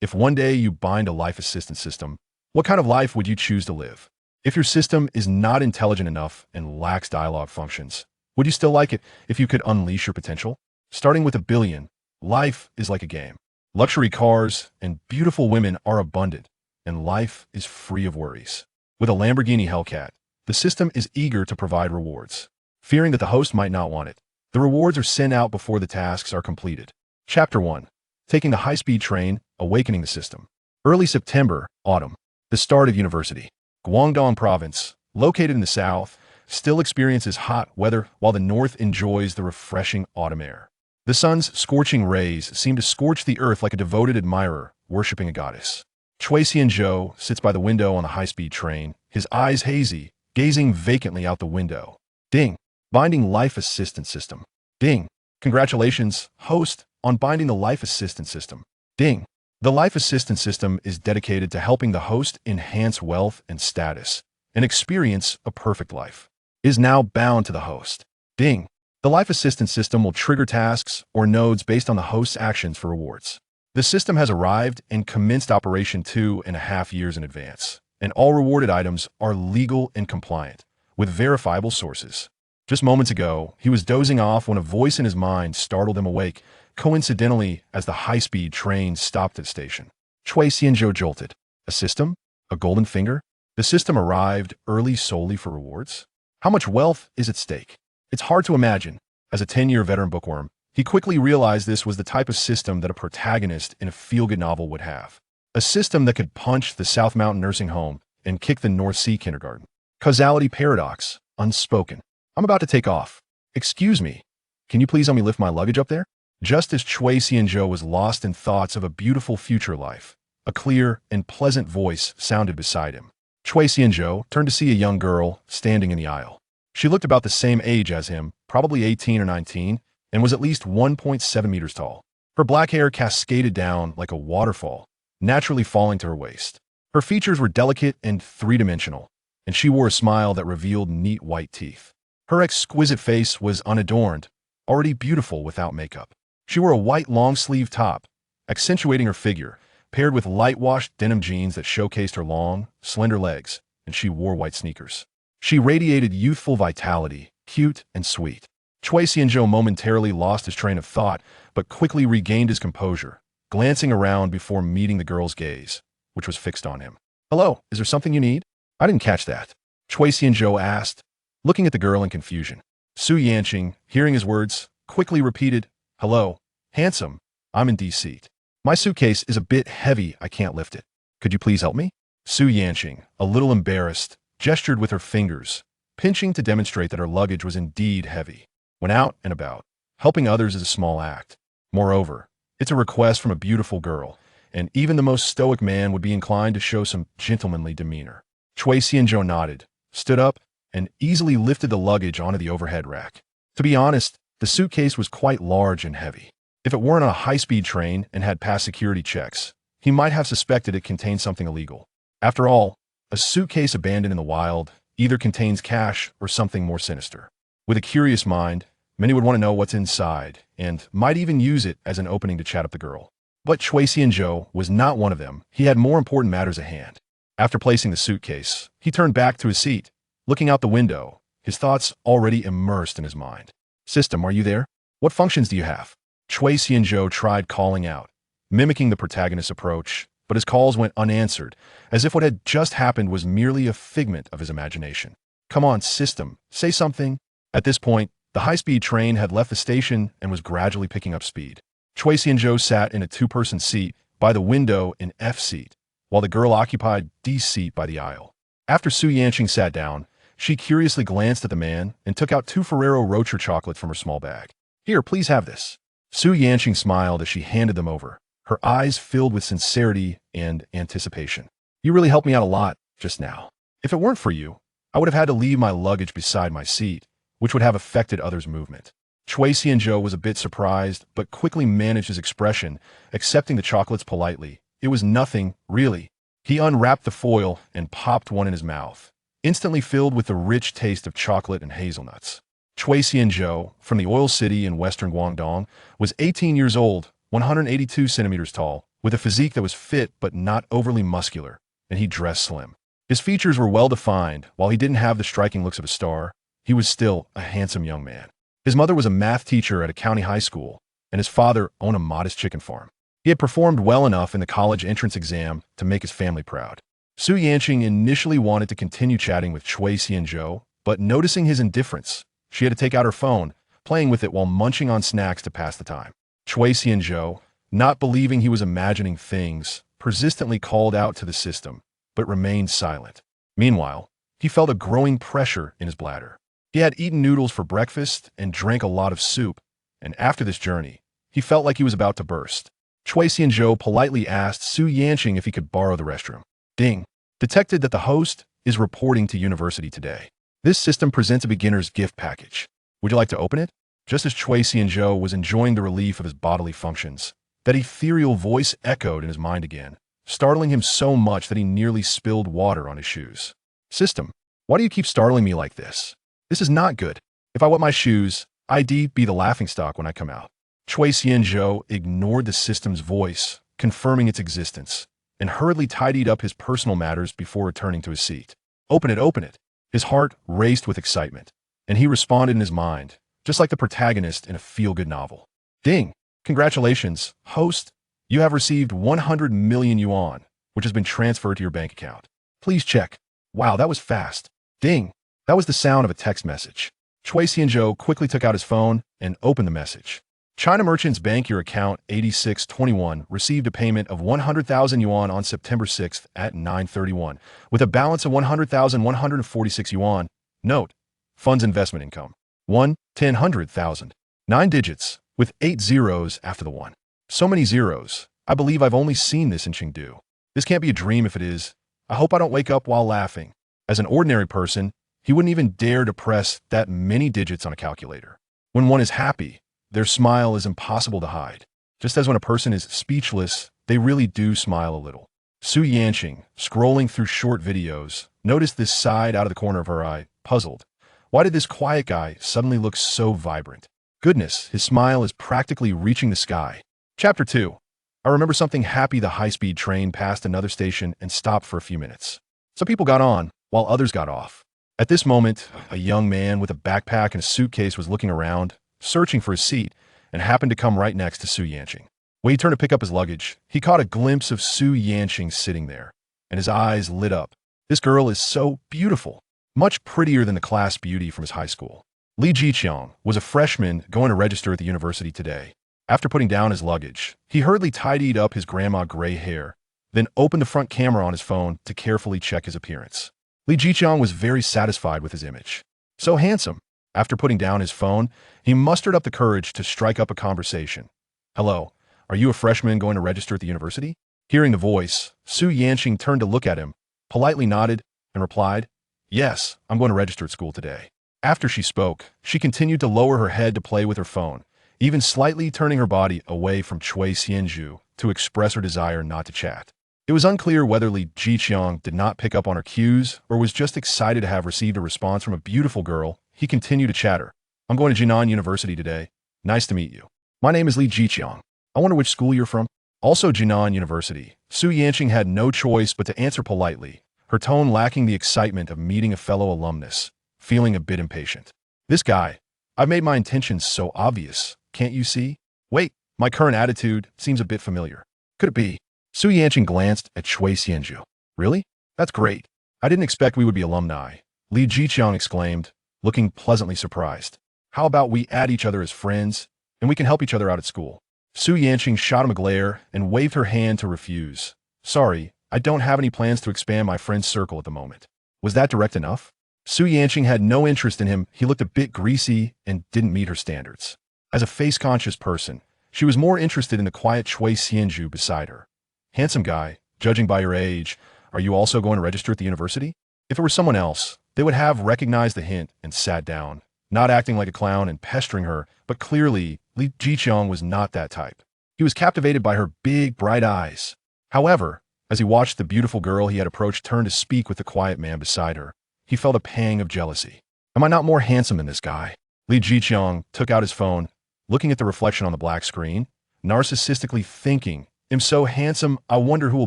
If one day you bind a life assistance system, what kind of life would you choose to live? If your system is not intelligent enough and lacks dialogue functions, would you still like it if you could unleash your potential? Starting with a billion, life is like a game. Luxury cars and beautiful women are abundant, and life is free of worries. With a Lamborghini Hellcat, the system is eager to provide rewards. Fearing that the host might not want it, the rewards are sent out before the tasks are completed. Chapter 1. Taking the high-speed train, awakening the system. Early September, autumn. The start of university. Guangdong Province, located in the south, still experiences hot weather while the north enjoys the refreshing autumn air. The sun's scorching rays seem to scorch the earth like a devoted admirer worshipping a goddess. Chui Xianzhou sits by the window on the high-speed train, his eyes hazy, gazing vacantly out the window. Ding. Binding life assistance system. Ding. Congratulations, host, on binding the life assistance system. Ding. The life assistance system is dedicated to helping the host enhance wealth and status and experience a perfect life. Is now bound to the host. Ding. The life assistance system will trigger tasks or nodes based on the host's actions for rewards. The system has arrived and commenced operation 2.5 years in advance, and all rewarded items are legal and compliant, with verifiable sources. Just moments ago, he was dozing off when a voice in his mind startled him awake, coincidentally as the high-speed train stopped at the station. Chui Xianzhou jolted. A system? A golden finger? The system arrived early solely for rewards? How much wealth is at stake? It's hard to imagine. As a 10-year veteran bookworm, he quickly realized this was the type of system that a protagonist in a feel-good novel would have. A system that could punch the South Mountain nursing home and kick the North Sea kindergarten. Causality paradox, unspoken. I'm about to take off. Excuse me, can you please help me lift my luggage up there? Just as Chui Xianzhou was lost in thoughts of a beautiful future life, a clear and pleasant voice sounded beside him. Chui Xianzhou turned to see a young girl standing in the aisle. She looked about the same age as him, probably 18 or 19, and was at least 1.7 meters tall. Her black hair cascaded down like a waterfall, naturally falling to her waist. Her features were delicate and three-dimensional, and she wore a smile that revealed neat white teeth. Her exquisite face was unadorned, already beautiful without makeup. She wore a white long-sleeve top, accentuating her figure, paired with light-washed denim jeans that showcased her long, slender legs, and she wore white sneakers. She radiated youthful vitality, cute and sweet. Chui Xianzhou momentarily lost his train of thought, but quickly regained his composure, glancing around before meeting the girl's gaze, which was fixed on him. "Hello, is there something you need?" "I didn't catch that," Chui Xianzhou asked, looking at the girl in confusion. Su Yanqing, hearing his words, quickly repeated, "Hello, handsome, I'm in D seat. My suitcase is a bit heavy, I can't lift it. Could you please help me?" Su Yanqing, a little embarrassed, gestured with her fingers, pinching to demonstrate that her luggage was indeed heavy. When out and about, helping others is a small act. Moreover, it's a request from a beautiful girl, and even the most stoic man would be inclined to show some gentlemanly demeanor. Chui Xianzhou nodded, stood up, and easily lifted the luggage onto the overhead rack. To be honest, the suitcase was quite large and heavy. If it weren't on a high-speed train and had passed security checks, he might have suspected it contained something illegal. After all, a suitcase abandoned in the wild either contains cash or something more sinister. With a curious mind, many would want to know what's inside, and might even use it as an opening to chat up the girl. But Chui Xianzhou was not one of them. He had more important matters at hand. After placing the suitcase, he turned back to his seat, looking out the window, his thoughts already immersed in his mind. "System, are you there? What functions do you have?" Chui Xianzhou tried calling out, mimicking the protagonist's approach, but his calls went unanswered, as if what had just happened was merely a figment of his imagination. "Come on, system, say something." At this point, the high-speed train had left the station and was gradually picking up speed. Chui Xianzhou sat in a two-person seat by the window in F seat, while the girl occupied D seat by the aisle. After Su Yanqing sat down, she curiously glanced at the man and took out 2 Ferrero Rocher chocolates from her small bag. "Here, please have this." Su Yanqing smiled as she handed them over, her eyes filled with sincerity and anticipation. "You really helped me out a lot just now. If it weren't for you, I would have had to leave my luggage beside my seat, which would have affected others' movement." Chui Xianzhou was a bit surprised, but quickly managed his expression, accepting the chocolates politely. It was nothing, really. He unwrapped the foil and popped one in his mouth, instantly filled with the rich taste of chocolate and hazelnuts. Chui Xianzhou, from the oil city in western Guangdong, was 18 years old, 182 centimeters tall, with a physique that was fit but not overly muscular, and he dressed slim. His features were well-defined. While he didn't have the striking looks of a star, he was still a handsome young man. His mother was a math teacher at a county high school, and his father owned a modest chicken farm. He had performed well enough in the college entrance exam to make his family proud. Su Yanqing initially wanted to continue chatting with Cui Xianzhou, but noticing his indifference, she had to take out her phone, playing with it while munching on snacks to pass the time. Cui Xianzhou, not believing he was imagining things, persistently called out to the system, but remained silent. Meanwhile, he felt a growing pressure in his bladder. He had eaten noodles for breakfast and drank a lot of soup, and after this journey, he felt like he was about to burst. Cui Xianzhou politely asked Su Yanqing if he could borrow the restroom. Ding! Detected that the host is reporting to university today. This system presents a beginner's gift package. Would you like to open it? Just as Cui Xianzhou was enjoying the relief of his bodily functions, that ethereal voice echoed in his mind again, startling him so much that he nearly spilled water on his shoes. System, why do you keep startling me like this? This is not good. If I wet my shoes, I'd be the laughingstock when I come out. Cui Xianzhou ignored the system's voice, confirming its existence, and hurriedly tidied up his personal matters before returning to his seat. Open it, open it. His heart raced with excitement, and he responded in his mind, just like the protagonist in a feel-good novel. Ding! Congratulations, host. You have received 100 million yuan, which has been transferred to your bank account. Please check. Wow, that was fast. Ding! That was the sound of a text message. Cui Xianzhou quickly took out his phone and opened the message. China Merchants Bank, your account 8621 received a payment of 100,000 yuan on September 6th at 9:31, with a balance of 100,146 yuan. Note, funds investment income. 1,10,100,000. 9 digits, with 8 zeros after the 1. So many zeros. I believe I've only seen this in Chengdu. This can't be a dream if it is. I hope I don't wake up while laughing. As an ordinary person, he wouldn't even dare to press that many digits on a calculator. When one is happy, their smile is impossible to hide. Just as when a person is speechless, they really do smile a little. Su Yanqing, scrolling through short videos, noticed this side out of the corner of her eye, puzzled. Why did this quiet guy suddenly look so vibrant? Goodness, his smile is practically reaching the sky. Chapter 2. I remember something happy. The high-speed train passed another station and stopped for a few minutes. Some people got on, while others got off. At this moment, a young man with a backpack and a suitcase was looking around, searching for his seat, and happened to come right next to Su Yanqing. When he turned to pick up his luggage, he caught a glimpse of Su Yanqing sitting there, and his eyes lit up. This girl is so beautiful, much prettier than the class beauty from his high school. Li Jiqiang was a freshman going to register at the university today. After putting down his luggage, he hurriedly tidied up his grandma gray hair, then opened the front camera on his phone to carefully check his appearance. Li Jiqiang was very satisfied with his image. So handsome. After putting down his phone, he mustered up the courage to strike up a conversation. Hello, are you a freshman going to register at the university? Hearing the voice, Su Yanqing turned to look at him, politely nodded, and replied, Yes, I'm going to register at school today. After she spoke, she continued to lower her head to play with her phone, even slightly turning her body away from Cui Xianzhou to express her desire not to chat. It was unclear whether Li Jiqiang did not pick up on her cues or was just excited to have received a response from a beautiful girl. He continued to chatter. I'm going to Jinan University today. Nice to meet you. My name is Li Jiqiang. I wonder which school you're from? Also Jinan University. Su Yanqing had no choice but to answer politely, her tone lacking the excitement of meeting a fellow alumnus, feeling a bit impatient. This guy, I've made my intentions so obvious, can't you see? Wait, my current attitude seems a bit familiar. Could it be? Su Yanqing glanced at Cui Xianzhou. Really? That's great. I didn't expect we would be alumni. Li Jiqiang exclaimed, looking pleasantly surprised. How about we add each other as friends, and we can help each other out at school? Su Yanqing shot him a glare and waved her hand to refuse. Sorry, I don't have any plans to expand my friend's circle at the moment. Was that direct enough? Su Yanqing had no interest in him. He looked a bit greasy and didn't meet her standards. As a face-conscious person, she was more interested in the quiet Cui Xianzhou beside her. Handsome guy, judging by your age, are you also going to register at the university? If it were someone else, they would have recognized the hint and sat down, not acting like a clown and pestering her, but clearly, Li Jiqiang was not that type. He was captivated by her big, bright eyes. However, as he watched the beautiful girl he had approached turn to speak with the quiet man beside her, he felt a pang of jealousy. Am I not more handsome than this guy? Li Jiqiang took out his phone, looking at the reflection on the black screen, narcissistically thinking am so handsome, I wonder who will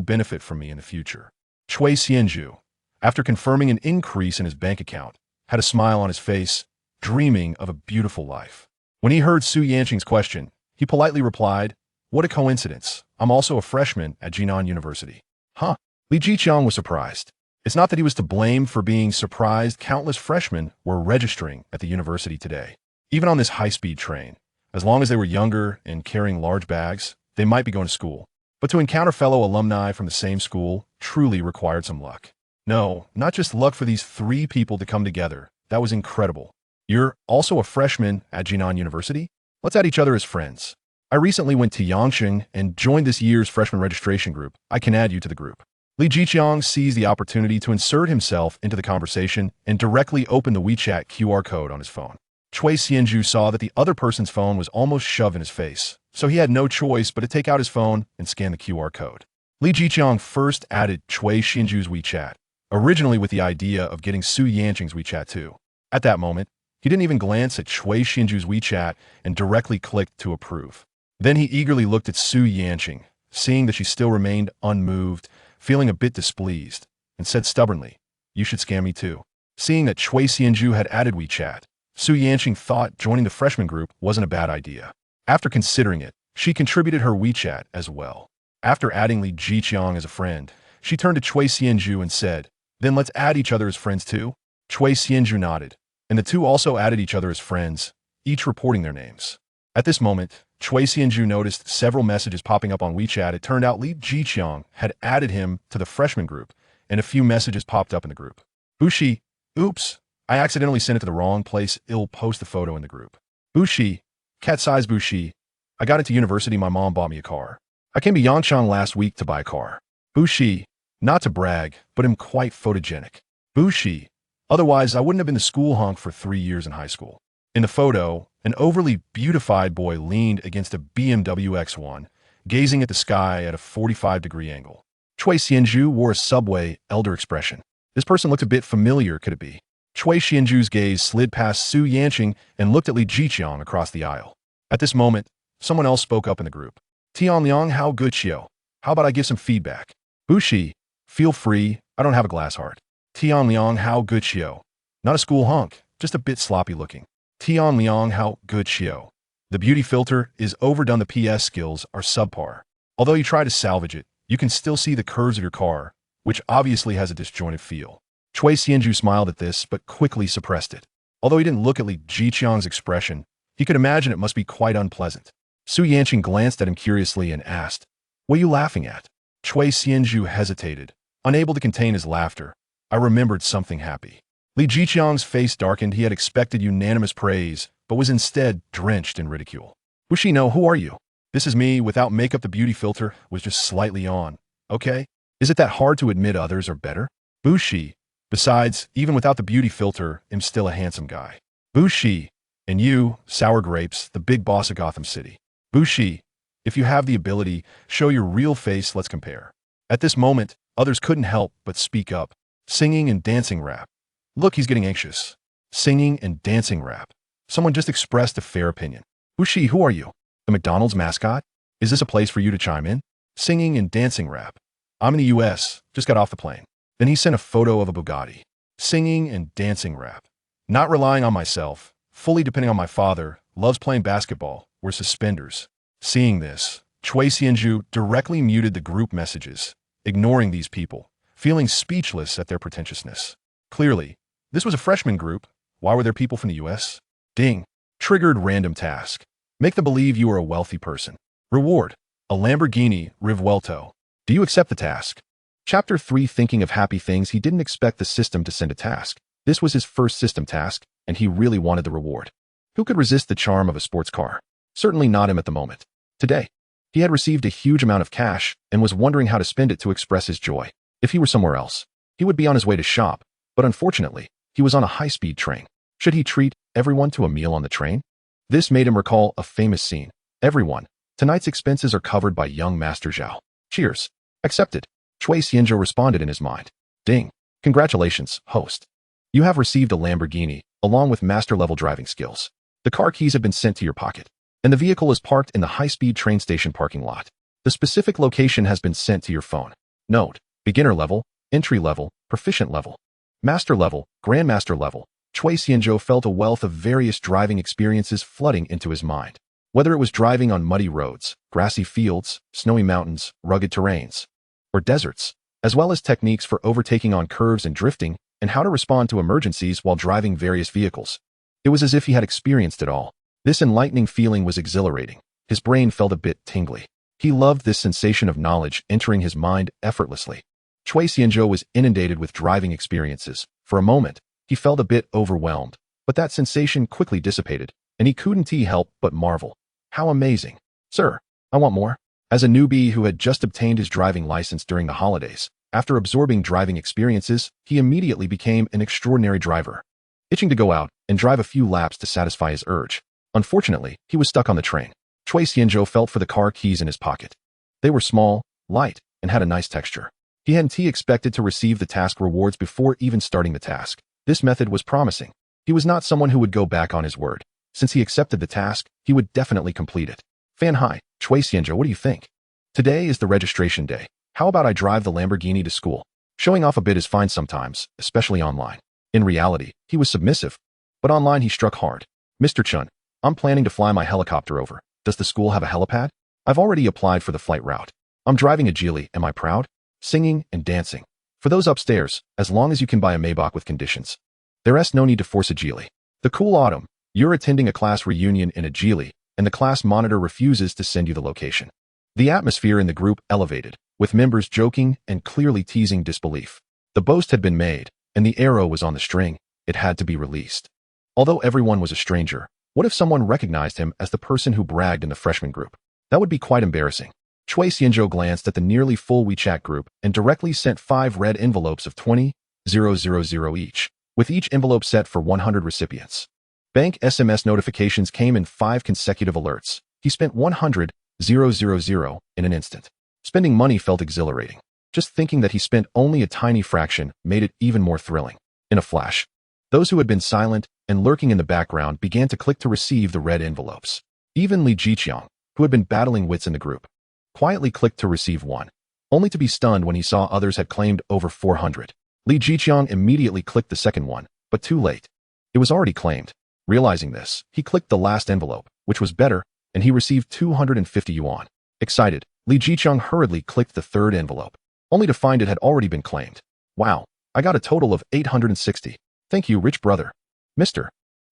benefit from me in the future. Chui Xianju, after confirming an increase in his bank account, had a smile on his face, dreaming of a beautiful life. When he heard Su Yanqing's question, he politely replied, "What a coincidence. I'm also a freshman at Jinan University." Huh? Li Jiqiang was surprised. It's not that he was to blame for being surprised. Countless freshmen were registering at the university today. Even on this high-speed train, as long as they were younger and carrying large bags, they might be going to school. But to encounter fellow alumni from the same school truly required some luck. No, not just luck for these three people to come together. That was incredible. You're also a freshman at Jinan University? Let's add each other as friends. I recently went to Yangqing and joined this year's freshman registration group. I can add you to the group. Li Jiqiang seized the opportunity to insert himself into the conversation and directly opened the WeChat QR code on his phone. Chui Xianju saw that the other person's phone was almost shoved in his face, so he had no choice but to take out his phone and scan the QR code. Li Jiqiang first added Chui Xianju's WeChat, originally with the idea of getting Su Yanqing's WeChat too. At that moment, he didn't even glance at Chui Xianju's WeChat and directly clicked to approve. Then he eagerly looked at Su Yanqing, seeing that she still remained unmoved, feeling a bit displeased, and said stubbornly, "You should scam me too." Seeing that Chui Xianju had added WeChat, Su Yanqing thought joining the freshman group wasn't a bad idea. After considering it, she contributed her WeChat as well. After adding Li Jiqiang as a friend, she turned to Chui Xianju and said, "Then let's add each other as friends too?" Chui Xianju nodded, and the two also added each other as friends, each reporting their names. At this moment, Chui Xianju noticed several messages popping up on WeChat. It turned out Li Jiqiang had added him to the freshman group, and a few messages popped up in the group. Bushi, oops, I accidentally sent it to the wrong place. I'll post the photo in the group. Bushi, cat size Bushi, I got into university. My mom bought me a car. I came to Yangchang last week to buy a car. Bushi, not to brag, but am quite photogenic. Bushi, otherwise I wouldn't have been the school hunk for 3 years in high school. In the photo, an overly beautified boy leaned against a BMW X1, gazing at the sky at a 45-degree angle. Chui Xianju wore a subway elder expression. This person looked a bit familiar, could it be? Chui Xianju's gaze slid past Su Yanqing and looked at Li Jiqiang across the aisle. At this moment, someone else spoke up in the group. Tianliang, how good Xiao. How about I give some feedback? Bushi, feel free, I don't have a glass heart. Tianliang, how good Xiao. Not a school hunk, just a bit sloppy looking. Tianliang, how good Xiao. The beauty filter is overdone. The PS skills are subpar. Although you try to salvage it, you can still see the curves of your car, which obviously has a disjointed feel. Chui Xianju smiled at this, but quickly suppressed it. Although he didn't look at Li Jiqiang's expression, he could imagine it must be quite unpleasant. Su Yanqing glanced at him curiously and asked, "What are you laughing at?" Chui Xianju hesitated, unable to contain his laughter. I remembered something happy. Li Jiqiang's face darkened. He had expected unanimous praise, but was instead drenched in ridicule. Bushino, who are you? This is me, without makeup. The beauty filter was just slightly on. Okay? Is it that hard to admit others are better? Bushi. Besides, even without the beauty filter, I'm still a handsome guy. Bushi. And you, sour grapes, the big boss of Gotham City. Bushi. If you have the ability, show your real face. Let's compare. At this moment, others couldn't help but speak up. Singing and dancing rap. Look, he's getting anxious. Singing and dancing rap. Someone just expressed a fair opinion. Bushi, who are you? The McDonald's mascot? Is this a place for you to chime in? Singing and dancing rap. I'm in the US, just got off the plane. Then he sent a photo of a Bugatti. Singing and dancing rap. Not relying on myself, fully depending on my father, loves playing basketball, wear suspenders. Seeing this, Chui Xianju directly muted the group messages, ignoring these people, feeling speechless at their pretentiousness. Clearly, this was a freshman group. Why were there people from the US? Ding. Triggered random task. Make them believe you are a wealthy person. Reward. A Lamborghini Rivuelto. Do you accept the task? Chapter 3. Thinking of happy things. He didn't expect the system to send a task. This was his first system task, and he really wanted the reward. Who could resist the charm of a sports car? Certainly not him at the moment. Today, he had received a huge amount of cash and was wondering how to spend it to express his joy. If he were somewhere else, he would be on his way to shop, but unfortunately, he was on a high-speed train. Should he treat everyone to a meal on the train? This made him recall a famous scene. Everyone, tonight's expenses are covered by young Master Zhao. Cheers. Accepted. Chui Xianju responded in his mind. Ding. Congratulations, host. You have received a Lamborghini, along with master-level driving skills. The car keys have been sent to your pocket, and the vehicle is parked in the high-speed train station parking lot. The specific location has been sent to your phone. Note: beginner level, entry level, proficient level, master level, grandmaster level. Chui Xianzhou felt a wealth of various driving experiences flooding into his mind. Whether it was driving on muddy roads, grassy fields, snowy mountains, rugged terrains, or deserts, as well as techniques for overtaking on curves and drifting, and how to respond to emergencies while driving various vehicles. It was as if he had experienced it all. This enlightening feeling was exhilarating. His brain felt a bit tingly. He loved this sensation of knowledge entering his mind effortlessly. Chui Xianzhou was inundated with driving experiences. For a moment, he felt a bit overwhelmed, but that sensation quickly dissipated, and he couldn't help but marvel. How amazing. Sir, I want more. As a newbie who had just obtained his driving license during the holidays, after absorbing driving experiences, he immediately became an extraordinary driver, itching to go out and drive a few laps to satisfy his urge. Unfortunately, he was stuck on the train. Chui Xianzhou felt for the car keys in his pocket. They were small, light, and had a nice texture. He hadn't expected to receive the task rewards before even starting the task. This method was promising. He was not someone who would go back on his word. Since he accepted the task, he would definitely complete it. Fan hi, Chui Xianzhou, what do you think? Today is the registration day. How about I drive the Lamborghini to school? Showing off a bit is fine sometimes, especially online. In reality, he was submissive, but online he struck hard. Mr. Chun, I'm planning to fly my helicopter over. Does the school have a helipad? I've already applied for the flight route. I'm driving a Geely, am I proud? Singing and dancing. For those upstairs, as long as you can buy a Maybach with conditions. There's no need to force a Geely. The cool autumn, you're attending a class reunion in a Geely, and the class monitor refuses to send you the location. The atmosphere in the group elevated, with members joking and clearly teasing disbelief. The boast had been made, and the arrow was on the string. It had to be released. Although everyone was a stranger, what if someone recognized him as the person who bragged in the freshman group? That would be quite embarrassing. Chui Xianzhou glanced at the nearly full WeChat group and directly sent 5 red envelopes of 20,000 each, with each envelope set for 100 recipients. Bank SMS notifications came in 5 consecutive alerts. He spent 100,000 in an instant. Spending money felt exhilarating. Just thinking that he spent only a tiny fraction made it even more thrilling. In a flash, those who had been silent and lurking in the background began to click to receive the red envelopes. Even Li Jiqiang, who had been battling wits in the group, quietly clicked to receive one, only to be stunned when he saw others had claimed over 400. Li Jiqiang immediately clicked the second one, but too late. It was already claimed. Realizing this, he clicked the last envelope, which was better, and he received 250 yuan. Excited, Li Jiqiang hurriedly clicked the third envelope, only to find it had already been claimed. Wow, I got a total of 860. Thank you, rich brother. Mr.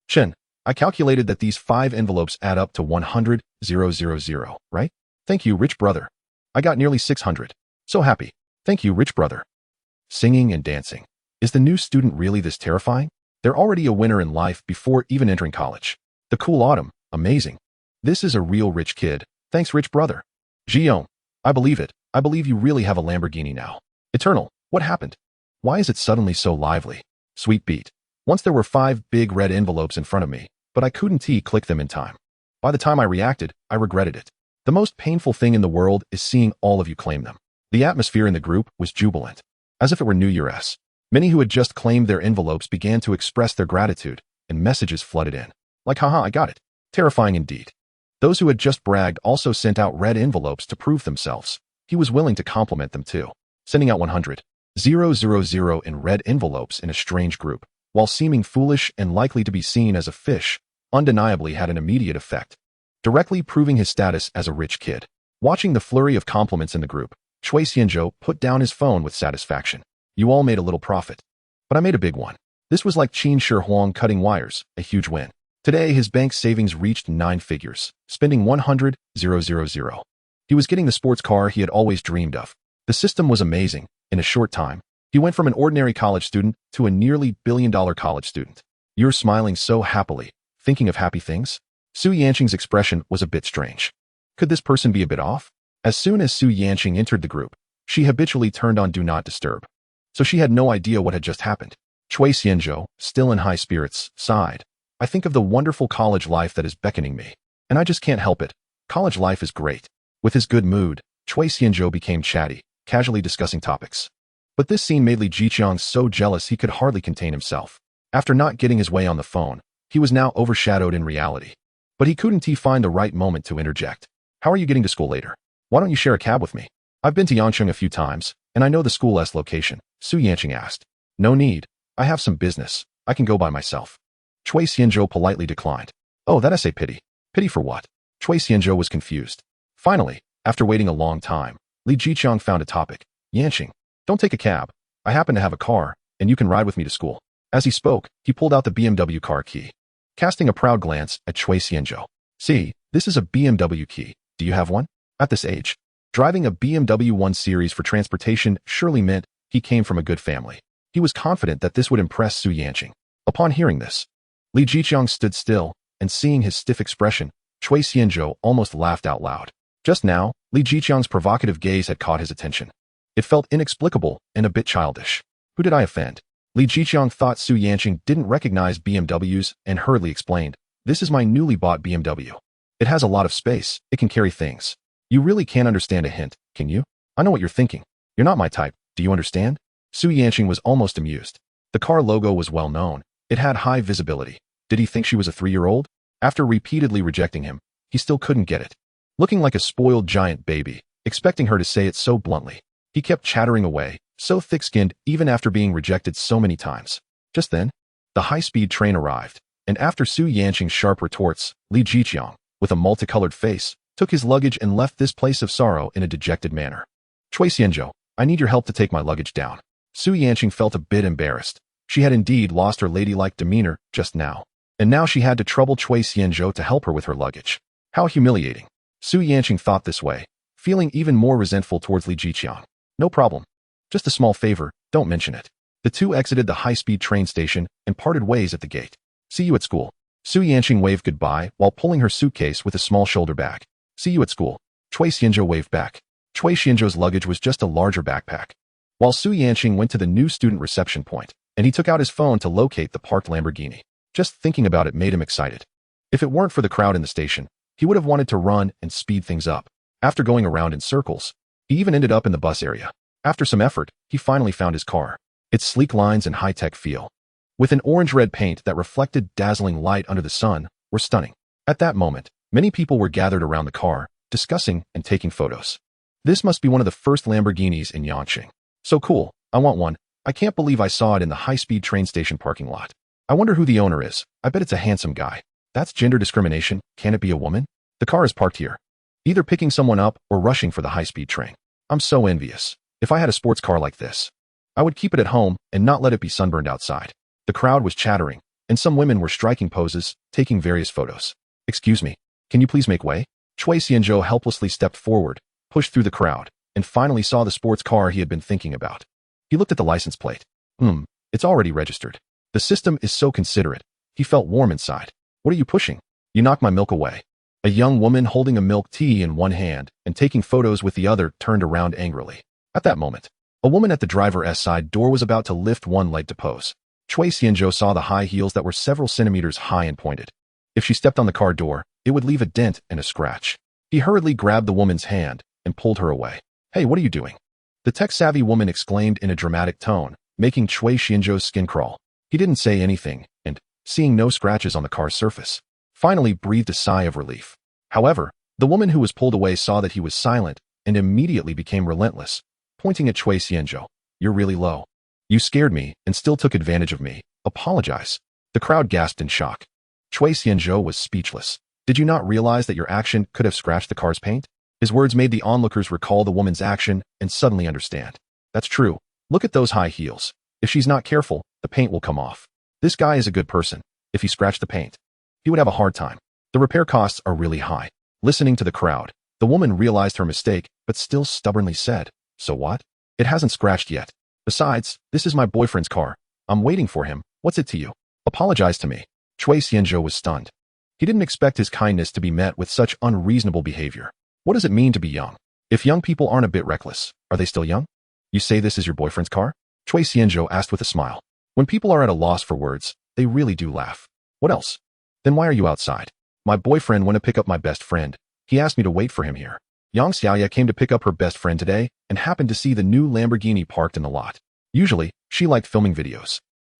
Chen, I calculated that these 5 envelopes add up to 100,000, right? Thank you, rich brother. I got nearly 600. So happy. Thank you, rich brother. Singing and dancing. Is the new student really this terrifying? They're already a winner in life before even entering college. The cool autumn, amazing. This is a real rich kid. Thanks, rich brother. Jiong, I believe it. I believe you really have a Lamborghini now. Eternal, what happened? Why is it suddenly so lively? Sweet beat. Once there were 5 big red envelopes in front of me, but I couldn't click them in time. By the time I reacted, I regretted it. The most painful thing in the world is seeing all of you claim them. The atmosphere in the group was jubilant, as if it were New Year's. Many who had just claimed their envelopes began to express their gratitude, and messages flooded in. Like, haha, I got it. Terrifying indeed. Those who had just bragged also sent out red envelopes to prove themselves. He was willing to compliment them too, sending out 100,000 in red envelopes in a strange group, while seeming foolish and likely to be seen as a fish, undeniably had an immediate effect, directly proving his status as a rich kid. Watching the flurry of compliments in the group, Chui Xianzhou put down his phone with satisfaction. You all made a little profit, but I made a big one. This was like Qin Shi Huang cutting wires, a huge win. Today, his bank savings reached 9 figures, spending 100,000. He was getting the sports car he had always dreamed of. The system was amazing. In a short time, he went from an ordinary college student to a nearly billion-dollar college student. You're smiling so happily, thinking of happy things? Su Yanqing's expression was a bit strange. Could this person be a bit off? As soon as Su Yanqing entered the group, she habitually turned on Do Not Disturb, so she had no idea what had just happened. Chui Xianzhou, still in high spirits, sighed. I think of the wonderful college life that is beckoning me, and I just can't help it. College life is great. With his good mood, Chui Xianzhou became chatty, casually discussing topics. But this scene made Li Jiqiang so jealous he could hardly contain himself. After not getting his way on the phone, he was now overshadowed in reality. But he couldn't find the right moment to interject. How are you getting to school later? Why don't you share a cab with me? I've been to Yangcheng a few times, and I know the school's location, Su Yanqing asked. No need. I have some business. I can go by myself. Cui Xianzhou politely declined. Oh, that's a pity. Pity for what? Cui Xianzhou was confused. Finally, after waiting a long time, Li Jiqiang found a topic. Yanqing, don't take a cab. I happen to have a car, and you can ride with me to school. As he spoke, he pulled out the BMW car key. Casting a proud glance at Cui Xianzhou. See, this is a BMW key. Do you have one? At this age, driving a BMW 1 Series for transportation surely meant he came from a good family. He was confident that this would impress Su Yanqing. Upon hearing this, Li Jiqiang stood still, and seeing his stiff expression, Cui Xianzhou almost laughed out loud. Just now, Li Jiqiang's provocative gaze had caught his attention. It felt inexplicable and a bit childish. Who did I offend? Li Jiqiang thought Su Yanqing didn't recognize BMWs and hurriedly explained, this is my newly bought BMW. It has a lot of space, it can carry things. You really can't understand a hint, can you? I know what you're thinking. You're not my type, do you understand? Su Yanqing was almost amused. The car logo was well known. It had high visibility. Did he think she was a 3-year-old? After repeatedly rejecting him, he still couldn't get it. Looking like a spoiled giant baby, expecting her to say it so bluntly, he kept chattering away, so thick-skinned even after being rejected so many times. Just then, the high-speed train arrived, and after Su Yanqing's sharp retorts, Li Jiqiang, with a multicolored face, took his luggage and left this place of sorrow in a dejected manner. Cui Xianzhou, I need your help to take my luggage down. Su Yanqing felt a bit embarrassed. She had indeed lost her ladylike demeanor just now, and now she had to trouble Cui Xianzhou to help her with her luggage. How humiliating. Su Yanqing thought this way, feeling even more resentful towards Li Jiqiang. No problem. Just a small favor, don't mention it. The two exited the high-speed train station and parted ways at the gate. See you at school. Su Yanqing waved goodbye while pulling her suitcase with a small shoulder bag. See you at school. Cui Xianzhou waved back. Cui Xianzhou's luggage was just a larger backpack. While Su Yanqing went to the new student reception point, and he took out his phone to locate the parked Lamborghini. Just thinking about it made him excited. If it weren't for the crowd in the station, he would have wanted to run and speed things up. After going around in circles, he even ended up in the bus area. After some effort, he finally found his car. Its sleek lines and high-tech feel, with an orange-red paint that reflected dazzling light under the sun, were stunning. At that moment, many people were gathered around the car, discussing and taking photos. This must be one of the first Lamborghinis in Yangcheng. So cool, I want one. I can't believe I saw it in the high-speed train station parking lot. I wonder who the owner is. I bet it's a handsome guy. That's gender discrimination. Can it be a woman? The car is parked here, either picking someone up or rushing for the high-speed train. I'm so envious. If I had a sports car like this, I would keep it at home and not let it be sunburned outside. The crowd was chattering, and some women were striking poses, taking various photos. Excuse me, can you please make way? Cui Xianzhou helplessly stepped forward, pushed through the crowd, and finally saw the sports car he had been thinking about. He looked at the license plate. It's already registered. The system is so considerate. He felt warm inside. What are you pushing? You knocked my milk away. A young woman holding a milk tea in one hand and taking photos with the other turned around angrily. At that moment, a woman at the driver's side door was about to lift one leg to pose. Cui Xianzhou saw the high heels that were several centimeters high and pointed. If she stepped on the car door, it would leave a dent and a scratch. He hurriedly grabbed the woman's hand and pulled her away. Hey, what are you doing? The tech-savvy woman exclaimed in a dramatic tone, making Cui Xianzhou's skin crawl. He didn't say anything, and, seeing no scratches on the car's surface, finally breathed a sigh of relief. However, the woman who was pulled away saw that he was silent and immediately became relentless, pointing at Cui Xianzhou. You're really low. You scared me and still took advantage of me. Apologize. The crowd gasped in shock. Cui Xianzhou was speechless. Did you not realize that your action could have scratched the car's paint? His words made the onlookers recall the woman's action and suddenly understand. That's true. Look at those high heels. If she's not careful, the paint will come off. This guy is a good person. If he scratched the paint, he would have a hard time. The repair costs are really high. Listening to the crowd, the woman realized her mistake, but still stubbornly said, So what? It hasn't scratched yet. Besides, this is my boyfriend's car. I'm waiting for him. What's it to you? Apologize to me. Cui Xianzhou was stunned. He didn't expect his kindness to be met with such unreasonable behavior. What does it mean to be young? If young people aren't a bit reckless, are they still young? You say this is your boyfriend's car? Cui Xianzhou asked with a smile. When people are at a loss for words, they really do laugh. What else? Then why are you outside? My boyfriend went to pick up my best friend. He asked me to wait for him here. Yang Xiaoya came to pick up her best friend today and happened to see the new Lamborghini parked in the lot. Usually, she liked filming videos.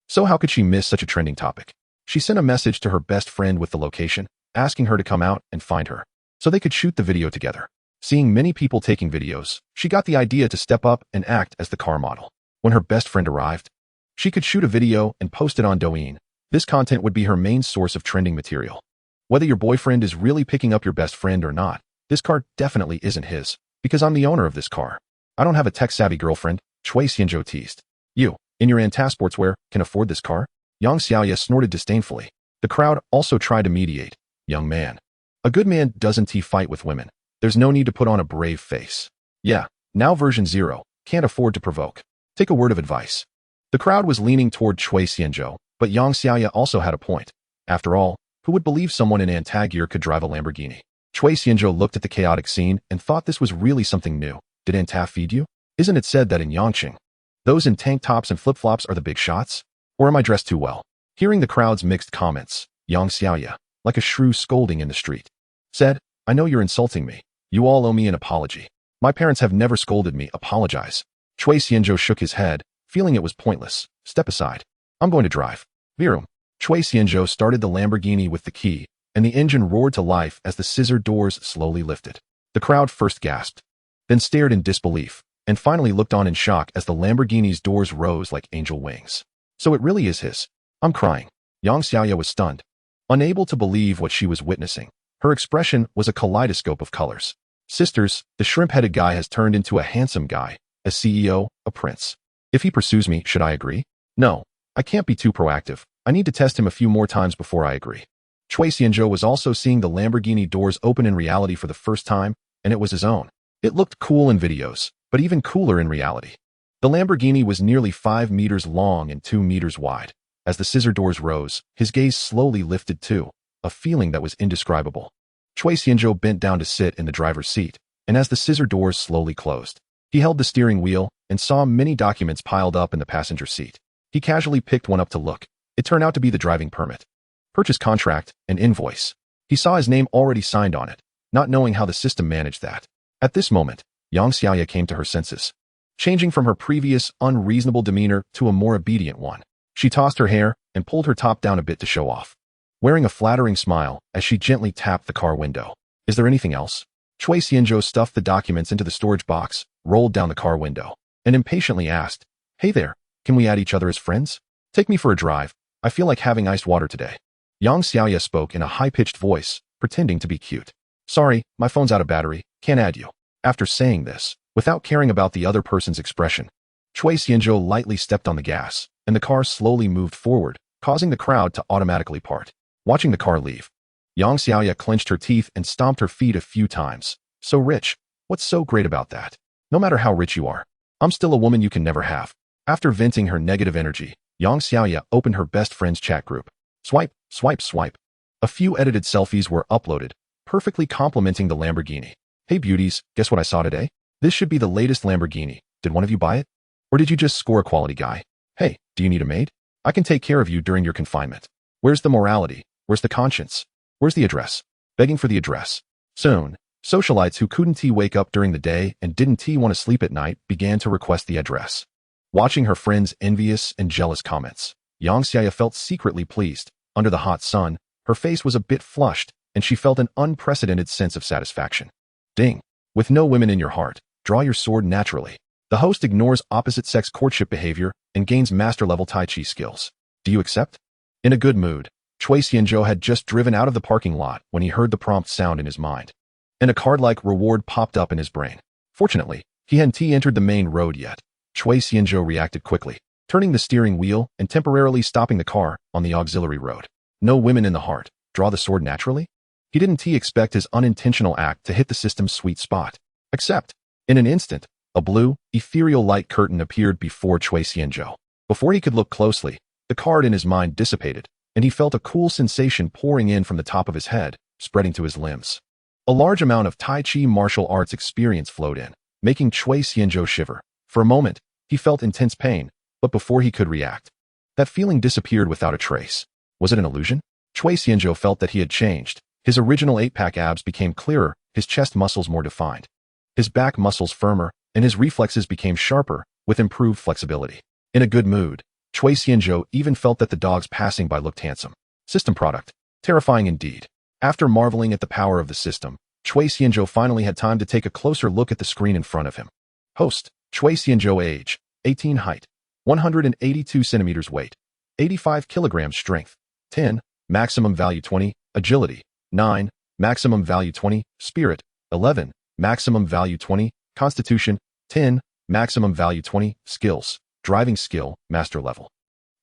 So how could she miss such a trending topic? She sent a message to her best friend with the location, asking her to come out and find her, so they could shoot the video together. Seeing many people taking videos, she got the idea to step up and act as the car model. When her best friend arrived, she could shoot a video and post it on Douyin. This content would be her main source of trending material. Whether your boyfriend is really picking up your best friend or not, this car definitely isn't his, because I'm the owner of this car. I don't have a tech-savvy girlfriend, Chui Xianzhou teased. You, in your Anta sportswear, can afford this car? Yang Xiaoya snorted disdainfully. The crowd also tried to mediate. Young man. A good man doesn't fight with women. There's no need to put on a brave face. Yeah, now version 0, can't afford to provoke. Take a word of advice. The crowd was leaning toward Chui Xianzhou, but Yang Xiaoya also had a point. After all, who would believe someone in Anta gear could drive a Lamborghini? Chui Xianzhou looked at the chaotic scene and thought this was really something new. Did Anta feed you? Isn't it said that in Yangqing, those in tank tops and flip-flops are the big shots? Or am I dressed too well? Hearing the crowd's mixed comments, Yang Xiaoya, like a shrew scolding in the street, said, I know you're insulting me. You all owe me an apology. My parents have never scolded me. Apologize. Chui Xianzhou shook his head, feeling it was pointless. Step aside. I'm going to drive. Virum. Chui Xianzhou started the Lamborghini with the key, and the engine roared to life as the scissor doors slowly lifted. The crowd first gasped, then stared in disbelief, and finally looked on in shock as the Lamborghini's doors rose like angel wings. So it really is his. I'm crying. Yang Xiaoya was stunned, unable to believe what she was witnessing. Her expression was a kaleidoscope of colors. Sisters, the shrimp-headed guy has turned into a handsome guy, a CEO, a prince. If he pursues me, should I agree? No, I can't be too proactive. I need to test him a few more times before I agree. Chui Xianzhou was also seeing the Lamborghini doors open in reality for the first time, and it was his own. It looked cool in videos, but even cooler in reality. The Lamborghini was nearly 5 meters long and 2 meters wide. As the scissor doors rose, his gaze slowly lifted too, a feeling that was indescribable. Chui Xianzhou bent down to sit in the driver's seat, and as the scissor doors slowly closed, he held the steering wheel and saw many documents piled up in the passenger seat. He casually picked one up to look. It turned out to be the driving permit, purchase contract, and invoice. He saw his name already signed on it, not knowing how the system managed that. At this moment, Yang Xiaoya came to her senses, changing from her previous unreasonable demeanor to a more obedient one. She tossed her hair and pulled her top down a bit to show off, wearing a flattering smile as she gently tapped the car window. Is there anything else? Chui Xianzhou stuffed the documents into the storage box, rolled down the car window, and impatiently asked, Hey there, can we add each other as friends? Take me for a drive. I feel like having iced water today. Yang Xiaoya spoke in a high-pitched voice, pretending to be cute. Sorry, my phone's out of battery, can't add you. After saying this, without caring about the other person's expression, Chui Xianzhou lightly stepped on the gas, and the car slowly moved forward, causing the crowd to automatically part. Watching the car leave, Yang Xiaoya clenched her teeth and stomped her feet a few times. So rich. What's so great about that? No matter how rich you are, I'm still a woman you can never have. After venting her negative energy, Yang Xiaoya opened her best friend's chat group. Swipe, swipe, swipe. A few edited selfies were uploaded, perfectly complementing the Lamborghini. Hey beauties, guess what I saw today? This should be the latest Lamborghini. Did one of you buy it? Or did you just score a quality guy? Hey, do you need a maid? I can take care of you during your confinement. Where's the morality? Where's the conscience? Where's the address? Begging for the address. Soon, socialites who couldn't wake up during the day and didn't want to sleep at night began to request the address. Watching her friends' envious and jealous comments, Yang Xiaoya felt secretly pleased. Under the hot sun, her face was a bit flushed, and she felt an unprecedented sense of satisfaction. Ding. With no women in your heart, draw your sword naturally. The host ignores opposite-sex courtship behavior and gains master-level Tai Chi skills. Do you accept? In a good mood, Chui Xianzhou had just driven out of the parking lot when he heard the prompt sound in his mind, and a card-like reward popped up in his brain. Fortunately, he hadn't entered the main road yet. Chui Xianzhou reacted quickly, turning the steering wheel and temporarily stopping the car on the auxiliary road. No women in the heart, draw the sword naturally? He didn't expect his unintentional act to hit the system's sweet spot. Except, in an instant, a blue, ethereal light curtain appeared before Chui Xianzhou. Before he could look closely, the card in his mind dissipated, and he felt a cool sensation pouring in from the top of his head, spreading to his limbs. A large amount of Tai Chi martial arts experience flowed in, making Chui Xianzhou shiver. For a moment, he felt intense pain, but before he could react, that feeling disappeared without a trace. Was it an illusion? Chui Xianzhou felt that he had changed. His original 8-pack abs became clearer, his chest muscles more defined, his back muscles firmer, and his reflexes became sharper, with improved flexibility. In a good mood, Chui Xianzhou even felt that the dogs passing by looked handsome. System product. Terrifying indeed. After marveling at the power of the system, Chui Xianzhou finally had time to take a closer look at the screen in front of him. Host, Chui Xianzhou age, 18 height, 182 centimeters weight, 85 kilograms strength, 10, maximum value 20, agility, 9, maximum value 20, spirit, 11, maximum value 20, constitution, 10, maximum value 20, skills, driving skill, master level.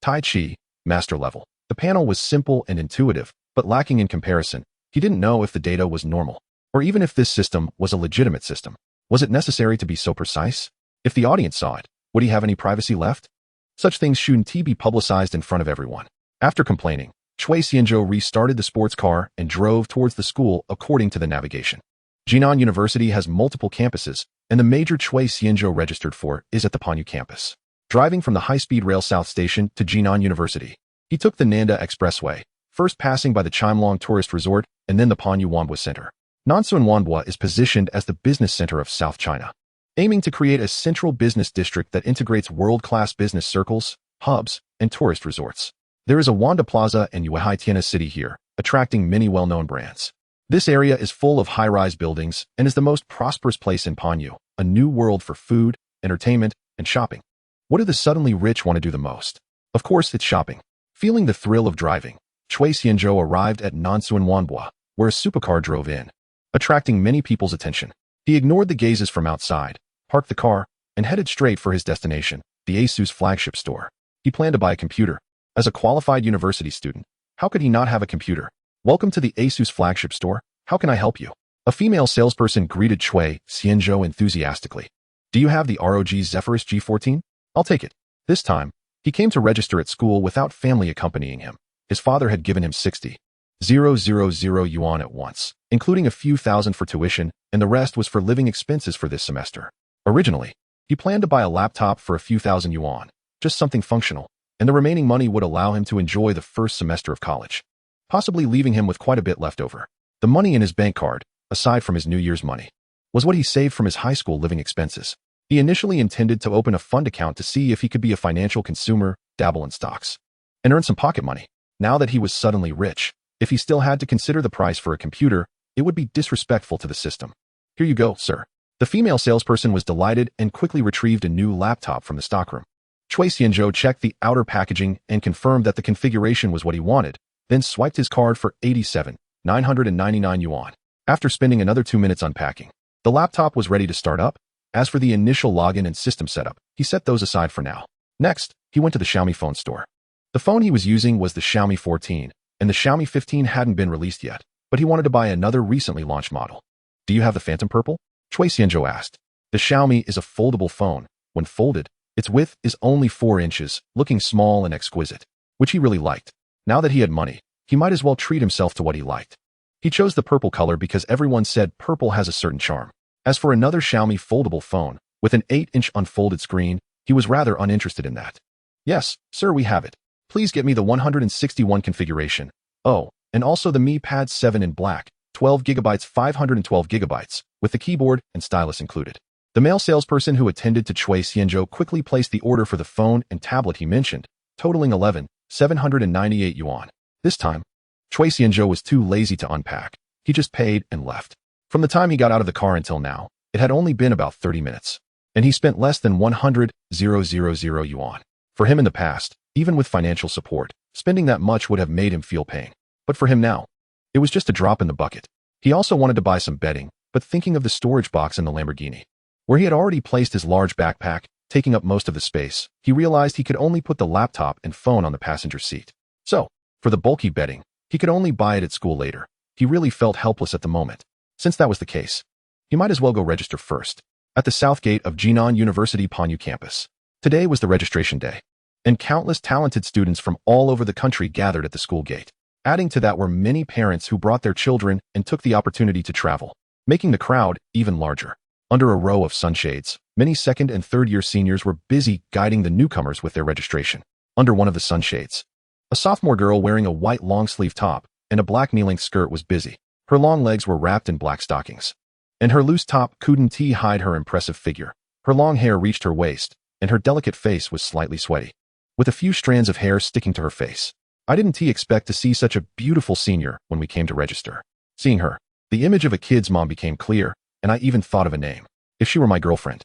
Tai Chi, master level. The panel was simple and intuitive, but lacking in comparison. He didn't know if the data was normal, or even if this system was a legitimate system. Was it necessary to be so precise? If the audience saw it, would he have any privacy left? Such things shouldn't be publicized in front of everyone. After complaining, Chui Xianzhou restarted the sports car and drove towards the school according to the navigation. Jinan University has multiple campuses, and the major Chui Xianzhou registered for is at the Panyu campus. Driving from the high-speed rail South Station to Jinan University, he took the Nanda Expressway, first passing by the Chimelong Tourist Resort and then the Panyu Wanbua Center. Nansuan Wanbua is positioned as the business center of South China, aiming to create a central business district that integrates world-class business circles, hubs, and tourist resorts. There is a Wanda Plaza and Yuehai Tiana City here, attracting many well-known brands. This area is full of high-rise buildings and is the most prosperous place in Panyu, a new world for food, entertainment, and shopping. What do the suddenly rich want to do the most? Of course, it's shopping. Feeling the thrill of driving, Chui Xianzhou arrived at Nansuan Wanbua, where a supercar drove in, attracting many people's attention. He ignored the gazes from outside, parked the car, and headed straight for his destination, the ASUS flagship store. He planned to buy a computer. As a qualified university student, how could he not have a computer? Welcome to the ASUS flagship store. How can I help you? A female salesperson greeted Chui Xianzhou enthusiastically. Do you have the ROG Zephyrus G14? I'll take it. This time, he came to register at school without family accompanying him. His father had given him 60,000 yuan at once, including a few thousand for tuition, and the rest was for living expenses for this semester. Originally, he planned to buy a laptop for a few thousand yuan, just something functional, and the remaining money would allow him to enjoy the first semester of college, possibly leaving him with quite a bit left over. The money in his bank card, aside from his New Year's money, was what he saved from his high school living expenses. He initially intended to open a fund account to see if he could be a financial consumer, dabble in stocks, and earn some pocket money. Now that he was suddenly rich, if he still had to consider the price for a computer, it would be disrespectful to the system. Here you go, sir. The female salesperson was delighted and quickly retrieved a new laptop from the stockroom. Chui Xianzhou checked the outer packaging and confirmed that the configuration was what he wanted, then swiped his card for 87,999 yuan. After spending another 2 minutes unpacking, the laptop was ready to start up. As for the initial login and system setup, he set those aside for now. Next, he went to the Xiaomi phone store. The phone he was using was the Xiaomi 14, and the Xiaomi 15 hadn't been released yet, but he wanted to buy another recently launched model. Do you have the Phantom Purple? Chui Xianzhou asked. The Xiaomi is a foldable phone. When folded, its width is only 4 inches, looking small and exquisite, which he really liked. Now that he had money, he might as well treat himself to what he liked. He chose the purple color because everyone said purple has a certain charm. As for another Xiaomi foldable phone, with an 8-inch unfolded screen, he was rather uninterested in that. Yes, sir, we have it. Please get me the 161 configuration. Oh, and also the Mi Pad 7 in black, 12 GB 512 GB, with the keyboard and stylus included. The male salesperson who attended to Chui Xianzhou quickly placed the order for the phone and tablet he mentioned, totaling 11,798 yuan. This time, Chui Xianzhou was too lazy to unpack. He just paid and left. From the time he got out of the car until now, it had only been about 30 minutes, and he spent less than 100,000 yuan. For him in the past, even with financial support, spending that much would have made him feel pain. But for him now, it was just a drop in the bucket. He also wanted to buy some bedding, but thinking of the storage box in the Lamborghini, where he had already placed his large backpack, taking up most of the space, he realized he could only put the laptop and phone on the passenger seat. So, for the bulky bedding, he could only buy it at school later. He really felt helpless at the moment. Since that was the case, he might as well go register first, at the south gate of Jinan University Panyu campus. Today was the registration day, and countless talented students from all over the country gathered at the school gate. Adding to that were many parents who brought their children and took the opportunity to travel, making the crowd even larger. Under a row of sunshades, many second and third-year seniors were busy guiding the newcomers with their registration. Under one of the sunshades, a sophomore girl wearing a white long-sleeve top and a black knee-length skirt was busy. Her long legs were wrapped in black stockings, and her loose top couldn't hide her impressive figure. Her long hair reached her waist, and her delicate face was slightly sweaty, with a few strands of hair sticking to her face. I didn't expect to see such a beautiful senior when we came to register. Seeing her, The image of a kid's mom became clear, and I even thought of a name. If she were my girlfriend,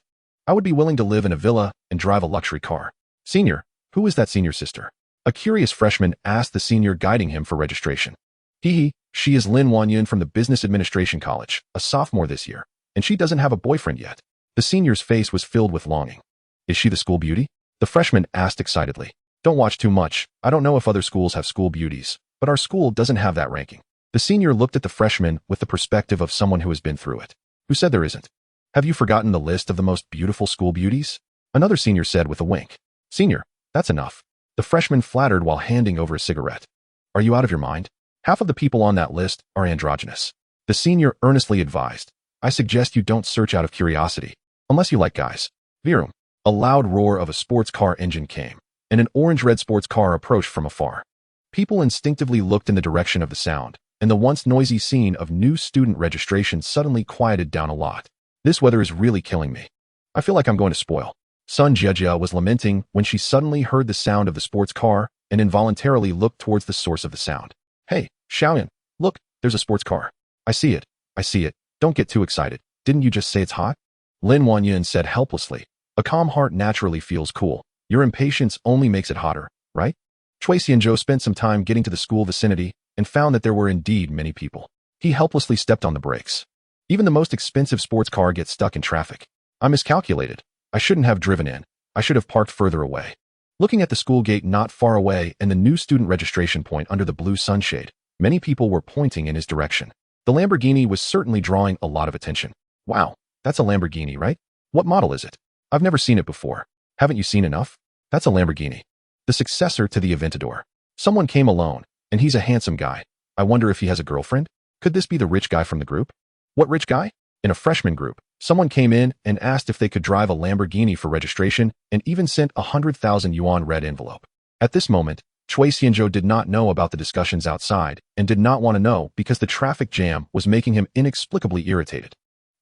I would be willing to live in a villa and drive a luxury car. Senior, who is that senior sister? A curious freshman asked the senior guiding him for registration. She is Lin Wanyun from the Business Administration College, a sophomore this year, and she doesn't have a boyfriend yet. The senior's face was filled with longing. Is she the school beauty? The freshman asked excitedly. Don't watch too much. I don't know if other schools have school beauties, but our school doesn't have that ranking. The senior looked at the freshman with the perspective of someone who has been through it. Who said there isn't? Have you forgotten the list of the most beautiful school beauties? Another senior said with a wink. Senior, that's enough. The freshman flattered while handing over a cigarette. Are you out of your mind? Half of the people on that list are androgynous. The senior earnestly advised. I suggest you don't search out of curiosity, unless you like guys. Virum. A loud roar of a sports car engine came, and an orange-red sports car approached from afar. People instinctively looked in the direction of the sound, and the once noisy scene of new student registration suddenly quieted down a lot. This weather is really killing me. I feel like I'm going to spoil. Sun Jiejia was lamenting when she suddenly heard the sound of the sports car and involuntarily looked towards the source of the sound. Hey, Xiaoyan, look, there's a sports car. I see it. I see it. Don't get too excited. Didn't you just say it's hot? Lin Wanyun said helplessly. A calm heart naturally feels cool. Your impatience only makes it hotter, right? Cui Xianzhou spent some time getting to the school vicinity and found that there were indeed many people. He helplessly stepped on the brakes. Even the most expensive sports car gets stuck in traffic. I miscalculated. I shouldn't have driven in. I should have parked further away. Looking at the school gate not far away and the new student registration point under the blue sunshade, many people were pointing in his direction. The Lamborghini was certainly drawing a lot of attention. Wow, that's a Lamborghini, right? What model is it? I've never seen it before. Haven't you seen enough? That's a Lamborghini. The successor to the Aventador. Someone came alone, and he's a handsome guy. I wonder if he has a girlfriend? Could this be the rich guy from the group? What rich guy? In a freshman group, someone came in and asked if they could drive a Lamborghini for registration and even sent a 100,000 yuan red envelope. At this moment, Cui Xianzhou did not know about the discussions outside and did not want to know because the traffic jam was making him inexplicably irritated.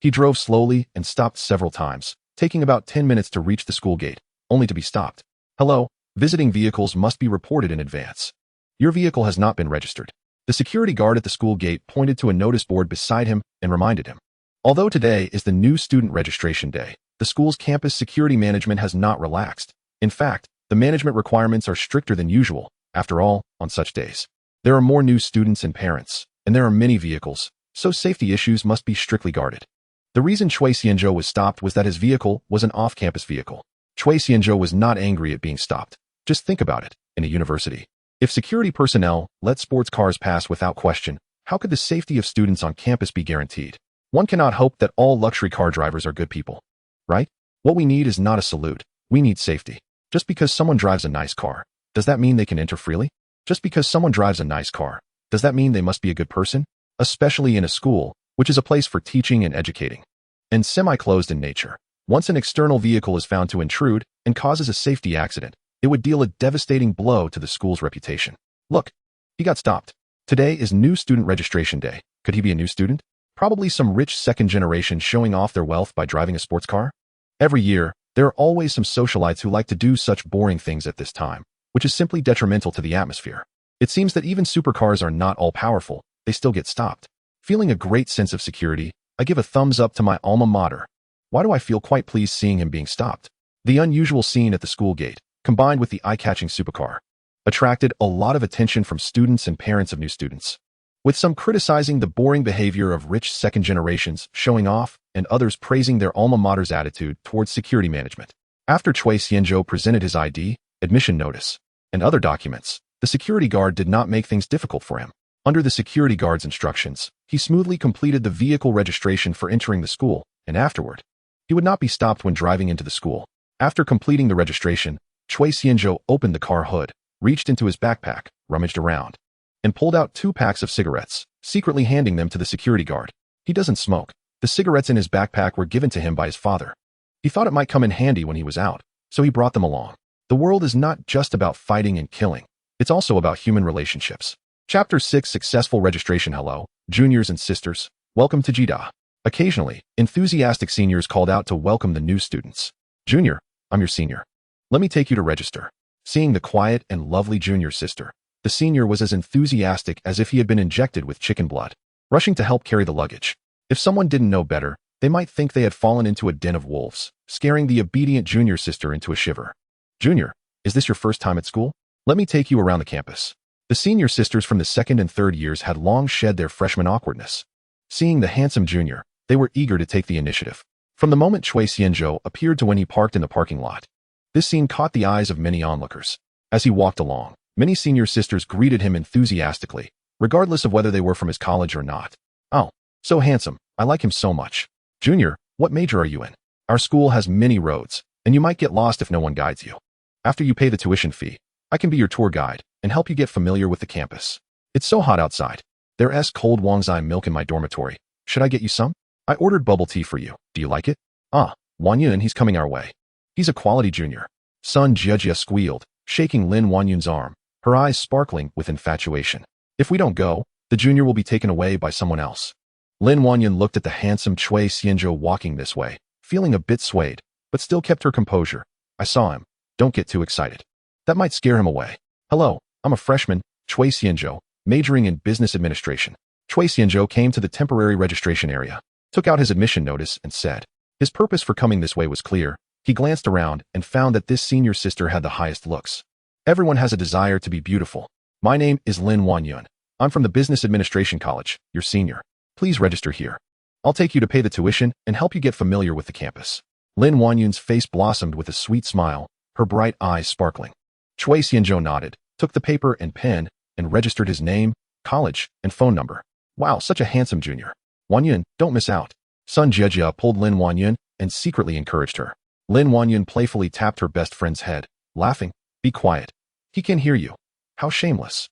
He drove slowly and stopped several times, taking about 10 minutes to reach the school gate, only to be stopped. Hello, visiting vehicles must be reported in advance. Your vehicle has not been registered. The security guard at the school gate pointed to a notice board beside him and reminded him. Although today is the new student registration day, the school's campus security management has not relaxed. In fact, the management requirements are stricter than usual. After all, on such days, there are more new students and parents, and there are many vehicles, so safety issues must be strictly guarded. The reason Cui Xianzhou was stopped was that his vehicle was an off-campus vehicle. Cui Xianzhou was not angry at being stopped. Just think about it, in a university. If security personnel let sports cars pass without question, how could the safety of students on campus be guaranteed? One cannot hope that all luxury car drivers are good people, right? What we need is not a salute. We need safety. Just because someone drives a nice car, does that mean they can enter freely? Just because someone drives a nice car, does that mean they must be a good person? Especially in a school, which is a place for teaching and educating. And semi-closed in nature. Once an external vehicle is found to intrude and causes a safety accident, it would deal a devastating blow to the school's reputation. Look, he got stopped. Today is new student registration day. Could he be a new student? Probably some rich second generation showing off their wealth by driving a sports car. Every year, there are always some socialites who like to do such boring things at this time, which is simply detrimental to the atmosphere. It seems that even supercars are not all powerful. They still get stopped. Feeling a great sense of security, I give a thumbs up to my alma mater. Why do I feel quite pleased seeing him being stopped? The unusual scene at the school gate, combined with the eye-catching supercar, attracted a lot of attention from students and parents of new students, with some criticizing the boring behavior of rich second generations showing off and others praising their alma mater's attitude towards security management. After Cui Xianzhou presented his ID, admission notice, and other documents, the security guard did not make things difficult for him. Under the security guard's instructions, he smoothly completed the vehicle registration for entering the school, and afterward, he would not be stopped when driving into the school. After completing the registration, Cui Xianzhou opened the car hood, reached into his backpack, rummaged around, and pulled out 2 packs of cigarettes, secretly handing them to the security guard. He doesn't smoke. The cigarettes in his backpack were given to him by his father. He thought it might come in handy when he was out, so he brought them along. The world is not just about fighting and killing. It's also about human relationships. Chapter 6 Successful Registration. Hello, juniors and sisters. Welcome to Jida. Occasionally, enthusiastic seniors called out to welcome the new students. Junior, I'm your senior. Let me take you to register. Seeing the quiet and lovely junior sister, the senior was as enthusiastic as if he had been injected with chicken blood. rushing to help carry the luggage. If someone didn't know better, they might think they had fallen into a den of wolves, scaring the obedient junior sister into a shiver. Junior, is this your first time at school? Let me take you around the campus. The senior sisters from the second and third years had long shed their freshman awkwardness. Seeing the handsome junior, they were eager to take the initiative. From the moment Chui Xianzhou appeared to when he parked in the parking lot, this scene caught the eyes of many onlookers. As he walked along, many senior sisters greeted him enthusiastically, regardless of whether they were from his college or not. Oh, so handsome. I like him so much. Junior, what major are you in? Our school has many roads, and you might get lost if no one guides you. After you pay the tuition fee, I can be your tour guide and help you get familiar with the campus. It's so hot outside. There's cold Wangzai milk in my dormitory. Should I get you some? I ordered bubble tea for you. Do you like it? Ah, Wanyun, he's coming our way. He's a quality junior. Sun Jiejia squealed, shaking Lin Wanyun's arm, her eyes sparkling with infatuation. If we don't go, the junior will be taken away by someone else. Lin Wanyun looked at the handsome Chui Xianzhou walking this way, feeling a bit swayed, but still kept her composure. I saw him. Don't get too excited. That might scare him away. Hello, I'm a freshman, Chui Xianzhou, majoring in business administration. Chui Xianzhou came to the temporary registration area, took out his admission notice, and said. His purpose for coming this way was clear. He glanced around and found that this senior sister had the highest looks. Everyone has a desire to be beautiful. My name is Lin Wanyun. I'm from the Business Administration College, your senior. Please register here. I'll take you to pay the tuition and help you get familiar with the campus. Lin Wanyun's face blossomed with a sweet smile, her bright eyes sparkling. Chui Xianzhou nodded, took the paper and pen, and registered his name, college, and phone number. Wow, such a handsome junior. Wanyun, don't miss out. Sun Jiejia pulled Lin Wanyun and secretly encouraged her. Lin Wanyun playfully tapped her best friend's head, laughing. Be quiet. He can hear you. How shameless.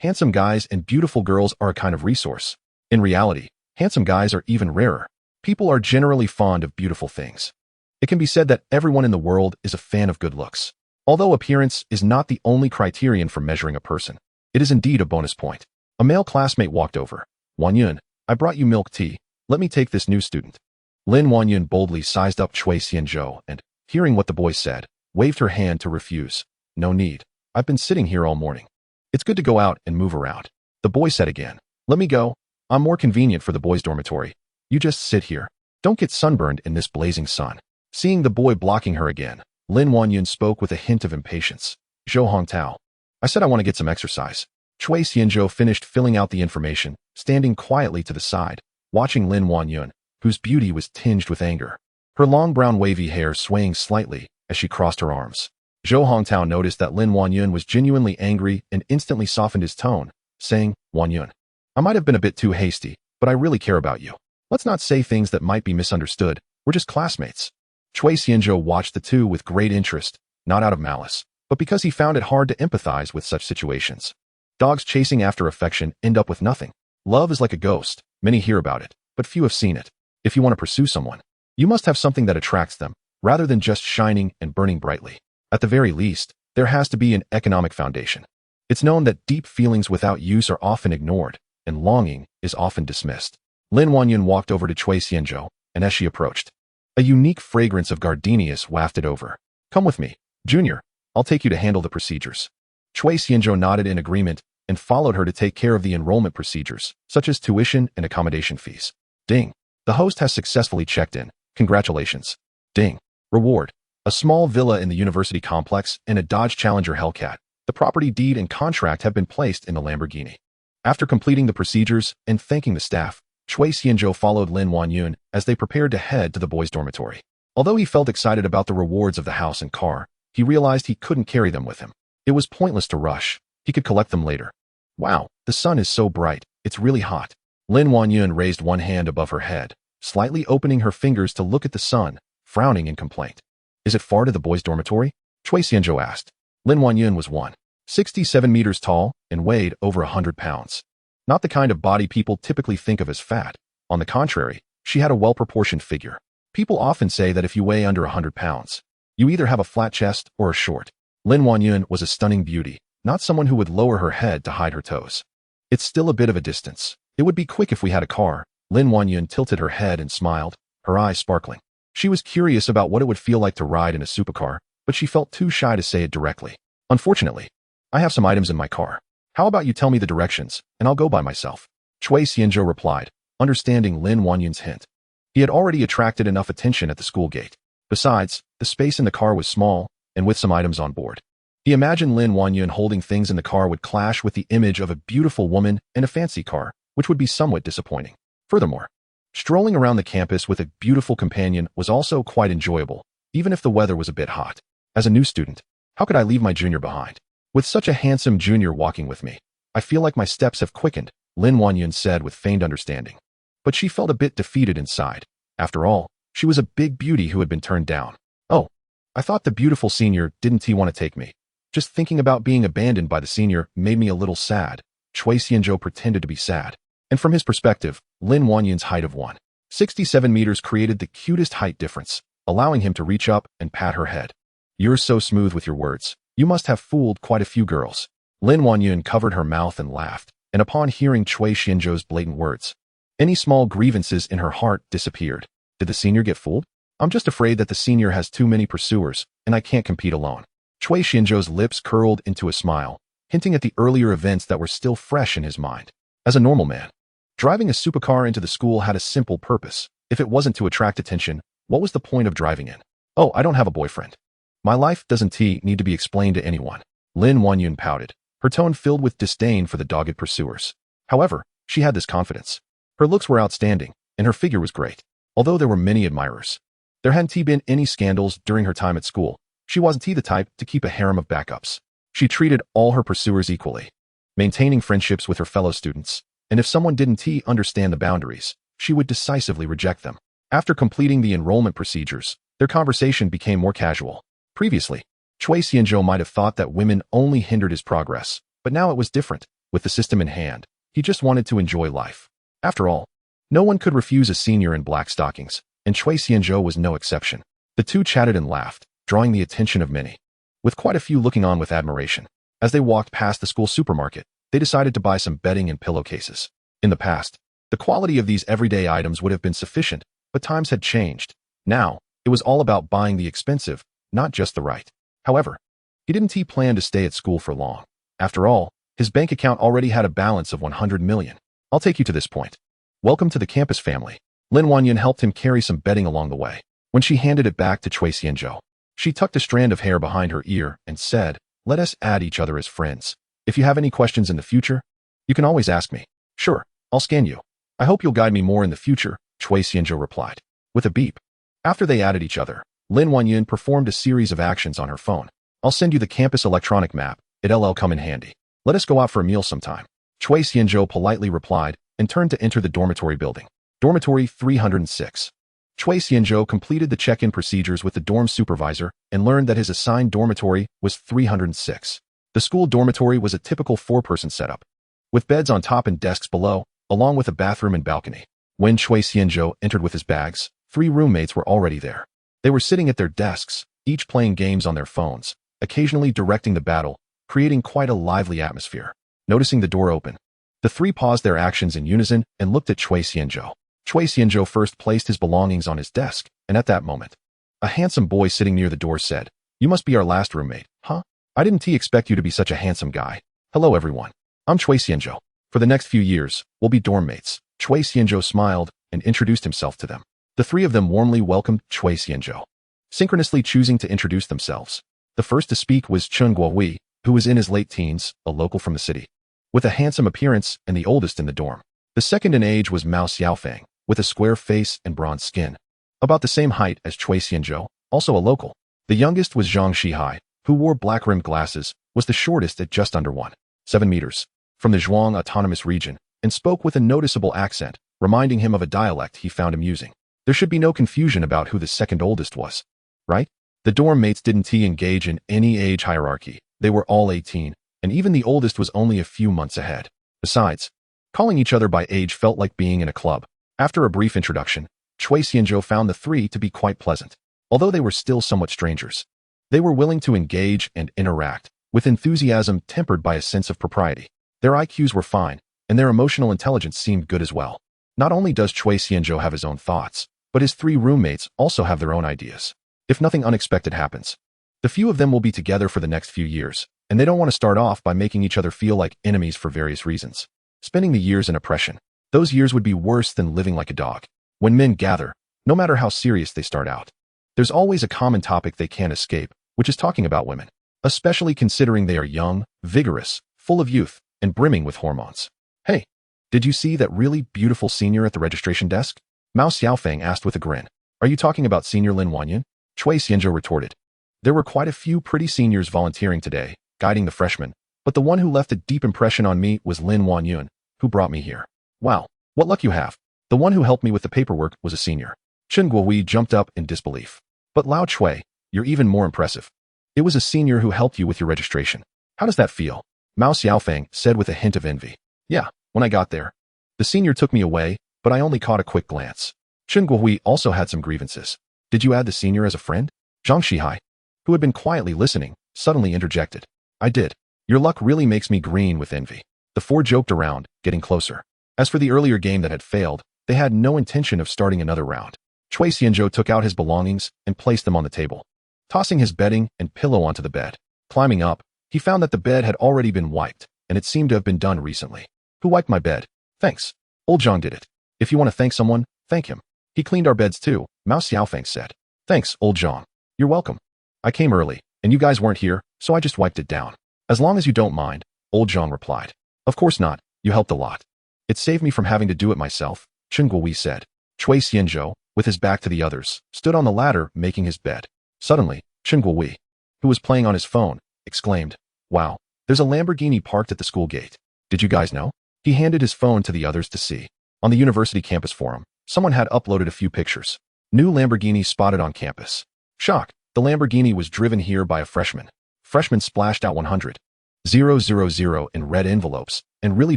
Handsome guys and beautiful girls are a kind of resource. In reality, handsome guys are even rarer. People are generally fond of beautiful things. It can be said that everyone in the world is a fan of good looks. Although appearance is not the only criterion for measuring a person, it is indeed a bonus point. A male classmate walked over. Wanyun, I brought you milk tea. Let me take this new student. Lin Wanyun boldly sized up Chui Xianzhou and, hearing what the boy said, waved her hand to refuse. No need. I've been sitting here all morning. It's good to go out and move around. The boy said again. Let me go. I'm more convenient for the boys' dormitory. You just sit here. Don't get sunburned in this blazing sun. Seeing the boy blocking her again, Lin Wanyun spoke with a hint of impatience. Zhou Hongtao. I said I want to get some exercise. Chui Xianzhou finished filling out the information, standing quietly to the side, watching Lin Wanyun, whose beauty was tinged with anger. Her long brown wavy hair swaying slightly as she crossed her arms. Zhou Hongtao noticed that Lin Wanyun was genuinely angry and instantly softened his tone, saying, Wanyun, I might have been a bit too hasty, but I really care about you. Let's not say things that might be misunderstood. We're just classmates. Chui Xianzhou watched the two with great interest, not out of malice, but because he found it hard to empathize with such situations. Dogs chasing after affection end up with nothing. Love is like a ghost. Many hear about it, but few have seen it. If you want to pursue someone, you must have something that attracts them, rather than just shining and burning brightly. At the very least, there has to be an economic foundation. It's known that deep feelings without use are often ignored, and longing is often dismissed. Lin Wanyun walked over to Chui Xianzhou, and as she approached, a unique fragrance of gardenias wafted over. Come with me, Junior. I'll take you to handle the procedures. Chui Xianzhou nodded in agreement and followed her to take care of the enrollment procedures, such as tuition and accommodation fees. Ding. The host has successfully checked in. Congratulations. Ding. Reward. A small villa in the university complex and a Dodge Challenger Hellcat. The property deed and contract have been placed in the Lamborghini. After completing the procedures and thanking the staff, Chui Xianzhou followed Lin Wanyun as they prepared to head to the boys' dormitory. Although he felt excited about the rewards of the house and car, he realized he couldn't carry them with him. It was pointless to rush. He could collect them later. Wow, the sun is so bright. It's really hot. Lin Wanyun raised one hand above her head, slightly opening her fingers to look at the sun, frowning in complaint. Is it far to the boys' dormitory? Chui Xianzhou asked. Lin Wanyun was 1.67 meters tall and weighed over 100 pounds. Not the kind of body people typically think of as fat. On the contrary, she had a well-proportioned figure. People often say that if you weigh under 100 pounds, you either have a flat chest or a short. Lin Wanyun was a stunning beauty, not someone who would lower her head to hide her toes. It's still a bit of a distance. It would be quick if we had a car. Lin Wanyun tilted her head and smiled, her eyes sparkling. She was curious about what it would feel like to ride in a supercar, but she felt too shy to say it directly. Unfortunately, I have some items in my car. How about you tell me the directions, and I'll go by myself. Chui Xianzhou replied, understanding Lin Wanyun's hint. He had already attracted enough attention at the school gate. Besides, the space in the car was small, and with some items on board. He imagined Lin Wanyun holding things in the car would clash with the image of a beautiful woman and a fancy car, which would be somewhat disappointing. Furthermore, strolling around the campus with a beautiful companion was also quite enjoyable, even if the weather was a bit hot. As a new student, how could I leave my junior behind? With such a handsome junior walking with me, I feel like my steps have quickened, Lin Wanyun said with feigned understanding. But she felt a bit defeated inside. After all, she was a big beauty who had been turned down. Oh, I thought the beautiful senior didn't want to take me. Just thinking about being abandoned by the senior made me a little sad. Chui Xianzhou pretended to be sad. And from his perspective, Lin Wanyun's height of 1.67 meters created the cutest height difference, allowing him to reach up and pat her head. You're so smooth with your words. You must have fooled quite a few girls. Lin Wanyun covered her mouth and laughed, and upon hearing Chui Xianzhou's blatant words, any small grievances in her heart disappeared. Did the senior get fooled? I'm just afraid that the senior has too many pursuers, and I can't compete alone. Chui Xianzhou's lips curled into a smile, hinting at the earlier events that were still fresh in his mind. As a normal man, driving a supercar into the school had a simple purpose. If it wasn't to attract attention, what was the point of driving in? Oh, I don't have a boyfriend. My life doesn't need to be explained to anyone. Lin Wanyun pouted, her tone filled with disdain for the dogged pursuers. However, she had this confidence. Her looks were outstanding, and her figure was great, although there were many admirers. There hadn't been any scandals during her time at school. She wasn't the type to keep a harem of backups. She treated all her pursuers equally, maintaining friendships with her fellow students, and if someone didn't understand the boundaries, she would decisively reject them. After completing the enrollment procedures, their conversation became more casual. Previously, Chui Xianzhou might have thought that women only hindered his progress, but now it was different. With the system in hand, he just wanted to enjoy life. After all, no one could refuse a senior in black stockings, and Chui Xianzhou was no exception. The two chatted and laughed, drawing the attention of many, with quite a few looking on with admiration. As they walked past the school supermarket, they decided to buy some bedding and pillowcases. In the past, the quality of these everyday items would have been sufficient, but times had changed. Now, it was all about buying the expensive, not just the right. However, he didn't plan to stay at school for long. After all, his bank account already had a balance of 100 million. I'll take you to this point. Welcome to the campus family. Lin Wanyun helped him carry some bedding along the way. When she handed it back to Chui Xianzhou, she tucked a strand of hair behind her ear and said, let us add each other as friends. If you have any questions in the future, you can always ask me. Sure, I'll scan you. I hope you'll guide me more in the future, Chui Xianzhou replied, with a beep. After they added each other, Lin Wanyun performed a series of actions on her phone. I'll send you the campus electronic map. It'll come in handy. Let us go out for a meal sometime. Chui Xianzhou politely replied and turned to enter the dormitory building. Dormitory 306. Chui Xianzhou completed the check-in procedures with the dorm supervisor and learned that his assigned dormitory was 306. The school dormitory was a typical 4-person setup, with beds on top and desks below, along with a bathroom and balcony. When Chui Xianzhou entered with his bags, 3 roommates were already there. They were sitting at their desks, each playing games on their phones, occasionally directing the battle, creating quite a lively atmosphere. Noticing the door open, the 3 paused their actions in unison and looked at Chui Xianzhou. Chui Xianzhou first placed his belongings on his desk, and at that moment, a handsome boy sitting near the door said, you must be our last roommate, huh? I didn't expect you to be such a handsome guy. Hello everyone. I'm Chui Xianzhou. For the next few years, we'll be dorm mates. Chui Xianzhou smiled and introduced himself to them. The 3 of them warmly welcomed Chui Xianzhou, synchronously choosing to introduce themselves. The first to speak was Chun Guohui, who was in his late teens, a local from the city, with a handsome appearance and the oldest in the dorm. The second in age was Mao Xiaofang, with a square face and bronze skin, about the same height as Chui Xianzhou, also a local. The youngest was Zhang Shihai, who wore black-rimmed glasses, was the shortest at just under 1.7 meters, from the Zhuang Autonomous Region, and spoke with a noticeable accent, reminding him of a dialect he found amusing. There should be no confusion about who the second oldest was, right? The dorm mates didn't engage in any age hierarchy. They were all 18, and even the oldest was only a few months ahead. Besides, calling each other by age felt like being in a club. After a brief introduction, Chui Xianzhou found the 3 to be quite pleasant. Although they were still somewhat strangers, they were willing to engage and interact, with enthusiasm tempered by a sense of propriety. Their IQs were fine, and their emotional intelligence seemed good as well. Not only does Chui Xianzhou have his own thoughts, but his 3 roommates also have their own ideas. If nothing unexpected happens, the few of them will be together for the next few years, and they don't want to start off by making each other feel like enemies for various reasons. spending the years in oppression. Those years would be worse than living like a dog. When men gather, no matter how serious they start out, there's always a common topic they can't escape, which is talking about women, especially considering they are young, vigorous, full of youth, and brimming with hormones. Hey, did you see that really beautiful senior at the registration desk? Mao Xiaofeng asked with a grin. Are you talking about senior Lin Wanyan? Cui Xianzhou retorted. There were quite a few pretty seniors volunteering today, guiding the freshmen, but the one who left a deep impression on me was Lin Wanyan, who brought me here. Wow, what luck you have. The one who helped me with the paperwork was a senior. Chen Guohui jumped up in disbelief. But Lao Chui, you're even more impressive. It was a senior who helped you with your registration. How does that feel? Mao Xiaofeng said with a hint of envy. Yeah, when I got there. The senior took me away, but I only caught a quick glance. Chen Guohui also had some grievances. Did you add the senior as a friend? Zhang Shihai, who had been quietly listening, suddenly interjected. I did. Your luck really makes me green with envy. The four joked around, getting closer. As for the earlier game that had failed, they had no intention of starting another round. Cui Xianzhou took out his belongings and placed them on the table, tossing his bedding and pillow onto the bed. Climbing up, he found that the bed had already been wiped, and it seemed to have been done recently. Who wiped my bed? Thanks. Old Zhang did it. If you want to thank someone, thank him. He cleaned our beds too, Mao Xiaofeng said. Thanks, old Zhang. You're welcome. I came early, and you guys weren't here, so I just wiped it down. As long as you don't mind, old Zhang replied. Of course not, you helped a lot. It saved me from having to do it myself, Chen Guohui said. Cui Xianzhou, with his back to the others, stood on the ladder making his bed. Suddenly, Chen Guohui, who was playing on his phone, exclaimed, Wow, there's a Lamborghini parked at the school gate. Did you guys know? He handed his phone to the others to see. On the university campus forum, someone had uploaded a few pictures. New Lamborghini spotted on campus. Shock, the Lamborghini was driven here by a freshman. Freshman splashed out 100,000 in red envelopes and really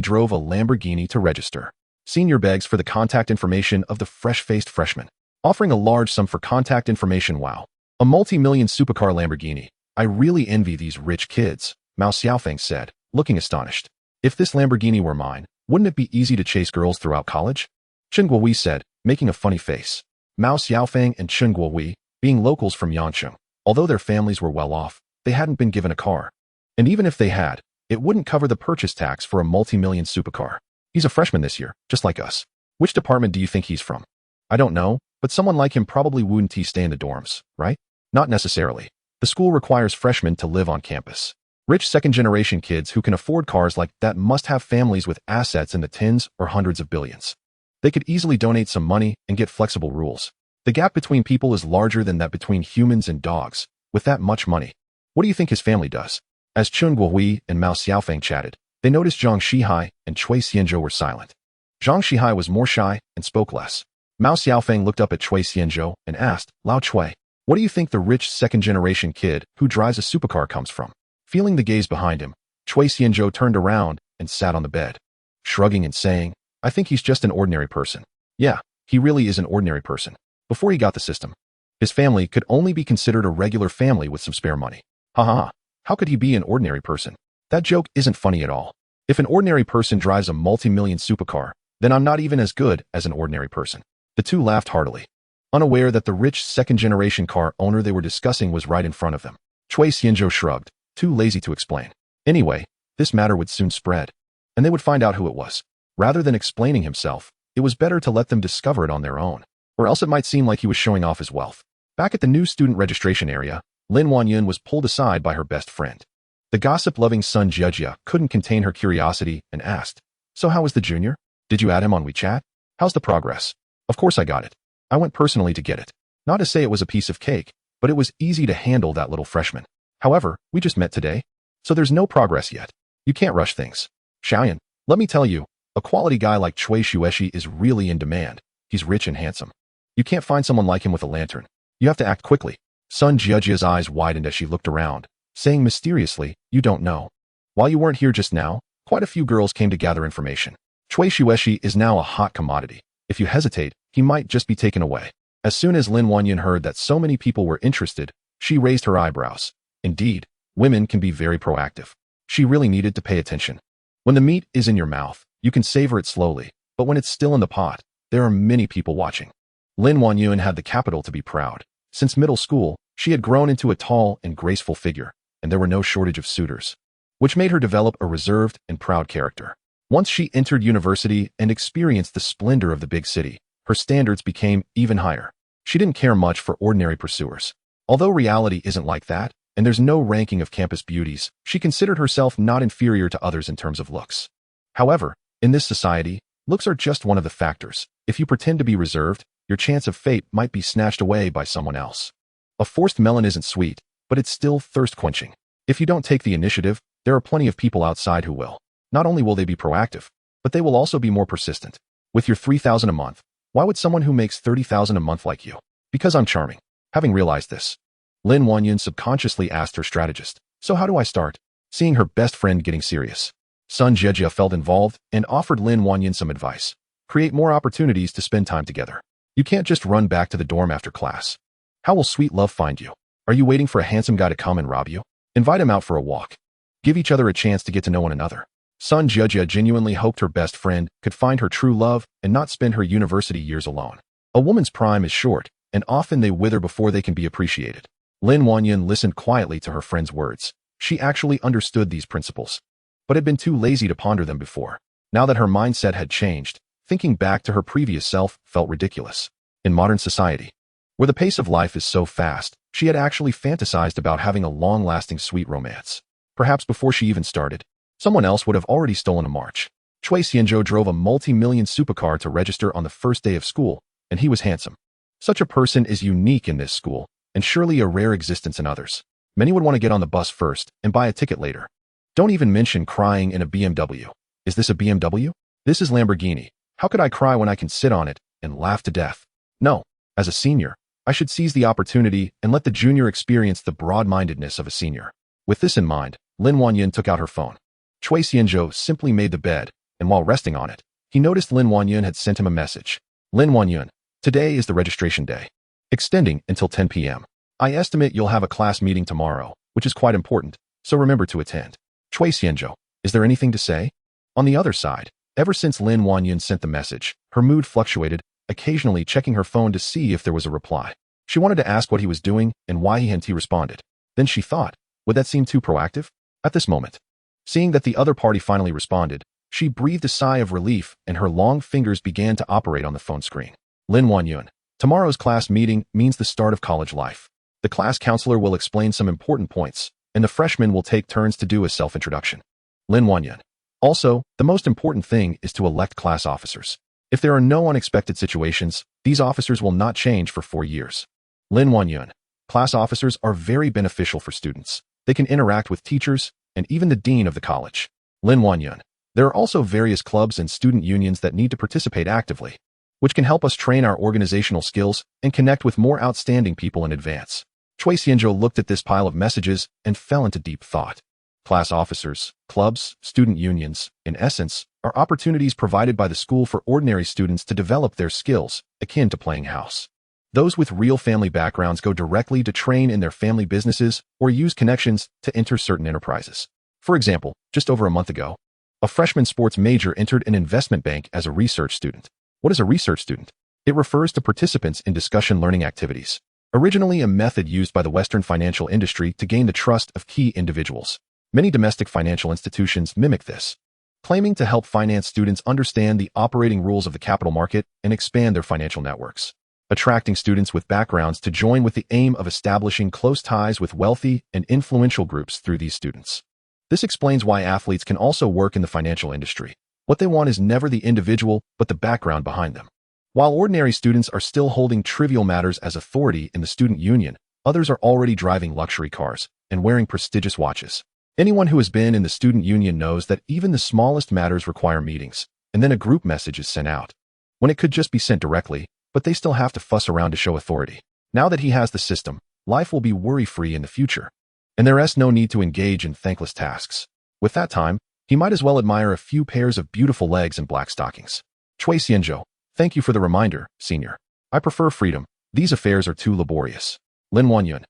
drove a Lamborghini to register. Senior begs for the contact information of the fresh-faced freshman, offering a large sum for contact information. Wow, a multi-million supercar Lamborghini. I really envy these rich kids, Mao Xiaofeng said, looking astonished. If this Lamborghini were mine, wouldn't it be easy to chase girls throughout college? Chen Guohui said, making a funny face. Mao Xiaofeng and Chen Guohui, being locals from Yancheng, although their families were well off, they hadn't been given a car. And even if they had, it wouldn't cover the purchase tax for a multi-million supercar. He's a freshman this year, just like us. Which department do you think he's from? I don't know, but someone like him probably wouldn't stay in the dorms, right? Not necessarily. The school requires freshmen to live on campus. Rich second-generation kids who can afford cars like that must have families with assets in the tens or hundreds of billions. They could easily donate some money and get flexible rules. The gap between people is larger than that between humans and dogs. With that much money, what do you think his family does? As Chen Guohui and Mao Xiaofeng chatted, they noticed Zhang Shihai and Cui Xianzhou were silent. Zhang Shihai was more shy and spoke less. Mao Xiaofeng looked up at Cui Xianzhou and asked, Lao Cui, what do you think the rich second-generation kid who drives a supercar comes from? Feeling the gaze behind him, Cui Xianzhou turned around and sat on the bed, shrugging and saying, I think he's just an ordinary person. Yeah, he really is an ordinary person. Before he got the system, his family could only be considered a regular family with some spare money. Ha ha ha. How could he be an ordinary person? That joke isn't funny at all. If an ordinary person drives a multi-million supercar, then I'm not even as good as an ordinary person. The two laughed heartily, unaware that the rich second-generation car owner they were discussing was right in front of them. Cui Xianzhou shrugged, too lazy to explain. Anyway, this matter would soon spread, and they would find out who it was. Rather than explaining himself, it was better to let them discover it on their own, or else it might seem like he was showing off his wealth. Back at the new student registration area, Lin Wanyan was pulled aside by her best friend. The gossip-loving Sun Jiejia couldn't contain her curiosity and asked, So how was the junior? Did you add him on WeChat? How's the progress? Of course I got it. I went personally to get it. Not to say it was a piece of cake, but it was easy to handle that little freshman. However, we just met today, so there's no progress yet. You can't rush things. Xiaoyan, let me tell you, a quality guy like Cui Shueshi is really in demand. He's rich and handsome. You can't find someone like him with a lantern. You have to act quickly. Sun Jiejia's eyes widened as she looked around, saying mysteriously, You don't know. While you weren't here just now, quite a few girls came to gather information. Cui Shueshi is now a hot commodity. If you hesitate, he might just be taken away. As soon as Lin Wanyan heard that so many people were interested, she raised her eyebrows. Indeed, women can be very proactive. She really needed to pay attention. When the meat is in your mouth, you can savor it slowly, but when it's still in the pot, there are many people watching. Lin Wanyan had the capital to be proud. Since middle school, she had grown into a tall and graceful figure, and there were no shortage of suitors, which made her develop a reserved and proud character. Once she entered university and experienced the splendor of the big city, her standards became even higher. She didn't care much for ordinary pursuers. Although reality isn't like that, and there's no ranking of campus beauties, she considered herself not inferior to others in terms of looks. However, in this society, looks are just one of the factors. If you pretend to be reserved, your chance of fate might be snatched away by someone else. A forced melon isn't sweet, but it's still thirst-quenching. If you don't take the initiative, there are plenty of people outside who will. Not only will they be proactive, but they will also be more persistent. With your $3,000 a month, why would someone who makes $30,000 a month like you? Because I'm charming. Having realized this, Lin Wanyun subconsciously asked her strategist, "So how do I start?" Seeing her best friend getting serious, Sun Jejia felt involved and offered Lin Wanyun some advice. Create more opportunities to spend time together. You can't just run back to the dorm after class. How will sweet love find you? Are you waiting for a handsome guy to come and rob you? Invite him out for a walk. Give each other a chance to get to know one another. Sun Jejia genuinely hoped her best friend could find her true love and not spend her university years alone. A woman's prime is short, and often they wither before they can be appreciated. Lin Wanyun listened quietly to her friend's words. She actually understood these principles, but had been too lazy to ponder them before. Now that her mindset had changed, thinking back to her previous self felt ridiculous. In modern society, where the pace of life is so fast, she had actually fantasized about having a long-lasting sweet romance. Perhaps before she even started, someone else would have already stolen a march. Cui Xianzhou drove a multi-million supercar to register on the first day of school, and he was handsome. Such a person is unique in this school, and surely a rare existence in others. Many would want to get on the bus first and buy a ticket later. Don't even mention crying in a BMW. Is this a BMW? This is Lamborghini. How could I cry when I can sit on it and laugh to death? No. As a senior, I should seize the opportunity and let the junior experience the broad-mindedness of a senior. With this in mind, Lin Wanyun took out her phone. Cui Xianzhou simply made the bed, and while resting on it, he noticed Lin Wanyun had sent him a message. Lin Wanyun, today is the registration day. Extending until 10 p.m. I estimate you'll have a class meeting tomorrow, which is quite important, so remember to attend. Cui Xianzhou, is there anything to say? On the other side, ever since Lin Wanyun sent the message, her mood fluctuated, occasionally checking her phone to see if there was a reply. She wanted to ask what he was doing and why he hadn't responded. Then she thought, would that seem too proactive? At this moment, seeing that the other party finally responded, she breathed a sigh of relief and her long fingers began to operate on the phone screen. Lin Wanyun, tomorrow's class meeting means the start of college life. The class counselor will explain some important points, and the freshmen will take turns to do a self-introduction. Lin Wanyun. Also, the most important thing is to elect class officers. If there are no unexpected situations, these officers will not change for 4 years. Lin Wanyun. Class officers are very beneficial for students. They can interact with teachers and even the dean of the college. Lin Wanyun. There are also various clubs and student unions that need to participate actively, which can help us train our organizational skills and connect with more outstanding people in advance. Cui Xianzhou looked at this pile of messages and fell into deep thought. Class officers, clubs, student unions, in essence, are opportunities provided by the school for ordinary students to develop their skills, akin to playing house. Those with real family backgrounds go directly to train in their family businesses or use connections to enter certain enterprises. For example, just over a month ago, a freshman sports major entered an investment bank as a research student. What is a research student? It refers to participants in discussion learning activities. Originally a method used by the Western financial industry to gain the trust of key individuals. Many domestic financial institutions mimic this, claiming to help finance students understand the operating rules of the capital market and expand their financial networks, attracting students with backgrounds to join with the aim of establishing close ties with wealthy and influential groups through these students. This explains why athletes can also work in the financial industry. What they want is never the individual, but the background behind them. While ordinary students are still holding trivial matters as authority in the student union, others are already driving luxury cars and wearing prestigious watches. Anyone who has been in the student union knows that even the smallest matters require meetings, and then a group message is sent out, when it could just be sent directly, but they still have to fuss around to show authority. Now that he has the system, life will be worry-free in the future, and there is no need to engage in thankless tasks. With that time, he might as well admire a few pairs of beautiful legs and black stockings. Cui Xianzhou, thank you for the reminder, senior. I prefer freedom. These affairs are too laborious. Lin Wanyun.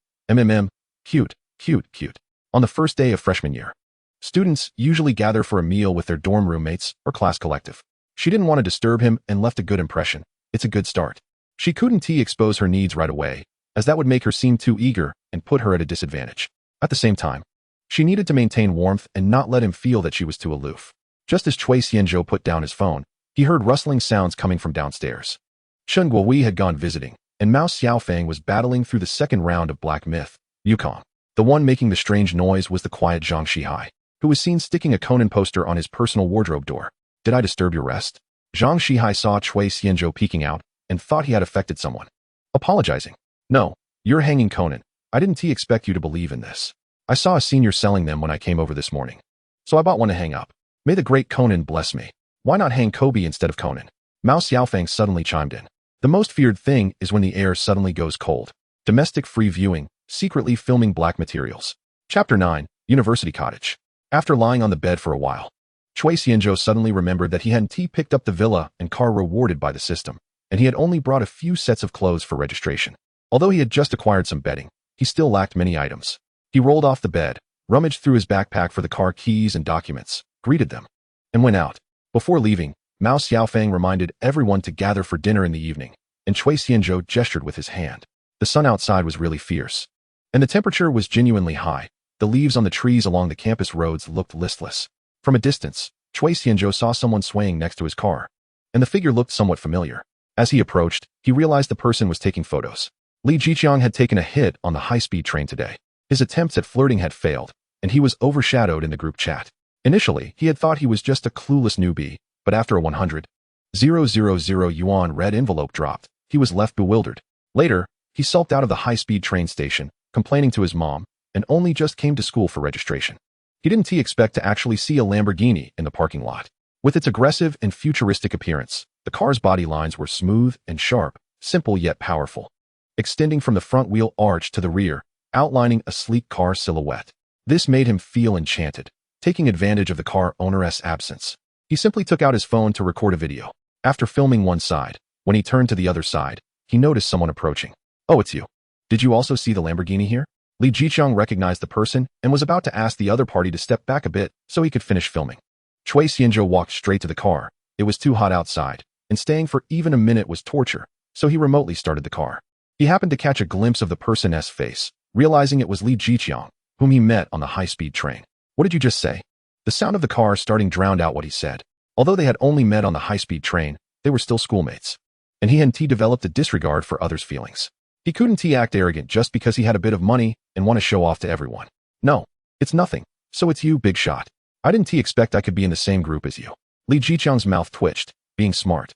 Cute, cute, cute. On the first day of freshman year, students usually gather for a meal with their dorm roommates or class collective. She didn't want to disturb him and left a good impression. It's a good start. She couldn't expose her needs right away, as that would make her seem too eager and put her at a disadvantage. At the same time, she needed to maintain warmth and not let him feel that she was too aloof. Just as Chui Xianzhou put down his phone, he heard rustling sounds coming from downstairs. Chen Guowei had gone visiting, and Mao Xiaofang was battling through the second round of Black Myth, Yukong. The one making the strange noise was the quiet Zhang Shihai, who was seen sticking a Conan poster on his personal wardrobe door. Did I disturb your rest? Zhang Shihai saw Chui Xianzhou peeking out and thought he had affected someone. Apologizing. No, you're hanging Conan. I didn't expect you to believe in this. I saw a senior selling them when I came over this morning. So I bought one to hang up. May the great Conan bless me. Why not hang Kobe instead of Conan? Mao Xiaofang suddenly chimed in. The most feared thing is when the air suddenly goes cold. Domestic free viewing, secretly filming black materials. Chapter 9, University Cottage. After lying on the bed for a while, Chui Xianzhou suddenly remembered that he hadn't picked up the villa and car rewarded by the system, and he had only brought a few sets of clothes for registration. Although he had just acquired some bedding, he still lacked many items. He rolled off the bed, rummaged through his backpack for the car keys and documents, greeted them, and went out. Before leaving, Mao Xiaofang reminded everyone to gather for dinner in the evening, and Chui Xianzhou gestured with his hand. The sun outside was really fierce, and the temperature was genuinely high. The leaves on the trees along the campus roads looked listless. From a distance, Chui Xianzhou saw someone swaying next to his car, and the figure looked somewhat familiar. As he approached, he realized the person was taking photos. Li Jiqiang had taken a hit on the high-speed train today. His attempts at flirting had failed, and he was overshadowed in the group chat. Initially, he had thought he was just a clueless newbie, but after a 100,000 yuan red envelope dropped, he was left bewildered. Later, he sulked out of the high-speed train station, complaining to his mom, and only just came to school for registration. He didn't expect to actually see a Lamborghini in the parking lot. With its aggressive and futuristic appearance, the car's body lines were smooth and sharp, simple yet powerful, extending from the front wheel arch to the rear, outlining a sleek car silhouette. This made him feel enchanted. Taking advantage of the car owner's absence, he simply took out his phone to record a video. After filming one side, when he turned to the other side, he noticed someone approaching. Oh, it's you. Did you also see the Lamborghini here? Li Jiqiang recognized the person and was about to ask the other party to step back a bit so he could finish filming. Chui Xianzhou walked straight to the car. It was too hot outside, and staying for even a minute was torture, so he remotely started the car. He happened to catch a glimpse of the person's face, realizing it was Li Jiqiang, whom he met on the high-speed train. What did you just say? The sound of the car starting drowned out what he said. Although they had only met on the high-speed train, they were still schoolmates. And he hadn't developed a disregard for others' feelings. He couldn't act arrogant just because he had a bit of money and want to show off to everyone. No, it's nothing. So it's you, big shot. I didn't expect I could be in the same group as you. Li Jiqiang's mouth twitched, being smart.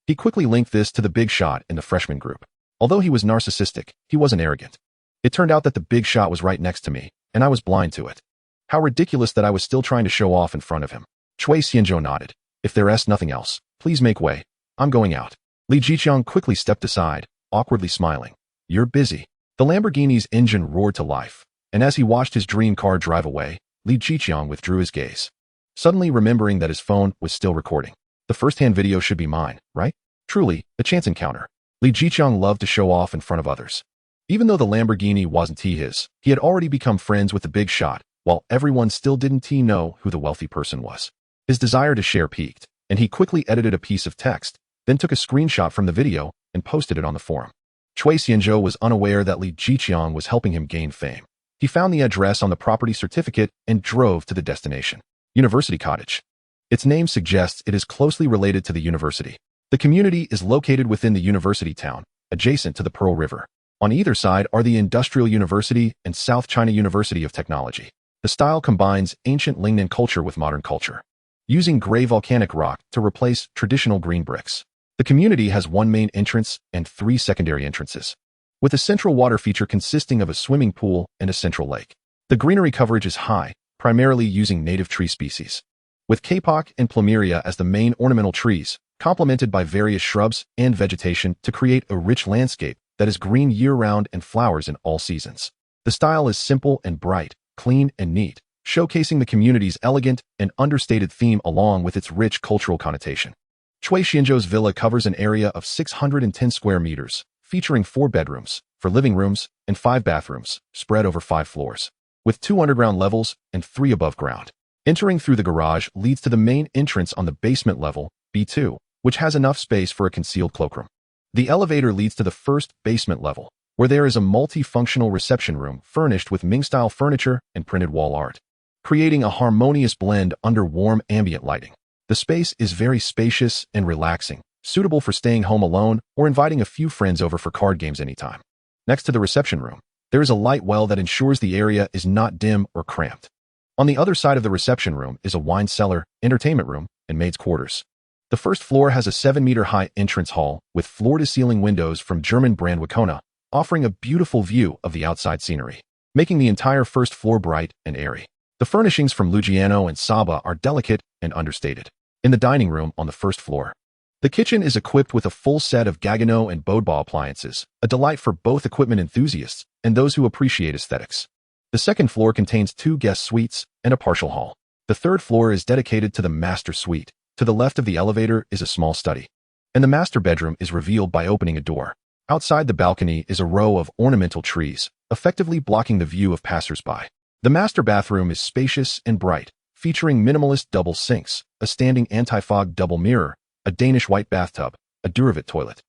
He quickly linked this to the big shot in the freshman group. Although he was narcissistic, he wasn't arrogant. It turned out that the big shot was right next to me, and I was blind to it. How ridiculous that I was still trying to show off in front of him. Chui Xianzhou nodded. If there's nothing else, please make way. I'm going out. Li Jiqiang quickly stepped aside, awkwardly smiling. You're busy. The Lamborghini's engine roared to life, and as he watched his dream car drive away, Li Jiqiang withdrew his gaze, suddenly remembering that his phone was still recording. The first-hand video should be mine, right? Truly, a chance encounter. Li Jiqiang loved to show off in front of others. Even though the Lamborghini wasn't his, he had already become friends with the big shot, while everyone still didn't know who the wealthy person was. His desire to share peaked, and he quickly edited a piece of text, then took a screenshot from the video and posted it on the forum. Chui Xianzhou was unaware that Li Jiqiang was helping him gain fame. He found the address on the property certificate and drove to the destination. University Cottage. Its name suggests it is closely related to the university. The community is located within the university town, adjacent to the Pearl River. On either side are the Industrial University and South China University of Technology. The style combines ancient Lingnan culture with modern culture, using gray volcanic rock to replace traditional green bricks. The community has one main entrance and 3 secondary entrances, with a central water feature consisting of a swimming pool and a central lake. The greenery coverage is high, primarily using native tree species, with kapok and plumeria as the main ornamental trees, complemented by various shrubs and vegetation to create a rich landscape that is green year-round and flowers in all seasons. The style is simple and bright, clean and neat, showcasing the community's elegant and understated theme along with its rich cultural connotation. Chui Xianzhou's villa covers an area of 610 square meters, featuring 4 bedrooms, 4 living rooms, and 5 bathrooms, spread over 5 floors, with 2 underground levels and 3 above ground. Entering through the garage leads to the main entrance on the basement level, B2, which has enough space for a concealed cloakroom. The elevator leads to the first basement level, where there is a multifunctional reception room furnished with Ming-style furniture and printed wall art, creating a harmonious blend under warm ambient lighting. The space is very spacious and relaxing, suitable for staying home alone or inviting a few friends over for card games anytime. Next to the reception room, there is a light well that ensures the area is not dim or cramped. On the other side of the reception room is a wine cellar, entertainment room, and maid's quarters. The first floor has a 7-meter-high entrance hall with floor-to-ceiling windows from German brand Wacona, offering a beautiful view of the outside scenery, making the entire first floor bright and airy. The furnishings from Lugiano and Saba are delicate and understated. In the dining room on the first floor, the kitchen is equipped with a full set of Gaggenau and Baudebois appliances, a delight for both equipment enthusiasts and those who appreciate aesthetics. The second floor contains 2 guest suites and a partial hall. The third floor is dedicated to the master suite. To the left of the elevator is a small study, and the master bedroom is revealed by opening a door. Outside the balcony is a row of ornamental trees, effectively blocking the view of passers-by. The master bathroom is spacious and bright, featuring minimalist double sinks, a standing anti-fog double mirror, a Danish white bathtub, a Duravet toilet,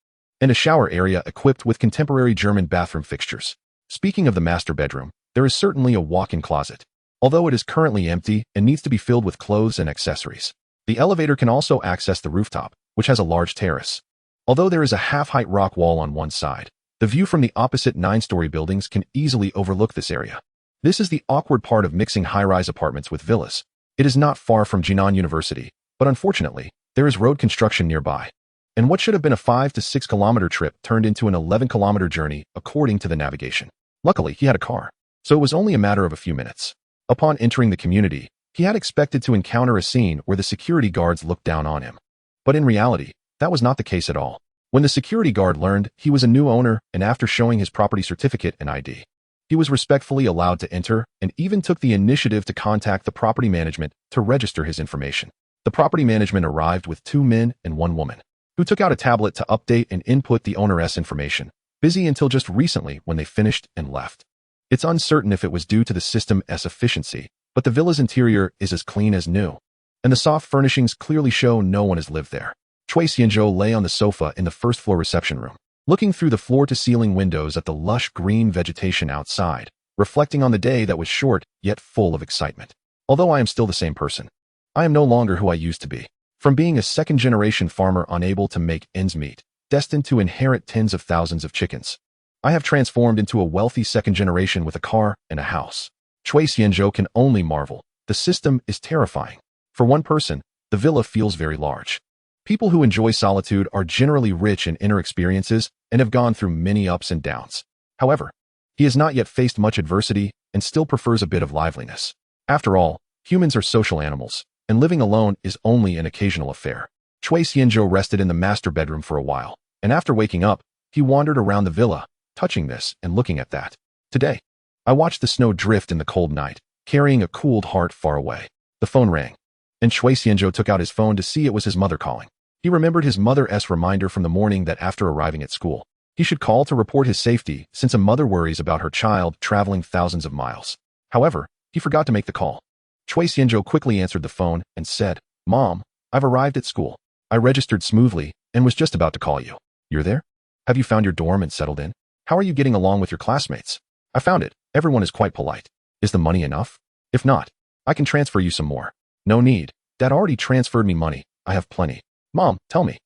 and a shower area equipped with contemporary German bathroom fixtures. Speaking of the master bedroom, there is certainly a walk-in closet, although it is currently empty and needs to be filled with clothes and accessories. The elevator can also access the rooftop, which has a large terrace. Although there is a half-height rock wall on one side, the view from the opposite 9-story buildings can easily overlook this area. This is the awkward part of mixing high-rise apartments with villas. It is not far from Jinan University, but unfortunately, there is road construction nearby. And what should have been a 5 to 6 kilometer trip turned into an 11-kilometer journey according to the navigation. Luckily, he had a car, so it was only a matter of a few minutes. Upon entering the community, he had expected to encounter a scene where the security guards looked down on him. But in reality, that was not the case at all. When the security guard learned he was a new owner and after showing his property certificate and ID, he was respectfully allowed to enter and even took the initiative to contact the property management to register his information. The property management arrived with 2 men and 1 woman, who took out a tablet to update and input the owner's information, busy until just recently when they finished and left. It's uncertain if it was due to the system's efficiency, but the villa's interior is as clean as new, and the soft furnishings clearly show no one has lived there. Chui Xianzhou lay on the sofa in the first-floor reception room, looking through the floor-to-ceiling windows at the lush green vegetation outside, reflecting on the day that was short yet full of excitement. Although I am still the same person, I am no longer who I used to be. From being a second-generation farmer unable to make ends meet, destined to inherit tens of thousands of chickens, I have transformed into a wealthy second generation with a car and a house. Chui Xianzhou can only marvel. The system is terrifying. For one person, the villa feels very large. People who enjoy solitude are generally rich in inner experiences and have gone through many ups and downs. However, he has not yet faced much adversity and still prefers a bit of liveliness. After all, humans are social animals, and living alone is only an occasional affair. Chui Xianzhou rested in the master bedroom for a while, and after waking up, he wandered around the villa, touching this and looking at that. Today, I watched the snow drift in the cold night, carrying a cooled heart far away. The phone rang, and Chui Xianzhou took out his phone to see it was his mother calling. He remembered his mother's reminder from the morning that after arriving at school, he should call to report his safety since a mother worries about her child traveling thousands of miles. However, he forgot to make the call. Chui Xianzhou quickly answered the phone and said, "Mom, I've arrived at school. I registered smoothly and was just about to call you. You're there? Have you found your dorm and settled in? How are you getting along with your classmates? I found it. Everyone is quite polite. Is the money enough? If not, I can transfer you some more." "No need. Dad already transferred me money. I have plenty." "Mom, tell me.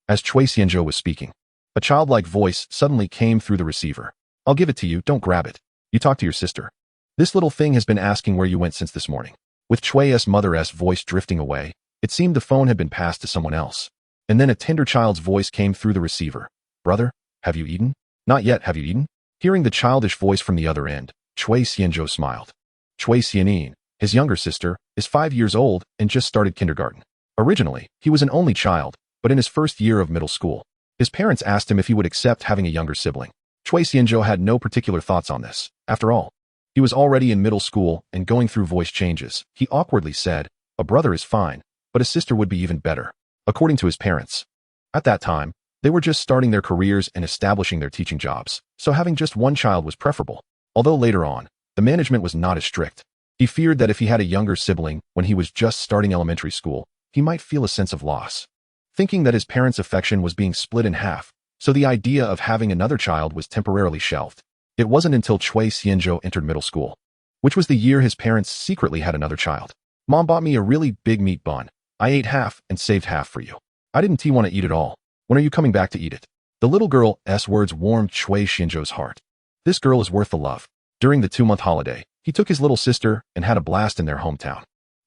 As Chui Xianzhou was speaking, a childlike voice suddenly came through the receiver. "I'll give it to you. Don't grab it. You talk to your sister. This little thing has been asking where you went since this morning." With Chui's mother's voice drifting away, it seemed the phone had been passed to someone else. And then a tender child's voice came through the receiver. "Brother, have you eaten?" "Not yet. Have you eaten?" Hearing the childish voice from the other end, Chui Xianzhou smiled. Chui Xianin, his younger sister, is 5 years old and just started kindergarten. Originally, he was an only child, but in his first year of middle school, his parents asked him if he would accept having a younger sibling. Chui Xianzhou had no particular thoughts on this. After all, he was already in middle school and going through voice changes. He awkwardly said, "A brother is fine, but a sister would be even better." According to his parents, at that time, they were just starting their careers and establishing their teaching jobs, so having just one child was preferable. Although later on, the management was not as strict. He feared that if he had a younger sibling when he was just starting elementary school, he might feel a sense of loss, thinking that his parents' affection was being split in half, so the idea of having another child was temporarily shelved. It wasn't until Chui Xianzhou entered middle school, which was the year his parents secretly had another child. "Mom bought me a really big meat bun. I ate half and saved half for you. I didn't want to eat it all. When are you coming back to eat it? The little girl's words warmed Chui Xianzhou's heart. This girl is worth the love. During the 2-month holiday, he took his little sister and had a blast in their hometown.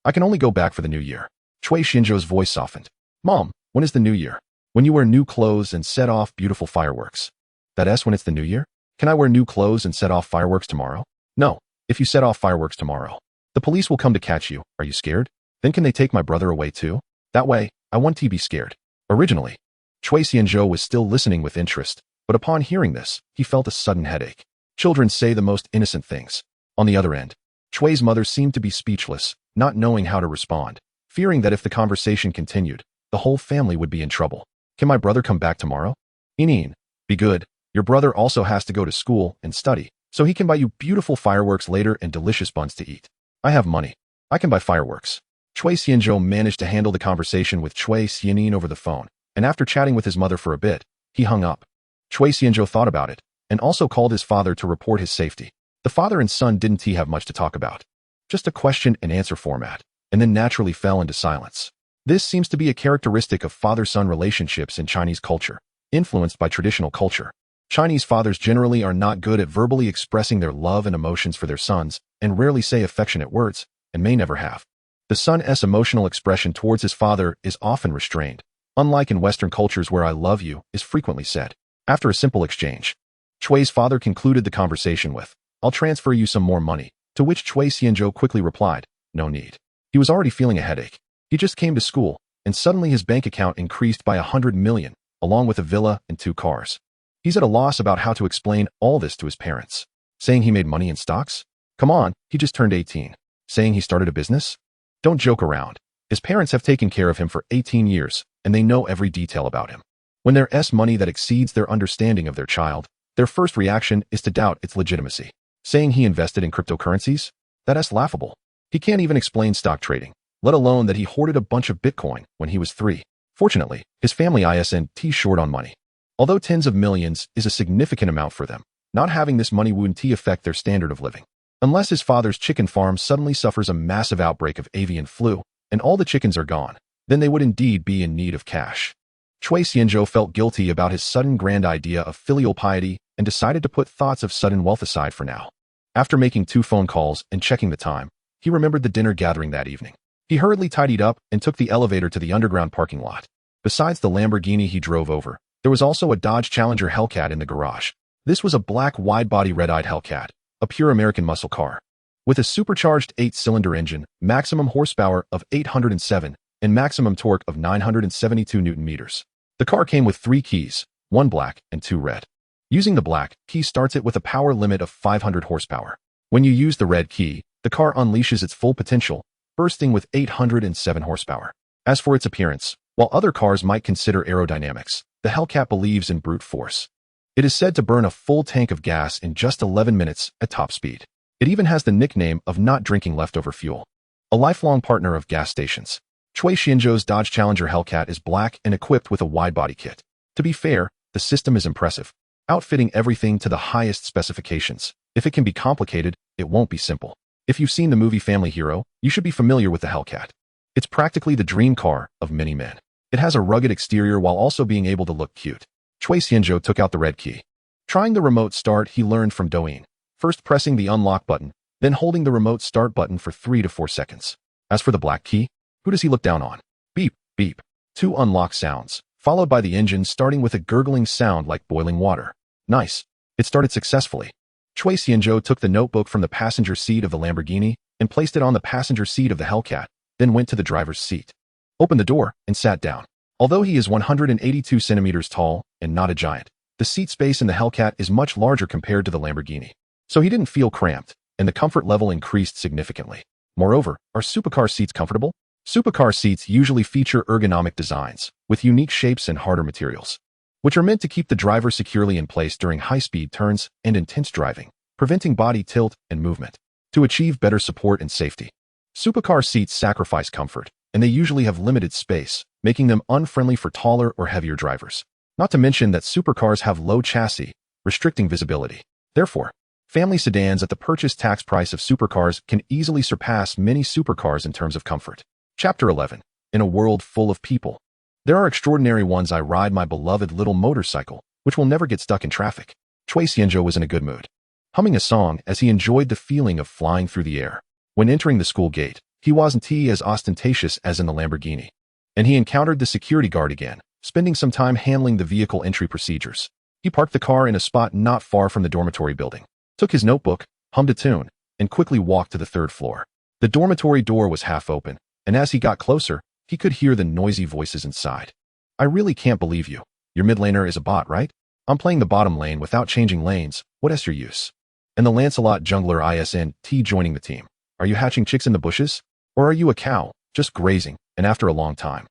I can only go back for the new year. Chui Xianzhou's voice softened. Mom, when is the new year? When you wear new clothes and set off beautiful fireworks. That's when it's the new year? Can I wear new clothes and set off fireworks tomorrow? No, if you set off fireworks tomorrow, the police will come to catch you. Are you scared? Then can they take my brother away too? That way, I want to be scared. Originally, Chui Xianzhou was still listening with interest, but upon hearing this, he felt a sudden headache. Children say the most innocent things. On the other end, Chui's mother seemed to be speechless, not knowing how to respond, fearing that if the conversation continued, the whole family would be in trouble. Can my brother come back tomorrow? Ineen, be good. Your brother also has to go to school and study, so he can buy you beautiful fireworks later and delicious buns to eat. I have money. I can buy fireworks. Chui Xianzhou managed to handle the conversation with Chui Xianin over the phone, and after chatting with his mother for a bit, he hung up. Chui Xianzhou thought about it, and also called his father to report his safety. The father and son didn't have much to talk about. Just a question and answer format, and then naturally fell into silence. This seems to be a characteristic of father-son relationships in Chinese culture, influenced by traditional culture. Chinese fathers generally are not good at verbally expressing their love and emotions for their sons, and rarely say affectionate words, and may never have. The son's emotional expression towards his father is often restrained, unlike in Western cultures where I love you is frequently said. After a simple exchange, Chui's father concluded the conversation with, I'll transfer you some more money, to which Chui Xianzhou quickly replied, no need. He was already feeling a headache. He just came to school, and suddenly his bank account increased by 100 million, along with a villa and 2 cars. He's at a loss about how to explain all this to his parents. Saying he made money in stocks? Come on, he just turned 18. Saying he started a business? Don't joke around. His parents have taken care of him for 18 years, and they know every detail about him. When there's money that exceeds their understanding of their child, their first reaction is to doubt its legitimacy. Saying he invested in cryptocurrencies? That's laughable. He can't even explain stock trading, let alone that he hoarded a bunch of Bitcoin when he was 3. Fortunately, his family isn't short on money. Although tens of millions is a significant amount for them, not having this money wouldn't affect their standard of living. Unless his father's chicken farm suddenly suffers a massive outbreak of avian flu, and all the chickens are gone, then they would indeed be in need of cash. Chui Xianzhou felt guilty about his sudden grand idea of filial piety and decided to put thoughts of sudden wealth aside for now. After making 2 phone calls and checking the time, he remembered the dinner gathering that evening. He hurriedly tidied up and took the elevator to the underground parking lot. Besides the Lamborghini he drove over, there was also a Dodge Challenger Hellcat in the garage. This was a black wide-body red-eyed Hellcat, a pure American muscle car. With a supercharged 8-cylinder engine, maximum horsepower of 807, and maximum torque of 972 Nm. The car came with 3 keys, 1 black and 2 red. Using the black key starts it with a power limit of 500 horsepower. When you use the red key, the car unleashes its full potential, bursting with 807 horsepower. As for its appearance, while other cars might consider aerodynamics, the Hellcat believes in brute force. It is said to burn a full tank of gas in just 11 minutes at top speed. It even has the nickname of not drinking leftover fuel. A lifelong partner of gas stations, Chui Xianzhou's Dodge Challenger Hellcat is black and equipped with a wide-body kit. To be fair, the system is impressive, outfitting everything to the highest specifications. If it can be complicated, it won't be simple. If you've seen the movie Family Hero, you should be familiar with the Hellcat. It's practically the dream car of many men. It has a rugged exterior while also being able to look cute. Chui Xianzhou took out the red key. Trying the remote start he learned from Douyin, first pressing the unlock button, then holding the remote start button for 3 to 4 seconds. As for the black key, who does he look down on? Beep, beep. 2 unlock sounds, followed by the engine starting with a gurgling sound like boiling water. Nice. It started successfully. Chui Xianzhou took the notebook from the passenger seat of the Lamborghini and placed it on the passenger seat of the Hellcat, then went to the driver's seat, opened the door, and sat down. Although he is 182 centimeters tall and not a giant, the seat space in the Hellcat is much larger compared to the Lamborghini, so he didn't feel cramped, and the comfort level increased significantly. Moreover, are supercar seats comfortable? Supercar seats usually feature ergonomic designs, with unique shapes and harder materials, which are meant to keep the driver securely in place during high-speed turns and intense driving, preventing body tilt and movement, to achieve better support and safety. Supercar seats sacrifice comfort, and they usually have limited space, making them unfriendly for taller or heavier drivers. Not to mention that supercars have low chassis, restricting visibility. Therefore, family sedans at the purchase tax price of supercars can easily surpass many supercars in terms of comfort. Chapter 11. in a world full of people. There are extraordinary ones. I ride my beloved little motorcycle, which will never get stuck in traffic. Chui Xianzhou was in a good mood, humming a song as he enjoyed the feeling of flying through the air. When entering the school gate, he wasn't as ostentatious as in the Lamborghini, and he encountered the security guard again, spending some time handling the vehicle entry procedures. He parked the car in a spot not far from the dormitory building, took his notebook, hummed a tune, and quickly walked to the third floor. The dormitory door was half open, and as he got closer, he could hear the noisy voices inside. I really can't believe you. Your mid laner is a bot, right? I'm playing the bottom lane without changing lanes. What is your use? And the Lancelot jungler ISNT joining the team. Are you hatching chicks in the bushes? Or are you a cow, just grazing, and after a long time?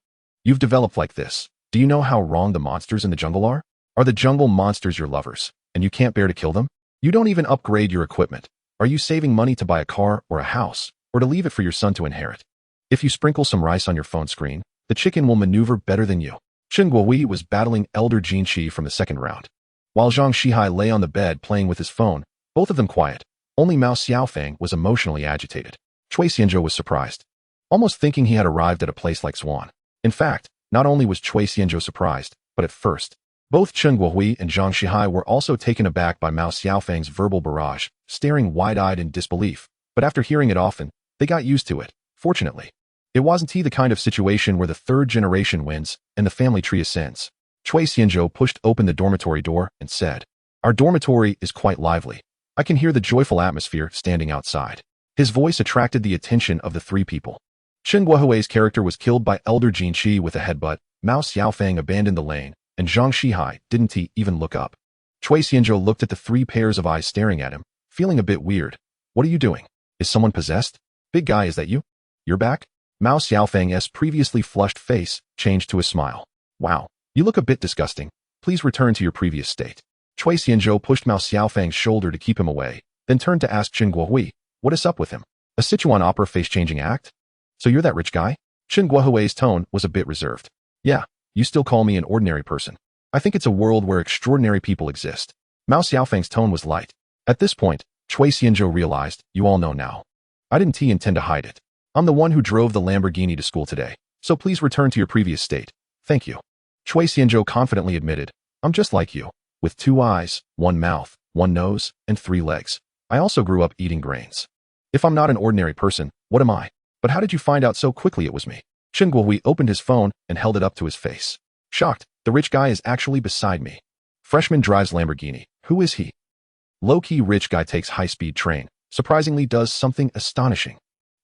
You've developed like this. Do you know how wrong the monsters in the jungle are? Are the jungle monsters your lovers, and you can't bear to kill them? You don't even upgrade your equipment. Are you saving money to buy a car or a house, or to leave it for your son to inherit? If you sprinkle some rice on your phone screen, the chicken will maneuver better than you. Chen Guohui was battling Elder Jinqi from the second round. While Zhang Shihai lay on the bed playing with his phone, both of them quiet. Only Mao Xiaofeng was emotionally agitated. Chui Xianzhou was surprised, almost thinking he had arrived at a place like Swan. In fact, not only was Chui Xianzhou surprised, but at first, both Chen Guohui and Zhang Shihai were also taken aback by Mao Xiaofeng's verbal barrage, staring wide-eyed in disbelief. But after hearing it often, they got used to it, fortunately. It wasn't the kind of situation where the third generation wins and the family tree ascends. Chui Xianzhou pushed open the dormitory door and said, "Our dormitory is quite lively. I can hear the joyful atmosphere standing outside." His voice attracted the attention of the three people. Chen Guohui's character was killed by Elder Jinqi with a headbutt, Mao Xiaofeng abandoned the lane, and Zhang Shihai didn't even look up. Chui Xianzhou looked at the three pairs of eyes staring at him, feeling a bit weird. "What are you doing? Is someone possessed? Big guy, is that you? You're back?" Mao Xiaofeng's previously flushed face changed to a smile. "Wow, you look a bit disgusting. Please return to your previous state." Chui Xianzhou pushed Mao Xiaofeng's shoulder to keep him away, then turned to ask Chen Guohui, "What is up with him? A Sichuan opera face-changing act? So you're that rich guy?" Chen Guohui's tone was a bit reserved. "Yeah, you still call me an ordinary person. I think it's a world where extraordinary people exist." Mao Xiaofeng's tone was light. At this point, Chui Xianzhou realized, "You all know now. I didn't intend to hide it. I'm the one who drove the Lamborghini to school today, so please return to your previous state. Thank you." Chui Xianzhou confidently admitted, "I'm just like you, with 2 eyes, 1 mouth, 1 nose, and 3 legs. I also grew up eating grains. If I'm not an ordinary person, what am I? But how did you find out so quickly it was me?" Chen Guohui opened his phone and held it up to his face. Shocked, "The rich guy is actually beside me. Freshman drives Lamborghini. Who is he? Low-key rich guy takes high-speed train. Surprisingly does something astonishing.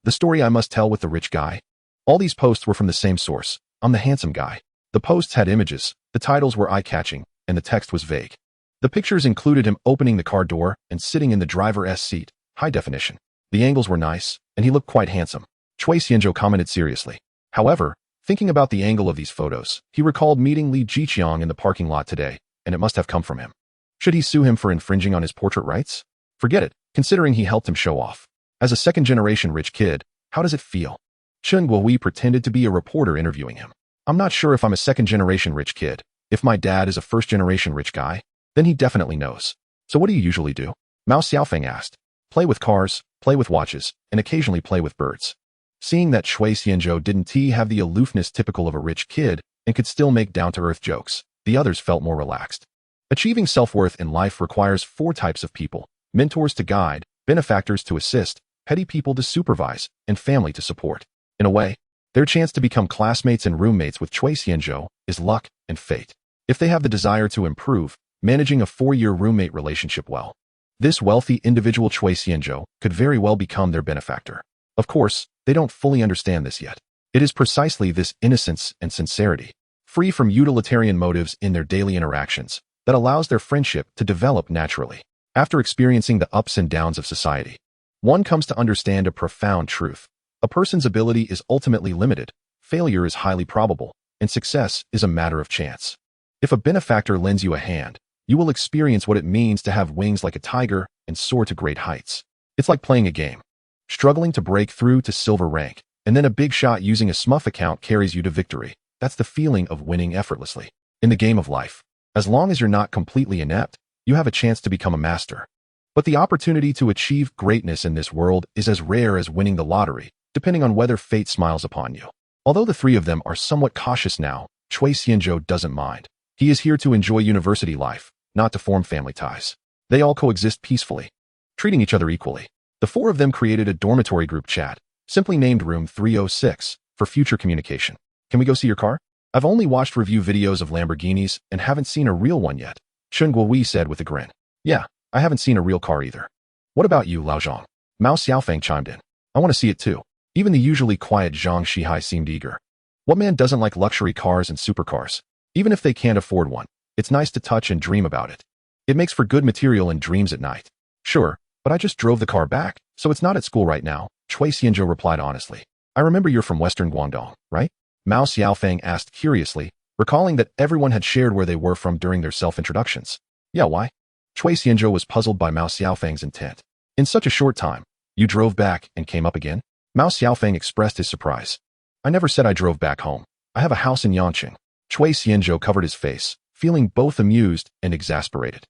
The story I must tell with the rich guy." All these posts were from the same source. I'm the handsome guy. The posts had images, the titles were eye-catching, and the text was vague. The pictures included him opening the car door and sitting in the driver's seat, high definition. The angles were nice, and he looked quite handsome. Chui Xianzhou commented seriously. However, thinking about the angle of these photos, he recalled meeting Li Jiqiang in the parking lot today, and it must have come from him. Should he sue him for infringing on his portrait rights? Forget it, considering he helped him show off. As a second-generation rich kid, how does it feel? Chen Guohui pretended to be a reporter interviewing him. "I'm not sure if I'm a second-generation rich kid. If my dad is a first-generation rich guy, then he definitely knows." "So what do you usually do?" Mao Xiaofeng asked. "Play with cars, play with watches, and occasionally play with birds." Seeing that Chui Xianzhou didn't have the aloofness typical of a rich kid and could still make down-to-earth jokes, the others felt more relaxed. Achieving self-worth in life requires 4 types of people: mentors to guide, benefactors to assist, petty people to supervise, and family to support. In a way, their chance to become classmates and roommates with Chui Xianzhou is luck and fate. If they have the desire to improve, managing a 4-year roommate relationship well, this wealthy individual Chui Xianzhou could very well become their benefactor. Of course, they don't fully understand this yet. It is precisely this innocence and sincerity, free from utilitarian motives in their daily interactions, that allows their friendship to develop naturally. After experiencing the ups and downs of society, one comes to understand a profound truth. A person's ability is ultimately limited, failure is highly probable, and success is a matter of chance. If a benefactor lends you a hand, you will experience what it means to have wings like a tiger and soar to great heights. It's like playing a game, struggling to break through to silver rank, and then a big shot using a smurf account carries you to victory. That's the feeling of winning effortlessly. In the game of life, as long as you're not completely inept, you have a chance to become a master. But the opportunity to achieve greatness in this world is as rare as winning the lottery, depending on whether fate smiles upon you. Although the three of them are somewhat cautious now, Cui Xianzhou doesn't mind. He is here to enjoy university life, not to form family ties. They all coexist peacefully, treating each other equally. The four of them created a dormitory group chat, simply named Room 306, for future communication. Can we go see your car? I've only watched review videos of Lamborghinis and haven't seen a real one yet, Chen Guowei said with a grin. Yeah, I haven't seen a real car either. What about you, Lao Zhang? Mao Xiaofeng chimed in. I want to see it too. Even the usually quiet Zhang Shihai seemed eager. What man doesn't like luxury cars and supercars? Even if they can't afford one, it's nice to touch and dream about it. It makes for good material in dreams at night. Sure, but I just drove the car back, so it's not at school right now, Cui Xianzhou replied honestly. I remember you're from Western Guangdong, right? Mao Xiaofeng asked curiously, recalling that everyone had shared where they were from during their self-introductions. Yeah, why? Cui Xianzhou was puzzled by Mao Xiaofeng's intent. In such a short time, you drove back and came up again? Mao Xiaofeng expressed his surprise. I never said I drove back home. I have a house in Yangqing. Cui Xianzhou covered his face, feeling both amused and exasperated.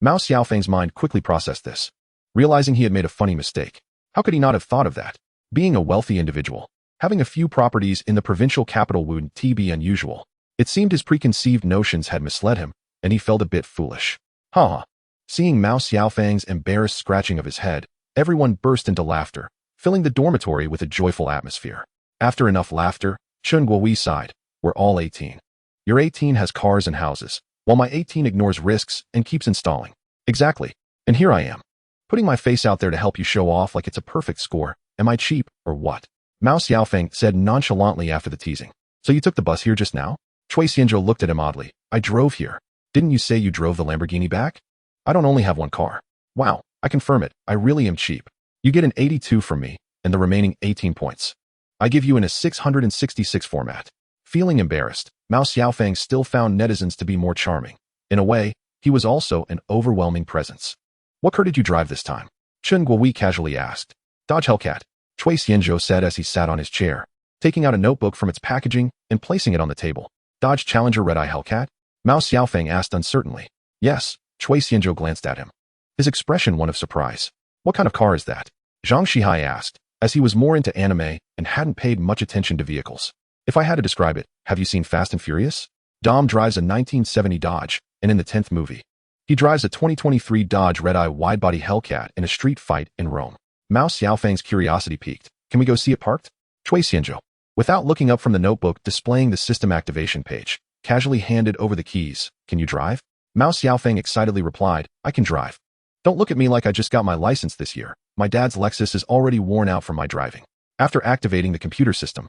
Mao Xiaofeng's mind quickly processed this, realizing he had made a funny mistake. How could he not have thought of that? Being a wealthy individual, having a few properties in the provincial capital wouldn't be unusual. It seemed his preconceived notions had misled him, and he felt a bit foolish. Ha! Seeing Mao Xiaofeng's embarrassed scratching of his head, everyone burst into laughter, filling the dormitory with a joyful atmosphere. After enough laughter, Chen Guowei sighed. We're all 18. Your 18 has cars and houses, while my 18 ignores risks and keeps installing. Exactly. And here I am, putting my face out there to help you show off like it's a perfect score. Am I cheap, or what? Mao Xiaofeng said nonchalantly after the teasing. So you took the bus here just now? Cui Xianzhou looked at him oddly. I drove here. Didn't you say you drove the Lamborghini back? I don't only have one car. Wow, I confirm it. I really am cheap. You get an 82 from me, and the remaining 18 points I give you in a 666 format. Feeling embarrassed, Mao Xiaofeng still found netizens to be more charming. In a way, he was also an overwhelming presence. What car did you drive this time? Chen Guowei casually asked. Dodge Hellcat, Cui Xianzhou said as he sat on his chair, taking out a notebook from its packaging and placing it on the table. Dodge Challenger Red-Eye Hellcat? Mao Xiaofeng asked uncertainly. Yes, Cui Xianzhou glanced at him, his expression one of surprise. What kind of car is that? Zhang Shihai asked, as he was more into anime and hadn't paid much attention to vehicles. If I had to describe it, have you seen Fast and Furious? Dom drives a 1970 Dodge, and in the 10th movie, he drives a 2023 Dodge Red-Eye wide-body Hellcat in a street fight in Rome. Mao Xiaofeng's curiosity piqued. Can we go see it parked? Cui Xianzhou, without looking up from the notebook displaying the system activation page, casually handed over the keys. Can you drive? Mao Xiaofeng excitedly replied, I can drive. Don't look at me like I just got my license this year. My dad's Lexus is already worn out from my driving. After activating the computer system,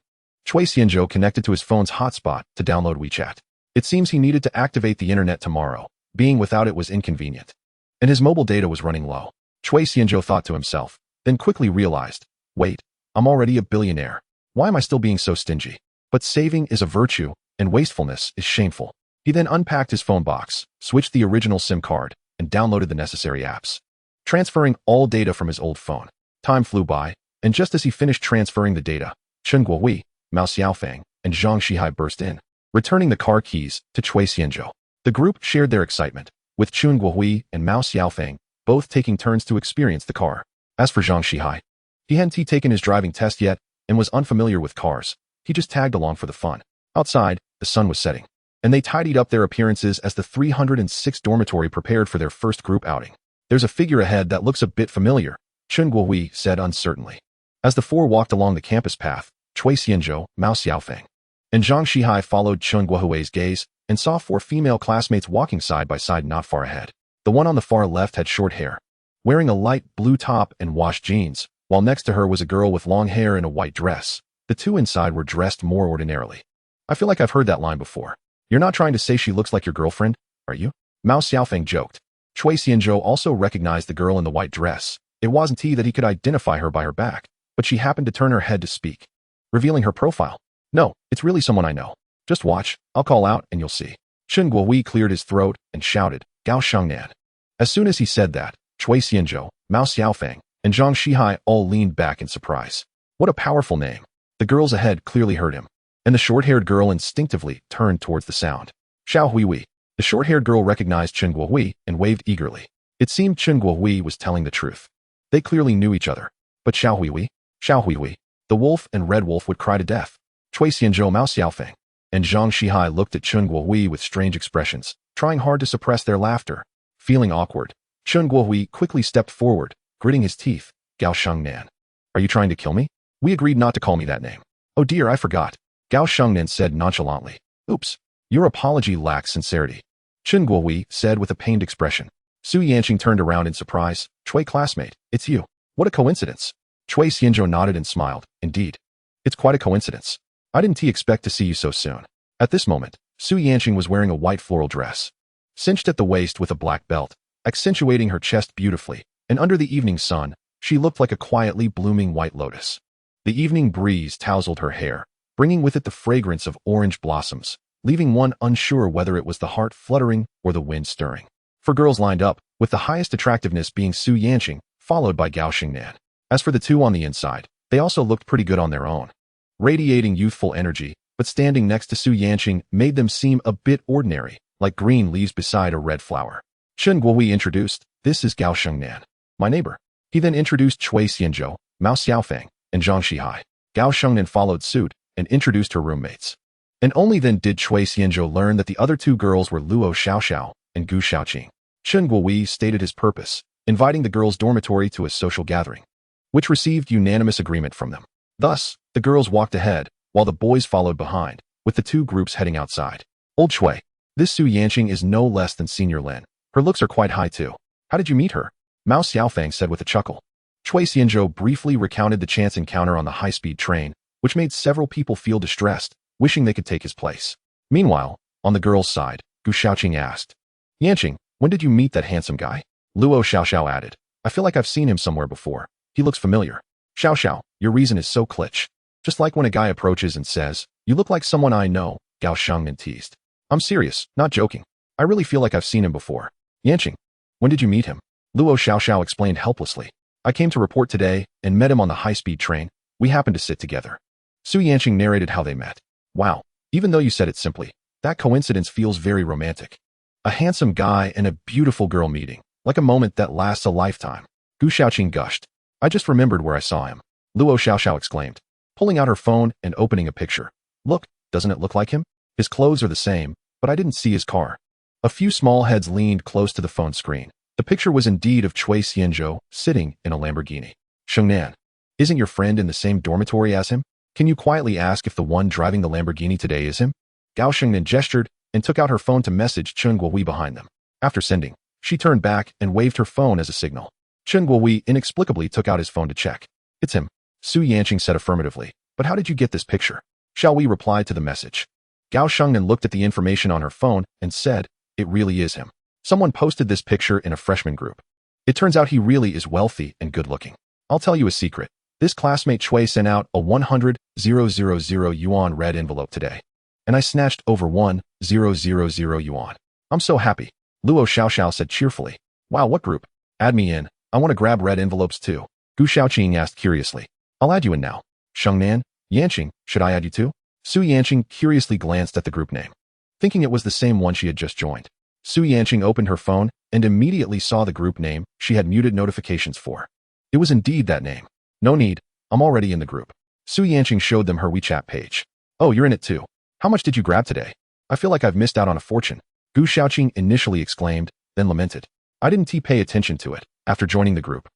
Cui Xianzhou connected to his phone's hotspot to download WeChat. It seems he needed to activate the internet tomorrow. Being without it was inconvenient, and his mobile data was running low. Cui Xianzhou thought to himself, then quickly realized, wait, I'm already a billionaire. Why am I still being so stingy? But saving is a virtue, and wastefulness is shameful. He then unpacked his phone box, switched the original SIM card, and downloaded the necessary apps, transferring all data from his old phone. Time flew by, and just as he finished transferring the data, Chen Guowei, Mao Xiaofeng, and Zhang Shihai burst in, returning the car keys to Cui Xianzhou. The group shared their excitement, with Chen Guowei and Mao Xiaofeng both taking turns to experience the car. As for Zhang Shihai, he hadn't taken his driving test yet and was unfamiliar with cars. He just tagged along for the fun. Outside, the sun was setting, and they tidied up their appearances as the 306 dormitory prepared for their first group outing. There's a figure ahead that looks a bit familiar, Chen Guowei said uncertainly. As the four walked along the campus path, Cui Xianzhou, Mao Xiaofeng, and Zhang Shihai followed Chen Guowei's gaze and saw four female classmates walking side by side not far ahead. The one on the far left had short hair, wearing a light blue top and washed jeans, while next to her was a girl with long hair and a white dress. The two inside were dressed more ordinarily. I feel like I've heard that line before. You're not trying to say she looks like your girlfriend, are you? Mao Xiaofeng joked. Cui Xianzhou also recognized the girl in the white dress. It wasn't that he could identify her by her back, but she happened to turn her head to speak, revealing her profile. No, it's really someone I know. Just watch, I'll call out and you'll see. Chen Guowei cleared his throat and shouted, Gao Shangnan. As soon as he said that, Cui Xianzhou, Mao Xiaofeng, and Zhang Shihai all leaned back in surprise. What a powerful name. The girls ahead clearly heard him, and the short-haired girl instinctively turned towards the sound. Xiao Huihui. The short-haired girl recognized Chen Guowei and waved eagerly. It seemed Chen Guowei was telling the truth. They clearly knew each other. But Xiao Huihui, the wolf and red wolf would cry to death. Cui Xianzhou Mao Xiaofeng and Zhang Shihai looked at Chun Guohui with strange expressions, trying hard to suppress their laughter. Feeling awkward, Chun Guohui quickly stepped forward, gritting his teeth. Gao Shengnan. Are you trying to kill me? We agreed not to call me that name. Oh dear, I forgot. Gao Shengnan said nonchalantly. Oops. Your apology lacks sincerity. Chun Guohui said with a pained expression. Su Yanqing turned around in surprise. Cui classmate, it's you. What a coincidence. Cui Xianzhou nodded and smiled. Indeed. It's quite a coincidence. I didn't expect to see you so soon. At this moment, Su Yanqing was wearing a white floral dress, cinched at the waist with a black belt, accentuating her chest beautifully, and under the evening sun, she looked like a quietly blooming white lotus. The evening breeze tousled her hair, bringing with it the fragrance of orange blossoms, leaving one unsure whether it was the heart fluttering or the wind stirring. For girls lined up, with the highest attractiveness being Su Yanqing, followed by Gao Shengnan. As for the two on the inside, they also looked pretty good on their own. Radiating youthful energy, but standing next to Su Yanqing made them seem a bit ordinary, like green leaves beside a red flower. Chun Guohui introduced, this is Gao Shengnan, my neighbor. He then introduced Cui Xianzhou, Mao Xiaofeng, and Zhang Shihai. Gao Shengnan followed suit and introduced her roommates. And only then did Cui Xianzhou learn that the other two girls were Luo Xiaoxiao and Gu Xiaoqing. Chun Guohui stated his purpose, inviting the girls' dormitory to a social gathering, which received unanimous agreement from them. Thus, the girls walked ahead, while the boys followed behind, with the two groups heading outside. Old Cui, this Su Yanqing is no less than Senior Lin. Her looks are quite high too. How did you meet her? Mao Xiaofeng said with a chuckle. Cui Xianzhou briefly recounted the chance encounter on the high-speed train, which made several people feel distressed, wishing they could take his place. Meanwhile, on the girls' side, Gu Xiaoqing asked, Yanqing, when did you meet that handsome guy? Luo Xiaoxiao added, I feel like I've seen him somewhere before. He looks familiar. Xiaoxiao, your reason is so glitch. Just like when a guy approaches and says, you look like someone I know, Gao Shengnan teased. I'm serious, not joking. I really feel like I've seen him before. Yanqing, when did you meet him? Luo Xiaoxiao explained helplessly. I came to report today and met him on the high-speed train. We happened to sit together. Su Yanqing narrated how they met. Wow, even though you said it simply, that coincidence feels very romantic. A handsome guy and a beautiful girl meeting, like a moment that lasts a lifetime. Gu Xiaoqing gushed. I just remembered where I saw him. Luo Xiaoxiao exclaimed, pulling out her phone and opening a picture. Look, doesn't it look like him? His clothes are the same, but I didn't see his car. A few small heads leaned close to the phone screen. The picture was indeed of Cui Xianzhou, sitting in a Lamborghini. Shengnan, isn't your friend in the same dormitory as him? Can you quietly ask if the one driving the Lamborghini today is him? Gao Shengnan gestured and took out her phone to message Chun Guohui behind them. After sending, she turned back and waved her phone as a signal. Chun Guohui inexplicably took out his phone to check. It's him. Su Yanqing said affirmatively. But how did you get this picture? Shall we reply to the message? Gao Shengnan looked at the information on her phone and said, it really is him. Someone posted this picture in a freshman group. It turns out he really is wealthy and good-looking. I'll tell you a secret. This classmate Cui sent out a 100,000 yuan red envelope today. And I snatched over 1,000 yuan. I'm so happy. Luo Xiaoxiao said cheerfully. Wow, what group? Add me in. I want to grab red envelopes too. Gu Xiaoqing asked curiously. I'll add you in now. Shengnan, Yanqing, should I add you too? Su Yanqing curiously glanced at the group name, thinking it was the same one she had just joined. Su Yanqing opened her phone and immediately saw the group name she had muted notifications for. It was indeed that name. No need, I'm already in the group. Su Yanqing showed them her WeChat page. Oh, you're in it too. How much did you grab today? I feel like I've missed out on a fortune. Gu Xiaoqing initially exclaimed, then lamented. I didn't pay attention to it after joining the group.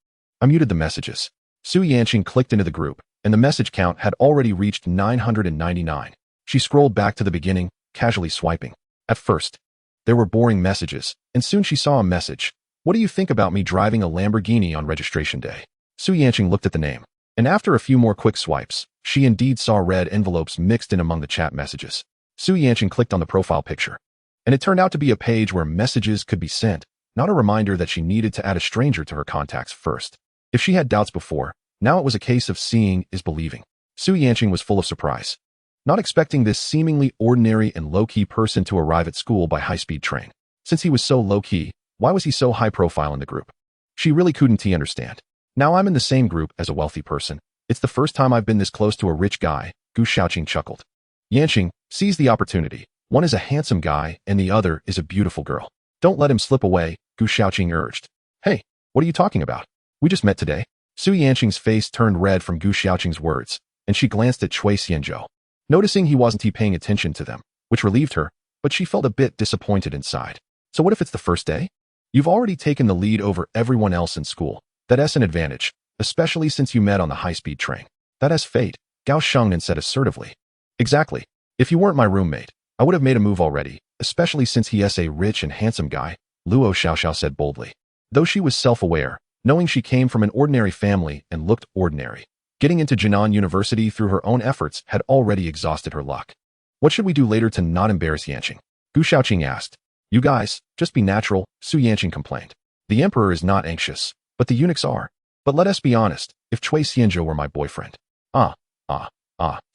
I muted the messages. Su Yanqing clicked into the group, and the message count had already reached 999. She scrolled back to the beginning, casually swiping. At first, there were boring messages, and soon she saw a message. What do you think about me driving a Lamborghini on registration day? Su Yanqing looked at the name, and after a few more quick swipes, she indeed saw red envelopes mixed in among the chat messages. Su Yanqing clicked on the profile picture, and it turned out to be a page where messages could be sent, not a reminder that she needed to add a stranger to her contacts first. If she had doubts before, now it was a case of seeing is believing. Su Yanqing was full of surprise, not expecting this seemingly ordinary and low-key person to arrive at school by high-speed train. Since he was so low-key, why was he so high-profile in the group? She really couldn't understand. Now I'm in the same group as a wealthy person. It's the first time I've been this close to a rich guy, Gu Xiaoqing chuckled. Yanqing, seize the opportunity. One is a handsome guy and the other is a beautiful girl. Don't let him slip away, Gu Xiaoqing urged. Hey, what are you talking about? We just met today. Su Yanqing's face turned red from Gu Xiaoqing's words, and she glanced at Cui Xianzhou. noticing he wasn't paying attention to them, which relieved her, but she felt a bit disappointed inside. So what if it's the first day? You've already taken the lead over everyone else in school. That's an advantage, especially since you met on the high-speed train. That's fate, Gao Shengnan said assertively. Exactly. If you weren't my roommate, I would have made a move already, especially since he is a rich and handsome guy, Luo Xiaoxiao said boldly. Though she was self-aware, knowing she came from an ordinary family and looked ordinary, getting into Jinan University through her own efforts had already exhausted her luck. What should we do later to not embarrass Yanqing? Gu Shaoqing asked. You guys, just be natural, Su Yanqing complained. The emperor is not anxious, but the eunuchs are. But let us be honest, if Cui Xianzhou were my boyfriend.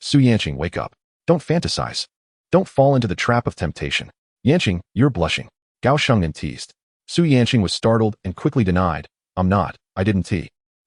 Su Yanqing, wake up. Don't fantasize. Don't fall into the trap of temptation. Yanqing, you're blushing. Gao Shengnan teased. Su Yanqing was startled and quickly denied. I'm not, I didn't.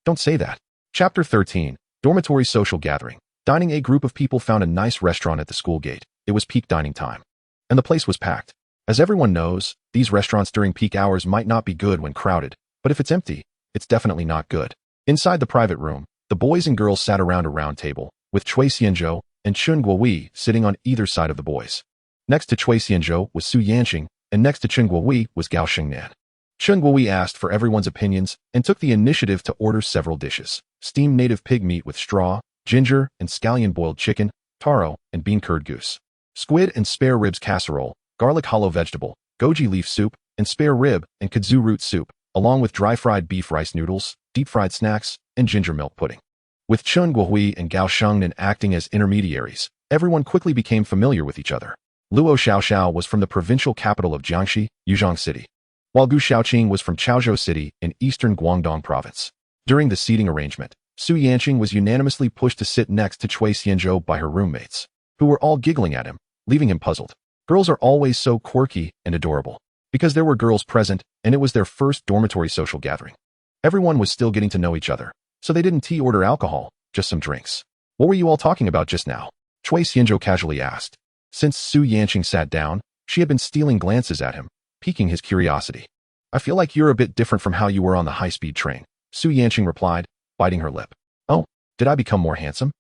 Don't say that. Chapter 13, Dormitory Social Gathering. Dining. A group of people found a nice restaurant at the school gate. It was peak dining time. And the place was packed. As everyone knows, these restaurants during peak hours might not be good when crowded, but if it's empty, it's definitely not good. Inside the private room, the boys and girls sat around a round table, with Cui Xianzhou and Chun Guowei sitting on either side of the boys. Next to Cui Xianzhou was Su Yanqing, and next to Chun Guowei was Gao Shengnan. Chun Guowei asked for everyone's opinions and took the initiative to order several dishes: steamed native pig meat with straw, ginger and scallion boiled chicken, taro and bean curd goose, squid and spare ribs casserole, garlic hollow vegetable, goji leaf soup, and spare rib and kudzu root soup, along with dry fried beef rice noodles, deep fried snacks, and ginger milk pudding. With Chun Guohui and Gao Shengnan acting as intermediaries, everyone quickly became familiar with each other. Luo Xiaoxiao was from the provincial capital of Jiangxi, Yuzhong City, while Gu Xiaoqing was from Chaozhou City in eastern Guangdong Province. During the seating arrangement, Su Yanqing was unanimously pushed to sit next to Cui Xianzhou by her roommates, who were all giggling at him, leaving him puzzled. Girls are always so quirky and adorable. Because there were girls present, and it was their first dormitory social gathering. Everyone was still getting to know each other, so they didn't order alcohol, just some drinks. What were you all talking about just now? Cui Xianzhou casually asked. Since Su Yanqing sat down, she had been stealing glances at him, piquing his curiosity. I feel like you're a bit different from how you were on the high-speed train, Su Yanqing replied, biting her lip. Oh, did I become more handsome?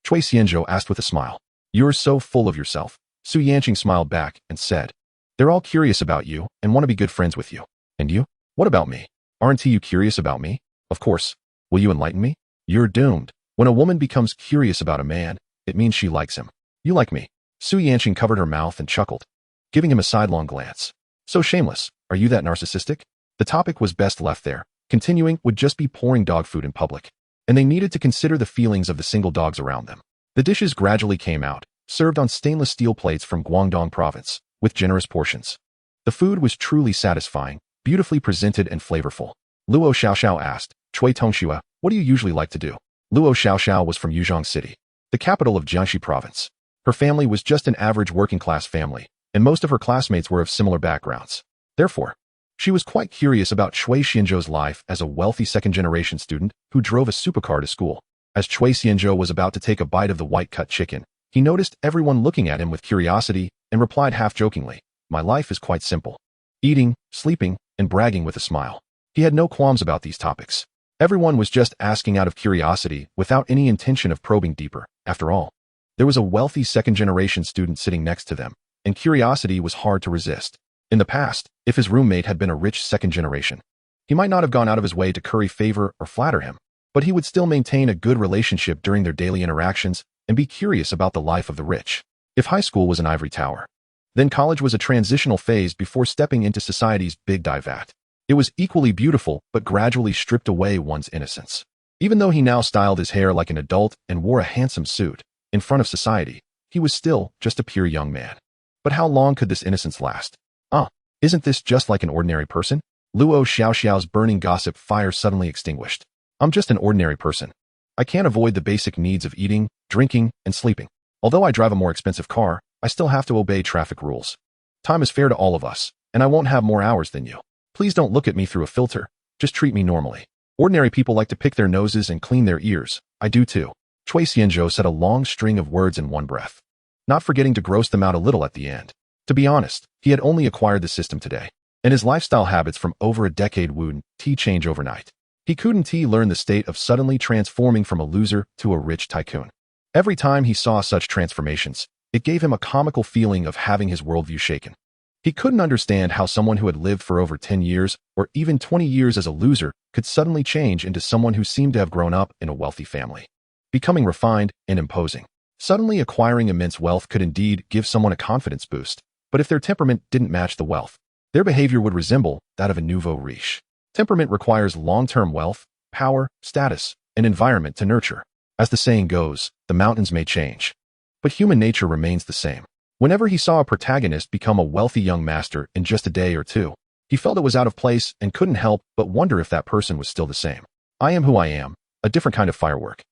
Cui Xianzhou asked with a smile. You're so full of yourself. Su Yanqing smiled back and said, they're all curious about you and want to be good friends with you. And you? What about me? Aren't you curious about me? Of course. Will you enlighten me? You're doomed. When a woman becomes curious about a man, it means she likes him. You like me. Su Yanqing covered her mouth and chuckled, giving him a sidelong glance. So shameless. Are you that narcissistic? The topic was best left there. Continuing would just be pouring dog food in public, and they needed to consider the feelings of the single dogs around them. The dishes gradually came out, served on stainless steel plates from Guangdong Province, with generous portions. The food was truly satisfying, beautifully presented and flavorful. Luo Xiaoxiao asked, Cui Tongxue, what do you usually like to do? Luo Xiaoxiao was from Yuzhong City, the capital of Jiangxi Province. Her family was just an average working-class family, and most of her classmates were of similar backgrounds. Therefore, she was quite curious about Cui Xianzhou's life as a wealthy second-generation student who drove a supercar to school. As Cui Xianzhou was about to take a bite of the white-cut chicken, he noticed everyone looking at him with curiosity and replied half-jokingly, my life is quite simple. Eating, sleeping, and bragging with a smile. He had no qualms about these topics. Everyone was just asking out of curiosity without any intention of probing deeper. After all, there was a wealthy second-generation student sitting next to them, and curiosity was hard to resist. In the past, if his roommate had been a rich second generation, he might not have gone out of his way to curry favor or flatter him, but he would still maintain a good relationship during their daily interactions and be curious about the life of the rich. If high school was an ivory tower, then college was a transitional phase before stepping into society's big divat. It was equally beautiful, but gradually stripped away one's innocence. Even though he now styled his hair like an adult and wore a handsome suit, in front of society, he was still just a pure young man. But how long could this innocence last? Isn't this just like an ordinary person? Luo Xiaoxiao's burning gossip fire suddenly extinguished. I'm just an ordinary person. I can't avoid the basic needs of eating, drinking, and sleeping. Although I drive a more expensive car, I still have to obey traffic rules. Time is fair to all of us, and I won't have more hours than you. Please don't look at me through a filter. Just treat me normally. Ordinary people like to pick their noses and clean their ears. I do too. Cui Xianzhou said a long string of words in one breath, not forgetting to gross them out a little at the end. To be honest, he had only acquired the system today, and his lifestyle habits from over a decade wouldn't change overnight. He couldn't learn the state of suddenly transforming from a loser to a rich tycoon. Every time he saw such transformations, it gave him a comical feeling of having his worldview shaken. He couldn't understand how someone who had lived for over 10 years or even 20 years as a loser could suddenly change into someone who seemed to have grown up in a wealthy family, becoming refined and imposing. Suddenly acquiring immense wealth could indeed give someone a confidence boost, but if their temperament didn't match the wealth, their behavior would resemble that of a nouveau riche. Temperament requires long-term wealth, power, status, and environment to nurture. As the saying goes, the mountains may change, but human nature remains the same. Whenever he saw a protagonist become a wealthy young master in just a day or two, he felt it was out of place and couldn't help but wonder if that person was still the same. I am who I am, a different kind of firework.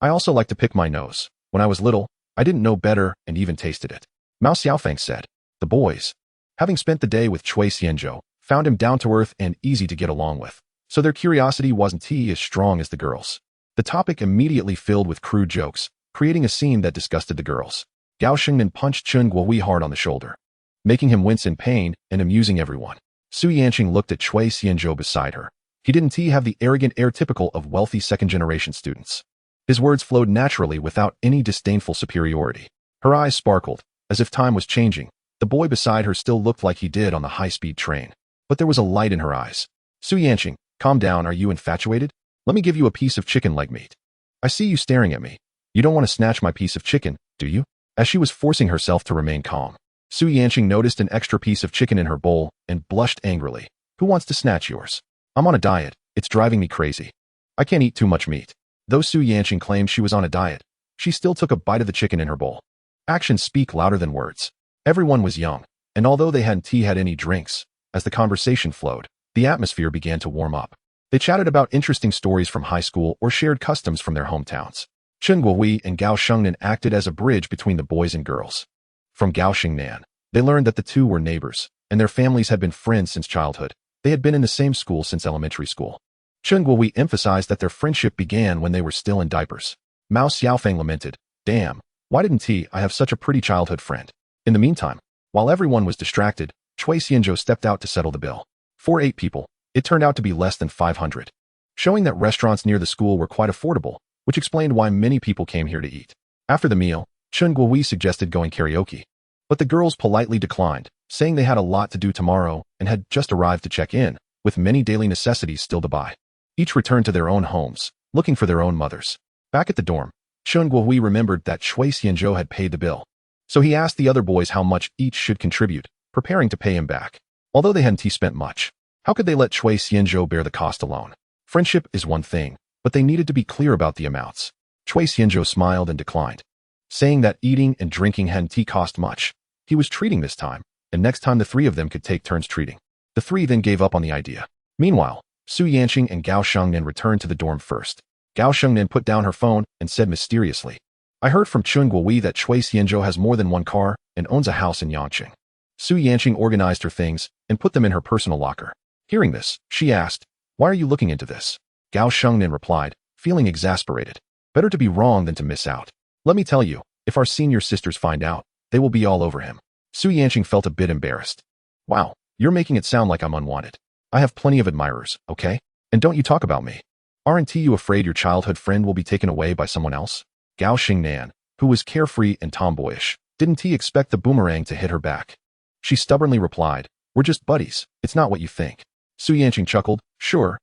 I also like to pick my nose. When I was little, I didn't know better and even tasted it. Mao Xiaofeng said. The boys, having spent the day with Cui Xianzhou, found him down-to-earth and easy to get along with, so their curiosity wasn't as strong as the girls. The topic immediately filled with crude jokes, creating a scene that disgusted the girls. Gao Shengnan punched Chen Guohui hard on the shoulder, making him wince in pain and amusing everyone. Su Yanqing looked at Cui Xianzhou beside her. He didn't have the arrogant air typical of wealthy second-generation students. His words flowed naturally without any disdainful superiority. Her eyes sparkled, as if time was changing. The boy beside her still looked like he did on the high-speed train, but there was a light in her eyes. Su Yanqing, calm down. Are you infatuated? Let me give you a piece of chicken leg meat. I see you staring at me. You don't want to snatch my piece of chicken, do you? As she was forcing herself to remain calm, Su Yanqing noticed an extra piece of chicken in her bowl and blushed angrily. Who wants to snatch yours? I'm on a diet. It's driving me crazy. I can't eat too much meat. Though Su Yanqing claimed she was on a diet, she still took a bite of the chicken in her bowl. Actions speak louder than words. Everyone was young, and although they hadn't had any drinks, as the conversation flowed, the atmosphere began to warm up. They chatted about interesting stories from high school or shared customs from their hometowns. Chen Guohui and Gao Shengnan acted as a bridge between the boys and girls. From Gao Shengnan, they learned that the two were neighbors, and their families had been friends since childhood. They had been in the same school since elementary school. Chen Guohui emphasized that their friendship began when they were still in diapers. Mao Xiaofeng lamented, damn, why didn't I have such a pretty childhood friend? In the meantime, while everyone was distracted, Cui Xianzhou stepped out to settle the bill. For 8 people, it turned out to be less than 500, showing that restaurants near the school were quite affordable, which explained why many people came here to eat. After the meal, Chen Guohui suggested going karaoke, but the girls politely declined, saying they had a lot to do tomorrow and had just arrived to check in, with many daily necessities still to buy. Each returned to their own homes, looking for their own mothers. Back at the dorm, Chen Guohui remembered that Cui Xianzhou had paid the bill, so he asked the other boys how much each should contribute, preparing to pay him back. Although they hadn't spent much, how could they let Cui Xianzhou bear the cost alone? Friendship is one thing, but they needed to be clear about the amounts. Cui Xianzhou smiled and declined, saying that eating and drinking hadn't cost much. He was treating this time, and next time the 3 of them could take turns treating. The 3 then gave up on the idea. Meanwhile, Su Yanqing and Gao Shengnan returned to the dorm first. Gao Shengnan put down her phone and said mysteriously, I heard from Chen Guohui that Cui Xianzhou has more than 1 car and owns a house in Yangqing. Su Yanqing organized her things and put them in her personal locker. Hearing this, she asked, why are you looking into this? Gao Shengnan replied, feeling exasperated. Better to be wrong than to miss out. Let me tell you, if our senior sisters find out, they will be all over him. Su Yanqing felt a bit embarrassed. Wow, you're making it sound like I'm unwanted. I have plenty of admirers, okay? And don't you talk about me. Aren't you afraid your childhood friend will be taken away by someone else? Gao Shengnan, who was carefree and tomboyish, didn't expect the boomerang to hit her back. She stubbornly replied, we're just buddies, it's not what you think. Su Yanqing chuckled, sure,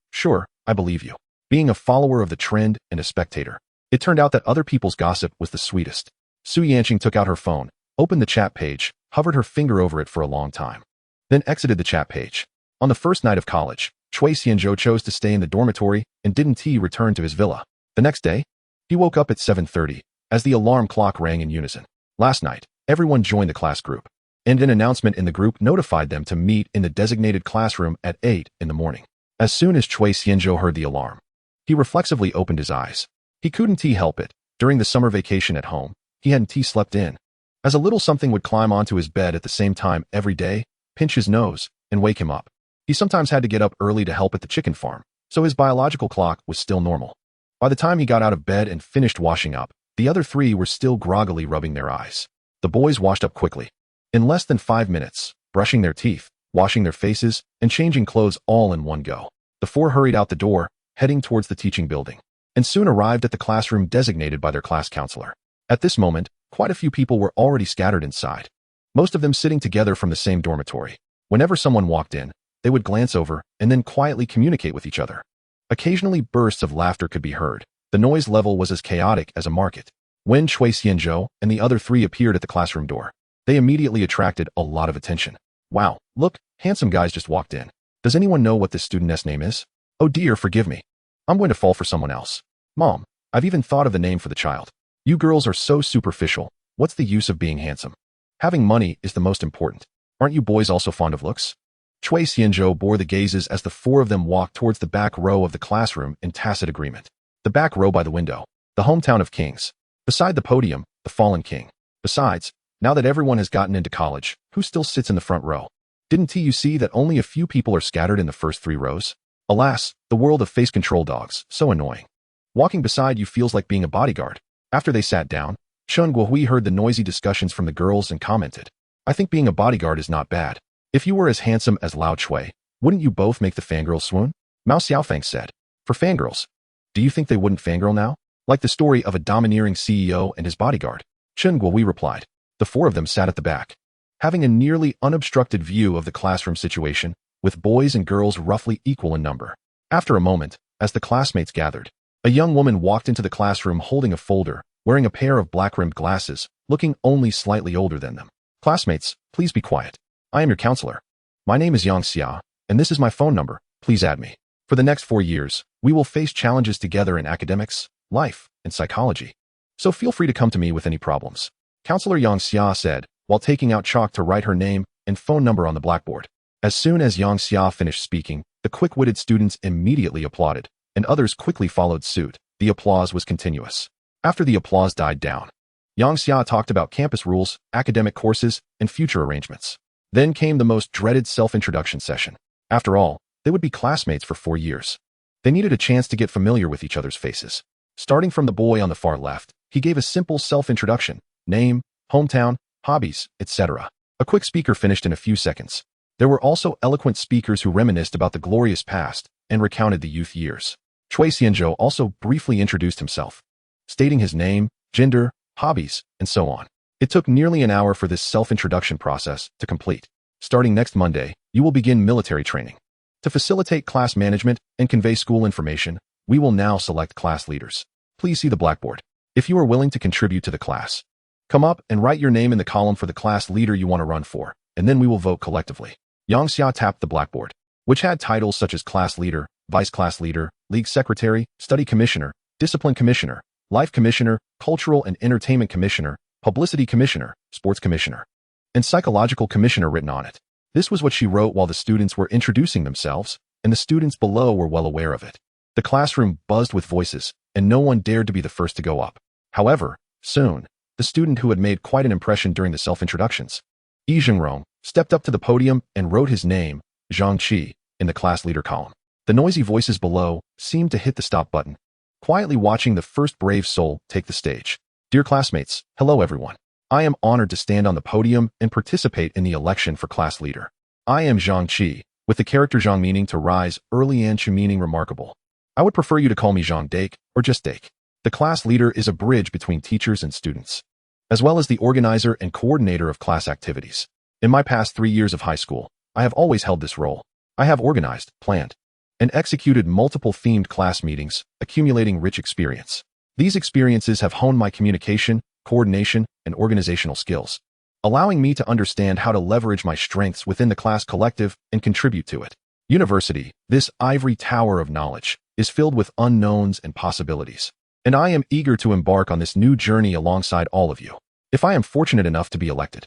I believe you. Being a follower of the trend and a spectator, it turned out that other people's gossip was the sweetest. Su Yanqing took out her phone, opened the chat page, hovered her finger over it for a long time, then exited the chat page. On the first night of college, Cui Xianzhou chose to stay in the dormitory and didn't return to his villa. The next day, he woke up at 7:30 as the alarm clock rang in unison. Last night, everyone joined the class group, and an announcement in the group notified them to meet in the designated classroom at 8 in the morning. As soon as Cui Xianzhou heard the alarm, he reflexively opened his eyes. He couldn't help it. During the summer vacation at home, he hadn't slept in, as a little something would climb onto his bed at the same time every day, pinch his nose, and wake him up. He sometimes had to get up early to help at the chicken farm, so his biological clock was still normal. By the time he got out of bed and finished washing up, the other 3 were still groggily rubbing their eyes. The boys washed up quickly. In less than 5 minutes, brushing their teeth, washing their faces, and changing clothes all in one go. The 4 hurried out the door, heading towards the teaching building, and soon arrived at the classroom designated by their class counselor. At this moment, quite a few people were already scattered inside, most of them sitting together from the same dormitory. Whenever someone walked in, they would glance over and then quietly communicate with each other. Occasionally, bursts of laughter could be heard. The noise level was as chaotic as a market. When Chui Xianzhou and the other three appeared at the classroom door, they immediately attracted a lot of attention. Wow, look, handsome guys just walked in. Does anyone know what this studentess name is? Oh dear, forgive me. I'm going to fall for someone else. Mom, I've even thought of the name for the child. You girls are so superficial. What's the use of being handsome? Having money is the most important. Aren't you boys also fond of looks? Chui Xianzhou bore the gazes as the four of them walked towards the back row of the classroom in tacit agreement. The back row by the window, the hometown of kings. Beside the podium, the fallen king. Besides, now that everyone has gotten into college, who still sits in the front row? Didn't you see that only a few people are scattered in the first 3 rows? Alas, the world of face control dogs, so annoying. Walking beside you feels like being a bodyguard. After they sat down, Chen Guohui heard the noisy discussions from the girls and commented, I think being a bodyguard is not bad. If you were as handsome as Lao Chui, wouldn't you both make the fangirls swoon? Mao Xiaofeng said. For fangirls. Do you think they wouldn't fangirl now? Like the story of a domineering CEO and his bodyguard. Chen Guohui replied. The 4 of them sat at the back, having a nearly unobstructed view of the classroom situation, with boys and girls roughly equal in number. After a moment, as the classmates gathered, a young woman walked into the classroom holding a folder, wearing a pair of black-rimmed glasses, looking only slightly older than them. Classmates, please be quiet. I am your counselor. My name is Yang Xia, and this is my phone number. Please add me. For the next 4 years, we will face challenges together in academics, life, and psychology. So feel free to come to me with any problems. Counselor Yang Xia said, while taking out chalk to write her name and phone number on the blackboard. As soon as Yang Xia finished speaking, the quick-witted students immediately applauded, and others quickly followed suit. The applause was continuous. After the applause died down, Yang Xia talked about campus rules, academic courses, and future arrangements. Then came the most dreaded self-introduction session. After all, they would be classmates for 4 years. They needed a chance to get familiar with each other's faces. Starting from the boy on the far left, he gave a simple self-introduction, name, hometown, hobbies, etc. A quick speaker finished in a few seconds. There were also eloquent speakers who reminisced about the glorious past and recounted the youth years. Chui Xianzhou also briefly introduced himself, stating his name, gender, hobbies, and so on. It took nearly an hour for this self-introduction process to complete. Starting next Monday, you will begin military training. To facilitate class management and convey school information, we will now select class leaders. Please see the blackboard. If you are willing to contribute to the class, come up and write your name in the column for the class leader you want to run for, and then we will vote collectively. Yang Xia tapped the blackboard, which had titles such as class leader, vice class leader, league secretary, study commissioner, discipline commissioner, life commissioner, cultural and entertainment commissioner, publicity commissioner, sports commissioner, and psychological commissioner written on it. This was what she wrote while the students were introducing themselves, and the students below were well aware of it. The classroom buzzed with voices, and no one dared to be the first to go up. However, soon, the student who had made quite an impression during the self-introductions, Yi Zhengrong, stepped up to the podium and wrote his name, Zhang Qi, in the class leader column. The noisy voices below seemed to hit the stop button, quietly watching the first brave soul take the stage. Dear classmates, hello everyone. I am honored to stand on the podium and participate in the election for class leader. I am Zhang Qi, with the character Zhang meaning to rise, early and Qi meaning remarkable. I would prefer you to call me Zhang Dake, or just Dake. The class leader is a bridge between teachers and students, as well as the organizer and coordinator of class activities. In my past 3 years of high school, I have always held this role. I have organized, planned, and executed multiple themed class meetings, accumulating rich experience. These experiences have honed my communication, coordination, and organizational skills, allowing me to understand how to leverage my strengths within the class collective and contribute to it. University, this ivory tower of knowledge, is filled with unknowns and possibilities, and I am eager to embark on this new journey alongside all of you. If I am fortunate enough to be elected,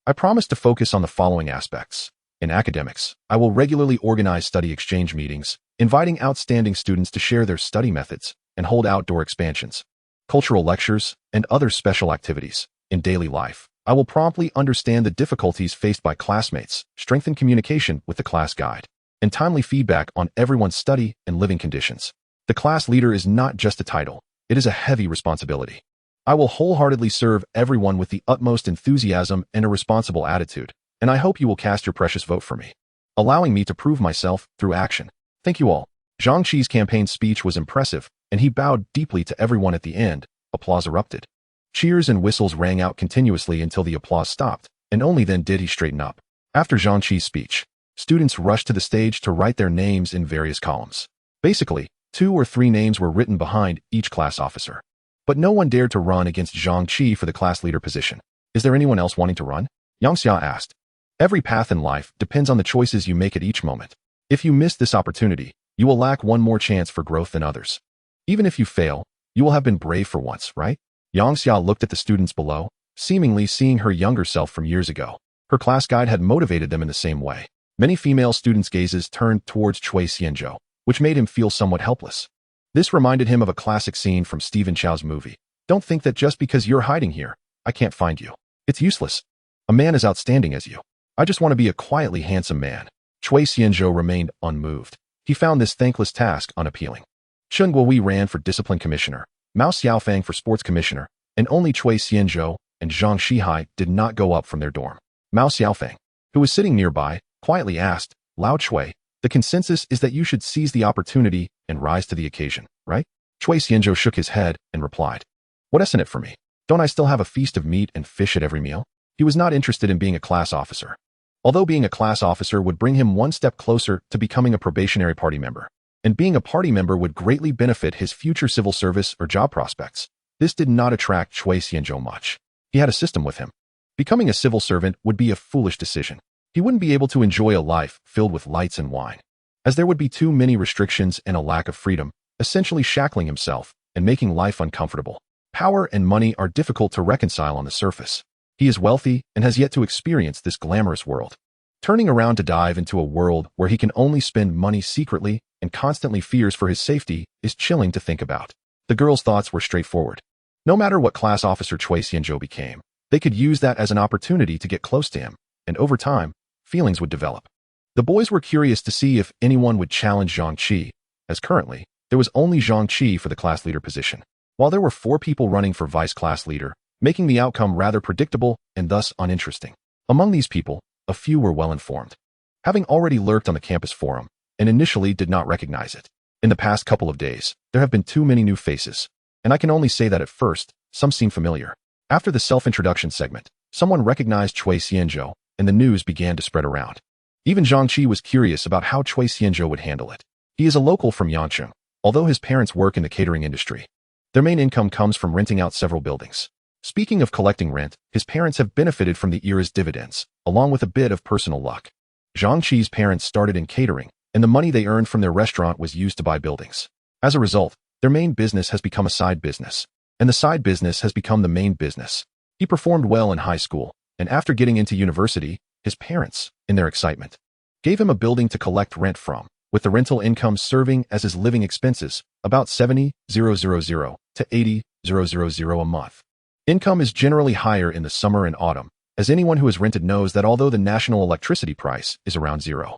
I promise to focus on the following aspects. In academics, I will regularly organize study exchange meetings, inviting outstanding students to share their study methods and hold outdoor expansions, cultural lectures, and other special activities. In daily life, I will promptly understand the difficulties faced by classmates, strengthen communication with the class guide, and timely feedback on everyone's study and living conditions. The class leader is not just a title, it is a heavy responsibility. I will wholeheartedly serve everyone with the utmost enthusiasm and a responsible attitude, and I hope you will cast your precious vote for me, allowing me to prove myself through action. Thank you all. Zhang Qi's campaign speech was impressive, and he bowed deeply to everyone at the end. Applause erupted. Cheers and whistles rang out continuously until the applause stopped, and only then did he straighten up. After Zhang Qi's speech, students rushed to the stage to write their names in various columns. Basically, 2 or 3 names were written behind each class officer. But no one dared to run against Zhang Qi for the class leader position. Is there anyone else wanting to run? Yang Xia asked. Every path in life depends on the choices you make at each moment. If you miss this opportunity, you will lack one more chance for growth than others. Even if you fail, you will have been brave for once, right? Yang Xia looked at the students below, seemingly seeing her younger self from years ago. Her class guide had motivated them in the same way. Many female students' gazes turned towards Cui Xianzhou, which made him feel somewhat helpless. This reminded him of a classic scene from Stephen Chow's movie. Don't think that just because you're hiding here, I can't find you. It's useless. A man as outstanding as you. I just want to be a quietly handsome man. Cui Xianzhou remained unmoved. He found this thankless task unappealing. Chen Guohui ran for discipline commissioner, Mao Xiaofang for sports commissioner, and only Cui Xianzhou and Zhang Shihai did not go up from their dorm. Mao Xiaofang, who was sitting nearby, quietly asked, Lao Cui, the consensus is that you should seize the opportunity and rise to the occasion, right? Cui Xianzhou shook his head and replied, What isn't it for me? Don't I still have a feast of meat and fish at every meal? He was not interested in being a class officer. Although being a class officer would bring him one step closer to becoming a probationary party member, and being a party member would greatly benefit his future civil service or job prospects, this did not attract Cui Xianzhou much. He had a system with him. Becoming a civil servant would be a foolish decision. He wouldn't be able to enjoy a life filled with lights and wine, as there would be too many restrictions and a lack of freedom, essentially shackling himself and making life uncomfortable. Power and money are difficult to reconcile on the surface. He is wealthy and has yet to experience this glamorous world. Turning around to dive into a world where he can only spend money secretly and constantly fears for his safety is chilling to think about. The girl's thoughts were straightforward. No matter what class officer Cui Xianzhou became, they could use that as an opportunity to get close to him, and over time, feelings would develop. The boys were curious to see if anyone would challenge Zhang Qi, as currently, there was only Zhang Qi for the class leader position, while there were 4 people running for vice class leader, making the outcome rather predictable and thus uninteresting. Among these people, a few were well informed, having already lurked on the campus forum, and initially did not recognize it. In the past couple of days, there have been too many new faces, and I can only say that at first, some seem familiar. After the self-introduction segment, someone recognized Cui Xianzhou, and the news began to spread around. Even Zhang Qi was curious about how Cui Xianzhou would handle it. He is a local from Yancheng, although his parents work in the catering industry. Their main income comes from renting out several buildings. Speaking of collecting rent, his parents have benefited from the era's dividends, along with a bit of personal luck. Zhang Qi's parents started in catering, and the money they earned from their restaurant was used to buy buildings. As a result, their main business has become a side business, and the side business has become the main business. He performed well in high school, and after getting into university, his parents, in their excitement, gave him a building to collect rent from, with the rental income serving as his living expenses, about 70,000 to 80,000 a month. Income is generally higher in the summer and autumn, as anyone who has rented knows that although the national electricity price is around 0.6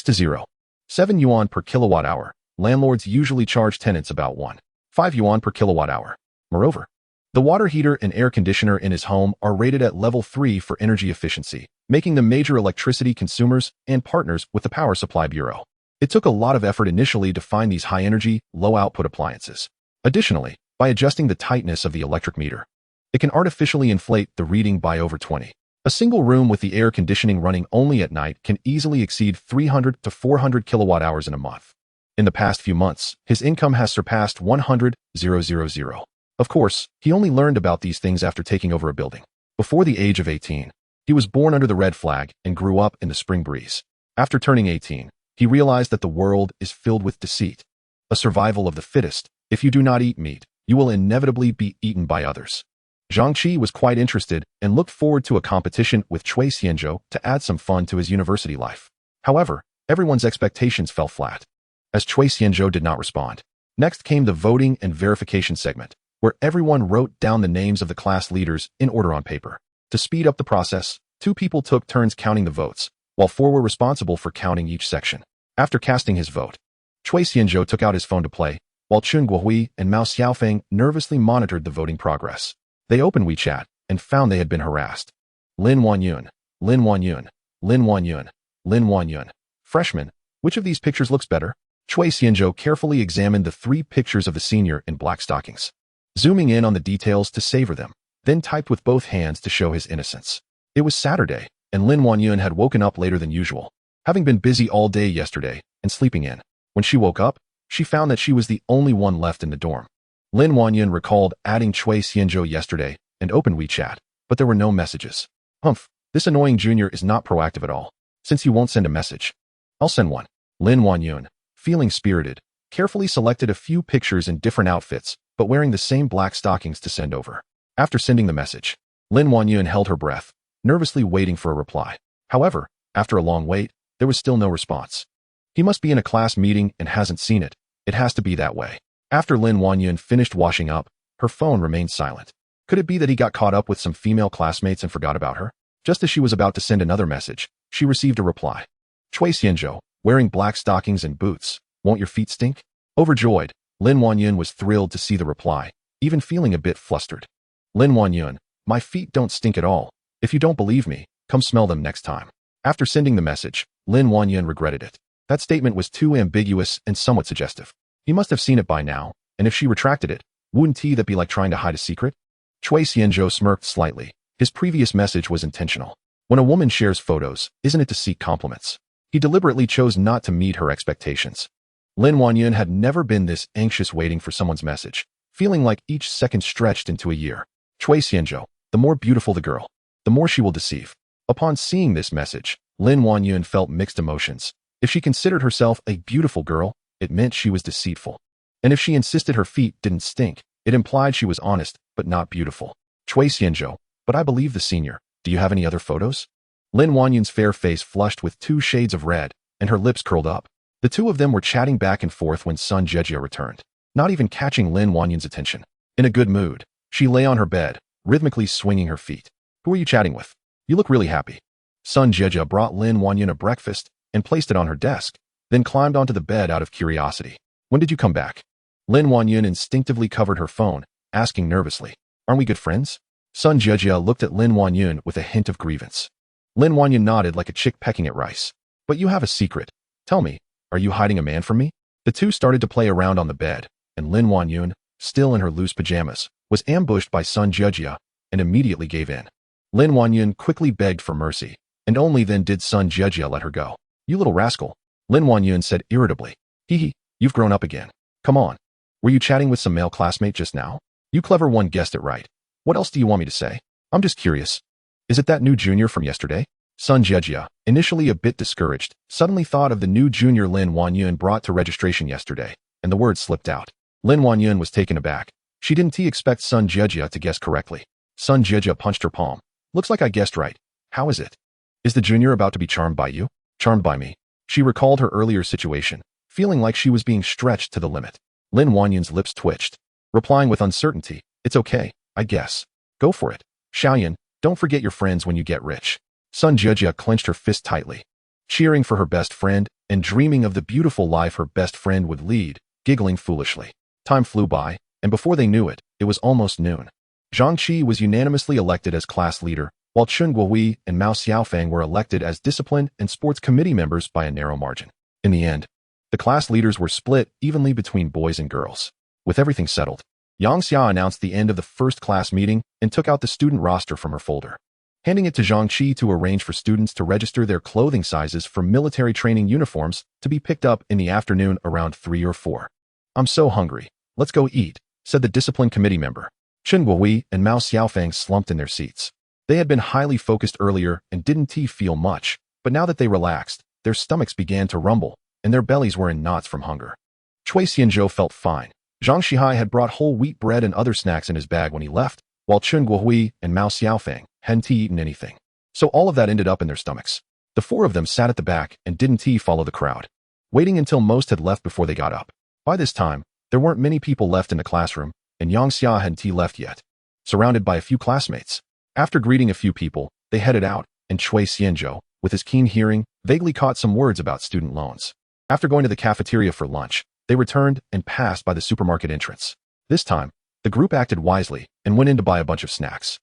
to 0.7 yuan per kilowatt hour, landlords usually charge tenants about 1.5 yuan per kilowatt hour. Moreover, the water heater and air conditioner in his home are rated at level 3 for energy efficiency, making them major electricity consumers and partners with the Power Supply Bureau. It took a lot of effort initially to find these high-energy, low-output appliances. Additionally, by adjusting the tightness of the electric meter, it can artificially inflate the reading by over 20. A single room with the air conditioning running only at night can easily exceed 300 to 400 kilowatt hours in a month. In the past few months, his income has surpassed 100,000. Of course, he only learned about these things after taking over a building. Before the age of 18, he was born under the red flag and grew up in the spring breeze. After turning 18, he realized that the world is filled with deceit. A survival of the fittest. If you do not eat meat, you will inevitably be eaten by others. Zhang Qi was quite interested and looked forward to a competition with Cui Xianzhou to add some fun to his university life. However, everyone's expectations fell flat, as Cui Xianzhou did not respond. Next came the voting and verification segment, where everyone wrote down the names of the class leaders in order on paper. To speed up the process, 2 people took turns counting the votes, while 4 were responsible for counting each section. After casting his vote, Cui Xianzhou took out his phone to play, while Chen Guohui and Mao Xiaofang nervously monitored the voting progress. They opened WeChat and found they had been harassed. Lin Wanyun, Lin Wanyun, Lin Wanyun, Lin Wanyun. Freshman, which of these pictures looks better? Cui Xianzhou carefully examined the 3 pictures of the senior in black stockings, zooming in on the details to savor them. then typed with both hands to show his innocence. It was Saturday, and Lin Wanyun had woken up later than usual, having been busy all day yesterday and sleeping in. When she woke up, she found that she was the only one left in the dorm. Lin Wanyun recalled adding Chui Xianzhou yesterday and opened WeChat, but there were no messages. Humph, this annoying junior is not proactive at all, since you won't send a message. I'll send one. Lin Wanyun, feeling spirited, carefully selected a few pictures in different outfits, but wearing the same black stockings to send over. After sending the message, Lin Wanyun held her breath, nervously waiting for a reply. However, after a long wait, there was still no response. He must be in a class meeting and hasn't seen it. It has to be that way. After Lin Wanyun finished washing up, her phone remained silent. Could it be that he got caught up with some female classmates and forgot about her? Just as she was about to send another message, she received a reply. Chui Xianzhou, wearing black stockings and boots. Won't your feet stink? Overjoyed, Lin Wanyun was thrilled to see the reply, even feeling a bit flustered. Lin Wanyun, my feet don't stink at all. If you don't believe me, come smell them next time. After sending the message, Lin Wanyun regretted it. That statement was too ambiguous and somewhat suggestive. He must have seen it by now, and if she retracted it, wouldn't that be like trying to hide a secret? Chui Xianzhou smirked slightly. His previous message was intentional. When a woman shares photos, isn't it to seek compliments? He deliberately chose not to meet her expectations. Lin Wanyun had never been this anxious waiting for someone's message, feeling like each second stretched into a year. Chui Xianzhou, the more beautiful the girl, the more she will deceive. Upon seeing this message, Lin Wanyun felt mixed emotions. If she considered herself a beautiful girl, it meant she was deceitful. And if she insisted her feet didn't stink, it implied she was honest, but not beautiful. Chui Xianzhou, but I believe the senior. Do you have any other photos? Lin Wanyun's fair face flushed with 2 shades of red, and her lips curled up. The two of them were chatting back and forth when Sun Jejia returned, not even catching Lin Wanyun's attention. In a good mood, she lay on her bed, rhythmically swinging her feet. Who are you chatting with? You look really happy. Sun Jejia brought Lin Wanyun a breakfast and placed it on her desk, then climbed onto the bed out of curiosity. When did you come back? Lin Wanyun instinctively covered her phone, asking nervously. Aren't we good friends? Sun Jejia looked at Lin Wanyun with a hint of grievance. Lin Wanyun nodded like a chick pecking at rice. But you have a secret. Tell me, are you hiding a man from me? The two started to play around on the bed, and Lin Wanyun, still in her loose pajamas, was ambushed by Sun Jejia and immediately gave in. Lin Wanyun quickly begged for mercy, and only then did Sun Jejia let her go. You little rascal, Lin Wanyun said irritably. Hee, you've grown up again. Come on. Were you chatting with some male classmate just now? You clever one guessed it right. What else do you want me to say? I'm just curious. Is it that new junior from yesterday? Sun Jejia, initially a bit discouraged, suddenly thought of the new junior Lin Wanyun brought to registration yesterday, and the words slipped out. Lin Wanyun was taken aback. She didn't expect Sun Jejia to guess correctly. Sun Jejia punched her palm. Looks like I guessed right. How is it? Is the junior about to be charmed by you? Charmed by me. She recalled her earlier situation, feeling like she was being stretched to the limit. Lin Wanyun's lips twitched, replying with uncertainty. It's okay, I guess. Go for it. Xiaoyan, don't forget your friends when you get rich. Sun Jejia clenched her fist tightly, cheering for her best friend and dreaming of the beautiful life her best friend would lead, giggling foolishly. Time flew by, and before they knew it, it was almost noon. Zhang Qi was unanimously elected as class leader, while Chun Guohui and Mao Xiaofeng were elected as discipline and sports committee members by a narrow margin. In the end, the class leaders were split evenly between boys and girls. With everything settled, Yang Xia announced the end of the first class meeting and took out the student roster from her folder, handing it to Zhang Qi to arrange for students to register their clothing sizes for military training uniforms to be picked up in the afternoon around 3 or 4. I'm so hungry. Let's go eat, said the discipline committee member. Chun Guohui and Mao Xiaofeng slumped in their seats. They had been highly focused earlier and didn't feel much, but now that they relaxed, their stomachs began to rumble, and their bellies were in knots from hunger. Chui Xianzhou felt fine. Zhang Shihai had brought whole wheat bread and other snacks in his bag when he left, while Chun Guohui and Mao Xiaofeng hadn't eaten anything. So all of that ended up in their stomachs. The 4 of them sat at the back and didn't follow the crowd, waiting until most had left before they got up. By this time, there weren't many people left in the classroom, and Yang Xia hadn't left yet. Surrounded by a few classmates. After greeting a few people, they headed out, and Chui Xianzhou, with his keen hearing, vaguely caught some words about student loans. After going to the cafeteria for lunch, they returned and passed by the supermarket entrance. This time, the group acted wisely and went in to buy a bunch of snacks.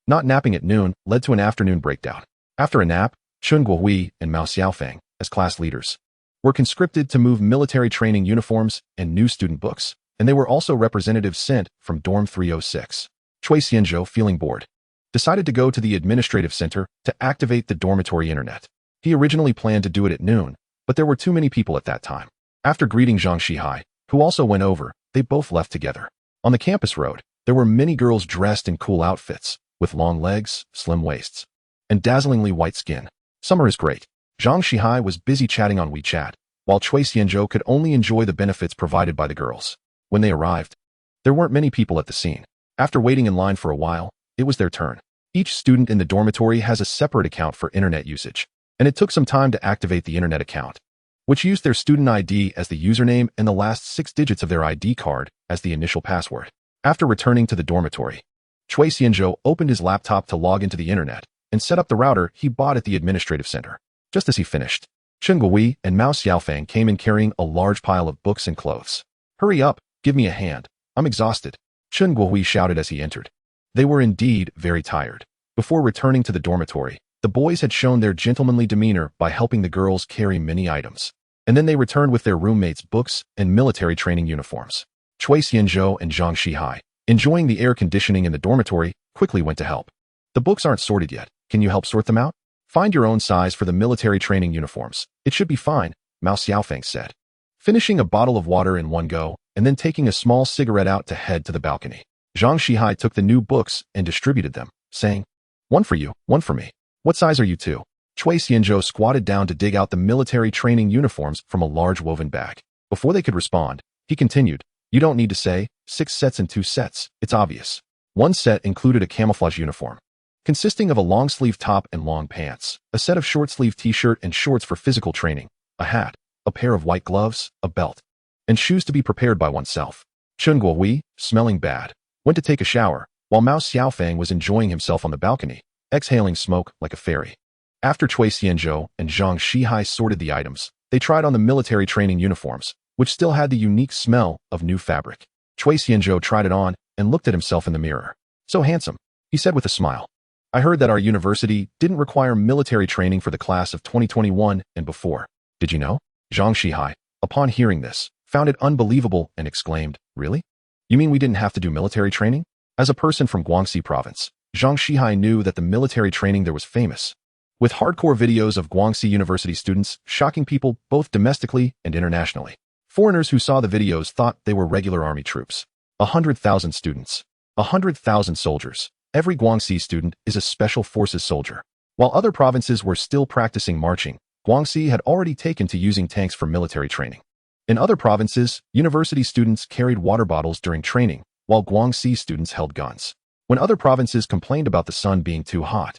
Not napping at noon led to an afternoon breakdown. After a nap, Chun Guohui and Mao Xiaofeng, as class leaders, were conscripted to move military training uniforms and new student books, and they were also representatives sent from Dorm 306. Chui Xianzhou, feeling bored, decided to go to the administrative center to activate the dormitory internet. He originally planned to do it at noon, but there were too many people at that time. After greeting Zhang Shihai, who also went over, they both left together. On the campus road, there were many girls dressed in cool outfits, with long legs, slim waists, and dazzlingly white skin. Summer is great. Zhang Shihai was busy chatting on WeChat, while Chui Xianzhou could only enjoy the benefits provided by the girls. When they arrived, there weren't many people at the scene. After waiting in line for a while, it was their turn. Each student in the dormitory has a separate account for internet usage, and it took some time to activate the internet account, which used their student ID as the username and the last 6 digits of their ID card as the initial password. After returning to the dormitory, Chui Xianzhou opened his laptop to log into the internet and set up the router he bought at the administrative center. Just as he finished, Chen Guowei and Mao Xiaofang came in carrying a large pile of books and clothes. "Hurry up, give me a hand. I'm exhausted," Chen Guowei shouted as he entered. They were indeed very tired. Before returning to the dormitory, the boys had shown their gentlemanly demeanor by helping the girls carry many items. And then they returned with their roommates' books and military training uniforms. Chui Xianzhou and Zhang Shihai, enjoying the air conditioning in the dormitory, quickly went to help. "The books aren't sorted yet. Can you help sort them out? Find your own size for the military training uniforms. It should be fine," Mao Xiaofang said, finishing a bottle of water in one go and then taking a small cigarette out to head to the balcony. Zhang Shihai took the new books and distributed them, saying, "One for you, one for me. What size are you two?" Chui Xianzhou squatted down to dig out the military training uniforms from a large woven bag. Before they could respond, he continued, "You don't need to say 6 sets and 2 sets, it's obvious." One set included a camouflage uniform, consisting of a long-sleeve top and long pants, a set of short-sleeve t-shirt and shorts for physical training, a hat, a pair of white gloves, a belt, and shoes to be prepared by oneself. Chen Guowei, smelling bad, went to take a shower, while Mao Xiaofang was enjoying himself on the balcony, exhaling smoke like a fairy. After Chui Xianzhou and Zhang Shihai sorted the items, they tried on the military training uniforms, which still had the unique smell of new fabric. Chui Xianzhou tried it on and looked at himself in the mirror. "So handsome," he said with a smile. "I heard that our university didn't require military training for the class of 2021 and before. Did you know?" Zhang Shihai, upon hearing this, found it unbelievable and exclaimed, "Really? You mean we didn't have to do military training?" As a person from Guangxi province, Zhang Shihai knew that the military training there was famous, with hardcore videos of Guangxi University students shocking people both domestically and internationally. Foreigners who saw the videos thought they were regular army troops. 100,000 students. 100,000 soldiers. Every Guangxi student is a special forces soldier. While other provinces were still practicing marching, Guangxi had already taken to using tanks for military training. In other provinces, university students carried water bottles during training, while Guangxi students held guns. When other provinces complained about the sun being too hot,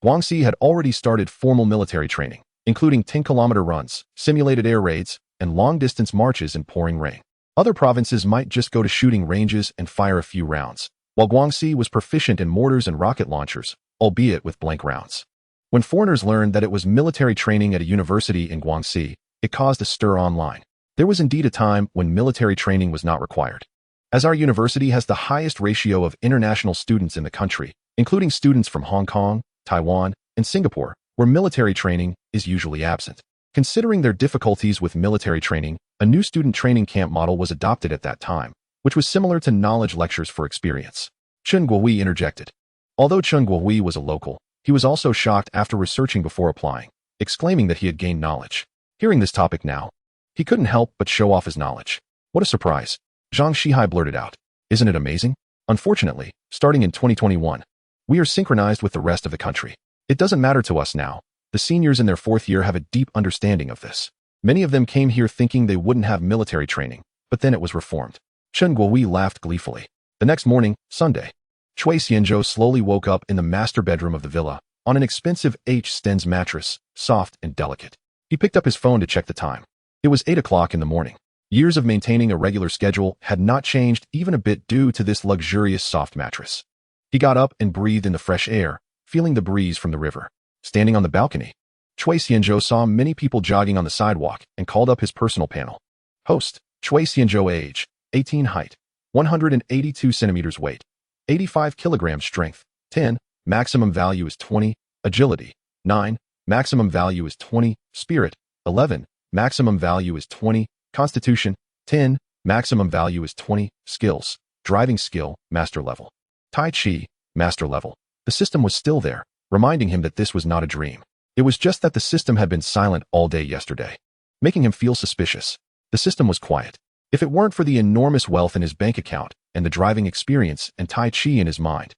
Guangxi had already started formal military training, including 10-kilometer runs, simulated air raids, and long-distance marches in pouring rain. Other provinces might just go to shooting ranges and fire a few rounds, while Guangxi was proficient in mortars and rocket launchers, albeit with blank rounds. When foreigners learned that it was military training at a university in Guangxi, it caused a stir online. There was indeed a time when military training was not required. As our university has the highest ratio of international students in the country, including students from Hong Kong, Taiwan, and Singapore, where military training is usually absent. Considering their difficulties with military training, a new student training camp model was adopted at that time, which was similar to knowledge lectures for experience. Chen Guowei interjected. Although Chen Guowei was a local, he was also shocked after researching before applying, exclaiming that he had gained knowledge. Hearing this topic now, he couldn't help but show off his knowledge. "What a surprise," Zhang Shihai blurted out. "Isn't it amazing? Unfortunately, starting in 2021, we are synchronized with the rest of the country. It doesn't matter to us now. The seniors in their 4th year have a deep understanding of this. Many of them came here thinking they wouldn't have military training, but then it was reformed." Chen Guowei laughed gleefully. The next morning, Sunday, Chui Xianzhou slowly woke up in the master bedroom of the villa, on an expensive H-Stens mattress, soft and delicate. He picked up his phone to check the time. It was 8 o'clock in the morning. Years of maintaining a regular schedule had not changed even a bit due to this luxurious soft mattress. He got up and breathed in the fresh air, feeling the breeze from the river. Standing on the balcony, Chui Xianzhou saw many people jogging on the sidewalk and called up his personal panel. Host, Chui Xianzhou, age, 18, height, 182 centimeters, weight, 85 kilograms, strength, 10, maximum value is 20, agility, 9, maximum value is 20, spirit, 11, maximum value is 20, constitution, 10, maximum value is 20, skills, driving skill, master level, Tai Chi, master level. The system was still there, reminding him that this was not a dream. It was just that the system had been silent all day yesterday, making him feel suspicious. The system was quiet. If it weren't for the enormous wealth in his bank account and the driving experience and Tai Chi in his mind,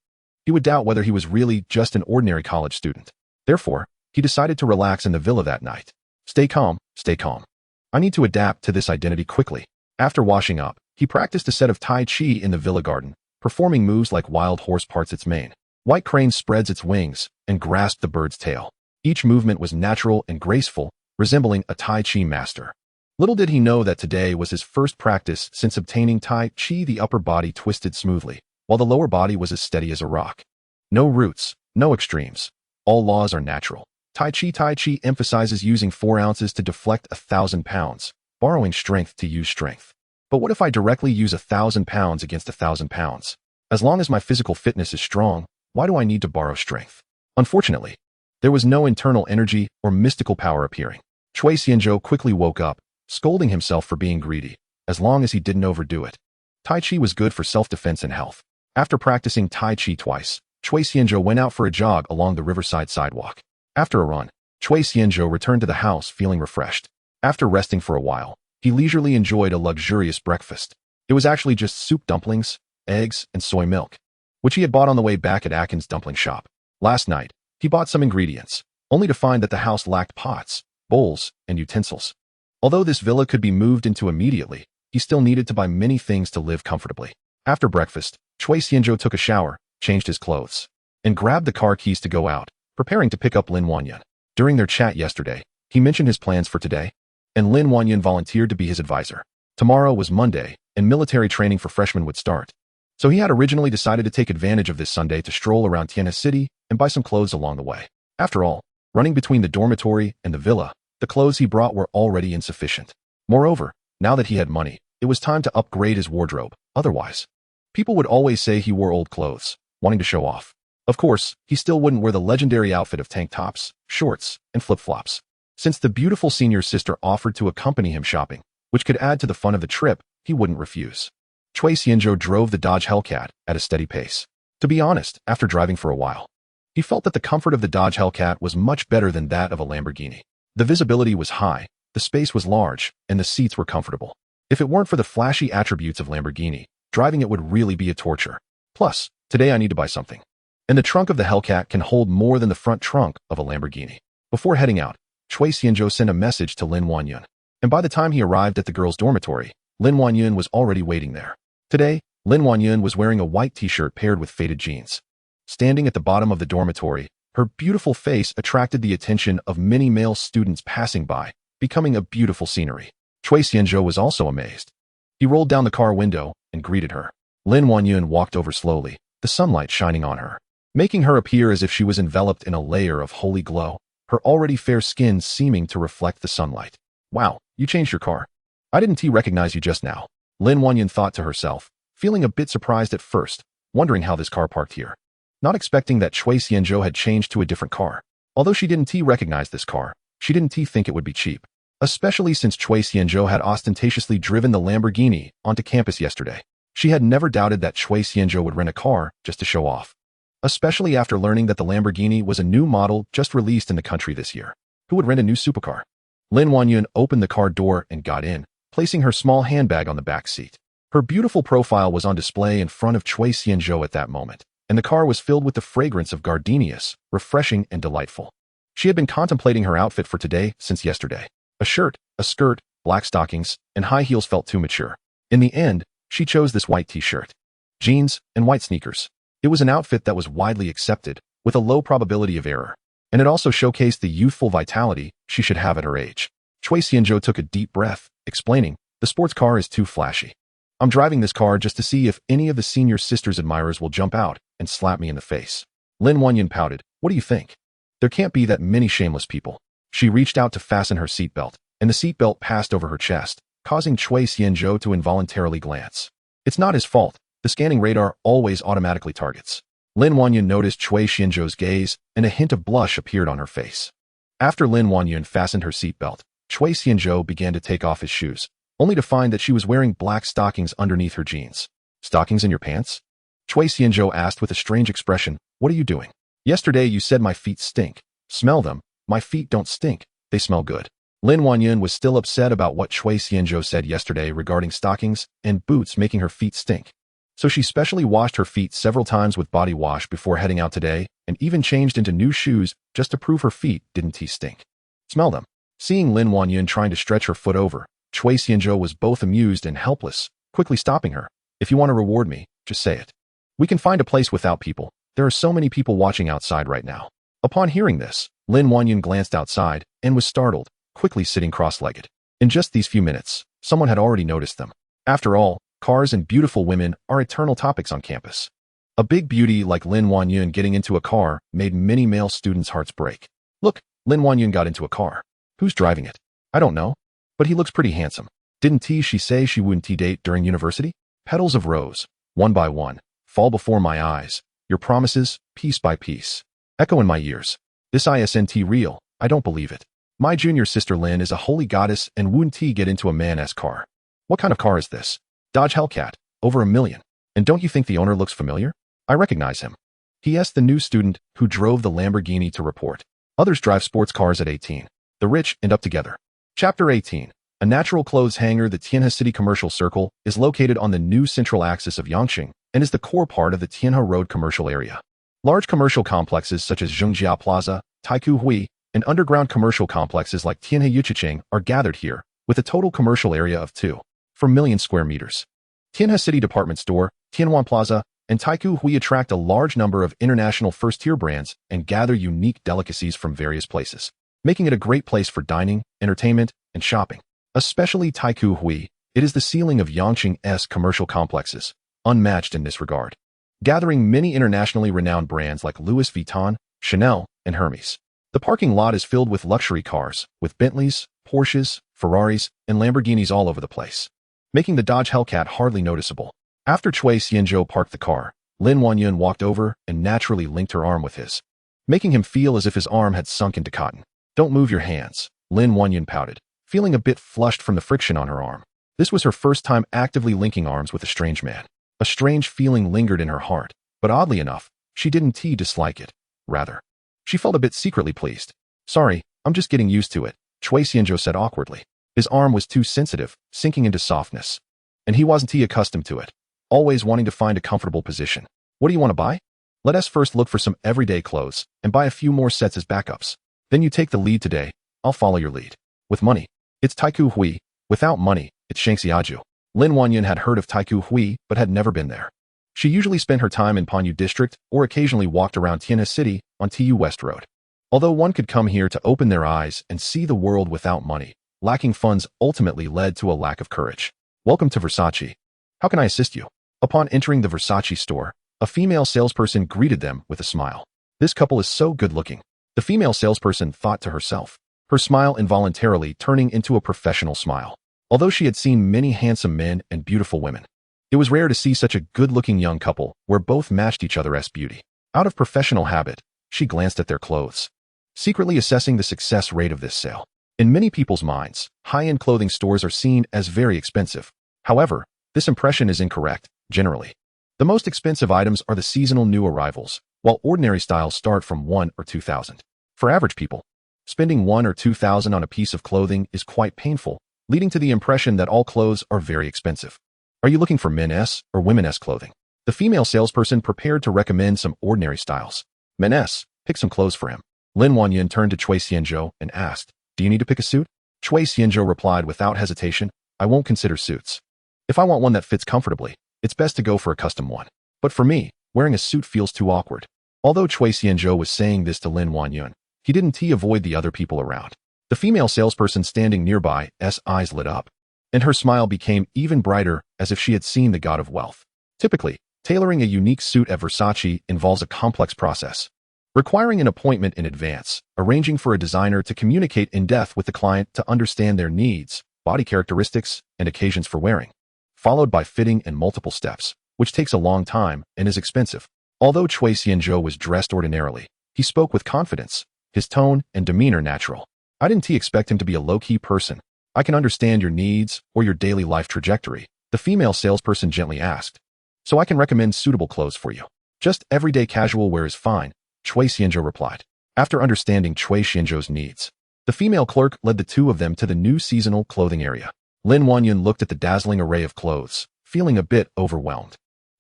he would doubt whether he was really just an ordinary college student. Therefore, he decided to relax in the villa that night. Stay calm, stay calm. I need to adapt to this identity quickly. After washing up, he practiced a set of Tai Chi in the villa garden, performing moves like wild horse parts its mane. White crane spreads its wings and grasped the bird's tail. Each movement was natural and graceful, resembling a Tai Chi master. Little did he know that today was his first practice since obtaining Tai Chi. The upper body twisted smoothly, while the lower body was as steady as a rock. No roots, no extremes. All laws are natural. Tai Chi emphasizes using 4 ounces to deflect 1,000 pounds, borrowing strength to use strength. But what if I directly use 1,000 pounds against 1,000 pounds? As long as my physical fitness is strong, why do I need to borrow strength? Unfortunately, there was no internal energy or mystical power appearing. Cui Xianzhou quickly woke up, scolding himself for being greedy, as long as he didn't overdo it. Tai Chi was good for self-defense and health. After practicing Tai Chi twice, Cui Xianzhou went out for a jog along the riverside sidewalk. After a run, Cui Xianzhou returned to the house feeling refreshed. After resting for a while, he leisurely enjoyed a luxurious breakfast. It was actually just soup dumplings, eggs, and soy milk, which he had bought on the way back at Akin's dumpling shop. Last night, he bought some ingredients, only to find that the house lacked pots, bowls, and utensils. Although this villa could be moved into immediately, he still needed to buy many things to live comfortably. After breakfast, Cui Xianzhou took a shower, changed his clothes, and grabbed the car keys to go out, preparing to pick up Lin Wanyan. During their chat yesterday, he mentioned his plans for today, and Lin Wanyan volunteered to be his advisor. Tomorrow was Monday, and military training for freshmen would start. So he had originally decided to take advantage of this Sunday to stroll around Tianhe City and buy some clothes along the way. After all, running between the dormitory and the villa, the clothes he brought were already insufficient. Moreover, now that he had money, it was time to upgrade his wardrobe. Otherwise, people would always say he wore old clothes, wanting to show off. Of course, he still wouldn't wear the legendary outfit of tank tops, shorts, and flip-flops. Since the beautiful senior sister offered to accompany him shopping, which could add to the fun of the trip, he wouldn't refuse. Cui Xianzhou drove the Dodge Hellcat at a steady pace. To be honest, after driving for a while, he felt that the comfort of the Dodge Hellcat was much better than that of a Lamborghini. The visibility was high, the space was large, and the seats were comfortable. If it weren't for the flashy attributes of Lamborghini, driving it would really be a torture. Plus, today I need to buy something. And the trunk of the Hellcat can hold more than the front trunk of a Lamborghini. Before heading out, Cui Xianzhou sent a message to Lin Wanyan, and by the time he arrived at the girls' dormitory, Lin Wanyan was already waiting there. Today, Lin Wanyan was wearing a white t-shirt paired with faded jeans. Standing at the bottom of the dormitory, her beautiful face attracted the attention of many male students passing by, becoming a beautiful scenery. Cui Xianzhou was also amazed. He rolled down the car window and greeted her. Lin Wanyan walked over slowly, the sunlight shining on her, making her appear as if she was enveloped in a layer of holy glow, her already fair skin seeming to reflect the sunlight. Wow, you changed your car. I didn't recognize you just now, Lin Wanyan thought to herself, feeling a bit surprised at first, wondering how this car parked here. Not expecting that Cui Xianzhou had changed to a different car. Although she didn't recognize this car, she didn't think it would be cheap. Especially since Cui Xianzhou had ostentatiously driven the Lamborghini onto campus yesterday. She had never doubted that Cui Xianzhou would rent a car just to show off. Especially after learning that the Lamborghini was a new model just released in the country this year. Who would rent a new supercar? Lin Wanyan opened the car door and got in, placing her small handbag on the back seat. Her beautiful profile was on display in front of Cui Xianzhou at that moment, and the car was filled with the fragrance of gardenias, refreshing and delightful. She had been contemplating her outfit for today since yesterday. A shirt, a skirt, black stockings, and high heels felt too mature. In the end, she chose this white t-shirt, jeans, and white sneakers. It was an outfit that was widely accepted, with a low probability of error, and it also showcased the youthful vitality she should have at her age. Cui Xianzhou took a deep breath, explaining, "The sports car is too flashy. I'm driving this car just to see if any of the senior sister's admirers will jump out and slap me in the face." Lin Wanyan pouted, "What do you think? There can't be that many shameless people." She reached out to fasten her seatbelt, and the seatbelt passed over her chest, causing Cui Xianzhou to involuntarily glance. It's not his fault. The scanning radar always automatically targets. Lin Wanyan noticed Cui Xianzhou's gaze, and a hint of blush appeared on her face. After Lin Wanyan fastened her seatbelt, Cui Xianzhou began to take off his shoes, only to find that she was wearing black stockings underneath her jeans. "Stockings in your pants?" Chui Xianzhou asked with a strange expression. What are you doing? Yesterday you said my feet stink. Smell them. My feet don't stink. They smell good. Lin Wanyun was still upset about what Chui Xianzhou said yesterday regarding stockings and boots making her feet stink. So she specially washed her feet several times with body wash before heading out today and even changed into new shoes just to prove her feet didn't stink. Smell them. Seeing Lin Wanyun trying to stretch her foot over, Chui Xianzhou was both amused and helpless, quickly stopping her. If you want to reward me, just say it. We can find a place without people. There are so many people watching outside right now. Upon hearing this, Lin Wanyun glanced outside and was startled, quickly sitting cross-legged. In just these few minutes, someone had already noticed them. After all, cars and beautiful women are eternal topics on campus. A big beauty like Lin Wanyun getting into a car made many male students' hearts break. Look, Lin Wanyun got into a car. Who's driving it? I don't know. But he looks pretty handsome. Didn't she say she wouldn't date during university? Petals of rose, one by one, fall before my eyes. Your promises, piece by piece, echo in my ears. This isn't real. I don't believe it. My junior sister Lin is a holy goddess and wouldn't get into a man's car. What kind of car is this? Dodge Hellcat, over $1 million. And don't you think the owner looks familiar? I recognize him. He asked the new student who drove the Lamborghini to report. Others drive sports cars at 18. The rich end up together. Chapter 18. A natural clothes hanger. The Tianhe City Commercial Circle is located on the new central axis of Yangqing and is the core part of the Tianhe Road commercial area. Large commercial complexes such as Zhongjia Plaza, Taiku Hui, and underground commercial complexes like Tianhe Yuchicheng are gathered here, with a total commercial area of 2.4 million square meters. Tianhe City Department Store, Tianwan Plaza, and Taiku Hui attract a large number of international first-tier brands and gather unique delicacies from various places, making it a great place for dining, entertainment, and shopping. Especially Taiku Hui, it is the ceiling of Yangqing's commercial complexes, unmatched in this regard, gathering many internationally renowned brands like Louis Vuitton, Chanel, and Hermes. The parking lot is filled with luxury cars, with Bentleys, Porsches, Ferraris, and Lamborghinis all over the place, making the Dodge Hellcat hardly noticeable. After Chui Xianzhou parked the car, Lin Wanyun walked over and naturally linked her arm with his, making him feel as if his arm had sunk into cotton. Don't move your hands, Lin Wanyun pouted, feeling a bit flushed from the friction on her arm. This was her first time actively linking arms with a strange man. A strange feeling lingered in her heart, but oddly enough, she didn't dislike it. Rather, she felt a bit secretly pleased. Sorry, I'm just getting used to it, Chui Xianzhou said awkwardly. His arm was too sensitive, sinking into softness. And he wasn't accustomed to it, always wanting to find a comfortable position. What do you want to buy? Let us first look for some everyday clothes and buy a few more sets as backups. Then you take the lead today. I'll follow your lead. With money, it's Taiku Hui. Without money, it's Shangxiaju. Lin Wanyun had heard of Taiku Hui but had never been there. She usually spent her time in Panyu District or occasionally walked around Tianhe City on Tu West Road. Although one could come here to open their eyes and see the world without money, lacking funds ultimately led to a lack of courage. Welcome to Versace. How can I assist you? Upon entering the Versace store, a female salesperson greeted them with a smile. This couple is so good-looking, the female salesperson thought to herself, her smile involuntarily turning into a professional smile. Although she had seen many handsome men and beautiful women, it was rare to see such a good-looking young couple where both matched each other's beauty. Out of professional habit, she glanced at their clothes, secretly assessing the success rate of this sale. In many people's minds, high-end clothing stores are seen as very expensive. However, this impression is incorrect, generally. The most expensive items are the seasonal new arrivals, while ordinary styles start from 1 or 2,000. For average people, spending 1 or 2,000 on a piece of clothing is quite painful, leading to the impression that all clothes are very expensive. Are you looking for men's or women's clothing? The female salesperson prepared to recommend some ordinary styles. Men's, pick some clothes for him. Lin Wanyun turned to Chui Xianzhou and asked, do you need to pick a suit? Chui Xianzhou replied without hesitation, I won't consider suits. If I want one that fits comfortably, it's best to go for a custom one. But for me, wearing a suit feels too awkward. Although Chui Xianzhou was saying this to Lin Wanyun, he didn't avoid the other people around. The female salesperson standing nearby's eyes lit up, and her smile became even brighter as if she had seen the god of wealth. Typically, tailoring a unique suit at Versace involves a complex process, requiring an appointment in advance, arranging for a designer to communicate in depth with the client to understand their needs, body characteristics, and occasions for wearing, followed by fitting and multiple steps, which takes a long time and is expensive. Although Chui Xianzhou was dressed ordinarily, he spoke with confidence, his tone and demeanor natural. I didn't expect him to be a low-key person. I can understand your needs or your daily life trajectory, the female salesperson gently asked. so I can recommend suitable clothes for you. Just everyday casual wear is fine, Chui Xianzhou replied. After understanding Chui Xianzhou's needs, the female clerk led the two of them to the new seasonal clothing area. Lin Wanyun looked at the dazzling array of clothes, feeling a bit overwhelmed.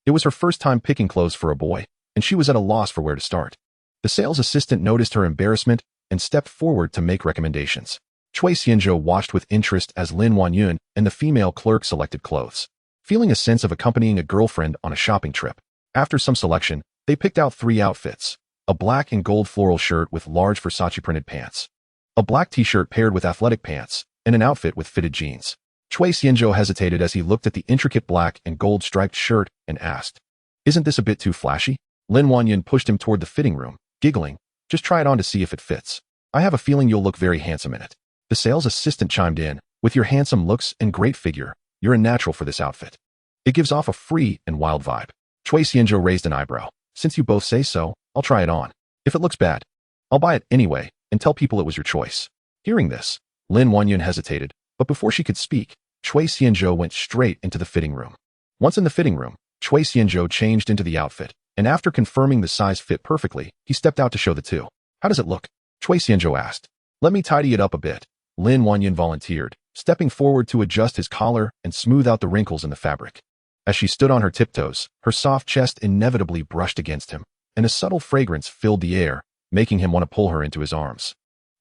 It was her first time picking clothes for a boy, and she was at a loss for where to start. The sales assistant noticed her embarrassment and stepped forward to make recommendations. Chui Xianzhou watched with interest as Lin Wanyun and the female clerk selected clothes, feeling a sense of accompanying a girlfriend on a shopping trip. After some selection, they picked out 3 outfits: a black and gold floral shirt with large Versace printed pants, a black t-shirt paired with athletic pants, and an outfit with fitted jeans. Chui Xianzhou hesitated as he looked at the intricate black and gold striped shirt and asked, "Isn't this a bit too flashy?" Lin Wanyun pushed him toward the fitting room, giggling, "Just try it on to see if it fits. I have a feeling you'll look very handsome in it." The sales assistant chimed in, "With your handsome looks and great figure, you're a natural for this outfit. It gives off a free and wild vibe." Chui Xianzhou raised an eyebrow. "Since you both say so, I'll try it on. If it looks bad, I'll buy it anyway and tell people it was your choice." Hearing this, Lin Wanyun hesitated, but before she could speak, Chui Xianzhou went straight into the fitting room. Once in the fitting room, Chui Xianzhou changed into the outfit, and after confirming the size fit perfectly, he stepped out to show the two. "How does it look?" Chui Xianzhou asked. "Let me tidy it up a bit," Lin Wanyun volunteered, stepping forward to adjust his collar and smooth out the wrinkles in the fabric. As she stood on her tiptoes, her soft chest inevitably brushed against him, and a subtle fragrance filled the air, making him want to pull her into his arms.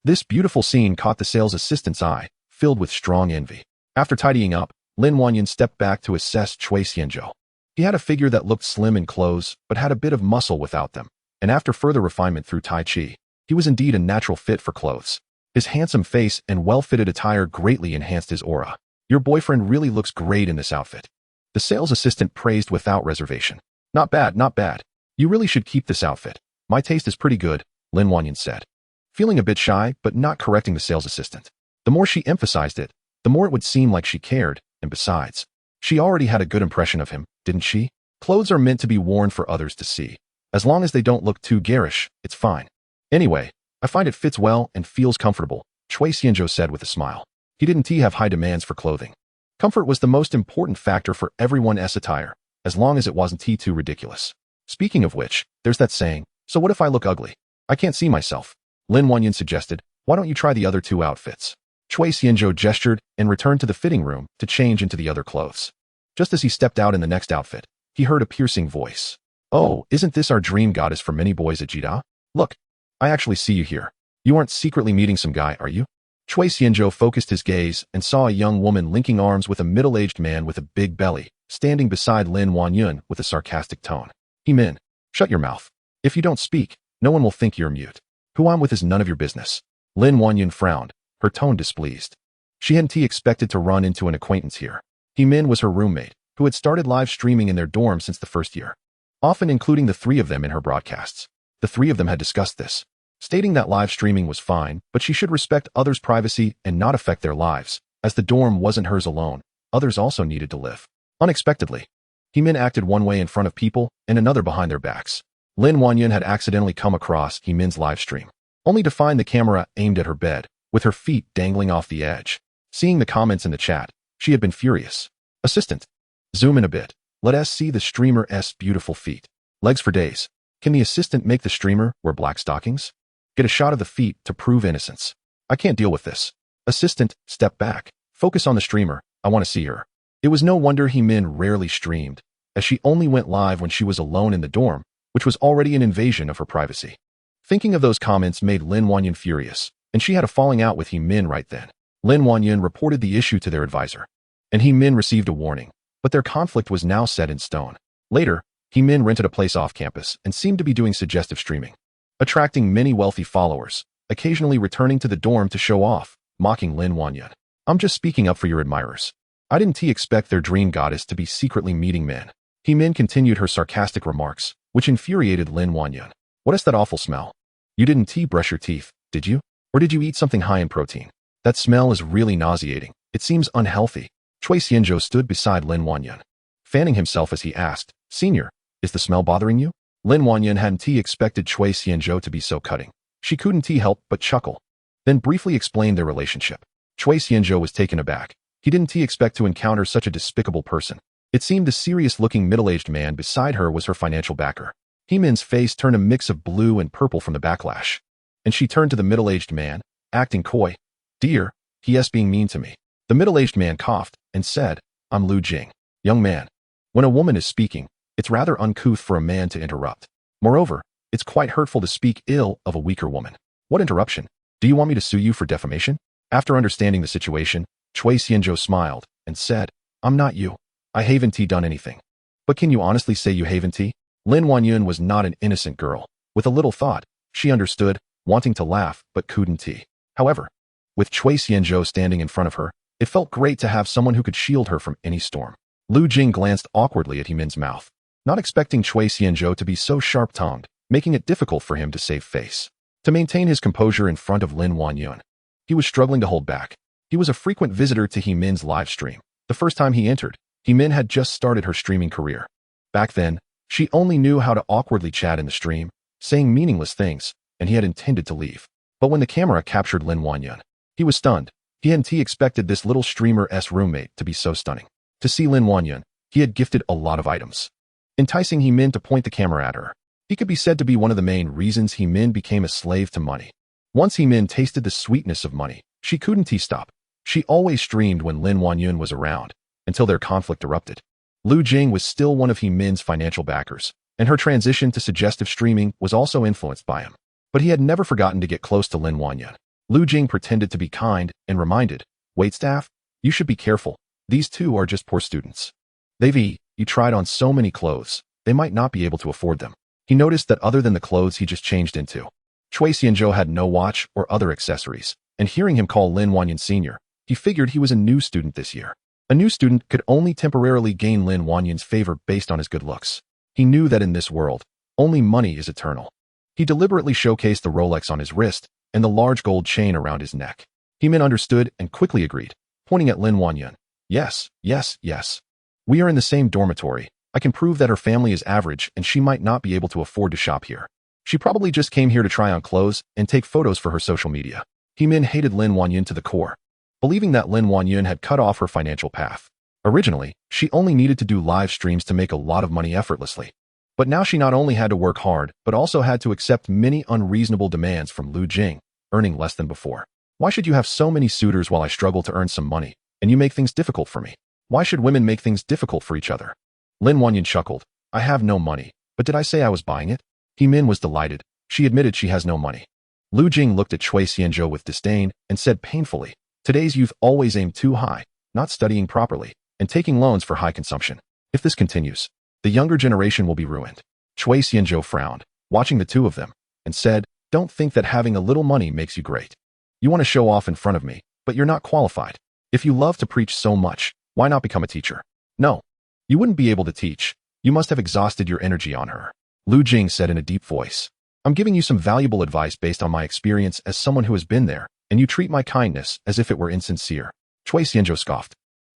This beautiful scene caught the sales assistant's eye, filled with strong envy. After tidying up, Lin Wanyun stepped back to assess Chui Xianzhou. He had a figure that looked slim in clothes, but had a bit of muscle without them, and after further refinement through Tai Chi, he was indeed a natural fit for clothes. His handsome face and well-fitted attire greatly enhanced his aura. "Your boyfriend really looks great in this outfit," the sales assistant praised without reservation. Not bad, not bad. You really should keep this outfit. My taste is pretty good," Lin Wanyun said, feeling a bit shy but not correcting the sales assistant. The more she emphasized it, the more it would seem like she cared, and besides, she already had a good impression of him, didn't she? Clothes are meant to be worn for others to see. As long as they don't look too garish, it's fine. "Anyway, I find it fits well and feels comfortable," Chui Xianzhou said with a smile. He didn't have high demands for clothing. Comfort was the most important factor for everyone's attire, as long as it wasn't too ridiculous. Speaking of which, there's that saying, "So what if I look ugly? I can't see myself." Lin Wanyun suggested, "Why don't you try the other 2 outfits?" Chui Xianzhou gestured and returned to the fitting room to change into the other clothes. Just as he stepped out in the next outfit, he heard a piercing voice. "Oh, isn't this our dream goddess for many boys at Jida? Look, I actually see you here. You aren't secretly meeting some guy, are you?" Chui Xianzhou focused his gaze and saw a young woman linking arms with a middle-aged man with a big belly, standing beside Lin Wanyun with a sarcastic tone. "Min, shut your mouth. If you don't speak, no one will think you're mute. Who I'm with is none of your business." Lin Wanyun frowned, her tone displeased. She hadn't expected to run into an acquaintance here. Min was her roommate, who had started live streaming in their dorm since the first year, often including the 3 of them in her broadcasts. The 3 of them had discussed this, stating that live streaming was fine, but she should respect others' privacy and not affect their lives, as the dorm wasn't hers alone. Others also needed to live. Unexpectedly, Min acted one way in front of people and another behind their backs. Lin Wanyun had accidentally come across Min's live stream, only to find the camera aimed at her bed, with her feet dangling off the edge. Seeing the comments in the chat, she had been furious. "Assistant, zoom in a bit. Let us see the streamer's beautiful feet. Legs for days. Can the assistant make the streamer wear black stockings? Get a shot of the feet to prove innocence. I can't deal with this. Assistant, step back. Focus on the streamer. I want to see her." It was no wonder Min rarely streamed, as she only went live when she was alone in the dorm, which was already an invasion of her privacy. Thinking of those comments made Lin Wanyun furious, and she had a falling out with Min right then. Lin Wanyun reported the issue to their advisor, and Min received a warning, but their conflict was now set in stone. Later, Min rented a place off campus and seemed to be doing suggestive streaming, attracting many wealthy followers, occasionally returning to the dorm to show off, mocking Lin Wanyun. "I'm just speaking up for your admirers. I didn't expect their dream goddess to be secretly meeting men." Min continued her sarcastic remarks, which infuriated Lin Wanyun. "What is that awful smell? You didn't brush your teeth, did you? Or did you eat something high in protein? That smell is really nauseating. It seems unhealthy." Chui Xianzhou stood beside Lin Wanyun, fanning himself as he asked, "Senior, is the smell bothering you?" Lin Wanyun hadn't expected Chui Xianzhou to be so cutting. She couldn't help but chuckle, then briefly explained their relationship. Chui Xianzhou was taken aback. He didn't expect to encounter such a despicable person. It seemed the serious-looking middle-aged man beside her was her financial backer. Hemin's face turned a mix of blue and purple from the backlash, and she turned to the middle-aged man, acting coy. "Dear, he's being mean to me." The middle-aged man coughed and said, "I'm Lu Jing." "Young man, when a woman is speaking, it's rather uncouth for a man to interrupt. Moreover, it's quite hurtful to speak ill of a weaker woman." "What interruption? Do you want me to sue you for defamation?" After understanding the situation, Cui Xianzhou smiled and said, "I'm not you. I haven't done anything." "But can you honestly say you haven't?" Lin Wanyun was not an innocent girl. With a little thought, she understood, wanting to laugh, but couldn't. However, with Cui Xianzhou standing in front of her, it felt great to have someone who could shield her from any storm. Lu Jing glanced awkwardly at Hemin's mouth, not expecting Cui Xianzhou to be so sharp-tongued, making it difficult for him to save face. To maintain his composure in front of Lin Wanyun, he was struggling to hold back. He was a frequent visitor to Hemin's live stream. The first time he entered, Hemin had just started her streaming career. Back then, she only knew how to awkwardly chat in the stream, saying meaningless things, and he had intended to leave. But when the camera captured Lin Wanyun, he was stunned. He hadn't expected this little streamer's roommate to be so stunning. To see Lin Wanyun, he had gifted a lot of items, enticing Hemin to point the camera at her. He could be said to be one of the main reasons Hemin became a slave to money. Once Hemin tasted the sweetness of money, she couldn't stop. She always streamed when Lin Wanyun was around, until their conflict erupted. Lu Jing was still one of Hemin's financial backers, and her transition to suggestive streaming was also influenced by him. But he had never forgotten to get close to Lin Wanyun. Lu Jing pretended to be kind and reminded, "Waitstaff, you should be careful. These two are just poor students. You tried on so many clothes, they might not be able to afford them." He noticed that other than the clothes he just changed into, Cui Xianzhou had no watch or other accessories, and hearing him call Lin Wanyun senior, he figured he was a new student this year. A new student could only temporarily gain Lin Wanyun's favor based on his good looks. He knew that in this world, only money is eternal. He deliberately showcased the Rolex on his wrist and the large gold chain around his neck. Hemin understood and quickly agreed, pointing at Lin Wanyun. Yes. We are in the same dormitory. I can prove that her family is average and she might not be able to afford to shop here. She probably just came here to try on clothes and take photos for her social media." Hemin hated Lin Wanyun to the core, believing that Lin Wanyun had cut off her financial path. Originally, she only needed to do live streams to make a lot of money effortlessly. But now she not only had to work hard, but also had to accept many unreasonable demands from Lu Jing, earning less than before. "Why should you have so many suitors while I struggle to earn some money, and you make things difficult for me? Why should women make things difficult for each other?" Lin Wanyun chuckled. "I have no money, but did I say I was buying it?" Hemin was delighted. She admitted she has no money. Lu Jing looked at Cui Xianzhou with disdain and said painfully, "Today's youth always aim too high, not studying properly, and taking loans for high consumption. If this continues, the younger generation will be ruined." Cui Xianzhou frowned, watching the two of them, and said, "Don't think that having a little money makes you great. You want to show off in front of me, but you're not qualified. If you love to preach so much, why not become a teacher?" "No, you wouldn't be able to teach. You must have exhausted your energy on her," Lu Jing said in a deep voice. "I'm giving you some valuable advice based on my experience as someone who has been there, and you treat my kindness as if it were insincere." Cui Xianzhou scoffed.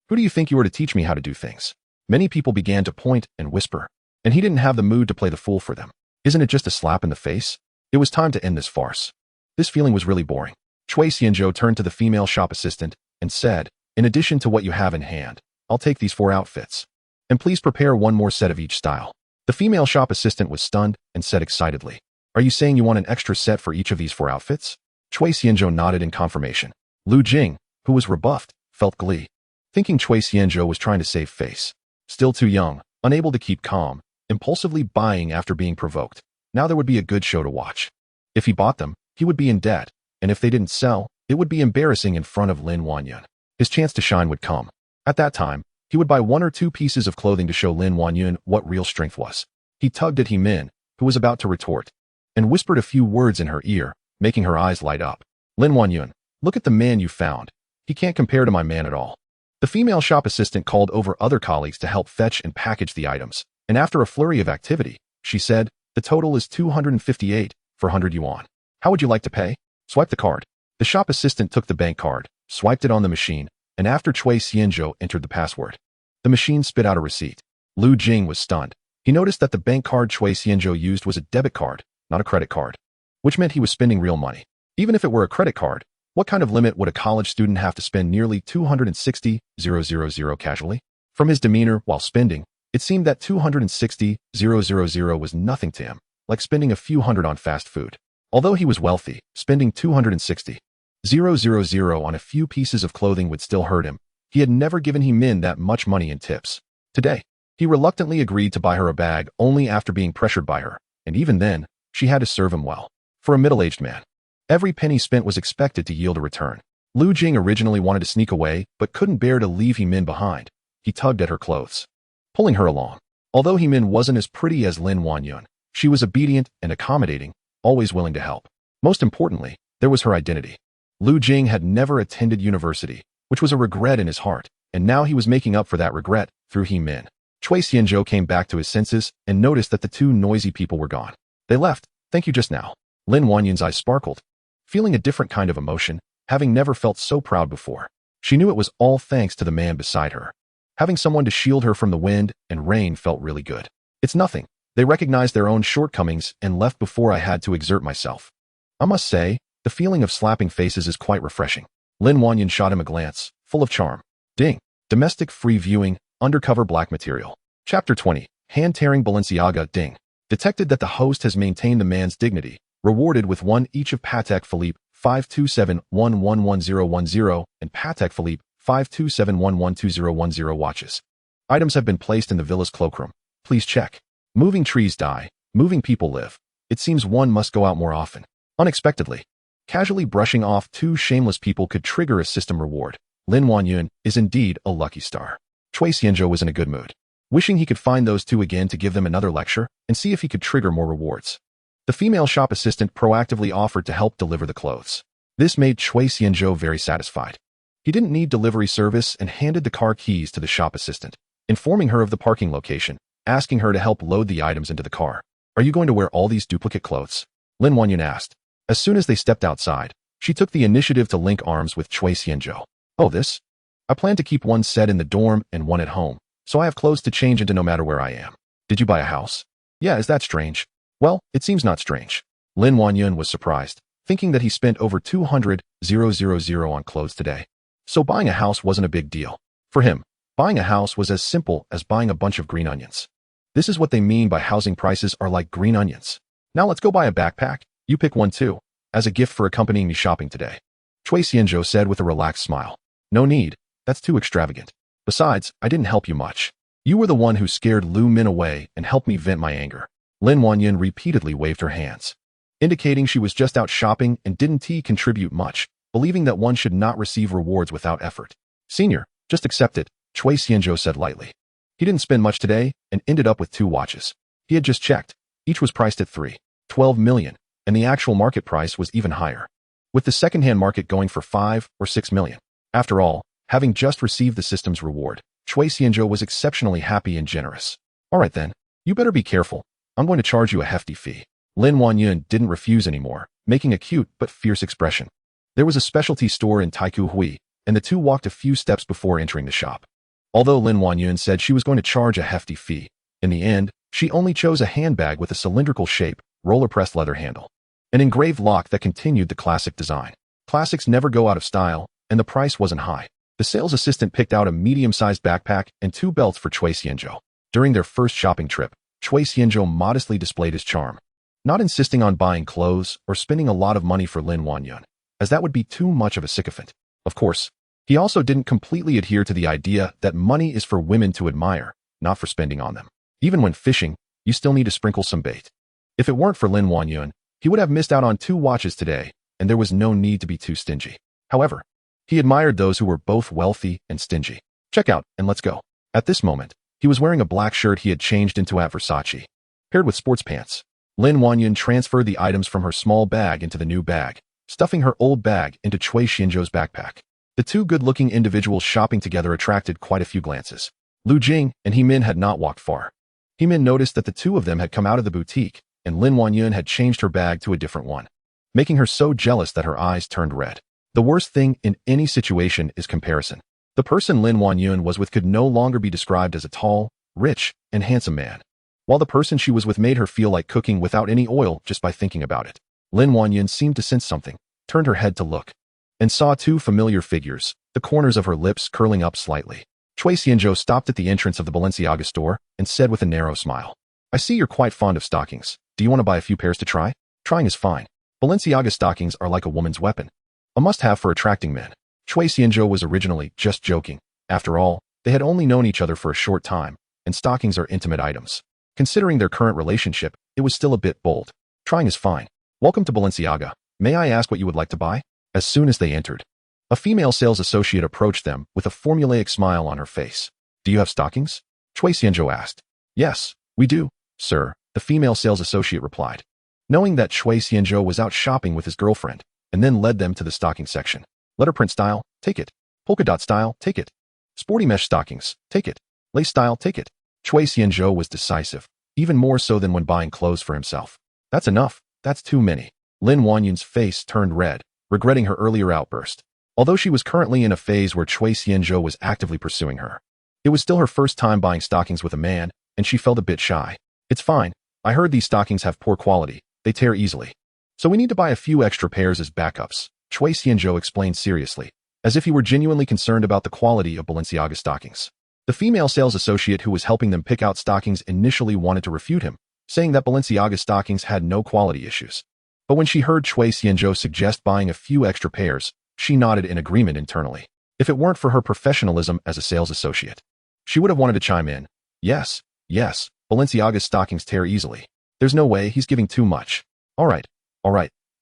"Who do you think you are to teach me how to do things?" Many people began to point and whisper, and he didn't have the mood to play the fool for them. Isn't it just a slap in the face? It was time to end this farce. This feeling was really boring. Cui Xianzhou turned to the female shop assistant and said, "In addition to what you have in hand, I'll take these 4 outfits. And please prepare 1 more set of each style." The female shop assistant was stunned and said excitedly, "Are you saying you want an extra set for each of these 4 outfits?" Cui Xianzhou nodded in confirmation. Lu Jing, who was rebuffed, felt glee, thinking Cui Xianzhou was trying to save face. Still too young, unable to keep calm, impulsively buying after being provoked. Now there would be a good show to watch. If he bought them, he would be in debt, and if they didn't sell, it would be embarrassing in front of Lin Wanyun. His chance to shine would come. At that time, he would buy 1 or 2 pieces of clothing to show Lin Wanyun what real strength was. He tugged at Hemin, who was about to retort, and whispered a few words in her ear, making her eyes light up. "Lin Wanyun, look at the man you found. He can't compare to my man at all." The female shop assistant called over other colleagues to help fetch and package the items, and after a flurry of activity, she said, "The total is 258 for 100 yuan. How would you like to pay? Swipe the card." The shop assistant took the bank card, swiped it on the machine, and after Cui Xianzhou entered the password, the machine spit out a receipt. Lu Jing was stunned. He noticed that the bank card Cui Xianzhou used was a debit card, not a credit card, which meant he was spending real money. Even if it were a credit card, what kind of limit would a college student have to spend nearly 260,000 casually? From his demeanor while spending, it seemed that 260,000 was nothing to him, like spending a few hundred on fast food. Although he was wealthy, spending 260,000 on a few pieces of clothing would still hurt him. He had never given He-Min that much money in tips. Today, he reluctantly agreed to buy her a bag only after being pressured by her, and even then, she had to serve him well. For a middle-aged man, every penny spent was expected to yield a return. Lu Jing originally wanted to sneak away, but couldn't bear to leave He-Min behind. He tugged at her clothes, pulling her along. Although He-Min wasn't as pretty as Lin Wanyun, she was obedient and accommodating, always willing to help. Most importantly, there was her identity. Lu Jing had never attended university, which was a regret in his heart, and now he was making up for that regret through He-Min. Cui Xianzhou came back to his senses and noticed that the two noisy people were gone. They left, thank you just now. Lin Wanyun's eyes sparkled, feeling a different kind of emotion, having never felt so proud before. She knew it was all thanks to the man beside her. Having someone to shield her from the wind and rain felt really good. It's nothing. They recognized their own shortcomings and left before I had to exert myself. I must say, the feeling of slapping faces is quite refreshing. Lin Wanyun shot him a glance, full of charm. Ding. Domestic free viewing, undercover black material. Chapter 20. Hand-tearing Balenciaga. Ding. Detected that the host has maintained the man's dignity, rewarded with one each of Patek Philippe 527111010 and Patek Philippe 527112010 watches. Items have been placed in the villa's cloakroom. Please check. Moving trees die, moving people live. It seems one must go out more often. Unexpectedly, casually brushing off two shameless people could trigger a system reward. Lin Wanyun is indeed a lucky star. Cui Xianzhou was in a good mood, wishing he could find those two again to give them another lecture and see if he could trigger more rewards. The female shop assistant proactively offered to help deliver the clothes. This made Cui Xianzhou very satisfied. He didn't need delivery service and handed the car keys to the shop assistant, informing her of the parking location, asking her to help load the items into the car. Are you going to wear all these duplicate clothes? Lin Wanyun asked. As soon as they stepped outside, she took the initiative to link arms with Cui Xianzhou. Oh, this? I plan to keep one set in the dorm and one at home, so I have clothes to change into no matter where I am. Did you buy a house? Yeah, is that strange? Well, it seems not strange. Lin Wanyun was surprised, thinking that he spent over 200,000 on clothes today. So buying a house wasn't a big deal. For him, buying a house was as simple as buying a bunch of green onions. This is what they mean by housing prices are like green onions. Now let's go buy a backpack. You pick one too, as a gift for accompanying me shopping today. Cui Xianzhou said with a relaxed smile. No need, that's too extravagant. Besides, I didn't help you much. You were the one who scared Lu Min away and helped me vent my anger. Lin Wanyun repeatedly waved her hands, indicating she was just out shopping and didn't contribute much, believing that one should not receive rewards without effort. Senior, just accept it, Cui Xianzhou said lightly. He didn't spend much today and ended up with 2 watches. He had just checked. Each was priced at 3.12 million, and the actual market price was even higher, with the second-hand market going for 5 or 6 million. After all, having just received the system's reward, Cui Xianzhou was exceptionally happy and generous. All right then, you better be careful. I'm going to charge you a hefty fee. Lin Wanyun didn't refuse anymore, making a cute but fierce expression. There was a specialty store in Tycoonstory, and the two walked a few steps before entering the shop. Although Lin Wanyun said she was going to charge a hefty fee, in the end, she only chose a handbag with a cylindrical shape, roller-pressed leather handle, an engraved lock that continued the classic design. Classics never go out of style, and the price wasn't high. The sales assistant picked out a medium-sized backpack and 2 belts for Cui Xianzhou. During their first shopping trip, Cui Xianzhou modestly displayed his charm, not insisting on buying clothes or spending a lot of money for Lin Wanyun, as that would be too much of a sycophant. Of course, he also didn't completely adhere to the idea that money is for women to admire, not for spending on them. Even when fishing, you still need to sprinkle some bait. If it weren't for Lin Wanyun, he would have missed out on 2 watches today, and there was no need to be too stingy. However, he admired those who were both wealthy and stingy. Check out, and let's go. At this moment, he was wearing a black shirt he had changed into at Versace, paired with sports pants. Lin Wanyun transferred the items from her small bag into the new bag, stuffing her old bag into Cui Xianzhou's backpack. The two good-looking individuals shopping together attracted quite a few glances. Lu Jing and He-Min had not walked far. He-Min noticed that the two of them had come out of the boutique, and Lin Wanyun had changed her bag to a different one, making her so jealous that her eyes turned red. The worst thing in any situation is comparison. The person Lin Wanyun was with could no longer be described as a tall, rich, and handsome man, while the person she was with made her feel like cooking without any oil just by thinking about it. Lin Wanyun seemed to sense something, turned her head to look, and saw 2 familiar figures, the corners of her lips curling up slightly. Chui Xianzhou stopped at the entrance of the Balenciaga store and said with a narrow smile, "I see you're quite fond of stockings. Do you want to buy a few pairs to try? Trying is fine. Balenciaga stockings are like a woman's weapon. A must-have for attracting men." Chui Xianzhou was originally just joking. After all, they had only known each other for a short time, and stockings are intimate items. Considering their current relationship, it was still a bit bold. "Trying is fine. Welcome to Balenciaga. May I ask what you would like to buy?" As soon as they entered, a female sales associate approached them with a formulaic smile on her face. "Do you have stockings?" Chui Xianzhou asked. "Yes, we do, sir," the female sales associate replied. Knowing that Chui Xianzhou was out shopping with his girlfriend, and then led them to the stocking section. "Letterprint style, take it. Polka dot style, take it. Sporty mesh stockings, take it. Lace style, take it." Chui Xianzhou was decisive, even more so than when buying clothes for himself. "That's enough. That's too many." Lin Wanyun's face turned red, regretting her earlier outburst. Although she was currently in a phase where Chui Xianzhou was actively pursuing her, it was still her first time buying stockings with a man, and she felt a bit shy. "It's fine. I heard these stockings have poor quality. They tear easily. So we need to buy a few extra pairs as backups," Chui Xianzhou explained seriously, as if he were genuinely concerned about the quality of Balenciaga stockings. The female sales associate who was helping them pick out stockings initially wanted to refute him, saying that Balenciaga stockings had no quality issues. But when she heard Chui Xianzhou suggest buying a few extra pairs, she nodded in agreement internally. If it weren't for her professionalism as a sales associate, she would have wanted to chime in. Yes, Balenciaga's stockings tear easily. There's no way he's giving too much. All right,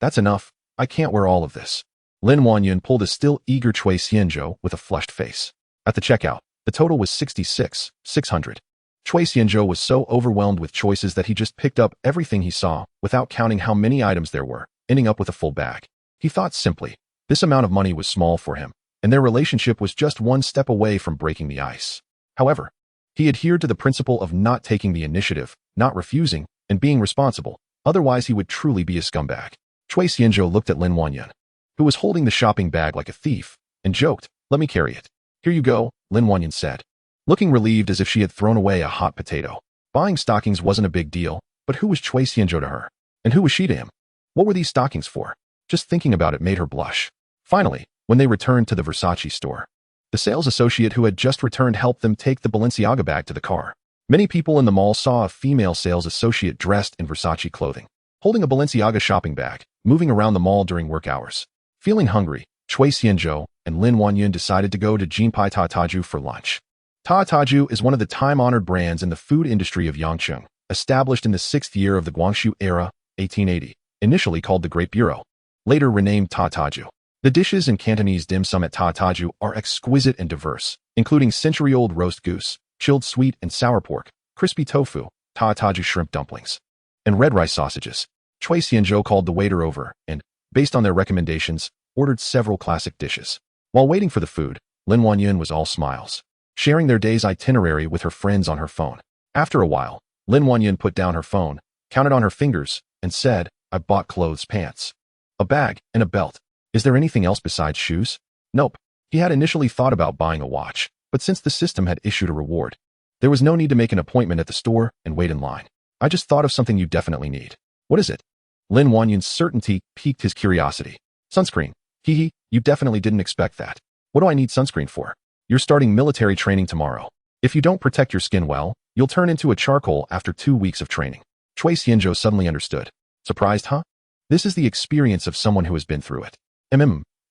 that's enough. I can't wear all of this." Lin Wanyun pulled a still eager Chui Xianzhou with a flushed face. At the checkout, the total was 66,600. Chui Xianzhou was so overwhelmed with choices that he just picked up everything he saw without counting how many items there were, ending up with a full bag. He thought simply, this amount of money was small for him, and their relationship was just one step away from breaking the ice. However, he adhered to the principle of not taking the initiative, not refusing, and being responsible, otherwise he would truly be a scumbag. Chui Xianzhou looked at Lin Wanyun, who was holding the shopping bag like a thief, and joked, "Let me carry it." "Here you go," Lin Wanyun said, looking relieved as if she had thrown away a hot potato. Buying stockings wasn't a big deal, but who was Chui Xianzhou to her? And who was she to him? What were these stockings for? Just thinking about it made her blush. Finally, when they returned to the Versace store, the sales associate who had just returned helped them take the Balenciaga bag to the car. Many people in the mall saw a female sales associate dressed in Versace clothing, holding a Balenciaga shopping bag, moving around the mall during work hours. Feeling hungry, Chui Xianzhou and Lin Wanyun decided to go to Jinpai Tataju for lunch. Tataju is one of the time-honored brands in the food industry of Yangcheng, established in the 6th year of the Guangxu era, 1880, initially called the Great Bureau, later renamed Tataju. The dishes in Cantonese dim sum at Tataju are exquisite and diverse, including century-old roast goose, chilled sweet and sour pork, crispy tofu, Tataju shrimp dumplings, and red rice sausages. Chui Xianzhou called the waiter over and, based on their recommendations, ordered several classic dishes. While waiting for the food, Lin Wanyun was all smiles, sharing their day's itinerary with her friends on her phone. After a while, Lin Wanyun put down her phone, counted on her fingers, and said, "I bought clothes, pants, a bag, and a belt. Is there anything else besides shoes?" Nope. He had initially thought about buying a watch, but since the system had issued a reward, there was no need to make an appointment at the store and wait in line. "I just thought of something you definitely need." "What is it?" Lin Wanyun's certainty piqued his curiosity. "Sunscreen. Hee, you definitely didn't expect that. What do I need sunscreen for? You're starting military training tomorrow. If you don't protect your skin well, you'll turn into a charcoal after 2 weeks of training." Chui Xianzhou suddenly understood. Surprised, huh? This is the experience of someone who has been through it.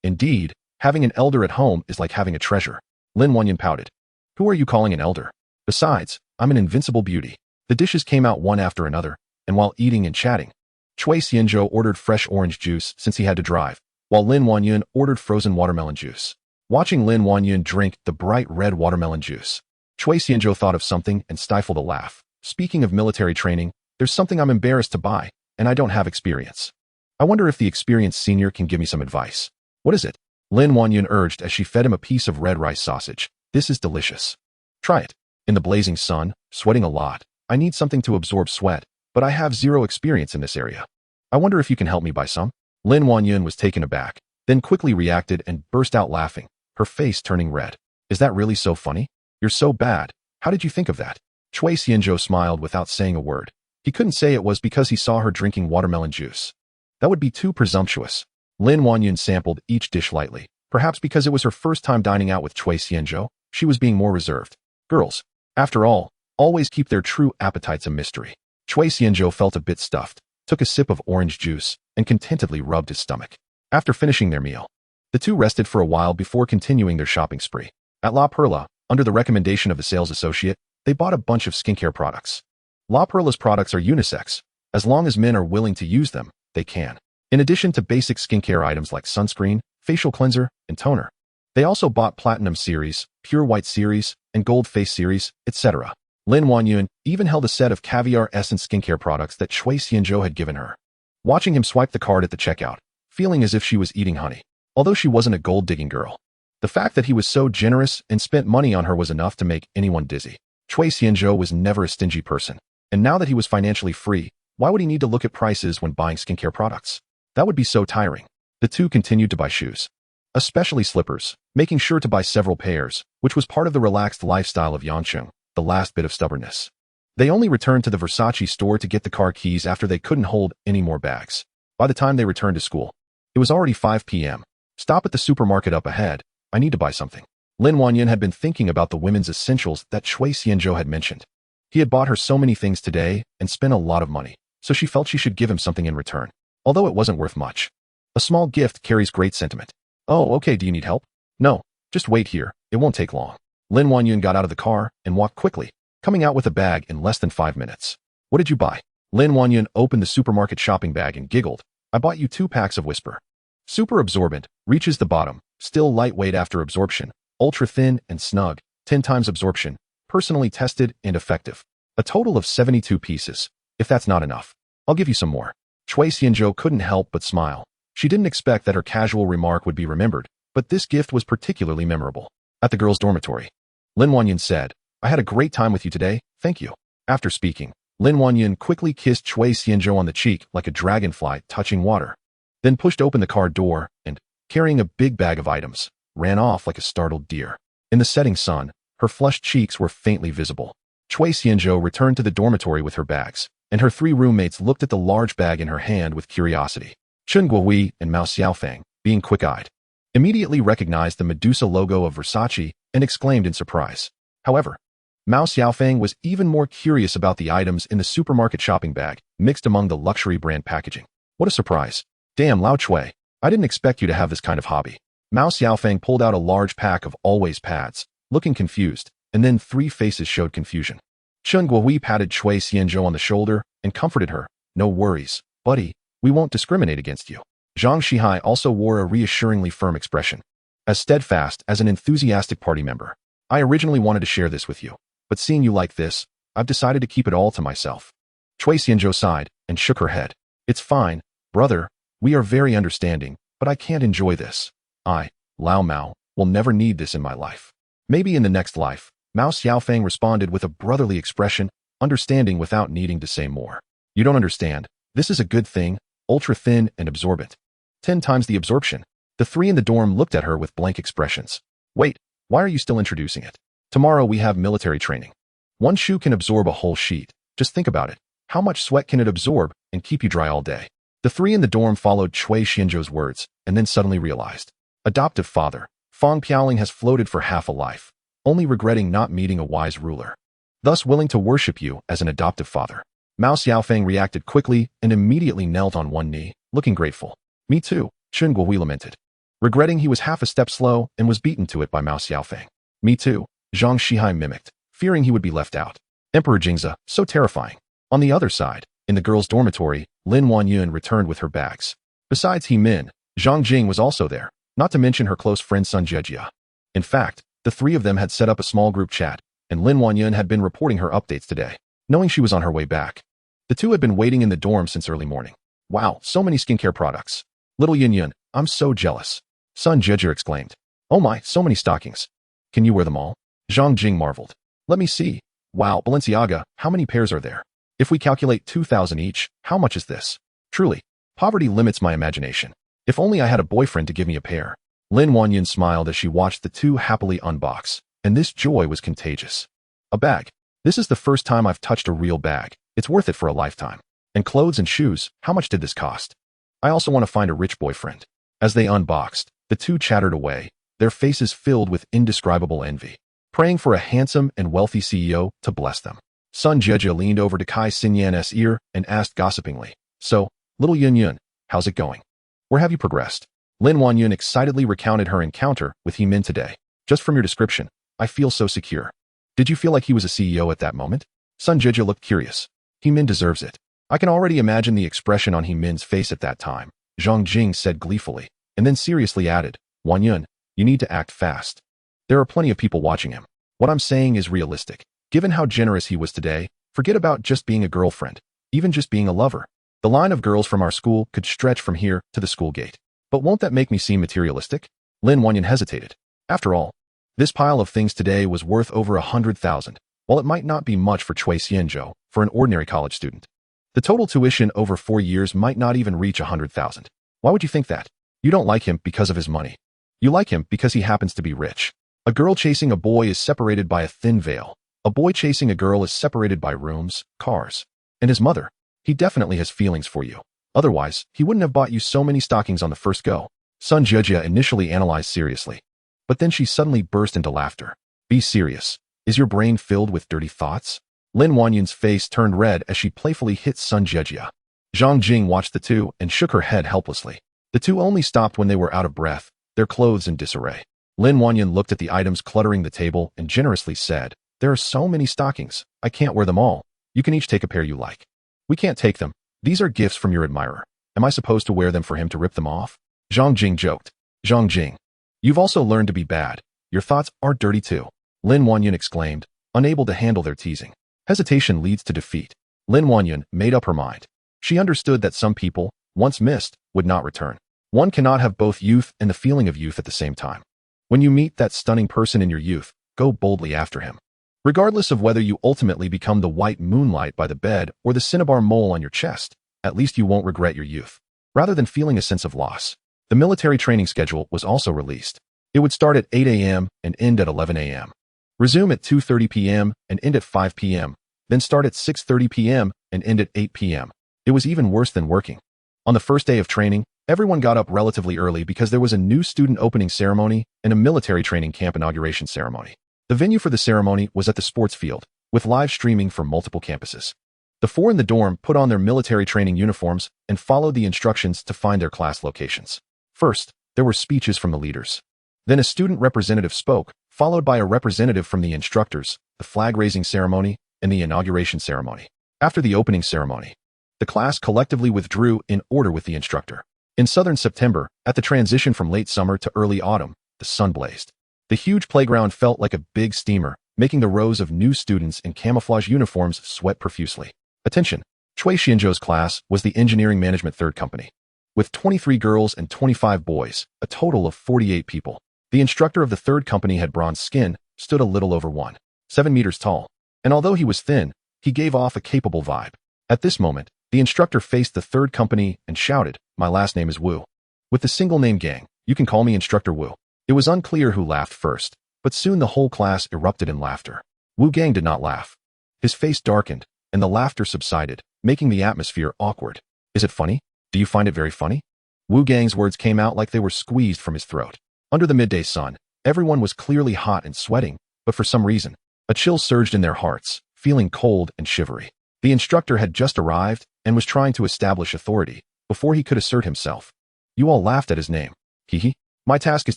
Indeed, having an elder at home is like having a treasure. Lin Wanyun pouted. "Who are you calling an elder? Besides, I'm an invincible beauty." The dishes came out one after another, and while eating and chatting, Chui Xianzhou ordered fresh orange juice since he had to drive, while Lin Wanyun ordered frozen watermelon juice. Watching Lin Wanyun drink the bright red watermelon juice, Chui Xianzhou thought of something and stifled a laugh. "Speaking of military training, there's something I'm embarrassed to buy, and I don't have experience. I wonder if the experienced senior can give me some advice." "What is it?" Lin Wanyun urged as she fed him a piece of red rice sausage. "This is delicious. Try it." "In the blazing sun, sweating a lot. I need something to absorb sweat, but I have zero experience in this area. I wonder if you can help me buy some?" Lin Wanyun was taken aback, then quickly reacted and burst out laughing, her face turning red. "Is that really so funny? You're so bad. How did you think of that?" Chui Xianzhou smiled without saying a word. He couldn't say it was because he saw her drinking watermelon juice. That would be too presumptuous. Lin Wanyun sampled each dish lightly, perhaps because it was her first time dining out with Chui Xianzhou, she was being more reserved. Girls, after all, always keep their true appetites a mystery. Chui Xianzhou felt a bit stuffed, took a sip of orange juice, and contentedly rubbed his stomach. After finishing their meal, the two rested for a while before continuing their shopping spree. At La Perla, under the recommendation of the sales associate, they bought a bunch of skincare products. La Perla's products are unisex. As long as men are willing to use them, they can. In addition to basic skincare items like sunscreen, facial cleanser, and toner, they also bought Platinum Series, Pure White Series, and Gold Face Series, etc. Lin Wanyun even held a set of caviar essence skincare products that Chui Xianzhou had given her. Watching him swipe the card at the checkout, feeling as if she was eating honey. Although she wasn't a gold-digging girl, the fact that he was so generous and spent money on her was enough to make anyone dizzy. Chui Xianzhou was never a stingy person, and now that he was financially free, why would he need to look at prices when buying skincare products? That would be so tiring. The two continued to buy shoes, especially slippers, making sure to buy several pairs, which was part of the relaxed lifestyle of Yancheng, the last bit of stubbornness. They only returned to the Versace store to get the car keys after they couldn't hold any more bags. By the time they returned to school, it was already 5 p.m. Stop at the supermarket up ahead. I need to buy something. Lin Wanyun had been thinking about the women's essentials that Chui Xianzhou had mentioned. He had bought her so many things today and spent a lot of money, so she felt she should give him something in return, although it wasn't worth much. A small gift carries great sentiment. Oh, okay, do you need help? No, just wait here, it won't take long. Lin Wanyun got out of the car and walked quickly, coming out with a bag in less than 5 minutes. What did you buy? Lin Wanyun opened the supermarket shopping bag and giggled. I bought you 2 packs of Whisper. Super absorbent, reaches the bottom, still lightweight after absorption, ultra thin and snug, 10 times absorption, personally tested and effective. A total of 72 pieces. If that's not enough, I'll give you some more. Chui Xianzhou couldn't help but smile. She didn't expect that her casual remark would be remembered, but this gift was particularly memorable. At the girls' dormitory, Lin Wanyun said, I had a great time with you today, thank you. After speaking, Lin Wanyun quickly kissed Chui Xianzhou on the cheek like a dragonfly touching water, then pushed open the car door and, carrying a big bag of items, ran off like a startled deer. In the setting sun, her flushed cheeks were faintly visible. Chui Xianzhou returned to the dormitory with her bags, and her 3 roommates looked at the large bag in her hand with curiosity. Chun Guohui and Mao Xiaofeng, being quick-eyed, immediately recognized the Medusa logo of Versace and exclaimed in surprise. However, Mao Xiaofeng was even more curious about the items in the supermarket shopping bag, mixed among the luxury brand packaging. What a surprise. Damn, Lao Chui, I didn't expect you to have this kind of hobby. Mao Xiaofeng pulled out a large pack of Always pads, looking confused, and then 3 faces showed confusion. Chun Guohui patted Chui Xianzhou on the shoulder and comforted her. No worries, buddy, we won't discriminate against you. Zhang Shihai also wore a reassuringly firm expression, as steadfast as an enthusiastic party member. I originally wanted to share this with you, but seeing you like this, I've decided to keep it all to myself. Chui Xianzhou sighed and shook her head. It's fine, brother, we are very understanding, but I can't enjoy this. I, Lao Mao, will never need this in my life. Maybe in the next life. Mao Xiaofeng responded with a brotherly expression, understanding without needing to say more. You don't understand. This is a good thing, ultra thin and absorbent. 10 times the absorption. The 3 in the dorm looked at her with blank expressions. Wait, why are you still introducing it? Tomorrow we have military training. 1 shoe can absorb a whole sheet. Just think about it. How much sweat can it absorb and keep you dry all day? The 3 in the dorm followed Chui Xianzhou's words and then suddenly realized. Adoptive father, Fang Piaoling has floated for half a life, only regretting not meeting a wise ruler, thus willing to worship you as an adoptive father. Mao Xiaofeng reacted quickly and immediately knelt on one knee, looking grateful. Me too, Chun Guohui lamented, regretting he was half a step slow and was beaten to it by Mao Xiaofeng. Me too, Zhang Shihai mimicked, fearing he would be left out. Emperor Jingzi, so terrifying. On the other side, in the girls' dormitory, Lin Wanyun returned with her bags. Besides He Min, Zhang Jing was also there, not to mention her close friend Sun Jiejia. In fact, the 3 of them had set up a small group chat, and Lin Wanyun had been reporting her updates today, knowing she was on her way back. The 2 had been waiting in the dorm since early morning. Wow, so many skincare products. Little Yin Yun, I'm so jealous. Sun Jiejia exclaimed. Oh my, so many stockings. Can you wear them all? Zhang Jing marveled. Let me see. Wow, Balenciaga, how many pairs are there? If we calculate 2,000 each, how much is this? Truly, poverty limits my imagination. If only I had a boyfriend to give me a pair. Lin Wanyun smiled as she watched the 2 happily unbox, and this joy was contagious. A bag. This is the first time I've touched a real bag. It's worth it for a lifetime. And clothes and shoes, how much did this cost? I also want to find a rich boyfriend. As they unboxed, the 2 chattered away, their faces filled with indescribable envy. praying for a handsome and wealthy CEO to bless them. Sun Jejia leaned over to Kai Xinyan's ear and asked gossipingly, "So, little Yun Yun, how's it going? Where have you progressed?" Lin Wanyun excitedly recounted her encounter with He Min today. "Just from your description, I feel so secure." "Did you feel like he was a CEO at that moment?" Sun Jejia looked curious. "He Min deserves it." "I can already imagine the expression on He Min's face at that time," Zhang Jing said gleefully, and then seriously added, "Wanyun, you need to act fast. There are plenty of people watching him. What I'm saying is realistic. Given how generous he was today, forget about just being a girlfriend, even just being a lover. The line of girls from our school could stretch from here to the school gate. But won't that make me seem materialistic?" Lin Wanyun hesitated. After all, this pile of things today was worth over 100,000, while it might not be much for Cui Xianzhou, for an ordinary college student. The total tuition over 4 years might not even reach 100,000. Why would you think that? You don't like him because of his money. You like him because he happens to be rich. A girl chasing a boy is separated by a thin veil. A boy chasing a girl is separated by rooms, cars, and his mother. He definitely has feelings for you. Otherwise, he wouldn't have bought you so many stockings on the first go. Sun Jejia initially analyzed seriously, but then she suddenly burst into laughter. "Be serious. Is your brain filled with dirty thoughts?" Lin Wanyun's face turned red as she playfully hit Sun Jejia. Zhang Jing watched the two and shook her head helplessly. The two only stopped when they were out of breath, their clothes in disarray. Lin Wanyun looked at the items cluttering the table and generously said, "There are so many stockings, I can't wear them all. You can each take a pair you like." "We can't take them. These are gifts from your admirer. Am I supposed to wear them for him to rip them off?" Zhang Jing joked. "Zhang Jing, you've also learned to be bad. Your thoughts are dirty too," Lin Wanyun exclaimed, unable to handle their teasing. Hesitation leads to defeat. Lin Wanyun made up her mind. She understood that some people, once missed, would not return. One cannot have both youth and the feeling of youth at the same time. When you meet that stunning person in your youth, go boldly after him. Regardless of whether you ultimately become the white moonlight by the bed or the cinnabar mole on your chest, at least you won't regret your youth. Rather than feeling a sense of loss, the military training schedule was also released. It would start at 8 a.m. and end at 11 a.m. Resume at 2:30 p.m. and end at 5 p.m., then start at 6:30 p.m. and end at 8 p.m. It was even worse than working. On the first day of training, everyone got up relatively early because there was a new student opening ceremony and a military training camp inauguration ceremony. The venue for the ceremony was at the sports field, with live streaming from multiple campuses. The four in the dorm put on their military training uniforms and followed the instructions to find their class locations. First, there were speeches from the leaders. Then a student representative spoke, followed by a representative from the instructors, the flag-raising ceremony, and the inauguration ceremony. After the opening ceremony, the class collectively withdrew in order with the instructor. In southern September, at the transition from late summer to early autumn, the sun blazed. The huge playground felt like a big steamer, making the rows of new students in camouflage uniforms sweat profusely. Attention! Cui Xianzhou's class was the Engineering Management Third Company. With 23 girls and 25 boys, a total of 48 people. The instructor of the third company had bronze skin, stood a little over 1.7 meters tall, and although he was thin, he gave off a capable vibe. At this moment, the instructor faced the third company and shouted, "My last name is Wu. With the single name gang, you can call me Instructor Wu." It was unclear who laughed first, but soon the whole class erupted in laughter. Wu Gang did not laugh. His face darkened, and the laughter subsided, making the atmosphere awkward. "Is it funny? Do you find it very funny?" Wu Gang's words came out like they were squeezed from his throat. Under the midday sun, everyone was clearly hot and sweating, but for some reason, a chill surged in their hearts, feeling cold and shivery. The instructor had just arrived and was trying to establish authority before he could assert himself. You all laughed at his name. Hee. My task is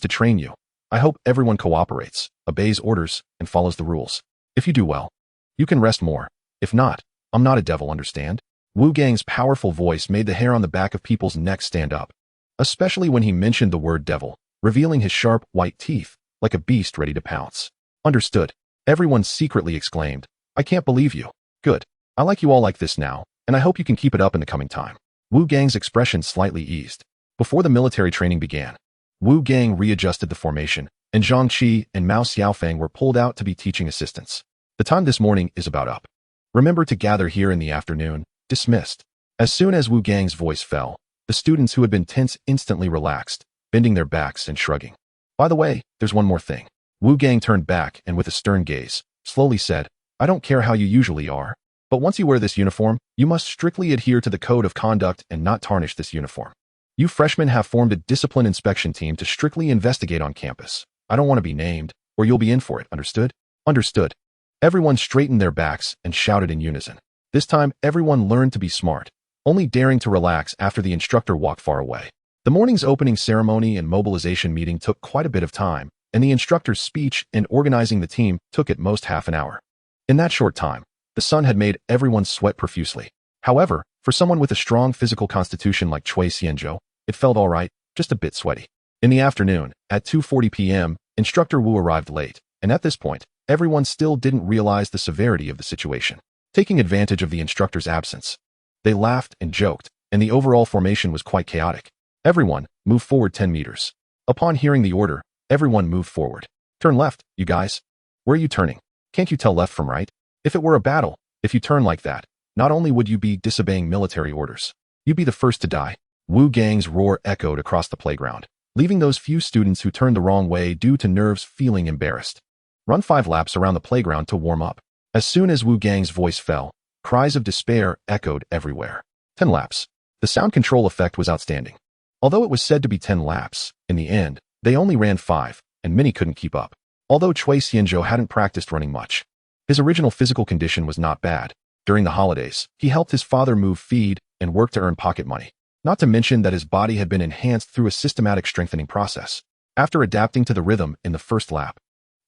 to train you. I hope everyone cooperates, obeys orders, and follows the rules. If you do well, you can rest more. If not, I'm not a devil, understand? Wu Gang's powerful voice made the hair on the back of people's necks stand up, especially when he mentioned the word devil, revealing his sharp, white teeth, like a beast ready to pounce. Understood. Everyone secretly exclaimed, "I can't believe you. Good. I like you all like this now, and I hope you can keep it up in the coming time." Wu Gang's expression slightly eased. Before the military training began, Wu Gang readjusted the formation, and Zhang Qi and Mao Xiaofeng were pulled out to be teaching assistants. The time this morning is about up. Remember to gather here in the afternoon. Dismissed. As soon as Wu Gang's voice fell, the students who had been tense instantly relaxed, bending their backs and shrugging. By the way, there's one more thing. Wu Gang turned back and with a stern gaze, slowly said, "I don't care how you usually are, but once you wear this uniform, you must strictly adhere to the code of conduct and not tarnish this uniform. You freshmen have formed a discipline inspection team to strictly investigate on campus. I don't want to be named, or you'll be in for it, understood?" Understood. Everyone straightened their backs and shouted in unison. This time, everyone learned to be smart, only daring to relax after the instructor walked far away. The morning's opening ceremony and mobilization meeting took quite a bit of time, and the instructor's speech and organizing the team took at most half an hour. In that short time, the sun had made everyone sweat profusely. However, for someone with a strong physical constitution like Chui Xianzhou, it felt all right, just a bit sweaty. In the afternoon, at 2:40 p.m., Instructor Wu arrived late, and at this point, everyone still didn't realize the severity of the situation. Taking advantage of the instructor's absence, they laughed and joked, and the overall formation was quite chaotic. Everyone, move forward 10 meters. Upon hearing the order, everyone moved forward. Turn left, you guys. Where are you turning? Can't you tell left from right? If it were a battle, if you turn like that, not only would you be disobeying military orders, you'd be the first to die. Wu Gang's roar echoed across the playground, leaving those few students who turned the wrong way due to nerves feeling embarrassed. Run 5 laps around the playground to warm up. As soon as Wu Gang's voice fell, cries of despair echoed everywhere. 10 laps. The sound control effect was outstanding. Although it was said to be 10 laps, in the end, they only ran 5, and many couldn't keep up. Although Chui Xianzhou hadn't practiced running much, his original physical condition was not bad. During the holidays, he helped his father move feed and work to earn pocket money. Not to mention that his body had been enhanced through a systematic strengthening process. After adapting to the rhythm in the first lap,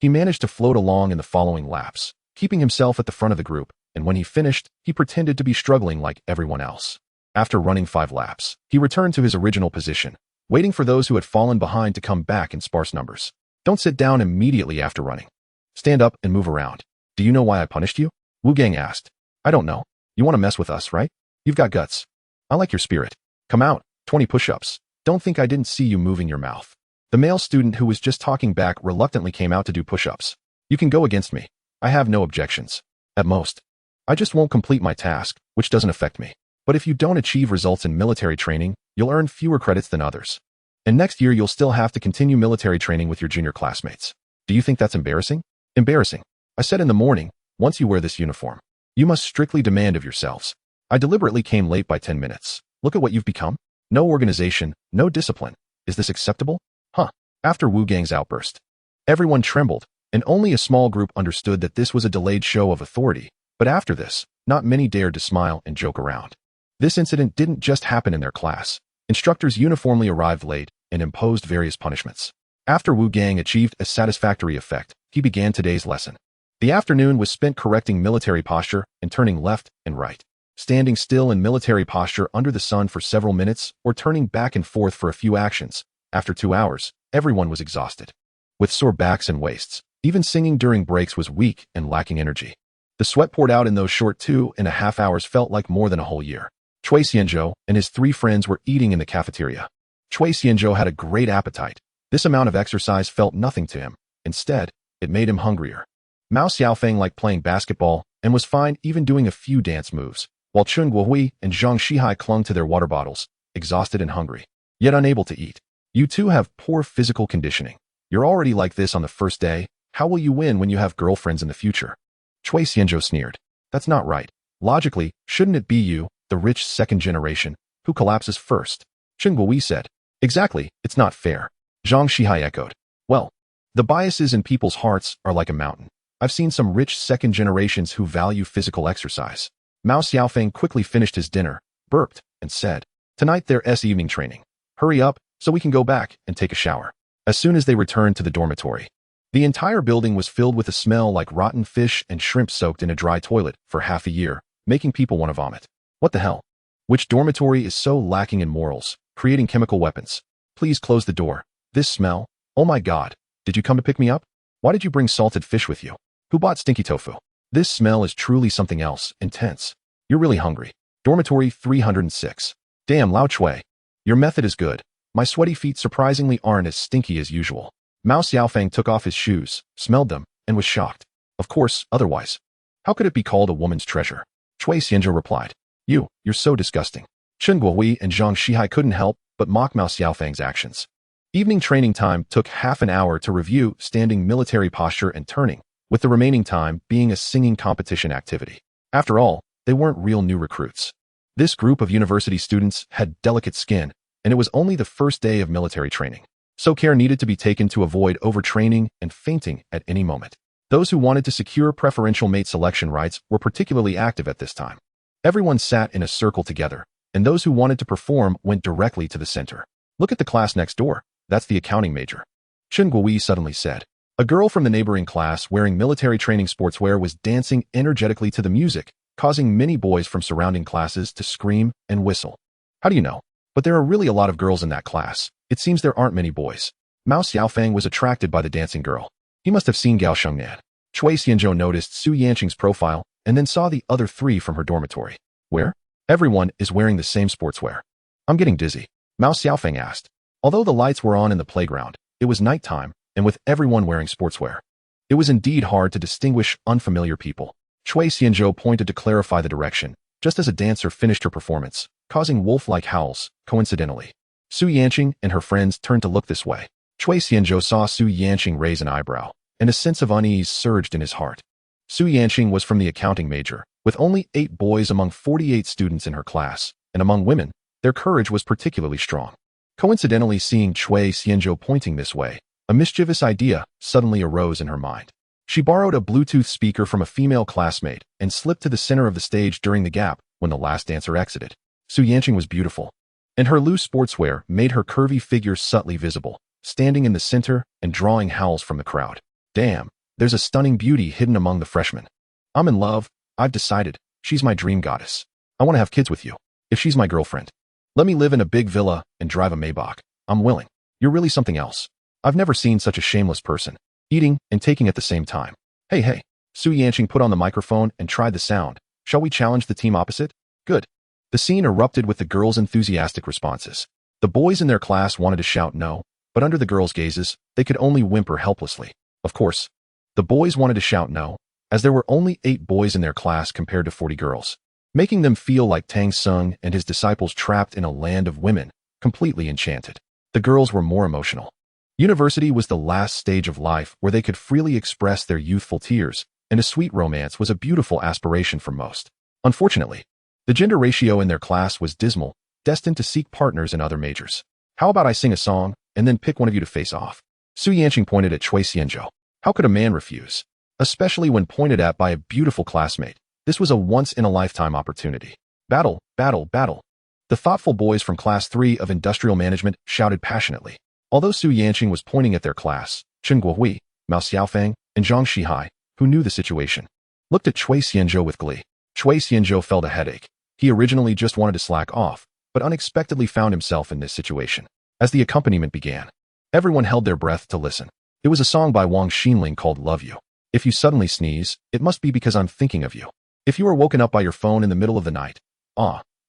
he managed to float along in the following laps, keeping himself at the front of the group, and when he finished, he pretended to be struggling like everyone else. After running 5 laps, he returned to his original position, waiting for those who had fallen behind to come back in sparse numbers. Don't sit down immediately after running. Stand up and move around. Do you know why I punished you? Wu Gang asked. I don't know. You want to mess with us, right? You've got guts. I like your spirit. Come out, 20 push-ups. Don't think I didn't see you moving your mouth. The male student who was just talking back reluctantly came out to do push-ups. You can go against me. I have no objections. At most. I just won't complete my task, which doesn't affect me. But if you don't achieve results in military training, you'll earn fewer credits than others. And next year you'll still have to continue military training with your junior classmates. Do you think that's embarrassing? Embarrassing. I said in the morning, once you wear this uniform, you must strictly demand of yourselves. I deliberately came late by 10 minutes. Look at what you've become. No organization, no discipline. Is this acceptable? Huh. After Wu Gang's outburst, everyone trembled, and only a small group understood that this was a delayed show of authority. But after this, not many dared to smile and joke around. This incident didn't just happen in their class. Instructors uniformly arrived late and imposed various punishments. After Wu Gang achieved a satisfactory effect, he began today's lesson. The afternoon was spent correcting military posture and turning left and right. Standing still in military posture under the sun for several minutes or turning back and forth for a few actions. After 2 hours, everyone was exhausted. With sore backs and waists, even singing during breaks was weak and lacking energy. The sweat poured out in those short 2.5 hours felt like more than a whole year. Chui Xianzhou and his 3 friends were eating in the cafeteria. Chui Xianzhou had a great appetite. This amount of exercise felt nothing to him. Instead, it made him hungrier. Mao Xiaofeng liked playing basketball and was fine even doing a few dance moves, while Chun Guohui and Zhang Shihai clung to their water bottles, exhausted and hungry, yet unable to eat. You two have poor physical conditioning. You're already like this on the first day. How will you win when you have girlfriends in the future? Chui Xianzhou sneered. That's not right. Logically, shouldn't it be you, the rich second generation, who collapses first? Chun Guohui said. Exactly, it's not fair. Zhang Shihai echoed. Well, the biases in people's hearts are like a mountain. I've seen some rich second generations who value physical exercise. Mao Xiaofeng quickly finished his dinner, burped, and said, Tonight there's evening training. Hurry up, so we can go back and take a shower. As soon as they returned to the dormitory, the entire building was filled with a smell like rotten fish and shrimp soaked in a dry toilet for half a year, making people want to vomit. What the hell? Which dormitory is so lacking in morals, creating chemical weapons? Please close the door. This smell? Oh my god. Did you come to pick me up? Why did you bring salted fish with you? Who bought stinky tofu? This smell is truly something else, intense. You're really hungry. Dormitory 306. Damn, Lao Chui. Your method is good. My sweaty feet surprisingly aren't as stinky as usual. Mao Xiaofeng took off his shoes, smelled them, and was shocked. Of course, otherwise. How could it be called a woman's treasure? Chui Xianzhou replied. You're so disgusting. Chun Guohui and Zhang Shihai couldn't help but mock Mao Xiaofeng's actions. Evening training time took half an hour to review standing military posture and turning, with the remaining time being a singing competition activity. After all, they weren't real new recruits. This group of university students had delicate skin, and it was only the first day of military training. So care needed to be taken to avoid overtraining and fainting at any moment. Those who wanted to secure preferential mate selection rights were particularly active at this time. Everyone sat in a circle together, and those who wanted to perform went directly to the center. Look at the class next door. That's the accounting major, Chen Guoyi suddenly said. A girl from the neighboring class wearing military training sportswear was dancing energetically to the music, causing many boys from surrounding classes to scream and whistle. How do you know? But there are really a lot of girls in that class. It seems there aren't many boys. Mao Xiaofang was attracted by the dancing girl. He must have seen Gao Shengnan. Cui Xianzhou noticed Su Yanqing's profile and then saw the other three from her dormitory. Where? Everyone is wearing the same sportswear. I'm getting dizzy, Mao Xiaofang asked. Although the lights were on in the playground, it was nighttime, and with everyone wearing sportswear, it was indeed hard to distinguish unfamiliar people. Cui Xianzhou pointed to clarify the direction, just as a dancer finished her performance, causing wolf-like howls, coincidentally. Su Yanqing and her friends turned to look this way. Cui Xianzhou saw Su Yanqing raise an eyebrow, and a sense of unease surged in his heart. Su Yanqing was from the accounting major, with only 8 boys among 48 students in her class, and among women, their courage was particularly strong. Coincidentally, seeing Cui Xianzhou pointing this way, a mischievous idea suddenly arose in her mind. She borrowed a Bluetooth speaker from a female classmate and slipped to the center of the stage during the gap when the last dancer exited. Su Yanqing was beautiful, and her loose sportswear made her curvy figure subtly visible, standing in the center and drawing howls from the crowd. Damn, there's a stunning beauty hidden among the freshmen. I'm in love. I've decided. She's my dream goddess. I want to have kids with you. If she's my girlfriend, let me live in a big villa and drive a Maybach. I'm willing. You're really something else. I've never seen such a shameless person, eating and taking at the same time. Hey. Su Yanqing put on the microphone and tried the sound. Shall we challenge the team opposite? Good. The scene erupted with the girls' enthusiastic responses. The boys in their class wanted to shout no, but under the girls' gazes, they could only whimper helplessly. Of course, the boys wanted to shout no, as there were only 8 boys in their class compared to 40 girls, making them feel like Tang Sung and his disciples trapped in a land of women, completely enchanted. The girls were more emotional. University was the last stage of life where they could freely express their youthful tears, and a sweet romance was a beautiful aspiration for most. Unfortunately, the gender ratio in their class was dismal, destined to seek partners in other majors. How about I sing a song, and then pick one of you to face off? Su Yanqing pointed at Cui Xianzhou. How could a man refuse? Especially when pointed at by a beautiful classmate. This was a once-in-a-lifetime opportunity. Battle, battle, battle. The thoughtful boys from Class 3 of Industrial Management shouted passionately. Although Su Yanqing was pointing at their class, Chen Guohui, Mao Xiaofang, and Zhang Shihai, who knew the situation, looked at Cui Xianzhou with glee. Cui Xianzhou felt a headache. He originally just wanted to slack off, but unexpectedly found himself in this situation. As the accompaniment began, everyone held their breath to listen. It was a song by Wang Xinling called Love You. If you suddenly sneeze, it must be because I'm thinking of you. If you are woken up by your phone in the middle of the night,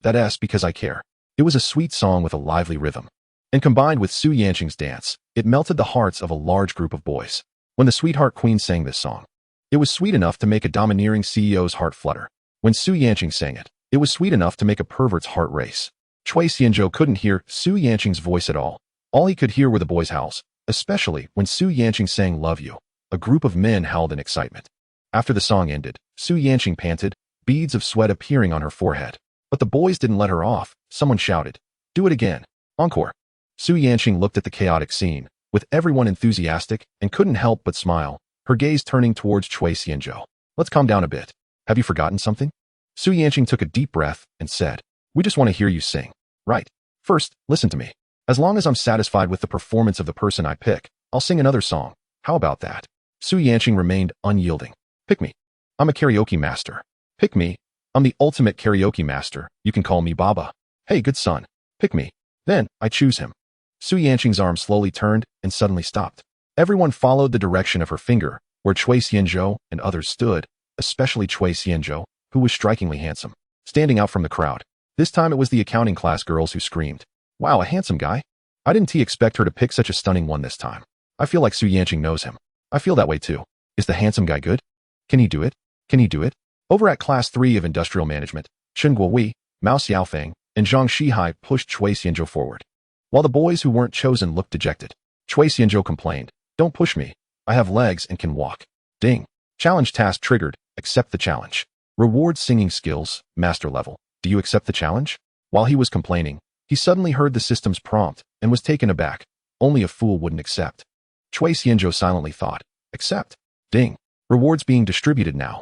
that's because I care. It was a sweet song with a lively rhythm. And combined with Su Yanqing's dance, it melted the hearts of a large group of boys. When the Sweetheart Queen sang this song, it was sweet enough to make a domineering CEO's heart flutter. When Su Yanqing sang it, it was sweet enough to make a pervert's heart race. Cui Xianzhou couldn't hear Su Yanqing's voice at all. All he could hear were the boys' howls, especially when Su Yanqing sang Love You. A group of men howled in excitement. After the song ended, Su Yanqing panted, beads of sweat appearing on her forehead. But the boys didn't let her off. Someone shouted, "Do it again. Encore." Su Yanqing looked at the chaotic scene, with everyone enthusiastic, and couldn't help but smile, her gaze turning towards Cui Xianzhou. Let's calm down a bit. Have you forgotten something? Su Yanqing took a deep breath and said, we just want to hear you sing. Right. First, listen to me. As long as I'm satisfied with the performance of the person I pick, I'll sing another song. How about that? Su Yanqing remained unyielding. Pick me. I'm a karaoke master. Pick me. I'm the ultimate karaoke master. You can call me Baba. Hey, good son. Pick me. Then, I choose him. Su Yanqing's arm slowly turned and suddenly stopped. Everyone followed the direction of her finger, where Cui Xianzhou and others stood, especially Cui Xianzhou, who was strikingly handsome, standing out from the crowd. This time it was the accounting class girls who screamed, "Wow, a handsome guy. I didn't expect her to pick such a stunning one this time. I feel like Su Yanqing knows him. I feel that way too. Is the handsome guy good? Can he do it? Can he do it?" Over at Class 3 of Industrial Management, Chen Guohui, Mao Xiaofang, and Zhang Shihai pushed Cui Xianzhou forward. While the boys who weren't chosen looked dejected, Cui Xianzhou complained, "Don't push me. I have legs and can walk." Ding. Challenge task triggered. Accept the challenge. Reward singing skills, master level. Do you accept the challenge? While he was complaining, he suddenly heard the system's prompt and was taken aback. Only a fool wouldn't accept. Cui Xianzhou silently thought, accept. Ding. Rewards being distributed now.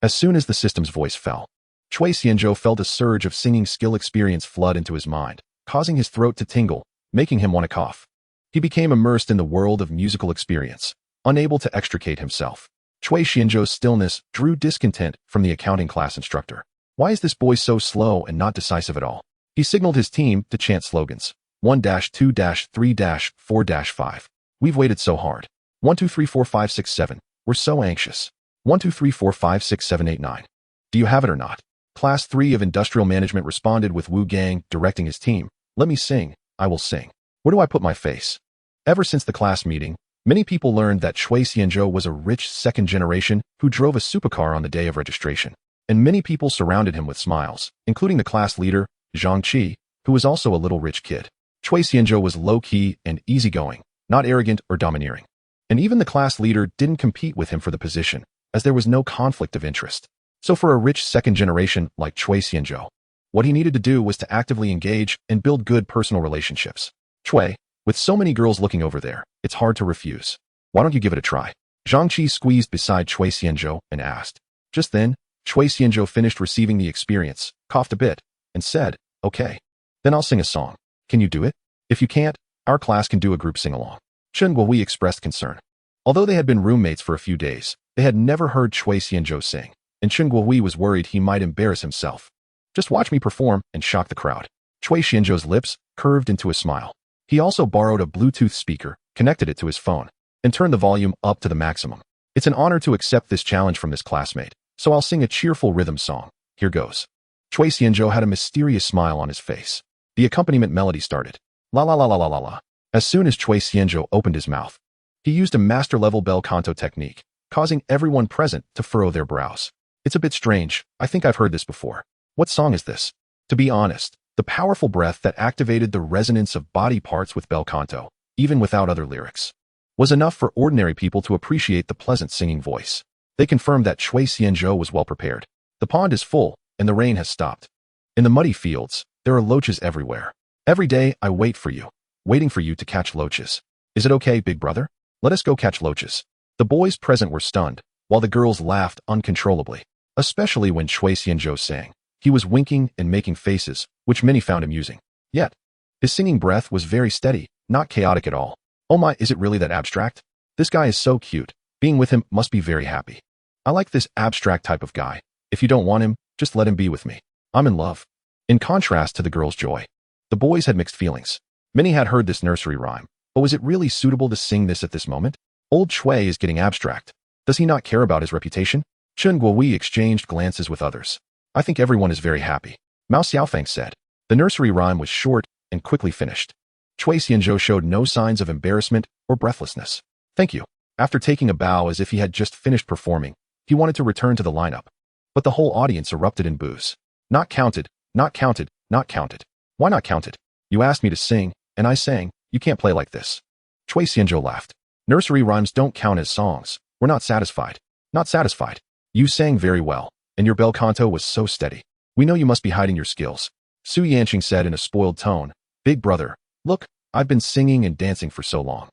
As soon as the system's voice fell, Chui Xianzhou felt a surge of singing skill experience flood into his mind, causing his throat to tingle, making him want to cough. He became immersed in the world of musical experience, unable to extricate himself. Chui Xianzhou's stillness drew discontent from the accounting class instructor. Why is this boy so slow and not decisive at all? He signaled his team to chant slogans. 1-2-3-4-5. We've waited so hard. 1 2 3 4 5 6 7. We're so anxious. 1 2 3 4 5 6 7 8 9. Do you have it or not? Class 3 of Industrial Management responded with Wu Gang directing his team. Let me sing. I will sing. Where do I put my face? Ever since the class meeting, many people learned that Chui Xianzhou was a rich second generation who drove a supercar on the day of registration. And many people surrounded him with smiles, including the class leader, Zhang Qi, who was also a little rich kid. Chui Xianzhou was low-key and easygoing, not arrogant or domineering. And even the class leader didn't compete with him for the position, as there was no conflict of interest. So for a rich second generation like Chui Xianzhou, what he needed to do was to actively engage and build good personal relationships. Chui, with so many girls looking over there, it's hard to refuse. Why don't you give it a try? Zhang Qi squeezed beside Chui Xianzhou and asked. Just then, Chui Xianzhou finished receiving the experience, coughed a bit, and said, okay. Then I'll sing a song. Can you do it? If you can't, our class can do a group sing-along. Chen Guohui expressed concern. Although they had been roommates for a few days, they had never heard Chui Xianzhou sing, and Chen Guohui was worried he might embarrass himself. Just watch me perform and shock the crowd. Chui Xianzhou's lips curved into a smile. He also borrowed a Bluetooth speaker, connected it to his phone, and turned the volume up to the maximum. It's an honor to accept this challenge from this classmate, so I'll sing a cheerful rhythm song. Here goes. Chui Xianzhou had a mysterious smile on his face. The accompaniment melody started. La la la la la la la. As soon as Chui Xianzhou opened his mouth, he used a master-level bel canto technique, causing everyone present to furrow their brows. It's a bit strange. I think I've heard this before. What song is this? To be honest, the powerful breath that activated the resonance of body parts with bel canto, even without other lyrics, was enough for ordinary people to appreciate the pleasant singing voice. They confirmed that Chui Xianzhou was well prepared. The pond is full, and the rain has stopped. In the muddy fields, there are loaches everywhere. Every day, I wait for you, waiting for you to catch loaches. Is it okay, big brother? Let us go catch loaches. The boys present were stunned, while the girls laughed uncontrollably, especially when Chui Xianzhou sang. He was winking and making faces, which many found amusing. Yet, his singing breath was very steady, not chaotic at all. Oh my, is it really that abstract? This guy is so cute. Being with him must be very happy. I like this abstract type of guy. If you don't want him, just let him be with me. I'm in love. In contrast to the girls' joy, the boys had mixed feelings. Many had heard this nursery rhyme, but was it really suitable to sing this at this moment? Old Chui is getting abstract. Does he not care about his reputation? Chen Guohui exchanged glances with others. I think everyone is very happy. Mao Xiaofeng said. The nursery rhyme was short and quickly finished. Chui Xianzhou showed no signs of embarrassment or breathlessness. Thank you. After taking a bow as if he had just finished performing, he wanted to return to the lineup. But the whole audience erupted in boos. Not counted, not counted, not counted. Why not counted? You asked me to sing, and I sang. You can't play like this. Chui Xianzhou laughed. Nursery rhymes don't count as songs. We're not satisfied. Not satisfied. You sang very well, and your bel canto was so steady. We know you must be hiding your skills. Su Yanqing said in a spoiled tone. Big brother, look, I've been singing and dancing for so long.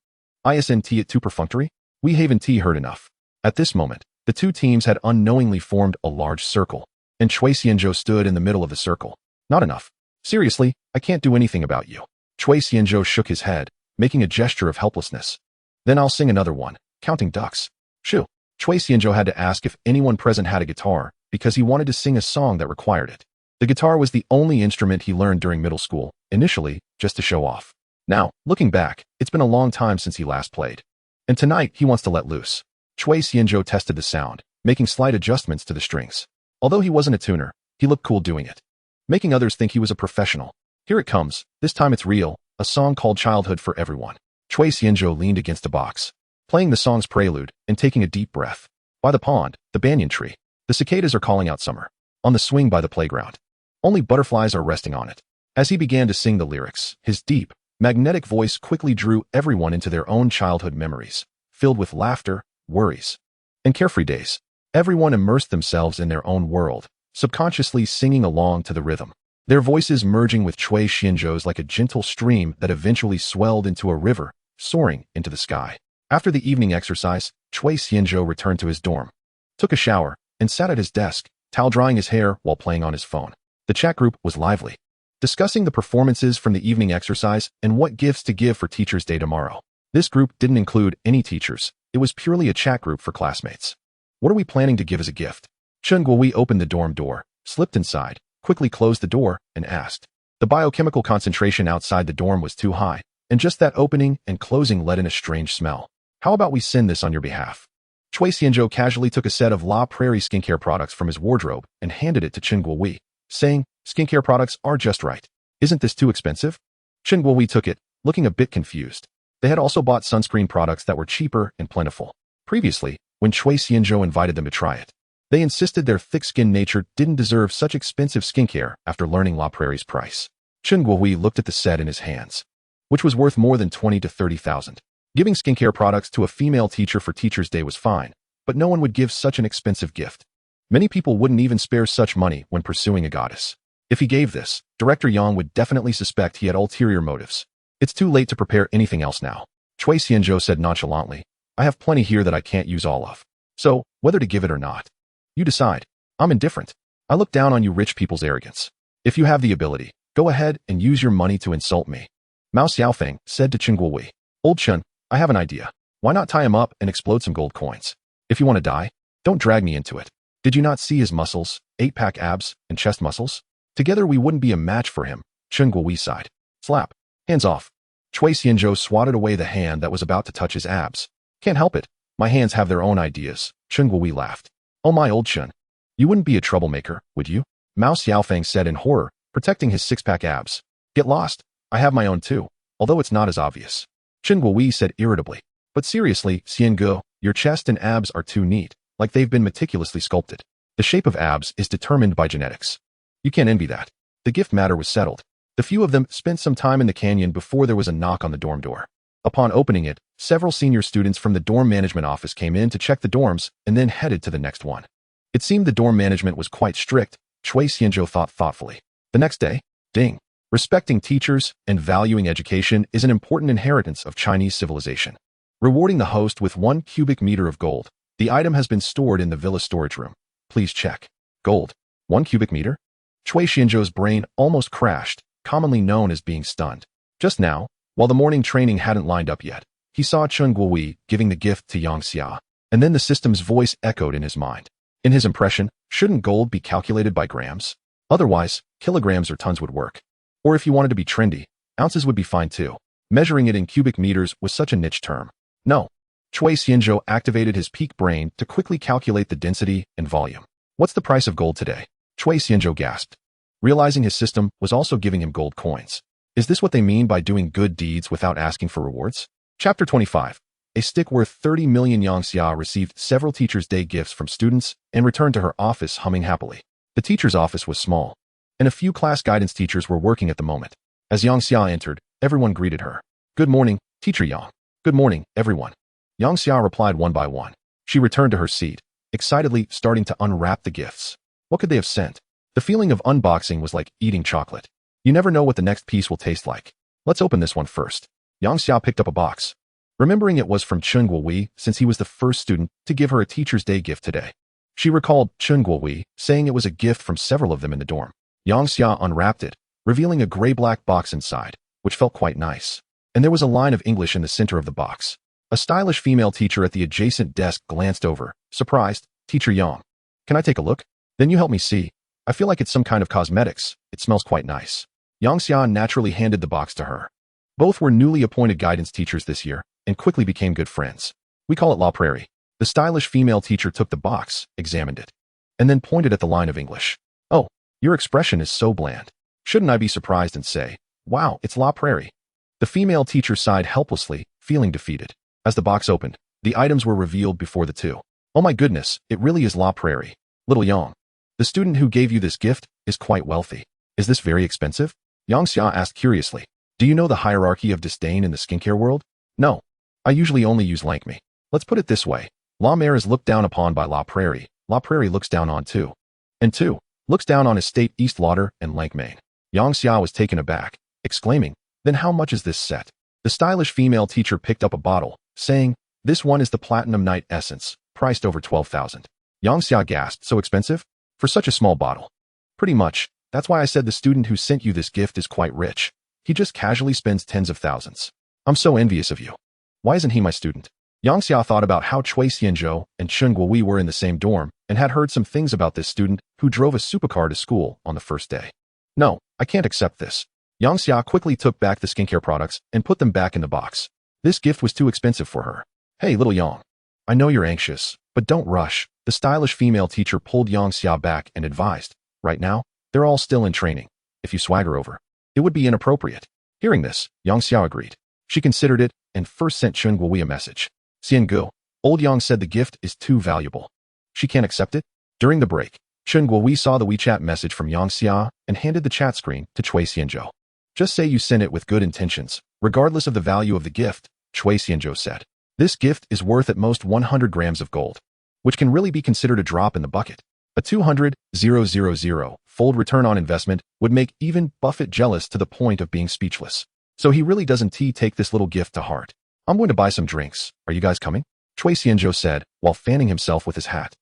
Isn't it too perfunctory? We haven't heard enough. At this moment, the two teams had unknowingly formed a large circle, and Chui Xianzhou stood in the middle of the circle. Not enough. Seriously, I can't do anything about you. Chui Xianzhou shook his head, making a gesture of helplessness. Then I'll sing another one, counting ducks. Shoo. Chui Xianzhou had to ask if anyone present had a guitar, because he wanted to sing a song that required it. The guitar was the only instrument he learned during middle school, initially, just to show off. Now, looking back, it's been a long time since he last played. And tonight, he wants to let loose. Chui Xianzhou tested the sound, making slight adjustments to the strings. Although he wasn't a tuner, he looked cool doing it, making others think he was a professional. Here it comes, this time it's real, a song called Childhood for Everyone. Chui Xianzhou leaned against a box, playing the song's prelude and taking a deep breath. By the pond, the banyan tree, the cicadas are calling out summer. On the swing by the playground, only butterflies are resting on it. As he began to sing the lyrics, his deep, magnetic voice quickly drew everyone into their own childhood memories, filled with laughter, worries, and carefree days. Everyone immersed themselves in their own world, subconsciously singing along to the rhythm, their voices merging with Chui Xianzhou's like a gentle stream that eventually swelled into a river, soaring into the sky. After the evening exercise, Chui Xianzhou returned to his dorm, took a shower, and sat at his desk, towel drying his hair while playing on his phone. The chat group was lively, discussing the performances from the evening exercise and what gifts to give for Teacher's Day tomorrow. This group didn't include any teachers. It was purely a chat group for classmates. What are we planning to give as a gift? Chen Guowei opened the dorm door, slipped inside, quickly closed the door, and asked. The biochemical concentration outside the dorm was too high, and just that opening and closing let in a strange smell. How about we send this on your behalf? Chui Xianzhou casually took a set of La Prairie skincare products from his wardrobe and handed it to Chen Guowei, saying, skincare products are just right. Isn't this too expensive? Chen Guowei took it, looking a bit confused. They had also bought sunscreen products that were cheaper and plentiful. Previously, when Chui Xianzhou invited them to try it, they insisted their thick-skinned nature didn't deserve such expensive skincare after learning La Prairie's price. Chen Guowei looked at the set in his hands, which was worth more than 20 to 30,000. Giving skincare products to a female teacher for Teacher's Day was fine, but no one would give such an expensive gift. Many people wouldn't even spare such money when pursuing a goddess. If he gave this, Director Yang would definitely suspect he had ulterior motives. It's too late to prepare anything else now. Chui Xianzhou said nonchalantly, I have plenty here that I can't use all of. So, whether to give it or not, you decide. I'm indifferent. I look down on you rich people's arrogance. If you have the ability, go ahead and use your money to insult me. Mao Xiaofeng said to Chen Guowei, Old Chen, I have an idea. Why not tie him up and explode some gold coins? If you want to die, don't drag me into it. Did you not see his muscles, 8-pack abs, and chest muscles? Together we wouldn't be a match for him. Chen Guowei sighed. Slap. Hands off. Chui Xianzhou swatted away the hand that was about to touch his abs. Can't help it. My hands have their own ideas. Chen Guowei laughed. Oh my old Chen. You wouldn't be a troublemaker, would you? Mao Xiaofeng said in horror, protecting his 6-pack abs. Get lost. I have my own too, although it's not as obvious. Chen Guowei said irritably. But seriously, Xiange, your chest and abs are too neat, like they've been meticulously sculpted. The shape of abs is determined by genetics. You can't envy that. The gift matter was settled. The few of them spent some time in the canyon before there was a knock on the dorm door. Upon opening it, several senior students from the dorm management office came in to check the dorms and then headed to the next one. It seemed the dorm management was quite strict, Chui Xianzhou thought thoughtfully. The next day, ding. Respecting teachers and valuing education is an important inheritance of Chinese civilization. Rewarding the host with 1 cubic meter of gold. The item has been stored in the villa storage room. Please check. Gold. 1 cubic meter? Chui Xianzhou's brain almost crashed, commonly known as being stunned. Just now, while the morning training hadn't lined up yet, he saw Chen Guowei giving the gift to Yang Xia, and then the system's voice echoed in his mind. In his impression, shouldn't gold be calculated by grams? Otherwise, kilograms or tons would work. Or if you wanted to be trendy, ounces would be fine too. Measuring it in cubic meters was such a niche term. No. Chui Xianzhou activated his peak brain to quickly calculate the density and volume. What's the price of gold today? Chui Xianzhou gasped, realizing his system was also giving him gold coins. Is this what they mean by doing good deeds without asking for rewards? Chapter 25. A stick worth 30 million. Yang Xia received several Teacher's Day gifts from students and returned to her office humming happily. The teacher's office was small, and a few class guidance teachers were working at the moment. As Yang Xia entered, everyone greeted her. Good morning, Teacher Yang. Good morning, everyone. Yang Xia replied one by one. She returned to her seat, excitedly starting to unwrap the gifts. What could they have sent? The feeling of unboxing was like eating chocolate. You never know what the next piece will taste like. Let's open this one first. Yang Xia picked up a box, remembering it was from Chen Guowei since he was the first student to give her a Teacher's Day gift today. She recalled Chen Guowei saying it was a gift from several of them in the dorm. Yang Xia unwrapped it, revealing a gray-black box inside, which felt quite nice. And there was a line of English in the center of the box. A stylish female teacher at the adjacent desk glanced over, surprised. Teacher Yang, can I take a look? Then you help me see. I feel like it's some kind of cosmetics. It smells quite nice. Yang Xia naturally handed the box to her. Both were newly appointed guidance teachers this year and quickly became good friends. We call it La Prairie. The stylish female teacher took the box, examined it, and then pointed at the line of English. Oh, your expression is so bland. Shouldn't I be surprised and say, wow, it's La Prairie? The female teacher sighed helplessly, feeling defeated. As the box opened, the items were revealed before the two. Oh my goodness, it really is La Prairie. Little Yang, the student who gave you this gift is quite wealthy. Is this very expensive? Yang Xia asked curiously. Do you know the hierarchy of disdain in the skincare world? No. I usually only use Lancme. Let's put it this way. La Mer is looked down upon by La Prairie. La Prairie looks down on too. And two, looks down on Estate East Lauder and Lancmain. Yang Xia was taken aback, exclaiming, then how much is this set? The stylish female teacher picked up a bottle, saying, This one is the Platinum Night Essence, priced over 12,000. Yang Xia gasped, so expensive? For such a small bottle. Pretty much. That's why I said the student who sent you this gift is quite rich. He just casually spends tens of thousands. I'm so envious of you. Why isn't he my student? Yang Xia thought about how Cui Xianzhou and Chen Guohui were in the same dorm and had heard some things about this student who drove a supercar to school on the first day. No, I can't accept this. Yang Xia quickly took back the skincare products and put them back in the box. This gift was too expensive for her. Hey, little Yang. I know you're anxious, but don't rush. The stylish female teacher pulled Yang Xia back and advised, right now, they're all still in training. If you swagger over, it would be inappropriate. Hearing this, Yang Xia agreed. She considered it and first sent Chen Guohui a message. Xian Gu, old Yang said the gift is too valuable. She can't accept it? During the break, Chen Guohui saw the WeChat message from Yang Xia and handed the chat screen to Cui Xianzhou. Just say you sent it with good intentions, regardless of the value of the gift, Cui Xianzhou said. This gift is worth at most 100 grams of gold, which can really be considered a drop in the bucket. A 200,000-fold return on investment would make even Buffett jealous to the point of being speechless. So he really doesn't take this little gift to heart. I'm going to buy some drinks. Are you guys coming? Cui Xianzhou said, while fanning himself with his hat.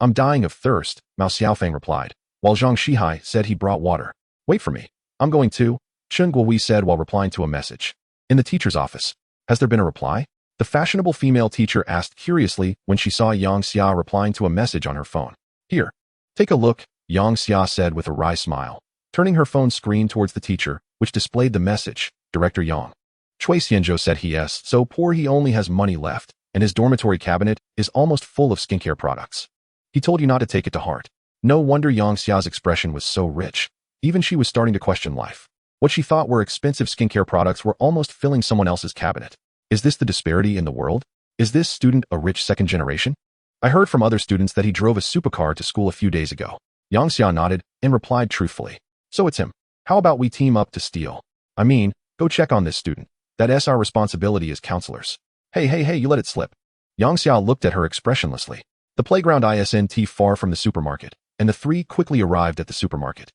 I'm dying of thirst, Mao Xiaofeng replied, while Zhang Shihai said he brought water. Wait for me. I'm going too, Chen Guohui said while replying to a message. In the teacher's office. Has there been a reply? The fashionable female teacher asked curiously when she saw Yang Xia replying to a message on her phone. Here. Take a look, Yang Xia said with a wry smile, turning her phone screen towards the teacher, which displayed the message, Director Yang. Cui Xianzhou said he is so poor he only has money left, and his dormitory cabinet is almost full of skincare products. He told you not to take it to heart. No wonder Yang Xia's expression was so rich. Even she was starting to question life. What she thought were expensive skincare products were almost filling someone else's cabinet. Is this the disparity in the world? Is this student a rich second generation? I heard from other students that he drove a supercar to school a few days ago. Yang Xia nodded and replied truthfully. So it's him. How about we team up to steal? I mean, go check on this student. That's our responsibility as counselors. Hey, you let it slip. Yang Xia looked at her expressionlessly. The playground isn't far from the supermarket, and the three quickly arrived at the supermarket,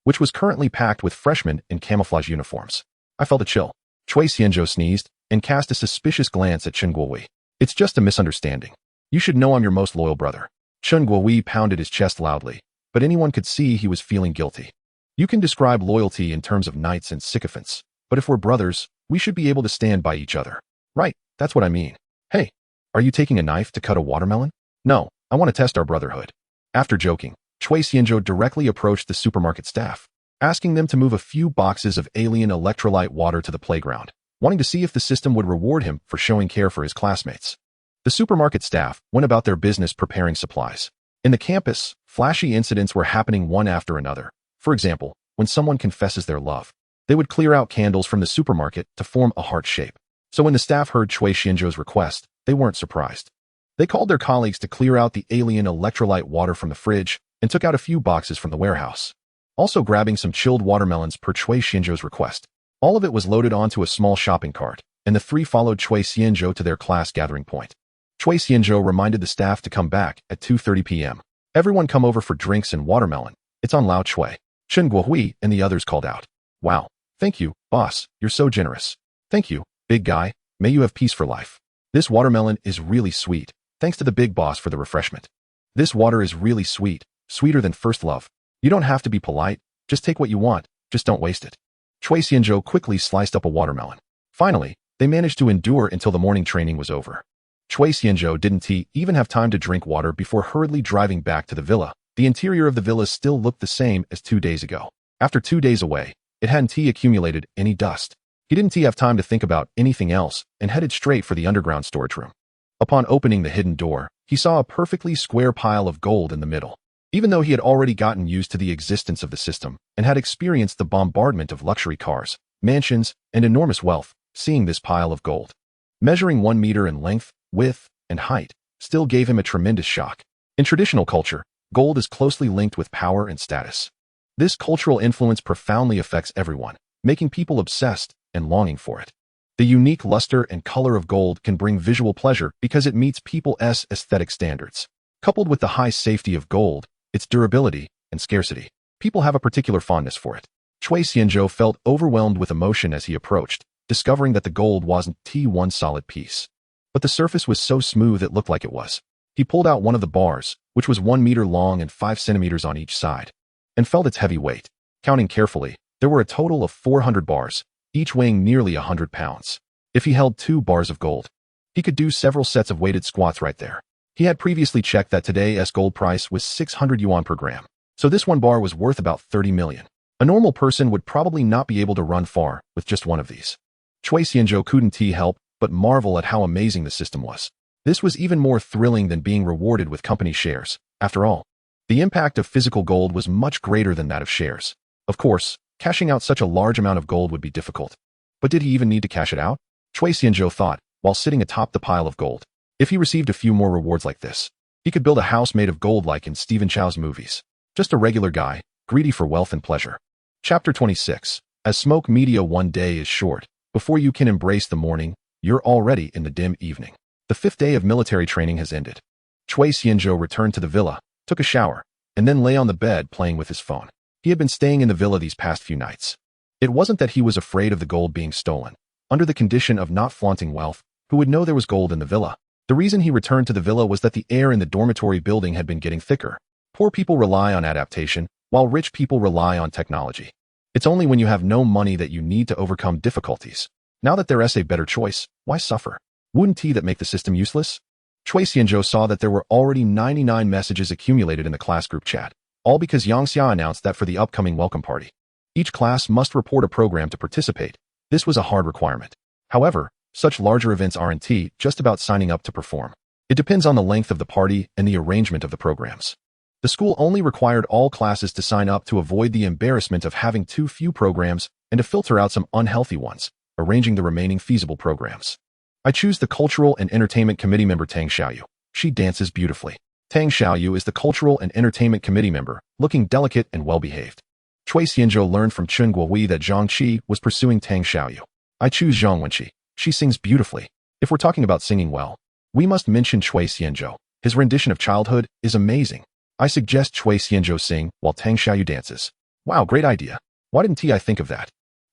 which was currently packed with freshmen in camouflage uniforms. I felt a chill. Cui Xianzhou sneezed and cast a suspicious glance at Chen Guohui. It's just a misunderstanding. You should know I'm your most loyal brother. Chen Guohui pounded his chest loudly, but anyone could see he was feeling guilty. You can describe loyalty in terms of knights and sycophants, but if we're brothers, we should be able to stand by each other. Right, that's what I mean. Hey, are you taking a knife to cut a watermelon? No, I want to test our brotherhood. After joking, Cui Xianzhou directly approached the supermarket staff, asking them to move a few boxes of alien electrolyte water to the playground, wanting to see if the system would reward him for showing care for his classmates. The supermarket staff went about their business preparing supplies. In the campus, flashy incidents were happening one after another. For example, when someone confesses their love, they would clear out candles from the supermarket to form a heart shape. So when the staff heard Cui Xianzhou's request, they weren't surprised. They called their colleagues to clear out the alien electrolyte water from the fridge and took out a few boxes from the warehouse, also grabbing some chilled watermelons per Cui Xianzhou's request. All of it was loaded onto a small shopping cart, and the three followed Cui Xianzhou to their class gathering point. Cui Xianzhou reminded the staff to come back at 2:30 p.m. Everyone come over for drinks and watermelon. It's on Lao Cui. Chen Guohui and the others called out. Wow. Thank you, boss. You're so generous. Thank you, big guy. May you have peace for life. This watermelon is really sweet. Thanks to the big boss for the refreshment. This water is really sweet, sweeter than first love. You don't have to be polite. Just take what you want. Just don't waste it. Cui Xianzhou quickly sliced up a watermelon. Finally, they managed to endure until the morning training was over. Cui Xianzhou didn't even have time to drink water before hurriedly driving back to the villa. The interior of the villa still looked the same as 2 days ago. After 2 days away, it hadn't accumulated any dust. He didn't have time to think about anything else and headed straight for the underground storage room. Upon opening the hidden door, he saw a perfectly square pile of gold in the middle. Even though he had already gotten used to the existence of the system and had experienced the bombardment of luxury cars, mansions, and enormous wealth, seeing this pile of gold, measuring 1 meter in length, width, and height, still gave him a tremendous shock. In traditional culture, gold is closely linked with power and status. This cultural influence profoundly affects everyone, making people obsessed and longing for it. The unique luster and color of gold can bring visual pleasure because it meets people's aesthetic standards. Coupled with the high safety of gold, its durability and scarcity, people have a particular fondness for it. Cui Xianzhou felt overwhelmed with emotion as he approached, discovering that the gold wasn't one solid piece. but the surface was so smooth it looked like it was. He pulled out one of the bars, which was 1 meter long and 5 centimeters on each side, and felt its heavy weight. Counting carefully, there were a total of 400 bars, each weighing nearly 100 pounds. If he held 2 bars of gold, he could do several sets of weighted squats right there. He had previously checked that today's gold price was 600 yuan per gram, so this one bar was worth about 30 million. A normal person would probably not be able to run far with just one of these. Cui Xianzhou couldn't help but marvel at how amazing the system was. This was even more thrilling than being rewarded with company shares. After all, the impact of physical gold was much greater than that of shares. Of course, cashing out such a large amount of gold would be difficult. But did he even need to cash it out? Cui Xianzhou thought, while sitting atop the pile of gold. If he received a few more rewards like this, he could build a house made of gold like in Stephen Chow's movies. Just a regular guy, greedy for wealth and pleasure. Chapter 26. As smoke media, one day is short. Before you can embrace the morning, you're already in the dim evening. The 5th day of military training has ended. Cui Xianzhou returned to the villa, took a shower, and then lay on the bed playing with his phone. He had been staying in the villa these past few nights. It wasn't that he was afraid of the gold being stolen. Under the condition of not flaunting wealth, who would know there was gold in the villa? The reason he returned to the villa was that the air in the dormitory building had been getting thicker. Poor people rely on adaptation, while rich people rely on technology. It's only when you have no money that you need to overcome difficulties. Now that there's a better choice, why suffer? Wouldn't that make the system useless? Cui Xianzhou saw that there were already 99 messages accumulated in the class group chat, all because Yang Xia announced that for the upcoming welcome party, each class must report a program to participate. This was a hard requirement. However, such larger events aren't just about signing up to perform. It depends on the length of the party and the arrangement of the programs. The school only required all classes to sign up to avoid the embarrassment of having too few programs and to filter out some unhealthy ones, arranging the remaining feasible programs. I choose the Cultural and Entertainment Committee member Tang Xiaoyu. She dances beautifully. Tang Xiaoyu is the Cultural and Entertainment Committee member, looking delicate and well-behaved. Cui Xianzhou learned from Chen Guohui that Zhang Qi was pursuing Tang Xiaoyu. I choose Zhang Wenqi. She sings beautifully. If we're talking about singing well, we must mention Cui Xianzhou. His rendition of Childhood is amazing. I suggest Cui Xianzhou sing while Tang Xiaoyu dances. Wow, great idea. Why didn't I think of that?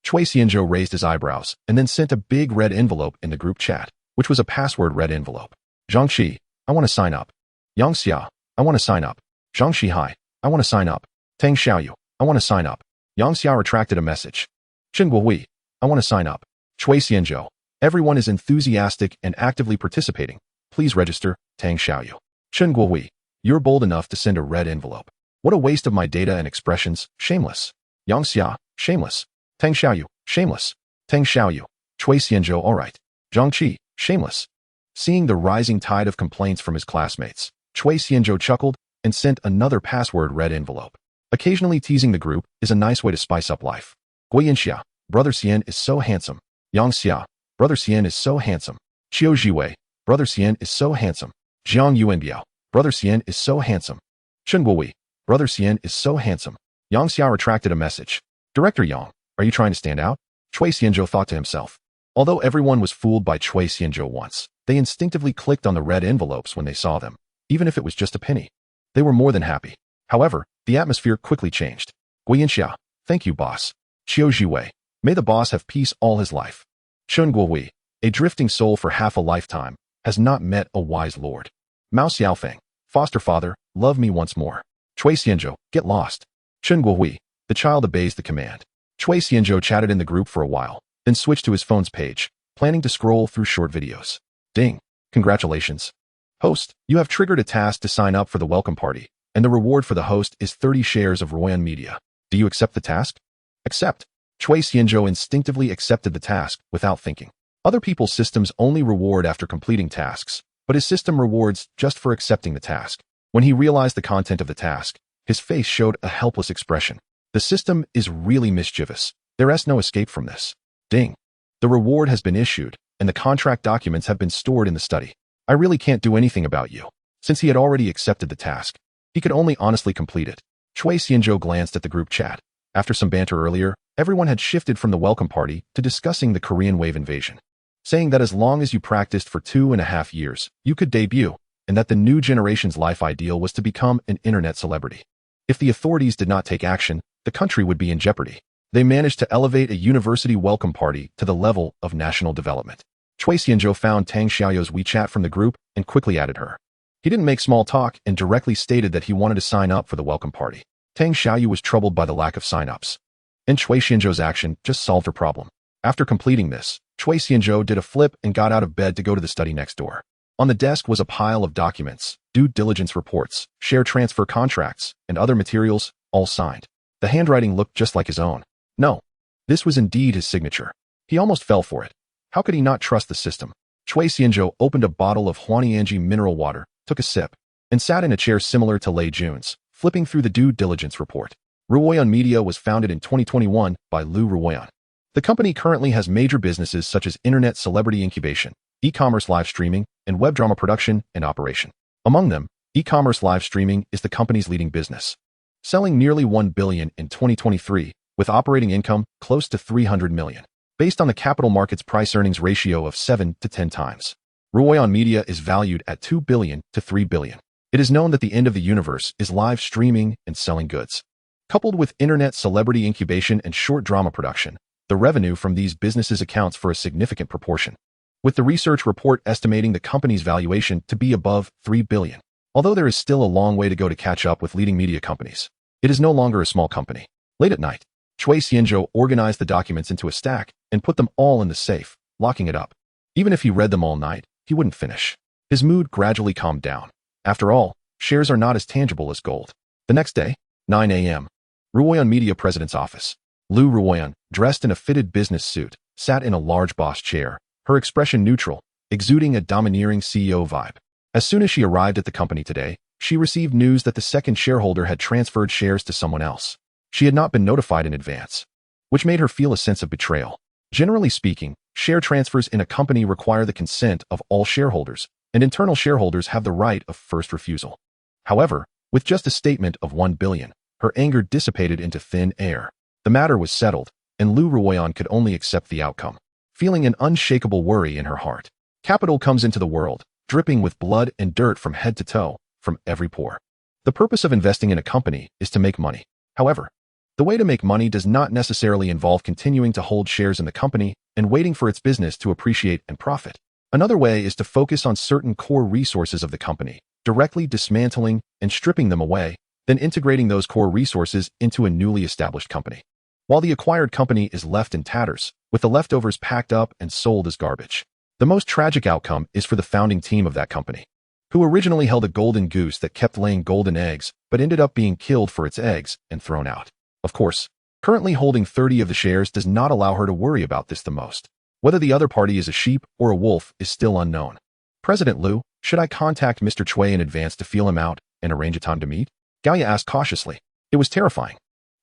Cui Xianzhou raised his eyebrows and then sent a big red envelope in the group chat, which was a password red envelope. Zhang Qi, I want to sign up. Yang Xia, I want to sign up. Zhang Qi, hi, I want to sign up. Tang Xiaoyu, I want to sign up. Yang Xia retracted a message. Chen Guohui, I want to sign up. Cui Xianzhou, everyone is enthusiastic and actively participating. Please register, Tang Xiaoyu. Chen Guohui, you're bold enough to send a red envelope. What a waste of my data and expressions, shameless. Yang Xia, shameless. Tang Xiaoyu, shameless. Tang Xiaoyu, Cui Xianzhou, alright. Zhang Qi, shameless. Seeing the rising tide of complaints from his classmates, Cui Xianzhou chuckled and sent another password red envelope. Occasionally teasing the group is a nice way to spice up life. Guiyanxia, Brother Xian is so handsome. Yang Xia, Brother Xian is so handsome. Qiu Jiwei, Brother Xian is so handsome. Jiang Yuanbiao, Brother Xian is so handsome. Chen Guohui, Brother Xian is so handsome. Yang Xia retracted a message. Director Yang, are you trying to stand out? Cui Xianzhou thought to himself. Although everyone was fooled by Cui Xianzhou once, they instinctively clicked on the red envelopes when they saw them, even if it was just a penny. They were more than happy. However, the atmosphere quickly changed. Guiyanxia, thank you, boss. Qiu Jiwei, may the boss have peace all his life. Chen Guohui, a drifting soul for half a lifetime, has not met a wise lord. Mao Xiaofeng, foster father, love me once more. Cui Xianzhou, get lost. Chen Guohui, the child obeys the command. Cui Xianzhou chatted in the group for a while, then switched to his phone's page, planning to scroll through short videos. Ding. Congratulations. Host, you have triggered a task to sign up for the welcome party, and the reward for the host is 30 shares of Royan Media. Do you accept the task? Accept. Cui Xianzhou instinctively accepted the task without thinking. Other people's systems only reward after completing tasks, but his system rewards just for accepting the task. When he realized the content of the task, his face showed a helpless expression. The system is really mischievous. There's no escape from this. Ding. The reward has been issued, and the contract documents have been stored in the study. I really can't do anything about you. Since he had already accepted the task, he could only honestly complete it. Cui Xianzhou glanced at the group chat. After some banter earlier, everyone had shifted from the welcome party to discussing the Korean wave invasion, saying that as long as you practiced for 2.5 years, you could debut, and that the new generation's life ideal was to become an internet celebrity. If the authorities did not take action, the country would be in jeopardy. They managed to elevate a university welcome party to the level of national development. Chui Xianzhou found Tang Xiaoyou's WeChat from the group and quickly added her. He didn't make small talk and directly stated that he wanted to sign up for the welcome party. Tang Xiaoyu was troubled by the lack of sign-ups, and Chui Xianzhou's action just solved her problem. After completing this, Chui Xianzhou did a flip and got out of bed to go to the study next door. On the desk was a pile of documents, due diligence reports, share transfer contracts, and other materials, all signed. The handwriting looked just like his own. No, this was indeed his signature. He almost fell for it. How could he not trust the system? Chui Xianzhou opened a bottle of Huanianji mineral water, took a sip, and sat in a chair similar to Lei Jun's, flipping through the due diligence report. Ruoyan Media was founded in 2021 by Lu Ruoyan. The company currently has major businesses such as internet celebrity incubation, e-commerce live streaming, and web drama production and operation. Among them, e-commerce live streaming is the company's leading business, selling nearly 1 billion in 2023, with operating income close to 300 million. Based on the capital market's price-earnings ratio of 7 to 10 times. Ruoyan Media is valued at 2 billion to 3 billion. It is known that the end of the universe is live streaming and selling goods. Coupled with internet celebrity incubation and short drama production, the revenue from these businesses accounts for a significant proportion, with the research report estimating the company's valuation to be above 3 billion. Although there is still a long way to go to catch up with leading media companies, it is no longer a small company. Late at night, Chui Xianzhou organized the documents into a stack and put them all in the safe, locking it up. Even if he read them all night, he wouldn't finish. His mood gradually calmed down. After all, shares are not as tangible as gold. The next day, 9 a.m., Ruoyan Media President's office. Lu Ruoyan, dressed in a fitted business suit, sat in a large boss chair, her expression neutral, exuding a domineering CEO vibe. As soon as she arrived at the company today, she received news that the second shareholder had transferred shares to someone else. She had not been notified in advance, which made her feel a sense of betrayal. Generally speaking, share transfers in a company require the consent of all shareholders, and internal shareholders have the right of first refusal. However, with just a statement of 1 billion, her anger dissipated into thin air. The matter was settled, and Lu Ruoyan could only accept the outcome, feeling an unshakable worry in her heart. Capital comes into the world, dripping with blood and dirt from head to toe, from every pore. The purpose of investing in a company is to make money. However, the way to make money does not necessarily involve continuing to hold shares in the company and waiting for its business to appreciate and profit. Another way is to focus on certain core resources of the company, directly dismantling and stripping them away, then integrating those core resources into a newly established company. While the acquired company is left in tatters, with the leftovers packed up and sold as garbage. The most tragic outcome is for the founding team of that company, who originally held a golden goose that kept laying golden eggs, but ended up being killed for its eggs and thrown out. Of course, currently holding 30 of the shares does not allow her to worry about this the most. Whether the other party is a sheep or a wolf is still unknown. President Lu, should I contact Mr. Chui in advance to feel him out and arrange a time to meet? Gaoya asked cautiously. It was terrifying.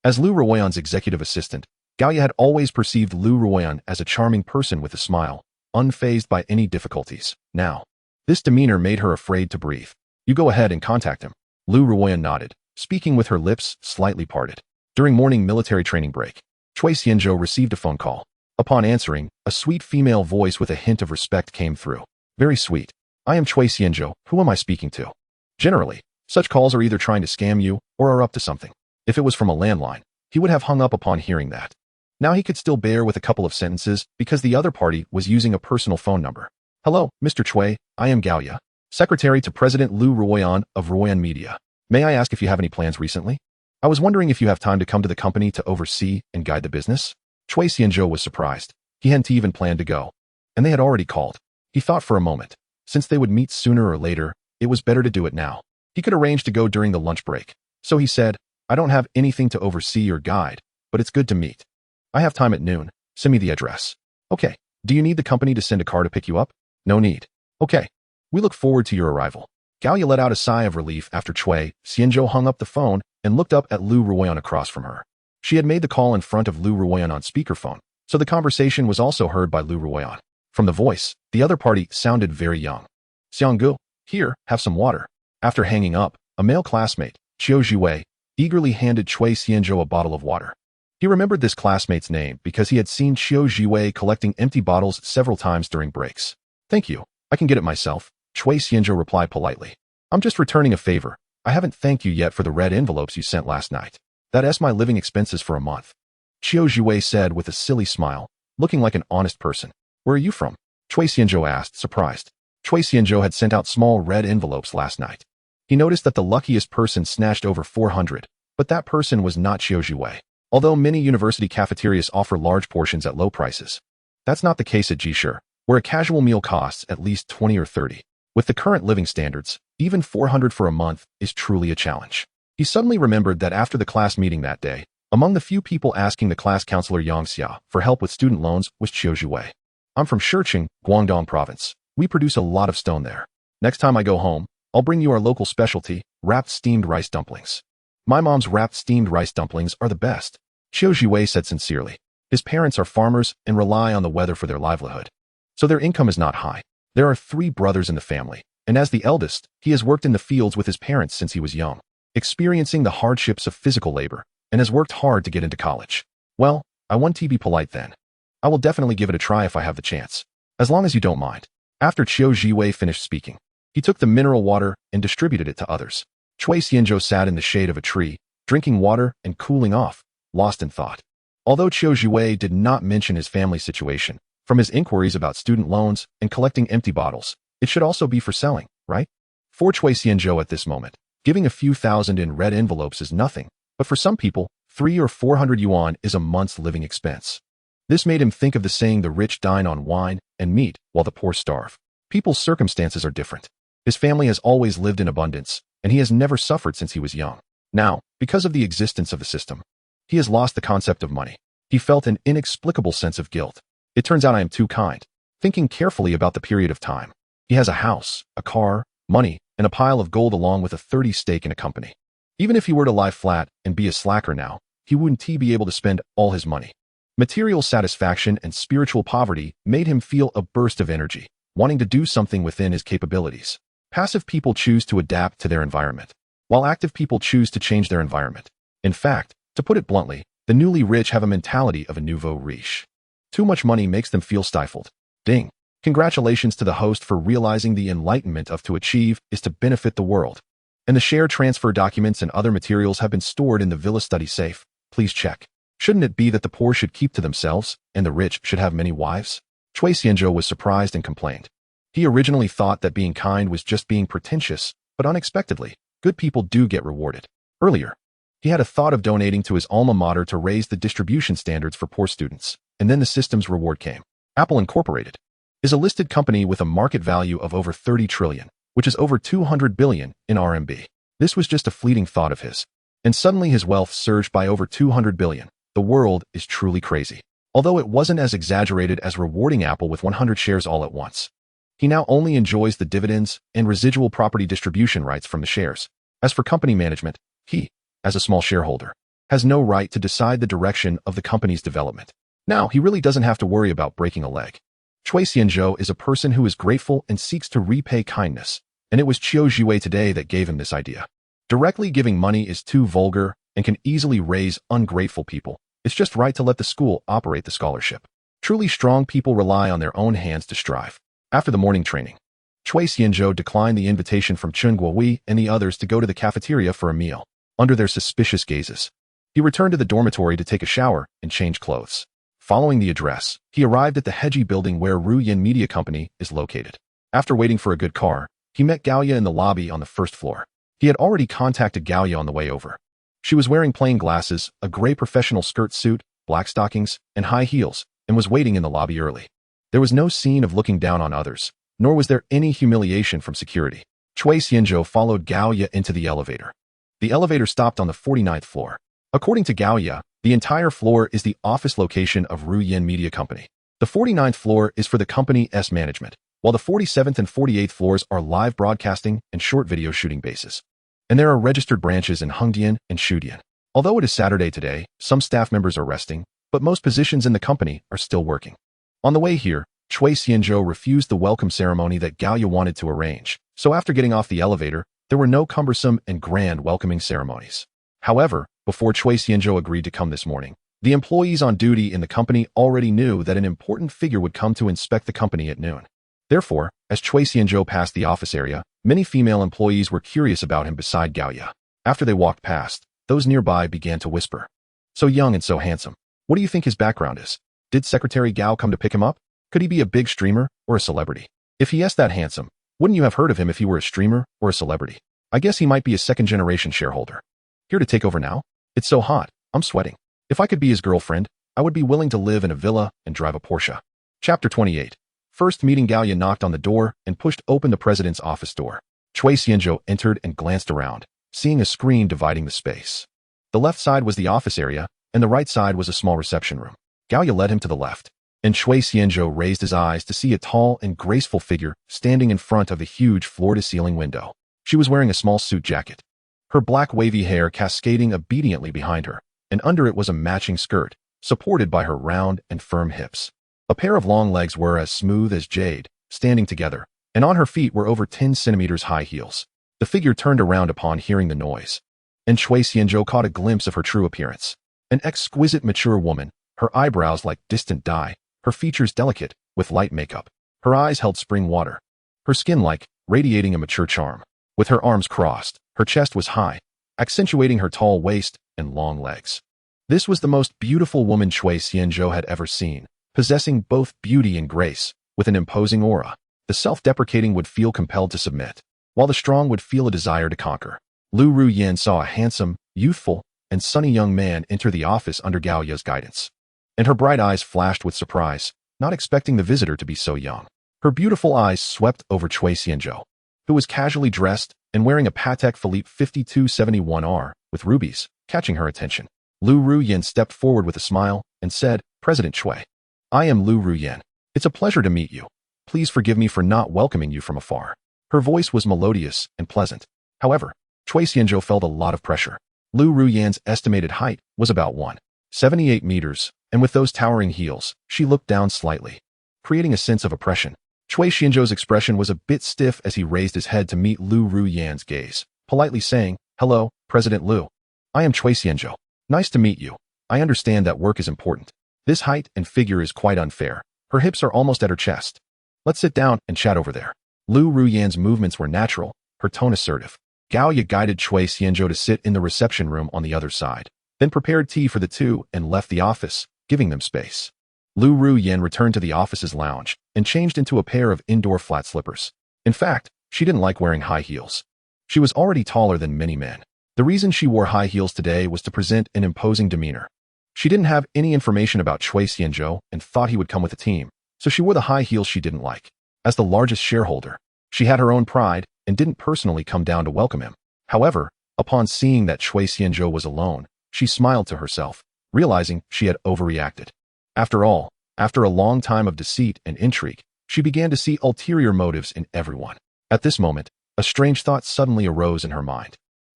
As Lu Ruoyan's executive assistant, Gaoya had always perceived Lu Ruoyan as a charming person with a smile, unfazed by any difficulties. Now, this demeanor made her afraid to breathe. You go ahead and contact him. Lu Ruoyan nodded, speaking with her lips slightly parted. During morning military training break, Chui Xianzhou received a phone call. Upon answering, a sweet female voice with a hint of respect came through. Very sweet. I am Chui Xianzhou. Who am I speaking to? Generally, such calls are either trying to scam you or are up to something. If it was from a landline, he would have hung up upon hearing that. Now he could still bear with a couple of sentences because the other party was using a personal phone number. Hello, Mr. Chui, I am Gaoya, secretary to President Lu Ruoyan of Ruoyan Media. May I ask if you have any plans recently? I was wondering if you have time to come to the company to oversee and guide the business? Chui Xianzhou was surprised. He hadn't even planned to go, and they had already called. He thought for a moment. Since they would meet sooner or later, it was better to do it now. He could arrange to go during the lunch break. So he said, I don't have anything to oversee or guide, but it's good to meet. I have time at noon. Send me the address. Okay. Do you need the company to send a car to pick you up? No need. Okay. We look forward to your arrival. Gaoya let out a sigh of relief after Chui Xianzhou hung up the phone and looked up at Lu Ruoyan across from her. She had made the call in front of Lu Ruoyan on speakerphone, so the conversation was also heard by Lu Ruoyan. From the voice, the other party sounded very young. Xianggu, here, have some water. After hanging up, a male classmate, Qiu Zhiwei, eagerly handed Chui Xianzhou a bottle of water. He remembered this classmate's name because he had seen Qiu Zhiwei collecting empty bottles several times during breaks. Thank you, I can get it myself, Chui Xianzhou replied politely. I'm just returning a favor. I haven't thanked you yet for the red envelopes you sent last night. That's my living expenses for a month. Qiu Zhiwei said with a silly smile, looking like an honest person. Where are you from? Chui Xianzhou asked, surprised. Chui Xianzhou had sent out small red envelopes last night. He noticed that the luckiest person snatched over 400, but that person was not Qiu Zhiwei. Although many university cafeterias offer large portions at low prices, that's not the case at Jishur, where a casual meal costs at least 20 or 30. With the current living standards, even 400 for a month is truly a challenge. He suddenly remembered that after the class meeting that day, among the few people asking the class counselor Yang Xia for help with student loans was Qiu Zhiwei. I'm from Shiqing, Guangdong province. We produce a lot of stone there. Next time I go home, I'll bring you our local specialty, wrapped steamed rice dumplings. My mom's wrapped steamed rice dumplings are the best, Qiu Zhiwei said sincerely. His parents are farmers and rely on the weather for their livelihood, so their income is not high. There are 3 brothers in the family, and as the eldest, he has worked in the fields with his parents since he was young, experiencing the hardships of physical labor, and has worked hard to get into college. Well, I want to be polite then. I will definitely give it a try if I have the chance, as long as you don't mind. After Qiu Zhiwei finished speaking, he took the mineral water and distributed it to others. Chui Xianzhou sat in the shade of a tree, drinking water and cooling off, lost in thought. Although Qiu Zhiwei did not mention his family situation, from his inquiries about student loans and collecting empty bottles, it should also be for selling, right? For Chui Xianzhou at this moment, giving a few thousand in red envelopes is nothing, but for some people, 300 or 400 yuan is a month's living expense. This made him think of the saying, the rich dine on wine and meat while the poor starve. People's circumstances are different. His family has always lived in abundance, and he has never suffered since he was young. Now, because of the existence of the system, he has lost the concept of money. He felt an inexplicable sense of guilt. It turns out I am too kind. Thinking carefully about the period of time, he has a house, a car, money, and a pile of gold along with a 30 stake in a company. Even if he were to lie flat and be a slacker now, he wouldn't be able to spend all his money. Material satisfaction and spiritual poverty made him feel a burst of energy, wanting to do something within his capabilities. Passive people choose to adapt to their environment, while active people choose to change their environment. In fact, to put it bluntly, the newly rich have a mentality of a nouveau riche. Too much money makes them feel stifled. Ding! Congratulations to the host for realizing the enlightenment of to achieve is to benefit the world. And the share transfer documents and other materials have been stored in the villa study safe. Please check. Shouldn't it be that the poor should keep to themselves, and the rich should have many wives? Chui Xianzhou was surprised and complained. He originally thought that being kind was just being pretentious, but unexpectedly, good people do get rewarded. Earlier, he had a thought of donating to his alma mater to raise the distribution standards for poor students, and then the system's reward came. Apple Incorporated is a listed company with a market value of over 30 trillion, which is over 200 billion in RMB. This was just a fleeting thought of his, and suddenly his wealth surged by over 200 billion. The world is truly crazy. Although it wasn't as exaggerated as rewarding Apple with 100 shares all at once, he now only enjoys the dividends and residual property distribution rights from the shares. As for company management, he, as a small shareholder, has no right to decide the direction of the company's development. Now, he really doesn't have to worry about breaking a leg. Chui Xianzhou is a person who is grateful and seeks to repay kindness, and it was Qiu Zhiwei today that gave him this idea. Directly giving money is too vulgar and can easily raise ungrateful people. It's just right to let the school operate the scholarship. Truly strong people rely on their own hands to strive. After the morning training, Chui Xianzhou declined the invitation from Chen Guohui and the others to go to the cafeteria for a meal. Under their suspicious gazes, he returned to the dormitory to take a shower and change clothes. Following the address, he arrived at the Heji building where Ruyin Media Company is located. After waiting for a good car, he met Gaoya in the lobby on the first floor. He had already contacted Gaoya on the way over. She was wearing plain glasses, a gray professional skirt suit, black stockings, and high heels, and was waiting in the lobby early. There was no scene of looking down on others, nor was there any humiliation from security. Chui Xianzhou followed Gaoya into the elevator. The elevator stopped on the 49th floor. According to Gaoya, the entire floor is the office location of Ruyin Media Company. The 49th floor is for the company's management, while the 47th and 48th floors are live broadcasting and short video shooting bases. And there are registered branches in Hongdian and Shudian. Although it is Saturday today, some staff members are resting, but most positions in the company are still working. On the way here, Chui Xianzhou refused the welcome ceremony that Gaoya wanted to arrange, so after getting off the elevator, there were no cumbersome and grand welcoming ceremonies. However, before Chui Xianzhou agreed to come this morning, the employees on duty in the company already knew that an important figure would come to inspect the company at noon. Therefore, as Chui Xianzhou passed the office area, many female employees were curious about him beside Gaoya. After they walked past, those nearby began to whisper, "So young and so handsome. What do you think his background is? Did Secretary Gao come to pick him up? Could he be a big streamer or a celebrity? If he is that handsome, wouldn't you have heard of him if he were a streamer or a celebrity? I guess he might be a second-generation shareholder. Here to take over now? It's so hot, I'm sweating. If I could be his girlfriend, I would be willing to live in a villa and drive a Porsche. Chapter 28. First meeting. Gallia knocked on the door and pushed open the president's office door. Chui Xianzhou entered and glanced around, seeing a screen dividing the space. The left side was the office area, and the right side was a small reception room. Gallia led him to the left, and Chui Xianzhou raised his eyes to see a tall and graceful figure standing in front of a huge floor-to-ceiling window. She was wearing a small suit jacket, her black wavy hair cascading obediently behind her, and under it was a matching skirt, supported by her round and firm hips. A pair of long legs were as smooth as jade, standing together, and on her feet were over 10 centimeters high heels. The figure turned around upon hearing the noise, and Chui Xianzhou caught a glimpse of her true appearance. An exquisite mature woman, her eyebrows like distant dye, her features delicate, with light makeup. Her eyes held spring water, her skin like, radiating a mature charm. With her arms crossed, her chest was high, accentuating her tall waist and long legs. This was the most beautiful woman Chui Xianzhou had ever seen, possessing both beauty and grace, with an imposing aura. The self-deprecating would feel compelled to submit, while the strong would feel a desire to conquer. Lu Ruyan saw a handsome, youthful, and sunny young man enter the office under Gallia's guidance, and her bright eyes flashed with surprise, not expecting the visitor to be so young. Her beautiful eyes swept over Chui Xianzhou, who was casually dressed and wearing a Patek Philippe 5271R with rubies, catching her attention. Lu Ruyan stepped forward with a smile and said, "President Chui, I am Lu Ruyan. It's a pleasure to meet you. Please forgive me for not welcoming you from afar." Her voice was melodious and pleasant. However, Chui Xianzhou felt a lot of pressure. Lu Ruyan's estimated height was about 1.78 meters, and with those towering heels, she looked down slightly, creating a sense of oppression. Chui Xianzhou's expression was a bit stiff as he raised his head to meet Lu Ruyan's gaze, politely saying, "Hello, President Lu. I am Chui Xianzhou. Nice to meet you. I understand that work is important. This height and figure is quite unfair. Her hips are almost at her chest. Let's sit down and chat over there." Lu Ruyan's movements were natural, her tone assertive. Gallia guided Chui Xianzhou to sit in the reception room on the other side, then prepared tea for the two and left the office, giving them space. Lu Ruyan returned to the office's lounge and changed into a pair of indoor flat slippers. In fact, she didn't like wearing high heels. She was already taller than many men. The reason she wore high heels today was to present an imposing demeanor. She didn't have any information about Chui Xianzhou and thought he would come with a team, so she wore the high heels she didn't like. As the largest shareholder, she had her own pride and didn't personally come down to welcome him. However, upon seeing that Chui Xianzhou was alone, she smiled to herself, realizing she had overreacted. After all, after a long time of deceit and intrigue, she began to see ulterior motives in everyone. At this moment, a strange thought suddenly arose in her mind.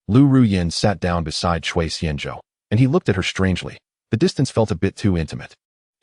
Lu Ruyan sat down beside Chui Xianzhou, and he looked at her strangely. The distance felt a bit too intimate.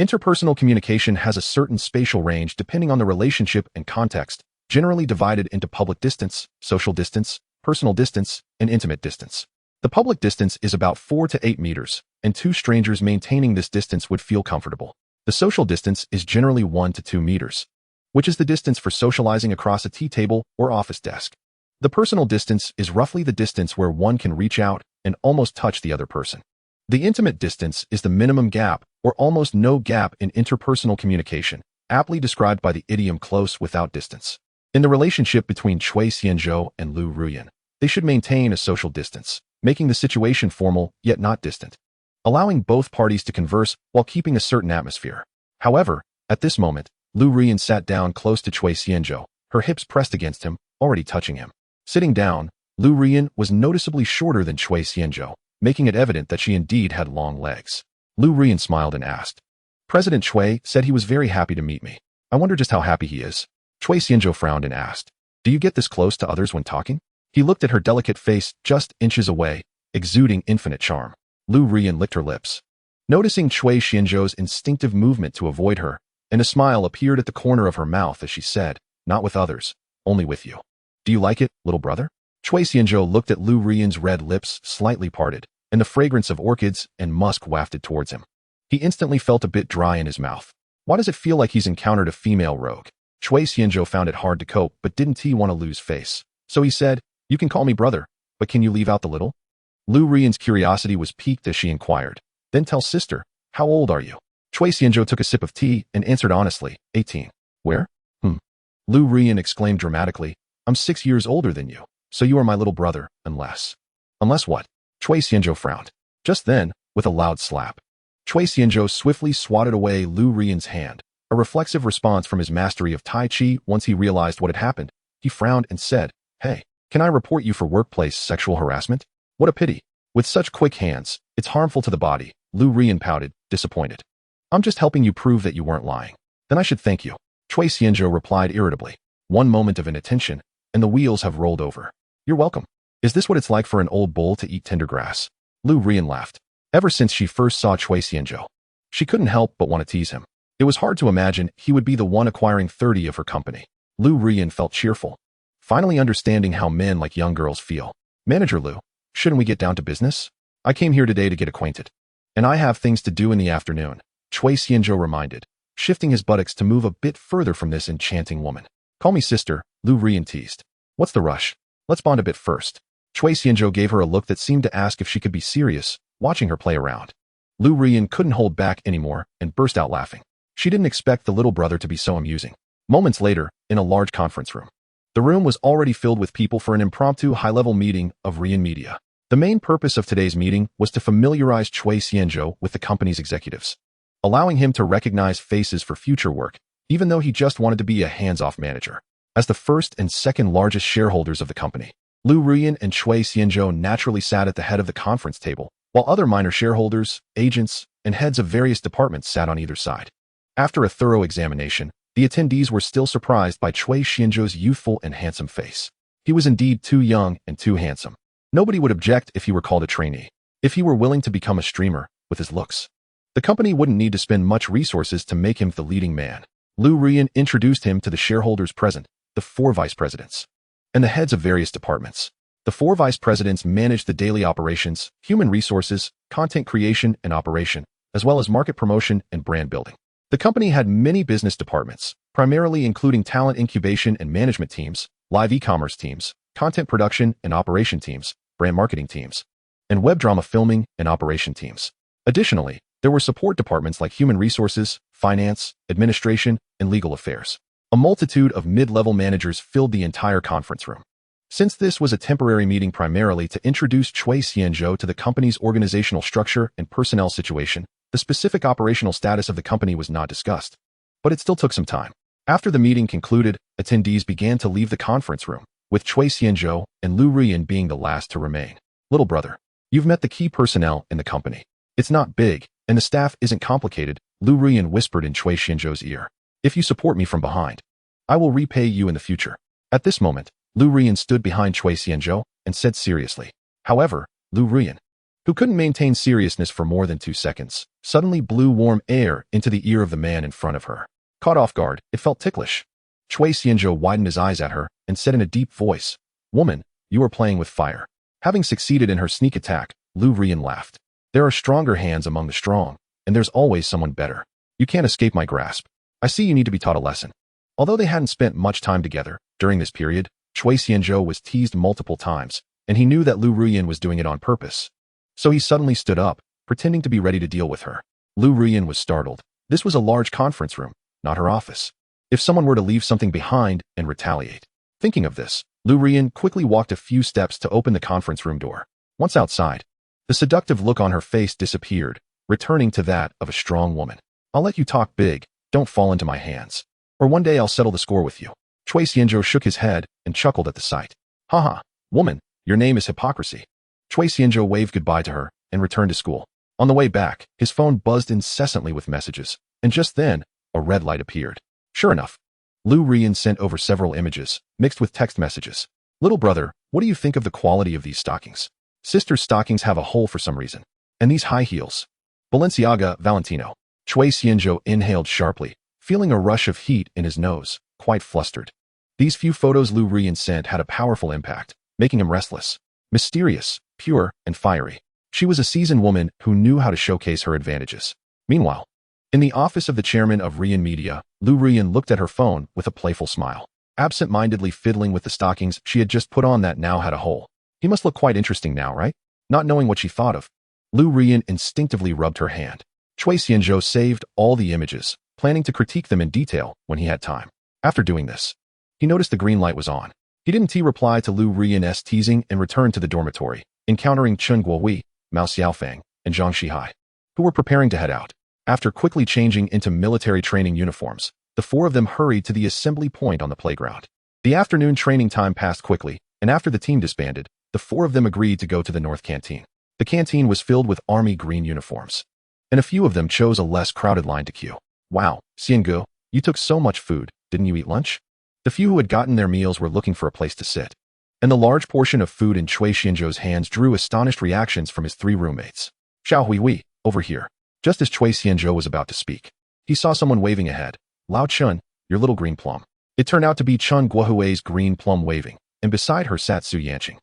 Interpersonal communication has a certain spatial range depending on the relationship and context, generally divided into public distance, social distance, personal distance, and intimate distance. The public distance is about 4 to 8 meters, and two strangers maintaining this distance would feel comfortable. The social distance is generally 1 to 2 meters, which is the distance for socializing across a tea table or office desk. The personal distance is roughly the distance where one can reach out and almost touch the other person. The intimate distance is the minimum gap or almost no gap in interpersonal communication, aptly described by the idiom close without distance. In the relationship between Chui Xianzhou and Lu Ruyan, they should maintain a social distance, making the situation formal yet not distant, allowing both parties to converse while keeping a certain atmosphere. However, at this moment, Lu Ruyan sat down close to Chui Xianzhou, her hips pressed against him, already touching him. Sitting down, Lu Ruyan was noticeably shorter than Chui Xianzhou, making it evident that she indeed had long legs. Lu Ruyan smiled and asked, "President Chui said he was very happy to meet me. I wonder just how happy he is." Chui Xianzhou frowned and asked, "Do you get this close to others when talking?" He looked at her delicate face just inches away, exuding infinite charm. Lu Ruyan licked her lips, noticing Chui Xianzhou's instinctive movement to avoid her, and a smile appeared at the corner of her mouth as she said, "Not with others, only with you. Do you like it, little brother?" Chui Xianzhou looked at Lu Ruyan's red lips slightly parted, and the fragrance of orchids and musk wafted towards him. He instantly felt a bit dry in his mouth. Why does it feel like he's encountered a female rogue? Chui Xianzhou found it hard to cope, but didn't he want to lose face? So he said, "You can call me brother, but can you leave out the little?" Lu Ruyan's curiosity was piqued as she inquired, "Then tell sister, how old are you?" Chui Xianzhou took a sip of tea and answered honestly, 18. Where? Lu Rian exclaimed dramatically, I'm 6 years older than you, so you are my little brother, unless. Unless what? Chui Xianzhou frowned. Just then, with a loud slap, Chui Xianzhou swiftly swatted away Lu Rian's hand, a reflexive response from his mastery of Tai Chi. Once he realized what had happened, he frowned and said, Hey, can I report you for workplace sexual harassment? What a pity. With such quick hands, it's harmful to the body. Lu Rian pouted, disappointed. I'm just helping you prove that you weren't lying. Then I should thank you. Chui Xianzhou replied irritably. One moment of inattention, and the wheels have rolled over. You're welcome. Is this what it's like for an old bull to eat tender grass? Lu Rian laughed. Ever since she first saw Chui Xianzhou, she couldn't help but want to tease him. It was hard to imagine he would be the one acquiring 30 of her company. Lu Rian felt cheerful, finally understanding how men like young girls feel. Manager Lu, shouldn't we get down to business? I came here today to get acquainted. And I have things to do in the afternoon, Chui Xianzhou reminded, shifting his buttocks to move a bit further from this enchanting woman. Call me sister, Lu Rian teased. What's the rush? Let's bond a bit first. Chui Xianzhou gave her a look that seemed to ask if she could be serious, watching her play around. Lu Rian couldn't hold back anymore and burst out laughing. She didn't expect the little brother to be so amusing. Moments later, in a large conference room. The room was already filled with people for an impromptu high-level meeting of Rian Media. The main purpose of today's meeting was to familiarize Chui Xianzhou with the company's executives, allowing him to recognize faces for future work, even though he just wanted to be a hands-off manager. As the first and second largest shareholders of the company, Lu Rian and Chui Xianzhou naturally sat at the head of the conference table, while other minor shareholders, agents, and heads of various departments sat on either side. After a thorough examination, the attendees were still surprised by Chui Xianzhou's youthful and handsome face. He was indeed too young and too handsome. Nobody would object if he were called a trainee, if he were willing to become a streamer with his looks. The company wouldn't need to spend much resources to make him the leading man. Lu Rian introduced him to the shareholders present, the 4 vice presidents, and the heads of various departments. The 4 vice presidents managed the daily operations, human resources, content creation and operation, as well as market promotion and brand building. The company had many business departments, primarily including talent incubation and management teams, live e-commerce teams, content production and operation teams, brand marketing teams, and web drama filming and operation teams. Additionally, there were support departments like human resources, finance, administration, and legal affairs. A multitude of mid-level managers filled the entire conference room. Since this was a temporary meeting primarily to introduce Chui Xianzhou to the company's organizational structure and personnel situation, the specific operational status of the company was not discussed. But it still took some time. After the meeting concluded, attendees began to leave the conference room, with Chui Xianzhou and Lu Rian being the last to remain. Little brother, you've met the key personnel in the company. It's not big, and the staff isn't complicated, Lu Rian whispered in Chui Xianzhou's ear. If you support me from behind, I will repay you in the future. At this moment, Lu Rian stood behind Chui Xianzhou and said seriously. However, Lu Rian, who couldn't maintain seriousness for more than 2 seconds, suddenly blew warm air into the ear of the man in front of her. Caught off guard, it felt ticklish. Chui Xianzhou widened his eyes at her and said in a deep voice, Woman, you are playing with fire. Having succeeded in her sneak attack, Lu Rian laughed. There are stronger hands among the strong, and there's always someone better. You can't escape my grasp. I see you need to be taught a lesson. Although they hadn't spent much time together, during this period, Chui Xianzhou was teased multiple times, and he knew that Lu Rian was doing it on purpose. So he suddenly stood up, pretending to be ready to deal with her. Lu Rian was startled. This was a large conference room, not her office. If someone were to leave something behind and retaliate. Thinking of this, Lu Rian quickly walked a few steps to open the conference room door. Once outside, the seductive look on her face disappeared, returning to that of a strong woman. I'll let you talk big, don't fall into my hands. Or one day I'll settle the score with you. Chui Xianzhou shook his head and chuckled at the sight. Haha, woman, your name is hypocrisy. Chui Xianzhou waved goodbye to her and returned to school. On the way back, his phone buzzed incessantly with messages, and just then, a red light appeared. Sure enough, Lu Rian sent over several images, mixed with text messages. Little brother, what do you think of the quality of these stockings? Sister's stockings have a hole for some reason. And these high heels. Balenciaga, Valentino. Chui Xianzhou inhaled sharply, feeling a rush of heat in his nose, quite flustered. These few photos Lu Rian sent had a powerful impact, making him restless, mysterious, pure, and fiery. She was a seasoned woman who knew how to showcase her advantages. Meanwhile, in the office of the chairman of Rian Media, Lu Rian looked at her phone with a playful smile, absent-mindedly fiddling with the stockings she had just put on that now had a hole. He must look quite interesting now, right? Not knowing what she thought of, Lu Rian instinctively rubbed her hand. Chui Xianzhou saved all the images, planning to critique them in detail when he had time. After doing this, he noticed the green light was on. He didn't reply to Lu Rian's teasing and returned to the dormitory, encountering Chen Guohui, Mao Xiaofeng, and Zhang Shihai, who were preparing to head out. After quickly changing into military training uniforms, the four of them hurried to the assembly point on the playground. The afternoon training time passed quickly, and after the team disbanded, the four of them agreed to go to the North Canteen. The canteen was filled with army green uniforms, and a few of them chose a less crowded line to queue. Wow, Xiangu, you took so much food, didn't you eat lunch? The few who had gotten their meals were looking for a place to sit, and the large portion of food in Chui Xianzhou's hands drew astonished reactions from his three roommates. Xiao Huihui, over here. Just as Chui Xianzhou was about to speak, he saw someone waving ahead. Lao Chun, your little green plum. It turned out to be Chen Guohui's green plum waving, and beside her sat Su Yanqing.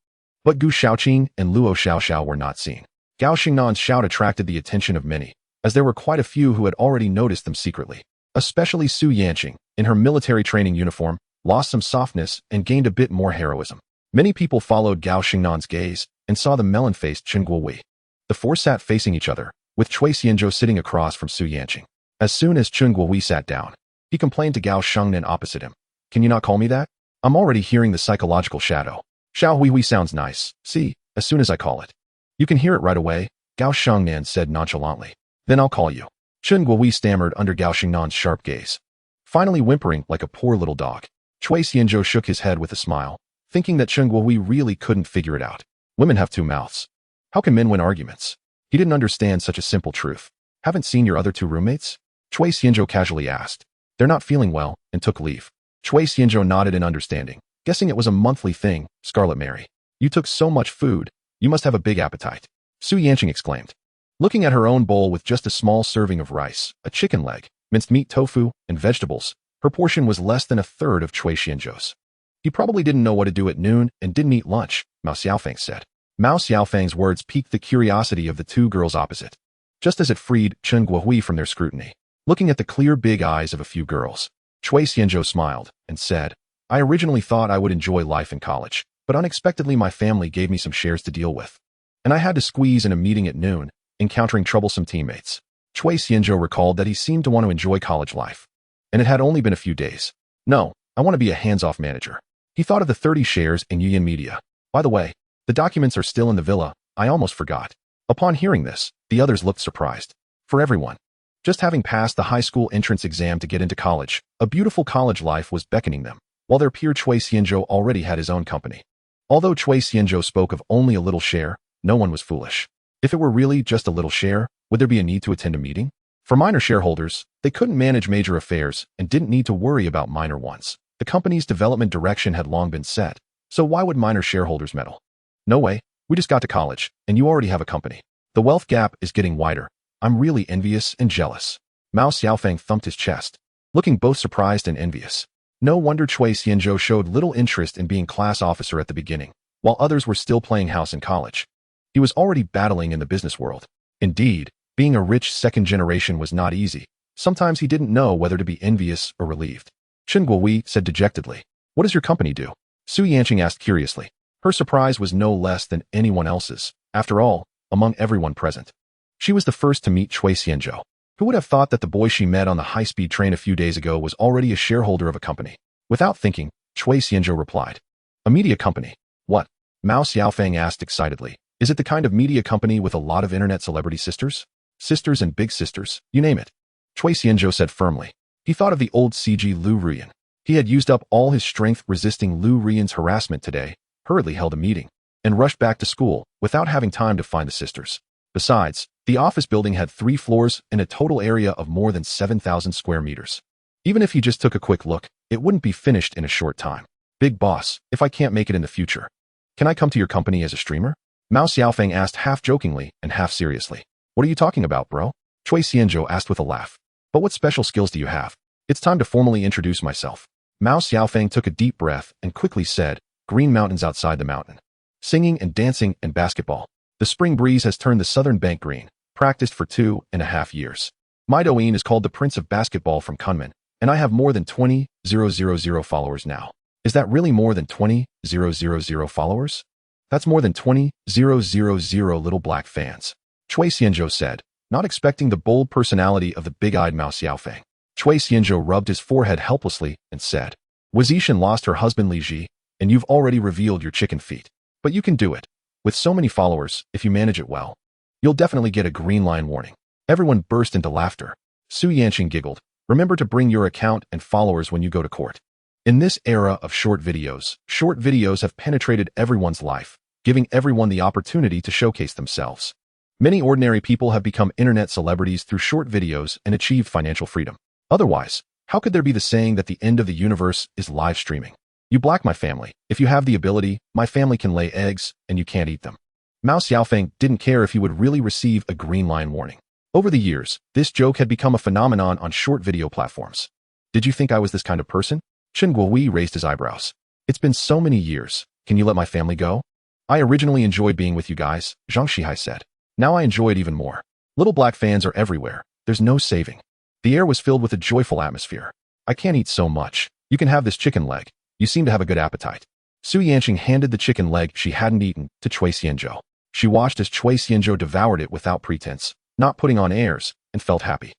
But Gu Xiaoqing and Luo Xiaoxiao were not seen. Gao Xingnan's shout attracted the attention of many, as there were quite a few who had already noticed them secretly. Especially Su Yanqing, in her military training uniform, lost some softness and gained a bit more heroism. Many people followed Gao Xingnan's gaze and saw the melon-faced Chen Guohui. The four sat facing each other, with Chui Xianzhou sitting across from Su Yanqing. As soon as Chen Guohui sat down, he complained to Gao Shengnan opposite him. Can you not call me that? I'm already hearing the psychological shadow. Xiao Huihui sounds nice. See, as soon as I call it. You can hear it right away, Gao Shengnan said nonchalantly. Then I'll call you. Chen Guohui stammered under Gao Xingnan's sharp gaze, finally whimpering like a poor little dog. Chui Xianzhou shook his head with a smile, thinking that Chen Guohui really couldn't figure it out. Women have two mouths. How can men win arguments? He didn't understand such a simple truth. Haven't seen your other two roommates? Chui Xianzhou casually asked. They're not feeling well, and took leave. Chui Xianzhou nodded in understanding, guessing it was a monthly thing. Scarlet Mary, you took so much food, you must have a big appetite. Su Yanqing exclaimed, looking at her own bowl with just a small serving of rice, a chicken leg, minced meat tofu, and vegetables. Her portion was less than a third of Chui Xianzhou's. He probably didn't know what to do at noon and didn't eat lunch, Mao Xiaofeng said. Mao Xiaofeng's words piqued the curiosity of the two girls opposite, just as it freed Chen Guohui from their scrutiny. Looking at the clear big eyes of a few girls, Chui Xianzhou smiled and said, I originally thought I would enjoy life in college, but unexpectedly my family gave me some shares to deal with, and I had to squeeze in a meeting at noon, encountering troublesome teammates. Chui Xianzhou recalled that he seemed to want to enjoy college life, and it had only been a few days. No, I want to be a hands-off manager. He thought of the 30 shares in Yuyan Media. By the way, the documents are still in the villa, I almost forgot. Upon hearing this, the others looked surprised. For everyone, just having passed the high school entrance exam to get into college, a beautiful college life was beckoning them, while their peer Chui Xianzhou already had his own company. Although Chui Xianzhou spoke of only a little share, no one was foolish. If it were really just a little share, would there be a need to attend a meeting? For minor shareholders, they couldn't manage major affairs and didn't need to worry about minor ones. The company's development direction had long been set, so why would minor shareholders meddle? No way, we just got to college, and you already have a company. The wealth gap is getting wider. I'm really envious and jealous. Mao Xiaofeng thumped his chest, looking both surprised and envious. No wonder Chui Xianzhou showed little interest in being class officer at the beginning, while others were still playing house in college. He was already battling in the business world. Indeed, being a rich second generation was not easy. Sometimes he didn't know whether to be envious or relieved. Chen Guohui said dejectedly, What does your company do? Su Yanqing asked curiously. Her surprise was no less than anyone else's. After all, among everyone present, she was the first to meet Chui Xianzhou. Who would have thought that the boy she met on the high-speed train a few days ago was already a shareholder of a company? Without thinking, Chui Xianzhou replied, A media company. What? Mao Xiaofeng asked excitedly. Is it the kind of media company with a lot of internet celebrity sisters? Sisters and big sisters, you name it. Chui Xianzhou said firmly. He thought of the old CG Lu Rian. He had used up all his strength resisting Lu Rian's harassment today, hurriedly held a meeting, and rushed back to school without having time to find the sisters. Besides, the office building had 3 floors and a total area of more than 7,000 square meters. Even if he just took a quick look, it wouldn't be finished in a short time. Big boss, if I can't make it in the future, can I come to your company as a streamer? Mao Xiaofeng asked half jokingly and half seriously. What are you talking about, bro? Chui Xianzhou asked with a laugh. But what special skills do you have? It's time to formally introduce myself. Mao Xiaofeng took a deep breath and quickly said, Green mountains outside the mountain. Singing and dancing and basketball. The spring breeze has turned the southern bank green. Practiced for 2.5 years. My Douyin is called the Prince of Basketball from Kunming, and I have more than 20,000 followers now. Is that really more than 20,000 followers? That's more than 20,000 little black fans. Chui Xianzhou said, not expecting the bold personality of the big-eyed Mao Xiaofeng. Cui Xianzhou rubbed his forehead helplessly and said, Wazishan lost her husband Li Ji, and you've already revealed your chicken feet. But you can do it. With so many followers, if you manage it well, you'll definitely get a green line warning. Everyone burst into laughter. Su Yanqing giggled. Remember to bring your account and followers when you go to court. In this era of short videos have penetrated everyone's life, giving everyone the opportunity to showcase themselves. Many ordinary people have become internet celebrities through short videos and achieved financial freedom. Otherwise, how could there be the saying that the end of the universe is live streaming? You black my family. If you have the ability, my family can lay eggs, and you can't eat them. Mao Xiaofeng didn't care if he would really receive a green line warning. Over the years, this joke had become a phenomenon on short video platforms. Did you think I was this kind of person? Chen Guohui raised his eyebrows. It's been so many years. Can you let my family go? I originally enjoyed being with you guys, Zhang Shihai said. Now I enjoy it even more. Little black fans are everywhere. There's no saving. The air was filled with a joyful atmosphere. I can't eat so much. You can have this chicken leg. You seem to have a good appetite. Su Yanqing handed the chicken leg she hadn't eaten to Cui Xianzhou. She watched as Cui Xianzhou devoured it without pretense, not putting on airs, and felt happy.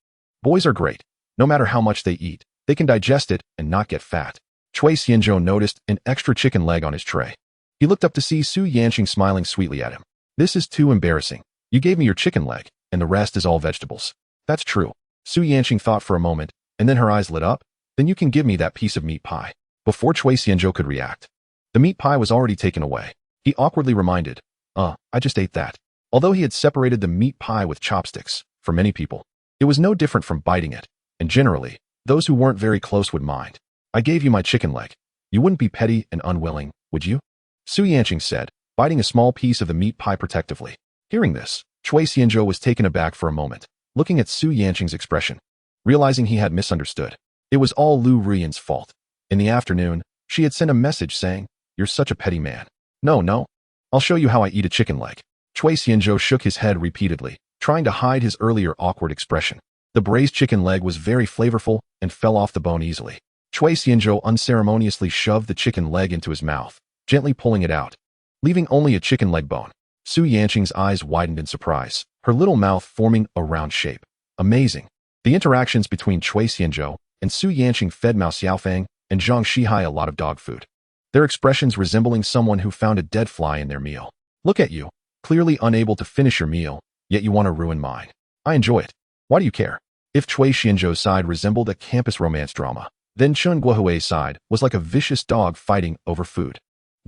Boys are great. No matter how much they eat, they can digest it and not get fat. Cui Xianzhou noticed an extra chicken leg on his tray. He looked up to see Su Yanqing smiling sweetly at him. This is too embarrassing. You gave me your chicken leg, and the rest is all vegetables. That's true. Su Yanqing thought for a moment, and then her eyes lit up. Then you can give me that piece of meat pie. Before Cui Xianzhou could react, the meat pie was already taken away. He awkwardly reminded, I just ate that. Although he had separated the meat pie with chopsticks, for many people, it was no different from biting it, and generally, those who weren't very close would mind. I gave you my chicken leg. You wouldn't be petty and unwilling, would you? Su Yanqing said, biting a small piece of the meat pie protectively. Hearing this, Cui Xianzhou was taken aback for a moment, looking at Su Yanqing's expression, realizing he had misunderstood. It was all Lu Ruiyan's fault. In the afternoon, she had sent a message saying, You're such a petty man. No. I'll show you how I eat a chicken leg. Cui Xianzhou shook his head repeatedly, trying to hide his earlier awkward expression. The braised chicken leg was very flavorful and fell off the bone easily. Cui Xianzhou unceremoniously shoved the chicken leg into his mouth, gently pulling it out, leaving only a chicken leg bone. Su Yanqing's eyes widened in surprise, her little mouth forming a round shape. Amazing. The interactions between Cui Xianzhou and Su Yanqing fed Mao Xiaofeng and Zhang Shihai a lot of dog food, their expressions resembling someone who found a dead fly in their meal. Look at you, clearly unable to finish your meal, yet you want to ruin mine. I enjoy it. Why do you care? If Cui Xianzhou's side resembled a campus romance drama, then Chen Guohui's side was like a vicious dog fighting over food.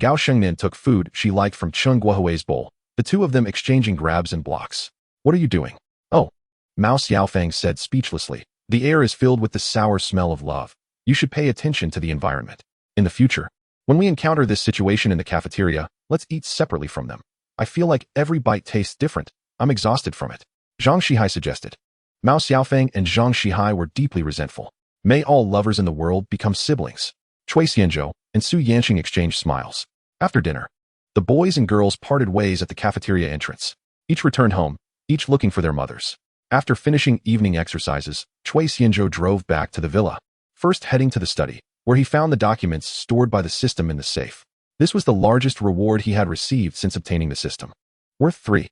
Gao Shengnan took food she liked from Chen Guohui's bowl, the two of them exchanging grabs and blocks. What are you doing? Oh, Mao Xiaofeng said speechlessly. The air is filled with the sour smell of love. You should pay attention to the environment. In the future, when we encounter this situation in the cafeteria, let's eat separately from them. I feel like every bite tastes different. I'm exhausted from it. Zhang Shihai suggested. Mao Xiaofeng and Zhang Shihai were deeply resentful. May all lovers in the world become siblings. Cui Xianzhou and Su Yanqing exchanged smiles. After dinner, the boys and girls parted ways at the cafeteria entrance. Each returned home, each looking for their mothers. After finishing evening exercises, Cui Xianzhou drove back to the villa, first heading to the study, where he found the documents stored by the system in the safe. This was the largest reward he had received since obtaining the system. Worth 3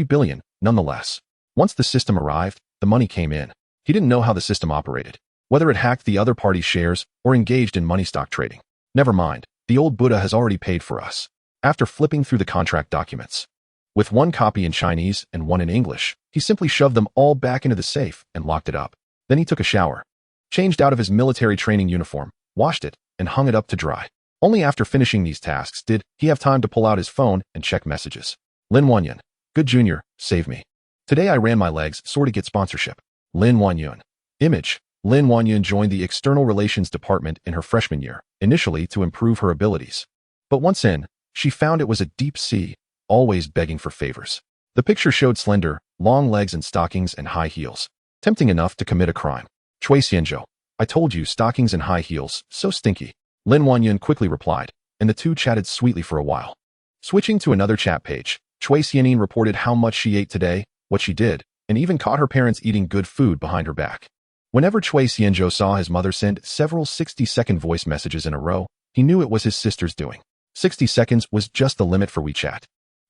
billion, nonetheless. Once the system arrived, the money came in. He didn't know how the system operated, whether it hacked the other party's shares or engaged in money stock trading. Never mind, the old Buddha has already paid for us. After flipping through the contract documents, with one copy in Chinese and one in English, he simply shoved them all back into the safe and locked it up. Then he took a shower, changed out of his military training uniform, washed it, and hung it up to dry. Only after finishing these tasks did he have time to pull out his phone and check messages. Lin Wanyun. Good junior, save me. Today I ran my legs sort to get sponsorship. Lin Wanyun. Image. Lin Wanyun joined the External Relations Department in her freshman year, initially to improve her abilities. But once in, she found it was a deep sea, always begging for favors. The picture showed slender, long legs in stockings and high heels, tempting enough to commit a crime. Cui Xianzhou. I told you, stockings and high heels, so stinky. Lin Wanyun quickly replied, and the two chatted sweetly for a while. Switching to another chat page, Cui Xianin reported how much she ate today, what she did, and even caught her parents eating good food behind her back. Whenever Cui Xianzhou saw his mother send several 60-second voice messages in a row, he knew it was his sister's doing. 60 seconds was just the limit for WeChat,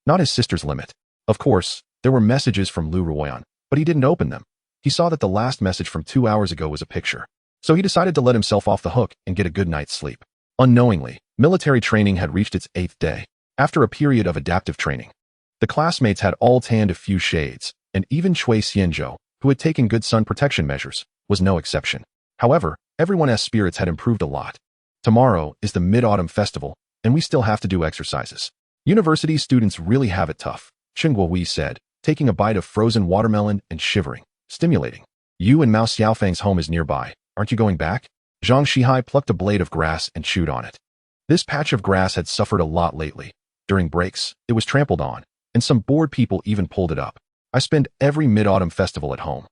not his sister's limit. Of course, there were messages from Lu Ruoyan, but he didn't open them. He saw that the last message from 2 hours ago was a picture. So he decided to let himself off the hook and get a good night's sleep. Unknowingly, military training had reached its 8th day. After a period of adaptive training, the classmates had all tanned a few shades, and even Chui Xianzhou, who had taken good sun protection measures, was no exception. However, everyone's spirits had improved a lot. Tomorrow is the Mid-Autumn Festival, and we still have to do exercises. University students really have it tough, Chen Guohui said, taking a bite of frozen watermelon and shivering. Stimulating. You and Mao Xiaofeng's home is nearby. Aren't you going back? Zhang Shihai plucked a blade of grass and chewed on it. This patch of grass had suffered a lot lately. During breaks, it was trampled on, and some bored people even pulled it up. I spend every Mid-Autumn Festival at home.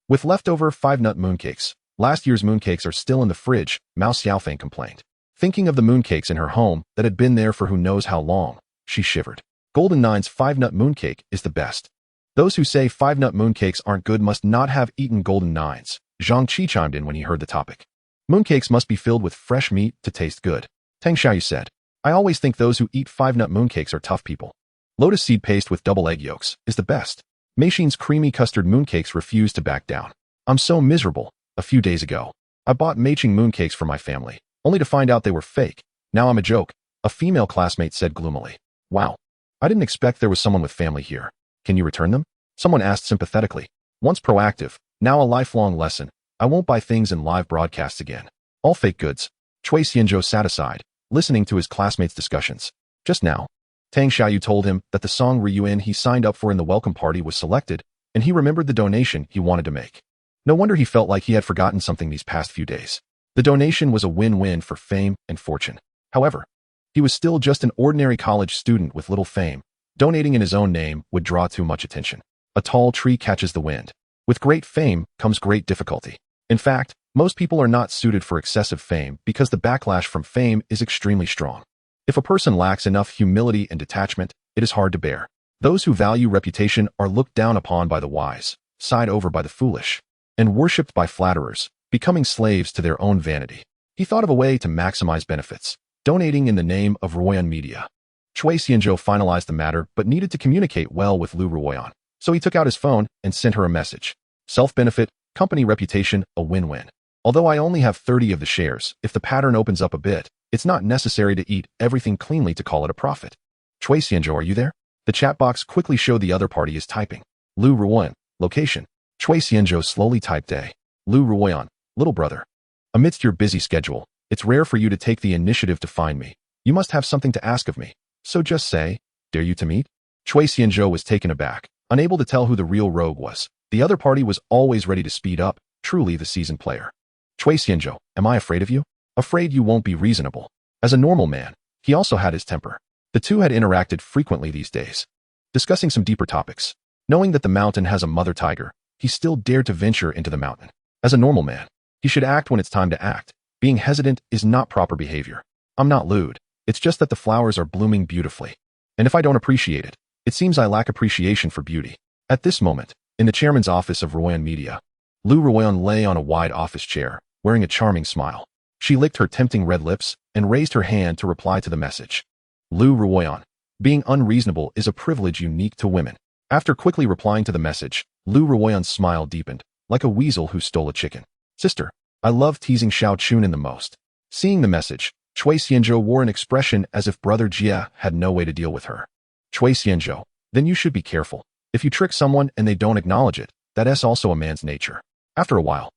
With leftover 5-nut mooncakes. Last year's mooncakes are still in the fridge, Mao Xiaofeng complained. Thinking of the mooncakes in her home that had been there for who knows how long, she shivered. Golden Nine's 5-nut mooncake is the best. Those who say 5-nut mooncakes aren't good must not have eaten Golden Nines, Zhang Qi chimed in when he heard the topic. Mooncakes must be filled with fresh meat to taste good, Tang Xiaoyu said. I always think those who eat 5-nut mooncakes are tough people. Lotus seed paste with double egg yolks is the best. Meixin's creamy custard mooncakes refuse to back down. I'm so miserable. A few days ago, I bought Meixing mooncakes for my family, only to find out they were fake. Now I'm a joke, a female classmate said gloomily. Wow. I didn't expect there was someone with family here. Can you return them? Someone asked sympathetically. Once proactive, now a lifelong lesson. I won't buy things in live broadcasts again. All fake goods. Chui Xianzhou sat aside, listening to his classmates' discussions. Just now, Tang Xiaoyu told him that the song Ryuan he signed up for in the welcome party was selected, and he remembered the donation he wanted to make. No wonder he felt like he had forgotten something these past few days. The donation was a win-win for fame and fortune. However, he was still just an ordinary college student with little fame. Donating in his own name would draw too much attention. A tall tree catches the wind. With great fame comes great difficulty. In fact, most people are not suited for excessive fame because the backlash from fame is extremely strong. If a person lacks enough humility and detachment, it is hard to bear. Those who value reputation are looked down upon by the wise, sighed over by the foolish, and worshipped by flatterers, becoming slaves to their own vanity. He thought of a way to maximize benefits, donating in the name of Ruoyan Media. Chui Xianzhou finalized the matter but needed to communicate well with Lu Ruoyan, so he took out his phone and sent her a message. Self-benefit, company reputation, a win-win. Although I only have 30 of the shares, if the pattern opens up a bit, it's not necessary to eat everything cleanly to call it a profit. Chui Xianzhou, are you there? The chat box quickly showed the other party is typing. Lu Ruoyan, location. Chui Xianzhou slowly typed A. Lu Ruoyan, little brother. Amidst your busy schedule, it's rare for you to take the initiative to find me. You must have something to ask of me. So just say, dare you to meet? Chui Xianzhou was taken aback, unable to tell who the real rogue was. The other party was always ready to speed up, truly the seasoned player. Chui Xianzhou, am I afraid of you? Afraid you won't be reasonable. As a normal man, he also had his temper. The two had interacted frequently these days, discussing some deeper topics. Knowing that the mountain has a mother tiger, he still dared to venture into the mountain. As a normal man, he should act when it's time to act. Being hesitant is not proper behavior. I'm not lewd. It's just that the flowers are blooming beautifully. And if I don't appreciate it, it seems I lack appreciation for beauty. At this moment, in the chairman's office of Ruoyan Media, Lu Ruoyan lay on a wide office chair, wearing a charming smile. She licked her tempting red lips and raised her hand to reply to the message. Lu Ruoyan, being unreasonable is a privilege unique to women. After quickly replying to the message, Lu Ruoyan's smile deepened, like a weasel who stole a chicken. Sister, I love teasing Xiao Chunin the most. Seeing the message, Chui Xianzhou wore an expression as if brother Jia had no way to deal with her. Chui Xianzhou, then you should be careful. If you trick someone and they don't acknowledge it, that's also a man's nature. After a while,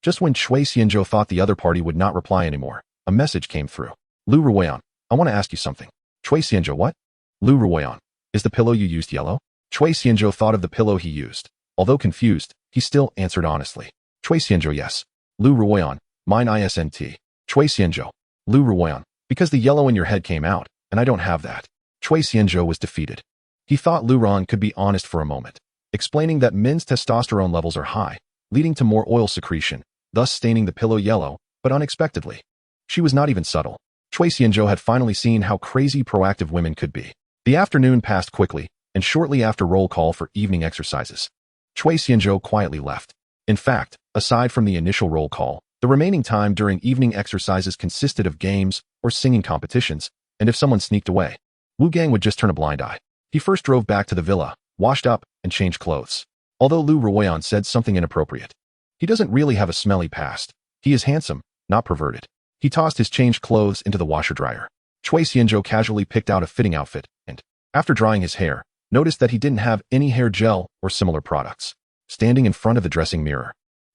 just when Chui Xianzhou thought the other party would not reply anymore, a message came through. Lu Ruoyan, I want to ask you something. Chui Xianzhou, what? Lu Ruoyan, is the pillow you used yellow? Chui Xianzhou thought of the pillow he used. Although confused, he still answered honestly. Chui Xianzhou, yes. Lu Ruoyan, mine isn't. Chui Xianzhou, Lu Ruoyan, because the yellow in your head came out, and I don't have that. Chui Xianzhou was defeated. He thought Lu Ruoyan could be honest for a moment, explaining that men's testosterone levels are high, leading to more oil secretion, thus staining the pillow yellow, but unexpectedly. She was not even subtle. Chui Xianzhou had finally seen how crazy proactive women could be. The afternoon passed quickly, and shortly after roll call for evening exercises, Chui Xianzhou quietly left. In fact, aside from the initial roll call, the remaining time during evening exercises consisted of games or singing competitions, and if someone sneaked away, Wu Gang would just turn a blind eye. He first drove back to the villa, washed up, and changed clothes. although Lu Ruoyan said something inappropriate. He doesn't really have a smelly past. He is handsome, not perverted. He tossed his changed clothes into the washer-dryer. Cui Xianzhou casually picked out a fitting outfit and, after drying his hair, noticed that he didn't have any hair gel or similar products. Standing in front of the dressing mirror,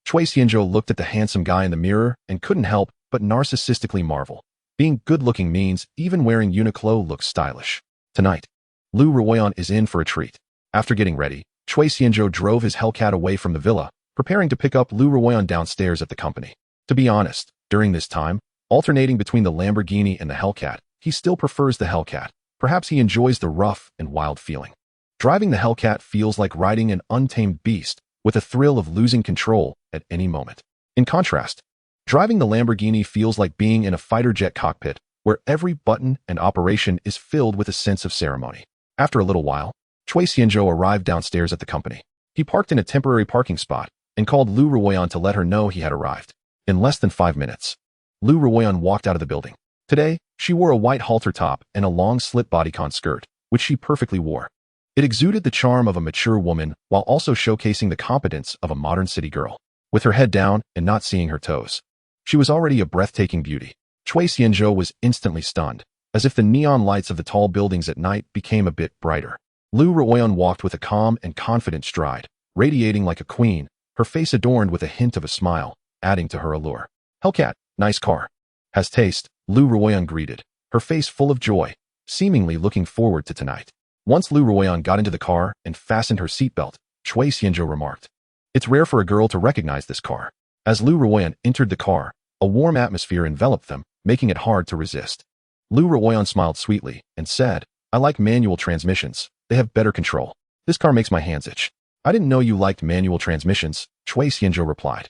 Cui Xianzhou looked at the handsome guy in the mirror and couldn't help but narcissistically marvel. Being good-looking means even wearing Uniqlo looks stylish. Tonight, Lu Ruoyan is in for a treat. After getting ready, Cui Xianzhou drove his Hellcat away from the villa, preparing to pick up Lu Ruoyan downstairs at the company. To be honest, during this time, alternating between the Lamborghini and the Hellcat, he still prefers the Hellcat. Perhaps he enjoys the rough and wild feeling. Driving the Hellcat feels like riding an untamed beast, with a thrill of losing control at any moment. In contrast, driving the Lamborghini feels like being in a fighter jet cockpit, where every button and operation is filled with a sense of ceremony. After a little while, Cui Xianzhou arrived downstairs at the company. He parked in a temporary parking spot and called Lu Ruoyan to let her know he had arrived. In less than 5 minutes, Lu Ruoyan walked out of the building. Today, she wore a white halter top and a long slip bodycon skirt, which she perfectly wore. It exuded the charm of a mature woman while also showcasing the competence of a modern city girl. With her head down and not seeing her toes, she was already a breathtaking beauty. Cui Xianzhou was instantly stunned, as if the neon lights of the tall buildings at night became a bit brighter. Lu Ruoyan walked with a calm and confident stride, radiating like a queen, her face adorned with a hint of a smile, adding to her allure. Hellcat, nice car. Has taste, Lu Ruoyan greeted, her face full of joy, seemingly looking forward to tonight. Once Lu Ruoyan got into the car and fastened her seatbelt, Cui Xianzhou remarked, "It's rare for a girl to recognize this car." As Lu Ruoyan entered the car, a warm atmosphere enveloped them, making it hard to resist. Lu Ruoyan smiled sweetly and said, "I like manual transmissions. They have better control. This car makes my hands itch." "I didn't know you liked manual transmissions," Cui Xianzhou replied.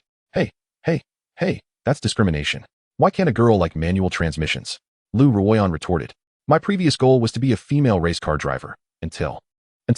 Hey, that's discrimination. Why can't a girl like manual transmissions?" Lu Ruoyan retorted. "My previous goal was to be a female race car driver. Until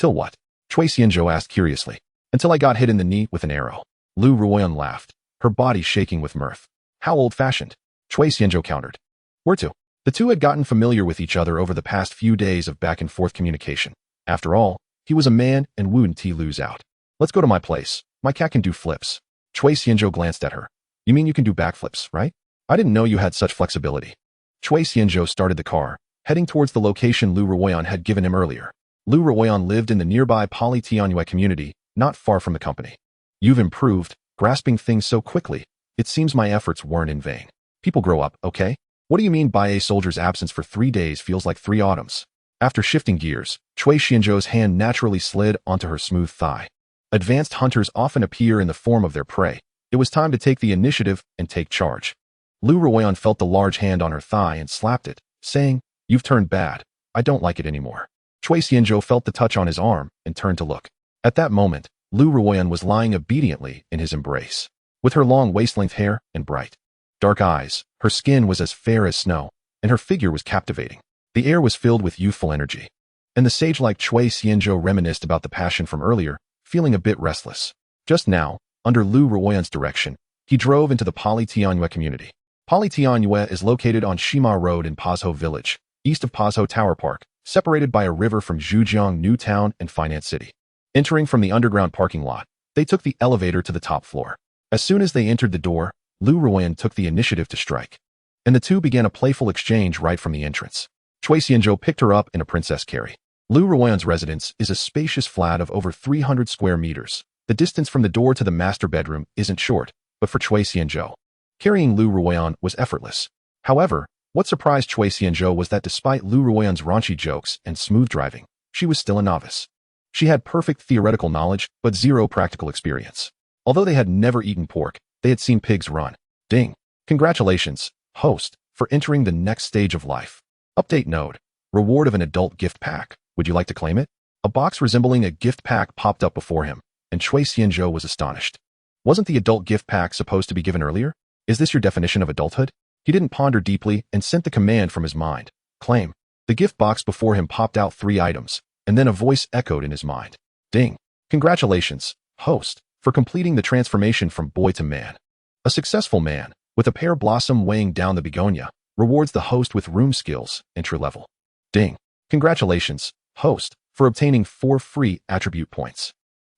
what?" Cui Xianzhou asked curiously. "Until I got hit in the knee with an arrow." Lu Ruoyan laughed, her body shaking with mirth. "How old-fashioned," Cui Xianzhou countered. "Where to?" The two had gotten familiar with each other over the past few days of back-and-forth communication. After all, he was a man and wouldn't he lose out. "Let's go to my place. My cat can do flips." Cui Xianzhou glanced at her. "You mean you can do backflips, right? I didn't know you had such flexibility." Cui Xianzhou started the car, heading towards the location Lu Ruoyan had given him earlier. Lu Ruoyan lived in the nearby Poly-Tianyue community, not far from the company. "You've improved, grasping things so quickly. It seems my efforts weren't in vain. People grow up, okay? What do you mean by a soldier's absence for 3 days feels like 3 autumns?" After shifting gears, Cui Xianzhou's hand naturally slid onto her smooth thigh. Advanced hunters often appear in the form of their prey. It was time to take the initiative and take charge. Lu Ruoyan felt the large hand on her thigh and slapped it, saying, "You've turned bad. I don't like it anymore." Cui Xianzhou felt the touch on his arm and turned to look. At that moment, Lu Ruoyan was lying obediently in his embrace. With her long waist-length hair and bright, dark eyes, her skin was as fair as snow, and her figure was captivating. The air was filled with youthful energy. And the sage-like Cui Xianzhou reminisced about the passion from earlier, feeling a bit restless. Just now, under Lu Ruoyan's direction, he drove into the Poly-Tianyue community. Poly-Tianyue is located on Shima Road in Pazhou Village, east of Pazhou Tower Park, separated by a river from Zhujiang New Town and Finance City. Entering from the underground parking lot, they took the elevator to the top floor. As soon as they entered the door, Lu Ruoyan took the initiative to strike, and the two began a playful exchange right from the entrance. Cui Xianzhou picked her up in a princess carry. Lu Ruoyan's residence is a spacious flat of over 300 square meters. The distance from the door to the master bedroom isn't short, but for Cui Xianzhou, carrying Lu Ruoyan was effortless. However, what surprised Cui Xianzhou was that despite Lu Ruoyan's raunchy jokes and smooth driving, she was still a novice. She had perfect theoretical knowledge, but zero practical experience. Although they had never eaten pork, they had seen pigs run. Ding! Congratulations, host, for entering the next stage of life. Update node. Reward of an adult gift pack. Would you like to claim it? A box resembling a gift pack popped up before him, and Cui Xianzhou was astonished. Wasn't the adult gift pack supposed to be given earlier? Is this your definition of adulthood? He didn't ponder deeply and sent the command from his mind. Claim. The gift box before him popped out 3 items, and then a voice echoed in his mind. Ding. Congratulations, host, for completing the transformation from boy to man. A successful man, with a pear blossom weighing down the begonia, rewards the host with room skills, entry level. Ding. Congratulations, host, for obtaining 4 free attribute points.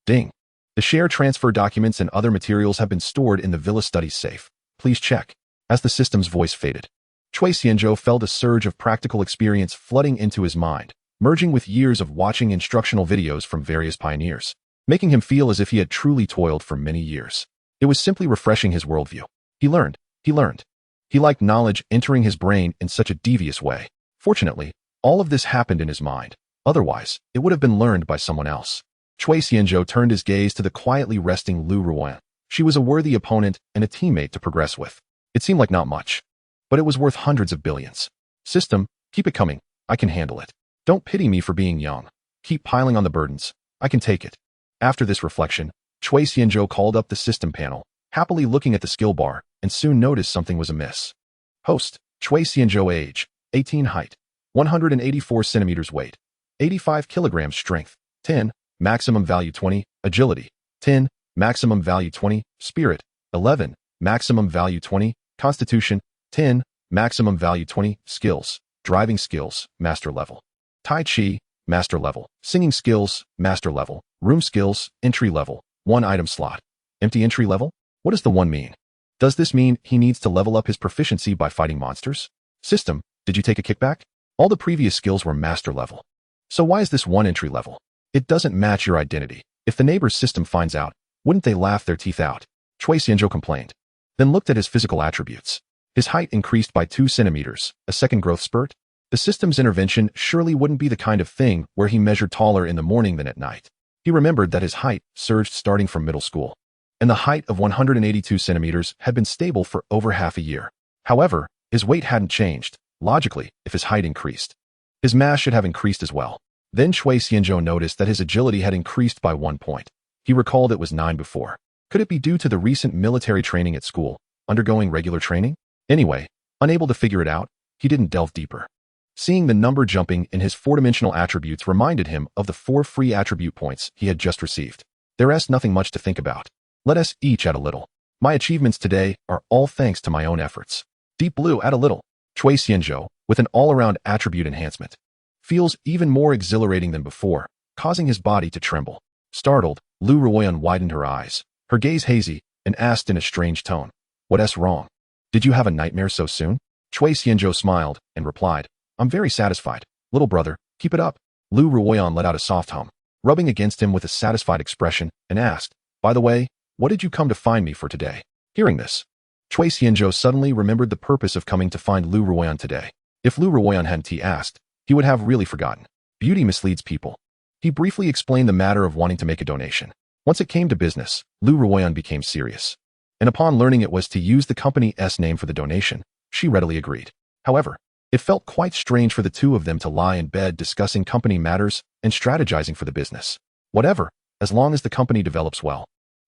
Ding. The share transfer documents and other materials have been stored in the Villa Studies safe. Please check. As the system's voice faded, Chui Xianzhou felt a surge of practical experience flooding into his mind, merging with years of watching instructional videos from various pioneers, making him feel as if he had truly toiled for many years. It was simply refreshing his worldview. He learned. He liked knowledge entering his brain in such a devious way. Fortunately, all of this happened in his mind. Otherwise, it would have been learned by someone else. Chui Xianzhou turned his gaze to the quietly resting Lu Ruoyan. She was a worthy opponent and a teammate to progress with. It seemed like not much, but it was worth hundreds of billions. System, keep it coming. I can handle it. Don't pity me for being young. Keep piling on the burdens. I can take it. After this reflection, Chui Xianzhou called up the system panel, happily looking at the skill bar, and soon noticed something was amiss. Host, Chui Xianzhou, age, 18, height, 184 centimeters, weight, 85 kilograms, strength, 10, maximum value 20, agility, 10, maximum value 20, spirit, 11, maximum value 20, constitution, 10, maximum value 20, skills, driving skills, master level, Tai Chi, master level, singing skills, master level, room skills, entry level, 1 item slot. Empty entry level? What does the 1 mean? Does this mean he needs to level up his proficiency by fighting monsters? System, did you take a kickback? All the previous skills were master level. So why is this 1 entry level? It doesn't match your identity. If the neighbor's system finds out, wouldn't they laugh their teeth out? Chui Xianzhou complained. Then looked at his physical attributes. His height increased by 2 centimeters, a second growth spurt. The system's intervention surely wouldn't be the kind of thing where he measured taller in the morning than at night. He remembered that his height surged starting from middle school, and the height of 182 centimeters had been stable for over half a year. However, his weight hadn't changed. Logically, if his height increased, his mass should have increased as well. Then Chui Xianzhou noticed that his agility had increased by 1 point. He recalled it was 9 before. Could it be due to the recent military training at school, undergoing regular training? Anyway, unable to figure it out, he didn't delve deeper. Seeing the number jumping in his 4-dimensional attributes reminded him of the 4 free attribute points he had just received. There's nothing much to think about. Let us each add a little. My achievements today are all thanks to my own efforts. Deep Blue, add a little. Chui Xianzhou, with an all-around attribute enhancement, feels even more exhilarating than before, causing his body to tremble. Startled, Lu Ruoyan widened her eyes, her gaze hazy, and asked in a strange tone, "What's wrong? Did you have a nightmare so soon?" Chui Xianzhou smiled and replied, "I'm very satisfied. Little brother, keep it up." Lu Ruoyan let out a soft hum, rubbing against him with a satisfied expression, and asked, "By the way, what did you come to find me for today?" Hearing this, Chui Xianzhou suddenly remembered the purpose of coming to find Lu Ruoyan today. If Lu Ruoyan hadn't asked, he would have really forgotten. Beauty misleads people. He briefly explained the matter of wanting to make a donation. Once it came to business, Lu Ruoyan became serious, and upon learning it was to use the company's name for the donation, she readily agreed. However, it felt quite strange for the two of them to lie in bed discussing company matters and strategizing for the business. Whatever, as long as the company develops well.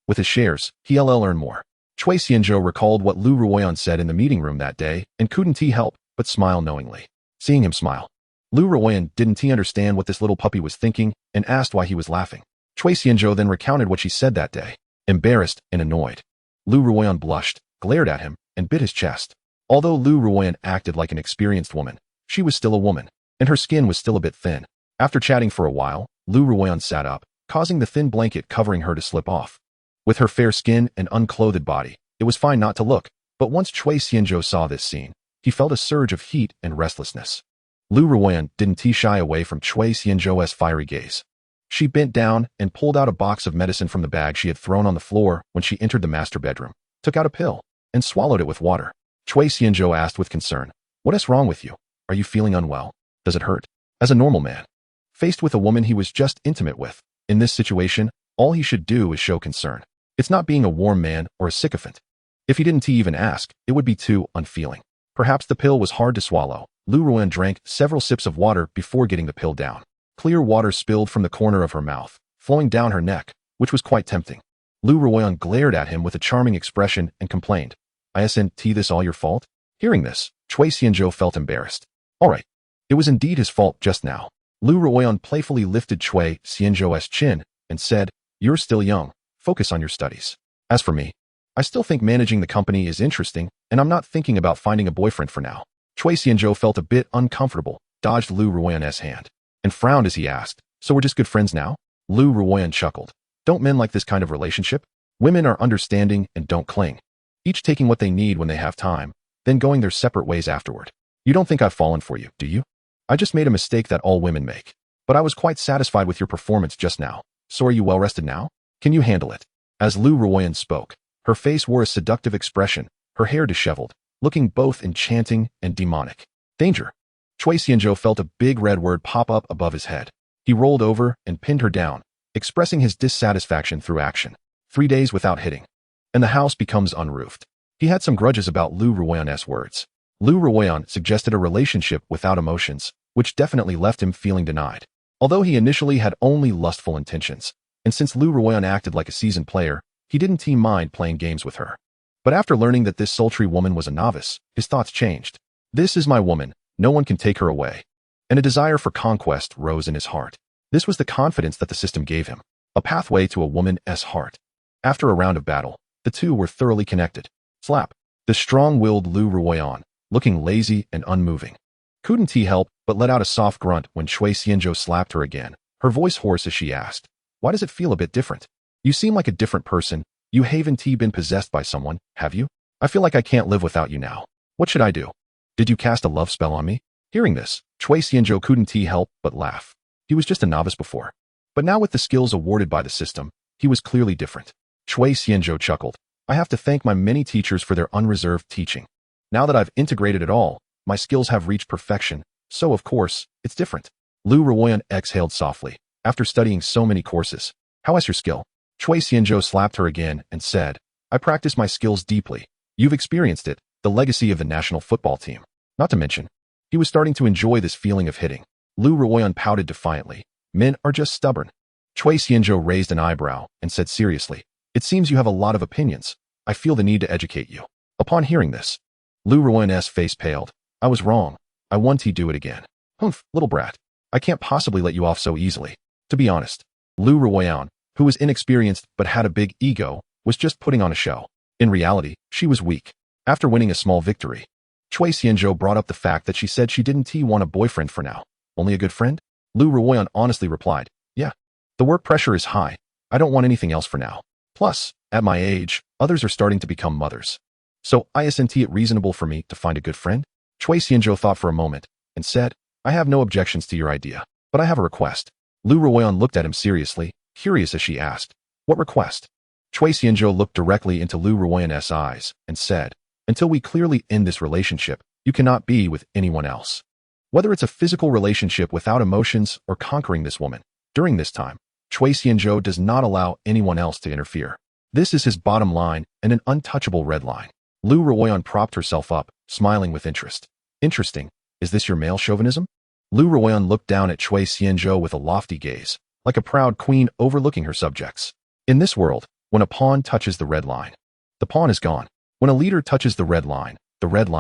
With his shares, he'll earn more. Chui Xianzhou recalled what Lu Ruoyan said in the meeting room that day and couldn't help but smile knowingly. Seeing him smile, Lu Ruoyan didn't understand what this little puppy was thinking and asked why he was laughing. Chui Xianzhou then recounted what she said that day, embarrassed and annoyed. Lu Ruoyan blushed, glared at him, and bit his chest. Although Lu Ruoyan acted like an experienced woman, she was still a woman, and her skin was still a bit thin. After chatting for a while, Lu Ruoyan sat up, causing the thin blanket covering her to slip off. With her fair skin and unclothed body, it was fine not to look, but once Chui Xianzhou saw this scene, he felt a surge of heat and restlessness. Lu Ruoyan didn't shy away from Chui Xianzhou's fiery gaze. She bent down and pulled out a box of medicine from the bag she had thrown on the floor when she entered the master bedroom, took out a pill, and swallowed it with water. Chui Xianzhou asked with concern, "What is wrong with you? Are you feeling unwell? Does it hurt?" As a normal man, faced with a woman he was just intimate with, in this situation, all he should do is show concern. It's not being a warm man or a sycophant. If he didn't even ask, it would be too unfeeling. Perhaps the pill was hard to swallow. Lu Ruoyan drank several sips of water before getting the pill down. Clear water spilled from the corner of her mouth, flowing down her neck, which was quite tempting. Lu Ruoyan glared at him with a charming expression and complained, "Isn't this all your fault?" Hearing this, Chui Xianzhou felt embarrassed. All right, it was indeed his fault just now. Lu Ruoyan playfully lifted Chui Xianzhou's chin and said, "You're still young. Focus on your studies. As for me, I still think managing the company is interesting, and I'm not thinking about finding a boyfriend for now." Chui Xianzhou felt a bit uncomfortable, dodged Lu Ruoyan's hand, and frowned as he asked, "So we're just good friends now?" Lu Ruoyan chuckled. Don't men like this kind of relationship? Women are understanding and don't cling, each taking what they need when they have time, then going their separate ways afterward. You don't think I've fallen for you, do you? I just made a mistake that all women make. But I was quite satisfied with your performance just now. So are you well rested now? Can you handle it? As Lu Ruoyan spoke, her face wore a seductive expression, her hair disheveled, looking both enchanting and demonic. Danger. Cui Xianzhou felt a big red word pop up above his head. He rolled over and pinned her down, expressing his dissatisfaction through action. 3 days without hitting, and the house becomes unroofed. He had some grudges about Lu Ruoyan's words. Lu Ruoyan suggested a relationship without emotions, which definitely left him feeling denied. Although he initially had only lustful intentions, and since Lu Ruoyan acted like a seasoned player, he didn't mind playing games with her. But after learning that this sultry woman was a novice, his thoughts changed. This is my woman, no one can take her away. And a desire for conquest rose in his heart. This was the confidence that the system gave him, a pathway to a woman's heart. After a round of battle, the two were thoroughly connected. Slap. The strong-willed Lu Ruoyan, looking lazy and unmoving, couldn't he help but let out a soft grunt when Cui Xianzhou slapped her again, her voice hoarse as she asked, "Why does it feel a bit different? You seem like a different person. You haven't been possessed by someone, have you? I feel like I can't live without you now. What should I do? Did you cast a love spell on me?" Hearing this, Cui Xianzhou couldn't help but laugh. He was just a novice before. But now with the skills awarded by the system, he was clearly different. Cui Xianzhou chuckled. "I have to thank my many teachers for their unreserved teaching. Now that I've integrated it all, my skills have reached perfection, so of course, it's different." Lu Ruoyan exhaled softly. After studying so many courses, "How is your skill?" Cui Xianzhou slapped her again and said, "I practice my skills deeply. You've experienced it, the legacy of the national football team. Not to mention." He was starting to enjoy this feeling of hitting. Lu Ruoyan pouted defiantly. "Men are just stubborn." Cui Xianzhou raised an eyebrow and said seriously, "It seems you have a lot of opinions. I feel the need to educate you." Upon hearing this, Lu Ruoyan's face paled. "I was wrong. I want to do it again." "Humph, little brat. I can't possibly let you off so easily." To be honest, Lu Ruoyan, who was inexperienced but had a big ego, was just putting on a show. In reality, she was weak. After winning a small victory, Cui Xianzhou brought up the fact that she said she didn't want a boyfriend for now. "Only a good friend?" Lu Ruoyan honestly replied, "Yeah. The work pressure is high. I don't want anything else for now. Plus, at my age, others are starting to become mothers. So isn't it reasonable for me to find a good friend?" Cui Xianzhou thought for a moment and said, "I have no objections to your idea, but I have a request." Lu Ruoyan looked at him seriously, curious as she asked, "What request?" Cui Xianzhou looked directly into Lu Ruoyan's eyes and said, "Until we clearly end this relationship, you cannot be with anyone else. Whether it's a physical relationship without emotions or conquering this woman, during this time, Cui Xianzhou does not allow anyone else to interfere. This is his bottom line and an untouchable red line." Lu Ruoyan propped herself up, smiling with interest. "Interesting. Is this your male chauvinism?" Lu Ruoyan looked down at Cui Xianzhou with a lofty gaze, like a proud queen overlooking her subjects. In this world, when a pawn touches the red line, the pawn is gone. When a leader touches the red line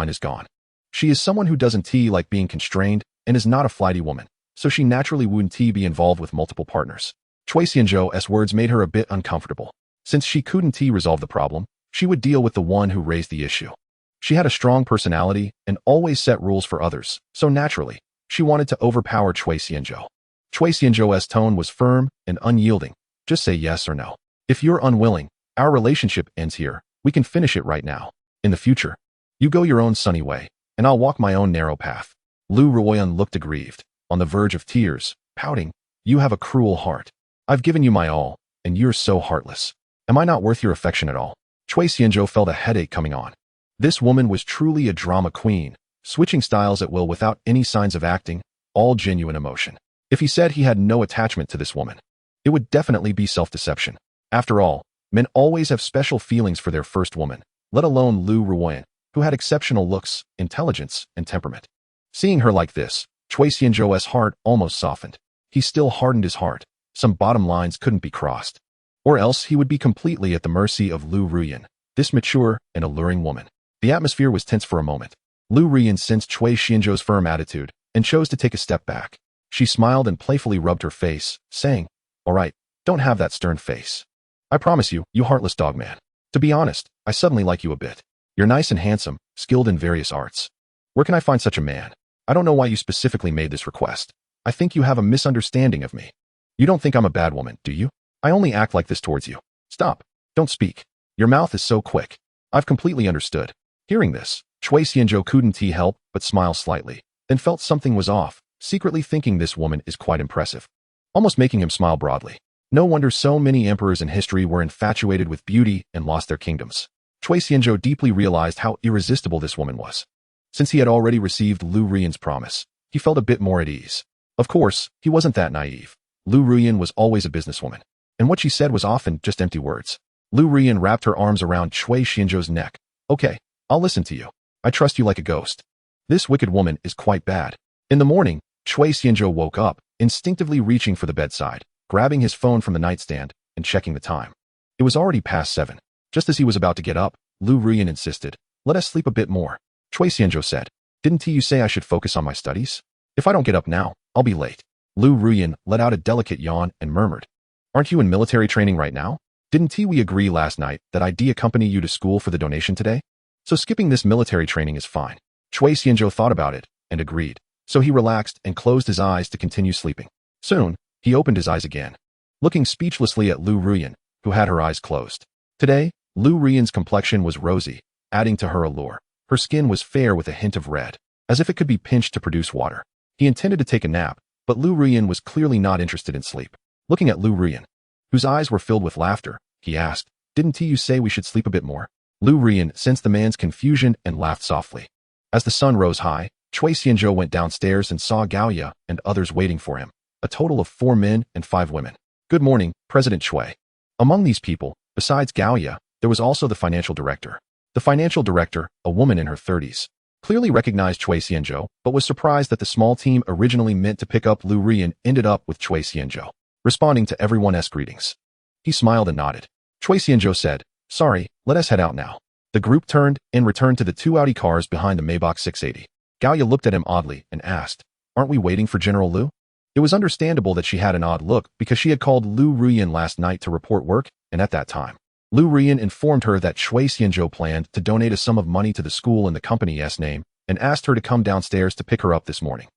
is gone. She is someone who doesn't like being constrained and is not a flighty woman, so she naturally wouldn't be involved with multiple partners. Cui Xianzhou's words made her a bit uncomfortable. Since she couldn't resolve the problem, she would deal with the one who raised the issue. She had a strong personality and always set rules for others, so naturally, she wanted to overpower Cui Xianzhou. Cui Xianzhou's tone was firm and unyielding. "Just say yes or no. If you're unwilling, our relationship ends here. We can finish it right now. In the future, you go your own sunny way, and I'll walk my own narrow path." Lu Ruoyan looked aggrieved, on the verge of tears, pouting, "You have a cruel heart. I've given you my all, and you're so heartless. Am I not worth your affection at all?" Cui Xianzhou felt a headache coming on. This woman was truly a drama queen, switching styles at will without any signs of acting, all genuine emotion. If he said he had no attachment to this woman, it would definitely be self-deception. After all, men always have special feelings for their first woman, let alone Lu Ruoyan, who had exceptional looks, intelligence, and temperament. Seeing her like this, Cui Xianzhou's heart almost softened. He still hardened his heart. Some bottom lines couldn't be crossed. Or else he would be completely at the mercy of Lu Ruoyan, this mature and alluring woman. The atmosphere was tense for a moment. Lu Ruoyan sensed Cui Xianzhou's firm attitude and chose to take a step back. She smiled and playfully rubbed her face, saying, "All right, don't have that stern face. I promise you, you heartless dog man. To be honest, I suddenly like you a bit. You're nice and handsome, skilled in various arts. Where can I find such a man? I don't know why you specifically made this request. I think you have a misunderstanding of me. You don't think I'm a bad woman, do you?" I only act like this towards you. Stop. Don't speak. Your mouth is so quick. I've completely understood. Hearing this, Chui Xianzhou couldn't help but smile slightly, then felt something was off, secretly thinking this woman is quite impressive, almost making him smile broadly. No wonder so many emperors in history were infatuated with beauty and lost their kingdoms. Chui Xianzhou deeply realized how irresistible this woman was. Since he had already received Lu Ruiyan's promise, he felt a bit more at ease. Of course, he wasn't that naive. Lu Ruiyan was always a businesswoman, and what she said was often just empty words. Lu Ruiyan wrapped her arms around Chui Xianzhou's neck. Okay, I'll listen to you. I trust you like a ghost. This wicked woman is quite bad. In the morning, Chui Xianzhou woke up, instinctively reaching for the bedside, grabbing his phone from the nightstand, and checking the time. It was already past 7. Just as he was about to get up, Lu Ruiyan insisted, "Let us sleep a bit more." Chui Xianzhou said, "Didn't you say I should focus on my studies? If I don't get up now, I'll be late." Lu Ruiyan let out a delicate yawn and murmured, "Aren't you in military training right now? Didn't we agree last night that I'd accompany you to school for the donation today? So skipping this military training is fine." Chui Xianzhou thought about it and agreed. So he relaxed and closed his eyes to continue sleeping. Soon, he opened his eyes again, looking speechlessly at Lu Ruiyan, who had her eyes closed. Today, Lu Ruiyan's complexion was rosy, adding to her allure. Her skin was fair with a hint of red, as if it could be pinched to produce water. He intended to take a nap, but Lu Ruiyan was clearly not interested in sleep. Looking at Lu Ruiyan, whose eyes were filled with laughter, he asked, "Didn't you say we should sleep a bit more?" Lu Ruiyan sensed the man's confusion and laughed softly. As the sun rose high, Chui Xianzhou went downstairs and saw Gaoya and others waiting for him, a total of 4 men and 5 women. "Good morning, President Chui." Among these people, besides Gaoya, there was also the financial director. The financial director, a woman in her 30s, clearly recognized Chui Xianzhou, but was surprised that the small team originally meant to pick up Lu Ruiyan ended up with Chui Xianzhou, responding to everyone's greetings. He smiled and nodded. Chui Xianzhou said, "Sorry, let us head out now." The group turned and returned to the 2 Audi cars behind the Maybach 680. Gaoya looked at him oddly and asked, "Aren't we waiting for General Lu?" It was understandable that she had an odd look because she had called Lu Ruiyan last night to report work, and at that time, Lu Ruiyan informed her that Chui Xianzhou planned to donate a sum of money to the school in the company's name and asked her to come downstairs to pick her up this morning.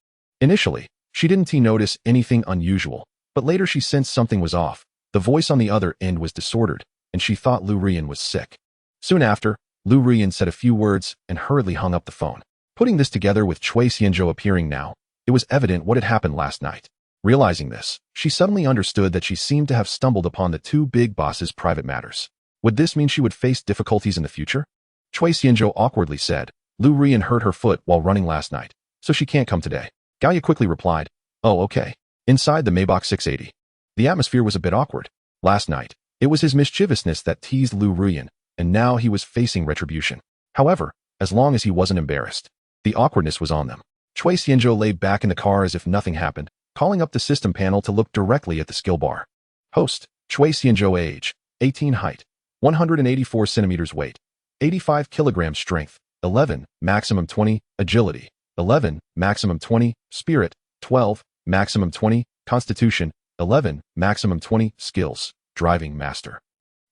Initially, she didn't notice anything unusual, but later she sensed something was off. The voice on the other end was disordered, and she thought Lu Ruiyan was sick. Soon after, Lu Ruiyan said a few words and hurriedly hung up the phone. Putting this together with Chui Xianzhou appearing now, it was evident what had happened last night. Realizing this, she suddenly understood that she seemed to have stumbled upon the 2 big bosses' private matters. Would this mean she would face difficulties in the future? Chui Xianzhou awkwardly said, "Lu Ruiyan hurt her foot while running last night, so she can't come today." Gaoya quickly replied, "Oh, okay." Inside the Maybach 680, the atmosphere was a bit awkward. Last night, it was his mischievousness that teased Lu Ruiyan, and now he was facing retribution. However, as long as he wasn't embarrassed, the awkwardness was on them. Chui Xianzhou lay back in the car as if nothing happened, calling up the system panel to look directly at the skill bar. Host, Chui Xianzhou age, 18 height, 184 centimeters weight, 85 kilograms strength, 11, maximum 20, agility, 11, maximum 20, spirit, 12, maximum 20, constitution, 11, maximum 20, skills, driving master.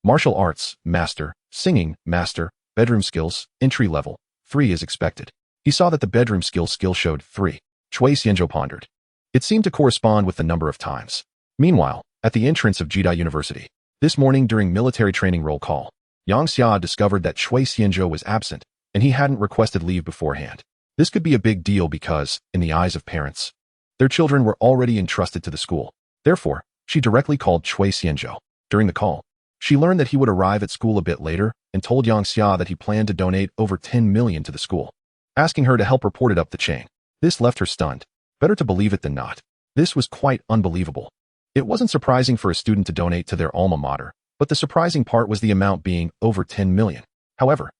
Martial arts, master, singing, master, bedroom skills, entry level, 3 is expected. He saw that the bedroom skill showed 3. Chui Xianzhou pondered. It seemed to correspond with the number of times. Meanwhile, at the entrance of Jidai University, this morning during military training roll call, Yang Xia discovered that Chui Xianzhou was absent, and he hadn't requested leave beforehand. This could be a big deal because, in the eyes of parents, their children were already entrusted to the school. Therefore, she directly called Chui Xianzhou. During the call, she learned that he would arrive at school a bit later and told Yang Xia that he planned to donate over 10 million to the school, asking her to help report it up the chain. This left her stunned. Better to believe it than not. This was quite unbelievable. It wasn't surprising for a student to donate to their alma mater, but the surprising part was the amount being over 10 million. However,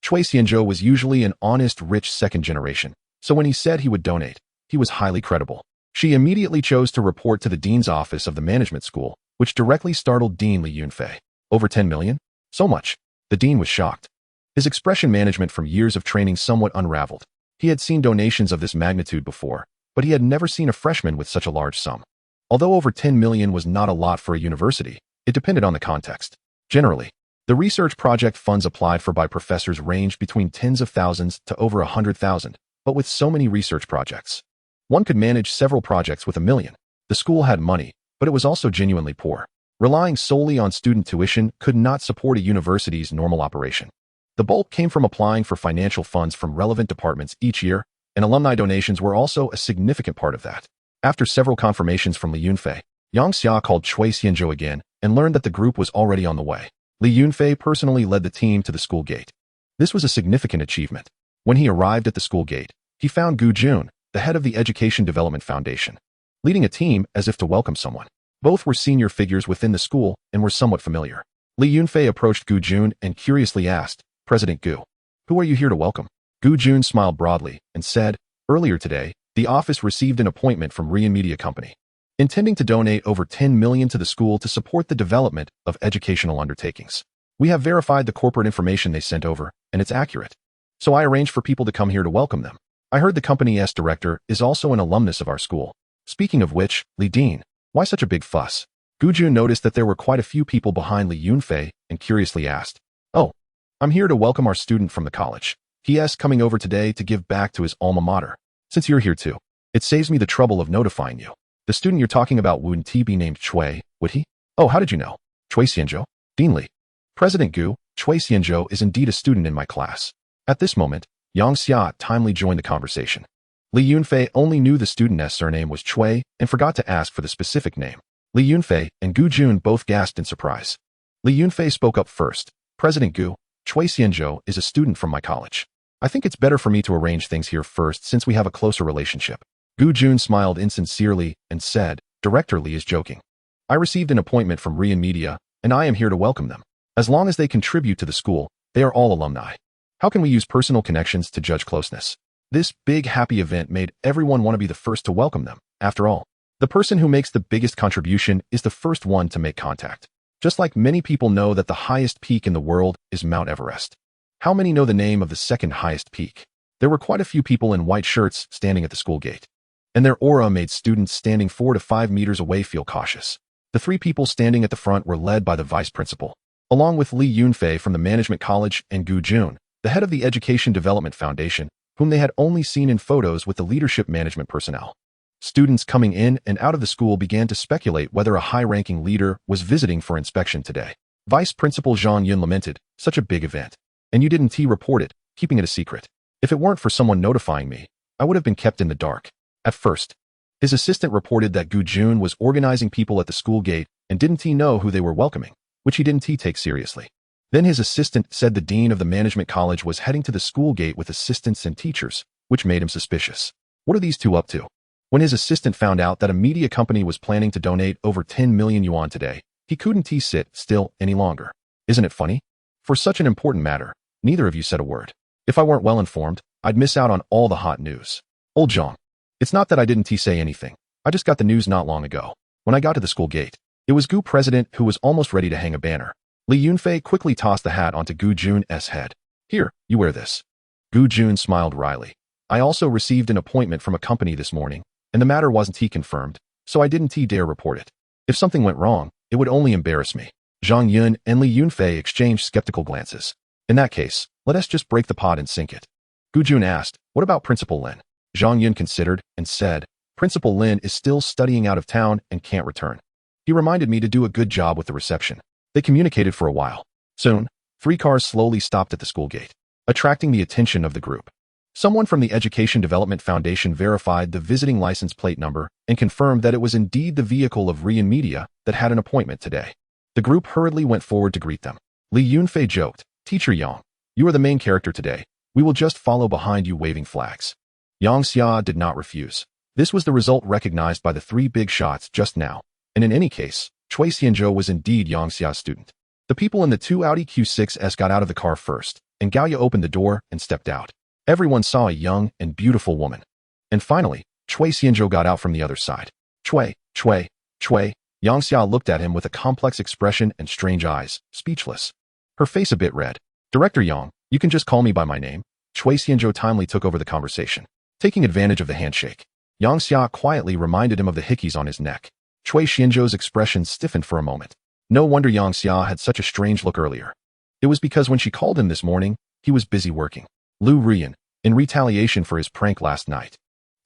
Chui Xianzhou was usually an honest, rich second generation, so when he said he would donate, he was highly credible. She immediately chose to report to the dean's office of the management school, which directly startled Dean Li Yunfei. Over 10 million? So much. The dean was shocked. His expression management from years of training somewhat unraveled. He had seen donations of this magnitude before, but he had never seen a freshman with such a large sum. Although over 10 million was not a lot for a university, it depended on the context. Generally, the research project funds applied for by professors ranged between tens of thousands to over 100,000, but with so many research projects, one could manage several projects with $1 million. The school had money, but it was also genuinely poor. relying solely on student tuition could not support a university's normal operation. The bulk came from applying for financial funds from relevant departments each year, and alumni donations were also a significant part of that. After several confirmations from Li Yunfei, Yang Xia called Cui Xianzhou again and learned that the group was already on the way. Li Yunfei personally led the team to the school gate. This was a significant achievement. When he arrived at the school gate, he found Gu Jun, the head of the Education Development Foundation, leading a team as if to welcome someone. Both were senior figures within the school and were somewhat familiar. Li Yunfei approached Gu Jun and curiously asked, "President Gu, who are you here to welcome?" Gu Jun smiled broadly and said, "Earlier today, the office received an appointment from Rian Media Company, intending to donate over 10 million to the school to support the development of educational undertakings. We have verified the corporate information they sent over, and it's accurate. So I arranged for people to come here to welcome them. I heard the company's director is also an alumnus of our school. Speaking of which, Li Dean, why such a big fuss?" Gu Jun noticed that there were quite a few people behind Li Yunfei and curiously asked, "Oh, I'm here to welcome our student from the college. He is coming over today to give back to his alma mater. Since you're here too, it saves me the trouble of notifying you. The student you're talking about wouldn't he be named Cui, would he?" "Oh, how did you know?" "Cui Xianzhou." "Dean Li." "President Gu, Cui Xianzhou is indeed a student in my class." At this moment, Yang Xia timely joined the conversation. Li Yunfei only knew the student's surname was Cui and forgot to ask for the specific name. Li Yunfei and Gu Jun both gasped in surprise. Li Yunfei spoke up first. "President Gu, Cui Xianzhou is a student from my college. I think it's better for me to arrange things here first since we have a closer relationship." Gu Jun smiled insincerely and said, "Director Li is joking. I received an appointment from Rian Media, and I am here to welcome them. As long as they contribute to the school, they are all alumni. How can we use personal connections to judge closeness?" This big happy event made everyone want to be the first to welcome them. After all, the person who makes the biggest contribution is the first one to make contact. Just like many people know that the highest peak in the world is Mount Everest. How many know the name of the second highest peak? There were quite a few people in white shirts standing at the school gate, and their aura made students standing 4 to 5 meters away feel cautious. The 3 people standing at the front were led by the vice principal, along with Li Yunfei from the Management College and Gu Jun, the head of the Education Development Foundation, whom they had only seen in photos with the leadership management personnel. Students coming in and out of the school began to speculate whether a high-ranking leader was visiting for inspection today. Vice Principal Zhang Yun lamented, "Such a big event. And you didn't report it, keeping it a secret. If it weren't for someone notifying me, I would have been kept in the dark." At first, his assistant reported that Gu Jun was organizing people at the school gate and didn't know who they were welcoming, which he didn't take seriously. Then his assistant said the dean of the management college was heading to the school gate with assistants and teachers, which made him suspicious. What are these two up to? When his assistant found out that a media company was planning to donate over 10 million yuan today, he couldn't sit still any longer. Isn't it funny? For such an important matter, neither of you said a word. If I weren't well informed, I'd miss out on all the hot news. Old Zhang. It's not that I didn't say anything. I just got the news not long ago. When I got to the school gate, it was Gu President who was almost ready to hang a banner. Li Yunfei quickly tossed the hat onto Gu Jun's head. "Here, you wear this." Gu Jun smiled wryly. "I also received an appointment from a company this morning, and the matter wasn't confirmed, so I didn't dare report it. If something went wrong, it would only embarrass me." Zhang Yun and Li Yunfei exchanged skeptical glances. "In that case, let us just break the pot and sink it." Gu Jun asked, "What about Principal Lin?" Zhang Yun considered and said, "Principal Lin is still studying out of town and can't return. He reminded me to do a good job with the reception." They communicated for a while. Soon, 3 cars slowly stopped at the school gate, attracting the attention of the group. Someone from the Education Development Foundation verified the visiting license plate number and confirmed that it was indeed the vehicle of Rian Media that had an appointment today. The group hurriedly went forward to greet them. Li Yunfei joked, "Teacher Yang, you are the main character today. We will just follow behind you waving flags." Yang Xia did not refuse. This was the result recognized by the 3 big shots just now, and in any case, Cui Xianzhou was indeed Yang Xia's student. The people in the 2 Audi Q6s got out of the car first, and Gaoya opened the door and stepped out. Everyone saw a young and beautiful woman. And finally, Cui Xianzhou got out from the other side. Cui. Yang Xia looked at him with a complex expression and strange eyes, speechless. Her face a bit red. "Director Yang, you can just call me by my name." Cui Xianzhou timely took over the conversation. Taking advantage of the handshake, Yang Xia quietly reminded him of the hickeys on his neck. Cui Xianzhou's expression stiffened for a moment. No wonder Yang Xia had such a strange look earlier. It was because when she called him this morning, he was busy working. Lu Rian, in retaliation for his prank last night,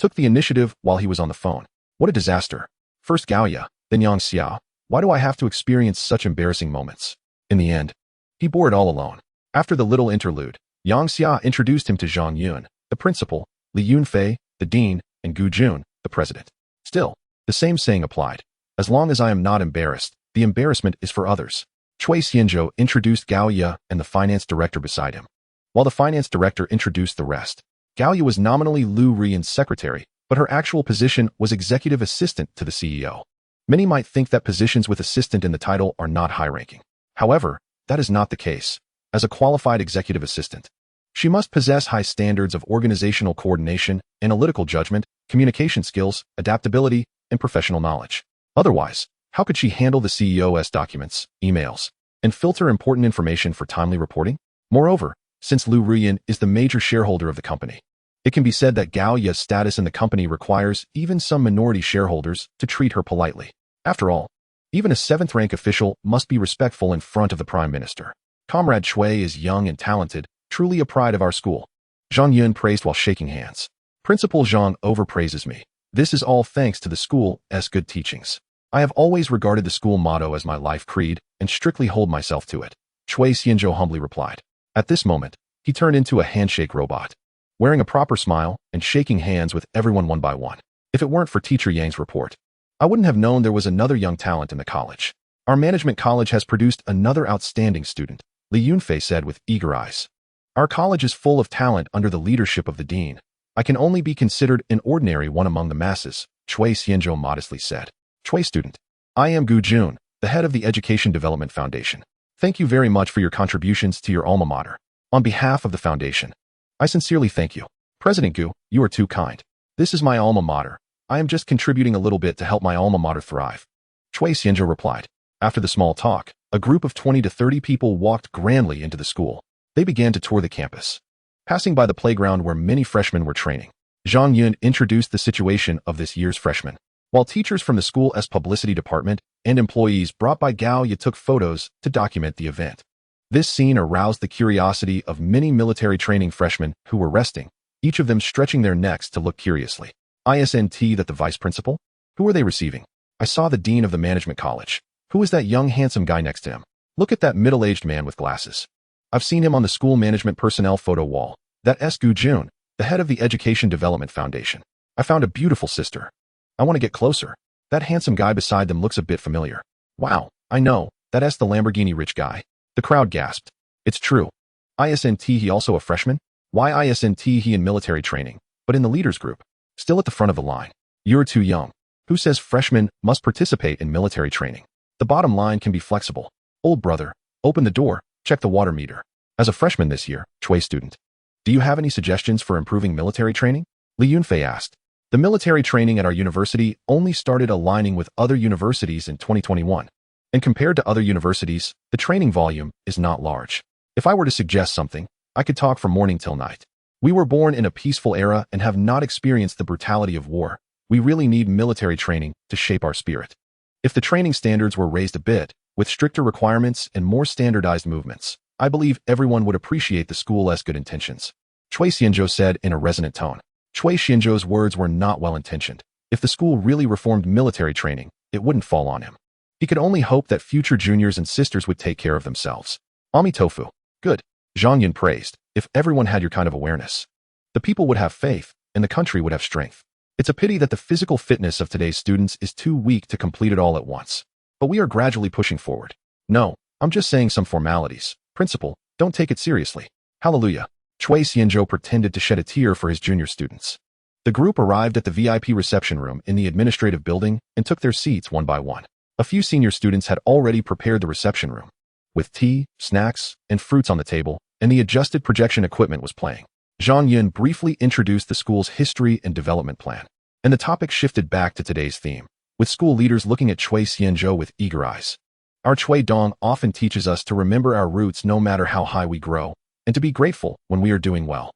took the initiative while he was on the phone. What a disaster. First Gaoya, then Yang Xia. Why do I have to experience such embarrassing moments? In the end, he bore it all alone. After the little interlude, Yang Xia introduced him to Zhang Yun, the principal, Li Yunfei, the dean, and Gu Jun, the president. Still, the same saying applied. As long as I am not embarrassed, the embarrassment is for others. Cui Xianzhou introduced Gao Ye and the finance director beside him, while the finance director introduced the rest. Gao Ye was nominally Lu Rian's secretary, but her actual position was executive assistant to the CEO. Many might think that positions with assistant in the title are not high-ranking. However, that is not the case. As a qualified executive assistant, she must possess high standards of organizational coordination, analytical judgment, communication skills, adaptability, and professional knowledge. Otherwise, how could she handle the CEO's documents, emails, and filter important information for timely reporting? Moreover, since Lu Rian is the major shareholder of the company, it can be said that Gao Ye's status in the company requires even some minority shareholders to treat her politely. After all, even a seventh-rank official must be respectful in front of the prime minister. Comrade Cui is young and talented, truly a pride of our school. Zhang Yun praised while shaking hands. Principal Zhang overpraises me. This is all thanks to the school's good teachings. I have always regarded the school motto as my life creed and strictly hold myself to it, Cui Xianzhou humbly replied. At this moment, he turned into a handshake robot, wearing a proper smile and shaking hands with everyone one by one. If it weren't for Teacher Yang's report, I wouldn't have known there was another young talent in the college. Our management college has produced another outstanding student, Li Yunfei said with eager eyes. Our college is full of talent under the leadership of the dean. I can only be considered an ordinary one among the masses, Cui Xianzhou modestly said. Cui student, I am Gu Jun, the head of the Education Development Foundation. Thank you very much for your contributions to your alma mater. On behalf of the foundation, I sincerely thank you. President Gu, you are too kind. This is my alma mater. I am just contributing a little bit to help my alma mater thrive. Cui Xianzhou replied. After the small talk, a group of 20 to 30 people walked grandly into the school. They began to tour the campus. Passing by the playground where many freshmen were training, Zhang Yun introduced the situation of this year's freshmen, while teachers from the school's publicity department and employees brought by Gao Ye took photos to document the event. This scene aroused the curiosity of many military training freshmen who were resting, each of them stretching their necks to look curiously. Isn't that the vice principal? Who are they receiving? I saw the dean of the management college. Who is that young handsome guy next to him? Look at that middle-aged man with glasses. I've seen him on the school management personnel photo wall. That's Gu Jun, the head of the Education Development Foundation. I found a beautiful sister. I want to get closer. That handsome guy beside them looks a bit familiar. Wow, I know, that's the Lamborghini rich guy. The crowd gasped. It's true. Isn't he also a freshman? Why isn't he in military training, but in the leaders group? Still at the front of the line. You're too young. Who says freshmen must participate in military training? The bottom line can be flexible. Old brother, open the door, check the water meter. As a freshman this year, Cui student, do you have any suggestions for improving military training? Li Yunfei asked. The military training at our university only started aligning with other universities in 2021. And compared to other universities, the training volume is not large. If I were to suggest something, I could talk from morning till night. We were born in a peaceful era and have not experienced the brutality of war. We really need military training to shape our spirit. If the training standards were raised a bit, with stricter requirements and more standardized movements, I believe everyone would appreciate the school's good intentions. Cui Xianzhou said in a resonant tone. Cui Xianzhou's words were not well-intentioned. If the school really reformed military training, it wouldn't fall on him. He could only hope that future juniors and sisters would take care of themselves. Ami tofu. Good. Zhang Yun praised. If everyone had your kind of awareness, the people would have faith, and the country would have strength. It's a pity that the physical fitness of today's students is too weak to complete it all at once. But we are gradually pushing forward. No, I'm just saying some formalities. Principal, don't take it seriously. Hallelujah. Cui Xianzhou pretended to shed a tear for his junior students. The group arrived at the VIP reception room in the administrative building and took their seats one by one. A few senior students had already prepared the reception room, with tea, snacks, and fruits on the table, and the adjusted projection equipment was playing. Zhang Yun briefly introduced the school's history and development plan, and the topic shifted back to today's theme, with school leaders looking at Cui Xianzhou with eager eyes. Our Cui Dong often teaches us to remember our roots no matter how high we grow, and to be grateful when we are doing well.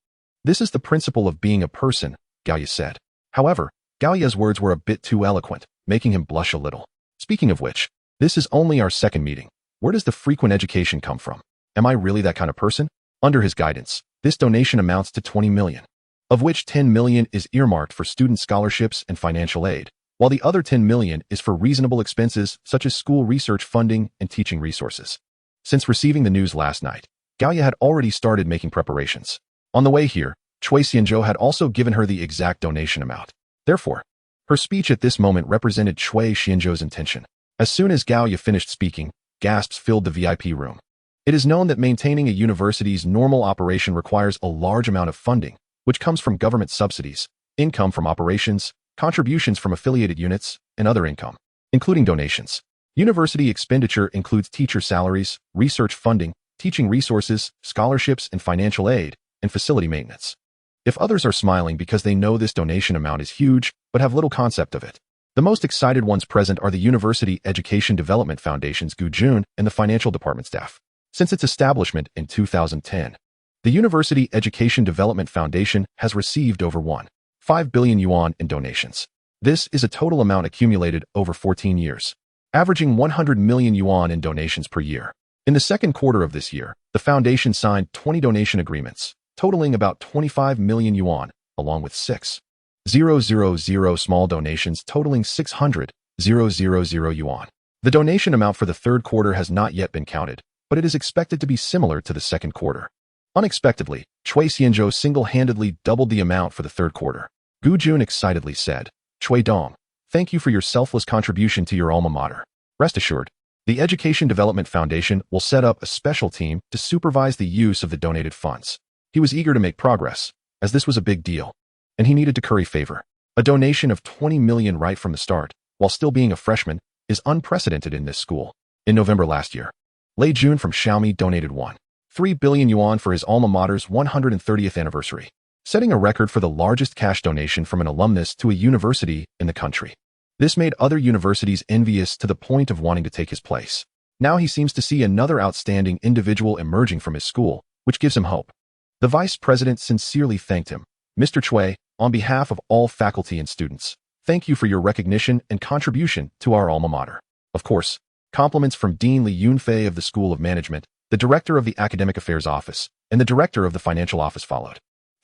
This is the principle of being a person, Gao Ye said. However, Gao Ye's words were a bit too eloquent, making him blush a little. Speaking of which, this is only our second meeting. Where does the frequent education come from? Am I really that kind of person? Under his guidance, this donation amounts to 20 million, of which 10 million is earmarked for student scholarships and financial aid, while the other 10 million is for reasonable expenses such as school research funding and teaching resources. Since receiving the news last night, Gaoya had already started making preparations. On the way here, Cui Xianzhou had also given her the exact donation amount. Therefore, her speech at this moment represented Cui Xianzhou's intention. As soon as Gaoya finished speaking, gasps filled the VIP room. It is known that maintaining a university's normal operation requires a large amount of funding, which comes from government subsidies, income from operations, contributions from affiliated units, and other income, including donations. University expenditure includes teacher salaries, research funding, teaching resources, scholarships and financial aid, and facility maintenance. If others are smiling because they know this donation amount is huge, but have little concept of it, the most excited ones present are the University Education Development Foundation's Gu Jun and the financial department staff. Since its establishment in 2010, the University Education Development Foundation has received over 1.5 billion yuan in donations. This is a total amount accumulated over 14 years, averaging 100 million yuan in donations per year. In the second quarter of this year, the foundation signed 20 donation agreements, totaling about 25 million yuan, along with 6,000 small donations totaling 600,000 yuan. The donation amount for the third quarter has not yet been counted, but it is expected to be similar to the second quarter. Unexpectedly, Cui Xianzhou single-handedly doubled the amount for the third quarter. Gu Jun excitedly said, "Cui Dong, thank you for your selfless contribution to your alma mater. Rest assured, the Education Development Foundation will set up a special team to supervise the use of the donated funds." He was eager to make progress, as this was a big deal, and he needed to curry favor. A donation of 20 million right from the start, while still being a freshman, is unprecedented in this school. In November last year, Lei Jun from Xiaomi donated 1.3 billion yuan for his alma mater's 130th anniversary, setting a record for the largest cash donation from an alumnus to a university in the country. This made other universities envious to the point of wanting to take his place. Now he seems to see another outstanding individual emerging from his school, which gives him hope. The vice president sincerely thanked him. "Mr. Cui, on behalf of all faculty and students, thank you for your recognition and contribution to our alma mater." Of course, compliments from Dean Li Yunfei of the School of Management, the director of the Academic Affairs Office, and the director of the Financial Office followed.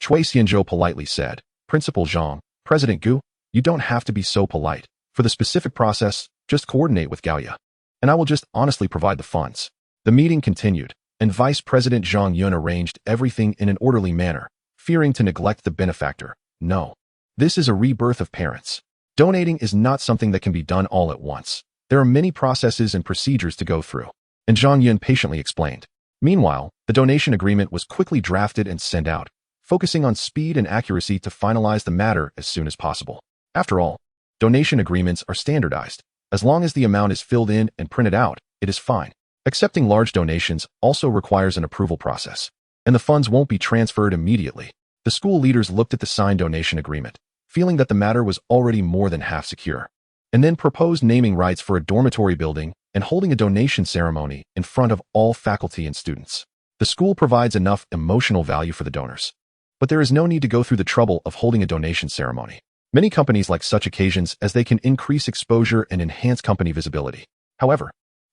Cui Xianzhou politely said, "Principal Zhang, President Gu, you don't have to be so polite. For the specific process, just coordinate with Gaoya, and I will just honestly provide the funds." The meeting continued, and Vice President Zhang Yun arranged everything in an orderly manner, fearing to neglect the benefactor. No. This is a rebirth of parents. Donating is not something that can be done all at once. There are many processes and procedures to go through, and Zhang Yun patiently explained. Meanwhile, the donation agreement was quickly drafted and sent out, focusing on speed and accuracy to finalize the matter as soon as possible. After all, donation agreements are standardized. As long as the amount is filled in and printed out, it is fine. Accepting large donations also requires an approval process, and the funds won't be transferred immediately. The school leaders looked at the signed donation agreement, feeling that the matter was already more than half secure, and then proposed naming rights for a dormitory building and holding a donation ceremony in front of all faculty and students. The school provides enough emotional value for the donors, but there is no need to go through the trouble of holding a donation ceremony. Many companies like such occasions as they can increase exposure and enhance company visibility. However,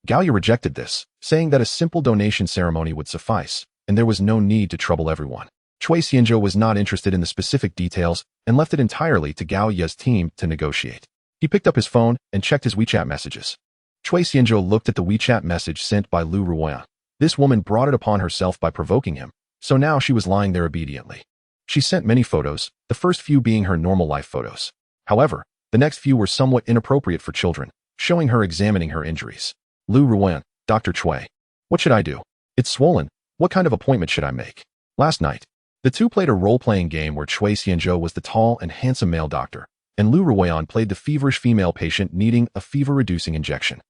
Gaoya rejected this, saying that a simple donation ceremony would suffice, and there was no need to trouble everyone. Cui Xianzhou was not interested in the specific details and left it entirely to Gaoya's team to negotiate. He picked up his phone and checked his WeChat messages. Cui Xianzhou looked at the WeChat message sent by Lu Ruoyan. This woman brought it upon herself by provoking him, so now she was lying there obediently. She sent many photos, the first few being her normal life photos. However, the next few were somewhat inappropriate for children, showing her examining her injuries. Lu Ruoyan, "Dr. Cui, what should I do? It's swollen. What kind of appointment should I make?" Last night, the two played a role-playing game where Cui Xianzhou was the tall and handsome male doctor, and Lu Ruoyan played the feverish female patient needing a fever-reducing injection.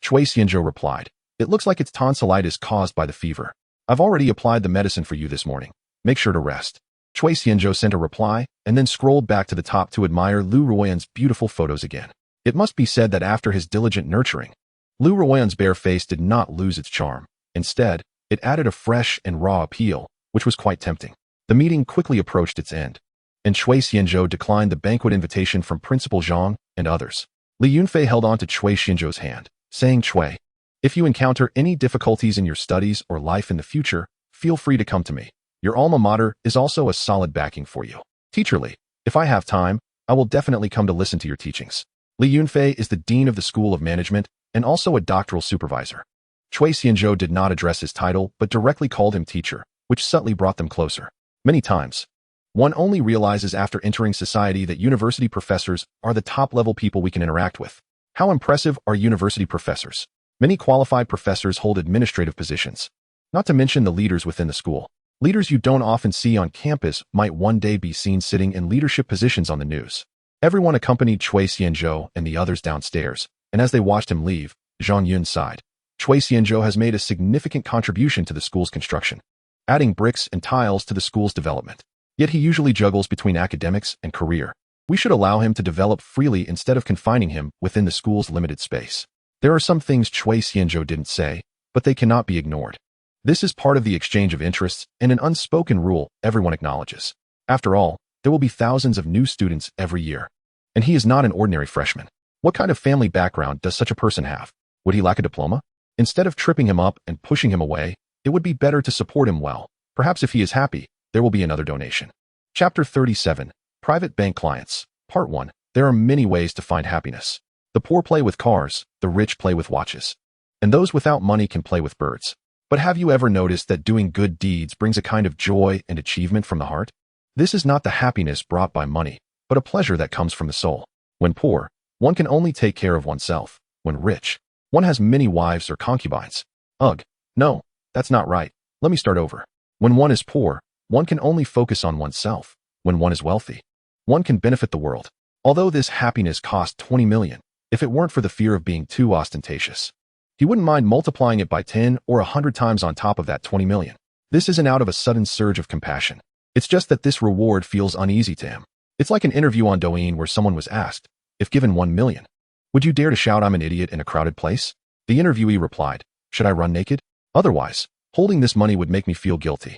Cui Xianzhou replied, "It looks like it's tonsillitis caused by the fever. I've already applied the medicine for you this morning. Make sure to rest." Cui Xianzhou sent a reply and then scrolled back to the top to admire Lu Ruoyan's beautiful photos again. It must be said that after his diligent nurturing, Lu Ruoyan's bare face did not lose its charm. Instead, it added a fresh and raw appeal, which was quite tempting. The meeting quickly approached its end, and Cui Xianzhou declined the banquet invitation from Principal Zhang and others. Li Yunfei held on to Cui Xianzhou's hand, saying, "Cui, if you encounter any difficulties in your studies or life in the future, feel free to come to me. Your alma mater is also a solid backing for you. Teacher Li, if I have time, I will definitely come to listen to your teachings." Li Yunfei is the dean of the School of Management and also a doctoral supervisor. Cui Xianzhou did not address his title but directly called him teacher, which subtly brought them closer. Many times, one only realizes after entering society that university professors are the top-level people we can interact with. How impressive are university professors? Many qualified professors hold administrative positions, not to mention the leaders within the school. Leaders you don't often see on campus might one day be seen sitting in leadership positions on the news. Everyone accompanied Cui Xianzhou and the others downstairs, and as they watched him leave, Zhang Yun sighed. Cui Xianzhou has made a significant contribution to the school's construction, adding bricks and tiles to the school's development. Yet he usually juggles between academics and career. We should allow him to develop freely instead of confining him within the school's limited space. There are some things Cui Xianzhou didn't say, but they cannot be ignored. This is part of the exchange of interests and an unspoken rule everyone acknowledges. After all, there will be thousands of new students every year. And he is not an ordinary freshman. What kind of family background does such a person have? Would he lack a diploma? Instead of tripping him up and pushing him away, it would be better to support him well. Perhaps if he is happy, there will be another donation. Chapter 37. Private Bank Clients. Part 1. There are many ways to find happiness. The poor play with cars, the rich play with watches, and those without money can play with birds. But have you ever noticed that doing good deeds brings a kind of joy and achievement from the heart? This is not the happiness brought by money, but a pleasure that comes from the soul. When poor, one can only take care of oneself. When rich, one has many wives or concubines. Ugh, no, that's not right. Let me start over. When one is poor, one can only focus on oneself. When one is wealthy, one can benefit the world. Although this happiness cost 20 million, if it weren't for the fear of being too ostentatious, he wouldn't mind multiplying it by 10 or 100 times on top of that 20 million. This isn't out of a sudden surge of compassion. It's just that this reward feels uneasy to him. It's like an interview on Douyin where someone was asked, if given 1 million, would you dare to shout I'm an idiot in a crowded place? The interviewee replied, should I run naked? Otherwise, holding this money would make me feel guilty.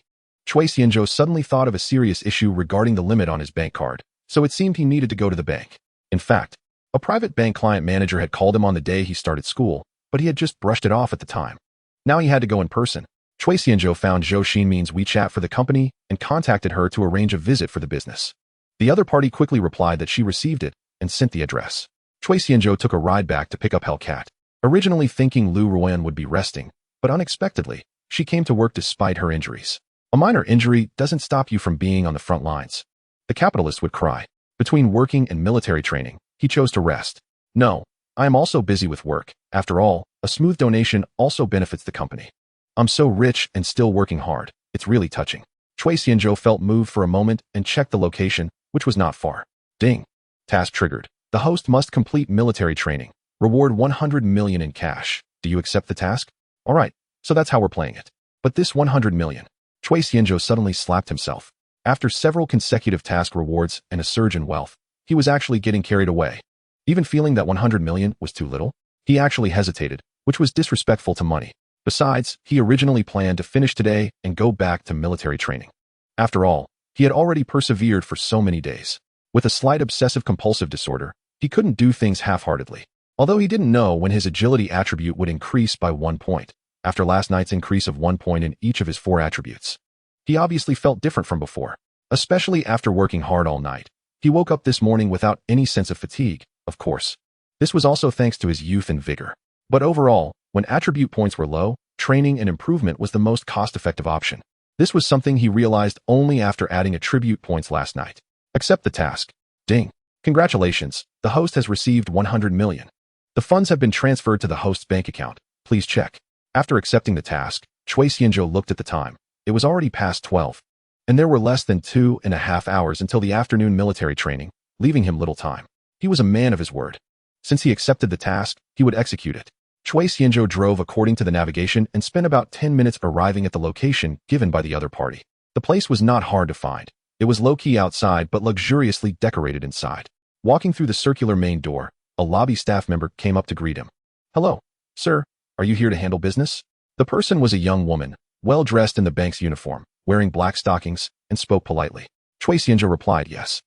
Cui Xianzhou suddenly thought of a serious issue regarding the limit on his bank card, so it seemed he needed to go to the bank. In fact, a private bank client manager had called him on the day he started school, but he had just brushed it off at the time. Now he had to go in person. Cui Xianzhou found Zhou Xinmin's WeChat for the company and contacted her to arrange a visit for the business. The other party quickly replied that she received it and sent the address. Cui Xianzhou took a ride back to pick up Hellcat, originally thinking Lu Ruan would be resting, but unexpectedly, she came to work despite her injuries. A minor injury doesn't stop you from being on the front lines. The capitalist would cry. Between working and military training, he chose to rest. No, I am also busy with work. After all, a smooth donation also benefits the company. I'm so rich and still working hard. It's really touching. Cui Xianzhou felt moved for a moment and checked the location, which was not far. Ding. Task triggered. The host must complete military training. Reward 100 million in cash. Do you accept the task? All right, so that's how we're playing it. But this 100 million. Cui Xianzhou suddenly slapped himself. After several consecutive task rewards and a surge in wealth, he was actually getting carried away. Even feeling that 100 million was too little, he actually hesitated, which was disrespectful to money. Besides, he originally planned to finish today and go back to military training. After all, he had already persevered for so many days. With a slight obsessive-compulsive disorder, he couldn't do things half-heartedly. Although he didn't know when his agility attribute would increase by 1 point, after last night's increase of 1 point in each of his 4 attributes. He obviously felt different from before, especially after working hard all night. He woke up this morning without any sense of fatigue, of course. This was also thanks to his youth and vigor. But overall, when attribute points were low, training and improvement was the most cost-effective option. This was something he realized only after adding attribute points last night. Accept the task. Ding. Congratulations, the host has received 100 million. The funds have been transferred to the host's bank account. Please check. After accepting the task, Cui Xianzhou looked at the time. It was already past 12, and there were less than 2.5 hours until the afternoon military training, leaving him little time. He was a man of his word. Since he accepted the task, he would execute it. Cui Xianzhou drove according to the navigation and spent about 10 minutes arriving at the location given by the other party. The place was not hard to find. It was low-key outside but luxuriously decorated inside. Walking through the circular main door, a lobby staff member came up to greet him. Hello, sir, are you here to handle business? The person was a young woman, well-dressed in the bank's uniform, wearing black stockings, and spoke politely. Cui Xianzhou replied yes.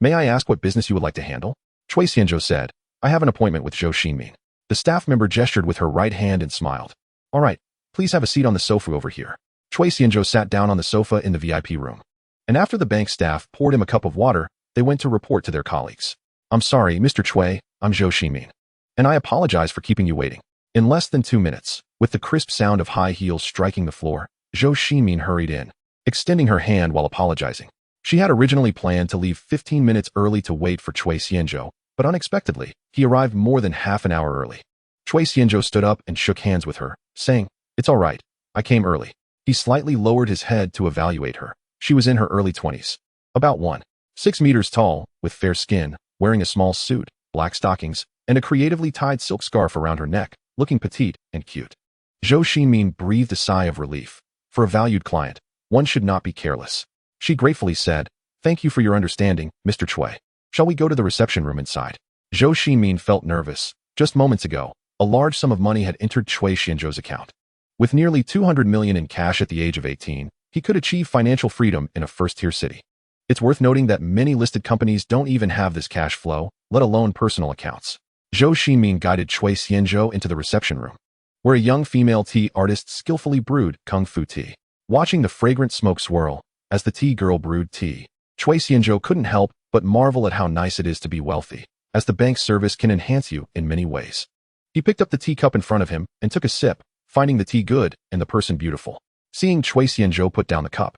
May I ask what business you would like to handle? Cui Xianzhou said, I have an appointment with Zhou Xinmin. The staff member gestured with her right hand and smiled. All right, please have a seat on the sofa over here. Cui Xianzhou sat down on the sofa in the VIP room. And after the bank staff poured him a cup of water, they went to report to their colleagues. I'm sorry, Mr. Cui, I'm Zhou Ximin. And I apologize for keeping you waiting. In less than 2 minutes, with the crisp sound of high heels striking the floor, Zhou Ximin hurried in, extending her hand while apologizing. She had originally planned to leave 15 minutes early to wait for Cui Xianzhou, but unexpectedly, he arrived more than half an hour early. Cui Xianzhou stood up and shook hands with her, saying, "It's all right. I came early." He slightly lowered his head to evaluate her. She was in her early 20s, about 1.6 meters tall, with fair skin, wearing a small suit, black stockings, and a creatively tied silk scarf around her neck, looking petite and cute. Zhou Ximin breathed a sigh of relief. For a valued client, one should not be careless. She gratefully said, "Thank you for your understanding, Mr. Cui. Shall we go to the reception room inside?" Zhou Ximin felt nervous. Just moments ago, a large sum of money had entered Cui Xianzhou's account. With nearly 200 million in cash at the age of 18, he could achieve financial freedom in a first-tier city. It's worth noting that many listed companies don't even have this cash flow, let alone personal accounts. Zhou Ximin guided Cui Xianzhou into the reception room, where a young female tea artist skillfully brewed kung fu tea. Watching the fragrant smoke swirl as the tea girl brewed tea, Cui Xianzhou couldn't help but marvel at how nice it is to be wealthy, as the bank service can enhance you in many ways. He picked up the teacup in front of him and took a sip, finding the tea good and the person beautiful. Seeing Cui Xianzhou put down the cup,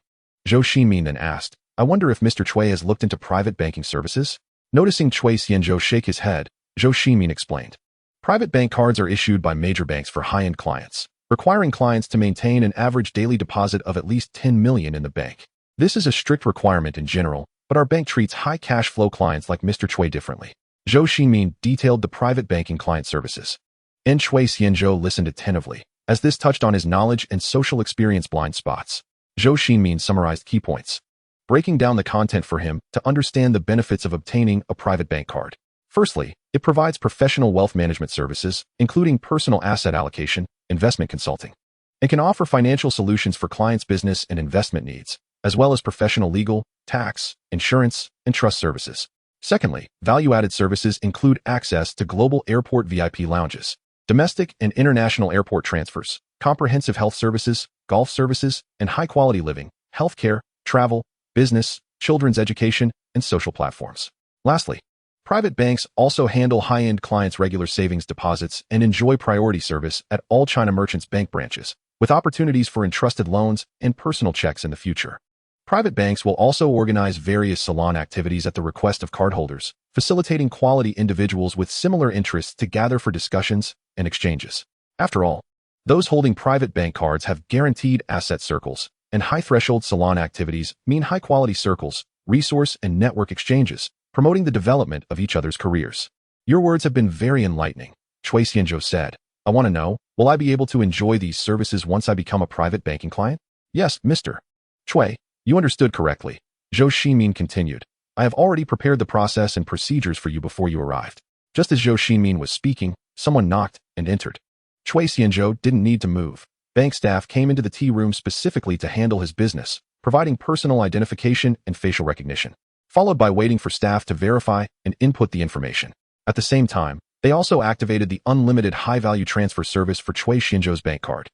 Zhou Ximin then asked, "I wonder if Mr. Cui has looked into private banking services?" Noticing Cui Xianzhou shake his head, Zhou Ximin explained, "Private bank cards are issued by major banks for high-end clients, requiring clients to maintain an average daily deposit of at least 10 million in the bank. This is a strict requirement in general, but our bank treats high cash flow clients like Mr. Cui differently." Zhou Ximin detailed the private banking client services. And Cui Xianzhou listened attentively, as this touched on his knowledge and social experience blind spots. Zhou Ximin summarized key points, breaking down the content for him to understand the benefits of obtaining a private bank card. Firstly, it provides professional wealth management services, including personal asset allocation, investment consulting, and can offer financial solutions for clients' business and investment needs, as well as professional legal, tax, insurance, and trust services. Secondly, value-added services include access to global airport VIP lounges, domestic and international airport transfers, comprehensive health services, golf services, and high-quality living, healthcare, travel, business, children's education, and social platforms. Lastly, private banks also handle high-end clients' regular savings deposits and enjoy priority service at all China Merchants Bank branches, with opportunities for entrusted loans and personal checks in the future. Private banks will also organize various salon activities at the request of cardholders, facilitating quality individuals with similar interests to gather for discussions and exchanges. After all, those holding private bank cards have guaranteed asset circles, and high-threshold salon activities mean high-quality circles, resource, and network exchanges, promoting the development of each other's careers. "Your words have been very enlightening," Cui Xianzhou said. "I want to know, will I be able to enjoy these services once I become a private banking client?" "Yes, Mr. Cui, you understood correctly," Zhou Ximin continued. "I have already prepared the process and procedures for you before you arrived." Just as Zhou Ximin was speaking, someone knocked and entered. Cui Xianzhou didn't need to move. Bank staff came into the tea room specifically to handle his business, providing personal identification and facial recognition, followed by waiting for staff to verify and input the information. At the same time, they also activated the unlimited high-value transfer service for Cui Xianzhou's bank card.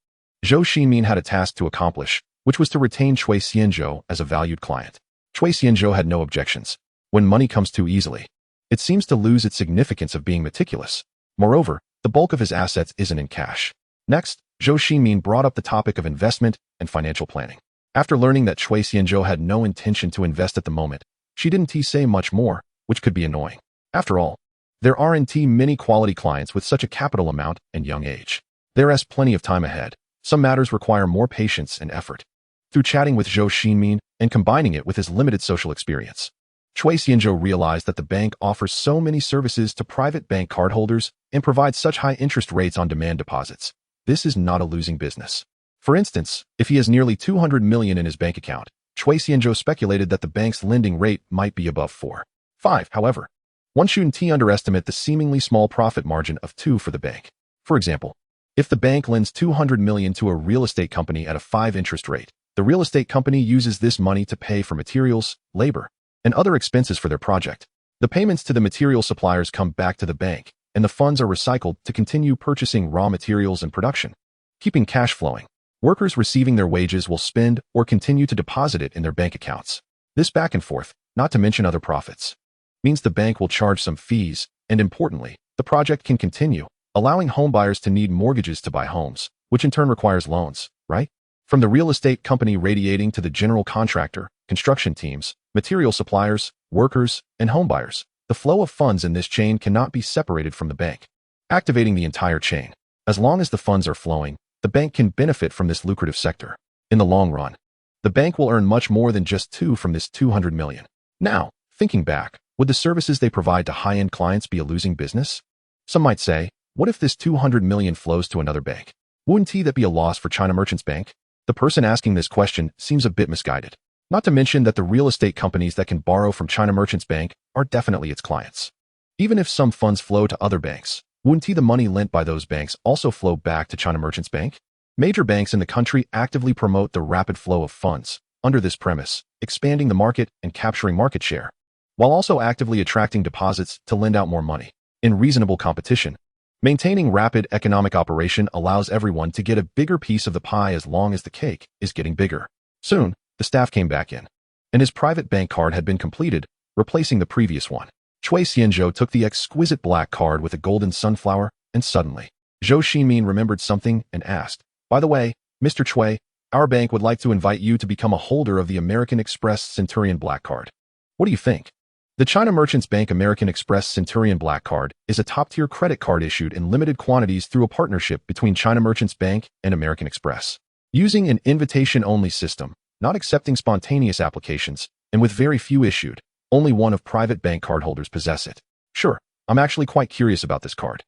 Zhou Ximin had a task to accomplish, which was to retain Cui Xianzhou as a valued client. Cui Xianzhou had no objections. When money comes too easily, it seems to lose its significance of being meticulous. Moreover, the bulk of his assets isn't in cash. Next, Zhou Ximin brought up the topic of investment and financial planning. After learning that Cui Xianzhou had no intention to invest at the moment, she didn't say much more, which could be annoying. After all, there aren't many quality clients with such a capital amount and young age. There is plenty of time ahead. Some matters require more patience and effort. Through chatting with Zhou Ximin and combining it with his limited social experience, Cui Xianzhou realized that the bank offers so many services to private bank cardholders and provides such high interest rates on demand deposits. This is not a losing business. For instance, if he has nearly 200 million in his bank account, Cui Xianzhou speculated that the bank's lending rate might be above 4.5. However, one shouldn't underestimate the seemingly small profit margin of 2 for the bank. For example, if the bank lends 200 million to a real estate company at a 5 interest rate, the real estate company uses this money to pay for materials, labor, and other expenses for their project. The payments to the material suppliers come back to the bank, and the funds are recycled to continue purchasing raw materials and production, keeping cash flowing. Workers receiving their wages will spend or continue to deposit it in their bank accounts. This back and forth, not to mention other profits, means the bank will charge some fees And importantly, the project can continue, allowing homebuyers to need mortgages to buy homes, which in turn requires loans, right? From the real estate company radiating to the general contractor, construction teams, material suppliers, workers, and homebuyers, the flow of funds in this chain cannot be separated from the bank, activating the entire chain. As long as the funds are flowing, the bank can benefit from this lucrative sector. In the long run, the bank will earn much more than just from this 200 million. Now, thinking back, would the services they provide to high-end clients be a losing business? Some might say, what if this 200 million flows to another bank? Wouldn't that be a loss for China Merchants Bank? The person asking this question seems a bit misguided. Not to mention that the real estate companies that can borrow from China Merchants Bank are definitely its clients. Even if some funds flow to other banks, wouldn't the money lent by those banks also flow back to China Merchants Bank? Major banks in the country actively promote the rapid flow of funds, under this premise, expanding the market and capturing market share, while also actively attracting deposits to lend out more money. In reasonable competition, maintaining rapid economic operation allows everyone to get a bigger piece of the pie as long as the cake is getting bigger. Soon, the staff came back in, and his private bank card had been completed, replacing the previous one. Cui Xianzhou took the exquisite black card with a golden sunflower, and suddenly, Zhou Ximin remembered something and asked, "By the way, Mr. Cui, our bank would like to invite you to become a holder of the American Express Centurion Black Card. What do you think?" The China Merchants Bank American Express Centurion Black Card is a top-tier credit card issued in limited quantities through a partnership between China Merchants Bank and American Express. Using an invitation-only system, not accepting spontaneous applications, and with very few issued, only one of private bank cardholders possess it. Sure, I'm actually quite curious about this card.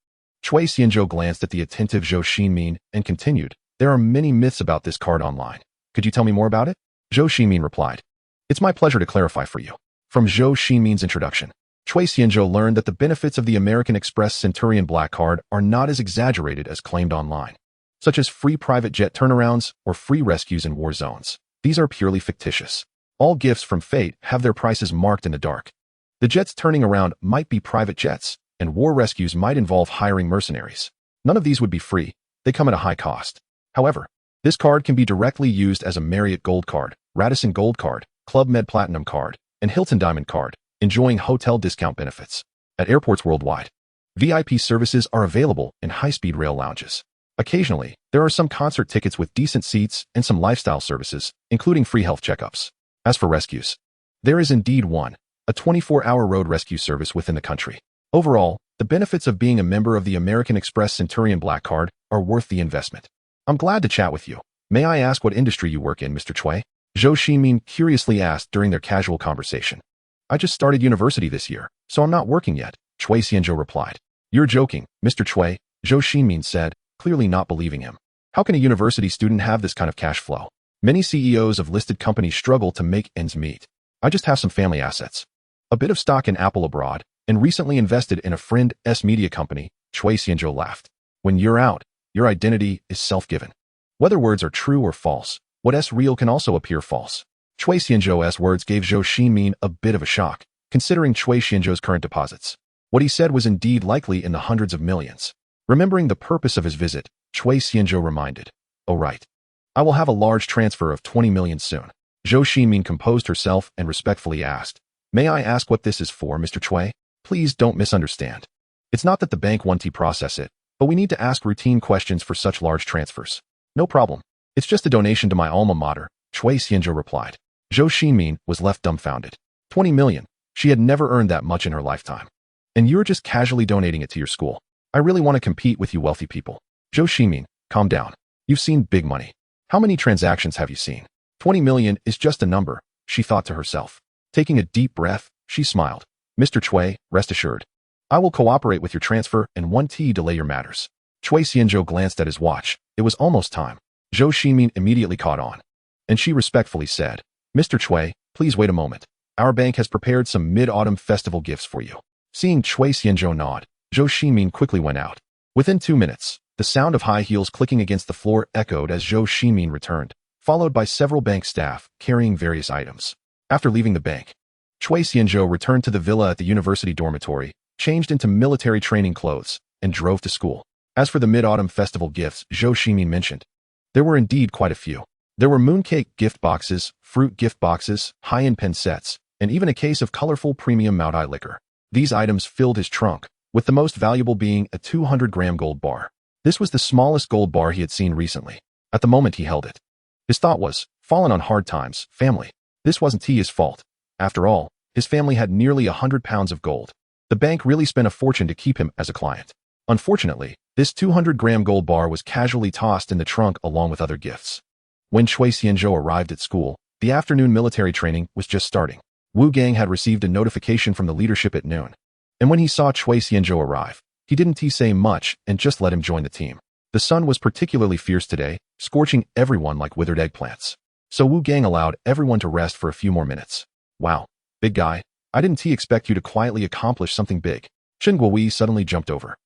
Cui Xianzhou glanced at the attentive Zhou Xinmin and continued, "There are many myths about this card online. Could you tell me more about it?" Zhou Xinmin replied, "It's my pleasure to clarify for you." From Zhou Xinmin's introduction, Cui Xianzhou learned that the benefits of the American Express Centurion Black Card are not as exaggerated as claimed online, such as free private jet turnarounds or free rescues in war zones. These are purely fictitious. All gifts from fate have their prices marked in the dark. The jets turning around might be private jets, and war rescues might involve hiring mercenaries. None of these would be free. They come at a high cost. However, this card can be directly used as a Marriott Gold Card, Radisson Gold Card, Club Med Platinum Card, and Hilton Diamond Card, enjoying hotel discount benefits. At airports worldwide, VIP services are available in high-speed rail lounges. Occasionally, there are some concert tickets with decent seats and some lifestyle services, including free health checkups. As for rescues, there is indeed one, a 24-hour road rescue service within the country. Overall, the benefits of being a member of the American Express Centurion Black Card are worth the investment. I'm glad to chat with you. May I ask what industry you work in, Mr. Cui? Zhou Ximin curiously asked during their casual conversation. I just started university this year, so I'm not working yet, Cui Xianzhou replied. You're joking, Mr. Cui, Zhou Ximin said, clearly not believing him. How can a university student have this kind of cash flow? Many CEOs of listed companies struggle to make ends meet. I just have some family assets. A bit of stock in Apple abroad, and recently invested in a friend's media company, Cui Xianzhou laughed. When you're out, your identity is self-given. Whether words are true or false, what's real can also appear false. Cui Xianzhou's words gave Zhou Ximin a bit of a shock, considering Cui Xianzhou's current deposits. What he said was indeed likely in the hundreds of millions. Remembering the purpose of his visit, Cui Xianzhou reminded, "Oh right. I will have a large transfer of 20 million soon." Zhou Ximin composed herself and respectfully asked, "May I ask what this is for, Mr. Cui? Please don't misunderstand. It's not that the bank won't process it, but we need to ask routine questions for such large transfers." "No problem. It's just a donation to my alma mater," Cui Xianzhou replied. Zhou Ximin was left dumbfounded. 20 million. She had never earned that much in her lifetime. And you're just casually donating it to your school. I really want to compete with you wealthy people. Zhou Ximin, calm down. You've seen big money. How many transactions have you seen? 20 million is just a number, she thought to herself. Taking a deep breath, she smiled. Mr. Cui, rest assured. I will cooperate with your transfer and won't delay your matters. Cui Xianzhou glanced at his watch. It was almost time. Zhou Ximin immediately caught on. And she respectfully said, Mr. Cui, please wait a moment. Our bank has prepared some mid-autumn festival gifts for you. Seeing Cui Xianzhou nod, Zhou Ximin quickly went out. Within 2 minutes, the sound of high heels clicking against the floor echoed as Zhou Ximin returned, followed by several bank staff carrying various items. After leaving the bank, Cui Xianzhou returned to the villa at the university dormitory, changed into military training clothes, and drove to school. As for the mid-autumn festival gifts Zhou Ximin mentioned, there were indeed quite a few. There were mooncake gift boxes, fruit gift boxes, high-end pen sets, and even a case of colorful premium Maodai liquor. These items filled his trunk, with the most valuable being a 200-gram gold bar. This was the smallest gold bar he had seen recently. At the moment he held it, his thought was, fallen on hard times, family. This wasn't his fault. After all, his family had nearly 100 pounds of gold. The bank really spent a fortune to keep him as a client. Unfortunately, this 200-gram gold bar was casually tossed in the trunk along with other gifts. When Cui Xianzhou arrived at school, the afternoon military training was just starting. Wu Gang had received a notification from the leadership at noon. And when he saw Cui Xianzhou arrive, he didn't say much and just let him join the team. The sun was particularly fierce today, scorching everyone like withered eggplants. So Wu Gang allowed everyone to rest for a few more minutes. Wow, big guy, I didn't expect you to quietly accomplish something big. Chen Guowei suddenly jumped over,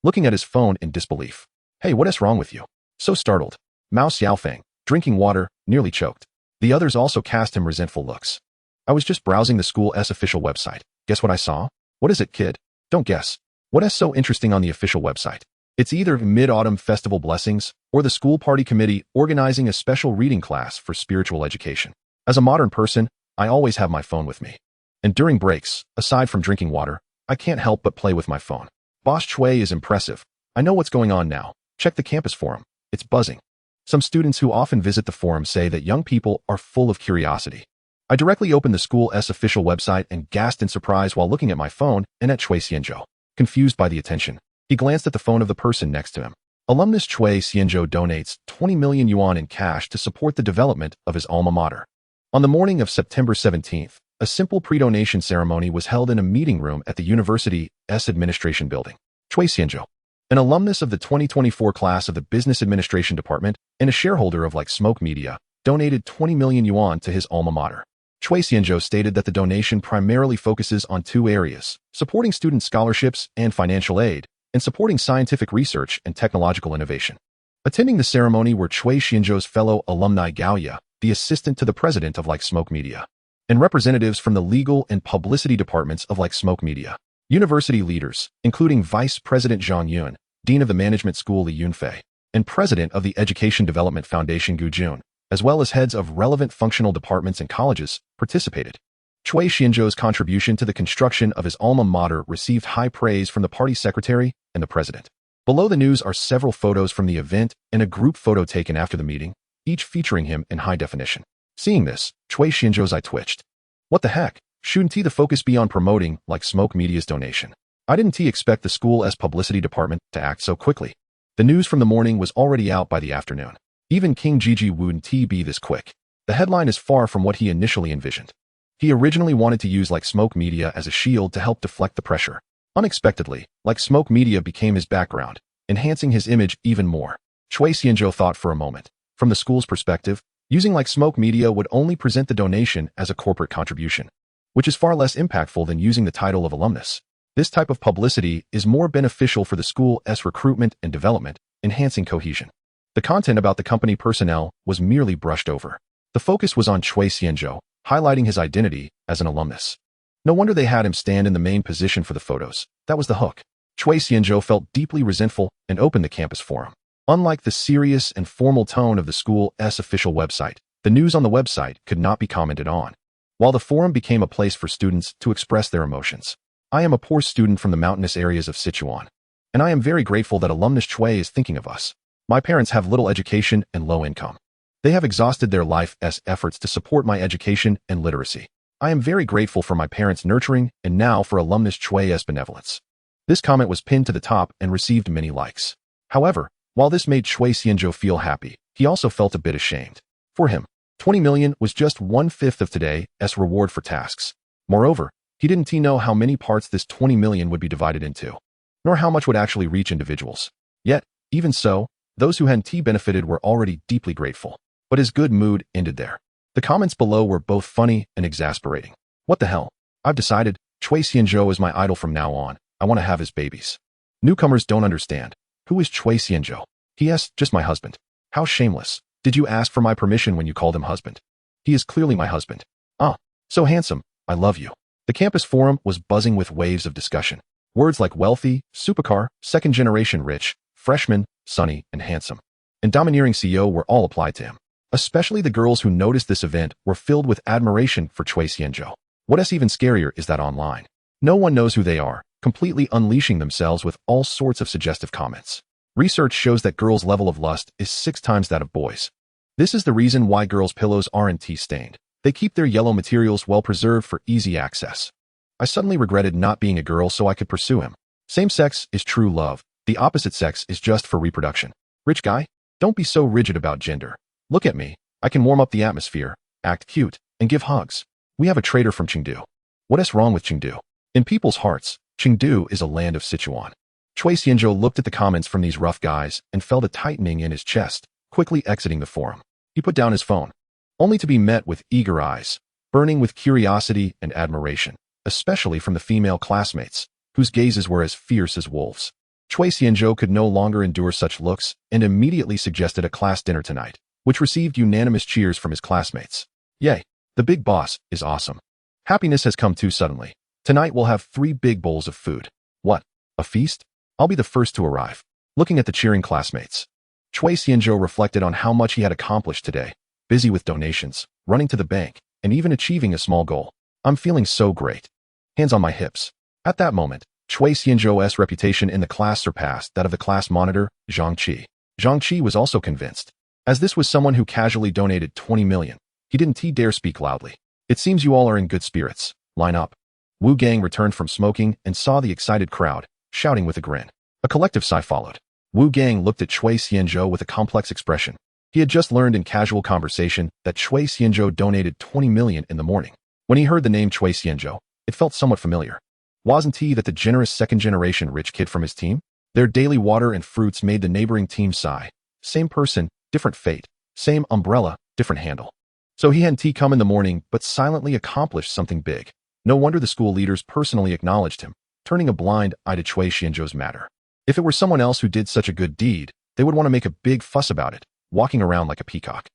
looking at his phone in disbelief. Hey, what is wrong with you? So startled. Mao Xiaofeng, drinking water, nearly choked. The others also cast him resentful looks. I was just browsing the school's official website. Guess what I saw? What is it, kid? Don't guess. What is so interesting on the official website? It's either Mid-Autumn Festival Blessings or the school party committee organizing a special reading class for spiritual education. As a modern person, I always have my phone with me. And during breaks, aside from drinking water, I can't help but play with my phone. Boss Chui is impressive. I know what's going on now. Check the campus forum. It's buzzing. Some students who often visit the forum say that young people are full of curiosity. I directly opened the school's official website and gasped in surprise while looking at my phone and at Cui Xianzhou. Confused by the attention, he glanced at the phone of the person next to him. Alumnus Cui Xianzhou donates 20 million yuan in cash to support the development of his alma mater. On the morning of September 17th, a simple pre-donation ceremony was held in a meeting room at the university's administration building. Cui Xianzhou, an alumnus of the 2024 class of the Business Administration Department and a shareholder of Like Smoke Media, donated 20 million yuan to his alma mater. Cui Xianzhou stated that the donation primarily focuses on two areas: supporting student scholarships and financial aid, and supporting scientific research and technological innovation. Attending the ceremony were Cui Xianzhou's fellow alumni Gao Ye, the assistant to the president of Like Smoke Media, and representatives from the legal and publicity departments of Like Smoke Media. University leaders, including Vice President Zhang Yun, Dean of the Management School Li Yunfei, and President of the Education Development Foundation Gu Jun, as well as heads of relevant functional departments and colleges, participated. Cui Xianzhou's contribution to the construction of his alma mater received high praise from the party secretary and the president. Below the news are several photos from the event and a group photo taken after the meeting, each featuring him in high definition. Seeing this, Cui Xianzhou's eye twitched. What the heck? Shouldn't the focus be on promoting Like Smoke Media's donation? I didn't expect the school's publicity department to act so quickly. The news from the morning was already out by the afternoon. Even King Gigi wouldn't be this quick. The headline is far from what he initially envisioned. He originally wanted to use Like Smoke Media as a shield to help deflect the pressure. Unexpectedly, Like Smoke Media became his background, enhancing his image even more. Cui Xianzhou thought for a moment. From the school's perspective, using Like Smoke Media would only present the donation as a corporate contribution, which is far less impactful than using the title of alumnus. This type of publicity is more beneficial for the school's recruitment and development, enhancing cohesion. The content about the company personnel was merely brushed over. The focus was on Cui Xianzhou, highlighting his identity as an alumnus. No wonder they had him stand in the main position for the photos. That was the hook. Cui Xianzhou felt deeply resentful and opened the campus forum. Unlike the serious and formal tone of the school's official website, the news on the website could not be commented on. While the forum became a place for students to express their emotions. I am a poor student from the mountainous areas of Sichuan, and I am very grateful that alumnus Cui is thinking of us. My parents have little education and low income. They have exhausted their life's efforts to support my education and literacy. I am very grateful for my parents' nurturing and now for alumnus Cui's benevolence. This comment was pinned to the top and received many likes. However, while this made Cui Xianzhou feel happy, he also felt a bit ashamed. For him, 20 million was just 1/5 of today's reward for tasks. Moreover, he didn't know how many parts this 20 million would be divided into, nor how much would actually reach individuals. Yet, even so, those who hadn't benefited were already deeply grateful. But his good mood ended there. The comments below were both funny and exasperating. What the hell? I've decided, Cui Xianzhou is my idol from now on. I want to have his babies. Newcomers don't understand. Who is Cui Xianzhou? P.S. Just my husband. How shameless. Did you ask for my permission when you called him husband? He is clearly my husband. Ah, so handsome. I love you. The campus forum was buzzing with waves of discussion. Words like wealthy, supercar, second-generation rich, freshman, sunny, and handsome, and domineering CEO were all applied to him. Especially the girls who noticed this event were filled with admiration for Cui Xianzhou. What is even scarier is that online, no one knows who they are, completely unleashing themselves with all sorts of suggestive comments. Research shows that girls' level of lust is 6 times that of boys. This is the reason why girls' pillows aren't tea-stained. They keep their yellow materials well preserved for easy access. I suddenly regretted not being a girl so I could pursue him. Same sex is true love. The opposite sex is just for reproduction. Rich guy, don't be so rigid about gender. Look at me. I can warm up the atmosphere, act cute, and give hugs. We have a trader from Chengdu. What is wrong with Chengdu? In people's hearts, Chengdu is a land of Sichuan. Cui Xianzhou looked at the comments from these rough guys and felt a tightening in his chest, quickly exiting the forum. He put down his phone, only to be met with eager eyes, burning with curiosity and admiration, especially from the female classmates, whose gazes were as fierce as wolves. Cui Xianzhou could no longer endure such looks and immediately suggested a class dinner tonight, which received unanimous cheers from his classmates. Yay, the big boss is awesome. Happiness has come too suddenly. Tonight we'll have 3 big bowls of food. What? A feast? I'll be the first to arrive. Looking at the cheering classmates, Cui Xianzhou reflected on how much he had accomplished today, busy with donations, running to the bank, and even achieving a small goal. I'm feeling so great. Hands on my hips. At that moment, Cui Xianzhou's reputation in the class surpassed that of the class monitor, Zhang Qi. Zhang Qi was also convinced. As this was someone who casually donated 20 million, he didn't dare speak loudly. It seems you all are in good spirits. Line up. Wu Gang returned from smoking and saw the excited crowd, shouting with a grin. A collective sigh followed. Wu Gang looked at Cui Xianzhou with a complex expression. He had just learned in casual conversation that Cui Xianzhou donated 20 million in the morning. When he heard the name Cui Xianzhou, it felt somewhat familiar. Wasn't he that the generous second-generation rich kid from his team? Their daily water and fruits made the neighboring team sigh. Same person, different fate. Same umbrella, different handle. So he hadn't come in the morning, but silently accomplished something big. No wonder the school leaders personally acknowledged him, turning a blind eye to Cui Xianzhou's matter. If it were someone else who did such a good deed, they would want to make a big fuss about it, walking around like a peacock.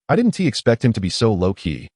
I didn't expect him to be so low-key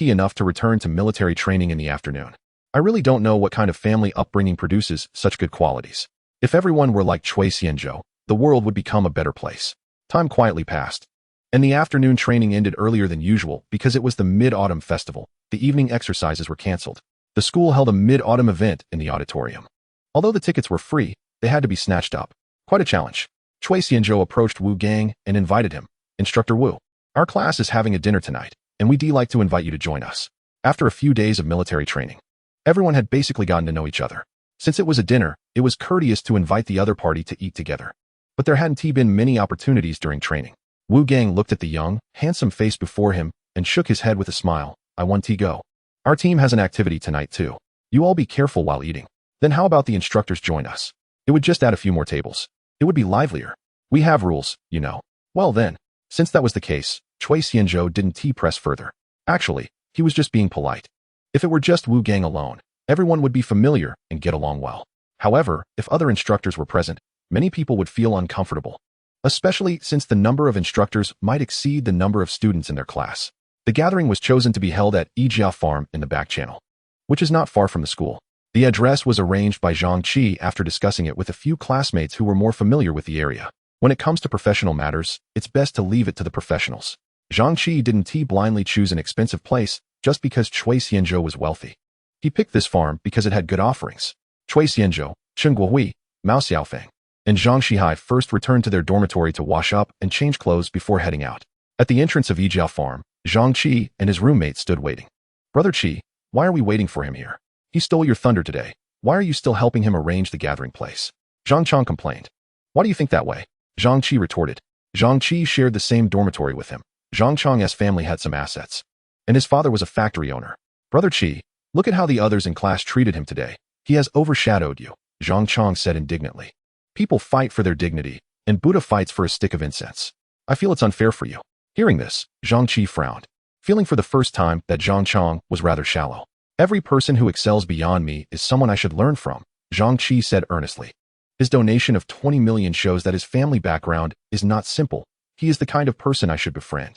enough to return to military training in the afternoon. I really don't know what kind of family upbringing produces such good qualities. If everyone were like Cui Xianzhou, the world would become a better place. Time quietly passed, and the afternoon training ended earlier than usual because it was the Mid-Autumn Festival. The evening exercises were canceled. The school held a mid-autumn event in the auditorium. Although the tickets were free, they had to be snatched up. Quite a challenge. Cui Xianzhou approached Wu Gang and invited him. Instructor Wu, our class is having a dinner tonight, and we'd like to invite you to join us. After a few days of military training, everyone had basically gotten to know each other. Since it was a dinner, it was courteous to invite the other party to eat together. But there hadn't been many opportunities during training. Wu Gang looked at the young, handsome face before him and shook his head with a smile. I want to go. Our team has an activity tonight too. You all be careful while eating. Then how about the instructors join us? It would just add a few more tables. It would be livelier. We have rules, you know. Well then, since that was the case, Cui Xianzhou didn't press further. Actually, he was just being polite. If it were just Wu Gang alone, everyone would be familiar and get along well. However, if other instructors were present, many people would feel uncomfortable, especially since the number of instructors might exceed the number of students in their class. The gathering was chosen to be held at Yijia Farm in the back channel, which is not far from the school. The address was arranged by Zhang Qi after discussing it with a few classmates who were more familiar with the area. When it comes to professional matters, it's best to leave it to the professionals. Zhang Qi didn't blindly choose an expensive place just because Cui Xianzhou was wealthy. He picked this farm because it had good offerings. Cui Xianzhou, Chen Guohui, Mao Xiaofeng, and Zhang Shihai first returned to their dormitory to wash up and change clothes before heading out. At the entrance of Yijia Farm, Zhang Qi and his roommate stood waiting. Brother Qi, why are we waiting for him here? He stole your thunder today. Why are you still helping him arrange the gathering place? Zhang Chang complained. Why do you think that way? Zhang Qi retorted. Zhang Qi shared the same dormitory with him. Zhang Chang's family had some assets, and his father was a factory owner. Brother Qi, look at how the others in class treated him today. He has overshadowed you, Zhang Chang said indignantly. People fight for their dignity, and Buddha fights for a stick of incense. I feel it's unfair for you. Hearing this, Zhang Qi frowned, feeling for the first time that Zhang Chang was rather shallow. Every person who excels beyond me is someone I should learn from, Zhang Qi said earnestly. His donation of 20 million shows that his family background is not simple. He is the kind of person I should befriend.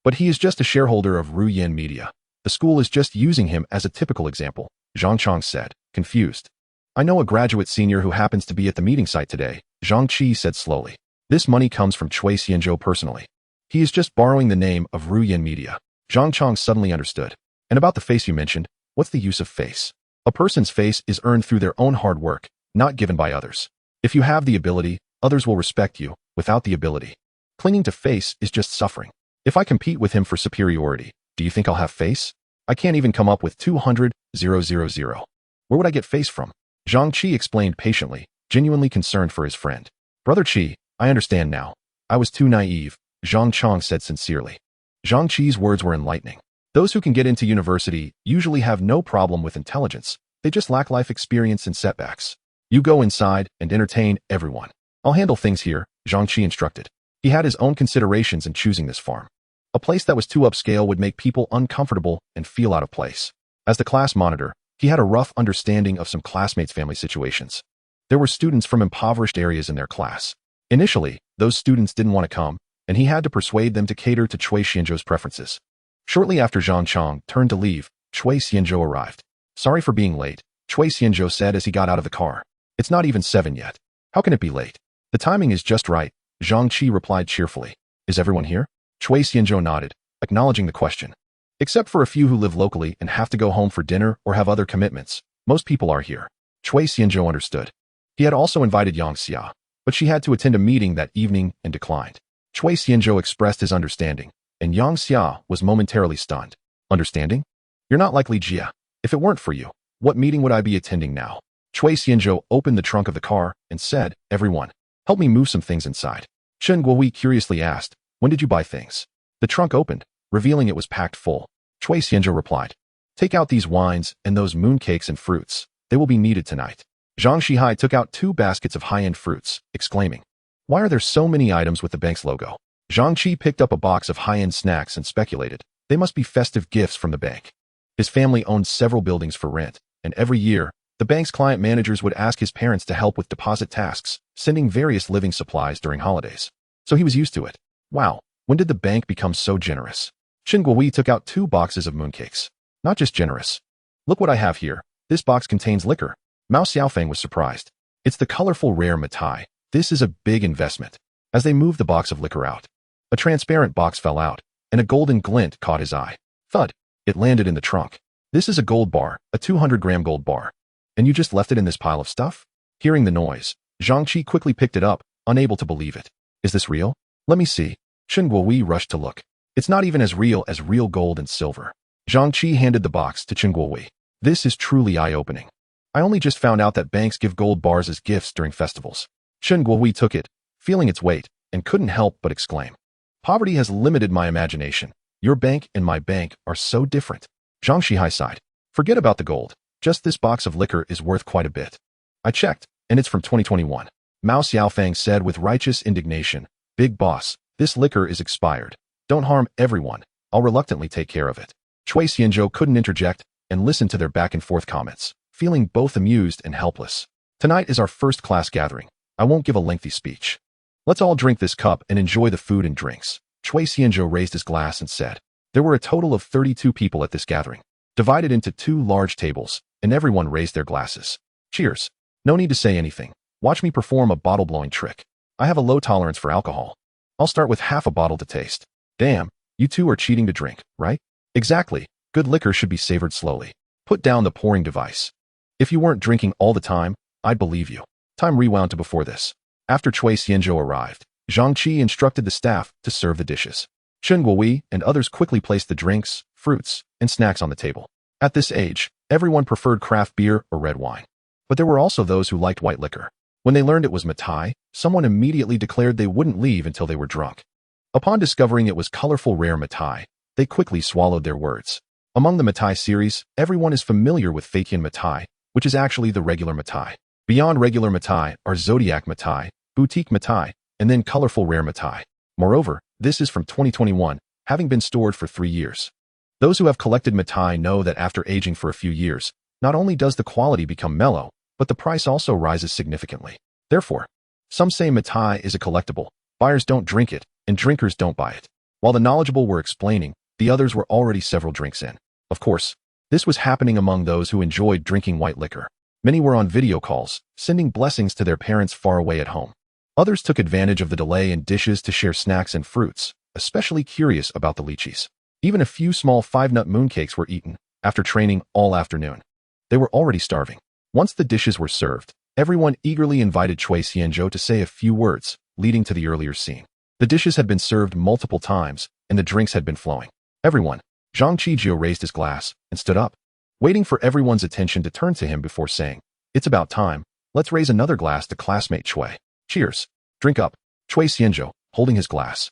But he is just a shareholder of Ruyan Media. The school is just using him as a typical example, Zhang Chang said, confused. I know a graduate senior who happens to be at the meeting site today, Zhang Qi said slowly. This money comes from Cui Xianzhou personally. He is just borrowing the name of Ruyan Media. Zhang Chang suddenly understood. And about the face you mentioned, what's the use of face? A person's face is earned through their own hard work. not given by others. If you have the ability, others will respect you. Without the ability, clinging to face is just suffering. If I compete with him for superiority, do you think I'll have face? I can't even come up with 200,000. Where would I get face from? Zhang Qi explained patiently, genuinely concerned for his friend. Brother Qi, I understand now. I was too naive, Zhang Chong said sincerely. Zhang Qi's words were enlightening. Those who can get into university usually have no problem with intelligence. They just lack life experience and setbacks. You go inside and entertain everyone. I'll handle things here, Zhang Qi instructed. He had his own considerations in choosing this farm. A place that was too upscale would make people uncomfortable and feel out of place. As the class monitor, he had a rough understanding of some classmates' family situations. There were students from impoverished areas in their class. Initially, those students didn't want to come, and he had to persuade them to cater to Cui Xianzhou's preferences. Shortly after Zhang Chong turned to leave, Cui Xianzhou arrived. Sorry for being late, Cui Xianzhou said as he got out of the car. It's not even 7 yet. How can it be late? The timing is just right, Zhang Qi replied cheerfully. Is everyone here? Cui Xianzhou nodded, acknowledging the question. Except for a few who live locally and have to go home for dinner or have other commitments, most people are here. Cui Xianzhou understood. He had also invited Yang Xia, but she had to attend a meeting that evening and declined. Cui Xianzhou expressed his understanding, and Yang Xia was momentarily stunned. Understanding? You're not likely Jia. If it weren't for you, what meeting would I be attending now? Cui Xianzhou opened the trunk of the car and said, Everyone, help me move some things inside. Chen Guohui curiously asked, When did you buy things? The trunk opened, revealing it was packed full. Cui Xianzhou replied, Take out these wines and those mooncakes and fruits. They will be needed tonight. Zhang Shihai took out 2 baskets of high-end fruits, exclaiming, Why are there so many items with the bank's logo? Zhang Qi picked up a box of high-end snacks and speculated, They must be festive gifts from the bank. His family owned several buildings for rent, and every year, the bank's client managers would ask his parents to help with deposit tasks, sending various living supplies during holidays. So he was used to it. Wow, when did the bank become so generous? Chen Guohui took out 2 boxes of mooncakes. Not just generous. Look what I have here. This box contains liquor. Mao Xiaofeng was surprised. It's the colorful rare Matai. This is a big investment. As they moved the box of liquor out, a transparent box fell out, and a golden glint caught his eye. Thud. It landed in the trunk. This is a gold bar, a 200-gram gold bar. And you just left it in this pile of stuff? Hearing the noise, Zhang Qi quickly picked it up, unable to believe it. Is this real? Let me see. Chen Guohui rushed to look. It's not even as real gold and silver. Zhang Qi handed the box to Chen Guohui. This is truly eye-opening. I only just found out that banks give gold bars as gifts during festivals. Chen Guohui took it, feeling its weight, and couldn't help but exclaim. Poverty has limited my imagination. Your bank and my bank are so different. Zhang Shihai sighed. Forget about the gold. Just this box of liquor is worth quite a bit. I checked, and it's from 2021. Mao Xiaofeng said with righteous indignation, Big boss, this liquor is expired. Don't harm everyone. I'll reluctantly take care of it. Cui Xianzhou couldn't interject and listened to their back-and-forth comments, feeling both amused and helpless. Tonight is our first class gathering. I won't give a lengthy speech. Let's all drink this cup and enjoy the food and drinks. Cui Xianzhou raised his glass and said, There were a total of 32 people at this gathering, divided into 2 large tables, and everyone raised their glasses. Cheers. No need to say anything. Watch me perform a bottle-blowing trick. I have a low tolerance for alcohol. I'll start with half a bottle to taste. Damn, you two are cheating to drink, right? Exactly. Good liquor should be savored slowly. Put down the pouring device. If you weren't drinking all the time, I'd believe you. Time rewound to before this. After Cui Xianzhou arrived, Zhang Qi instructed the staff to serve the dishes. Chen Guohui and others quickly placed the drinks, fruits, and snacks on the table. At this age, everyone preferred craft beer or red wine. But there were also those who liked white liquor. When they learned it was Matai, someone immediately declared they wouldn't leave until they were drunk. Upon discovering it was colorful rare Matai, they quickly swallowed their words. Among the Matai series, everyone is familiar with Feiqian Matai, which is actually the regular Matai. Beyond regular Matai are Zodiac Matai, Boutique Matai, and then colorful rare Matai. Moreover, this is from 2021, having been stored for 3 years. Those who have collected Matai know that after aging for a few years, not only does the quality become mellow, but the price also rises significantly. Therefore, some say Matai is a collectible, buyers don't drink it, and drinkers don't buy it. While the knowledgeable were explaining, the others were already several drinks in. Of course, this was happening among those who enjoyed drinking white liquor. Many were on video calls, sending blessings to their parents far away at home. Others took advantage of the delay in dishes to share snacks and fruits, especially curious about the lychees. Even a few small 5-nut mooncakes were eaten, after training all afternoon. They were already starving. Once the dishes were served, Everyone eagerly invited Chui Xianzhou to say a few words, leading to the earlier scene. The dishes had been served multiple times, and the drinks had been flowing. Everyone. Zhang Qijiu raised his glass and stood up, waiting for everyone's attention to turn to him before saying, "It's about time. Let's raise another glass to classmate Chui. Cheers. Drink up." Chui Xianzhou, holding his glass,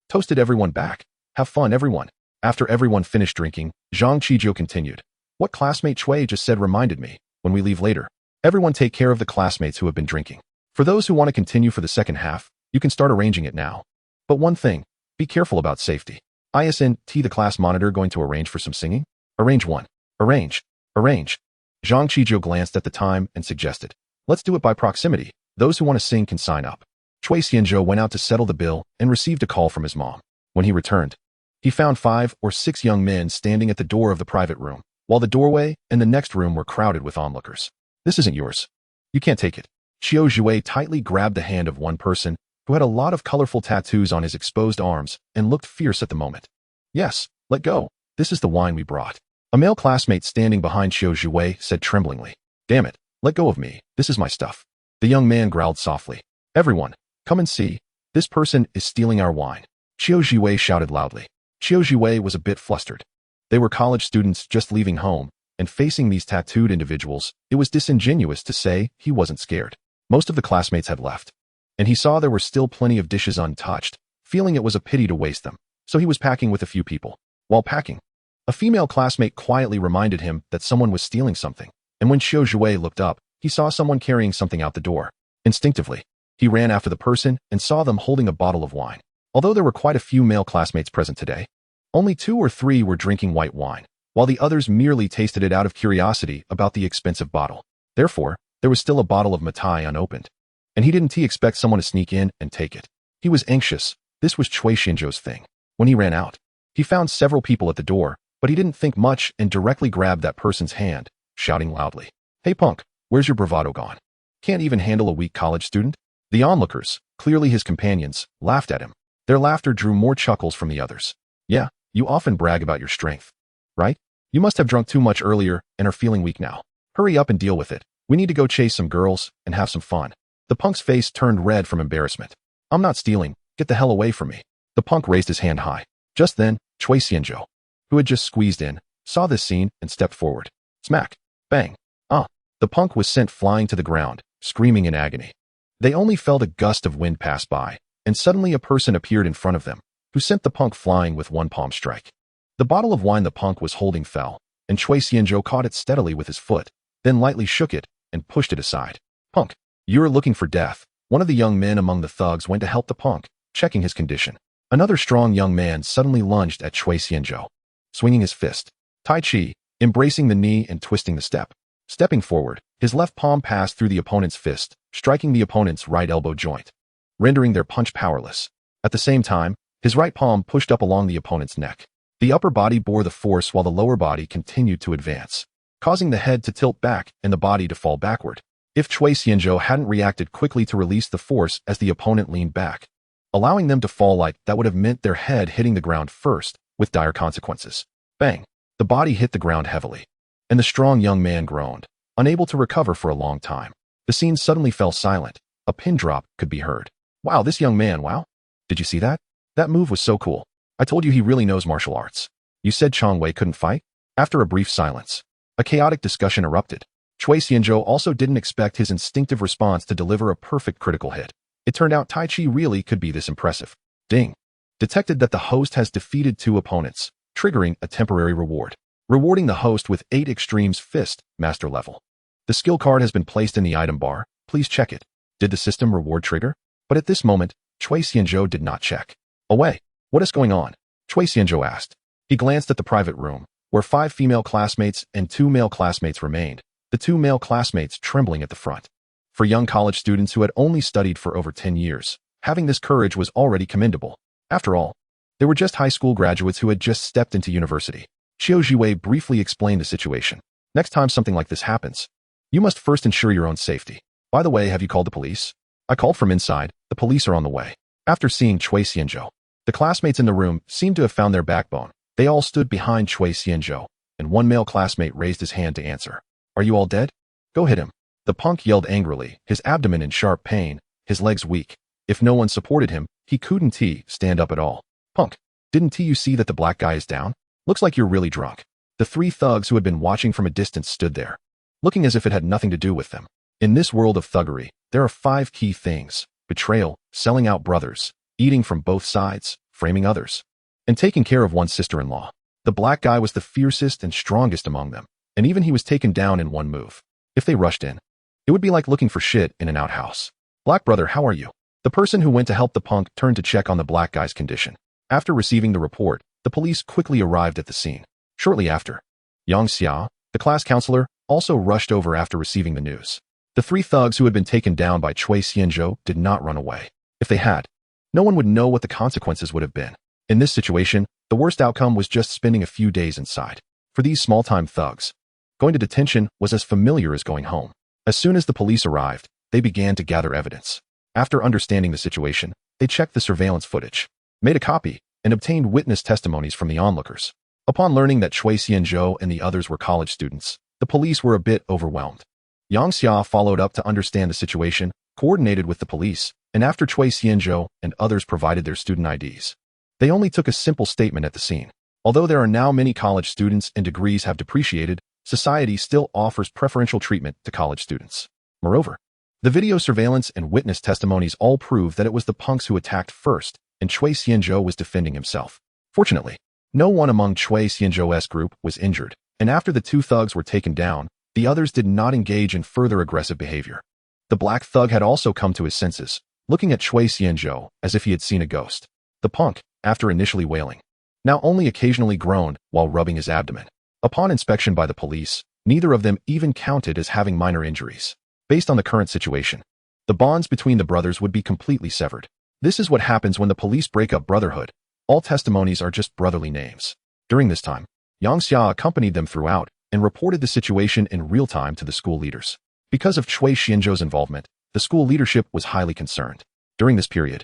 toasted everyone back. "Have fun, everyone." After everyone finished drinking, Zhang Qijiu continued, "What classmate Chui just said reminded me, when we leave later, everyone take care of the classmates who have been drinking. For those who want to continue for the second half, you can start arranging it now. But one thing, be careful about safety. Isn't the class monitor going to arrange for some singing? Arrange one. Arrange. Arrange." Zhang Qijiu glanced at the time and suggested, "Let's do it by proximity. Those who want to sing can sign up." Chui Xianzhou went out to settle the bill and received a call from his mom. When he returned, he found 5 or 6 young men standing at the door of the private room, while the doorway and the next room were crowded with onlookers. "This isn't yours. You can't take it." Xiao Zhui tightly grabbed the hand of one person who had a lot of colorful tattoos on his exposed arms and looked fierce at the moment. "Yes, let go. This is the wine we brought." A male classmate standing behind Xiao Zhui said tremblingly, "Damn it, let go of me. This is my stuff." The young man growled softly, "Everyone, come and see. This person is stealing our wine." Xiao Zhui shouted loudly. Xiao Zhui was a bit flustered. They were college students just leaving home, and facing these tattooed individuals, it was disingenuous to say he wasn't scared. Most of the classmates had left, and he saw there were still plenty of dishes untouched, feeling it was a pity to waste them, so he was packing with a few people. While packing, a female classmate quietly reminded him that someone was stealing something, and when Xiao Zhui looked up, he saw someone carrying something out the door. Instinctively, he ran after the person and saw them holding a bottle of wine. Although there were quite a few male classmates present today, only 2 or 3 were drinking white wine, while the others merely tasted it out of curiosity about the expensive bottle. Therefore, there was still a bottle of Matai unopened, and he didn't expect someone to sneak in and take it. He was anxious. This was Chui Xianzhou's thing. When he ran out, he found several people at the door, but he didn't think much and directly grabbed that person's hand, shouting loudly, "Hey punk, where's your bravado gone? Can't even handle a weak college student?" The onlookers, clearly his companions, laughed at him. Their laughter drew more chuckles from the others. "Yeah, you often brag about your strength, right? You must have drunk too much earlier and are feeling weak now. Hurry up and deal with it. We need to go chase some girls and have some fun." The punk's face turned red from embarrassment. "I'm not stealing. Get the hell away from me." The punk raised his hand high. Just then, Chui Xianzhou, who had just squeezed in, saw this scene and stepped forward. Smack. Bang. Ah. The punk was sent flying to the ground, screaming in agony. They only felt a gust of wind pass by, and suddenly a person appeared in front of them, who sent the punk flying with one palm strike. The bottle of wine the punk was holding fell, and Chui Xianzhou caught it steadily with his foot, then lightly shook it and pushed it aside. "Punk, you're looking for death." One of the young men among the thugs went to help the punk, checking his condition. Another strong young man suddenly lunged at Chui Xianzhou, swinging his fist. Tai Chi, embracing the knee and twisting the step. Stepping forward, his left palm passed through the opponent's fist, striking the opponent's right elbow joint, rendering their punch powerless. At the same time, his right palm pushed up along the opponent's neck. The upper body bore the force while the lower body continued to advance, causing the head to tilt back and the body to fall backward. If Chui Xianzhou hadn't reacted quickly to release the force as the opponent leaned back, allowing them to fall like that would have meant their head hitting the ground first, with dire consequences. Bang! The body hit the ground heavily, and the strong young man groaned, unable to recover for a long time. The scene suddenly fell silent. A pin drop could be heard. "Wow, this young man, wow. Did you see that? That move was so cool. I told you he really knows martial arts. You said Chong Wei couldn't fight?" After a brief silence, a chaotic discussion erupted. Chui Xianzhou also didn't expect his instinctive response to deliver a perfect critical hit. It turned out Tai Chi really could be this impressive. Ding. Detected that the host has defeated 2 opponents, triggering a temporary reward. Rewarding the host with 8 Extremes Fist, Master Level. The skill card has been placed in the item bar. Please check it. Did the system reward trigger? But at this moment, Chui Xianzhou did not check. "Away. What is going on?" Chui Xianzhou asked. He glanced at the private room, where 5 female classmates and 2 male classmates remained, the 2 male classmates trembling at the front. For young college students who had only studied for over 10 years, having this courage was already commendable. After all, they were just high school graduates who had just stepped into university. Xiao Zhiwei briefly explained the situation. "Next time something like this happens, you must first ensure your own safety. By the way, have you called the police?" "I called from inside. The police are on the way." After seeing Chui Xianzhou, the classmates in the room seemed to have found their backbone. They all stood behind Chui Xianzhou, and one male classmate raised his hand to answer. "Are you all dead? Go hit him." The punk yelled angrily, his abdomen in sharp pain, his legs weak. If no one supported him, he couldn't stand up at all. Punk, didn't you see that the black guy is down? Looks like you're really drunk. The three thugs who had been watching from a distance stood there, looking as if it had nothing to do with them. In this world of thuggery, there are 5 key things: betrayal, selling out brothers, eating from both sides, framing others, and taking care of one's sister-in-law. The black guy was the fiercest and strongest among them, and even he was taken down in one move. If they rushed in, it would be like looking for shit in an outhouse. Black brother, how are you? The person who went to help the punk turned to check on the black guy's condition. After receiving the report, the police quickly arrived at the scene. Shortly after, Yang Xia, the class counselor, also rushed over after receiving the news. The 3 thugs who had been taken down by Cui Xianzhou did not run away. If they had, no one would know what the consequences would have been. In this situation, the worst outcome was just spending a few days inside. For these small-time thugs, going to detention was as familiar as going home. As soon as the police arrived, they began to gather evidence. After understanding the situation, they checked the surveillance footage, made a copy, and obtained witness testimonies from the onlookers. Upon learning that Cui Xianzhou and the others were college students, the police were a bit overwhelmed. Yang Xia followed up to understand the situation, coordinated with the police, and after Cui Xianzhou and others provided their student IDs, they only took a simple statement at the scene. Although there are now many college students and degrees have depreciated, society still offers preferential treatment to college students. Moreover, the video surveillance and witness testimonies all prove that it was the punks who attacked first, and Cui Xianzhou was defending himself. Fortunately, no one among Cui Xianzhou's group was injured, and after the 2 thugs were taken down, the others did not engage in further aggressive behavior. The black thug had also come to his senses, looking at Cui Xianzhou as if he had seen a ghost. The punk, after initially wailing, now only occasionally groaned while rubbing his abdomen. Upon inspection by the police, neither of them even counted as having minor injuries. Based on the current situation, the bonds between the brothers would be completely severed. This is what happens when the police break up brotherhood. All testimonies are just brotherly names. During this time, Yang Xia accompanied them throughout and reported the situation in real time to the school leaders. Because of Cui Xianzhou's involvement, the school leadership was highly concerned. During this period,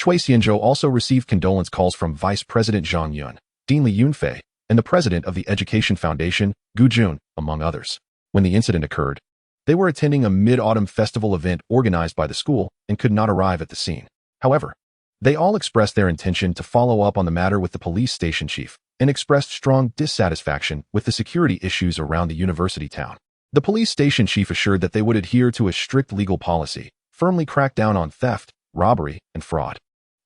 Cui Xianzhou also received condolence calls from Vice President Zhang Yun, Dean Li Yunfei, and the president of the Education Foundation, Gu Jun, among others. When the incident occurred, they were attending a mid-autumn festival event organized by the school and could not arrive at the scene. However, they all expressed their intention to follow up on the matter with the police station chief and expressed strong dissatisfaction with the security issues around the university town. The police station chief assured that they would adhere to a strict legal policy, firmly crack down on theft, robbery, and fraud,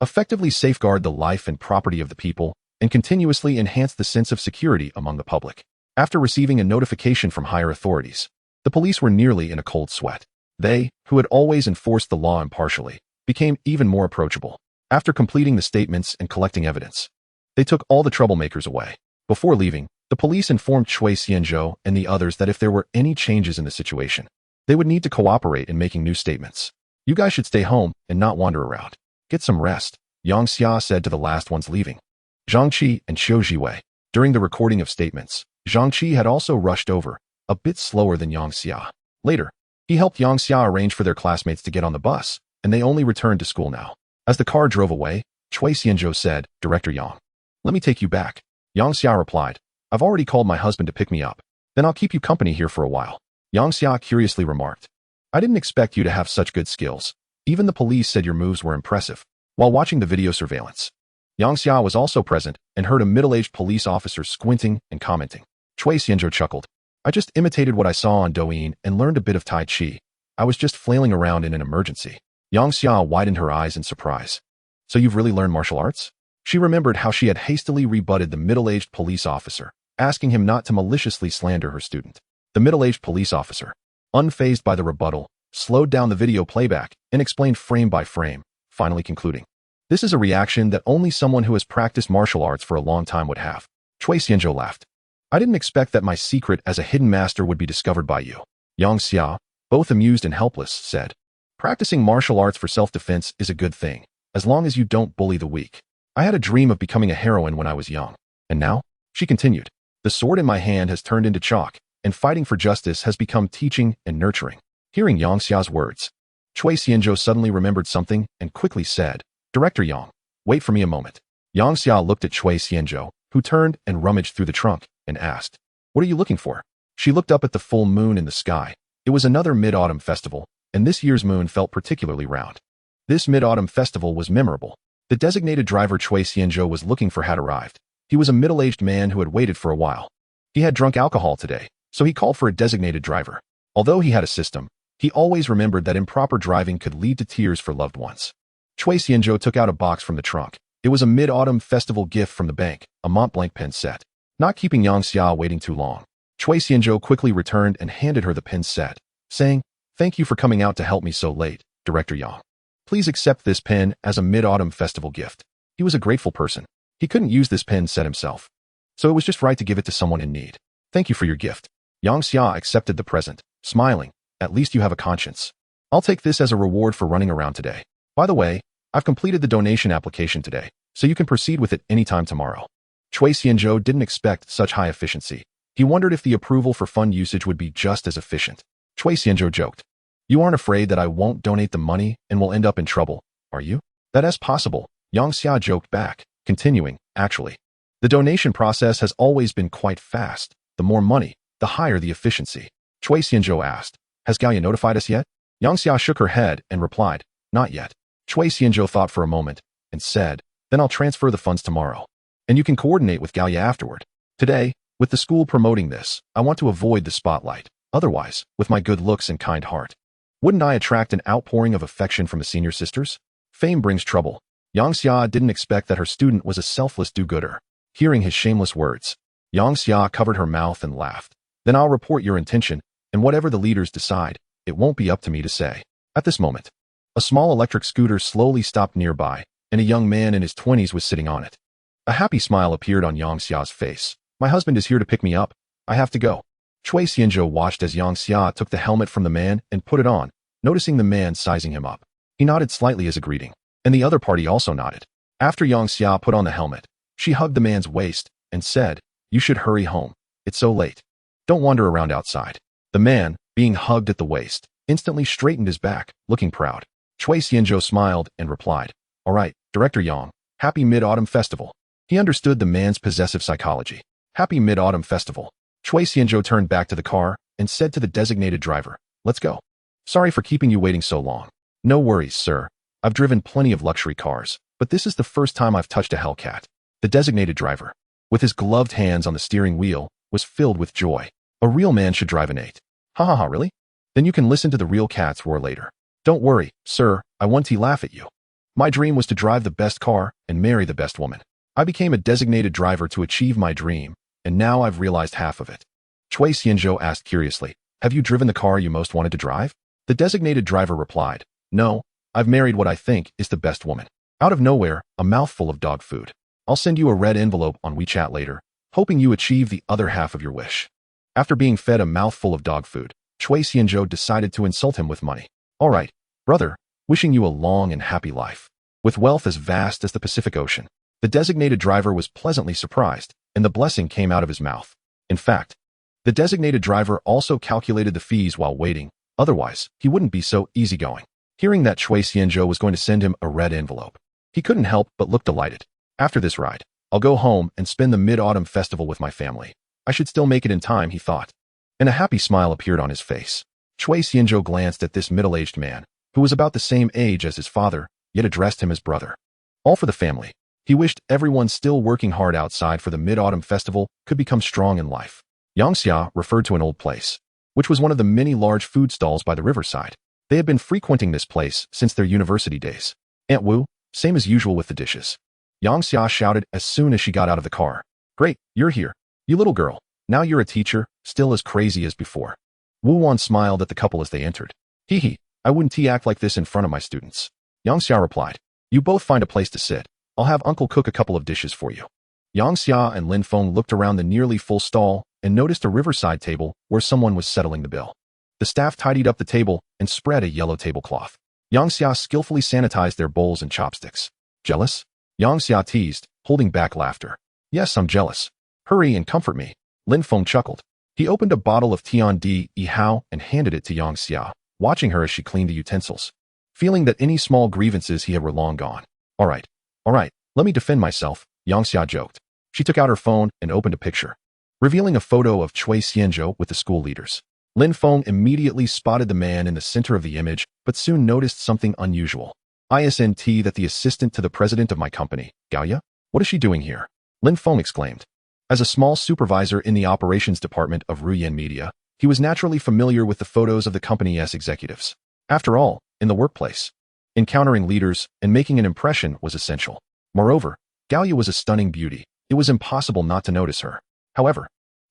effectively safeguard the life and property of the people, and continuously enhance the sense of security among the public. After receiving a notification from higher authorities, the police were nearly in a cold sweat. They, who had always enforced the law impartially, became even more approachable. After completing the statements and collecting evidence, they took all the troublemakers away. Before leaving, the police informed Cui Xianzhou and the others that if there were any changes in the situation, they would need to cooperate in making new statements. You guys should stay home and not wander around. Get some rest, Yang Xia said to the last ones leaving, Zhang Qi and Xiu Jiwei. During the recording of statements, Zhang Qi had also rushed over, a bit slower than Yang Xia. Later, he helped Yang Xia arrange for their classmates to get on the bus, and they only returned to school now. As the car drove away, Cui Xianzhou said, Director Yang, let me take you back. Yang Xia replied, I've already called my husband to pick me up. Then I'll keep you company here for a while. Yang Xia curiously remarked, I didn't expect you to have such good skills. Even the police said your moves were impressive. While watching the video surveillance, Yang Xia was also present and heard a middle-aged police officer squinting and commenting. Cui Xianzhou chuckled. I just imitated what I saw on Douyin and learned a bit of Tai Chi. I was just flailing around in an emergency. Yang Xia widened her eyes in surprise. So you've really learned martial arts? She remembered how she had hastily rebutted the middle-aged police officer, asking him not to maliciously slander her student. The middle-aged police officer, unfazed by the rebuttal, slowed down the video playback and explained frame by frame, finally concluding. This is a reaction that only someone who has practiced martial arts for a long time would have. Cui Xianzhou laughed. I didn't expect that my secret as a hidden master would be discovered by you. Yang Xia, both amused and helpless, said, Practicing martial arts for self-defense is a good thing, as long as you don't bully the weak. I had a dream of becoming a heroine when I was young. And now, she continued, the sword in my hand has turned into chalk, and fighting for justice has become teaching and nurturing. Hearing Yang Xia's words, Cui Xianzhou suddenly remembered something and quickly said, Director Yang, wait for me a moment. Yang Xia looked at Cui Xianzhou, who turned and rummaged through the trunk, and asked, What are you looking for? She looked up at the full moon in the sky. It was another mid-autumn festival, and this year's moon felt particularly round. This mid-autumn festival was memorable. The designated driver Chui Xianzhou was looking for had arrived. He was a middle-aged man who had waited for a while. He had drunk alcohol today, so he called for a designated driver. Although he had a system, he always remembered that improper driving could lead to tears for loved ones. Chui Xianzhou took out a box from the trunk. It was a mid-autumn festival gift from the bank, a Mont Blanc pen set. Not keeping Yang Xia waiting too long, Chui Xianzhou quickly returned and handed her the pen set, saying, "Thank you for coming out to help me so late, Director Yang. Please accept this pen as a mid-autumn festival gift." He was a grateful person. He couldn't use this pen set himself, so it was just right to give it to someone in need. "Thank you for your gift." Yang Xia accepted the present, smiling. "At least you have a conscience. I'll take this as a reward for running around today. By the way, I've completed the donation application today, so you can proceed with it anytime tomorrow." Chui Xianzhou didn't expect such high efficiency. He wondered if the approval for fund usage would be just as efficient. Chui Xianzhou joked, "You aren't afraid that I won't donate the money and will end up in trouble, are you?" "That is possible," Yang Xia joked back, continuing, "Actually, the donation process has always been quite fast. The more money, the higher the efficiency." Chui Xianzhou asked, "Has Gaia notified us yet?" Yang Xia shook her head and replied, "Not yet." Chui Xianzhou thought for a moment and said, "Then I'll transfer the funds tomorrow, and you can coordinate with Gaia afterward. Today, with the school promoting this, I want to avoid the spotlight. Otherwise, with my good looks and kind heart, wouldn't I attract an outpouring of affection from the senior sisters? Fame brings trouble." Yang Xia didn't expect that her student was a selfless do-gooder. Hearing his shameless words, Yang Xia covered her mouth and laughed. "Then I'll report your intention, and whatever the leaders decide, it won't be up to me to say." At this moment, a small electric scooter slowly stopped nearby, and a young man in his 20s was sitting on it. A happy smile appeared on Yang Xia's face. "My husband is here to pick me up. I have to go." Chui Xianzhou watched as Yang Xia took the helmet from the man and put it on, noticing the man sizing him up. He nodded slightly as a greeting, and the other party also nodded. After Yang Xia put on the helmet, she hugged the man's waist and said, "You should hurry home. It's so late. Don't wander around outside." The man, being hugged at the waist, instantly straightened his back, looking proud. Chui Xianzhou smiled and replied, "All right, Director Yang, happy Mid-Autumn Festival." He understood the man's possessive psychology. "Happy Mid-Autumn Festival." Chui Xianzhou turned back to the car and said to the designated driver, "Let's go. Sorry for keeping you waiting so long." "No worries, sir. I've driven plenty of luxury cars, but this is the first time I've touched a Hellcat." The designated driver, with his gloved hands on the steering wheel, was filled with joy. "A real man should drive an 8. Ha ha ha, really? Then you can listen to the real cats roar later." "Don't worry, sir, I won't laugh at you. My dream was to drive the best car and marry the best woman. I became a designated driver to achieve my dream, and now I've realized half of it." Chui Xianzhou asked curiously, "Have you driven the car you most wanted to drive?" The designated driver replied, "No, I've married what I think is the best woman." Out of nowhere, a mouthful of dog food. "I'll send you a red envelope on WeChat later, hoping you achieve the other half of your wish." After being fed a mouthful of dog food, Chui Xianzhou decided to insult him with money. "All right, brother, wishing you a long and happy life, with wealth as vast as the Pacific Ocean." The designated driver was pleasantly surprised, and the blessing came out of his mouth. In fact, the designated driver also calculated the fees while waiting, otherwise he wouldn't be so easygoing. Hearing that Chui Xianzhou was going to send him a red envelope, he couldn't help but look delighted. "After this ride, I'll go home and spend the Mid-Autumn Festival with my family. I should still make it in time," he thought. And a happy smile appeared on his face. Chui Xianzhou glanced at this middle-aged man, who was about the same age as his father, yet addressed him as brother. All for the family. He wished everyone still working hard outside for the Mid-Autumn Festival could become strong in life. Yang Xia referred to an old place, which was one of the many large food stalls by the riverside. They had been frequenting this place since their university days. "Aunt Wu, same as usual with the dishes." Yang Xia shouted as soon as she got out of the car. "Great, you're here. You little girl. Now you're a teacher, still as crazy as before." Wu Wan smiled at the couple as they entered. "Hee hee, I wouldn't act like this in front of my students." Yang Xia replied, "You both find a place to sit. I'll have Uncle cook a couple of dishes for you." Yang Xia and Lin Feng looked around the nearly full stall and noticed a riverside table where someone was settling the bill. The staff tidied up the table and spread a yellow tablecloth. Yang Xia skillfully sanitized their bowls and chopsticks. "Jealous?" Yang Xia teased, holding back laughter. "Yes, I'm jealous. Hurry and comfort me." Lin Feng chuckled. He opened a bottle of Tian Di Hao and handed it to Yang Xia, watching her as she cleaned the utensils, feeling that any small grievances he had were long gone. All right, let me defend myself," Yang Xia joked. She took out her phone and opened a picture, revealing a photo of Chui Xianzhou with the school leaders. Lin Feng immediately spotted the man in the center of the image, but soon noticed something unusual. Isn't that the assistant to the president of my company, Gaoya? What is she doing here? Lin Feng exclaimed. As a small supervisor in the operations department of Ruyan Media, he was naturally familiar with the photos of the company's executives. After all, in the workplace, encountering leaders and making an impression was essential. Moreover, Gaoya was a stunning beauty. It was impossible not to notice her. However,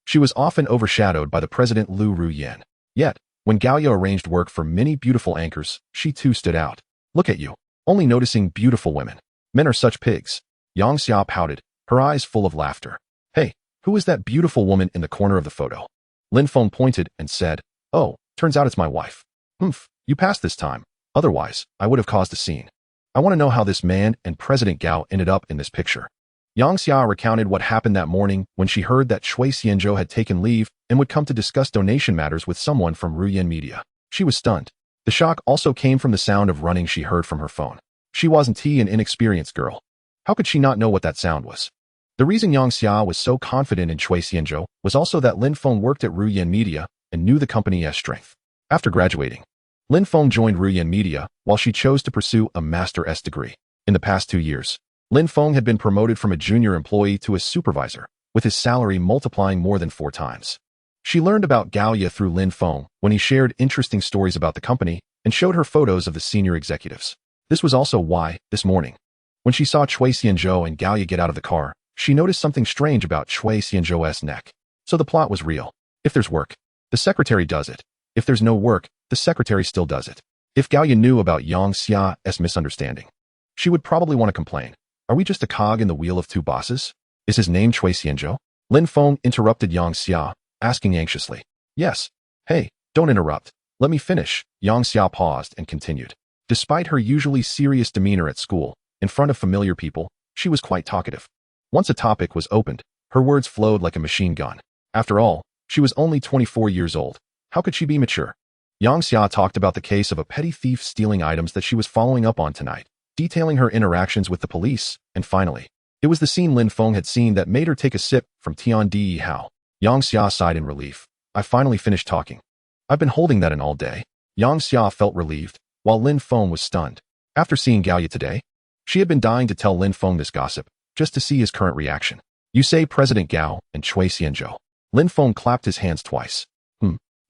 she was often overshadowed by the president Lu Ruyan. Yet, when Gaoya arranged work for many beautiful anchors, she too stood out. Look at you, only noticing beautiful women. Men are such pigs. Yang Xia pouted, her eyes full of laughter. Hey, who is that beautiful woman in the corner of the photo? Lin Feng pointed and said, Oh, turns out it's my wife. Humph, you passed this time. Otherwise, I would have caused a scene. I want to know how this man and President Gao ended up in this picture. Yang Xia recounted what happened that morning when she heard that Cui Xianzhou had taken leave and would come to discuss donation matters with someone from Ruyan Media. She was stunned. The shock also came from the sound of running she heard from her phone. She wasn't an inexperienced girl. How could she not know what that sound was? The reason Yang Xia was so confident in Cui Xianzhou was also that Lin Feng worked at Ruyan Media and knew the company's strength. After graduating, Lin Feng joined Ruyan Media while she chose to pursue a Master's degree. In the past 2 years, Lin Feng had been promoted from a junior employee to a supervisor, with his salary multiplying more than 4 times. She learned about Gaoya through Lin Feng when he shared interesting stories about the company and showed her photos of the senior executives. This was also why, this morning, when she saw Cui Xianzhou and Gaoya get out of the car, she noticed something strange about Cui Xianzhou's neck. So the plot was real. If there's work, the secretary does it. If there's no work, the secretary still does it. If Gaoya knew about Yang Xia's misunderstanding, she would probably want to complain. Are we just a cog in the wheel of 2 bosses? Is his name Cui Xianzhou? Lin Feng interrupted Yang Xia, asking anxiously. Yes. Hey, don't interrupt. Let me finish. Yang Xia paused and continued. Despite her usually serious demeanor at school, in front of familiar people, she was quite talkative. Once a topic was opened, her words flowed like a machine gun. After all, she was only 24 years old. How could she be mature? Yang Xia talked about the case of a petty thief stealing items that she was following up on tonight, detailing her interactions with the police, and finally, it was the scene Lin Feng had seen that made her take a sip from Tian Di Hao. Yang Xia sighed in relief. I finally finished talking. I've been holding that in all day. Yang Xia felt relieved, while Lin Feng was stunned. After seeing Gaoya today, she had been dying to tell Lin Feng this gossip, just to see his current reaction. You say President Gao and Cui Xianzhou. Lin Feng clapped his hands twice.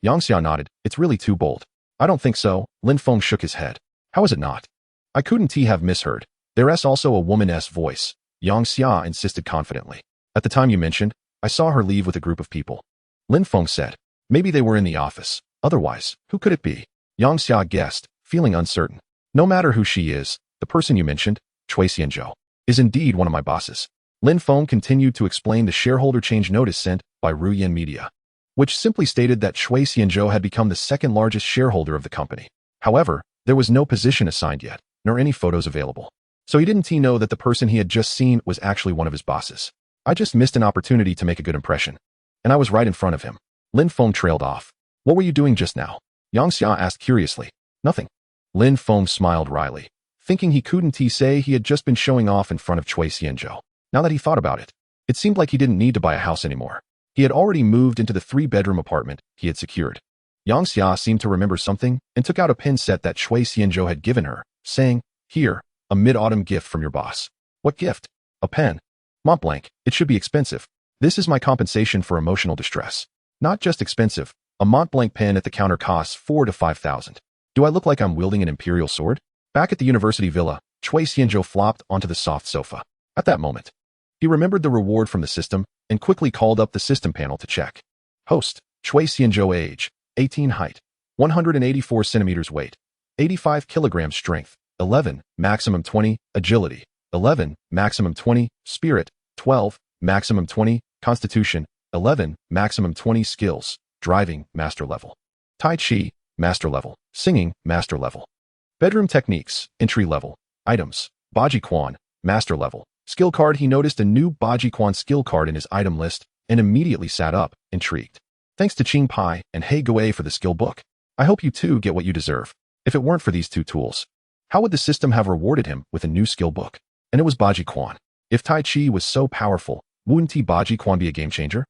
Yang Xia nodded. It's really too bold. I don't think so. Lin Feng shook his head. How is it not? I couldn't have misheard. There's also a woman's voice. Yang Xia insisted confidently. At the time you mentioned, I saw her leave with a group of people. Lin Feng said. Maybe they were in the office. Otherwise, who could it be? Yang Xia guessed, feeling uncertain. No matter who she is, the person you mentioned, Cui Xianzhou, is indeed one of my bosses. Lin Feng continued to explain the shareholder change notice sent by Ruyan Media, which simply stated that Cui Xianzhou had become the second largest shareholder of the company. However, there was no position assigned yet, nor any photos available. So he didn't know that the person he had just seen was actually one of his bosses. I just missed an opportunity to make a good impression. And I was right in front of him. Lin Feng trailed off. What were you doing just now? Yang Xia asked curiously. Nothing. Lin Feng smiled wryly, thinking he couldn't say he had just been showing off in front of Cui Xianzhou. Now that he thought about it, it seemed like he didn't need to buy a house anymore. He had already moved into the 3-bedroom apartment he had secured. Yang Xia seemed to remember something and took out a pin set that Cui Xianzhou had given her, saying, Here, a mid-autumn gift from your boss. What gift? A pen. Mont Blanc, it should be expensive. This is my compensation for emotional distress. Not just expensive, a Mont Blanc pen at the counter costs 4,000 to 5,000. Do I look like I'm wielding an imperial sword? Back at the university villa, Cui Xianzhou flopped onto the soft sofa. At that moment, he remembered the reward from the system and quickly called up the system panel to check. Host, Cui Xianzhou age, 18 height, 184 centimeters weight, 85 kilograms strength, 11, maximum 20, agility, 11, maximum 20, spirit, 12, maximum 20, constitution, 11, maximum 20 skills, driving, master level. Tai Chi, master level. Singing, master level. Bedroom techniques, entry level. Items, Baji Quan, master level. Skill card. He noticed a new Baji Quan skill card in his item list and immediately sat up, intrigued. Thanks to Qing Pai and He Gui for the skill book. I hope you too get what you deserve. If it weren't for these 2 tools, how would the system have rewarded him with a new skill book? And it was Baji Quan. If Tai Chi was so powerful, wouldn't Baji Quan be a game changer?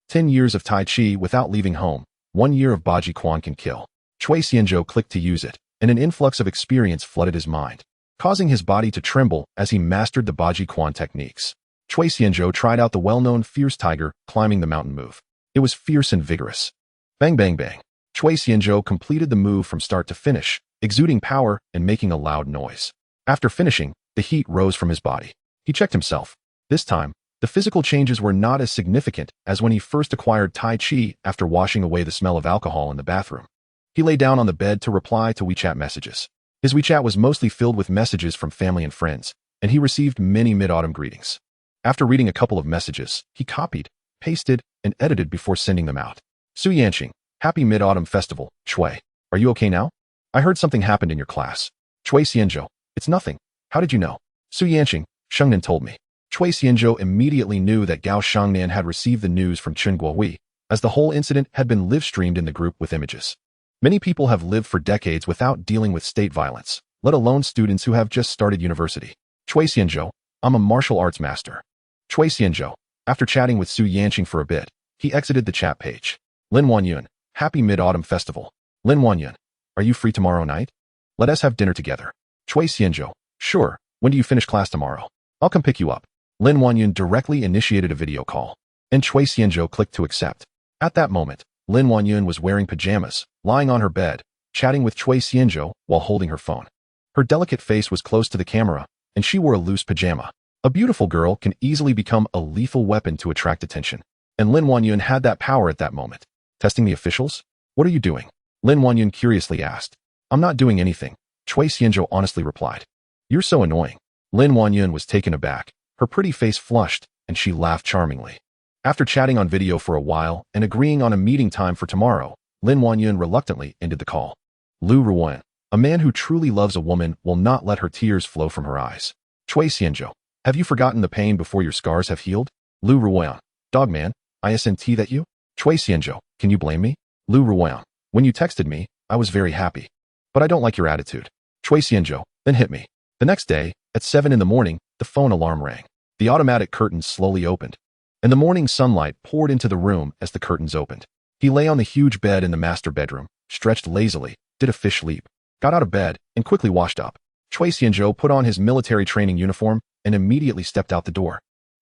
10 years of Tai Chi without leaving home, 1 year of Baji Quan can kill. Chui Xianzhou clicked to use it, and an influx of experience flooded his mind, causing his body to tremble as he mastered the Baji Quan techniques. Chui Xianzhou tried out the well-known fierce tiger climbing the mountain move. It was fierce and vigorous. Bang bang bang. Chui Xianzhou completed the move from start to finish, exuding power and making a loud noise. After finishing, the heat rose from his body. He checked himself. This time, the physical changes were not as significant as when he first acquired Tai Chi after washing away the smell of alcohol in the bathroom. He lay down on the bed to reply to WeChat messages. His WeChat was mostly filled with messages from family and friends, and he received many mid-autumn greetings. After reading a couple of messages, he copied, pasted, and edited before sending them out. Su Yanqing, happy Mid-Autumn Festival, Chui. Are you okay now? I heard something happened in your class. Chui Xianzhou, it's nothing. How did you know? Su Yanqing, Shengnan told me. Chui Xianzhou immediately knew that Gao Shengnan had received the news from Chen Guohui, as the whole incident had been live-streamed in the group with images. Many people have lived for decades without dealing with state violence, let alone students who have just started university. Chui Xianzhou, I'm a martial arts master. Chui Xianzhou, after chatting with Su Yanqing for a bit, he exited the chat page. Lin Wanyun, happy Mid-Autumn Festival. Lin Wanyun, are you free tomorrow night? Let us have dinner together. Chui Xianzhou, sure, when do you finish class tomorrow? I'll come pick you up. Lin Wanyun directly initiated a video call, and Chui Xianzhou clicked to accept. At that moment, Lin Wanyun was wearing pajamas, lying on her bed, chatting with Chui Xianzhou while holding her phone. Her delicate face was close to the camera, and she wore a loose pajama. A beautiful girl can easily become a lethal weapon to attract attention, and Lin Wanyun had that power at that moment. Testing the officials? What are you doing? Lin Wanyun curiously asked. I'm not doing anything, Chui Xianzhou honestly replied. You're so annoying. Lin Wanyun was taken aback. Her pretty face flushed, and she laughed charmingly. After chatting on video for a while and agreeing on a meeting time for tomorrow, Lin Wanyun reluctantly ended the call. Lu Ruoyan, a man who truly loves a woman will not let her tears flow from her eyes. Chui Xianzhou, have you forgotten the pain before your scars have healed? Lu Ruoyan, dogman, isn't that you? Chui Xianzhou, can you blame me? Lu Ruoyan, when you texted me, I was very happy. But I don't like your attitude. Chui Xianzhou, then hit me. The next day, at 7 in the morning, the phone alarm rang. The automatic curtains slowly opened, and the morning sunlight poured into the room as the curtains opened. He lay on the huge bed in the master bedroom, stretched lazily, did a fish leap, got out of bed, and quickly washed up. Chui Xianzhou put on his military training uniform and immediately stepped out the door,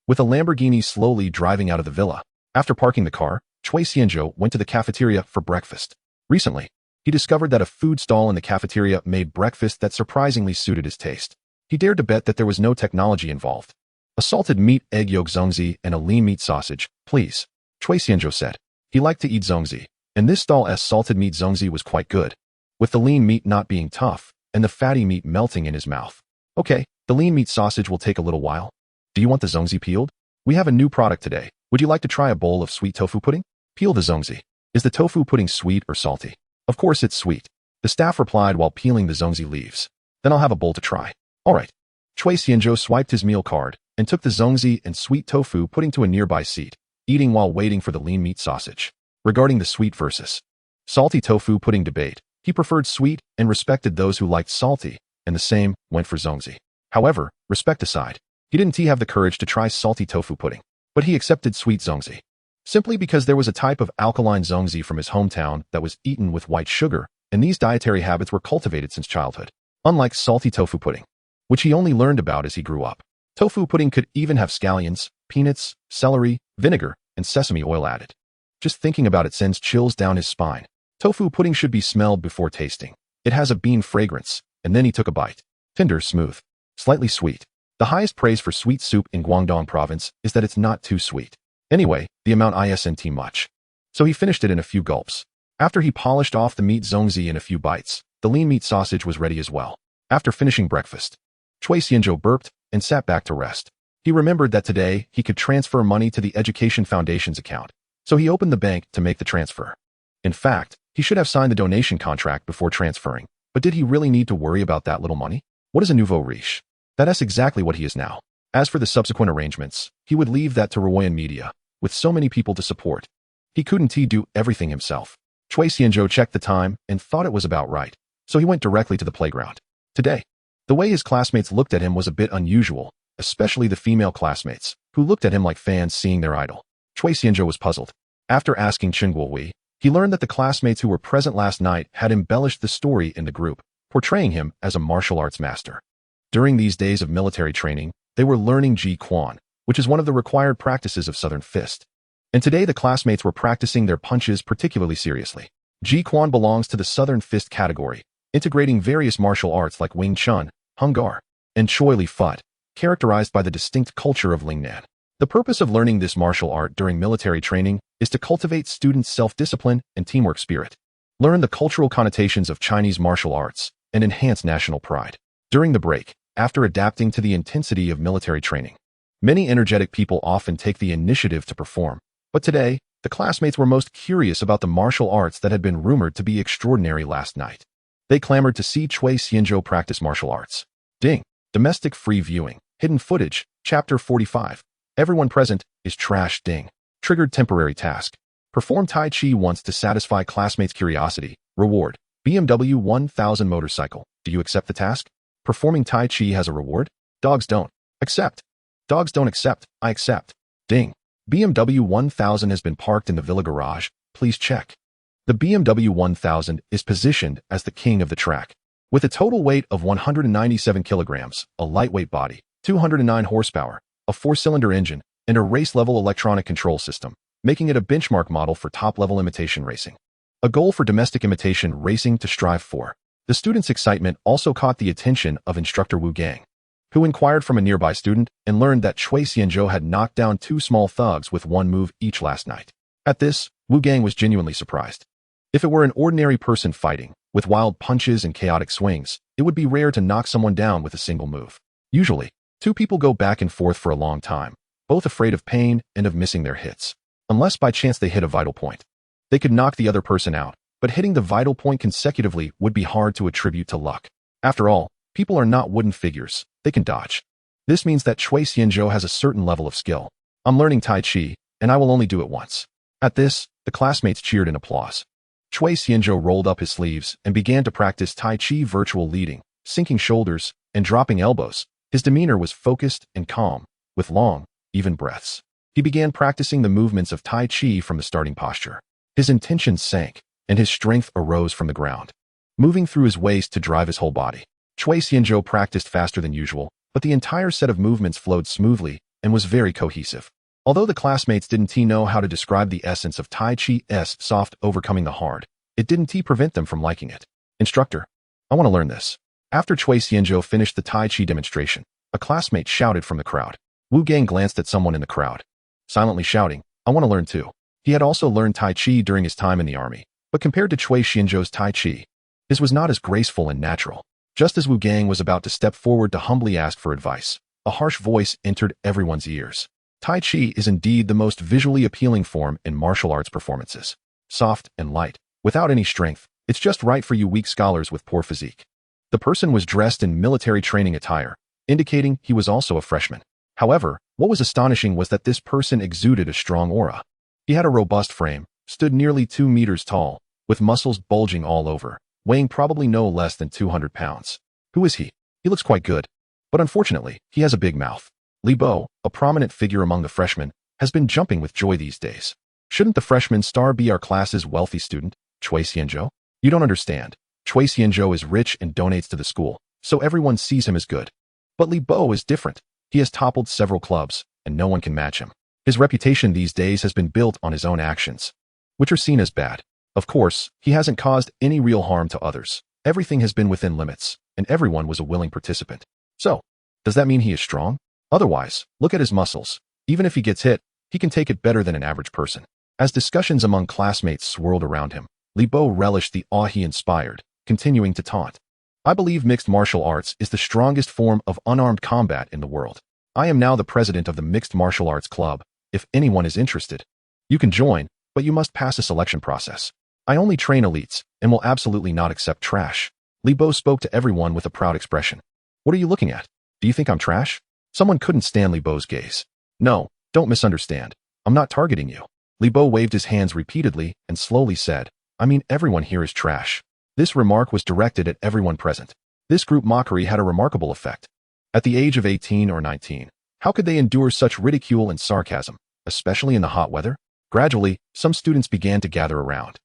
with a Lamborghini slowly driving out of the villa. After parking the car, Chui Xianzhou went to the cafeteria for breakfast. Recently, he discovered that a food stall in the cafeteria made breakfast that surprisingly suited his taste. He dared to bet that there was no technology involved. A salted meat egg yolk zongzi and a lean meat sausage, please, Chui Xianzhou said. He liked to eat zongzi, and this stall's salted meat zongzi was quite good, with the lean meat not being tough and the fatty meat melting in his mouth. Okay, the lean meat sausage will take a little while. Do you want the zongzi peeled? We have a new product today. Would you like to try a bowl of sweet tofu pudding? Peel the zongzi. Is the tofu pudding sweet or salty? Of course it's sweet. The staff replied while peeling the zongzi leaves. Then I'll have a bowl to try. All right. Chui Xianzhou swiped his meal card and took the zongzi and sweet tofu pudding to a nearby seat, eating while waiting for the lean meat sausage. Regarding the sweet versus salty tofu pudding debate, he preferred sweet and respected those who liked salty, and the same went for zongzi. However, respect aside, he didn't have the courage to try salty tofu pudding, but he accepted sweet zongzi, simply because there was a type of alkaline zongzi from his hometown that was eaten with white sugar, and these dietary habits were cultivated since childhood, unlike salty tofu pudding, which he only learned about as he grew up. Tofu pudding could even have scallions, peanuts, celery, vinegar, and sesame oil added. Just thinking about it sends chills down his spine. Tofu pudding should be smelled before tasting. It has a bean fragrance, and then he took a bite. Tender, smooth, slightly sweet. The highest praise for sweet soup in Guangdong province is that it's not too sweet. Anyway, the amount isn't much. So he finished it in a few gulps. After he polished off the meat zongzi in a few bites, the lean meat sausage was ready as well. After finishing breakfast, Chui Xianzhou burped and sat back to rest. He remembered that today he could transfer money to the Education Foundation's account, so he opened the bank to make the transfer. In fact, he should have signed the donation contract before transferring, but did he really need to worry about that little money? What is a nouveau riche? That's exactly what he is now. As for the subsequent arrangements, he would leave that to Ruoyan Media, with so many people to support. He couldn't do everything himself. Chui Xianzhou checked the time and thought it was about right, so he went directly to the playground. Today, the way his classmates looked at him was a bit unusual, especially the female classmates, who looked at him like fans seeing their idol. Chui Xianzhou was puzzled. After asking Chen Guohui, He learned that the classmates who were present last night had embellished the story in the group, portraying him as a martial arts master. During these days of military training, they were learning Ji Quan, which is one of the required practices of Southern Fist. And today the classmates were practicing their punches particularly seriously. Ji Quan belongs to the Southern Fist category, integrating various martial arts like Wing Chun, Hung Gar, and Choi Li Fut, characterized by the distinct culture of Lingnan. The purpose of learning this martial art during military training is to cultivate students' self-discipline and teamwork spirit, learn the cultural connotations of Chinese martial arts, and enhance national pride. During the break, after adapting to the intensity of military training, many energetic people often take the initiative to perform, but today, the classmates were most curious about the martial arts that had been rumored to be extraordinary last night. They clamored to see Cui Xianzhou practice martial arts. Ding. Domestic free viewing. Hidden footage. Chapter 45. Everyone present is trash. Ding. Triggered temporary task. Perform Tai Chi once to satisfy classmates' curiosity. Reward. BMW 1000 motorcycle. Do you accept the task? Performing Tai Chi has a reward? Dogs don't. Accept. Dogs don't accept. I accept. Ding. BMW 1000 has been parked in the villa garage. Please check. The BMW 1000 is positioned as the king of the track. With a total weight of 197 kilograms, a lightweight body, 209 horsepower, a 4-cylinder engine, and a race-level electronic control system, making it a benchmark model for top-level imitation racing. A goal for domestic imitation racing to strive for. The students' excitement also caught the attention of instructor Wu Gang, who inquired from a nearby student and learned that Cui Xianzhou had knocked down 2 small thugs with 1 move each last night. At this, Wu Gang was genuinely surprised. If it were an ordinary person fighting, with wild punches and chaotic swings, it would be rare to knock someone down with a single move. Usually, 2 people go back and forth for a long time, both afraid of pain and of missing their hits. Unless by chance they hit a vital point. They could knock the other person out, but hitting the vital point consecutively would be hard to attribute to luck. After all, people are not wooden figures, they can dodge. This means that Cui Xianzhou has a certain level of skill. I'm learning Tai Chi, and I will only do it once. At this, the classmates cheered in applause. Cui Xianzhou rolled up his sleeves and began to practice Tai Chi virtual leading, sinking shoulders, and dropping elbows. His demeanor was focused and calm, with long, even breaths. He began practicing the movements of Tai Chi from the starting posture. His intentions sank, and his strength arose from the ground, moving through his waist to drive his whole body. Cui Xianzhou practiced faster than usual, but the entire set of movements flowed smoothly and was very cohesive. Although the classmates didn't know how to describe the essence of Tai Chi's soft overcoming the hard, it didn't prevent them from liking it. Instructor, I want to learn this. After Cui Xianzhou finished the Tai Chi demonstration, a classmate shouted from the crowd. Wu Gang glanced at someone in the crowd, silently shouting, I want to learn too. He had also learned Tai Chi during his time in the army, but compared to Cui Xianzhou's Tai Chi, his was not as graceful and natural. Just as Wu Gang was about to step forward to humbly ask for advice, a harsh voice entered everyone's ears. Tai Chi is indeed the most visually appealing form in martial arts performances. Soft and light, without any strength, it's just right for you weak scholars with poor physique. The person was dressed in military training attire, indicating he was also a freshman. However, what was astonishing was that this person exuded a strong aura. He had a robust frame, stood nearly 2 meters tall, with muscles bulging all over, weighing probably no less than 200 pounds. Who is he? He looks quite good. But unfortunately, he has a big mouth. Li Bo, a prominent figure among the freshmen, has been jumping with joy these days. Shouldn't the freshman star be our class's wealthy student, Cui Xianzhou? You don't understand. Cui Xianzhou is rich and donates to the school, so everyone sees him as good. But Li Bo is different. He has toppled several clubs, and no one can match him. His reputation these days has been built on his own actions, which are seen as bad. Of course, he hasn't caused any real harm to others. Everything has been within limits, and everyone was a willing participant. So, does that mean he is strong? Otherwise, look at his muscles. Even if he gets hit, he can take it better than an average person. As discussions among classmates swirled around him, Li Bo relished the awe he inspired, continuing to taunt. I believe mixed martial arts is the strongest form of unarmed combat in the world. I am now the president of the Mixed Martial Arts Club. If anyone is interested, you can join, but you must pass a selection process. I only train elites, and will absolutely not accept trash. Li Bo spoke to everyone with a proud expression. What are you looking at? Do you think I'm trash? Someone couldn't stand Li Bo's gaze. No, don't misunderstand. I'm not targeting you. Li Bo waved his hands repeatedly and slowly said, I mean everyone here is trash. This remark was directed at everyone present. This group mockery had a remarkable effect. At the age of 18 or 19, how could they endure such ridicule and sarcasm, especially in the hot weather? Gradually, some students began to gather around.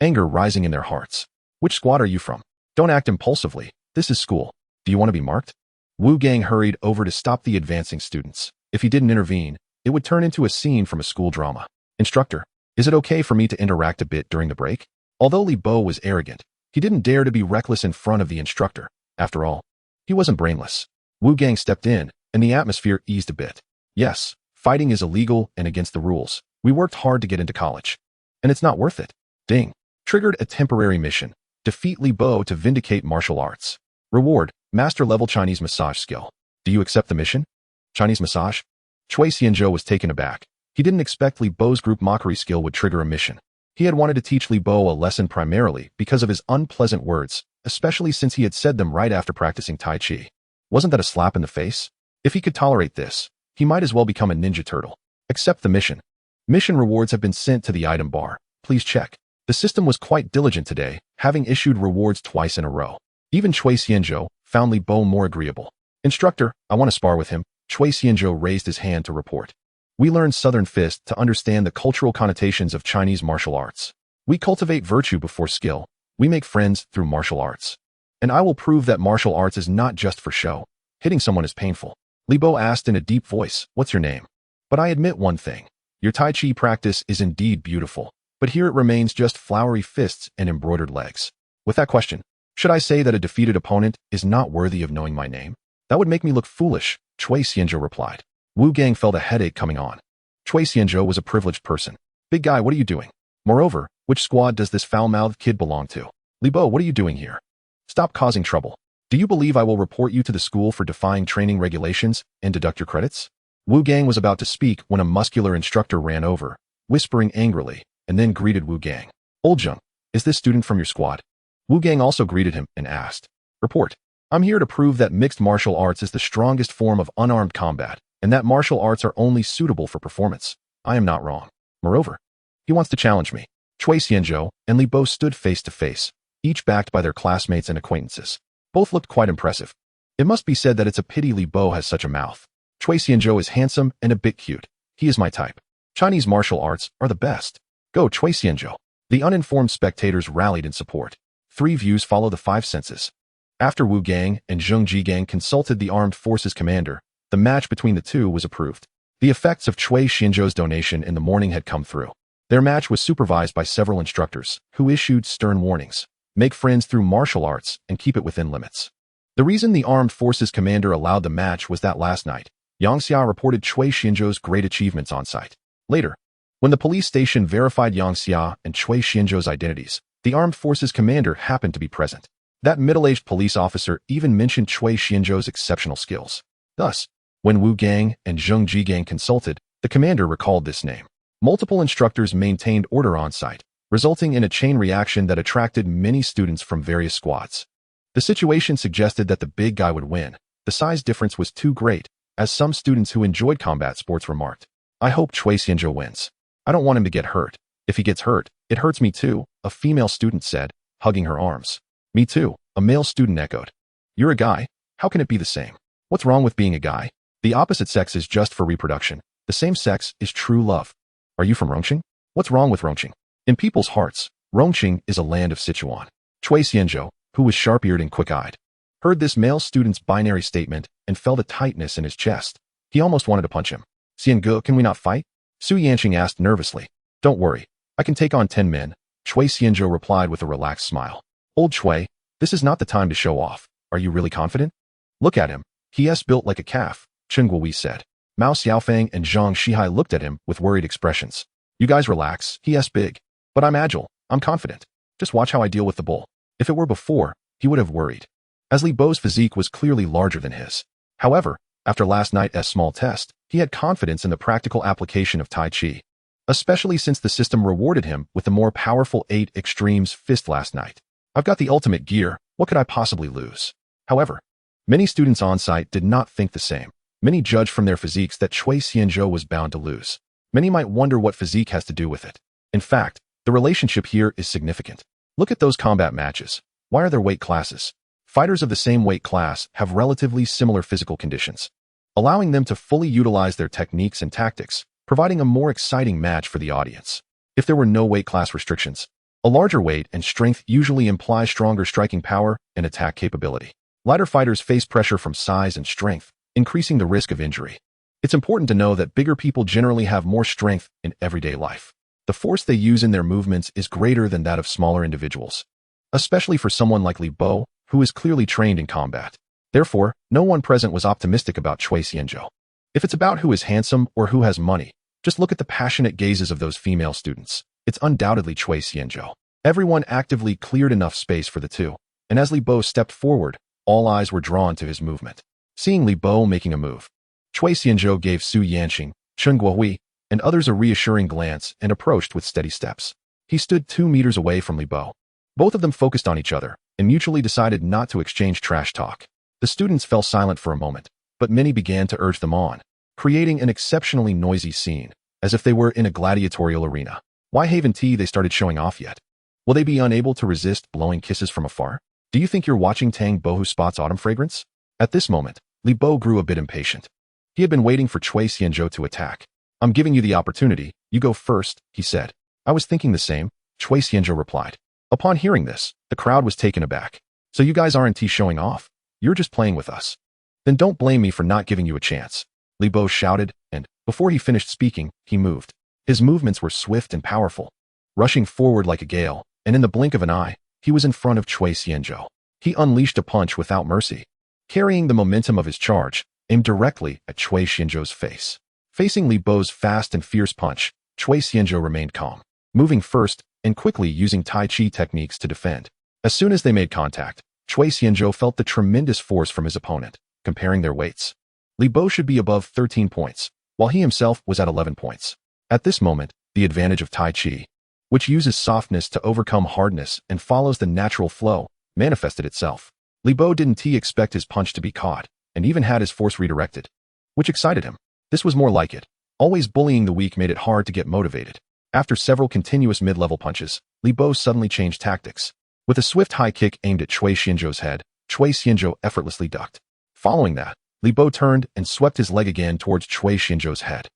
anger rising in their hearts. Which squad are you from? Don't act impulsively. This is school. Do you want to be marked? Wu Gang hurried over to stop the advancing students. If he didn't intervene, it would turn into a scene from a school drama. Instructor, is it okay for me to interact a bit during the break? Although Li Bo was arrogant, he didn't dare to be reckless in front of the instructor. After all, he wasn't brainless. Wu Gang stepped in, and the atmosphere eased a bit. Yes, fighting is illegal and against the rules. We worked hard to get into college. And it's not worth it. Ding. Triggered a temporary mission. Defeat Li Bo to vindicate martial arts. Reward, master-level Chinese massage skill. Do you accept the mission? Chinese massage? Cui Xianzhou was taken aback. He didn't expect Li Bo's group mockery skill would trigger a mission. He had wanted to teach Li Bo a lesson primarily because of his unpleasant words, especially since he had said them right after practicing Tai Chi. Wasn't that a slap in the face? If he could tolerate this, he might as well become a ninja turtle. Accept the mission. Mission rewards have been sent to the item bar. Please check. The system was quite diligent today, having issued rewards twice in a row. Even Cui Xianzhou found Li Bo more agreeable. Instructor, I want to spar with him. Cui Xianzhou raised his hand to report. We learned Southern Fist to understand the cultural connotations of Chinese martial arts. We cultivate virtue before skill. We make friends through martial arts. And I will prove that martial arts is not just for show. Hitting someone is painful. Li Bo asked in a deep voice, what's your name? But I admit one thing. Your Tai Chi practice is indeed beautiful, but here it remains just flowery fists and embroidered legs. With that question, should I say that a defeated opponent is not worthy of knowing my name? That would make me look foolish, Cui Xianzhou replied. Wu Gang felt a headache coming on. Cui Xianzhou was a privileged person. Big guy, what are you doing? Moreover, which squad does this foul-mouthed kid belong to? Li Bo, what are you doing here? Stop causing trouble. Do you believe I will report you to the school for defying training regulations and deduct your credits? Wu Gang was about to speak when a muscular instructor ran over, whispering angrily, and then greeted Wu Gang. Old Jung, is this student from your squad? Wu Gang also greeted him and asked. Report. I'm here to prove that mixed martial arts is the strongest form of unarmed combat, and that martial arts are only suitable for performance. I am not wrong. Moreover, he wants to challenge me. Cui Xianzhou and Li Bo stood face to face, each backed by their classmates and acquaintances. Both looked quite impressive. It must be said that it's a pity Li Bo has such a mouth. Cui Xianzhou is handsome and a bit cute. He is my type. Chinese martial arts are the best. Go, Cui Xianzhou. The uninformed spectators rallied in support. 3 views follow the 5 senses. After Wu Gang and Zheng Jigang consulted the armed forces commander, the match between the two was approved. The effects of Cui Xianzhou's donation in the morning had come through. Their match was supervised by several instructors, who issued stern warnings. Make friends through martial arts and keep it within limits. The reason the armed forces commander allowed the match was that last night, Yang Xia reported Cui Xianzhou's great achievements on site. Later, when the police station verified Yang Xia and Cui Xianzhou's identities, the armed forces commander happened to be present. That middle-aged police officer even mentioned Cui Xianzhou's exceptional skills. Thus, when Wu Gang and Zheng Jigang consulted, the commander recalled this name. Multiple instructors maintained order on site, resulting in a chain reaction that attracted many students from various squads. The situation suggested that the big guy would win. The size difference was too great, as some students who enjoyed combat sports remarked. I hope Cui Xianzhou wins. I don't want him to get hurt. If he gets hurt, it hurts me too, a female student said, hugging her arms. Me too, a male student echoed. You're a guy. How can it be the same? What's wrong with being a guy? The opposite sex is just for reproduction. The same sex is true love. Are you from Rongqing? What's wrong with Rongqing? In people's hearts, Rongqing is a land of Sichuan. Cui Xianzhou, who was sharp-eared and quick-eyed, heard this male student's binary statement and felt a tightness in his chest. He almost wanted to punch him. Xiange, can we not fight? Su Yanqing asked nervously. Don't worry. I can take on 10 men. Cui Xianzhou replied with a relaxed smile. Old Cui, this is not the time to show off. Are you really confident? Look at him. He is built like a calf, Chen Guowei said. Mao Xiaofeng and Zhang Shihai looked at him with worried expressions. You guys relax. He is big. But I'm agile. I'm confident. Just watch how I deal with the bull. If it were before, he would have worried, as Li Bo's physique was clearly larger than his. However, after last night's small test, he had confidence in the practical application of Tai Chi, especially since the system rewarded him with the more powerful 8 Extremes fist last night. I've got the ultimate gear. What could I possibly lose? However, many students on site did not think the same. Many judged from their physiques that Cui Xianzhou was bound to lose. Many might wonder what physique has to do with it. In fact, the relationship here is significant. Look at those combat matches. Why are there weight classes? Fighters of the same weight class have relatively similar physical conditions, allowing them to fully utilize their techniques and tactics, providing a more exciting match for the audience. If there were no weight class restrictions, A larger weight and strength usually imply stronger striking power and attack capability. Lighter fighters face pressure from size and strength, increasing the risk of injury. It's important to know that bigger people generally have more strength in everyday life. The force they use in their movements is greater than that of smaller individuals, especially for someone like Li Bo, who is clearly trained in combat. Therefore, no one present was optimistic about Cui Xianzhou. If it's about who is handsome or who has money, just look at the passionate gazes of those female students. It's undoubtedly Cui Xianzhou. Everyone actively cleared enough space for the two, and as Li Bo stepped forward, all eyes were drawn to his movement. Seeing Li Bo making a move, Cui Xianzhou gave Su Yanqing, Chen Guohui, and others a reassuring glance and approached with steady steps. He stood 2 meters away from Li Bo. Both of them focused on each other and mutually decided not to exchange trash talk. The students fell silent for a moment, but many began to urge them on, creating an exceptionally noisy scene, as if they were in a gladiatorial arena. Why haven't they started showing off yet? Will they be unable to resist blowing kisses from afar? Do you think you're watching Tang Bohu Spot's autumn fragrance? At this moment, Li Bo grew a bit impatient. He had been waiting for Cui Xianzhou to attack. I'm giving you the opportunity, you go first, he said. I was thinking the same, Cui Xianzhou replied. Upon hearing this, the crowd was taken aback. So you guys aren't showing off? You're just playing with us. Then don't blame me for not giving you a chance, Li Bo shouted, and, before he finished speaking, he moved. His movements were swift and powerful, rushing forward like a gale, and in the blink of an eye, he was in front of Cui Xianzhou. He unleashed a punch without mercy, carrying the momentum of his charge, aimed directly at Cui Xianzhou's face. Facing Li Bo's fast and fierce punch, Cui Xianzhou remained calm, moving first and quickly using Tai Chi techniques to defend. As soon as they made contact, Cui Xianzhou felt the tremendous force from his opponent. Comparing their weights, Li Bo should be above 13 points, while he himself was at 11 points. At this moment, the advantage of Tai Chi, which uses softness to overcome hardness and follows the natural flow, manifested itself. Li Bo didn't expect his punch to be caught, and even had his force redirected, which excited him. This was more like it. Always bullying the weak made it hard to get motivated. After several continuous mid-level punches, Li Bo suddenly changed tactics. With a swift high kick aimed at Cui Xianzhou's head, Cui Xianzhou effortlessly ducked. Following that, Li Bo turned and swept his leg again towards Cui Xianzhou's head.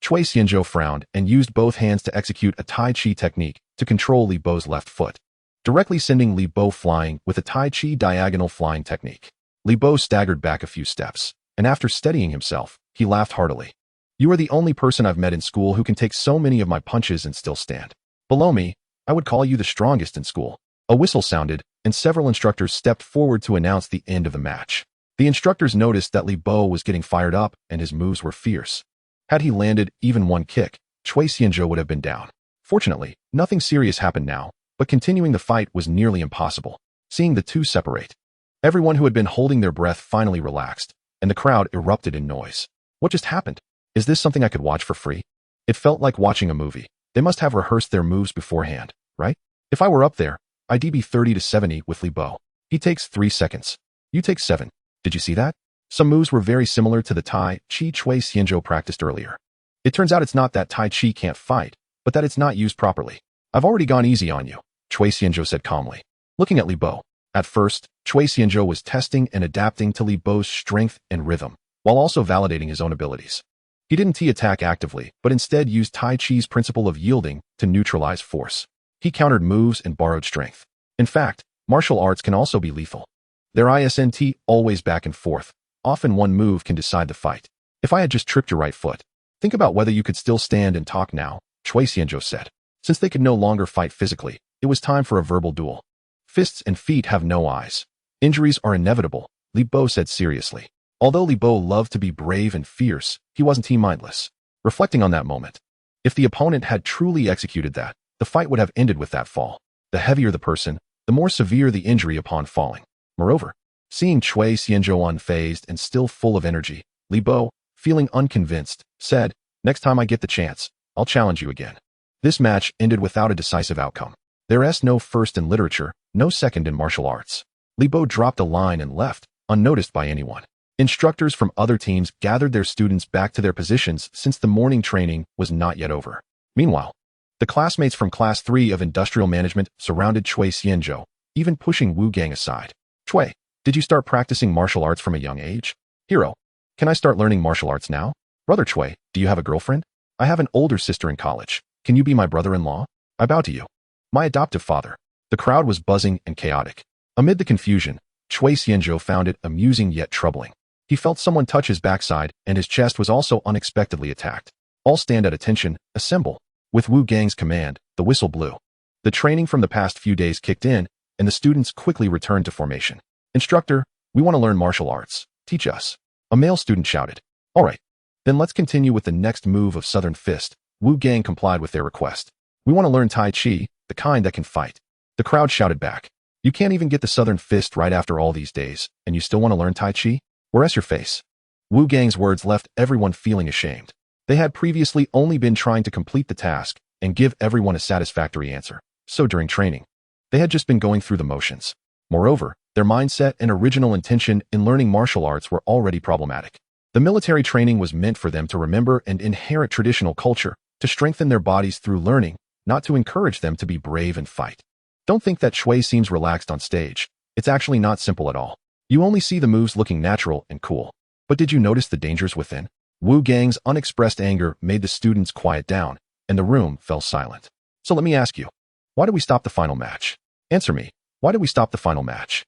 Cui Xianzhou frowned and used both hands to execute a Tai Chi technique to control Li Bo's left foot, directly sending Li Bo flying with a Tai Chi diagonal flying technique. Li Bo staggered back a few steps, and after steadying himself, he laughed heartily. You are the only person I've met in school who can take so many of my punches and still stand. Below me, I would call you the strongest in school. A whistle sounded, and several instructors stepped forward to announce the end of the match. The instructors noticed that Li Bo was getting fired up and his moves were fierce. Had he landed even one kick, Cui Xianzhou would have been down. Fortunately, nothing serious happened now, but continuing the fight was nearly impossible. Seeing the two separate, everyone who had been holding their breath finally relaxed, and the crowd erupted in noise. What just happened? Is this something I could watch for free? It felt like watching a movie. They must have rehearsed their moves beforehand, right? If I were up there, I'd be 30-70 with Li Bo. He takes 3 seconds. You take 7. Did you see that? Some moves were very similar to the Tai Chi Cui Xianzhou practiced earlier. It turns out it's not that Tai Chi can't fight, but that it's not used properly. I've already gone easy on you, Cui Xianzhou said calmly, looking at Li Bo. At first, Cui Xianzhou was testing and adapting to Li Bo's strength and rhythm, while also validating his own abilities. He didn't attack actively, but instead used Tai Chi's principle of yielding to neutralize force. He countered moves and borrowed strength. In fact, martial arts can also be lethal. Their isn't always back and forth. Often one move can decide the fight. If I had just tripped your right foot, think about whether you could still stand and talk now, Cui Xianzhou said. Since they could no longer fight physically, it was time for a verbal duel. Fists and feet have no eyes. Injuries are inevitable, Li Bo said seriously. Although Li Bo loved to be brave and fierce, he wasn't mindless. Reflecting on that moment, if the opponent had truly executed that, the fight would have ended with that fall. The heavier the person, the more severe the injury upon falling. Moreover, seeing Cui Xianzhou unfazed and still full of energy, Li Bo, feeling unconvinced, said, "Next time I get the chance, I'll challenge you again." This match ended without a decisive outcome. There's no first in literature, no second in martial arts. Li Bo dropped a line and left, unnoticed by anyone. Instructors from other teams gathered their students back to their positions since the morning training was not yet over. Meanwhile, the classmates from Class 3 of Industrial Management surrounded Cui Xianzhou, even pushing Wu Gang aside. "Cui, did you start practicing martial arts from a young age? Hero, can I start learning martial arts now? Brother Cui, do you have a girlfriend? I have an older sister in college. Can you be my brother-in-law? I bow to you." My adoptive father. The crowd was buzzing and chaotic. Amid the confusion, Chui Xianzhou found it amusing yet troubling. He felt someone touch his backside, and his chest was also unexpectedly attacked. All stand at attention, assemble. With Wu Gang's command, the whistle blew. The training from the past few days kicked in, and the students quickly returned to formation. Instructor, we want to learn martial arts. Teach us. A male student shouted. All right. Then let's continue with the next move of Southern Fist. Wu Gang complied with their request. We want to learn Tai Chi, the kind that can fight. The crowd shouted back. You can't even get the Southern Fist right after all these days, and you still want to learn Tai Chi? Where's your face? Wu Gang's words left everyone feeling ashamed. They had previously only been trying to complete the task and give everyone a satisfactory answer. So during training, they had just been going through the motions. Moreover, their mindset and original intention in learning martial arts were already problematic. The military training was meant for them to remember and inherit traditional culture, to strengthen their bodies through learning, not to encourage them to be brave and fight. Don't think that Shui seems relaxed on stage. It's actually not simple at all. You only see the moves looking natural and cool. But did you notice the dangers within? Wu Gang's unexpressed anger made the students quiet down, and the room fell silent. So let me ask you, why did we stop the final match? Answer me. Why did we stop the final match?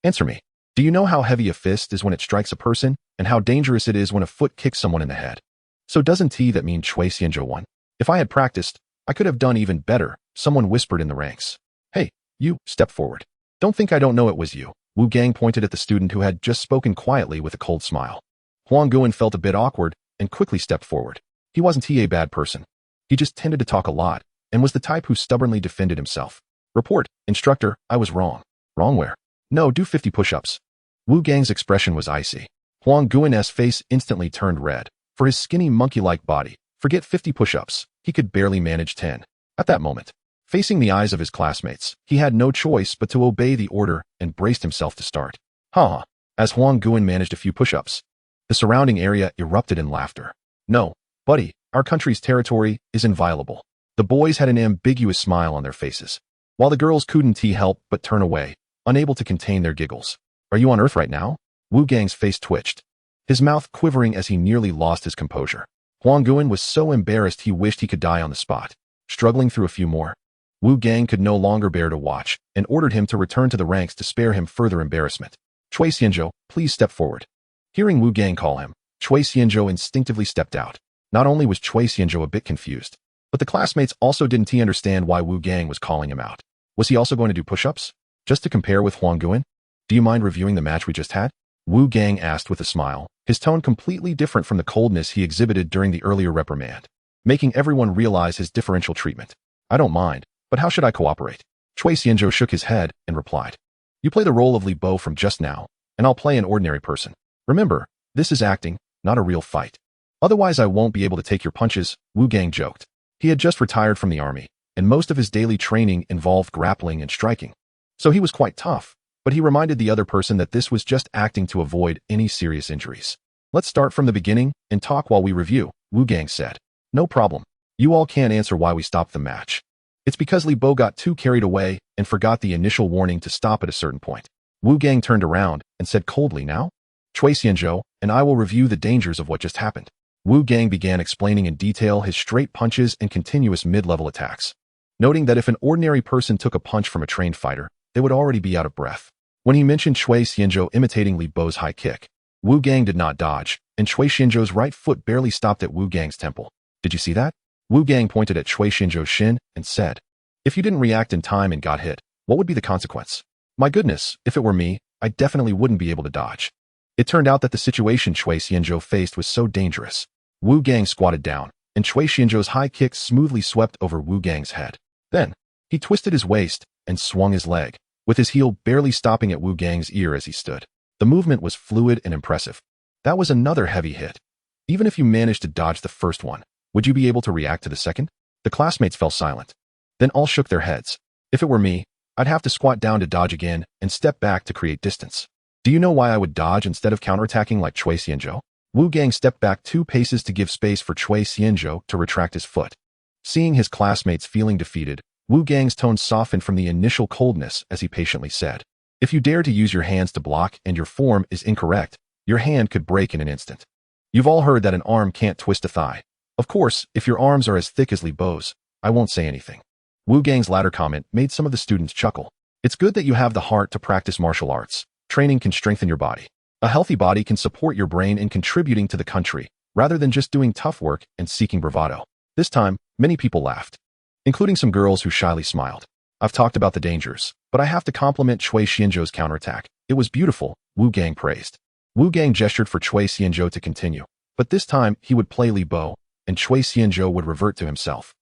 Answer me. Do you know how heavy a fist is when it strikes a person, and how dangerous it is when a foot kicks someone in the head? So doesn't that mean Chui Xianzhou won? If I had practiced, I could have done even better, someone whispered in the ranks. Hey, you, step forward. Don't think I don't know it was you. Wu Gang pointed at the student who had just spoken quietly with a cold smile. Huang Guan felt a bit awkward and quickly stepped forward. He wasn't a bad person. He just tended to talk a lot and was the type who stubbornly defended himself. Report, instructor, I was wrong. Wrong where? No, do 50 push-ups. Wu Gang's expression was icy. Huang Guan's face instantly turned red. For his skinny monkey-like body, forget 50 push-ups, he could barely manage 10. At that moment, facing the eyes of his classmates, he had no choice but to obey the order and braced himself to start. As Huang Guan managed a few push-ups, the surrounding area erupted in laughter. No, buddy, our country's territory is inviolable. The boys had an ambiguous smile on their faces, while the girls couldn't help but turn away, unable to contain their giggles. Are you on Earth right now? Wu Gang's face twitched, his mouth quivering as he nearly lost his composure. Huang Guan was so embarrassed he wished he could die on the spot. Struggling through a few more, Wu Gang could no longer bear to watch and ordered him to return to the ranks to spare him further embarrassment. Chui Xianzhou, please step forward. Hearing Wu Gang call him, Chui Xianzhou instinctively stepped out. Not only was Chui Xianzhou a bit confused, but the classmates also didn't understand why Wu Gang was calling him out. Was he also going to do push-ups? Just to compare with Huang Guan? Do you mind reviewing the match we just had? Wu Gang asked with a smile, his tone completely different from the coldness he exhibited during the earlier reprimand, making everyone realize his differential treatment. I don't mind, but how should I cooperate? Chui Xianzhou shook his head and replied. You play the role of Li Bo from just now, and I'll play an ordinary person. Remember, this is acting, not a real fight. Otherwise I won't be able to take your punches, Wu Gang joked. He had just retired from the army, and most of his daily training involved grappling and striking. So he was quite tough, but he reminded the other person that this was just acting to avoid any serious injuries. Let's start from the beginning and talk while we review, Wu Gang said. No problem. You all can't answer why we stopped the match. It's because Li Bo got too carried away and forgot the initial warning to stop at a certain point. Wu Gang turned around and said coldly, now? Chui Xianzhou, and I will review the dangers of what just happened. Wu Gang began explaining in detail his straight punches and continuous mid-level attacks, noting that if an ordinary person took a punch from a trained fighter, they would already be out of breath. When he mentioned Chui Xianzhou imitating Li Bo's high kick, Wu Gang did not dodge, and Chui Xianzhou's right foot barely stopped at Wu Gang's temple. Did you see that? Wu Gang pointed at Chui Xianzhou's shin and said, if you didn't react in time and got hit, what would be the consequence? My goodness, if it were me, I definitely wouldn't be able to dodge. It turned out that the situation Chui Xianzhou faced was so dangerous. Wu Gang squatted down, and Chui Xianzhou's high kick smoothly swept over Wu Gang's head. Then, he twisted his waist and swung his leg, with his heel barely stopping at Wu Gang's ear as he stood. The movement was fluid and impressive. That was another heavy hit. Even if you managed to dodge the first one, would you be able to react to the second? The classmates fell silent. Then all shook their heads. If it were me, I'd have to squat down to dodge again and step back to create distance. Do you know why I would dodge instead of counterattacking like Chui Xianzhou? Wu Gang stepped back 2 paces to give space for Chui Xianzhou to retract his foot. Seeing his classmates feeling defeated, Wu Gang's tone softened from the initial coldness as he patiently said, if you dare to use your hands to block and your form is incorrect, your hand could break in an instant. You've all heard that an arm can't twist a thigh. Of course, if your arms are as thick as Li Bo's, I won't say anything. Wu Gang's latter comment made some of the students chuckle. It's good that you have the heart to practice martial arts. Training can strengthen your body. A healthy body can support your brain in contributing to the country, rather than just doing tough work and seeking bravado. This time, many people laughed, including some girls who shyly smiled. I've talked about the dangers, but I have to compliment Cui Xianzhou's counterattack. It was beautiful, Wu Gang praised. Wu Gang gestured for Cui Xianzhou to continue, but this time he would play Li Bo, and Cui Xianzhou would revert to himself.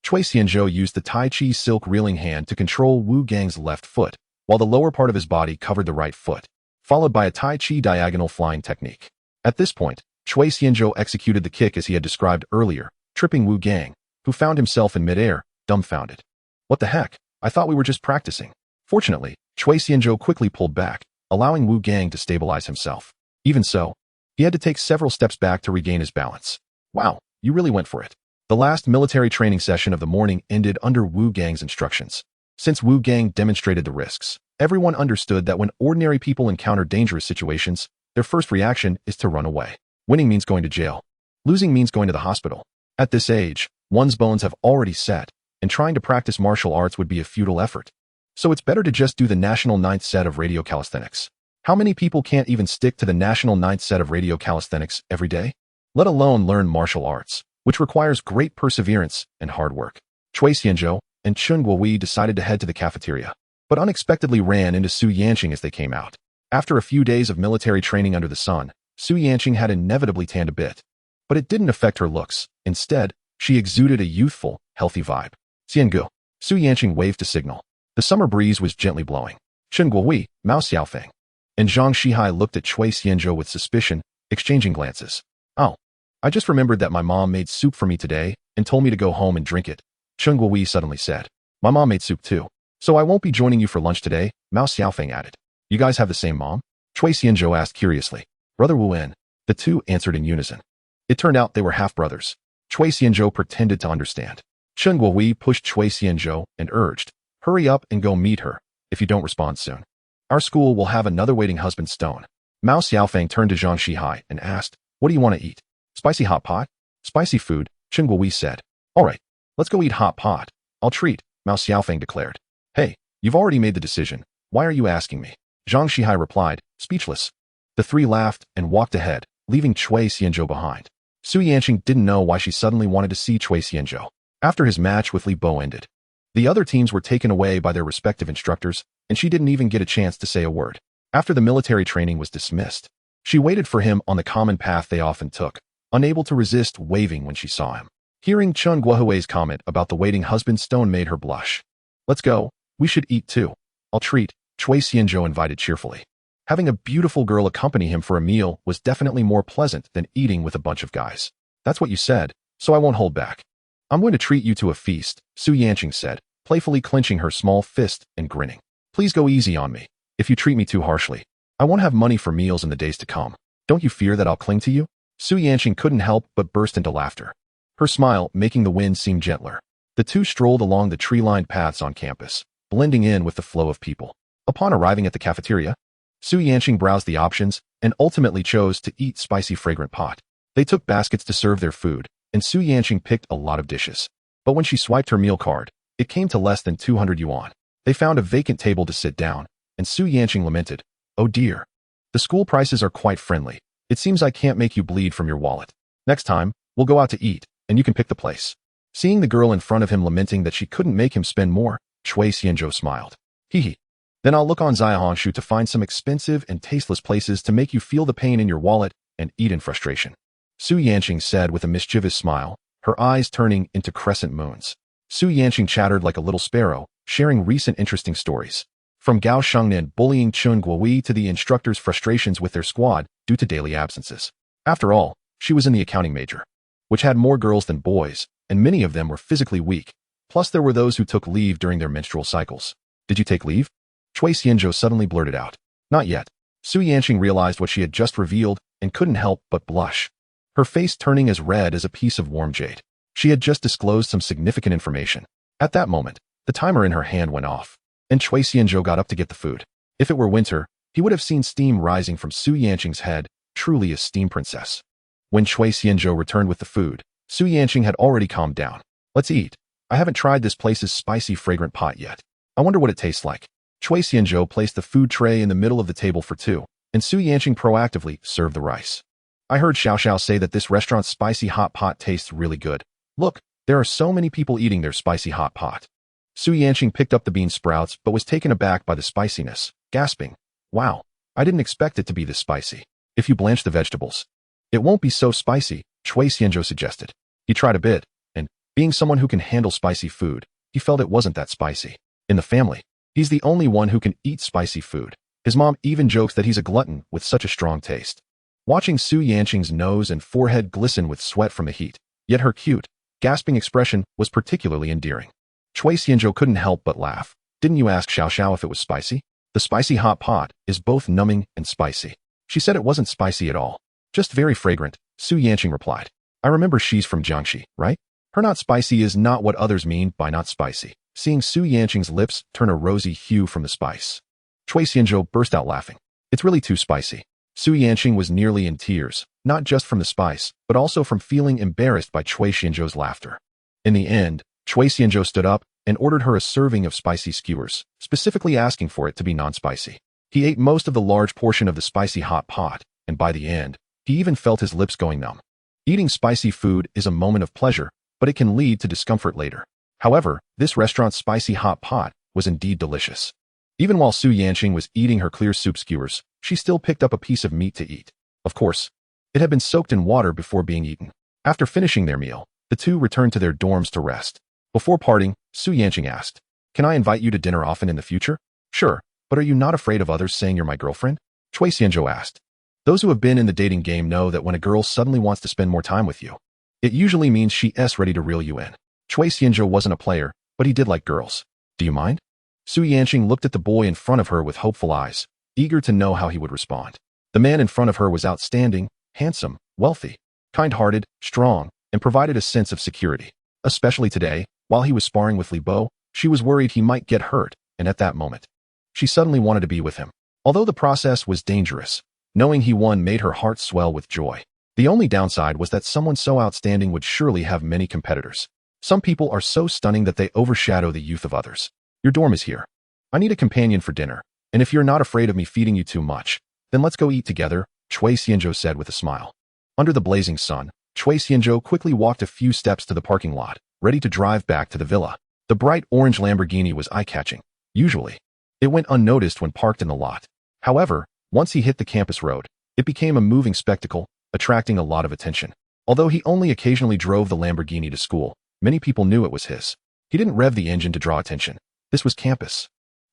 Cui Xianzhou used the Tai Chi silk reeling hand to control Wu Gang's left foot, while the lower part of his body covered the right foot, followed by a Tai Chi diagonal flying technique. At this point, Cui Xianzhou executed the kick as he had described earlier, tripping Wu Gang, who found himself in midair, dumbfounded. What the heck? I thought we were just practicing. Fortunately, Cui Xianzhou quickly pulled back, allowing Wu Gang to stabilize himself. Even so, he had to take several steps back to regain his balance. Wow, you really went for it. The last military training session of the morning ended under Wu Gang's instructions. Since Wu Gang demonstrated the risks, everyone understood that when ordinary people encounter dangerous situations, their first reaction is to run away. Winning means going to jail. Losing means going to the hospital. At this age, one's bones have already set, and trying to practice martial arts would be a futile effort. So it's better to just do the national 9th set of radio calisthenics. How many people can't even stick to the national 9th set of radio calisthenics every day? Let alone learn martial arts, which requires great perseverance and hard work. Cui Xianzhou and Chun Guowei decided to head to the cafeteria, but unexpectedly ran into Su Yanqing as they came out. After a few days of military training under the sun, Su Yanqing had inevitably tanned a bit. But it didn't affect her looks. Instead, she exuded a youthful, healthy vibe. Xiangu. Su Yanqing waved to signal. The summer breeze was gently blowing. Chun Guowei, Mao Xiaofeng, and Zhang Shihai looked at Cui Xianzhou with suspicion, exchanging glances. Oh, I just remembered that my mom made soup for me today and told me to go home and drink it, Chun Guowei suddenly said. My mom made soup too. So I won't be joining you for lunch today, Mao Xiaofeng added. You guys have the same mom? Cui Xianzhou asked curiously. Brother Wu En. The two answered in unison. It turned out they were half-brothers. Cui Xianzhou pretended to understand. Chun Guowei pushed Cui Xianzhou and urged, hurry up and go meet her, if you don't respond soon. Our school will have another waiting husband stone. Mao Xiaofeng turned to Zhang Shihai and asked, what do you want to eat? Spicy hot pot? Spicy food, Chun Guowei said. All right, let's go eat hot pot. I'll treat, Mao Xiaofeng declared. Hey, you've already made the decision. Why are you asking me? Zhang Shihai replied, speechless. The three laughed and walked ahead, leaving Cui Xianzhou behind. Su Yanqing didn't know why she suddenly wanted to see Cui Xianzhou. After his match with Li Bo ended, the other teams were taken away by their respective instructors, and she didn't even get a chance to say a word. After the military training was dismissed, she waited for him on the common path they often took, unable to resist waving when she saw him. Hearing Chun Guowei's comment about the waiting husband stone made her blush. Let's go, we should eat too. I'll treat, Cui Xianzhou invited cheerfully. Having a beautiful girl accompany him for a meal was definitely more pleasant than eating with a bunch of guys. That's what you said, so I won't hold back. I'm going to treat you to a feast, Su Yanqing said, playfully clenching her small fist and grinning. Please go easy on me. If you treat me too harshly, I won't have money for meals in the days to come. Don't you fear that I'll cling to you? Su Yanqing couldn't help but burst into laughter, her smile making the wind seem gentler. The two strolled along the tree-lined paths on campus, blending in with the flow of people. Upon arriving at the cafeteria, Su Yanqing browsed the options and ultimately chose to eat spicy fragrant pot. They took baskets to serve their food, and Su Yanqing picked a lot of dishes. But when she swiped her meal card, it came to less than 200 yuan. They found a vacant table to sit down, and Su Yanqing lamented, oh dear. The school prices are quite friendly. It seems I can't make you bleed from your wallet. Next time, we'll go out to eat, and you can pick the place. Seeing the girl in front of him lamenting that she couldn't make him spend more, Cui Xianzhou smiled. Hee. Then I'll look on Zaihanshu to find some expensive and tasteless places to make you feel the pain in your wallet and eat in frustration. Su Yanqing said with a mischievous smile, her eyes turning into crescent moons. Su Yanqing chattered like a little sparrow, sharing recent interesting stories. From Gao Shengnan bullying Chun Guowei to the instructor's frustrations with their squad due to daily absences. After all, she was in the accounting major, which had more girls than boys, and many of them were physically weak. Plus there were those who took leave during their menstrual cycles. Did you take leave? Cui Xianzhou suddenly blurted out. Not yet. Su Yanqing realized what she had just revealed and couldn't help but blush, her face turning as red as a piece of warm jade. She had just disclosed some significant information. At that moment, the timer in her hand went off, and Cui Xianzhou got up to get the food. If it were winter, he would have seen steam rising from Su Yanqing's head, truly a steam princess. When Cui Xianzhou returned with the food, Su Yanqing had already calmed down. Let's eat. I haven't tried this place's spicy fragrant pot yet. I wonder what it tastes like. Chui Xianzhou placed the food tray in the middle of the table for two, and Su Yanqing proactively served the rice. I heard Xiao Xiao say that this restaurant's spicy hot pot tastes really good. Look, there are so many people eating their spicy hot pot. Su Yanqing picked up the bean sprouts but was taken aback by the spiciness, gasping, "Wow, I didn't expect it to be this spicy. If you blanch the vegetables, it won't be so spicy," Chui Xianzhou suggested. He tried a bit, and, being someone who can handle spicy food, he felt it wasn't that spicy. In the family, he's the only one who can eat spicy food. His mom even jokes that he's a glutton with such a strong taste. Watching Su Yanqing's nose and forehead glisten with sweat from the heat, yet her cute, gasping expression was particularly endearing. Chui Xianzhou couldn't help but laugh. "Didn't you ask Xiao Xiao if it was spicy? The spicy hot pot is both numbing and spicy." "She said it wasn't spicy at all. Just very fragrant," Su Yanqing replied. "I remember she's from Jiangxi, right? Her not spicy is not what others mean by not spicy." Seeing Su Yanqing's lips turn a rosy hue from the spice, Chui Xianzhou burst out laughing. "It's really too spicy." Su Yanqing was nearly in tears, not just from the spice, but also from feeling embarrassed by Chui Xianzhou's laughter. In the end, Chui Xianzhou stood up and ordered her a serving of spicy skewers, specifically asking for it to be non-spicy. He ate most of the large portion of the spicy hot pot, and by the end, he even felt his lips going numb. Eating spicy food is a moment of pleasure, but it can lead to discomfort later. However, this restaurant's spicy hot pot was indeed delicious. Even while Su Yanqing was eating her clear soup skewers, she still picked up a piece of meat to eat. Of course, it had been soaked in water before being eaten. After finishing their meal, the two returned to their dorms to rest. Before parting, Su Yanqing asked, "Can I invite you to dinner often in the future?" "Sure, but are you not afraid of others saying you're my girlfriend?" Chui Xianzhou asked. Those who have been in the dating game know that when a girl suddenly wants to spend more time with you, it usually means she's ready to reel you in. Chui Xianzhou wasn't a player, but he did like girls. "Do you mind?" Su Yanqing looked at the boy in front of her with hopeful eyes, eager to know how he would respond. The man in front of her was outstanding, handsome, wealthy, kind-hearted, strong, and provided a sense of security. Especially today, while he was sparring with Li Bo, she was worried he might get hurt, and at that moment, she suddenly wanted to be with him. Although the process was dangerous, knowing he won made her heart swell with joy. The only downside was that someone so outstanding would surely have many competitors. Some people are so stunning that they overshadow the youth of others. "Your dorm is here. I need a companion for dinner, and if you're not afraid of me feeding you too much, then let's go eat together," Chui Xianzhou said with a smile. Under the blazing sun, Chui Xianzhou quickly walked a few steps to the parking lot, ready to drive back to the villa. The bright orange Lamborghini was eye-catching. Usually, it went unnoticed when parked in the lot. However, once he hit the campus road, it became a moving spectacle, attracting a lot of attention. Although he only occasionally drove the Lamborghini to school, many people knew it was his. He didn't rev the engine to draw attention. This was campus.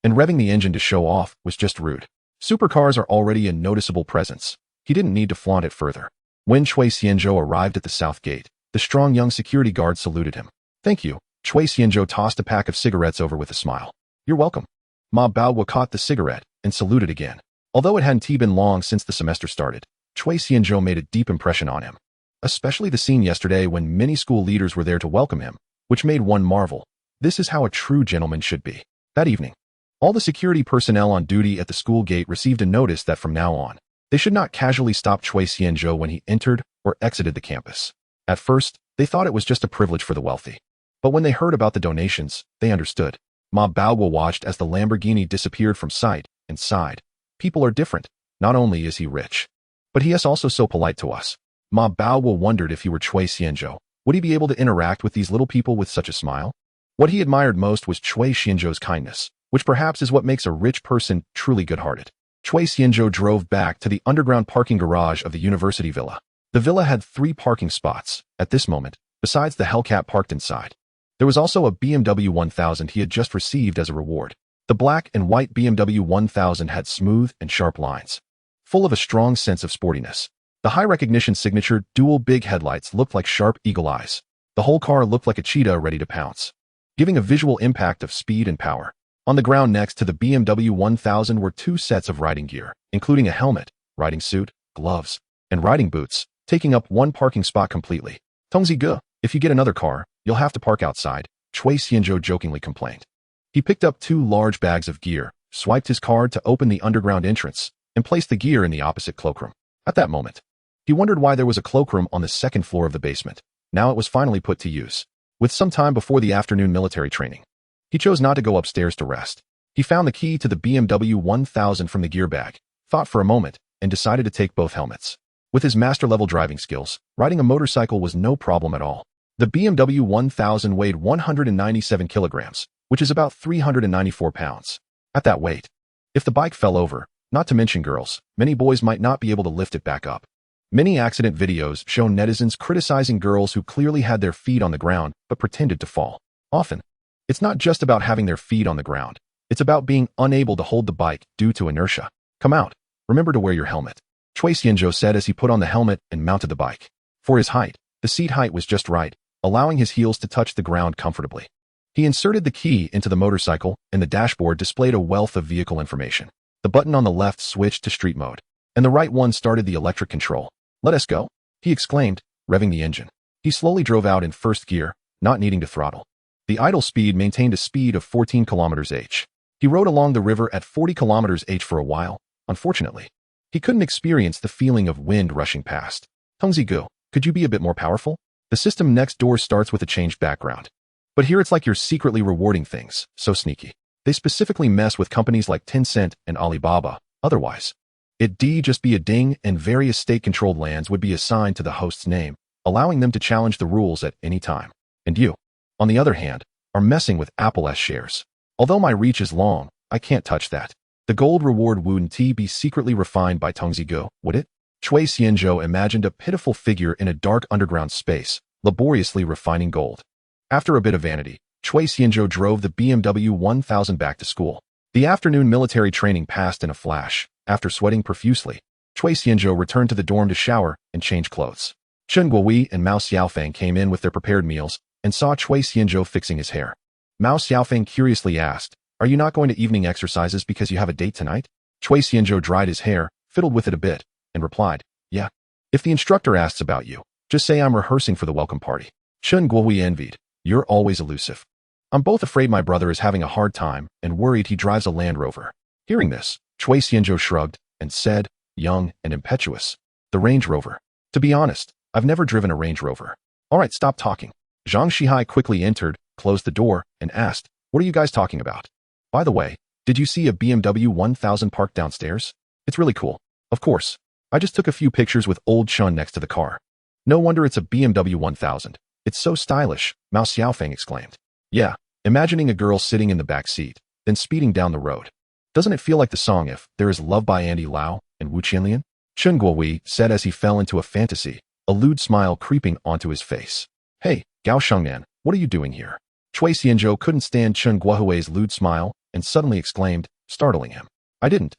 And revving the engine to show off was just rude. Supercars are already a noticeable presence. He didn't need to flaunt it further. When Chui Xianzhou arrived at the south gate, the strong young security guard saluted him. "Thank you." Chui Xianzhou tossed a pack of cigarettes over with a smile. "You're welcome." Ma Baoguo caught the cigarette and saluted again. Although it hadn't been long since the semester started, Chui Xianzhou made a deep impression on him. Especially the scene yesterday when many school leaders were there to welcome him, which made one marvel. This is how a true gentleman should be. That evening, all the security personnel on duty at the school gate received a notice that from now on, they should not casually stop Chui Xianzhou when he entered or exited the campus. At first, they thought it was just a privilege for the wealthy. But when they heard about the donations, they understood. Ma Baoguo watched as the Lamborghini disappeared from sight and sighed. People are different. Not only is he rich, but he is also so polite to us. Ma Baoguo wondered if he were Chui Xianzhou, would he be able to interact with these little people with such a smile? What he admired most was Chui Xianzhou's kindness, which perhaps is what makes a rich person truly good-hearted. Chui Xianzhou drove back to the underground parking garage of the university villa. The villa had 3 parking spots, at this moment, besides the Hellcat parked inside. There was also a BMW 1000 he had just received as a reward. The black and white BMW 1000 had smooth and sharp lines, full of a strong sense of sportiness. The high-recognition signature dual big headlights looked like sharp eagle eyes. The whole car looked like a cheetah ready to pounce, giving a visual impact of speed and power. On the ground next to the BMW 1000 were 2 sets of riding gear, including a helmet, riding suit, gloves, and riding boots, taking up 1 parking spot completely. "Tongzi ge, if you get another car, you'll have to park outside," Chui Xianzhou jokingly complained. He picked up 2 large bags of gear, swiped his card to open the underground entrance, and placed the gear in the opposite cloakroom. At that moment, he wondered why there was a cloakroom on the 2nd floor of the basement. Now it was finally put to use. with some time before the afternoon military training. He chose not to go upstairs to rest. He found the key to the BMW 1000 from the gear bag, thought for a moment, and decided to take both helmets. With his master-level driving skills, riding a motorcycle was no problem at all. The BMW 1000 weighed 197 kilograms, which is about 394 pounds. At that weight, if the bike fell over, not to mention girls, many boys might not be able to lift it back up. Many accident videos show netizens criticizing girls who clearly had their feet on the ground but pretended to fall. Often, it's not just about having their feet on the ground. It's about being unable to hold the bike due to inertia. Come out. Remember to wear your helmet, Chui Xianzhou said as he put on the helmet and mounted the bike. For his height, the seat height was just right, allowing his heels to touch the ground comfortably. He inserted the key into the motorcycle, and the dashboard displayed a wealth of vehicle information. The button on the left switched to street mode, and the right one started the electric control. "Let us go," he exclaimed, revving the engine. He slowly drove out in first gear, not needing to throttle. The idle speed maintained a speed of 14 km/h. He rode along the river at 40 km/h for a while. Unfortunately, he couldn't experience the feeling of wind rushing past. "Tongzigu, could you be a bit more powerful?" The system next door starts with a changed background. But here it's like you're secretly rewarding things, so sneaky. They specifically mess with companies like Tencent and Alibaba. Otherwise, it'd just be a ding, and various state-controlled lands would be assigned to the host's name, allowing them to challenge the rules at any time. And you, on the other hand, are messing with Apple's shares. Although my reach is long, I can't touch that. The gold reward wouldn't be secretly refined by Tongzigu, would it? Chui Xianzhou imagined a pitiful figure in a dark underground space, laboriously refining gold. After a bit of vanity, Chui Xianzhou drove the BMW 1000 back to school. The afternoon military training passed in a flash. After sweating profusely, Chui Xianzhou returned to the dorm to shower and change clothes. Chen Guowei and Mao Xiaofeng came in with their prepared meals and saw Chui Xianzhou fixing his hair. Mao Xiaofeng curiously asked, "Are you not going to evening exercises because you have a date tonight?" Chui Xianzhou dried his hair, fiddled with it a bit, and replied, "Yeah. If the instructor asks about you, just say I'm rehearsing for the welcome party." Chen Guowei envied, "You're always elusive." "I'm both afraid my brother is having a hard time and worried he drives a Land Rover." Hearing this, Chui Xianzhou shrugged and said, young and impetuous, "The Range Rover. To be honest, I've never driven a Range Rover." "All right, stop talking." Zhang Shihai quickly entered, closed the door, and asked, "What are you guys talking about? By the way, did you see a BMW 1000 parked downstairs? It's really cool." "Of course. I just took a few pictures with old Chun next to the car." "No wonder it's a BMW 1000. It's so stylish," Mao Xiaofeng exclaimed. "Yeah, imagining a girl sitting in the back seat, then speeding down the road. Doesn't it feel like the song If There Is Love by Andy Lau and Wu Qianlian?" Chen Guowei said as he fell into a fantasy, a lewd smile creeping onto his face. "Hey, Gao Shengnan, what are you doing here?" Chui Xianzhou couldn't stand Chen Guowei's lewd smile and suddenly exclaimed, startling him, I didn't,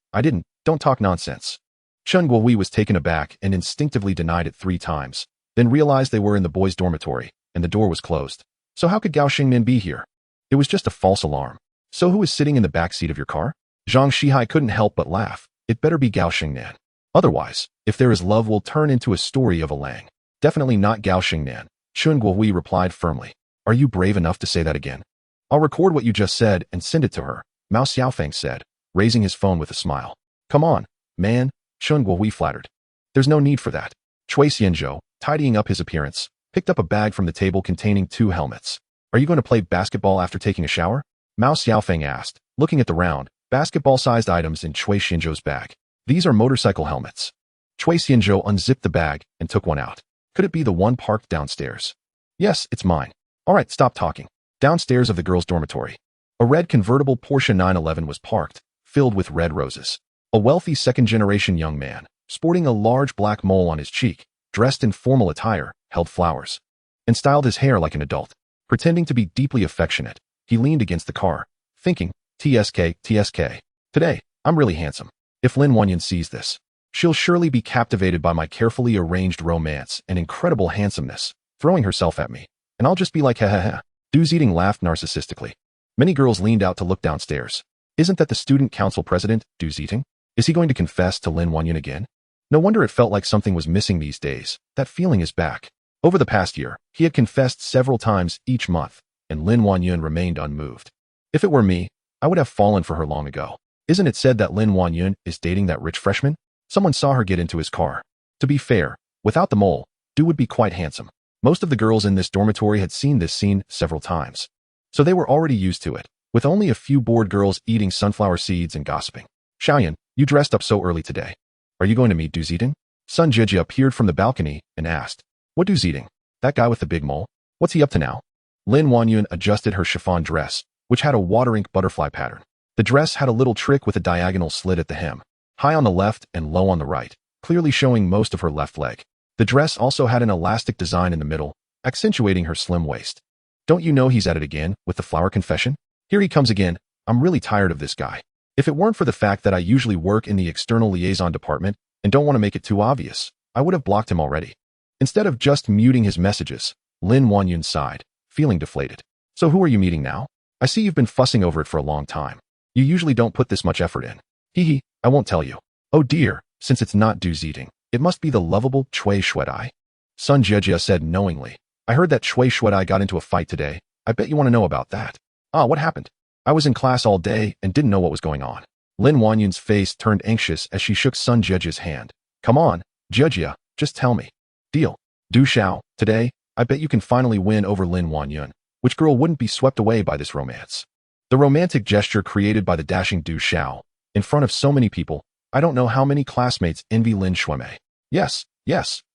don't talk nonsense." Chen Guowei was taken aback and instinctively denied it 3 times, then realized they were in the boys' dormitory, and the door was closed. So how could Gao Shengnan be here? It was just a false alarm. "So who is sitting in the back seat of your car?" Zhang Shihai couldn't help but laugh. "It better be Gao Shengnan. Otherwise, If There Is Love will turn into a story of a Lang." "Definitely not Gao Shengnan," Chen Guowei replied firmly. "Are you brave enough to say that again?" "I'll record what you just said and send it to her," Mao Xiaofeng said, raising his phone with a smile. "Come on, man," Chen Guowei flattered. "There's no need for that." Chui Xianzhou, tidying up his appearance, picked up a bag from the table containing 2 helmets. "Are you going to play basketball after taking a shower?" Mao Xiaofeng asked, looking at the round, basketball-sized items in Chui Xianzhou's bag. "These are motorcycle helmets." Chui Xianzhou unzipped the bag and took one out. "Could it be the one parked downstairs?" "Yes, it's mine." "All right, stop talking." Downstairs of the girls' dormitory, a red convertible Porsche 911 was parked, filled with red roses. A wealthy second-generation young man, sporting a large black mole on his cheek, dressed in formal attire, held flowers, and styled his hair like an adult. Pretending to be deeply affectionate, he leaned against the car, thinking, TSK. Today, I'm really handsome. If Lin Wanyan sees this, she'll surely be captivated by my carefully arranged romance and incredible handsomeness, throwing herself at me. And I'll just be like, ha ha ha. Du Zeding laughed narcissistically. Many girls leaned out to look downstairs. Isn't that the student council president, Du Zeding? Is he going to confess to Lin Wanyan again? No wonder it felt like something was missing these days. That feeling is back. Over the past year, he had confessed several times each month, and Lin Wanyan remained unmoved. If it were me, I would have fallen for her long ago. Isn't it said that Lin Wanyan is dating that rich freshman? Someone saw her get into his car. To be fair, without the mole, Du would be quite handsome. Most of the girls in this dormitory had seen this scene several times, so they were already used to it, with only a few bored girls eating sunflower seeds and gossiping. Xiaoyan, you dressed up so early today. Are you going to meet Du Zidong? Sun Jijia appeared from the balcony and asked, What Du Zidong? That guy with the big mole? What's he up to now? Lin Wanyun adjusted her chiffon dress, which had a water-ink butterfly pattern. The dress had a little trick with a diagonal slit at the hem, high on the left and low on the right, clearly showing most of her left leg. The dress also had an elastic design in the middle, accentuating her slim waist. Don't you know he's at it again with the flower confession? Here he comes again. I'm really tired of this guy. If it weren't for the fact that I usually work in the external liaison department and don't want to make it too obvious, I would have blocked him already. Instead of just muting his messages, Lin Wanyun sighed, feeling deflated. So who are you meeting now? I see you've been fussing over it for a long time. You usually don't put this much effort in. Hee, I won't tell you. Oh dear, since it's not Du Zidong, it must be the lovable Cui Shuedai. Sun Jijia said knowingly. I heard that Cui Shuedai got into a fight today. I bet you want to know about that. Ah, what happened? I was in class all day and didn't know what was going on. Lin Wanyun's face turned anxious as she shook Sun Jijia's hand. Come on, Jijia, just tell me. Deal. Du Xiao, today, I bet you can finally win over Lin Wanyun. Which girl wouldn't be swept away by this romance? The romantic gesture created by the dashing Du Xiao, in front of so many people, I don't know how many classmates envy Lin Shuimei. Yes,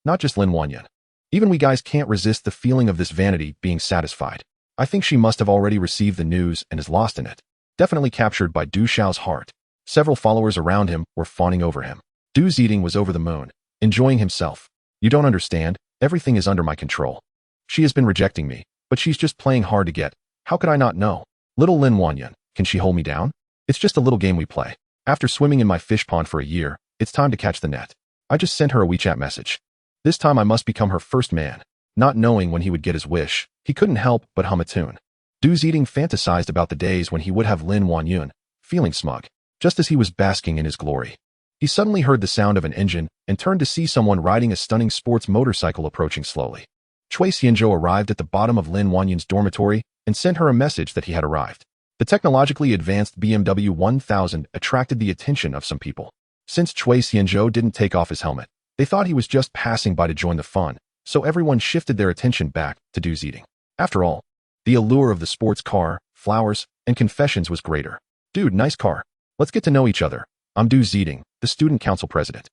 not just Lin Wanyun. Even we guys can't resist the feeling of this vanity being satisfied. I think she must have already received the news and is lost in it. Definitely captured by Du Xiao's heart. Several followers around him were fawning over him. Du Zidong was over the moon, enjoying himself. You don't understand, everything is under my control. She has been rejecting me, but she's just playing hard to get. How could I not know? Little Lin Wanyun, can she hold me down? It's just a little game we play. After swimming in my fish pond for a year, it's time to catch the net. I just sent her a WeChat message. This time I must become her first man. Not knowing when he would get his wish, he couldn't help but hum a tune. Du Zidong fantasized about the days when he would have Lin Wanyun, feeling smug, just as he was basking in his glory. He suddenly heard the sound of an engine and turned to see someone riding a stunning sports motorcycle approaching slowly. Cui Xianzhou arrived at the bottom of Lin Wanyun's dormitory and sent her a message that he had arrived. The technologically advanced BMW 1000 attracted the attention of some people. Since Cui Xianzhou didn't take off his helmet, they thought he was just passing by to join the fun, so everyone shifted their attention back to Du Zidong. After all, the allure of the sports car, flowers, and confessions was greater. Dude, nice car. Let's get to know each other. I'm Du Zidong, the student council president.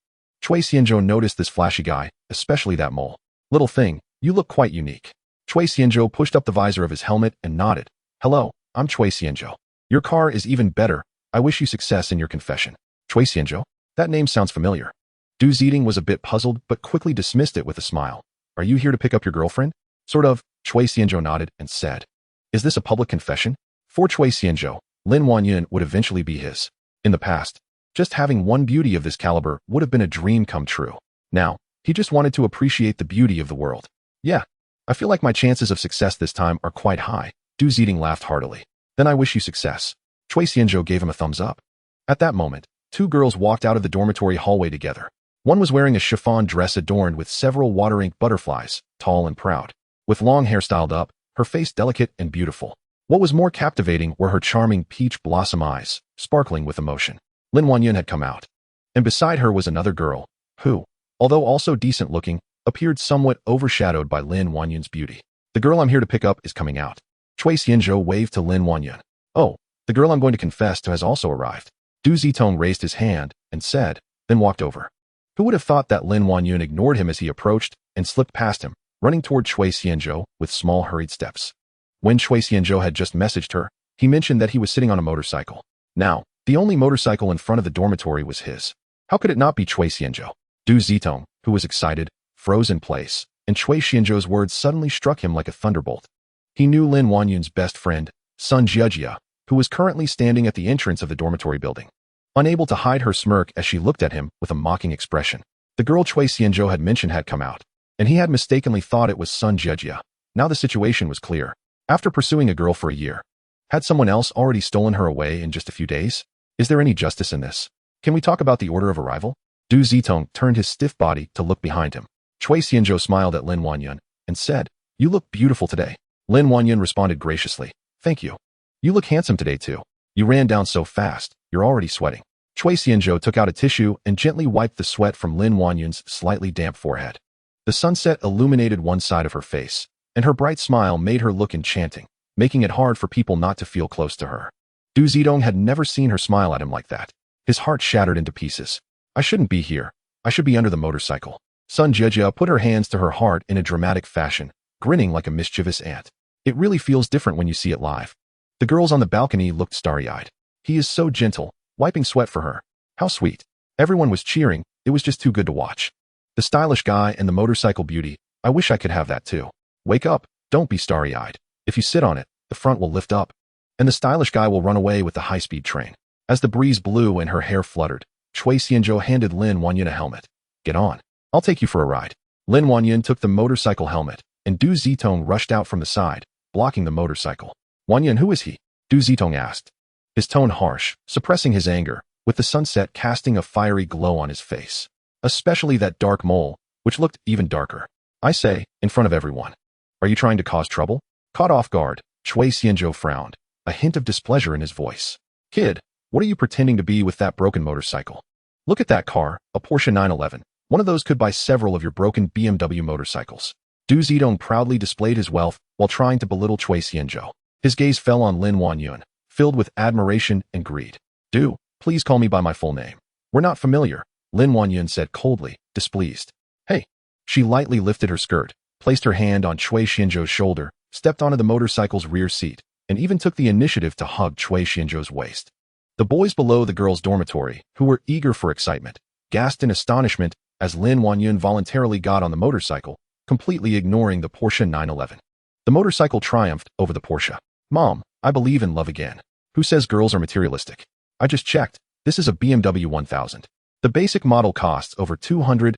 Cui Xianzhou noticed this flashy guy, especially that mole. Little thing, you look quite unique. Cui Xianzhou pushed up the visor of his helmet and nodded. Hello, I'm Cui Xianzhou. Your car is even better. I wish you success in your confession. Cui Xianzhou? That name sounds familiar. Du Zidong was a bit puzzled but quickly dismissed it with a smile. Are you here to pick up your girlfriend? Sort of. Cui Xianzhou nodded and said. Is this a public confession? For Cui Xianzhou, Lin Wanyun would eventually be his. In the past, just having one beauty of this caliber would have been a dream come true. Now, he just wanted to appreciate the beauty of the world. Yeah, I feel like my chances of success this time are quite high. Du Zidong laughed heartily. Then I wish you success. Cui Xianzhou gave him a thumbs up. At that moment, two girls walked out of the dormitory hallway together. One was wearing a chiffon dress adorned with several water-ink butterflies, tall and proud. With long hair styled up, her face delicate and beautiful. What was more captivating were her charming peach blossom eyes, sparkling with emotion. Lin Wanyun had come out. And beside her was another girl, who, although also decent-looking, appeared somewhat overshadowed by Lin Wanyun's beauty. The girl I'm here to pick up is coming out. Cui Xianzhou waved to Lin Wanyun. Oh, the girl I'm going to confess to has also arrived. Du Zidong raised his hand and said, then walked over. Who would have thought that Lin Wanyun ignored him as he approached and slipped past him, running toward Cui Xianzhou with small hurried steps. When Cui Xianzhou had just messaged her, he mentioned that he was sitting on a motorcycle. Now, the only motorcycle in front of the dormitory was his. How could it not be Cui Xianzhou? Du Zidong, who was excited, froze in place, and Cui Xianzhou's words suddenly struck him like a thunderbolt. He knew Lin Wanyun's best friend, Sun Jijia, who was currently standing at the entrance of the dormitory building. Unable to hide her smirk as she looked at him with a mocking expression. The girl Cui Xianzhou had mentioned had come out, and he had mistakenly thought it was Sun Jijia. Now the situation was clear. After pursuing a girl for a year, had someone else already stolen her away in just a few days? Is there any justice in this? Can we talk about the order of arrival? Du Zidong turned his stiff body to look behind him. Cui Xianzhou smiled at Lin Wanyun and said, You look beautiful today. Lin Wanyun responded graciously. Thank you. You look handsome today too. You ran down so fast, you're already sweating. Cui Xianzhou took out a tissue and gently wiped the sweat from Lin Wanyun's slightly damp forehead. The sunset illuminated one side of her face, and her bright smile made her look enchanting, making it hard for people not to feel close to her. Du Zedong had never seen her smile at him like that. His heart shattered into pieces. I shouldn't be here. I should be under the motorcycle. Sun Jejia put her hands to her heart in a dramatic fashion, grinning like a mischievous ant. It really feels different when you see it live. The girls on the balcony looked starry-eyed. He is so gentle, wiping sweat for her. How sweet. Everyone was cheering. It was just too good to watch. The stylish guy and the motorcycle beauty. I wish I could have that too. Wake up. Don't be starry-eyed. If you sit on it, the front will lift up, and the stylish guy will run away with the high-speed train. As the breeze blew and her hair fluttered, Cui Xianzhou handed Lin Wanyan a helmet. Get on. I'll take you for a ride. Lin Wanyan took the motorcycle helmet, and Du Zitong rushed out from the side, blocking the motorcycle. Wanyan, who is he? Du Zitong asked, his tone harsh, suppressing his anger, with the sunset casting a fiery glow on his face. Especially that dark mole, which looked even darker. I say, in front of everyone. Are you trying to cause trouble? Caught off guard, Cui Xianzhou frowned, a hint of displeasure in his voice. Kid, what are you pretending to be with that broken motorcycle? Look at that car, a Porsche 911. One of those could buy several of your broken BMW motorcycles. Du Zedong proudly displayed his wealth while trying to belittle Cui Xianzhou. His gaze fell on Lin Wanyun, filled with admiration and greed. Du, please call me by my full name. We're not familiar, Lin Wanyun said coldly, displeased. Hey. She lightly lifted her skirt, placed her hand on Cui Xianzhou's shoulder, stepped onto the motorcycle's rear seat, and even took the initiative to hug Cui Xianzhou's waist. The boys below the girls' dormitory, who were eager for excitement, gasped in astonishment as Lin Wanyun voluntarily got on the motorcycle, completely ignoring the Porsche 911. The motorcycle triumphed over the Porsche. Mom, I believe in love again. Who says girls are materialistic? I just checked. This is a BMW 1000. The basic model costs over 200,000.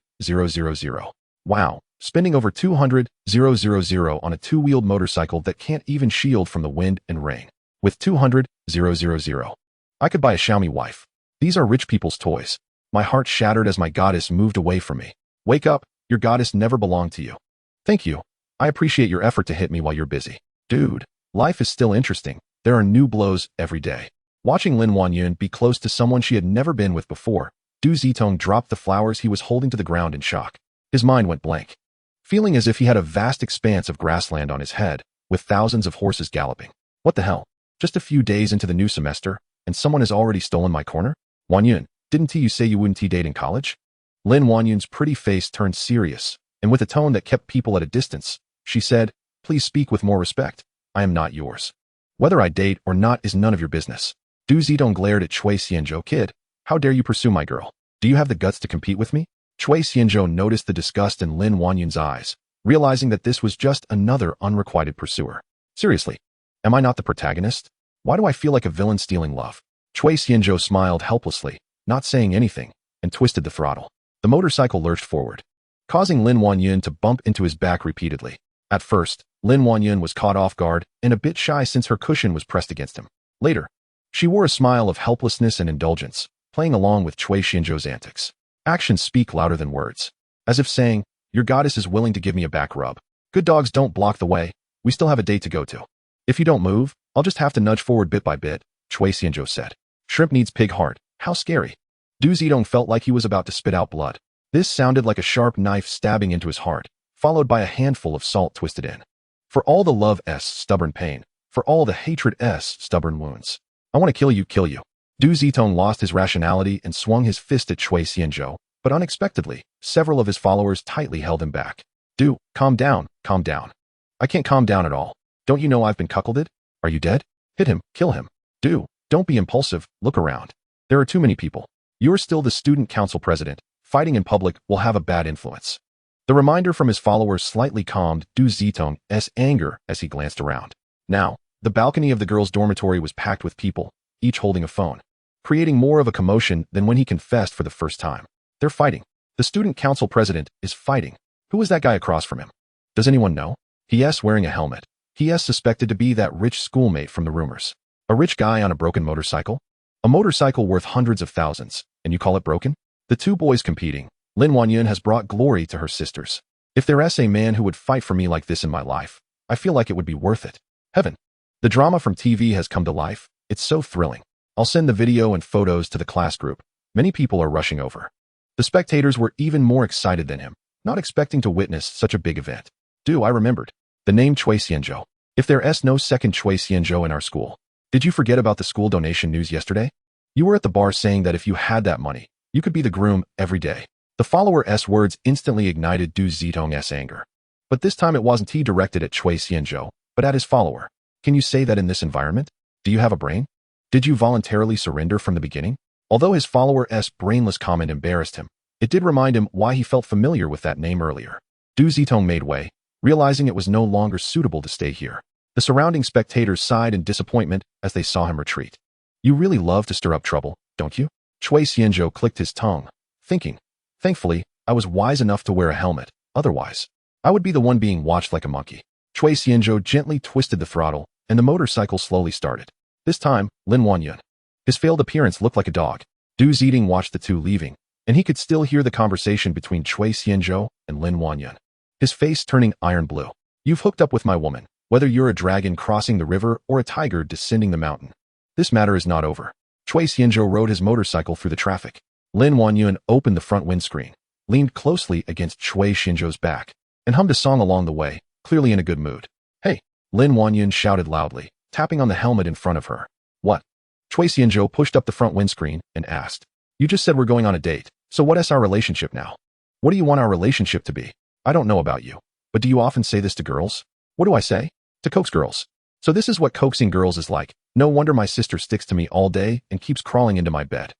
Wow, spending over 200,000 on a two-wheeled motorcycle that can't even shield from the wind and rain. With 200,000. I could buy a Xiaomi wife. These are rich people's toys. My heart shattered as my goddess moved away from me. Wake up, your goddess never belonged to you. Thank you. I appreciate your effort to hit me while you're busy. Dude, life is still interesting. There are new blows every day. Watching Lin Wanyun be close to someone she had never been with before, Du Zitong dropped the flowers he was holding to the ground in shock. His mind went blank, feeling as if he had a vast expanse of grassland on his head, with thousands of horses galloping. What the hell? Just a few days into the new semester, and someone has already stolen my corner? Wanyun, didn't you say you wouldn't date in college? Lin Wanyun's pretty face turned serious, and with a tone that kept people at a distance, she said, please speak with more respect. I am not yours. Whether I date or not is none of your business. Du Zedong glared at Cui Xianzhou. Kid, how dare you pursue my girl? Do you have the guts to compete with me? Cui Xianzhou noticed the disgust in Lin Wanyun's eyes, realizing that this was just another unrequited pursuer. Seriously, am I not the protagonist? Why do I feel like a villain stealing love? Cui Xianzhou smiled helplessly, not saying anything, and twisted the throttle. The motorcycle lurched forward, causing Lin Wanyun to bump into his back repeatedly. At first, Lin Wanyun was caught off guard and a bit shy since her cushion was pressed against him. Later, she wore a smile of helplessness and indulgence, playing along with Cui Xianzhou's antics. Actions speak louder than words. As if saying, your goddess is willing to give me a back rub. Good dogs don't block the way. We still have a date to go to. If you don't move, I'll just have to nudge forward bit by bit, Cui Xianzhou said. Shrimp needs pig heart. How scary. Du Zedong felt like he was about to spit out blood. This sounded like a sharp knife stabbing into his heart, followed by a handful of salt twisted in. For all the love's stubborn pain, for all the hatred's stubborn wounds. I want to kill you, kill you. Du Zitong lost his rationality and swung his fist at Cui Xianzhou, but unexpectedly, several of his followers tightly held him back. Du, calm down, calm down. I can't calm down at all. Don't you know I've been cuckolded? Are you dead? Hit him, kill him. Du, don't be impulsive, look around. There are too many people. You're still the student council president. Fighting in public will have a bad influence. The reminder from his followers slightly calmed Du Zitong's anger as he glanced around. Now, the balcony of the girls' dormitory was packed with people, each holding a phone, creating more of a commotion than when he confessed for the first time. They're fighting. The student council president is fighting. Who is that guy across from him? Does anyone know? He.S. wearing a helmet. He.S. suspected to be that rich schoolmate from the rumors. A rich guy on a broken motorcycle? A motorcycle worth hundreds of thousands, and you call it broken? The two boys competing. Lin Wanyun has brought glory to her sisters. If there's a man who would fight for me like this in my life, I feel like it would be worth it. Heaven. The drama from TV has come to life. It's so thrilling. I'll send the video and photos to the class group. Many people are rushing over. The spectators were even more excited than him, not expecting to witness such a big event. I remembered. The name Chui Xianzhou. If there's no second Chui Xianzhou in our school. Did you forget about the school donation news yesterday? You were at the bar saying that if you had that money, you could be the groom every day. The follower's words instantly ignited Du Zitong's anger. But this time it wasn't he directed at Chui Xianzhou, but at his follower. Can you say that in this environment? Do you have a brain? Did you voluntarily surrender from the beginning? Although his follower's brainless comment embarrassed him, it did remind him why he felt familiar with that name earlier. Du Zitong made way, realizing it was no longer suitable to stay here. The surrounding spectators sighed in disappointment as they saw him retreat. You really love to stir up trouble, don't you? Chui Xianzhou clicked his tongue, thinking, thankfully, I was wise enough to wear a helmet, otherwise, I would be the one being watched like a monkey. Chui Xianzhou gently twisted the throttle, and the motorcycle slowly started. This time, Lin Wanyun. His failed appearance looked like a dog. Du Zitong watched the two leaving, and he could still hear the conversation between Chui Xianzhou and Lin Wanyun. His face turning iron blue. You've hooked up with my woman, whether you're a dragon crossing the river or a tiger descending the mountain. This matter is not over. Chui Xianzhou rode his motorcycle through the traffic. Lin Wanyun opened the front windscreen, leaned closely against Chui Xianzhou's back, and hummed a song along the way, clearly in a good mood. Hey! Lin Wanyun shouted loudly, tapping on the helmet in front of her. What? Chui Xianzhou pushed up the front windscreen and asked. You just said we're going on a date, so what is our relationship now? What do you want our relationship to be? I don't know about you, but do you often say this to girls? What do I say? To coax girls. So this is what coaxing girls is like. No wonder my sister sticks to me all day and keeps crawling into my bed.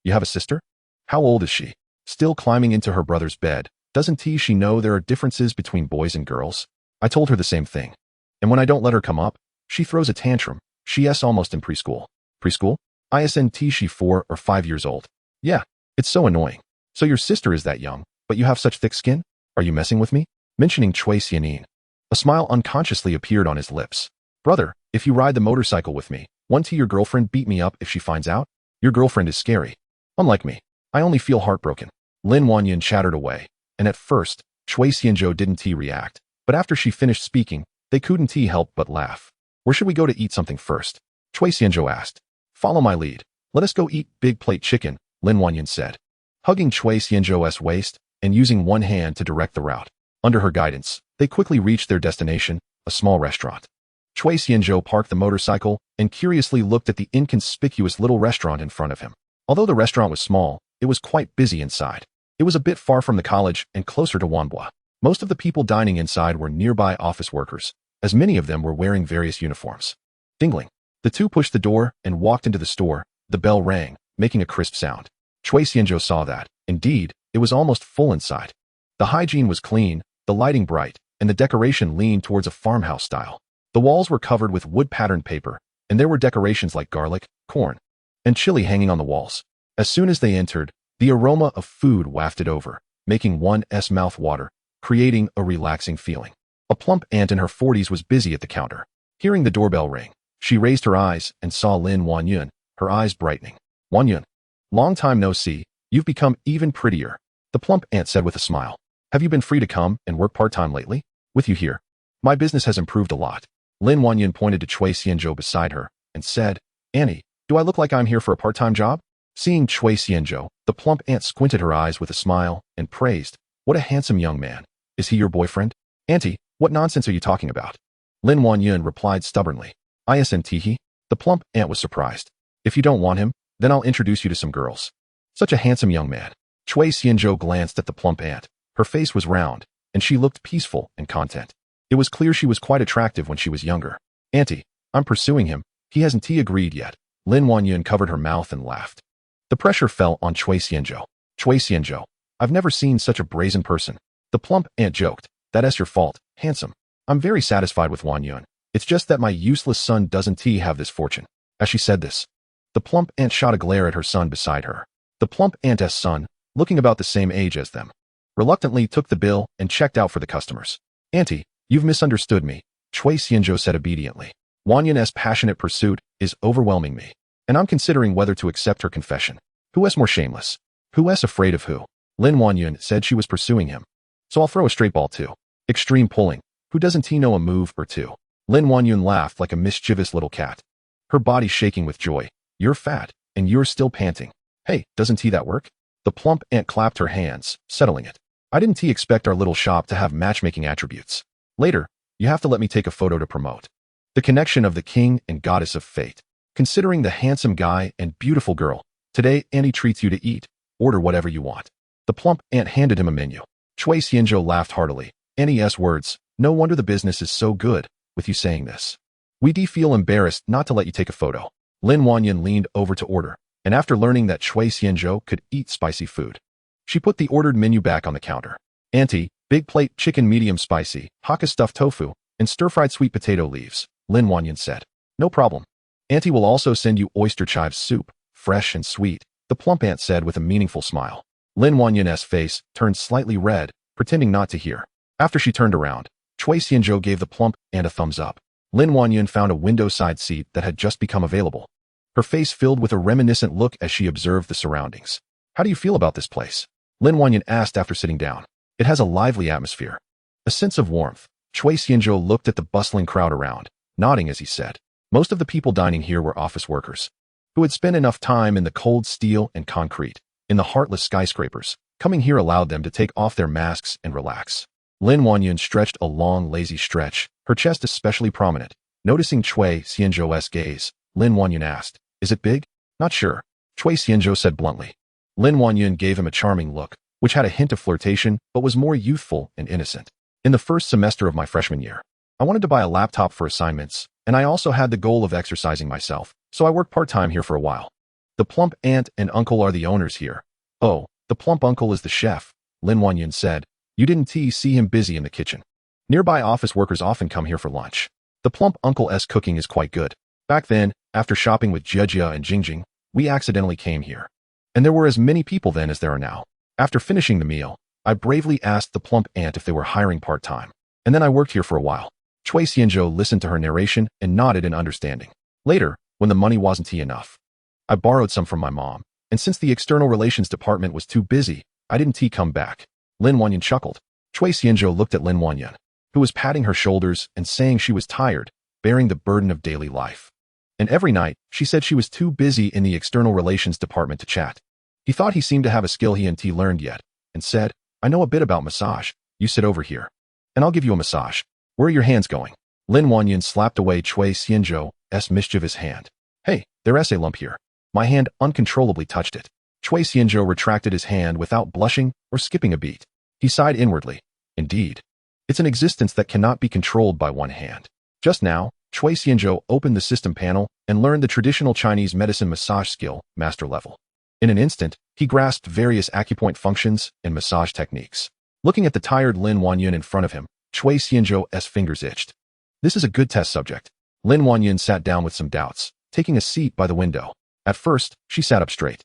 You have a sister? How old is she? Still climbing into her brother's bed. Doesn't she know there are differences between boys and girls? I told her the same thing. And when I don't let her come up, she throws a tantrum. She's almost in preschool. Preschool? Isn't she 4 or 5 years old? Yeah, it's so annoying. So your sister is that young, but you have such thick skin? Are you messing with me? Mentioning Chui Xianyin. A smile unconsciously appeared on his lips. Brother, if you ride the motorcycle with me, won't your girlfriend beat me up if she finds out? Your girlfriend is scary. Unlike me, I only feel heartbroken. Lin Wanyun chattered away, and at first, Chui Xianzhou didn't react, but after she finished speaking, they couldn't help but laugh. Where should we go to eat something first? Chui Xianzhou asked. Follow my lead. Let us go eat big plate chicken, Lin Wanyun said. Hugging Chui Xianzhou's waist and using one hand to direct the route. Under her guidance, they quickly reached their destination, a small restaurant. Chui Xianzhou parked the motorcycle and curiously looked at the inconspicuous little restaurant in front of him. Although the restaurant was small, it was quite busy inside. It was a bit far from the college and closer to Wanhua. Most of the people dining inside were nearby office workers, as many of them were wearing various uniforms. Dingling. The two pushed the door and walked into the store. The bell rang, making a crisp sound. Chui Xianzhou saw that, indeed, it was almost full inside. The hygiene was clean, the lighting bright, and the decoration leaned towards a farmhouse style. The walls were covered with wood-patterned paper, and there were decorations like garlic, corn, and chili hanging on the walls. As soon as they entered, the aroma of food wafted over, making one's mouth water, creating a relaxing feeling. A plump aunt in her 40s was busy at the counter. Hearing the doorbell ring, she raised her eyes and saw Lin Wanyun, her eyes brightening. Wanyun, long time no see, you've become even prettier, the plump aunt said with a smile. Have you been free to come and work part-time lately? With you here, my business has improved a lot. Lin Wanyun pointed to Chui Xianzhou beside her and said, Annie, do I look like I'm here for a part-time job? Seeing Chui Xianzhou, the plump aunt squinted her eyes with a smile and praised, what a handsome young man. Is he your boyfriend? Auntie, what nonsense are you talking about? Lin Wanyun replied stubbornly. Isn't he? The plump aunt was surprised. If you don't want him, then I'll introduce you to some girls. Such a handsome young man. Chui Xianzhou glanced at the plump aunt. Her face was round, and she looked peaceful and content. It was clear she was quite attractive when she was younger. Auntie, I'm pursuing him. He hasn't agreed yet. Lin Wanyun covered her mouth and laughed. The pressure fell on Chui Xianzhou. Chui Xianzhou, I've never seen such a brazen person. The plump aunt joked. That's your fault, handsome. I'm very satisfied with Wanyun. It's just that my useless son doesn't have this fortune. As she said this, the plump aunt shot a glare at her son beside her. The plump aunt's son, looking about the same age as them, reluctantly took the bill and checked out for the customers. Auntie, you've misunderstood me, Chui Xianzhou said obediently. Wanyun's passionate pursuit is overwhelming me, and I'm considering whether to accept her confession. Who's more shameless? Who's afraid of who? Lin Wanyun said she was pursuing him. So I'll throw a straight ball too. Extreme pulling. Who doesn't he know a move or two? Lin Wanyun laughed like a mischievous little cat, her body shaking with joy. You're fat, and you're still panting. Hey, doesn't that work? The plump aunt clapped her hands, settling it. I didn't expect our little shop to have matchmaking attributes. Later, you have to let me take a photo to promote the connection of the king and goddess of fate. Considering the handsome guy and beautiful girl, today Auntie treats you to eat. Order whatever you want. The plump aunt handed him a menu. Chui Xianzhou laughed heartily. Auntie's words, no wonder the business is so good, with you saying this. We feel embarrassed not to let you take a photo. Lin Wanyan leaned over to order, and after learning that Chui Xianzhou could eat spicy food, she put the ordered menu back on the counter. Auntie, big plate chicken medium spicy, Hakka stuffed tofu, and stir-fried sweet potato leaves, Lin Wanyan said. No problem. Auntie will also send you oyster chives soup, fresh and sweet, the plump aunt said with a meaningful smile. Lin Wanyan's face turned slightly red, pretending not to hear. After she turned around, Chui Xianzhou gave the plump aunt a thumbs up. Lin Wanyan found a window-side seat that had just become available. Her face filled with a reminiscent look as she observed the surroundings. How do you feel about this place? Lin Wanyan asked after sitting down. It has a lively atmosphere. A sense of warmth. Chui Xianzhou looked at the bustling crowd around, nodding as he said. Most of the people dining here were office workers, who had spent enough time in the cold steel and concrete, in the heartless skyscrapers. Coming here allowed them to take off their masks and relax. Lin Wanyan stretched a long, lazy stretch, her chest especially prominent. Noticing Chui Xianzhou's gaze, Lin Wanyan asked, is it big? Not sure, Chui Xianzhou said bluntly. Lin Wanyan gave him a charming look, which had a hint of flirtation but was more youthful and innocent. In the first semester of my freshman year, I wanted to buy a laptop for assignments, and I also had the goal of exercising myself, so I worked part-time here for a while. The plump aunt and uncle are the owners here. Oh, the plump uncle is the chef, Lin Wanyan said. You didn't see him busy in the kitchen. Nearby office workers often come here for lunch. The plump uncle's cooking is quite good. Back then, after shopping with Jia and Jingjing, we accidentally came here. And there were as many people then as there are now. After finishing the meal, I bravely asked the plump aunt if they were hiring part-time. And then I worked here for a while. Chui Xianzhou listened to her narration and nodded in understanding. Later, when the money wasn't enough, I borrowed some from my mom, and since the external relations department was too busy, I didn't come back. Lin Wanyan chuckled. Chui Xianzhou looked at Lin Wanyan, who was patting her shoulders and saying she was tired, bearing the burden of daily life. And every night, she said she was too busy in the external relations department to chat. He thought he seemed to have a skill he hadn't learned yet, and said, I know a bit about massage. You sit over here, and I'll give you a massage. Where are your hands going? Lin Wanyan slapped away Chui Xianzhou's mischievous hand. Hey, there's a lump here. My hand uncontrollably touched it. Chui Xianzhou retracted his hand without blushing or skipping a beat. He sighed inwardly. Indeed. It's an existence that cannot be controlled by one hand. Just now, Chui Xianzhou opened the system panel and learned the traditional Chinese medicine massage skill, master level. In an instant, he grasped various acupoint functions and massage techniques. Looking at the tired Lin Wanyan in front of him, Chui Xianzhou's fingers itched. This is a good test subject. Lin Wanyan sat down with some doubts, taking a seat by the window. At first, she sat up straight,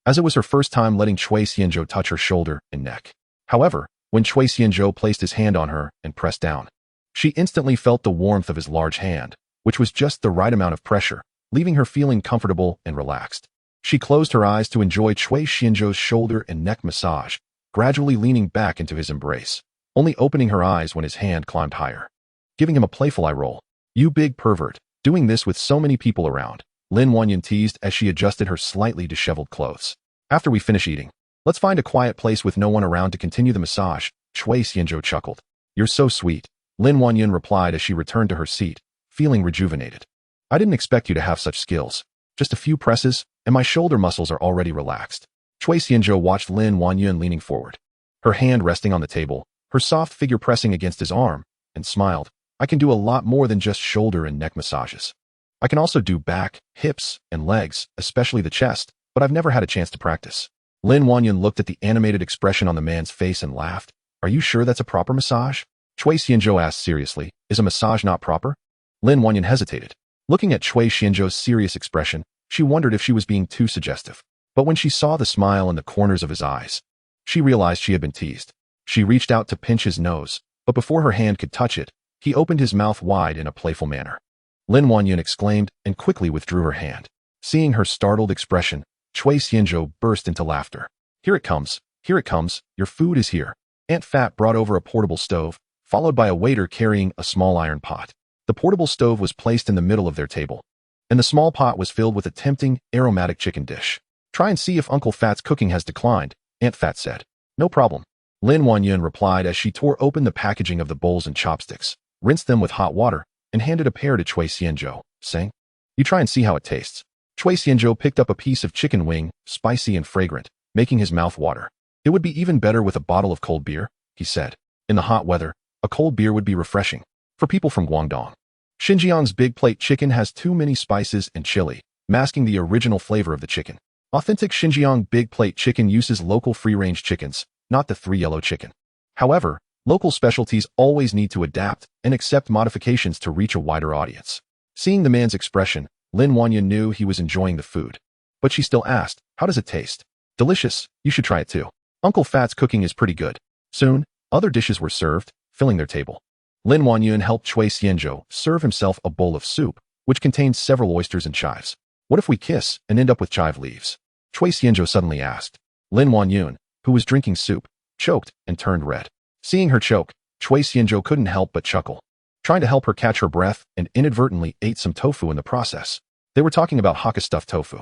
as it was her first time letting Chui Xianzhou touch her shoulder and neck. However, when Chui Xianzhou placed his hand on her and pressed down, she instantly felt the warmth of his large hand, which was just the right amount of pressure, leaving her feeling comfortable and relaxed. She closed her eyes to enjoy Chui Xianzhou's shoulder and neck massage, gradually leaning back into his embrace, only opening her eyes when his hand climbed higher, giving him a playful eye roll. You big pervert, doing this with so many people around, Lin Wanyan teased as she adjusted her slightly disheveled clothes. After we finish eating, let's find a quiet place with no one around to continue the massage, Chui Xianzhou chuckled. You're so sweet, Lin Wanyan replied as she returned to her seat, feeling rejuvenated. I didn't expect you to have such skills. Just a few presses, and my shoulder muscles are already relaxed. Chui Xianzhou watched Lin Wanyan leaning forward, her hand resting on the table, her soft figure pressing against his arm, and smiled. I can do a lot more than just shoulder and neck massages. I can also do back, hips, and legs, especially the chest, but I've never had a chance to practice. Lin Wanyan looked at the animated expression on the man's face and laughed. Are you sure that's a proper massage? Chui Xianzhou asked seriously. Is a massage not proper? Lin Wanyan hesitated. Looking at Chui Xianzhou's serious expression, she wondered if she was being too suggestive. But when she saw the smile in the corners of his eyes, she realized she had been teased. She reached out to pinch his nose, but before her hand could touch it, he opened his mouth wide in a playful manner. Lin Wanyan exclaimed and quickly withdrew her hand. Seeing her startled expression, Chui Xianzhou burst into laughter. Here it comes, your food is here. Aunt Fat brought over a portable stove, followed by a waiter carrying a small iron pot. The portable stove was placed in the middle of their table, and the small pot was filled with a tempting, aromatic chicken dish. Try and see if Uncle Fat's cooking has declined, Aunt Fat said. No problem. Lin Wanyun replied as she tore open the packaging of the bowls and chopsticks, rinsed them with hot water, and handed a pair to Cui Xianzhou, saying, "You try and see how it tastes." Cui Xianzhou picked up a piece of chicken wing, spicy and fragrant, making his mouth water. "It would be even better with a bottle of cold beer," he said. "In the hot weather, a cold beer would be refreshing. For people from Guangdong, Xinjiang's big plate chicken has too many spices and chili, masking the original flavor of the chicken. Authentic Xinjiang big plate chicken uses local free-range chickens, not the 3 yellow chicken. However, local specialties always need to adapt and accept modifications to reach a wider audience." Seeing the man's expression, Lin Wanyun knew he was enjoying the food. But she still asked, "How does it taste?" "Delicious, you should try it too. Uncle Fat's cooking is pretty good." Soon, other dishes were served, filling their table. Lin Wanyun helped Cui Xianzhou serve himself a bowl of soup, which contained several oysters and chives. "What if we kiss and end up with chive leaves?" Cui Xianzhou suddenly asked. Lin Wanyun, who was drinking soup, choked and turned red. Seeing her choke, Cui Xianzhou couldn't help but chuckle, trying to help her catch her breath, and inadvertently ate some tofu in the process. They were talking about Hakka stuffed tofu.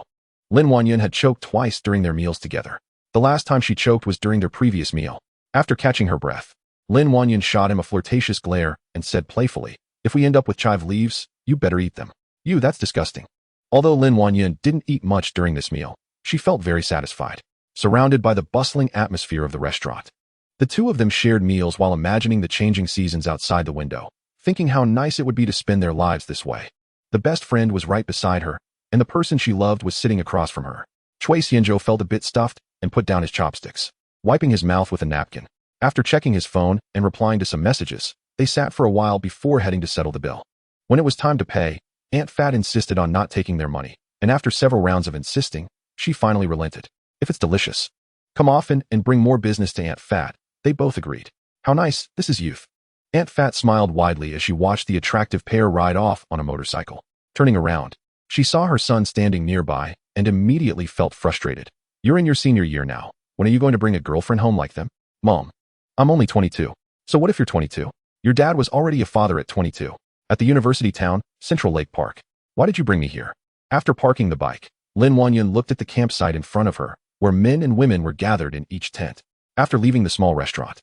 Lin Wanyun had choked twice during their meals together. The last time she choked was during their previous meal. After catching her breath, Lin Wanyun shot him a flirtatious glare and said playfully, "If we end up with chive leaves, you better eat them." "You, that's disgusting." Although Lin Wanyun didn't eat much during this meal, she felt very satisfied, surrounded by the bustling atmosphere of the restaurant. The two of them shared meals while imagining the changing seasons outside the window, thinking how nice it would be to spend their lives this way. The best friend was right beside her, and the person she loved was sitting across from her. Cui Xianzhou felt a bit stuffed and put down his chopsticks, wiping his mouth with a napkin. After checking his phone and replying to some messages, they sat for a while before heading to settle the bill. When it was time to pay, Aunt Fat insisted on not taking their money, and after several rounds of insisting, she finally relented. "If it's delicious, come often and bring more business to Aunt Fat," they both agreed. "How nice, this is youth." Aunt Fat smiled widely as she watched the attractive pair ride off on a motorcycle. Turning around, she saw her son standing nearby and immediately felt frustrated. "You're in your senior year now. When are you going to bring a girlfriend home like them?" "Mom, I'm only 22. "So what if you're 22? Your dad was already a father at 22. At the university town, Central Lake Park. Why did you bring me here?" After parking the bike, Lin Wanyun looked at the campsite in front of her, where men and women were gathered in each tent. After leaving the small restaurant,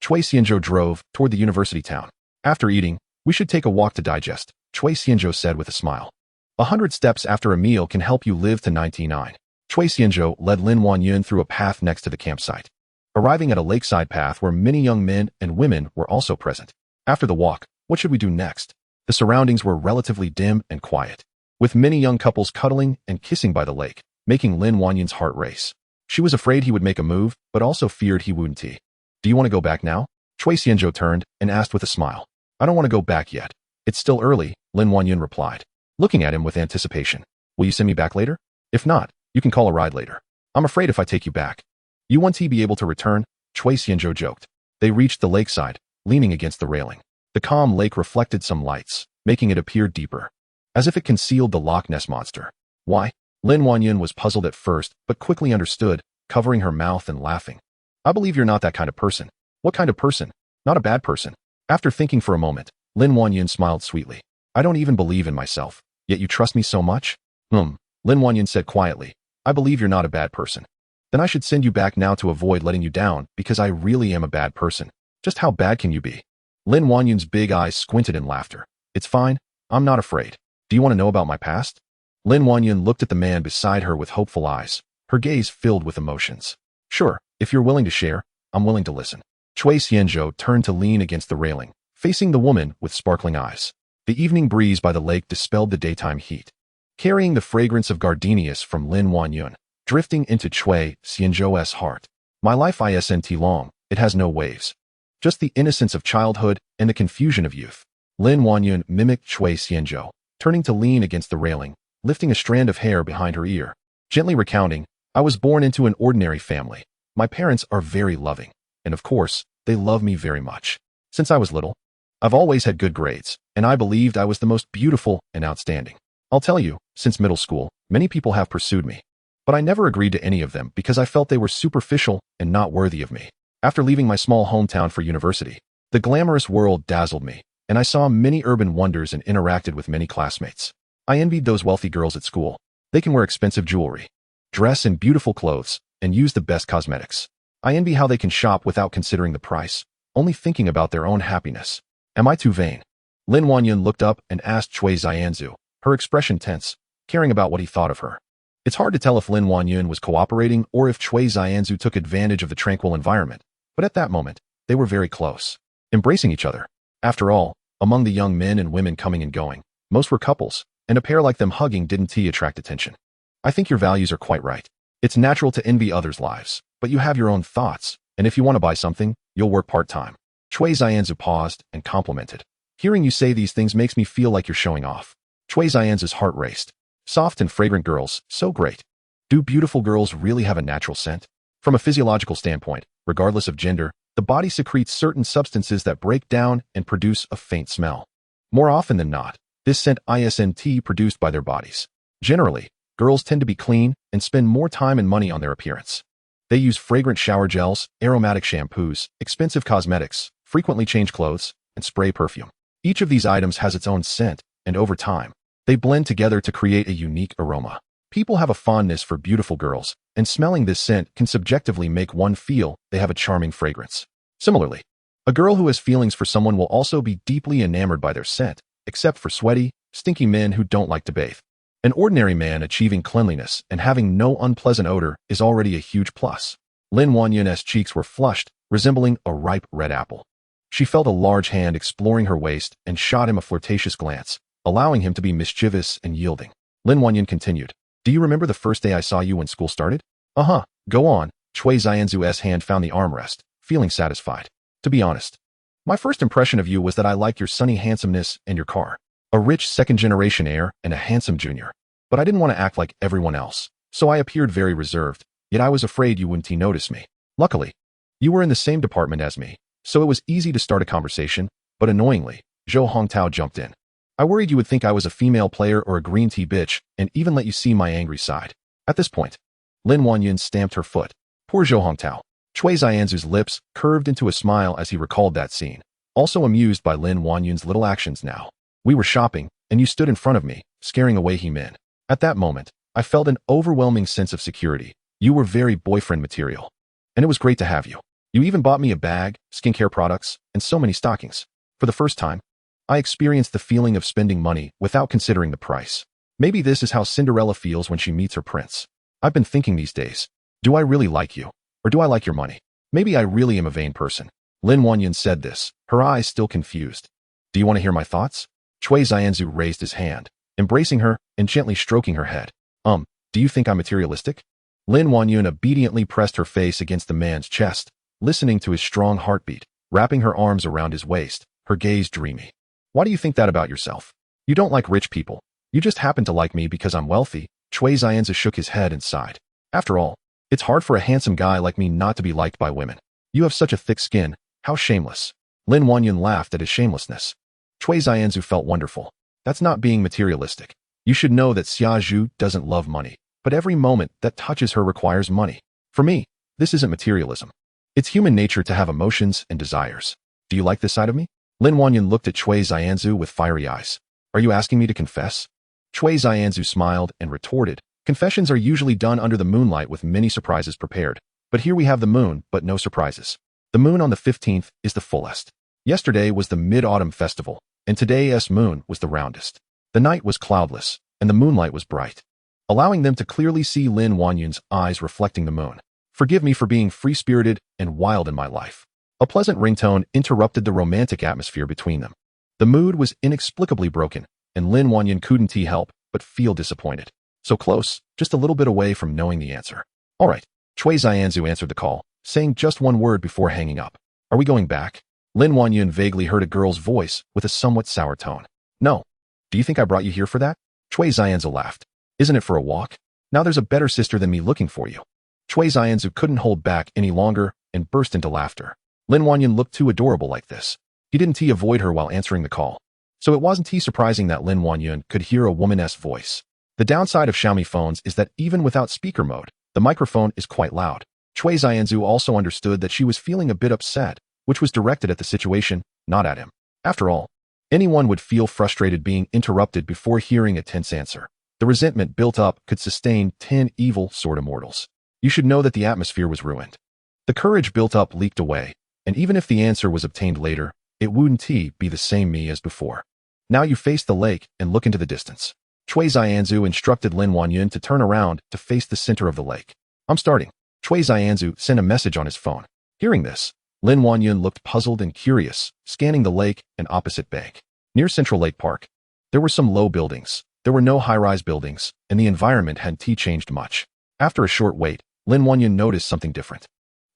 Cui Xianzhou drove toward the university town. After eating, "We should take a walk to digest," Cui Xianzhou said with a smile. 100 steps after a meal can help you live to 99. Cui Xianzhou led Lin Wanyun through a path next to the campsite, arriving at a lakeside path where many young men and women were also present. After the walk, what should we do next? The surroundings were relatively dim and quiet, with many young couples cuddling and kissing by the lake, making Lin Wanyun's heart race. She was afraid he would make a move, but also feared he wouldn't. "Do you want to go back now?" Cui Xianzhou turned and asked with a smile. "I don't want to go back yet. It's still early," Lin Wanyun replied, looking at him with anticipation. "Will you send me back later? If not, you can call a ride later." "I'm afraid if I take you back, you won't be able to return," Cui Xianzhou joked. They reached the lakeside, leaning against the railing. The calm lake reflected some lights, making it appear deeper, as if it concealed the Loch Ness monster. "Why?" Lin Wanyun was puzzled at first, but quickly understood, covering her mouth and laughing. "I believe you're not that kind of person." "What kind of person?" "Not a bad person." After thinking for a moment, Lin Wanyun smiled sweetly. "I don't even believe in myself, yet you trust me so much?" Lin Wanyun said quietly. "I believe you're not a bad person." "Then I should send you back now to avoid letting you down, because I really am a bad person." "Just how bad can you be?" Lin Wanyun's big eyes squinted in laughter. "It's fine. I'm not afraid. Do you want to know about my past?" Lin Wanyun looked at the man beside her with hopeful eyes, her gaze filled with emotions. "Sure, if you're willing to share, I'm willing to listen." Cui Xianzhou turned to lean against the railing, facing the woman with sparkling eyes. The evening breeze by the lake dispelled the daytime heat, carrying the fragrance of gardenias from Lin Wanyun, drifting into Cui Xianzhou's heart. "My life isn't long, it has no waves. Just the innocence of childhood and the confusion of youth." Lin Wanyun mimicked Cui Xianzhou, turning to lean against the railing, lifting a strand of hair behind her ear, gently recounting, "I was born into an ordinary family. My parents are very loving, and of course, they love me very much. Since I was little, I've always had good grades, and I believed I was the most beautiful and outstanding. I'll tell you, since middle school, many people have pursued me, but I never agreed to any of them because I felt they were superficial and not worthy of me. After leaving my small hometown for university, the glamorous world dazzled me, and I saw many urban wonders and interacted with many classmates. I envied those wealthy girls at school. They can wear expensive jewelry, dress in beautiful clothes, and use the best cosmetics. I envy how they can shop without considering the price, only thinking about their own happiness. Am I too vain? Lin Wanyun looked up and asked Cui Xianzu, her expression tense, caring about what he thought of her. It's hard to tell if Lin Wanyun was cooperating or if Cui Xianzu took advantage of the tranquil environment, but at that moment, they were very close, embracing each other. After all, among the young men and women coming and going, most were couples, and a pair like them hugging didn't attract attention. I think your values are quite right. It's natural to envy others' lives, but you have your own thoughts, and if you want to buy something, you'll work part-time. Cui Xianzu paused and complimented. Hearing you say these things makes me feel like you're showing off. Cui Xianzu's heart raced. Soft and fragrant girls, so great. Do beautiful girls really have a natural scent? From a physiological standpoint, regardless of gender, the body secretes certain substances that break down and produce a faint smell. More often than not, this scent isn't produced by their bodies. Generally, girls tend to be clean and spend more time and money on their appearance. They use fragrant shower gels, aromatic shampoos, expensive cosmetics, frequently change clothes, and spray perfume. Each of these items has its own scent, and over time, they blend together to create a unique aroma. People have a fondness for beautiful girls, and smelling this scent can subjectively make one feel they have a charming fragrance. Similarly, a girl who has feelings for someone will also be deeply enamored by their scent, except for sweaty, stinky men who don't like to bathe. An ordinary man achieving cleanliness and having no unpleasant odor is already a huge plus. Lin Wanyun's cheeks were flushed, resembling a ripe red apple. She felt a large hand exploring her waist and shot him a flirtatious glance, allowing him to be mischievous and yielding. Lin Wanyun continued, "Do you remember the first day I saw you when school started?" "Uh-huh, go on." Cui Xianzu's hand found the armrest, feeling satisfied. "To be honest, my first impression of you was that I liked your sunny handsomeness and your car. A rich second-generation heir and a handsome junior. But I didn't want to act like everyone else, so I appeared very reserved, yet I was afraid you wouldn't notice me. Luckily, you were in the same department as me, so it was easy to start a conversation, but annoyingly, Zhou Hongtao jumped in. I worried you would think I was a female player or a green tea bitch and even let you see my angry side." At this point, Lin Wanyun stamped her foot. Poor Zhou Hongtao. Cui Xianzu's lips curved into a smile as he recalled that scene, also amused by Lin Wanyun's little actions now. "We were shopping, and you stood in front of me, scaring away he men. At that moment, I felt an overwhelming sense of security. You were very boyfriend material. And it was great to have you. You even bought me a bag, skincare products, and so many stockings. For the first time, I experienced the feeling of spending money without considering the price. Maybe this is how Cinderella feels when she meets her prince. I've been thinking these days, do I really like you? Or do I like your money? Maybe I really am a vain person." Lin Wanyun said this, her eyes still confused. "Do you want to hear my thoughts?" Cui Xianzu raised his hand, embracing her and gently stroking her head. Do you think I'm materialistic?" Lin Wanyun obediently pressed her face against the man's chest, listening to his strong heartbeat, wrapping her arms around his waist, her gaze dreamy. "Why do you think that about yourself? You don't like rich people. You just happen to like me because I'm wealthy." Cui Xianzu shook his head and sighed. "After all, it's hard for a handsome guy like me not to be liked by women. You have such a thick skin, how shameless." Lin Wanyun laughed at his shamelessness. Cui Xianzu felt wonderful. That's not being materialistic. You should know that Xia Zhu doesn't love money, but every moment that touches her requires money. For me, this isn't materialism. It's human nature to have emotions and desires. Do you like this side of me? Lin Wanyun looked at Cui Xianzu with fiery eyes. "Are you asking me to confess?" Cui Xianzu smiled and retorted, "Confessions are usually done under the moonlight with many surprises prepared. But here we have the moon, but no surprises. The moon on the 15th is the fullest. Yesterday was the Mid-Autumn Festival, and today's moon was the roundest. The night was cloudless, and the moonlight was bright, allowing them to clearly see Lin Wanyun's eyes reflecting the moon. Forgive me for being free-spirited and wild in my life." A pleasant ringtone interrupted the romantic atmosphere between them. The mood was inexplicably broken, and Lin Wanyun couldn't help but feel disappointed. So close, just a little bit away from knowing the answer. "All right." Cui Xianzu answered the call, saying just one word before hanging up. "Are we going back?" Lin Wanyun vaguely heard a girl's voice with a somewhat sour tone. "No. Do you think I brought you here for that?" Cui Xianzu laughed. "Isn't it for a walk? Now there's a better sister than me looking for you." Cui Xianzu couldn't hold back any longer and burst into laughter. Lin Wanyun looked too adorable like this. He didn't avoid her while answering the call. So it wasn't surprising that Lin Wanyun could hear a woman's voice. The downside of Xiaomi phones is that even without speaker mode, the microphone is quite loud. Cui Xianzu also understood that she was feeling a bit upset, which was directed at the situation, not at him. After all, anyone would feel frustrated being interrupted before hearing a tense answer. The resentment built up could sustain 10 evil sort of mortals. You should know that the atmosphere was ruined. The courage built up leaked away, and even if the answer was obtained later, it wouldn't be the same me as before. Now you face the lake and look into the distance. Chui Xianzu instructed Lin Wanyun to turn around to face the center of the lake. I'm starting. Chui Xianzu sent a message on his phone. Hearing this, Lin Wanyun looked puzzled and curious, scanning the lake and opposite bank. Near Central Lake Park, there were some low buildings. There were no high-rise buildings, and the environment hadn't changed much. After a short wait, Lin Wanyun noticed something different.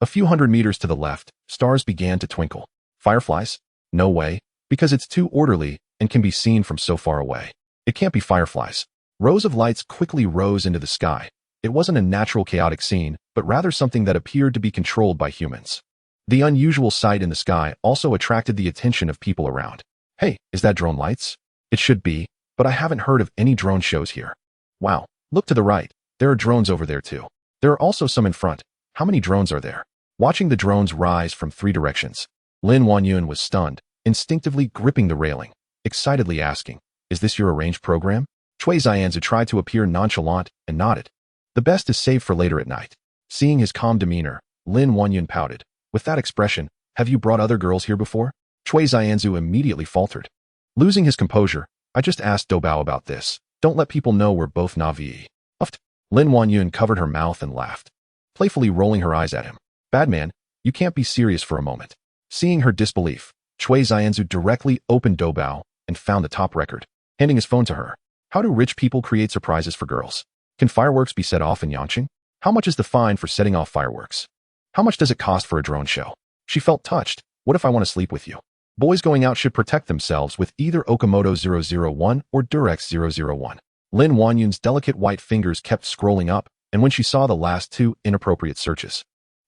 A few hundred meters to the left, stars began to twinkle. Fireflies? No way, because it's too orderly and can be seen from so far away. It can't be fireflies. Rows of lights quickly rose into the sky. It wasn't a natural chaotic scene, but rather something that appeared to be controlled by humans. The unusual sight in the sky also attracted the attention of people around. Hey, is that drone lights? It should be, but I haven't heard of any drone shows here. Wow, look to the right. There are drones over there too. There are also some in front. How many drones are there? Watching the drones rise from 3 directions, Lin Wanyun was stunned, instinctively gripping the railing, excitedly asking, is this your arranged program? Chui Xianzu tried to appear nonchalant and nodded. The best is saved for later at night. Seeing his calm demeanor, Lin Wanyun pouted. With that expression, have you brought other girls here before? Chui Xianzu immediately faltered. Losing his composure, I just asked Dobao about this. Don't let people know we're both Navi. Uffed. Lin Wanyun covered her mouth and laughed, playfully rolling her eyes at him. Bad man, you can't be serious for a moment. Seeing her disbelief, Chui Xianzu directly opened Dobao and found the top record, handing his phone to her. How do rich people create surprises for girls? Can fireworks be set off in Yanqing? How much is the fine for setting off fireworks? How much does it cost for a drone show? She felt touched. What if I want to sleep with you? Boys going out should protect themselves with either Okamoto 001 or Durex 001. Lin Wanyun's delicate white fingers kept scrolling up, and when she saw the last 2 inappropriate searches,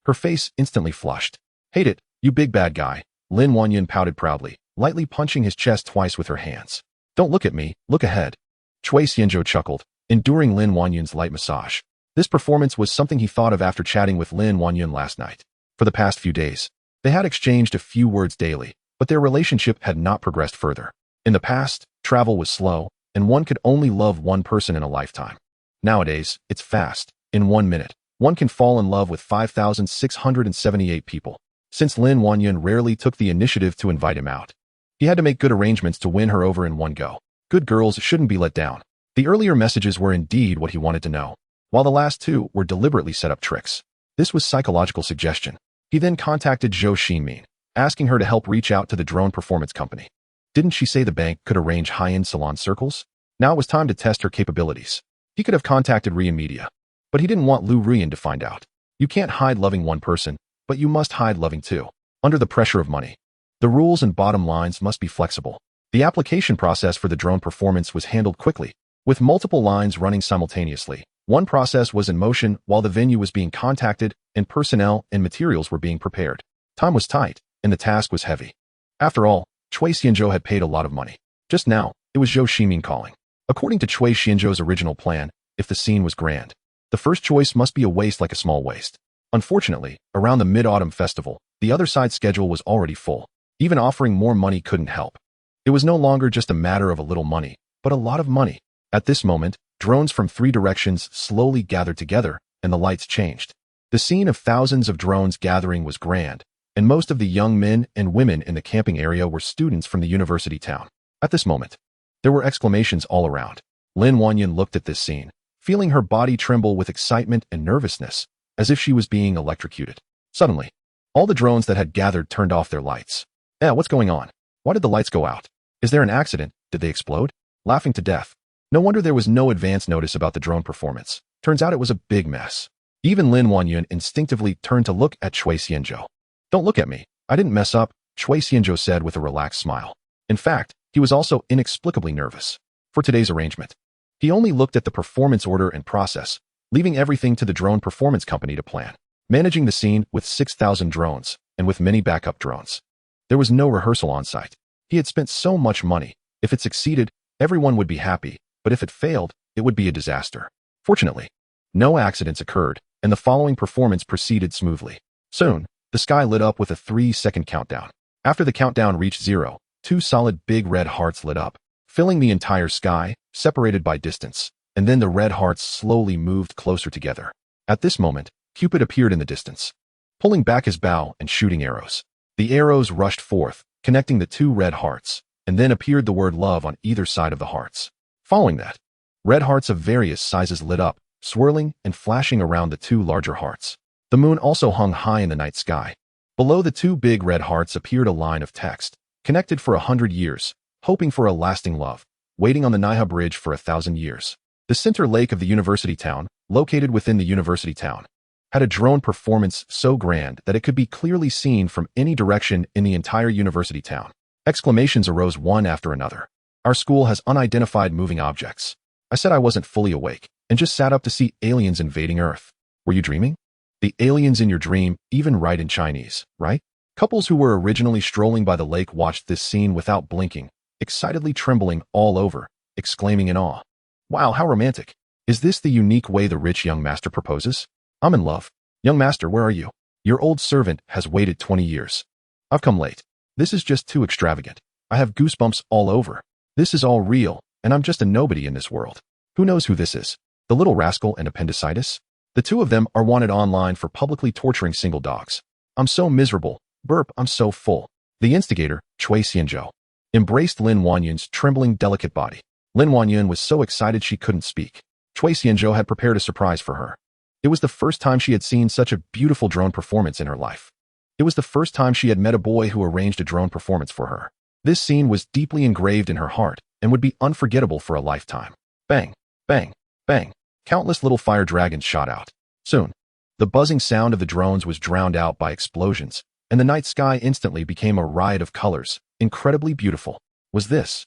her face instantly flushed. Hate it, you big bad guy. Lin Wanyun pouted proudly, lightly punching his chest twice with her hands. Don't look at me, look ahead. Chui Xianzhou chuckled, enduring Lin Wanyun's light massage. This performance was something he thought of after chatting with Lin Wanyun last night. For the past few days, they had exchanged a few words daily, but their relationship had not progressed further. In the past, travel was slow, and one could only love one person in a lifetime. Nowadays, it's fast. In 1 minute, one can fall in love with 5,678 people. Since Lin Wanyun rarely took the initiative to invite him out, he had to make good arrangements to win her over in one go. Good girls shouldn't be let down. The earlier messages were indeed what he wanted to know, while the last 2 were deliberately set up tricks. This was psychological suggestion. He then contacted Zhou Xinmin, asking her to help reach out to the drone performance company. Didn't she say the bank could arrange high-end salon circles? Now it was time to test her capabilities. He could have contacted Rian Media, but he didn't want Lu Rian to find out. You can't hide loving one person, but you must hide loving 2. Under the pressure of money, the rules and bottom lines must be flexible. The application process for the drone performance was handled quickly, with multiple lines running simultaneously. One process was in motion while the venue was being contacted and personnel and materials were being prepared. Time was tight, and the task was heavy. After all, Chui Xianzhou had paid a lot of money. Just now, it was Zhou Xinmin calling. According to Chui Xianzhou's original plan, if the scene was grand, the first choice must be a waist like a small waist. Unfortunately, around the Mid-Autumn Festival, the other side's schedule was already full. Even offering more money couldn't help. It was no longer just a matter of a little money, but a lot of money. At this moment, drones from 3 directions slowly gathered together, and the lights changed. The scene of thousands of drones gathering was grand, and most of the young men and women in the camping area were students from the university town. At this moment, there were exclamations all around. Lin Wanyun looked at this scene, feeling her body tremble with excitement and nervousness, as if she was being electrocuted. Suddenly, all the drones that had gathered turned off their lights. What's going on? Why did the lights go out? Is there an accident? Did they explode? Laughing to death. No wonder there was no advance notice about the drone performance. Turns out it was a big mess. Even Lin Wanyun instinctively turned to look at Chui Xianzhou. Don't look at me. I didn't mess up, Chui Xianzhou said with a relaxed smile. In fact, he was also inexplicably nervous. For today's arrangement, he only looked at the performance order and process, leaving everything to the drone performance company to plan. Managing the scene with 6,000 drones, and with many backup drones. There was no rehearsal on site. He had spent so much money. If it succeeded, everyone would be happy, but if it failed, it would be a disaster. Fortunately, no accidents occurred, and the following performance proceeded smoothly. Soon, the sky lit up with a 3-second countdown. After the countdown reached 0, 2 solid big red hearts lit up, filling the entire sky, separated by distance, and then the red hearts slowly moved closer together. At this moment, Cupid appeared in the distance. pulling back his bow and shooting arrows. The arrows rushed forth, connecting the two red hearts, and then appeared the word love on either side of the hearts. Following that, red hearts of various sizes lit up, swirling and flashing around the two larger hearts. The moon also hung high in the night sky. Below the two big red hearts appeared a line of text, connected for 100 years, hoping for a lasting love, waiting on the Niha Bridge for 1,000 years. The center lake of the university town, located within the university town, had a drone performance so grand that it could be clearly seen from any direction in the entire university town. Exclamations arose one after another. Our school has unidentified moving objects. I said I wasn't fully awake, and just sat up to see aliens invading Earth. Were you dreaming? The aliens in your dream even write in Chinese, right? Couples who were originally strolling by the lake watched this scene without blinking, excitedly trembling all over, exclaiming in awe. Wow, how romantic. Is this the unique way the rich young master proposes? I'm in love. Young master, where are you? Your old servant has waited 20 years. I've come late. This is just too extravagant. I have goosebumps all over. This is all real, and I'm just a nobody in this world. Who knows who this is? The little rascal and appendicitis? The two of them are wanted online for publicly torturing single dogs. I'm so miserable. Burp, I'm so full. The instigator, Cui Xianzhou, embraced Lin Wanyun's trembling, delicate body. Lin Wanyun was so excited she couldn't speak. Cui Xianzhou had prepared a surprise for her. It was the first time she had seen such a beautiful drone performance in her life. It was the first time she had met a boy who arranged a drone performance for her. This scene was deeply engraved in her heart and would be unforgettable for a lifetime. Bang, bang, bang. Countless little fire dragons shot out. Soon, the buzzing sound of the drones was drowned out by explosions, and the night sky instantly became a riot of colors, incredibly beautiful. Was this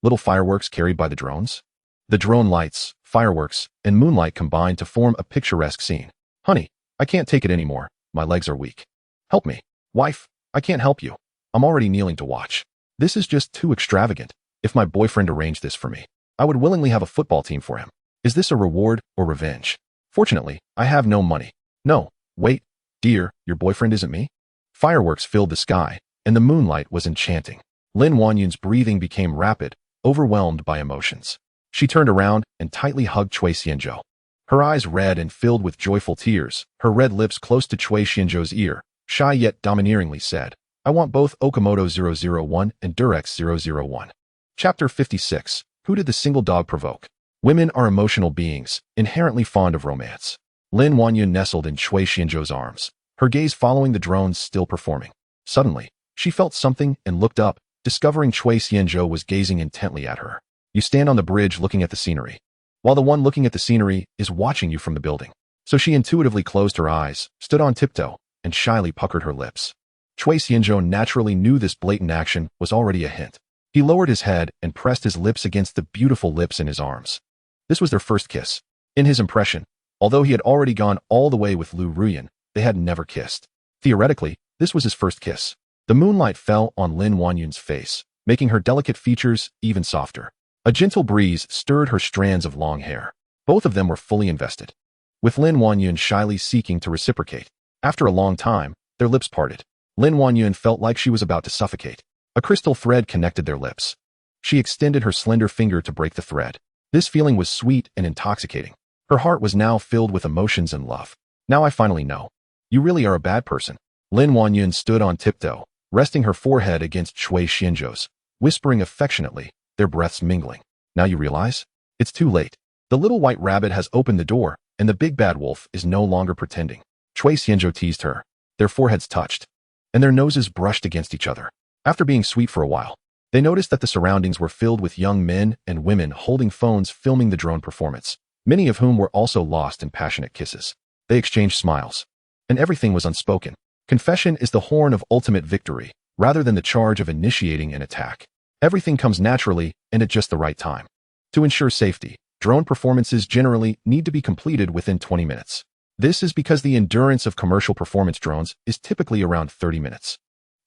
little fireworks carried by the drones? The drone lights, fireworks, and moonlight combined to form a picturesque scene. Honey, I can't take it anymore. My legs are weak. Help me. Wife, I can't help you. I'm already kneeling to watch. This is just too extravagant. If my boyfriend arranged this for me, I would willingly have a football team for him. Is this a reward or revenge? Fortunately, I have no money. No, wait, dear, your boyfriend isn't me? Fireworks filled the sky, and the moonlight was enchanting. Lin Wanyun's breathing became rapid, overwhelmed by emotions. She turned around and tightly hugged Cui Xianzhou. Her eyes red and filled with joyful tears, her red lips close to Cui Xianzhou's ear, shy yet domineeringly said, I want both Okamoto 001 and Durex 001. Chapter 56. Who did the single dog provoke? Women are emotional beings, inherently fond of romance. Lin Wanyun nestled in Cui Xianzhou's arms, her gaze following the drones still performing. Suddenly, she felt something and looked up, discovering Cui Xianzhou was gazing intently at her. You stand on the bridge looking at the scenery, while the one looking at the scenery is watching you from the building. So she intuitively closed her eyes, stood on tiptoe, and shyly puckered her lips. Cui Xianzhou naturally knew this blatant action was already a hint. He lowered his head and pressed his lips against the beautiful lips in his arms. This was their first kiss. In his impression, although he had already gone all the way with Lu Ruyan, they had never kissed. Theoretically, this was his first kiss. The moonlight fell on Lin Wanyun's face, making her delicate features even softer. A gentle breeze stirred her strands of long hair. Both of them were fully invested, with Lin Wanyun shyly seeking to reciprocate. After a long time, their lips parted. Lin Wanyun felt like she was about to suffocate. A crystal thread connected their lips. She extended her slender finger to break the thread. This feeling was sweet and intoxicating. Her heart was now filled with emotions and love. Now I finally know. You really are a bad person. Lin Wanyun stood on tiptoe, resting her forehead against Cui Xianzhou's, whispering affectionately, their breaths mingling. Now you realize? It's too late. The little white rabbit has opened the door, and the big bad wolf is no longer pretending. Cui Xianzhou teased her. Their foreheads touched, and their noses brushed against each other. After being sweet for a while, they noticed that the surroundings were filled with young men and women holding phones filming the drone performance, many of whom were also lost in passionate kisses. They exchanged smiles, and everything was unspoken. Confession is the horn of ultimate victory, rather than the charge of initiating an attack. Everything comes naturally and at just the right time. To ensure safety, drone performances generally need to be completed within 20 minutes. This is because the endurance of commercial performance drones is typically around 30 minutes.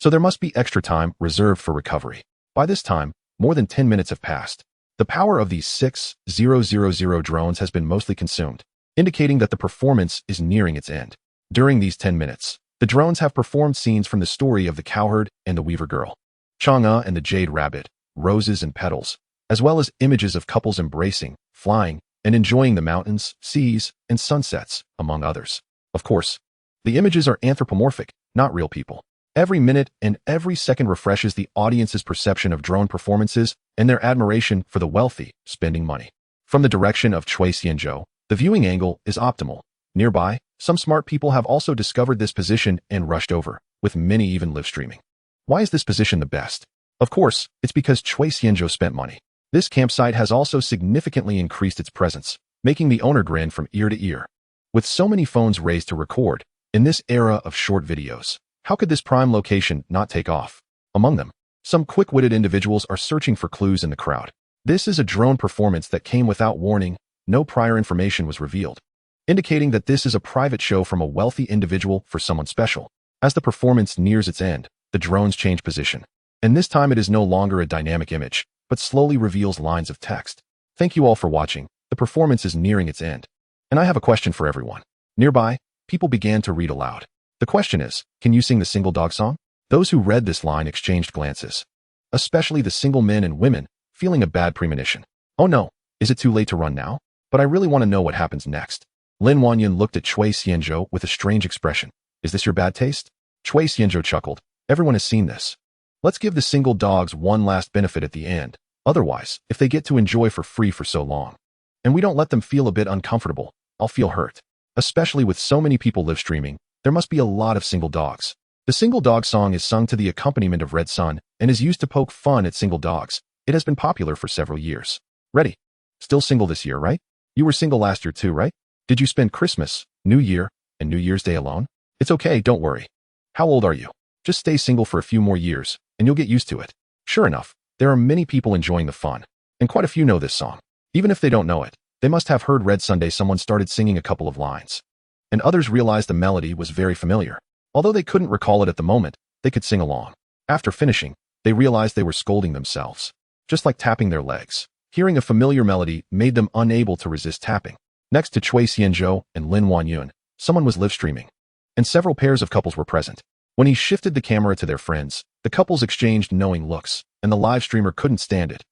So there must be extra time reserved for recovery. By this time, more than 10 minutes have passed. The power of these 6000 drones has been mostly consumed, indicating that the performance is nearing its end. During these 10 minutes, the drones have performed scenes from the story of the cowherd and the weaver girl, Chang'e and the jade rabbit, roses and petals, as well as images of couples embracing, flying, and enjoying the mountains, seas, and sunsets, among others. Of course, The images are anthropomorphic, not real people. Every minute and every second refreshes the audience's perception of drone performances and their admiration for the wealthy spending money. From the direction of Chui Xianzhou, the viewing angle is optimal. Nearby, some smart people have also discovered this position and rushed over, with many even live streaming. Why is this position the best? Of course, it's because Chui Xianzhou spent money. This campsite has also significantly increased its presence, making the owner grin from ear to ear. With so many phones raised to record, in this era of short videos, how could this prime location not take off? Among them, some quick-witted individuals are searching for clues in the crowd. This is a drone performance that came without warning. No prior information was revealed, indicating that this is a private show from a wealthy individual for someone special. As the performance nears its end, the drones change position, and this time it is no longer a dynamic image, but slowly reveals lines of text. Thank you all for watching. The performance is nearing its end, and I have a question for everyone. Nearby, people began to read aloud. The question is, can you sing the single dog song? Those who read this line exchanged glances, especially the single men and women, feeling a bad premonition. Oh no, is it too late to run now? But I really want to know what happens next. Lin Wanyan looked at Chui Xianzhou with a strange expression. Is this your bad taste? Chui Xianzhou chuckled. Everyone has seen this. Let's give the single dogs one last benefit at the end. Otherwise, if they get to enjoy for free for so long, and we don't let them feel a bit uncomfortable, I'll feel hurt. Especially with so many people live streaming, there must be a lot of single dogs. The single dog song is sung to the accompaniment of Red Sun and is used to poke fun at single dogs. It has been popular for several years. Ready? Still single this year, right? You were single last year too, right? Did you spend Christmas, New Year, and New Year's Day alone? It's okay, don't worry. How old are you? Just stay single for a few more years, and you'll get used to it. Sure enough, there are many people enjoying the fun, and quite a few know this song. Even if they don't know it, they must have heard Red Sunday someone started singing a couple of lines, and others realized the melody was very familiar. Although they couldn't recall it at the moment, they could sing along. After finishing, they realized they were scolding themselves, just like tapping their legs. Hearing a familiar melody made them unable to resist tapping. Next to Chui Xianzhou and Lin Wanyun, someone was live streaming, and several pairs of couples were present. When he shifted the camera to their friends, the couples exchanged knowing looks, and the live streamer couldn't stand it.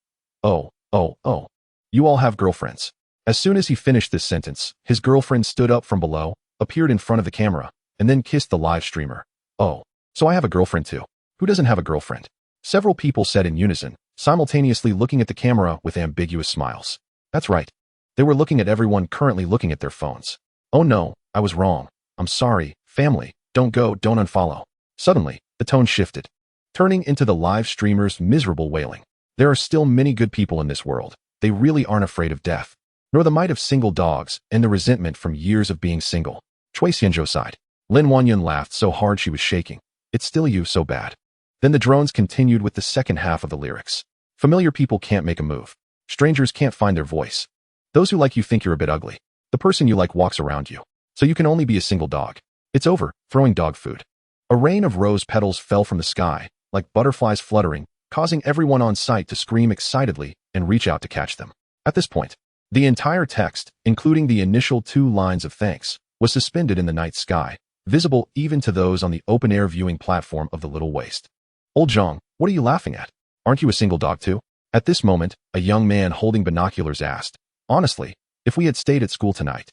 Oh, you all have girlfriends. As soon as he finished this sentence, his girlfriend stood up from below, appeared in front of the camera, and then kissed the live streamer. Oh, so I have a girlfriend too. Who doesn't have a girlfriend? Several people said in unison, simultaneously looking at the camera with ambiguous smiles. That's right. They were looking at everyone currently looking at their phones. Oh no, I was wrong. I'm sorry, family. Don't go, don't unfollow. Suddenly, the tone shifted, turning into the live streamer's miserable wailing. There are still many good people in this world. They really aren't afraid of death, nor the might of single dogs and the resentment from years of being single. Chui Xianzhou sighed. Lin Wanyun laughed so hard she was shaking. It's still you so bad. Then the drones continued with the second half of the lyrics. Familiar people can't make a move. Strangers can't find their voice. Those who like you think you're a bit ugly. The person you like walks around you, so you can only be a single dog. It's over, throwing dog food. A rain of rose petals fell from the sky, like butterflies fluttering, causing everyone on site to scream excitedly and reach out to catch them. At this point, the entire text, including the initial 2 lines of thanks, was suspended in the night sky, visible even to those on the open-air viewing platform of the Little Waste. Old Zhang, what are you laughing at? Aren't you a single dog too? At this moment, a young man holding binoculars asked, honestly, if we had stayed at school tonight,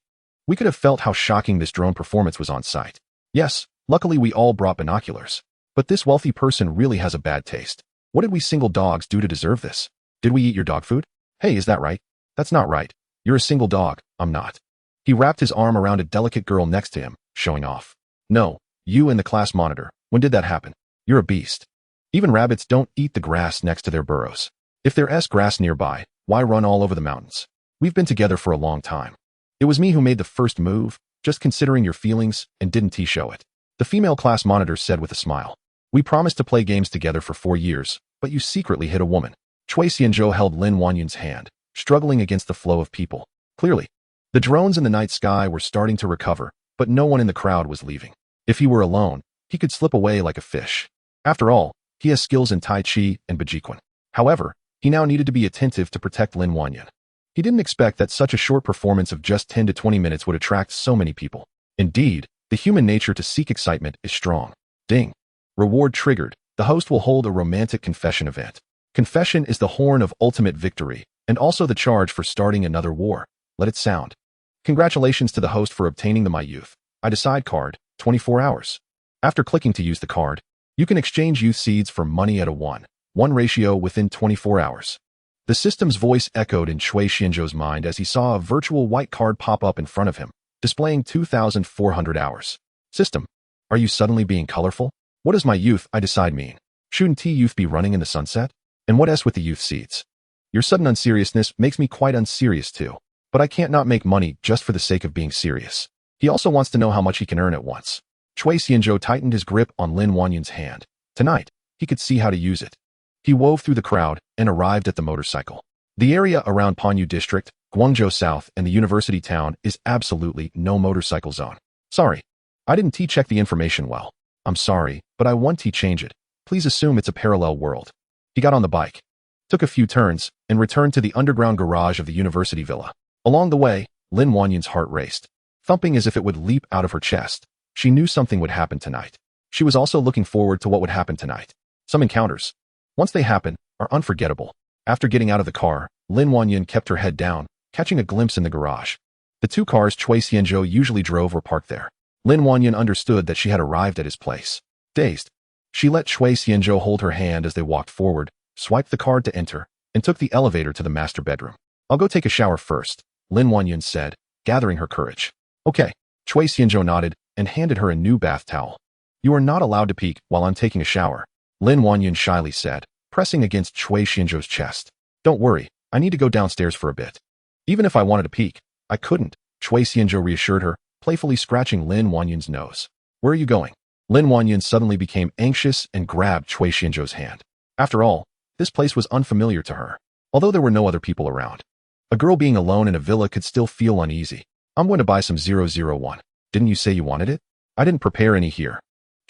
we could have felt how shocking this drone performance was on site. Yes, luckily we all brought binoculars. But this wealthy person really has a bad taste. What did we single dogs do to deserve this? Did we eat your dog food? Hey, is that right? That's not right. You're a single dog, I'm not. He wrapped his arm around a delicate girl next to him, showing off. No, you and the class monitor, when did that happen? You're a beast. Even rabbits don't eat the grass next to their burrows. If there's grass nearby, why run all over the mountains? We've been together for a long time. It was me who made the first move, just considering your feelings, and didn't show it. The female class monitor said with a smile. We promised to play games together for 4 years, but you secretly hit a woman. Chui Xianzhou held Lin Wanyun's hand, struggling against the flow of people. Clearly, the drones in the night sky were starting to recover, but no one in the crowd was leaving. If he were alone, he could slip away like a fish. After all, he has skills in Tai Chi and Bajiquan. However, he now needed to be attentive to protect Lin Wanyun. He didn't expect that such a short performance of just 10 to 20 minutes would attract so many people. Indeed, the human nature to seek excitement is strong. Ding. Reward triggered. The host will hold a romantic confession event. Confession is the horn of ultimate victory, and also the charge for starting another war. Let it sound. Congratulations to the host for obtaining the My Youth I Decide card. 24 hours. After clicking to use the card, you can exchange youth seeds for money at a 1:1 ratio within 24 hours. The system's voice echoed in Cui Xianzhou's mind as he saw a virtual white card pop up in front of him, displaying 2,400 hours. System, are you suddenly being colorful? What does my youth I decide mean? Shouldn't youth be running in the sunset? And what s with the youth seeds? Your sudden unseriousness makes me quite unserious too. But I can't not make money just for the sake of being serious. He also wants to know how much he can earn at once. Cui Xianzhou tightened his grip on Lin Wanyun's hand. Tonight, he could see how to use it. He wove through the crowd and arrived at the motorcycle. The area around Panyu District, Guangzhou South, and the university town is absolutely no motorcycle zone. Sorry, I didn't check the information well. I'm sorry, but I want to change it. Please assume it's a parallel world. He got on the bike, took a few turns, and returned to the underground garage of the university villa. Along the way, Lin Wanyun's heart raced, thumping as if it would leap out of her chest. She knew something would happen tonight. She was also looking forward to what would happen tonight. Some encounters, once they happen, are unforgettable. After getting out of the car, Lin Wanyun kept her head down, catching a glimpse in the garage. The two cars Cui Xianzhou usually drove were parked there. Lin Wanyun understood that she had arrived at his place. Dazed, she let Cui Xianzhou hold her hand as they walked forward, swiped the card to enter, and took the elevator to the master bedroom. I'll go take a shower first, Lin Wanyun said, gathering her courage. Okay. Cui Xianzhou nodded and handed her a new bath towel. You are not allowed to peek while I'm taking a shower, Lin Wanyun shyly said, pressing against Cui Xianzhou's chest. Don't worry, I need to go downstairs for a bit. Even if I wanted to peek, I couldn't, Cui Xianzhou reassured her, playfully scratching Lin Wanyun's nose. Where are you going? Lin Wanyun suddenly became anxious and grabbed Cui Xianzhou's hand. After all, this place was unfamiliar to her, although there were no other people around. A girl being alone in a villa could still feel uneasy. I'm going to buy some 001. Didn't you say you wanted it? I didn't prepare any here.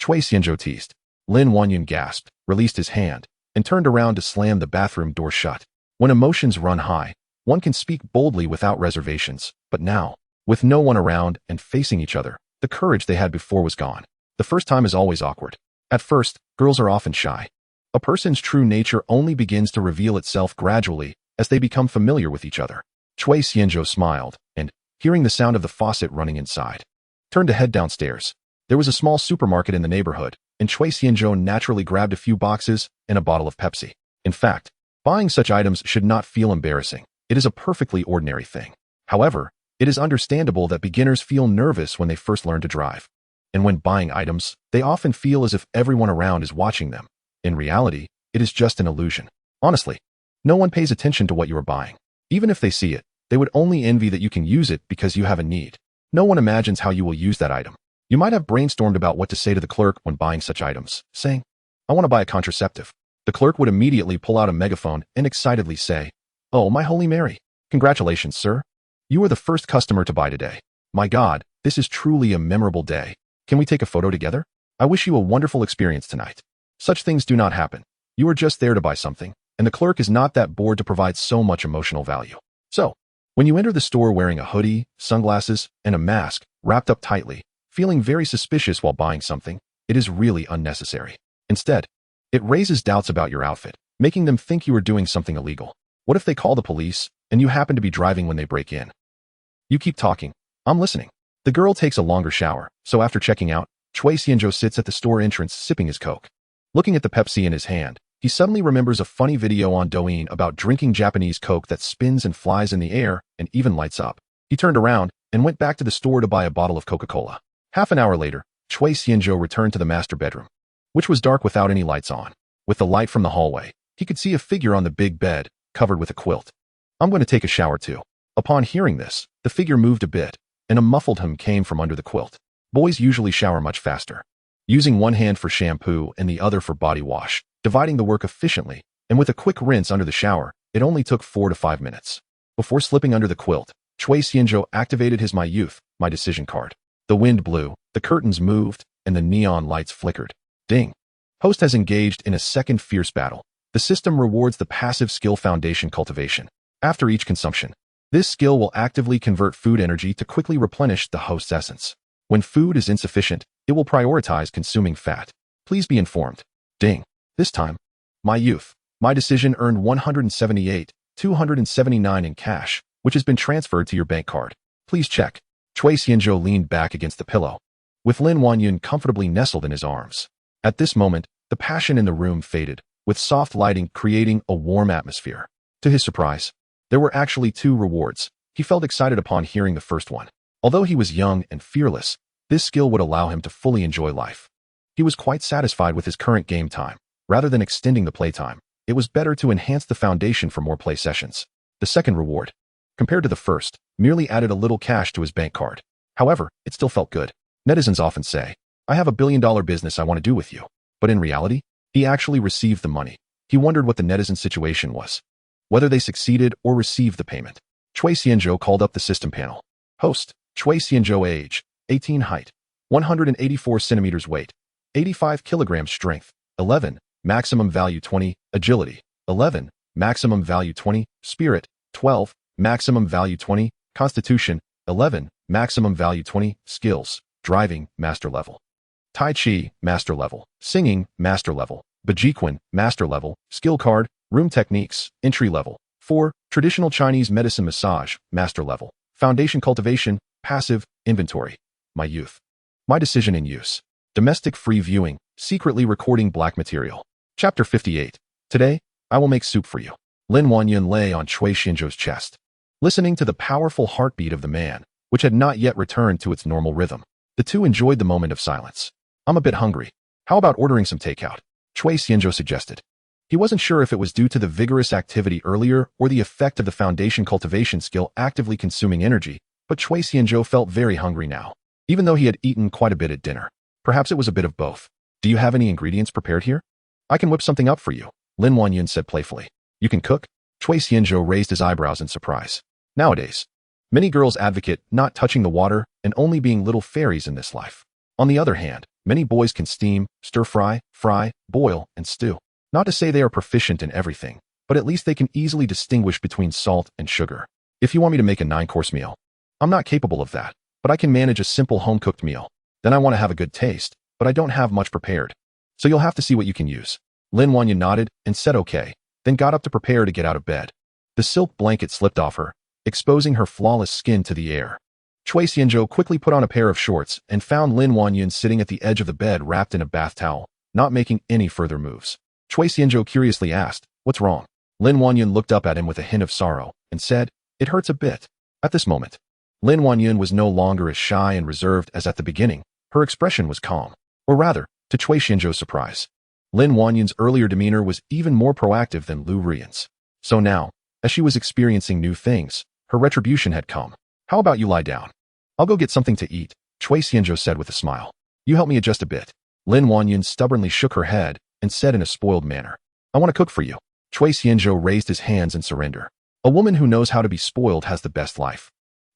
Cui Xianzhou teased. Lin Wanyun gasped, released his hand, and turned around to slam the bathroom door shut. When emotions run high, one can speak boldly without reservations, but now, with no one around and facing each other, the courage they had before was gone. The first time is always awkward. At first, girls are often shy. A person's true nature only begins to reveal itself gradually as they become familiar with each other. Cui Xianzhou smiled, and, hearing the sound of the faucet running inside, turned to head downstairs. There was a small supermarket in the neighborhood, and Cui Xianzhou naturally grabbed a few boxes and a bottle of Pepsi. In fact, buying such items should not feel embarrassing. It is a perfectly ordinary thing. However, it is understandable that beginners feel nervous when they first learn to drive. And when buying items, they often feel as if everyone around is watching them. In reality, it is just an illusion. Honestly, no one pays attention to what you are buying. Even if they see it, they would only envy that you can use it because you have a need. No one imagines how you will use that item. You might have brainstormed about what to say to the clerk when buying such items, saying, I want to buy a contraceptive. The clerk would immediately pull out a megaphone and excitedly say, Oh, my Holy Mary. Congratulations, sir. You are the first customer to buy today. My God, this is truly a memorable day. Can we take a photo together? I wish you a wonderful experience tonight. Such things do not happen. You are just there to buy something, and the clerk is not that bored to provide so much emotional value. So, when you enter the store wearing a hoodie, sunglasses, and a mask, wrapped up tightly, feeling very suspicious while buying something, it is really unnecessary. Instead, it raises doubts about your outfit, making them think you are doing something illegal. What if they call the police, and you happen to be driving when they break in? You keep talking. I'm listening. The girl takes a longer shower, so after checking out, Cui Xianzhou sits at the store entrance sipping his Coke. Looking at the Pepsi in his hand, he suddenly remembers a funny video on Douyin about drinking Japanese Coke that spins and flies in the air and even lights up. He turned around and went back to the store to buy a bottle of Coca-Cola. Half an hour later, Cui Xianzhou returned to the master bedroom, which was dark without any lights on. With the light from the hallway, he could see a figure on the big bed, covered with a quilt. I'm going to take a shower too. Upon hearing this, the figure moved a bit, and a muffled hum came from under the quilt. Boys usually shower much faster, using one hand for shampoo and the other for body wash, dividing the work efficiently, and with a quick rinse under the shower, it only took 4 to 5 minutes. Before slipping under the quilt, Cui Xianzhou activated his My Youth, My Decision card. The wind blew, the curtains moved, and the neon lights flickered. Ding! Host has engaged in a second fierce battle. The system rewards the passive skill foundation cultivation. After each consumption, this skill will actively convert food energy to quickly replenish the host's essence. When food is insufficient, it will prioritize consuming fat. Please be informed. Ding! This time, My Youth, My Decision earned 178,279 in cash, which has been transferred to your bank card. Please check. Cui Xianzhou leaned back against the pillow. with Lin Wanyun comfortably nestled in his arms. At this moment, the passion in the room faded, with soft lighting creating a warm atmosphere. To his surprise, there were actually 2 rewards. He felt excited upon hearing the first one. Although he was young and fearless, this skill would allow him to fully enjoy life. He was quite satisfied with his current game time. Rather than extending the playtime, it was better to enhance the foundation for more play sessions. The second reward, compared to the first, merely added a little cash to his bank card. However, it still felt good. Netizens often say, "I have a billion-dollar business I want to do with you." But in reality, he actually received the money. He wondered what the netizen situation was, whether they succeeded or received the payment. Chui Xianzhou called up the system panel. Host, Chui Xianzhou, age, 18, height, 184 centimeters, weight, 85 kilograms, strength, 11, maximum value 20, agility, 11, maximum value 20, spirit, 12, maximum value 20, constitution, 11, maximum value 20, skills, driving, master level. Tai Chi, master level. Singing, master level. Bajiquan, master level. Skill card, room techniques, entry level. 4. Traditional Chinese medicine, massage, master level. Foundation cultivation, passive, inventory. My youth. My decision in use. Domestic free viewing, secretly recording black material. Chapter 58. Today, I will make soup for you. Lin Wanyun lay on Chui Xianzhou's chest, listening to the powerful heartbeat of the man, which had not yet returned to its normal rhythm. The two enjoyed the moment of silence. I'm a bit hungry. How about ordering some takeout? Chui Xianzhou suggested. He wasn't sure if it was due to the vigorous activity earlier or the effect of the foundation cultivation skill actively consuming energy, but Chui Xianzhou felt very hungry now, even though he had eaten quite a bit at dinner. Perhaps it was a bit of both. Do you have any ingredients prepared here? I can whip something up for you, Lin Wanyun said playfully. You can cook? Chui Xianzhou raised his eyebrows in surprise. Nowadays, many girls advocate not touching the water and only being little fairies in this life. On the other hand, many boys can steam, stir-fry, fry, boil, and stew. Not to say they are proficient in everything, but at least they can easily distinguish between salt and sugar. If you want me to make a 9-course meal, I'm not capable of that, but I can manage a simple home-cooked meal. Then I want to have a good taste, but I don't have much prepared. So you'll have to see what you can use. Lin Wanyun nodded and said okay, then got up to prepare to get out of bed. The silk blanket slipped off her, exposing her flawless skin to the air. Chui Xianzhou quickly put on a pair of shorts and found Lin Wanyun sitting at the edge of the bed wrapped in a bath towel, not making any further moves. Chui Xianzhou curiously asked, "What's wrong?" Lin Wanyun looked up at him with a hint of sorrow and said, "It hurts a bit." At this moment, Lin Wanyun was no longer as shy and reserved as at the beginning. Her expression was calm. Or rather, to Chui Xianzhou's surprise, Lin Wanyun's earlier demeanor was even more proactive than Lu Rian's. So now, as she was experiencing new things, her retribution had come. "How about you lie down? I'll go get something to eat," Chui Xianzhou said with a smile. "You help me adjust a bit." Lin Wanyun stubbornly shook her head and said in a spoiled manner, "I want to cook for you." Chui Xianzhou raised his hands in surrender. A woman who knows how to be spoiled has the best life.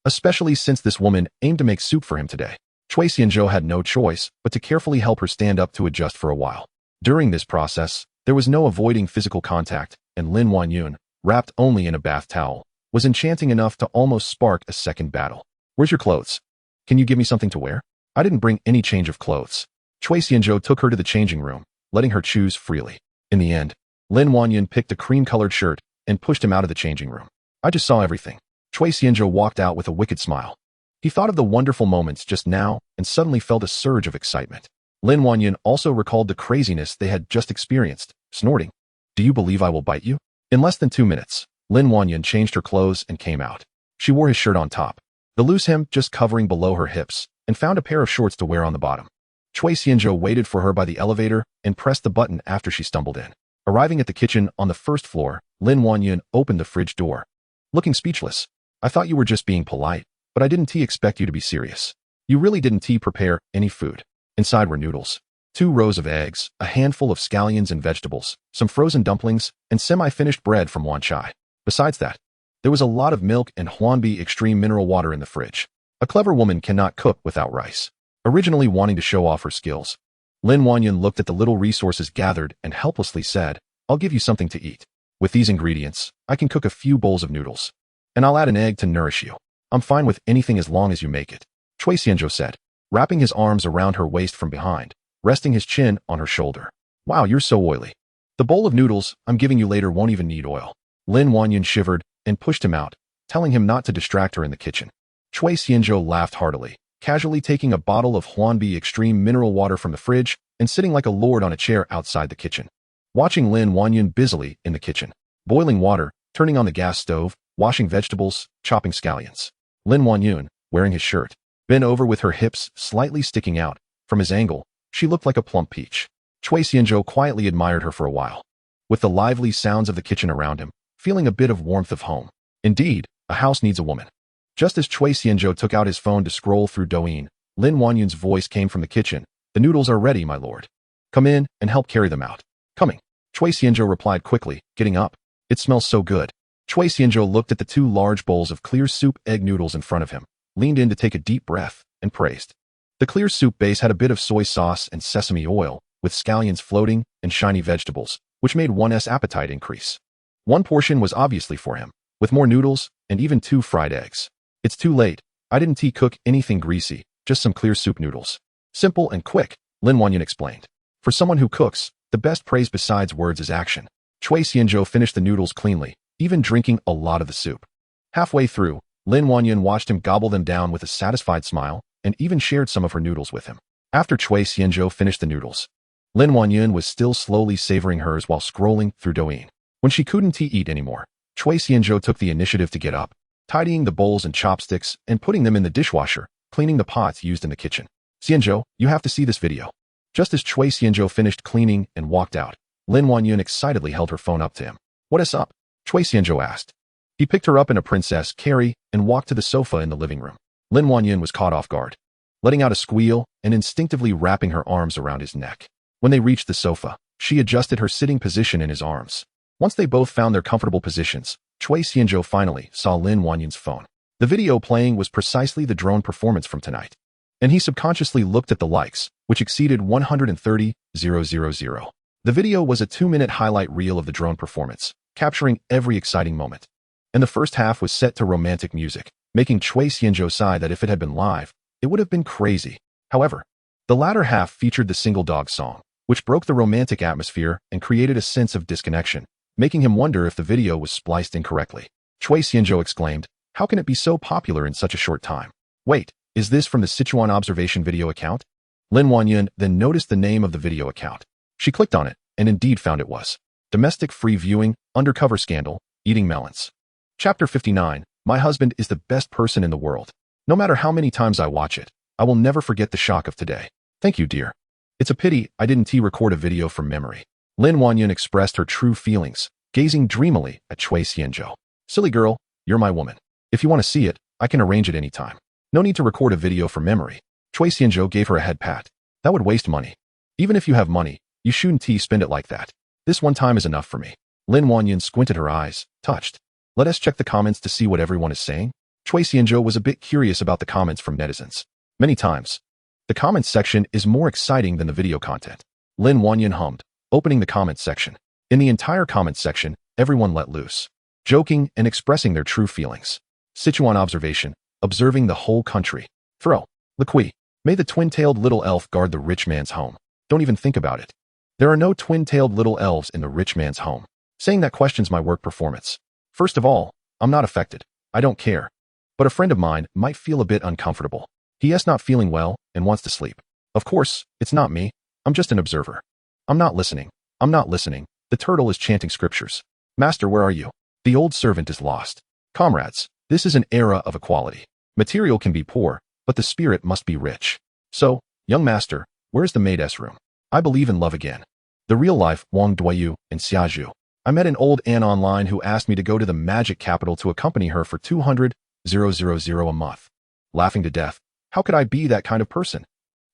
Especially since this woman aimed to make soup for him today. Chui Xianzhou had no choice but to carefully help her stand up to adjust for a while. During this process, there was no avoiding physical contact, and Lin Wanyun, wrapped only in a bath towel, was enchanting enough to almost spark a second battle. "Where's your clothes? Can you give me something to wear?" "I didn't bring any change of clothes." Chui Xianzhou took her to the changing room, letting her choose freely. In the end, Lin Wanyun picked a cream-colored shirt and pushed him out of the changing room. "I just saw everything." Chui Xianzhou walked out with a wicked smile. He thought of the wonderful moments just now and suddenly felt a surge of excitement. Lin Wanyun also recalled the craziness they had just experienced, snorting, "Do you believe I will bite you?" In less than 2 minutes, Lin Wanyun changed her clothes and came out. She wore his shirt on top, the loose hem just covering below her hips, and found a pair of shorts to wear on the bottom. Chui Xianzhou waited for her by the elevator and pressed the button after she stumbled in. Arriving at the kitchen on the first floor, Lin Wanyun opened the fridge door. Looking speechless, "I thought you were just being polite, but I didn't expect you to be serious. You really didn't prepare any food." Inside were noodles, 2 rows of eggs, a handful of scallions and vegetables, some frozen dumplings, and semi-finished bread from Wan Chai. Besides that, there was a lot of milk and Huanbi extreme mineral water in the fridge. A clever woman cannot cook without rice. Originally wanting to show off her skills, Lin Wanyun looked at the little resources gathered and helplessly said, "I'll give you something to eat. With these ingredients, I can cook a few bowls of noodles. And I'll add an egg to nourish you. I'm fine with anything as long as you make it," Chui Xianzhou said, wrapping his arms around her waist from behind, resting his chin on her shoulder. "Wow, you're so oily. The bowl of noodles I'm giving you later won't even need oil." Lin Wanyun shivered and pushed him out, telling him not to distract her in the kitchen. Chui Xianzhou laughed heartily, casually taking a bottle of Huanbi Extreme mineral water from the fridge and sitting like a lord on a chair outside the kitchen. Watching Lin Wanyun busily in the kitchen, boiling water, turning on the gas stove, washing vegetables, chopping scallions. Lin Wanyun, wearing his shirt, bent over with her hips slightly sticking out. From his angle, she looked like a plump peach. Cui Xianzhou quietly admired her for a while, with the lively sounds of the kitchen around him, feeling a bit of warmth of home. Indeed, a house needs a woman. Just as Cui Xianzhou took out his phone to scroll through Douyin, Lin Wanyun's voice came from the kitchen. "The noodles are ready, my lord. Come in and help carry them out." "Coming." Cui Xianzhou replied quickly, getting up. "It smells so good." Cui Xianzhou looked at the 2 large bowls of clear soup egg noodles in front of him, leaned in to take a deep breath, and praised. The clear soup base had a bit of soy sauce and sesame oil, with scallions floating and shiny vegetables, which made one's appetite increase. One portion was obviously for him, with more noodles and even 2 fried eggs. "It's too late. I didn't cook anything greasy, just some clear soup noodles. Simple and quick," Lin Wanyun explained. For someone who cooks, the best praise besides words is action. Cui Xianzhou finished the noodles cleanly, even drinking a lot of the soup. Halfway through, Lin Wanyun watched him gobble them down with a satisfied smile and even shared some of her noodles with him. After Cui Xianzhou finished the noodles, Lin Wanyun was still slowly savoring hers while scrolling through Douyin. When she couldn't eat anymore, Cui Xianzhou took the initiative to get up, tidying the bowls and chopsticks and putting them in the dishwasher, cleaning the pots used in the kitchen. "Xianzhou, you have to see this video." Just as Cui Xianzhou finished cleaning and walked out, Lin Wanyun excitedly held her phone up to him. "What is up?" Cui Xianzhou asked. He picked her up in a princess carry and walked to the sofa in the living room. Lin Wanyun was caught off guard, letting out a squeal and instinctively wrapping her arms around his neck. When they reached the sofa, she adjusted her sitting position in his arms. Once they both found their comfortable positions, Cui Xianzhou finally saw Lin Wanyun's phone. The video playing was precisely the drone performance from tonight, and he subconsciously looked at the likes, which exceeded 130,000. The video was a 2-minute highlight reel of the drone performance, capturing every exciting moment. And the first half was set to romantic music, making Cui Xianzhou sigh that if it had been live, it would have been crazy. However, the latter half featured the single dog song, which broke the romantic atmosphere and created a sense of disconnection, making him wonder if the video was spliced incorrectly. Cui Xianzhou exclaimed, "How can it be so popular in such a short time? Wait, is this from the Sichuan Observation video account?" Lin Wanyun then noticed the name of the video account. She clicked on it, and indeed found it was Domestic Free Viewing, Undercover Scandal, Eating Melons. Chapter 59, My husband is the best person in the world. No matter how many times I watch it, I will never forget the shock of today. Thank you, dear. It's a pity I didn't record a video from memory. Lin Wanyun expressed her true feelings, gazing dreamily at Cui Xianzhou. "Silly girl, you're my woman. If you want to see it, I can arrange it any time. No need to record a video from memory." Cui Xianzhou gave her a head pat. "That would waste money. Even if you have money, you shouldn't spend it like that. This one time is enough for me." Lin Wanyun squinted her eyes, touched. "Let us check the comments to see what everyone is saying." Cui Xianzhou was a bit curious about the comments from netizens. Many times, the comments section is more exciting than the video content. Lin Wanyun hummed, opening the comments section. In the entire comments section, everyone let loose, joking and expressing their true feelings. Sichuan Observation, observing the whole country. Throw. Liqui. May the twin-tailed little elf guard the rich man's home. Don't even think about it. There are no twin-tailed little elves in the rich man's home. Saying that questions my work performance. First of all, I'm not affected. I don't care. But a friend of mine might feel a bit uncomfortable. He is not feeling well and wants to sleep. Of course, it's not me. I'm just an observer. I'm not listening. I'm not listening. The turtle is chanting scriptures. Master, where are you? The old servant is lost. Comrades, this is an era of equality. Material can be poor, but the spirit must be rich. So, young master, where's the maid's room? I believe in love again. The real life Wang Duoyu and Xiazhu. I met an old Anne online who asked me to go to the magic capital to accompany her for 200,000 a month. Laughing to death. How could I be that kind of person?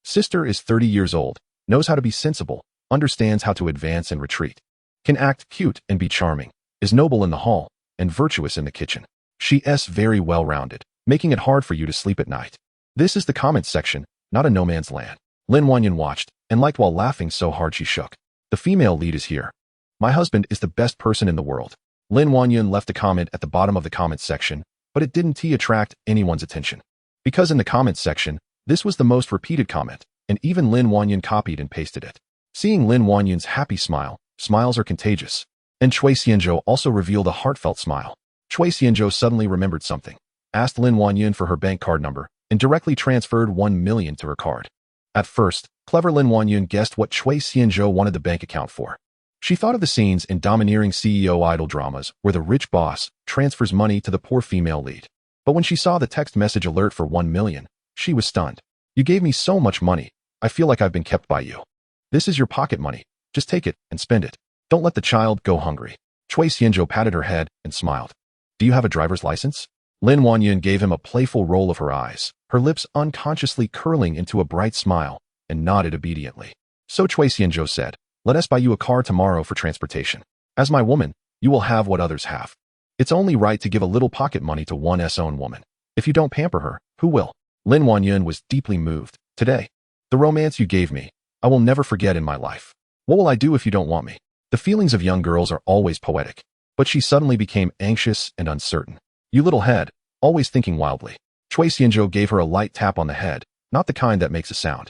Sister is 30 years old, knows how to be sensible, understands how to advance and retreat, can act cute and be charming, is noble in the hall, and virtuous in the kitchen. She is very well-rounded, making it hard for you to sleep at night. This is the comments section, not a no man's land. Lin Wanyun watched, and liked while laughing so hard she shook. The female lead is here. My husband is the best person in the world. Lin Wanyun left a comment at the bottom of the comments section, but it didn't attract anyone's attention. Because in the comments section, this was the most repeated comment, and even Lin Wanyun copied and pasted it. Seeing Lin Wanyun's happy smile, smiles are contagious, and Cui Xianzhou also revealed a heartfelt smile. Cui Xianzhou suddenly remembered something, asked Lin Wanyun for her bank card number, and directly transferred 1 million to her card. At first, clever Lin Wanyun guessed what Cui Xianzhou wanted the bank account for. She thought of the scenes in domineering CEO idol dramas where the rich boss transfers money to the poor female lead. But when she saw the text message alert for 1 million, she was stunned. "You gave me so much money. I feel like I've been kept by you. This is your pocket money. Just take it and spend it. Don't let the child go hungry." Cui Xianzhou patted her head and smiled. "Do you have a driver's license?" Lin Wanyun gave him a playful roll of her eyes, her lips unconsciously curling into a bright smile, and nodded obediently. So Cui Xianzhou said, "Let us buy you a car tomorrow for transportation. As my woman, you will have what others have. It's only right to give a little pocket money to one's own woman. If you don't pamper her, who will?" Lin Wanyun was deeply moved. "Today, the romance you gave me, I will never forget in my life. What will I do if you don't want me?" The feelings of young girls are always poetic, but she suddenly became anxious and uncertain. "You little head, always thinking wildly." Cui Xianzhou gave her a light tap on the head, not the kind that makes a sound.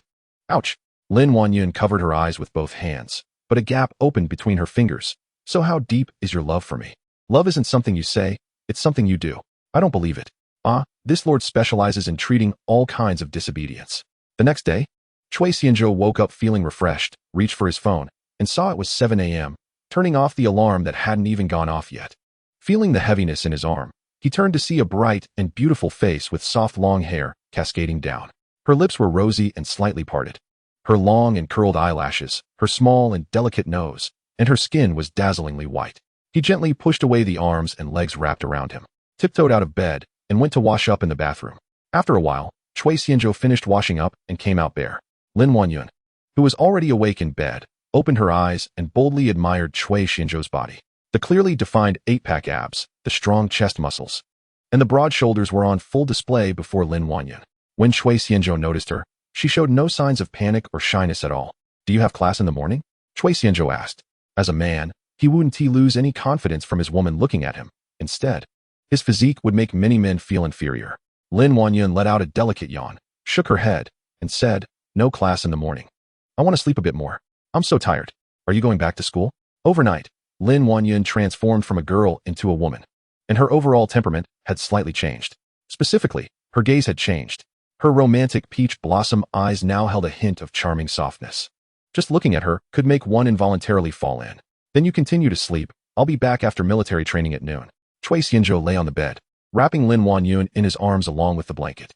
"Ouch." Lin Wanyun covered her eyes with both hands, but a gap opened between her fingers. "So how deep is your love for me?" "Love isn't something you say, it's something you do." "I don't believe it." "Ah, this lord specializes in treating all kinds of disobedience." The next day, Cui Xianzhou woke up feeling refreshed, reached for his phone, and saw it was 7 a.m., turning off the alarm that hadn't even gone off yet. Feeling the heaviness in his arm, he turned to see a bright and beautiful face with soft long hair cascading down. Her lips were rosy and slightly parted. Her long and curled eyelashes, her small and delicate nose, and her skin was dazzlingly white. He gently pushed away the arms and legs wrapped around him, tiptoed out of bed, and went to wash up in the bathroom. After a while, Cui Xianzhou finished washing up and came out bare. Lin Wanyun, who was already awake in bed, opened her eyes and boldly admired Cui Xianzhou's body. The clearly defined 8-pack abs, the strong chest muscles, and the broad shoulders were on full display before Lin Wanyun. When Cui Xianzhou noticed her, she showed no signs of panic or shyness at all. "Do you have class in the morning?" Cui Xianzhou asked. As a man, he wouldn't lose any confidence from his woman looking at him. Instead, his physique would make many men feel inferior. Lin Wanyun let out a delicate yawn, shook her head, and said, "No class in the morning. I want to sleep a bit more. I'm so tired." "Are you going back to school?" Overnight, Lin Wanyun transformed from a girl into a woman, and her overall temperament had slightly changed. Specifically, her gaze had changed. Her romantic peach blossom eyes now held a hint of charming softness. Just looking at her could make one involuntarily fall in. "Then you continue to sleep. I'll be back after military training at noon." Cui Xianzhou lay on the bed, wrapping Lin Wanyun in his arms along with the blanket.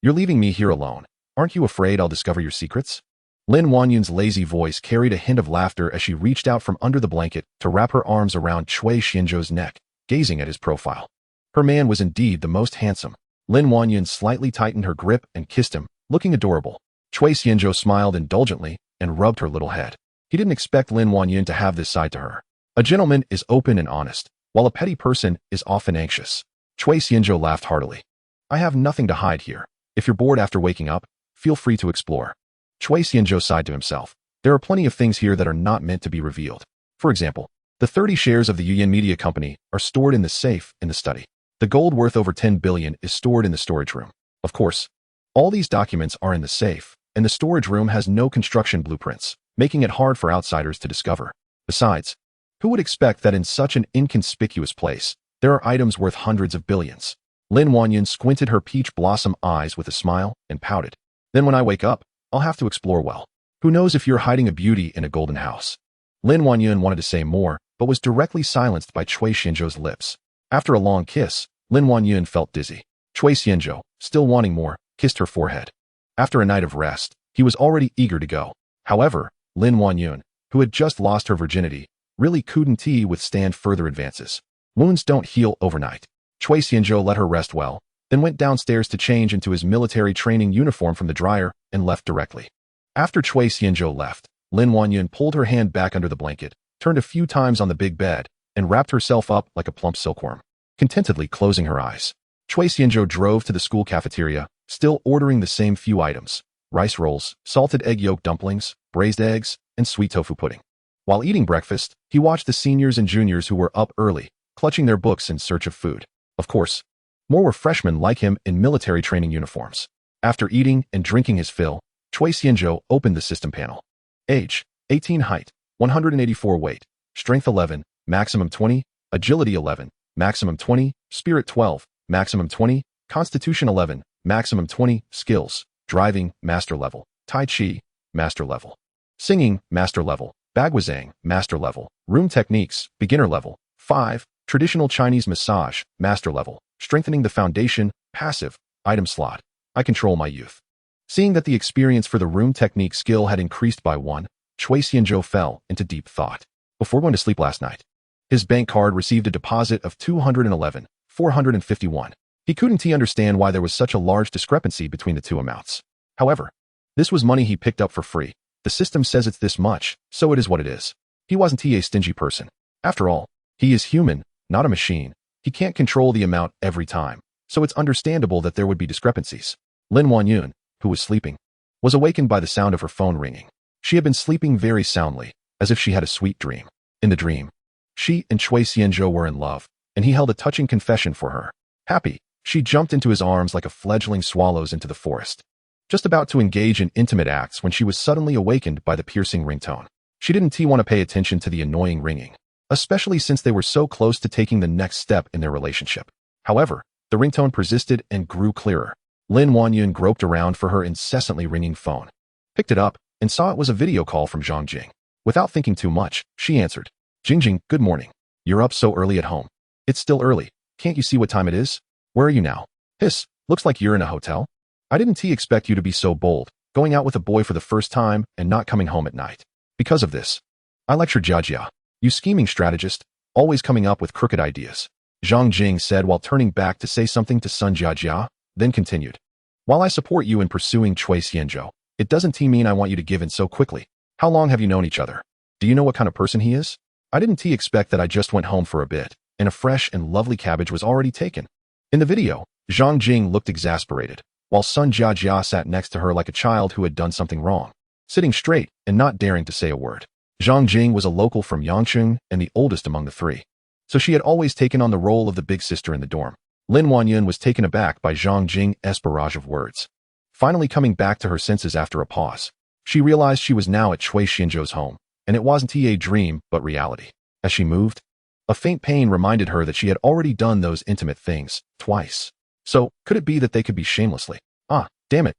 You're leaving me here alone. Aren't you afraid I'll discover your secrets?" Lin Wanyun's lazy voice carried a hint of laughter as she reached out from under the blanket to wrap her arms around Cui Xianzhou's neck, gazing at his profile. Her man was indeed the most handsome. Lin Wanyun slightly tightened her grip and kissed him, looking adorable. Cui Xianzhou smiled indulgently and rubbed her little head. He didn't expect Lin Wanyun to have this side to her. A gentleman is open and honest, while a petty person is often anxious. Cui Xianzhou laughed heartily. "I have nothing to hide here. If you're bored after waking up, feel free to explore." Cui Xianzhou sighed to himself. There are plenty of things here that are not meant to be revealed. For example, the 30 shares of the Yuyan Media Company are stored in the safe in the study. The gold worth over 10 billion is stored in the storage room. Of course, all these documents are in the safe, and the storage room has no construction blueprints, making it hard for outsiders to discover. Besides, who would expect that in such an inconspicuous place, there are items worth hundreds of billions? Lin Wanyun squinted her peach blossom eyes with a smile and pouted. "Then when I wake up, I'll have to explore well. Who knows if you're hiding a beauty in a golden house?" Lin Wanyun wanted to say more, but was directly silenced by Cui Xianzhou's lips. After a long kiss, Lin Wanyun felt dizzy. Cui Xianzhou, still wanting more, kissed her forehead. After a night of rest, he was already eager to go. However, Lin Wanyun, who had just lost her virginity, really couldn't withstand further advances. Wounds don't heal overnight. Cui Xianzhou let her rest well, then went downstairs to change into his military training uniform from the dryer and left directly. After Cui Xianzhou left, Lin Wanyun pulled her hand back under the blanket, turned a few times on the big bed, and wrapped herself up like a plump silkworm, contentedly closing her eyes. Cui Xianzhou drove to the school cafeteria, still ordering the same few items: rice rolls, salted egg yolk dumplings, braised eggs, and sweet tofu pudding. While eating breakfast, he watched the seniors and juniors who were up early, clutching their books in search of food. Of course, more were freshmen like him in military training uniforms. After eating and drinking his fill, Cui Xianzhou opened the system panel. Age, 18. Height, 184. Weight, strength 11, maximum 20, agility 11, maximum 20, spirit 12, maximum 20, constitution 11, maximum 20, skills, driving, master level, tai chi, master level, singing, master level, bagwazang, master level, room techniques, beginner level, 5, traditional Chinese massage, master level, strengthening the foundation, passive, item slot, I control my youth. Seeing that the experience for the room technique skill had increased by 1, Chui Xianzhou fell into deep thought. Before going to sleep last night, his bank card received a deposit of 211,451. He couldn't understand why there was such a large discrepancy between the two amounts. However, this was money he picked up for free. The system says it's this much, so it is what it is. He wasn't a stingy person. After all, he is human, not a machine. He can't control the amount every time, so it's understandable that there would be discrepancies. Lin Wanyun, who was sleeping, was awakened by the sound of her phone ringing. She had been sleeping very soundly, as if she had a sweet dream. In the dream, she and Chui Xianzhou were in love, and he held a touching confession for her. Happy, she jumped into his arms like a fledgling swallows into the forest, just about to engage in intimate acts when she was suddenly awakened by the piercing ringtone. She didn't want to pay attention to the annoying ringing, especially since they were so close to taking the next step in their relationship. However, the ringtone persisted and grew clearer. Lin Wanyun groped around for her incessantly ringing phone, picked it up, and saw it was a video call from Zhang Jing. Without thinking too much, she answered. Jingjing, good morning. You're up so early at home. It's still early. Can't you see what time it is? Where are you now? Hiss, looks like you're in a hotel. I didn't expect you to be so bold, going out with a boy for the first time and not coming home at night. Because of this, I lecture Jiajia, you scheming strategist, always coming up with crooked ideas. Zhang Jing said while turning back to say something to Sun Jiajia, then continued. While I support you in pursuing Chui Xianzhou, it doesn't mean I want you to give in so quickly. How long have you known each other? Do you know what kind of person he is? I didn't expect that I just went home for a bit, and a fresh and lovely cabbage was already taken. In the video, Zhang Jing looked exasperated, while Sun Jiajia sat next to her like a child who had done something wrong, sitting straight and not daring to say a word. Zhang Jing was a local from Yangcheng and the oldest among the three, so she had always taken on the role of the big sister in the dorm. Lin Wanyun was taken aback by Zhang Jing's barrage of words. Finally coming back to her senses after a pause, she realized she was now at Chui Xianzhou's home, and it wasn't a dream but reality. As she moved, a faint pain reminded her that she had already done those intimate things twice. So, could it be that they could be shamelessly? Ah, damn it.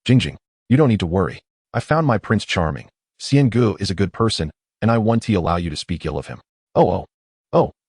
Jingjing, you don't need to worry. I found my Prince Charming. Xian Gu is a good person, and I want to allow you to speak ill of him. Oh,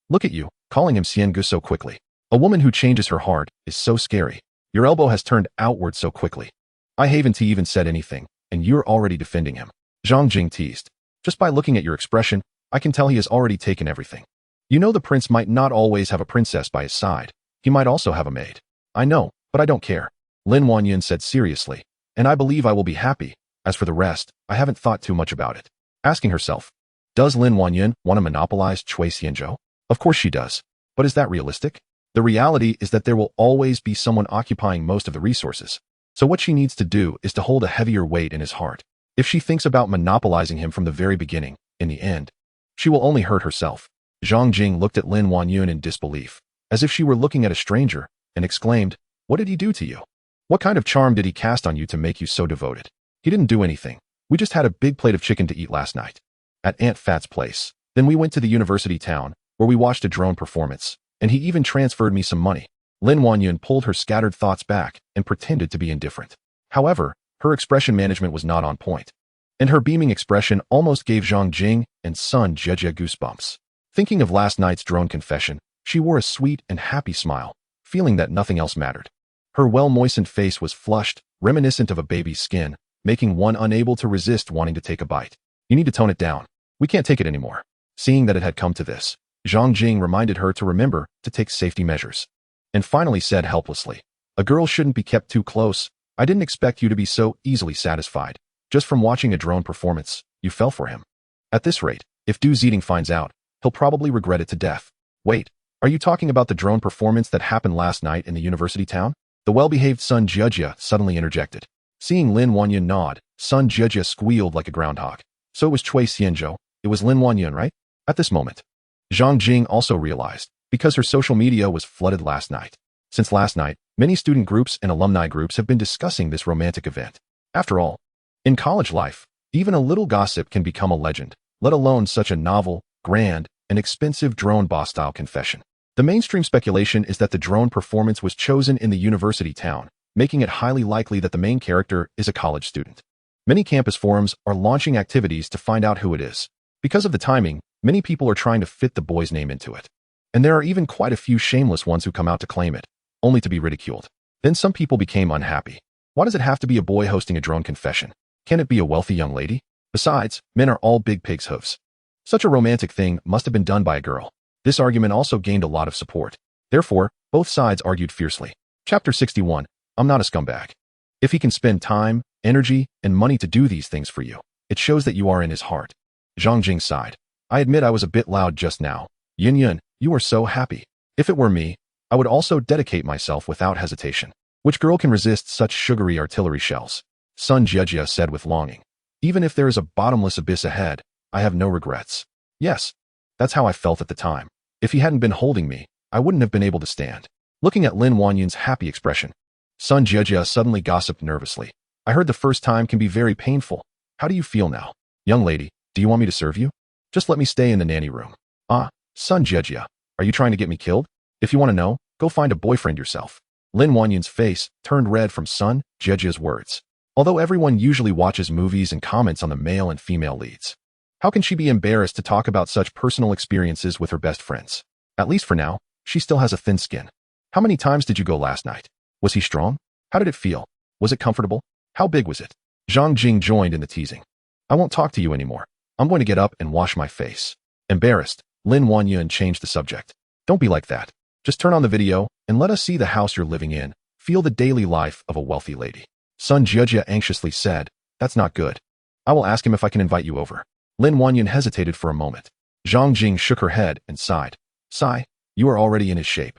look at you, calling him Xian Gu so quickly. A woman who changes her heart is so scary. Your elbow has turned outward so quickly. I haven't even said anything, and you're already defending him. Zhang Jing teased. Just by looking at your expression, I can tell he has already taken everything. You know the prince might not always have a princess by his side. He might also have a maid. I know, but I don't care. Lin Wanyun said seriously, and I believe I will be happy. As for the rest, I haven't thought too much about it. Asking herself, does Lin Wanyun want to monopolize Chui Xianzhou? Of course she does. But is that realistic? The reality is that there will always be someone occupying most of the resources. So what she needs to do is to hold a heavier weight in his heart. If she thinks about monopolizing him from the very beginning, in the end, she will only hurt herself. Zhang Jing looked at Lin Wanyun in disbelief, as if she were looking at a stranger, and exclaimed, what did he do to you? What kind of charm did he cast on you to make you so devoted? He didn't do anything. We just had a big plate of chicken to eat last night at Aunt Fat's place. Then we went to the university town, where we watched a drone performance, and he even transferred me some money. Lin Wanyun pulled her scattered thoughts back and pretended to be indifferent. However, her expression management was not on point, and her beaming expression almost gave Zhang Jing and Sun Jiajia goosebumps. Thinking of last night's drone confession, she wore a sweet and happy smile, feeling that nothing else mattered. Her well-moistened face was flushed, reminiscent of a baby's skin, making one unable to resist wanting to take a bite. You need to tone it down. We can't take it anymore. Seeing that it had come to this, Zhang Jing reminded her to remember to take safety measures, and finally said helplessly, a girl shouldn't be kept too close. I didn't expect you to be so easily satisfied. Just from watching a drone performance, you fell for him. At this rate, if Du Zeding finds out, he'll probably regret it to death. Wait, are you talking about the drone performance that happened last night in the university town? The well-behaved Sun Jiajia suddenly interjected. Seeing Lin Wanyun nod, Sun Jiajia squealed like a groundhog. So it was Chui Xianzhou. It was Lin Wanyun, right? At this moment, Zhang Jing also realized, because her social media was flooded last night. Since last night, many student groups and alumni groups have been discussing this romantic event. After all, in college life, even a little gossip can become a legend, let alone such a novel, grand, and expensive drone boss-style confession. The mainstream speculation is that the drone performance was chosen in the university town, making it highly likely that the main character is a college student. Many campus forums are launching activities to find out who it is. Because of the timing, many people are trying to fit the boy's name into it. And there are even quite a few shameless ones who come out to claim it, only to be ridiculed. Then some people became unhappy. Why does it have to be a boy hosting a drone confession? Can it be a wealthy young lady? Besides, men are all big pig's hooves. Such a romantic thing must have been done by a girl. This argument also gained a lot of support. Therefore, both sides argued fiercely. Chapter 61. I'm not a scumbag. If he can spend time, energy, and money to do these things for you, it shows that you are in his heart. Zhang Jing sighed. I admit I was a bit loud just now. Yin Yun, you are so happy. If it were me, I would also dedicate myself without hesitation. Which girl can resist such sugary artillery shells? Sun Jiejia said with longing. Even if there is a bottomless abyss ahead, I have no regrets. Yes, that's how I felt at the time. If he hadn't been holding me, I wouldn't have been able to stand. Looking at Lin Wanyun's happy expression, Sun Jiejia suddenly gossiped nervously. I heard the first time can be very painful. How do you feel now? Young lady, do you want me to serve you? Just let me stay in the nanny room. Ah, Sun Jiejia, are you trying to get me killed? If you want to know, go find a boyfriend yourself. Lin Wanyun's face turned red from Sun Jiejia's words. Although everyone usually watches movies and comments on the male and female leads, how can she be embarrassed to talk about such personal experiences with her best friends? At least for now, she still has a thin skin. How many times did you go last night? Was he strong? How did it feel? Was it comfortable? How big was it? Zhang Jing joined in the teasing. I won't talk to you anymore. I'm going to get up and wash my face. Embarrassed, Lin Wanyun changed the subject. Don't be like that. Just turn on the video and let us see the house you're living in. Feel the daily life of a wealthy lady. Sun Jiejia anxiously said, that's not good. I will ask him if I can invite you over. Lin Wanyun hesitated for a moment. Zhang Jing shook her head and sighed. Sigh, you are already in his shape.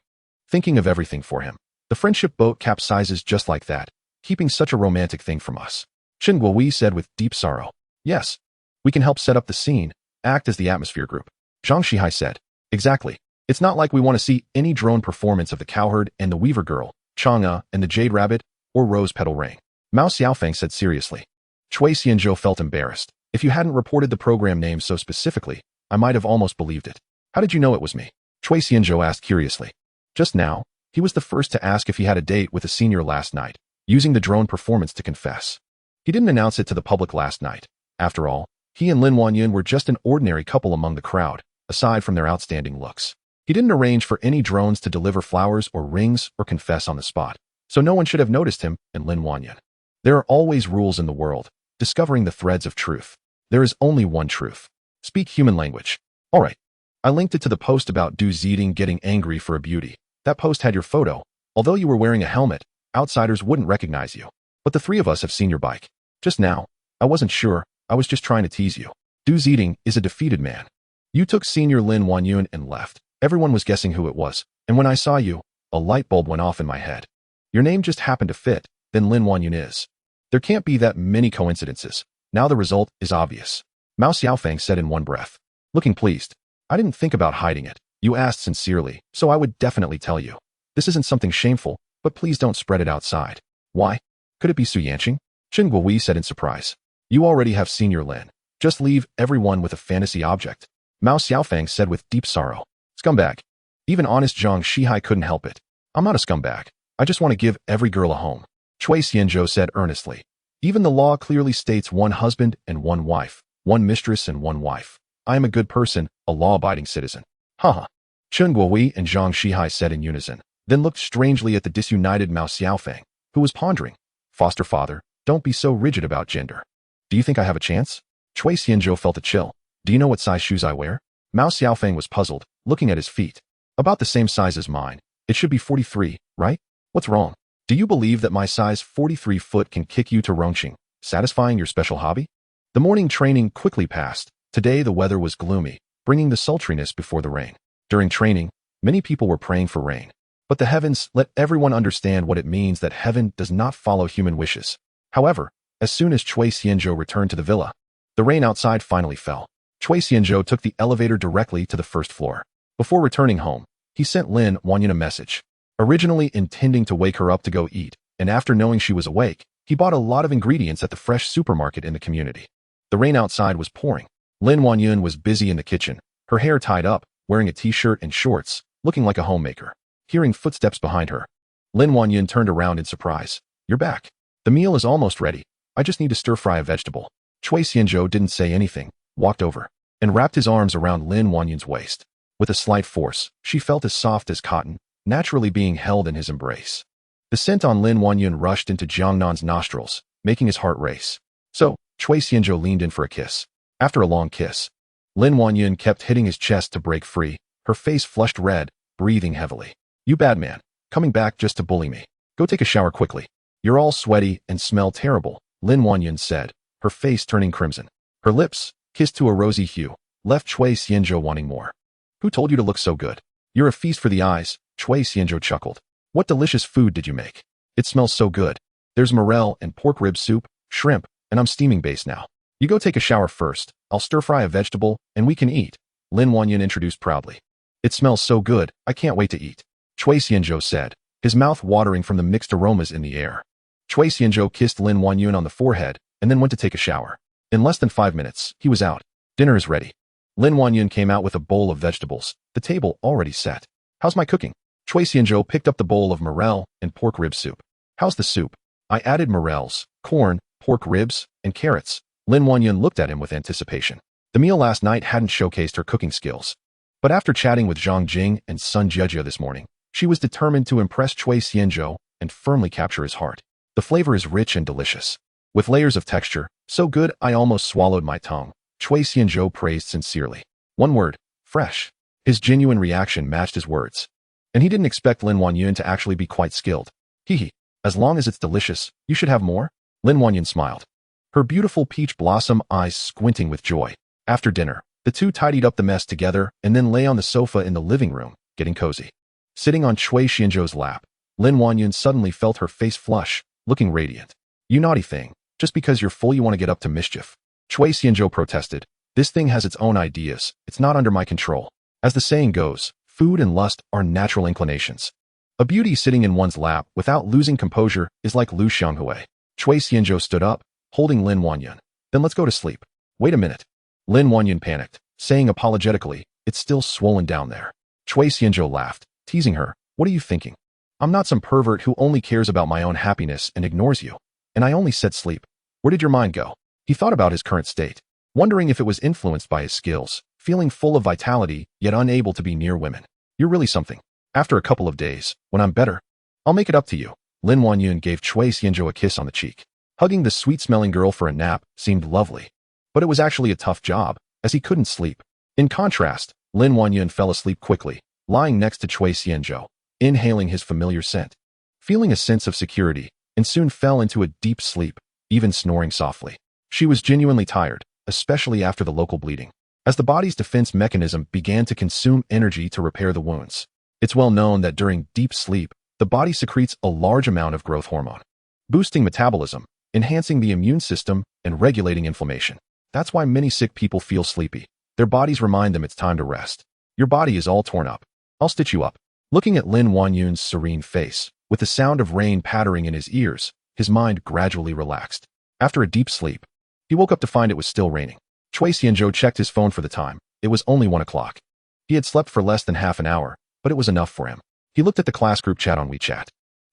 Thinking of everything for him. The friendship boat capsizes just like that, keeping such a romantic thing from us. Chen Guowei said with deep sorrow. Yes, we can help set up the scene, act as the atmosphere group. Zhang Shihai said. Exactly. It's not like we want to see any drone performance of the cowherd and the weaver girl, Chang'e and the jade rabbit, or rose petal ring. Mao Xiaofeng said seriously. Cui Xianzhou felt embarrassed. If you hadn't reported the program name so specifically, I might have almost believed it. How did you know it was me? Cui Xianzhou asked curiously. Just now, he was the first to ask if he had a date with a senior last night, using the drone performance to confess. He didn't announce it to the public last night. After all, he and Lin Wanyun were just an ordinary couple among the crowd, aside from their outstanding looks. He didn't arrange for any drones to deliver flowers or rings or confess on the spot, so no one should have noticed him and Lin Wanyun. There are always rules in the world, discovering the threads of truth. There is only one truth. Speak human language. All right. I linked it to the post about Du Zeding getting angry for a beauty. That post had your photo. Although you were wearing a helmet, outsiders wouldn't recognize you. But the three of us have seen your bike. Just now, I wasn't sure. I was just trying to tease you. Du Zeding is a defeated man. You took senior Lin Wanyun and left. Everyone was guessing who it was. And when I saw you, a light bulb went off in my head. Your name just happened to fit, then Lin Wanyun is. There can't be that many coincidences. Now the result is obvious. Mao Xiaofeng said in one breath. Looking pleased. I didn't think about hiding it. You asked sincerely, so I would definitely tell you. This isn't something shameful, but please don't spread it outside. Why? Could it be Su Yanqing? Chen Guowei said in surprise. You already have senior Lin. Just leave everyone with a fantasy object. Mao Xiaofeng said with deep sorrow. Scumbag. Even honest Zhang Shihai couldn't help it. I'm not a scumbag. I just want to give every girl a home. Cui Xianzhou said earnestly. Even the law clearly states one husband and one wife, one mistress and one wife. I am a good person, a law-abiding citizen. Haha. Chen Guowei and Zhang Shihai said in unison, then looked strangely at the disunited Mao Xiaofeng, who was pondering. Foster father, don't be so rigid about gender. Do you think I have a chance? Cui Xianzhou felt a chill. Do you know what size shoes I wear? Mao Xiaofeng was puzzled, looking at his feet. About the same size as mine. It should be 43, right? What's wrong? Do you believe that my size 43 foot can kick you to Rongqing, satisfying your special hobby? The morning training quickly passed. Today the weather was gloomy, bringing the sultriness before the rain. During training, many people were praying for rain. But the heavens let everyone understand what it means that heaven does not follow human wishes. However, as soon as Cui Xianzhou returned to the villa, the rain outside finally fell. Cui Xianzhou took the elevator directly to the first floor. Before returning home, he sent Lin Wanyun a message. Originally intending to wake her up to go eat, and after knowing she was awake, he bought a lot of ingredients at the fresh supermarket in the community. The rain outside was pouring. Lin Wanyun was busy in the kitchen, her hair tied up, wearing a t-shirt and shorts, looking like a homemaker. Hearing footsteps behind her, Lin Wanyun turned around in surprise. you're back. The meal is almost ready. I just need to stir-fry a vegetable. Chui Xianzhou didn't say anything, walked over, and wrapped his arms around Lin Wanyun's waist. With a slight force, she felt as soft as cotton, naturally being held in his embrace. The scent on Lin Wanyun rushed into Jiangnan's nostrils, making his heart race. So, Chui Xianzhou leaned in for a kiss. After a long kiss, Lin Wanyun kept hitting his chest to break free, her face flushed red, breathing heavily. You bad man, coming back just to bully me. Go take a shower quickly. You're all sweaty and smell terrible, Lin Wanyun said, her face turning crimson. Her lips, kissed to a rosy hue, left Chui Xianzhou wanting more. Who told you to look so good? You're a feast for the eyes, Chui Xianzhou chuckled. What delicious food did you make? It smells so good. There's morel and pork rib soup, shrimp, and I'm steaming base now. You go take a shower first, I'll stir-fry a vegetable, and we can eat, Lin Wanyun introduced proudly. It smells so good, I can't wait to eat, Chui Xianzhou said, his mouth watering from the mixed aromas in the air. Chui Xianzhou kissed Lin Wanyun on the forehead, and then went to take a shower. In less than 5 minutes, he was out. Dinner is ready. Lin Wanyun came out with a bowl of vegetables, the table already set. How's my cooking? Chui Xianzhou picked up the bowl of morel and pork rib soup. How's the soup? I added morels, corn, pork ribs, and carrots. Lin Wanyun looked at him with anticipation. The meal last night hadn't showcased her cooking skills. But after chatting with Zhang Jing and Sun Jiejie this morning, she was determined to impress Chui Xianzhou and firmly capture his heart. The flavor is rich and delicious, with layers of texture, so good I almost swallowed my tongue, Chui Xianzhou praised sincerely. One word, fresh. His genuine reaction matched his words. And he didn't expect Lin Wanyun to actually be quite skilled. Hee, as long as it's delicious, you should have more? Lin Wanyun smiled, her beautiful peach blossom eyes squinting with joy. After dinner, the two tidied up the mess together and then lay on the sofa in the living room, getting cozy. Sitting on Chui Xianzhou's lap, Lin Wanyun suddenly felt her face flush, looking radiant. You naughty thing, just because you're full you want to get up to mischief. Chui Xianzhou protested. This thing has its own ideas, it's not under my control. As the saying goes, food and lust are natural inclinations. A beauty sitting in one's lap without losing composure is like Lu Xianghui. Chui Xianzhou stood up, holding Lin Wanyun. Then let's go to sleep. Wait a minute. Lin Wanyun panicked, saying apologetically, it's still swollen down there. Chui Xianzhou laughed, teasing her. What are you thinking? I'm not some pervert who only cares about my own happiness and ignores you. And I only said sleep. Where did your mind go? He thought about his current state, wondering if it was influenced by his skills, feeling full of vitality, yet unable to be near women. You're really something. After a couple of days, when I'm better, I'll make it up to you. Lin Wanyun gave Chui Xianzhou a kiss on the cheek. Hugging the sweet-smelling girl for a nap seemed lovely. But it was actually a tough job, as he couldn't sleep. In contrast, Lin Wanyun fell asleep quickly, lying next to Chui Xianzhou, inhaling his familiar scent, feeling a sense of security, and soon fell into a deep sleep, even snoring softly. She was genuinely tired, especially after the local bleeding, as the body's defense mechanism began to consume energy to repair the wounds. It's well known that during deep sleep, the body secretes a large amount of growth hormone, boosting metabolism, enhancing the immune system, and regulating inflammation. That's why many sick people feel sleepy. Their bodies remind them it's time to rest. Your body is all torn up. I'll stitch you up. Looking at Lin Wanyun's serene face, with the sound of rain pattering in his ears, his mind gradually relaxed. After a deep sleep, he woke up to find it was still raining. Chui Xianzhou checked his phone for the time. It was only 1 o'clock. He had slept for less than half an hour, but it was enough for him. He looked at the class group chat on WeChat.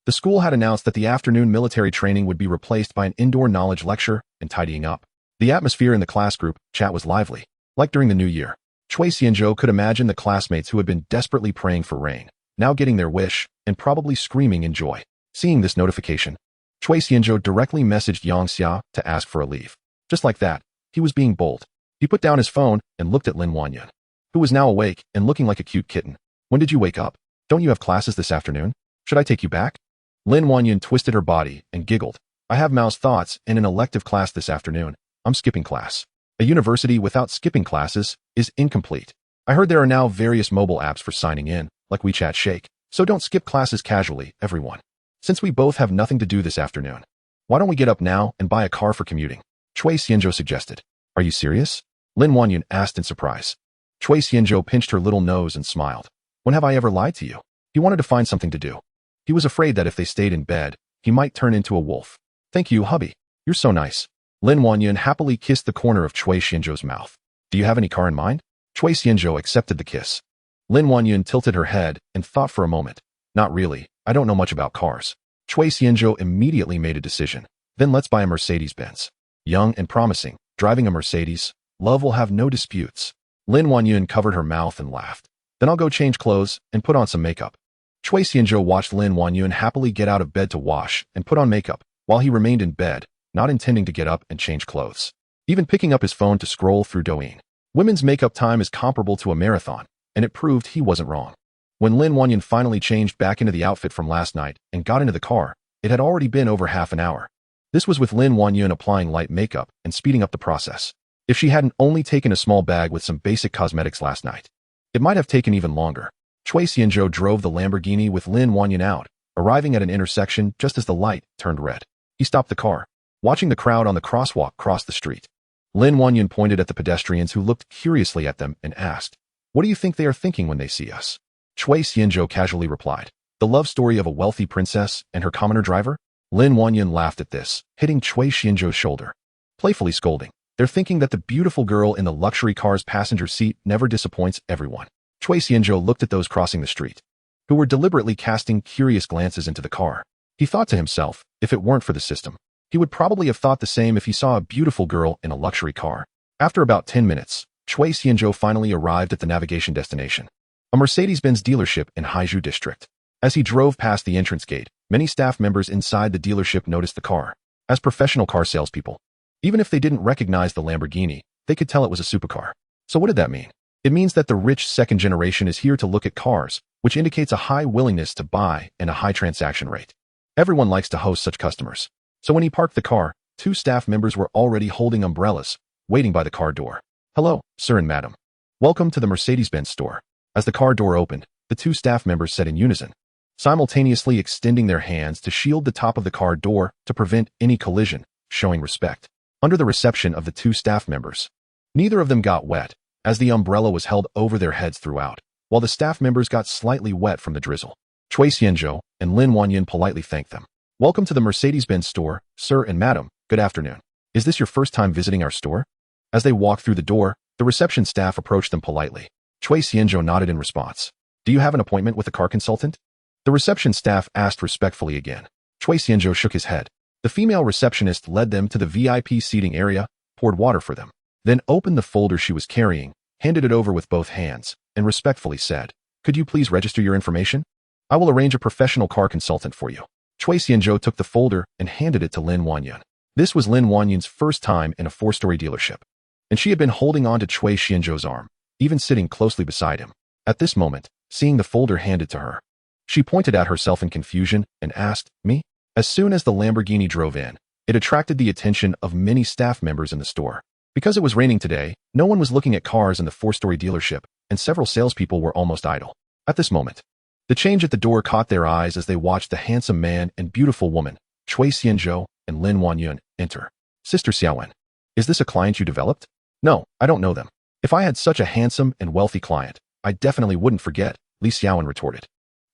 The school had announced that the afternoon military training would be replaced by an indoor knowledge lecture and tidying up. The atmosphere in the class group chat was lively, like during the new year. Chui Xianzhou could imagine the classmates who had been desperately praying for rain, now getting their wish, and probably screaming in joy. Seeing this notification, Chui Xianzhou directly messaged Yang Xia to ask for a leave. Just like that, he was being bold. He put down his phone and looked at Lin Wanyun, who was now awake and looking like a cute kitten. When did you wake up? Don't you have classes this afternoon? Should I take you back? Lin Wanyun twisted her body and giggled. I have Mao's thoughts in an elective class this afternoon. I'm skipping class. A university without skipping classes is incomplete. I heard there are now various mobile apps for signing in, like WeChat Shake, so don't skip classes casually, everyone. Since we both have nothing to do this afternoon, why don't we get up now and buy a car for commuting? Chui Xianzhou suggested. Are you serious? Lin Wanyun asked in surprise. Chui Xianzhou pinched her little nose and smiled. When have I ever lied to you? He wanted to find something to do. He was afraid that if they stayed in bed, he might turn into a wolf. Thank you, hubby. You're so nice. Lin Wanyun happily kissed the corner of Chui Xianzhou's mouth. Do you have any car in mind? Chui Xianzhou accepted the kiss. Lin Wanyun tilted her head and thought for a moment. Not really. I don't know much about cars. Chui Xianzhou immediately made a decision. Then let's buy a Mercedes-Benz. Young and promising, driving a Mercedes, love will have no disputes. Lin Wanyun covered her mouth and laughed. Then I'll go change clothes and put on some makeup. Chui Xianzhou watched Lin Wanyun happily get out of bed to wash and put on makeup, while he remained in bed, not intending to get up and change clothes. Even picking up his phone to scroll through Douyin. Women's makeup time is comparable to a marathon, and it proved he wasn't wrong. When Lin Wanyun finally changed back into the outfit from last night and got into the car, it had already been over half an hour. This was with Lin Wanyun applying light makeup and speeding up the process. If she hadn't only taken a small bag with some basic cosmetics last night, it might have taken even longer. Chui Xianzhou drove the Lamborghini with Lin Wanyun out, arriving at an intersection just as the light turned red. He stopped the car, watching the crowd on the crosswalk cross the street. Lin Wanyun pointed at the pedestrians who looked curiously at them and asked, "What do you think they are thinking when they see us?" Chui Xianzhou casually replied, "The love story of a wealthy princess and her commoner driver?" Lin Wanyun laughed at this, hitting Chui Xianzhou's shoulder, playfully scolding, "They're thinking that the beautiful girl in the luxury car's passenger seat never disappoints everyone." Chui Xianzhou looked at those crossing the street, who were deliberately casting curious glances into the car. He thought to himself, if it weren't for the system, he would probably have thought the same if he saw a beautiful girl in a luxury car. After about 10 minutes, Chui Xianzhou finally arrived at the navigation destination, a Mercedes-Benz dealership in Haizhou district. As he drove past the entrance gate, many staff members inside the dealership noticed the car. As professional car salespeople, even if they didn't recognize the Lamborghini, they could tell it was a supercar. So what did that mean? It means that the rich second generation is here to look at cars, which indicates a high willingness to buy and a high transaction rate. Everyone likes to host such customers. So when he parked the car, 2 staff members were already holding umbrellas, waiting by the car door. "Hello, sir and madam. Welcome to the Mercedes-Benz store." As the car door opened, the 2 staff members said in unison, simultaneously extending their hands to shield the top of the car door to prevent any collision, showing respect. Under the reception of the 2 staff members, neither of them got wet, as the umbrella was held over their heads throughout, while the staff members got slightly wet from the drizzle. Chui Xianzhou and Lin Wanyun politely thanked them. "Welcome to the Mercedes-Benz store, sir and madam. Good afternoon. Is this your first time visiting our store?" As they walked through the door, the reception staff approached them politely. Chui Xianzhou nodded in response. "Do you have an appointment with a car consultant?" The reception staff asked respectfully again. Chui Xianzhou shook his head. The female receptionist led them to the VIP seating area, poured water for them, then opened the folder she was carrying, handed it over with both hands, and respectfully said, "Could you please register your information? I will arrange a professional car consultant for you." Chui Xianzhou took the folder and handed it to Lin Wanyun. This was Lin Wanyun's first time in a 4-story dealership, and she had been holding on to Chui Xianzhou's arm, even sitting closely beside him. At this moment, seeing the folder handed to her, she pointed at herself in confusion and asked, "Me?" As soon as the Lamborghini drove in, it attracted the attention of many staff members in the store. Because it was raining today, no one was looking at cars in the 4-story dealership, and several salespeople were almost idle. At this moment, the change at the door caught their eyes as they watched the handsome man and beautiful woman, Chui Xianzhou and Lin Wanyun, enter. "Sister Xiaowen, is this a client you developed?" "No, I don't know them. If I had such a handsome and wealthy client, I definitely wouldn't forget," Li Xiaowen retorted.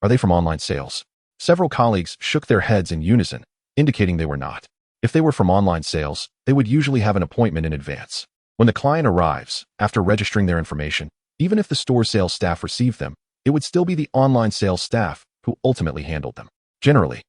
"Are they from online sales?" Several colleagues shook their heads in unison, indicating they were not. If they were from online sales, they would usually have an appointment in advance. When the client arrives, after registering their information, even if the store sales staff received them, it would still be the online sales staff who ultimately handled them. Generally,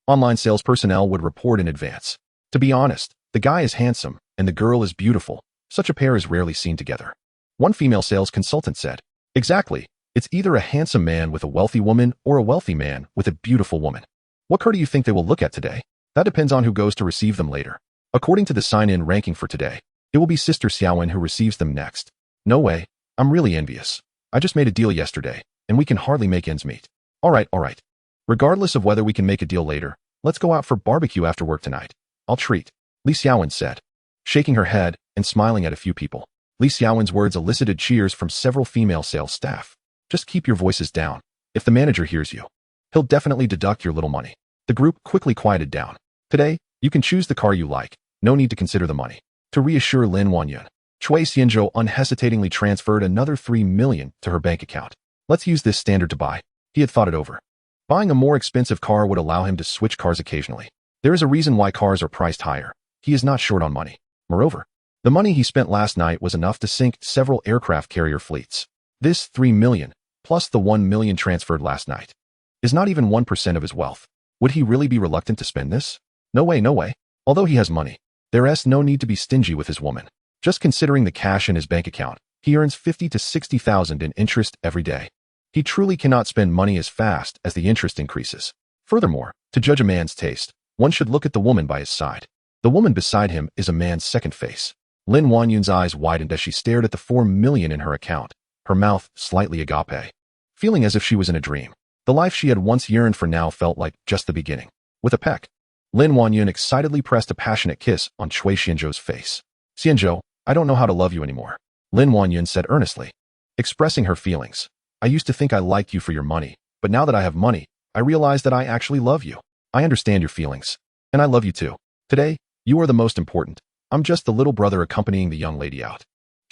online sales personnel would report in advance. To be honest, the guy is handsome and the girl is beautiful. Such a pair is rarely seen together. One female sales consultant said, "Exactly. It's either a handsome man with a wealthy woman or a wealthy man with a beautiful woman. What car do you think they will look at today? That depends on who goes to receive them later. According to the sign-in ranking for today, it will be Sister Xiaowen who receives them next." "No way. I'm really envious. I just made a deal yesterday, and we can hardly make ends meet." All right. Regardless of whether we can make a deal later, let's go out for barbecue after work tonight. I'll treat," Li Xiaowen said, shaking her head and smiling at a few people. Li Xiaowen's words elicited cheers from several female sales staff. "Just keep your voices down. If the manager hears you, he'll definitely deduct your little money." The group quickly quieted down. "Today, you can choose the car you like. No need to consider the money." To reassure Lin Wanyun, Chui Xianzhou unhesitatingly transferred another 3 million to her bank account. "Let's use this standard to buy." He had thought it over. Buying a more expensive car would allow him to switch cars occasionally. There is a reason why cars are priced higher. He is not short on money. Moreover, the money he spent last night was enough to sink several aircraft carrier fleets. This 3 million, plus the 1 million transferred last night, is not even 1% of his wealth. Would he really be reluctant to spend this? No way, no way. Although he has money, there's no need to be stingy with his woman. Just considering the cash in his bank account, he earns 50 to 60,000 in interest every day. He truly cannot spend money as fast as the interest increases. Furthermore, to judge a man's taste, one should look at the woman by his side. The woman beside him is a man's second face. Lin Wanyun's eyes widened as she stared at the 4 million in her account, her mouth slightly agape. Feeling as if she was in a dream. The life she had once yearned for now felt like just the beginning. With a peck, Lin Wanyun excitedly pressed a passionate kiss on Cui Xianzhou's face. Xianzhou, I don't know how to love you anymore, Lin Wanyun said earnestly, expressing her feelings. I used to think I liked you for your money, but now that I have money, I realize that I actually love you. I understand your feelings. And I love you too. Today, you are the most important. I'm just the little brother accompanying the young lady out.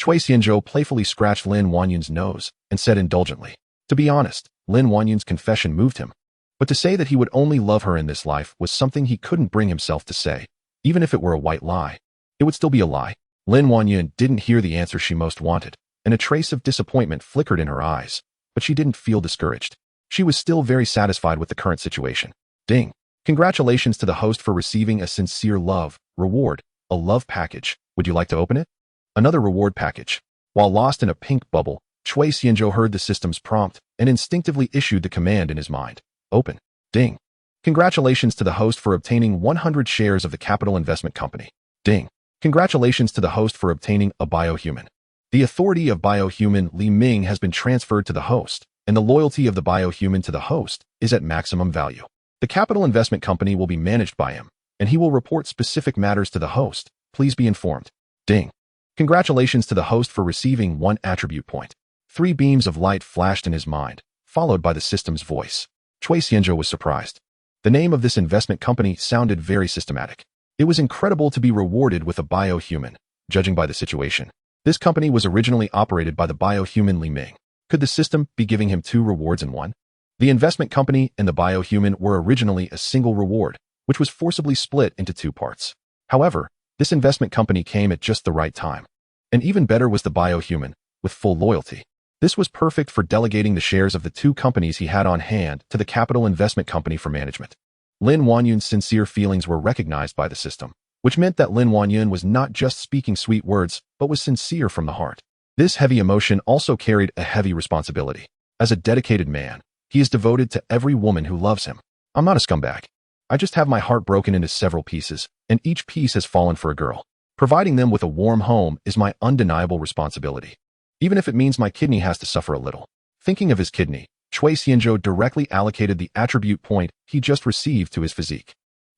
Cui Xianzhou playfully scratched Lin Wanyun's nose and said indulgently. To be honest, Lin Wanyun's confession moved him. But to say that he would only love her in this life was something he couldn't bring himself to say. Even if it were a white lie, it would still be a lie. Lin Wanyun didn't hear the answer she most wanted, and a trace of disappointment flickered in her eyes. But she didn't feel discouraged. She was still very satisfied with the current situation. Ding. Congratulations to the host for receiving a sincere love reward, a love package. Would you like to open it? Another reward package. While lost in a pink bubble, Cui Xianzhou heard the system's prompt and instinctively issued the command in his mind. Open. Ding. Congratulations to the host for obtaining 100 shares of the Capital Investment Company. Ding. Congratulations to the host for obtaining a biohuman. The authority of biohuman Li Ming has been transferred to the host, and the loyalty of the biohuman to the host is at maximum value. The Capital Investment Company will be managed by him, and he will report specific matters to the host. Please be informed. Ding. Congratulations to the host for receiving 1 attribute point. 3 beams of light flashed in his mind, followed by the system's voice. Cui Xianzhou was surprised. The name of this investment company sounded very systematic. It was incredible to be rewarded with a biohuman, judging by the situation. This company was originally operated by the biohuman Li Ming. Could the system be giving him 2 rewards in one? The investment company and the biohuman were originally a single reward, which was forcibly split into 2 parts. However, this investment company came at just the right time. And even better was the biohuman, with full loyalty. This was perfect for delegating the shares of the 2 companies he had on hand to the Capital Investment Company for management. Lin Wanyun's sincere feelings were recognized by the system, which meant that Lin Wanyun was not just speaking sweet words, but was sincere from the heart. This heavy emotion also carried a heavy responsibility. As a dedicated man, he is devoted to every woman who loves him. I'm not a scumbag. I just have my heart broken into several pieces, and each piece has fallen for a girl. Providing them with a warm home is my undeniable responsibility. Even if it means my kidney has to suffer a little. Thinking of his kidney, Cui Xianzhou directly allocated the attribute point he just received to his physique.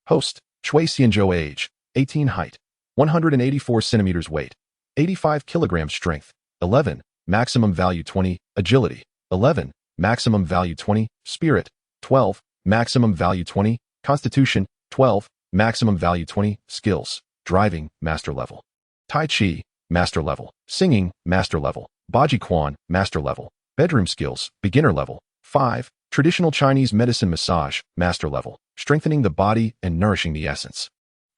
Host, Cui Xianzhou age, 18 height, 184 centimeters weight, 85 kilograms strength, 11, maximum value 20, agility, 11, maximum value 20, spirit, 12, maximum value 20, constitution, 12, maximum value 20, skills, driving, master level. Tai Chi, master level. Singing, master level. Baji Quan, master level. Bedroom skills, beginner level. 5. Traditional Chinese medicine massage, master level. Strengthening the body and nourishing the essence.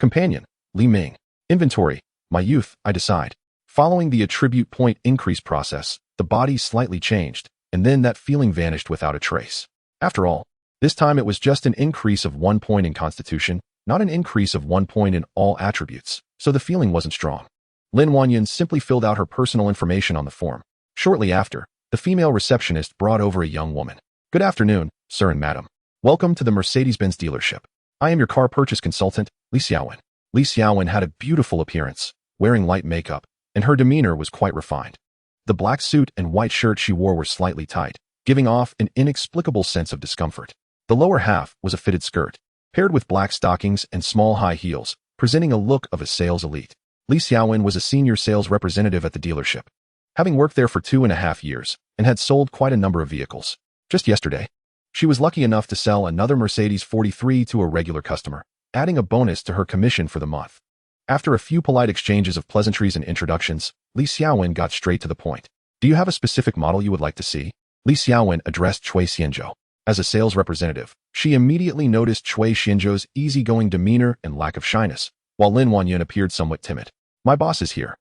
Companion, Li Ming. Inventory, my youth, I decide. Following the attribute point increase process, the body slightly changed, and then that feeling vanished without a trace. After all, this time it was just an increase of 1 point in constitution, not an increase of 1 point in all attributes, so the feeling wasn't strong. Lin Wanyun simply filled out her personal information on the form. Shortly after, the female receptionist brought over a young woman. Good afternoon, sir and madam. Welcome to the Mercedes-Benz dealership. I am your car purchase consultant, Li Xiaowen. Li Xiaowen had a beautiful appearance, wearing light makeup, and her demeanor was quite refined. The black suit and white shirt she wore were slightly tight, giving off an inexplicable sense of discomfort. The lower half was a fitted skirt, paired with black stockings and small high heels, presenting a look of a sales elite. Li Xiaowen was a senior sales representative at the dealership, having worked there for 2.5 years and had sold quite a number of vehicles. Just yesterday, she was lucky enough to sell another Mercedes 43 to a regular customer, adding a bonus to her commission for the month. After a few polite exchanges of pleasantries and introductions, Li Xiaowen got straight to the point. Do you have a specific model you would like to see? Li Xiaowen addressed Cui Xianzhou. As a sales representative, she immediately noticed Cui Xianzhou's easygoing demeanor and lack of shyness, while Lin Wanyun appeared somewhat timid. My boss is here,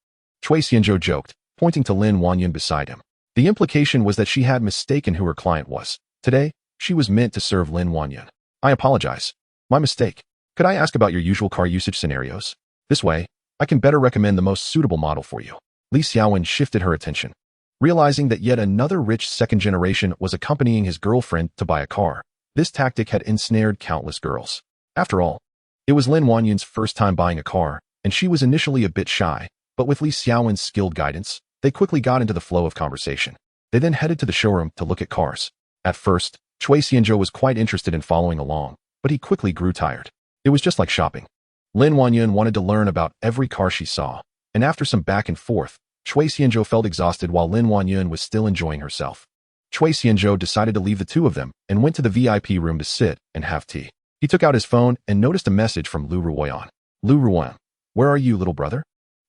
Cui Xianzhou joked, pointing to Lin Wanyun beside him. The implication was that she had mistaken who her client was. Today, she was meant to serve Lin Wanyun. I apologize. My mistake. Could I ask about your usual car usage scenarios? This way, I can better recommend the most suitable model for you. Li Xiaowen shifted her attention. Realizing that yet another rich second generation was accompanying his girlfriend to buy a car, this tactic had ensnared countless girls. After all, it was Lin Wanyun's first time buying a car, and she was initially a bit shy, but with Li Xiaowen's skilled guidance, they quickly got into the flow of conversation. They then headed to the showroom to look at cars. At first, Cui Xianzhou was quite interested in following along, but he quickly grew tired. It was just like shopping. Lin Wanyun wanted to learn about every car she saw, and after some back and forth, Cui Xianzhou felt exhausted while Lin Wanyun was still enjoying herself. Cui Xianzhou decided to leave the two of them and went to the VIP room to sit and have tea. He took out his phone and noticed a message from Lu Ruoyan. Lu Ruoyan, where are you, little brother?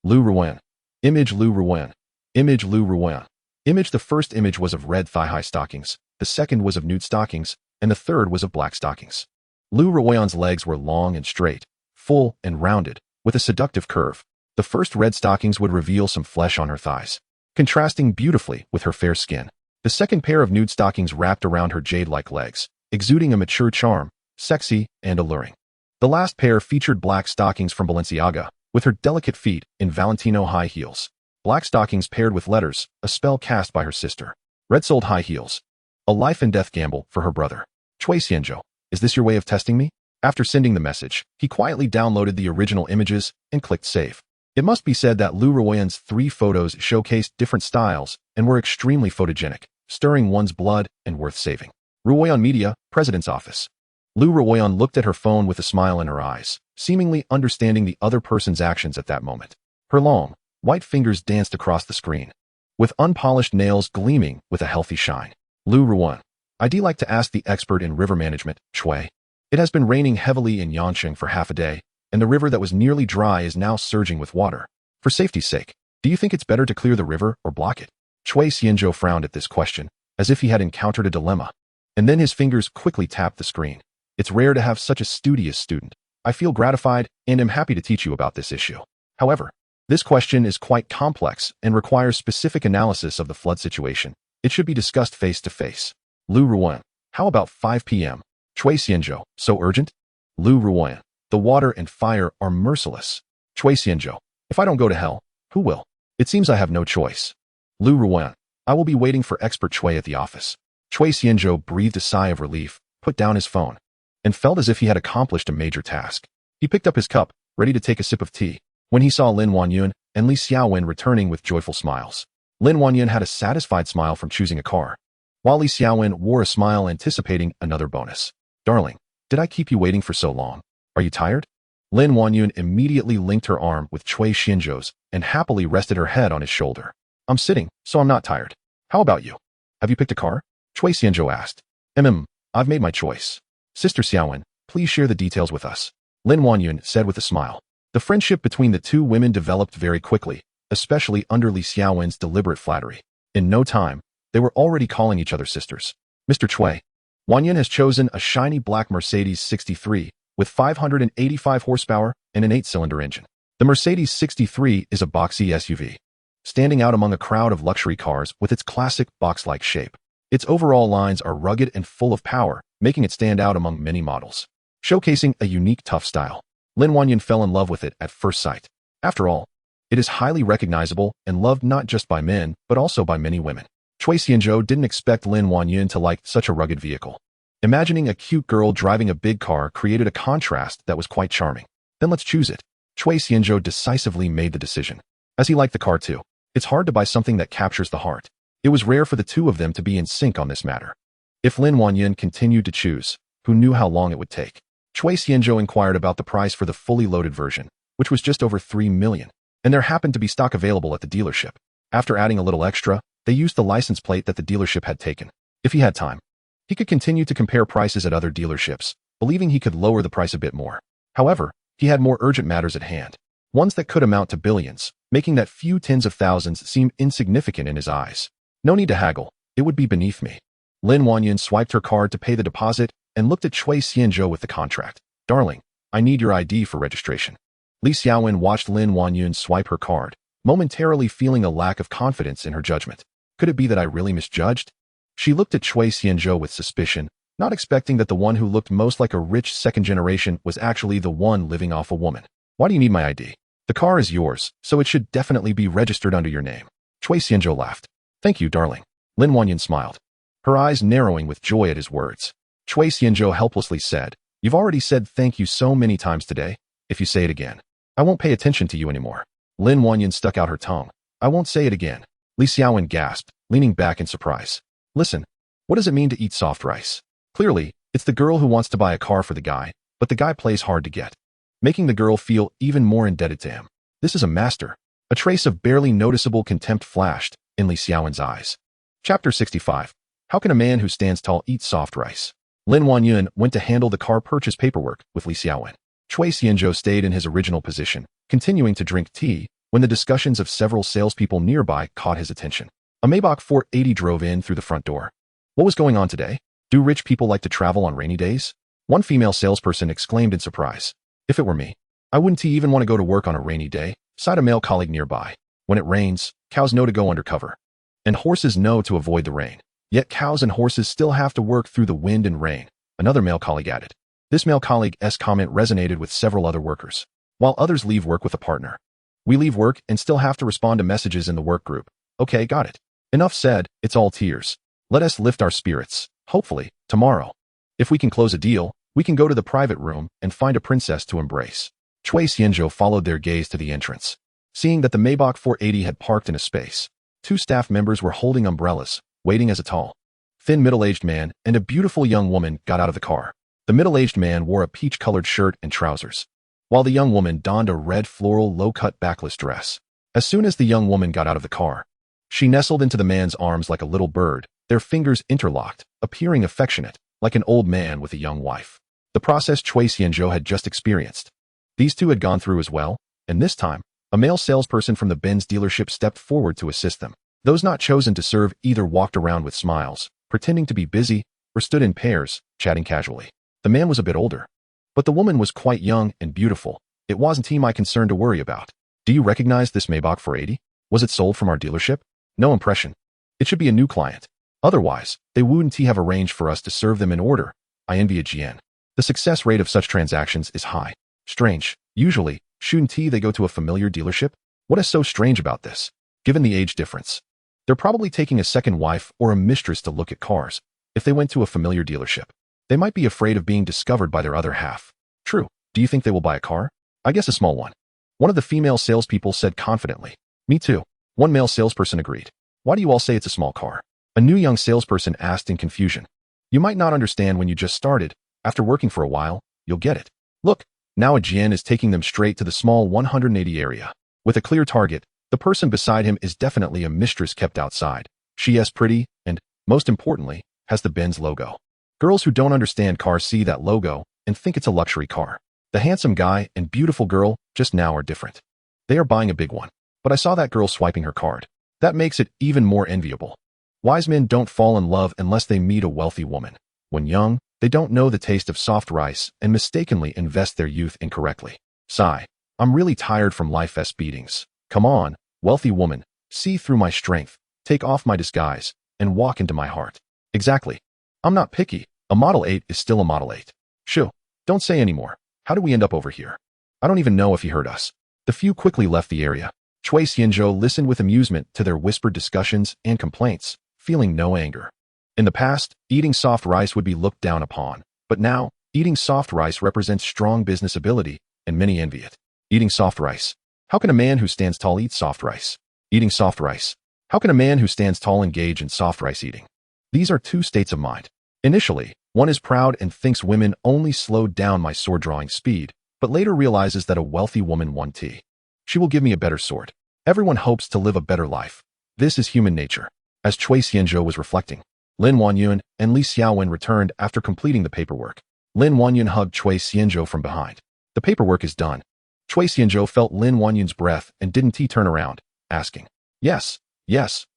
Lu Ruoyan. Image Lu Ruoyan. Image Lu Ruoyan. Image. The first image was of red thigh-high stockings, the second was of nude stockings, and the third was of black stockings. Lu Ruoyan's legs were long and straight, full and rounded, with a seductive curve. The first red stockings would reveal some flesh on her thighs, contrasting beautifully with her fair skin. The second pair of nude stockings wrapped around her jade-like legs, exuding a mature charm, sexy and alluring. The last pair featured black stockings from Balenciaga, with her delicate feet in Valentino high heels. Black stockings paired with letters, a spell cast by her sister. Red-soled high heels. A life and death gamble for her brother. Cui Xianzhou, is this your way of testing me? After sending the message, he quietly downloaded the original images and clicked save. It must be said that Lu Ruoyan's 3 photos showcased different styles and were extremely photogenic, stirring one's blood and worth saving. Ruoyan Media, President's Office. Lu Ruoyan looked at her phone with a smile in her eyes, seemingly understanding the other person's actions at that moment. Her long, white fingers danced across the screen, with unpolished nails gleaming with a healthy shine. Lu Ruoyan, I'd like to ask the expert in river management, Cui. It has been raining heavily in Yancheng for half a day, and the river that was nearly dry is now surging with water. For safety's sake, do you think it's better to clear the river or block it? Cui Xianzhou frowned at this question, as if he had encountered a dilemma. And then his fingers quickly tapped the screen. It's rare to have such a studious student. I feel gratified and am happy to teach you about this issue. However, this question is quite complex and requires specific analysis of the flood situation. It should be discussed face to face. Lu Ruoyan, how about 5 p.m.? Cui Xianzhou, so urgent? Lu Ruoyan, the water and fire are merciless. Cui Xianzhou, if I don't go to hell, who will? It seems I have no choice. Lu Ruoyan, I will be waiting for expert Cui at the office. Cui Xianzhou breathed a sigh of relief, put down his phone, and felt as if he had accomplished a major task. He picked up his cup, ready to take a sip of tea, when he saw Lin Wanyun and Li Xiaowen returning with joyful smiles. Lin Wanyun had a satisfied smile from choosing a car, while Li Xiaowen wore a smile anticipating another bonus. Darling, did I keep you waiting for so long? Are you tired? Lin Wanyun immediately linked her arm with Cui Xianzhou's and happily rested her head on his shoulder. I'm sitting, so I'm not tired. How about you? Have you picked a car? Cui Xianzhou asked. I've made my choice. Sister Xiaowen, please share the details with us. Lin Wanyun said with a smile. The friendship between the two women developed very quickly, especially under Li Xiaowen's deliberate flattery. In no time, they were already calling each other sisters. Mr. Cui, Wanyun has chosen a shiny black Mercedes 63 with 585 horsepower and an 8-cylinder engine. The Mercedes 63 is a boxy SUV, standing out among a crowd of luxury cars with its classic box-like shape. Its overall lines are rugged and full of power, making it stand out among many models, showcasing a unique tough style. Lin Wanyun fell in love with it at first sight. After all, it is highly recognizable and loved not just by men, but also by many women. Cui Xianzhou didn't expect Lin Wanyun to like such a rugged vehicle. Imagining a cute girl driving a big car created a contrast that was quite charming. Then let's choose it. Cui Xianzhou decisively made the decision, as he liked the car too. It's hard to buy something that captures the heart. It was rare for the two of them to be in sync on this matter. If Lin Wanyun continued to choose, who knew how long it would take? Cui Xianzhou inquired about the price for the fully loaded version, which was just over 3 million, and there happened to be stock available at the dealership. After adding a little extra, they used the license plate that the dealership had taken. If he had time, he could continue to compare prices at other dealerships, believing he could lower the price a bit more. However, he had more urgent matters at hand, ones that could amount to billions, making that few tens of thousands seem insignificant in his eyes. No need to haggle, it would be beneath me. Lin Wanyun swiped her card to pay the deposit and looked at Cui Xianzhou with the contract. Darling, I need your ID for registration. Li Xiaowen watched Lin Wanyun swipe her card, momentarily feeling a lack of confidence in her judgment. Could it be that I really misjudged? She looked at Cui Xianzhou with suspicion, not expecting that the one who looked most like a rich second generation was actually the one living off a woman. Why do you need my ID? The car is yours, so it should definitely be registered under your name. Chui Xianzhou laughed. Thank you, darling. Lin Wanyan smiled, her eyes narrowing with joy at his words. Chui Xianzhou helplessly said, You've already said thank you so many times today. If you say it again, I won't pay attention to you anymore. Lin Wanyan stuck out her tongue. I won't say it again. Li Xiaowen gasped, leaning back in surprise. Listen, what does it mean to eat soft rice? Clearly, it's the girl who wants to buy a car for the guy, but the guy plays hard to get, making the girl feel even more indebted to him. This is a master. A trace of barely noticeable contempt flashed in Li Xiaowen's eyes. Chapter 65. How can a man who stands tall eat soft rice? Lin Wanyan went to handle the car purchase paperwork with Li Xiaowen. Chui Xianzhou stayed in his original position, continuing to drink tea, when the discussions of several salespeople nearby caught his attention. A Maybach 480 drove in through the front door. What was going on today? Do rich people like to travel on rainy days? One female salesperson exclaimed in surprise. If it were me, I wouldn't even want to go to work on a rainy day, sighed a male colleague nearby. When it rains, cows know to go under cover, and horses know to avoid the rain. Yet cows and horses still have to work through the wind and rain, another male colleague added. This male colleague's comment resonated with several other workers. While others leave work with a partner, we leave work and still have to respond to messages in the work group. Okay, got it. Enough said, it's all tears. Let us lift our spirits. Hopefully, tomorrow, if we can close a deal, we can go to the private room and find a princess to embrace. Chui Xianzhou followed their gaze to the entrance. Seeing that the Maybach 480 had parked in a space, two staff members were holding umbrellas, waiting as a tall, thin middle-aged man and a beautiful young woman got out of the car. The middle-aged man wore a peach-colored shirt and trousers, while the young woman donned a red floral low-cut backless dress. As soon as the young woman got out of the car, she nestled into the man's arms like a little bird, their fingers interlocked, appearing affectionate, like an old man with a young wife. The process Chui Xianzhou had just experienced. These two had gone through as well, and this time, a male salesperson from the Benz dealership stepped forward to assist them. Those not chosen to serve either walked around with smiles, pretending to be busy, or stood in pairs, chatting casually. The man was a bit older, but the woman was quite young and beautiful. It wasn't my concern to worry about. Do you recognize this Maybach 480? Was it sold from our dealership? No impression. It should be a new client. Otherwise, they wouldn't have arranged for us to serve them in order. I envy a GN. The success rate of such transactions is high. Strange. Usually, shouldn't they go to a familiar dealership? What is so strange about this? Given the age difference, they're probably taking a second wife or a mistress to look at cars. If they went to a familiar dealership, they might be afraid of being discovered by their other half. True. Do you think they will buy a car? I guess a small one. One of the female salespeople said confidently. Me too. One male salesperson agreed. Why do you all say it's a small car? A new young salesperson asked in confusion. You might not understand when you just started. After working for a while, you'll get it. Look, now a GN is taking them straight to the small 180 area. With a clear target, the person beside him is definitely a mistress kept outside. She is pretty and, most importantly, has the Benz logo. Girls who don't understand cars see that logo and think it's a luxury car. The handsome guy and beautiful girl just now are different. They are buying a big one. But I saw that girl swiping her card. That makes it even more enviable. Wise men don't fall in love unless they meet a wealthy woman. When young, they don't know the taste of soft rice and mistakenly invest their youth incorrectly. Sigh. I'm really tired from life's beatings. Come on, wealthy woman, see through my strength, take off my disguise, and walk into my heart. Exactly. I'm not picky. A Model 8 is still a Model 8. Shoo, don't say anymore. How did we end up over here? I don't even know if he heard us. The few quickly left the area. Chui Xianzhou listened with amusement to their whispered discussions and complaints, feeling no anger. In the past, eating soft rice would be looked down upon, but now, eating soft rice represents strong business ability, and many envy it. Eating soft rice. How can a man who stands tall eat soft rice? Eating soft rice. How can a man who stands tall engage in soft rice eating? These are two states of mind. Initially, one is proud and thinks women only slowed down my sword drawing speed, but later realizes that a wealthy woman won tea. She will give me a better sword. Everyone hopes to live a better life. This is human nature. As Chui Xianzhou was reflecting, Lin Wanyan and Li Xiaowen returned after completing the paperwork. Lin Wanyan hugged Chui Xianzhou from behind. The paperwork is done. Chui Xianzhou felt Lin Wanyan's breath and didn't he turn around, asking, Yes,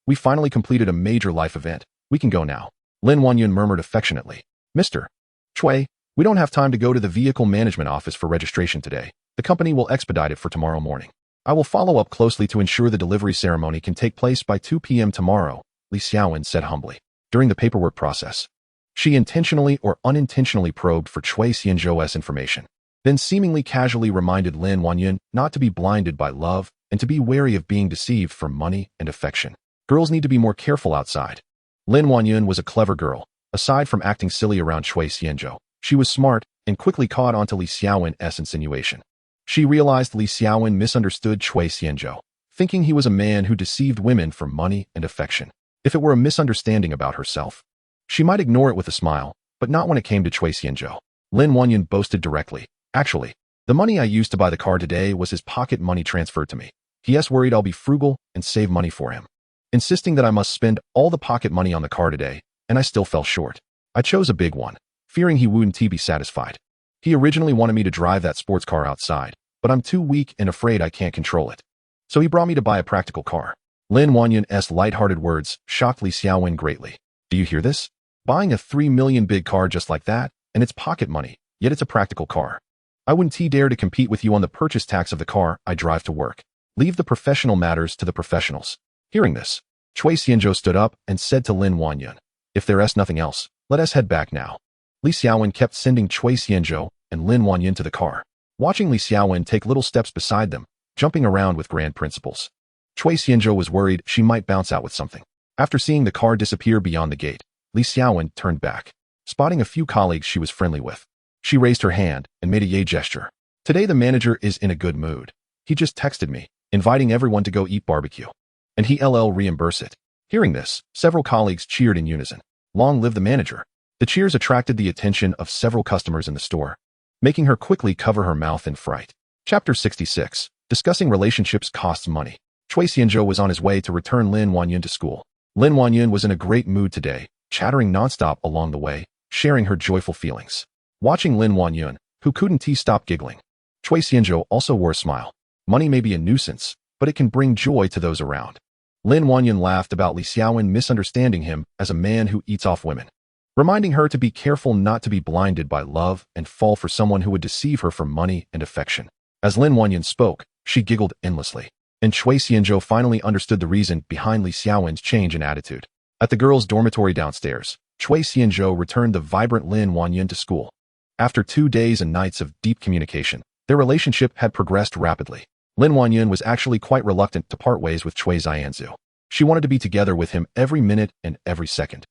we finally completed a major life event. We can go now. Lin Wanyan murmured affectionately. Mr. Chui, we don't have time to go to the vehicle management office for registration today. The company will expedite it for tomorrow morning. I will follow up closely to ensure the delivery ceremony can take place by 2 p.m. tomorrow, Li Xiaowen said humbly. During the paperwork process, She intentionally or unintentionally probed for Chui Xianzhou's information, then seemingly casually reminded Lin Wanyun not to be blinded by love and to be wary of being deceived for money and affection. Girls need to be more careful outside. Lin Wanyun was a clever girl. Aside from acting silly around Chui Xianzhou, she was smart and quickly caught onto Li Xiaowen's insinuation. She realized Li Xiaowen misunderstood Chui Xianzhou, thinking he was a man who deceived women for money and affection. If it were a misunderstanding about herself, she might ignore it with a smile, but not when it came to Chui Xianzhou. Lin Wanyun boasted directly. Actually, the money I used to buy the car today was his pocket money transferred to me. He's worried I'll be frugal and save money for him, insisting that I must spend all the pocket money on the car today, and I still fell short. I chose a big one, fearing he wouldn't be satisfied. He originally wanted me to drive that sports car outside, but I'm too weak and afraid I can't control it. So he brought me to buy a practical car. Lin Wanyun's light-hearted words shocked Li Xiaowen greatly. Do you hear this? Buying a 3 million big car just like that, and it's pocket money, yet it's a practical car. I wouldn't dare to compete with you on the purchase tax of the car I drive to work. Leave the professional matters to the professionals. Hearing this, Chui Xianzhou stood up and said to Lin Wanyun, if there's nothing else, let us head back now. Li Xiaowen kept sending Chui Xianzhou and Lin Wanyun to the car, watching Li Xiaowen take little steps beside them, jumping around with grand principles. Chui Xianzhou was worried she might bounce out with something. After seeing the car disappear beyond the gate, Li Xiaowen turned back, spotting a few colleagues she was friendly with. She raised her hand and made a yay gesture. Today the manager is in a good mood. He just texted me, inviting everyone to go eat barbecue. And he'll reimburse it. Hearing this, several colleagues cheered in unison. Long live the manager. The cheers attracted the attention of several customers in the store, making her quickly cover her mouth in fright. Chapter 66. Discussing relationships costs money. Chui Xianzhou was on his way to return Lin Wanyun to school. Lin Wanyun was in a great mood today, chattering nonstop along the way, sharing her joyful feelings. Watching Lin Wanyun, who couldn't stop giggling. Chui Xianzhou also wore a smile. Money may be a nuisance, but it can bring joy to those around. Lin Wanyun laughed about Li Xiaowen misunderstanding him as a man who eats off women, reminding her to be careful not to be blinded by love and fall for someone who would deceive her for money and affection. As Lin Wanyun spoke, she giggled endlessly, and Chui Xianzhou finally understood the reason behind Li Xiaowen's change in attitude. At the girls' dormitory downstairs, Chui Xianzhou returned the vibrant Lin Wanyun to school. After 2 days and nights of deep communication, their relationship had progressed rapidly. Lin Wanyun was actually quite reluctant to part ways with Chui Xianzhou. She wanted to be together with him every minute and every second.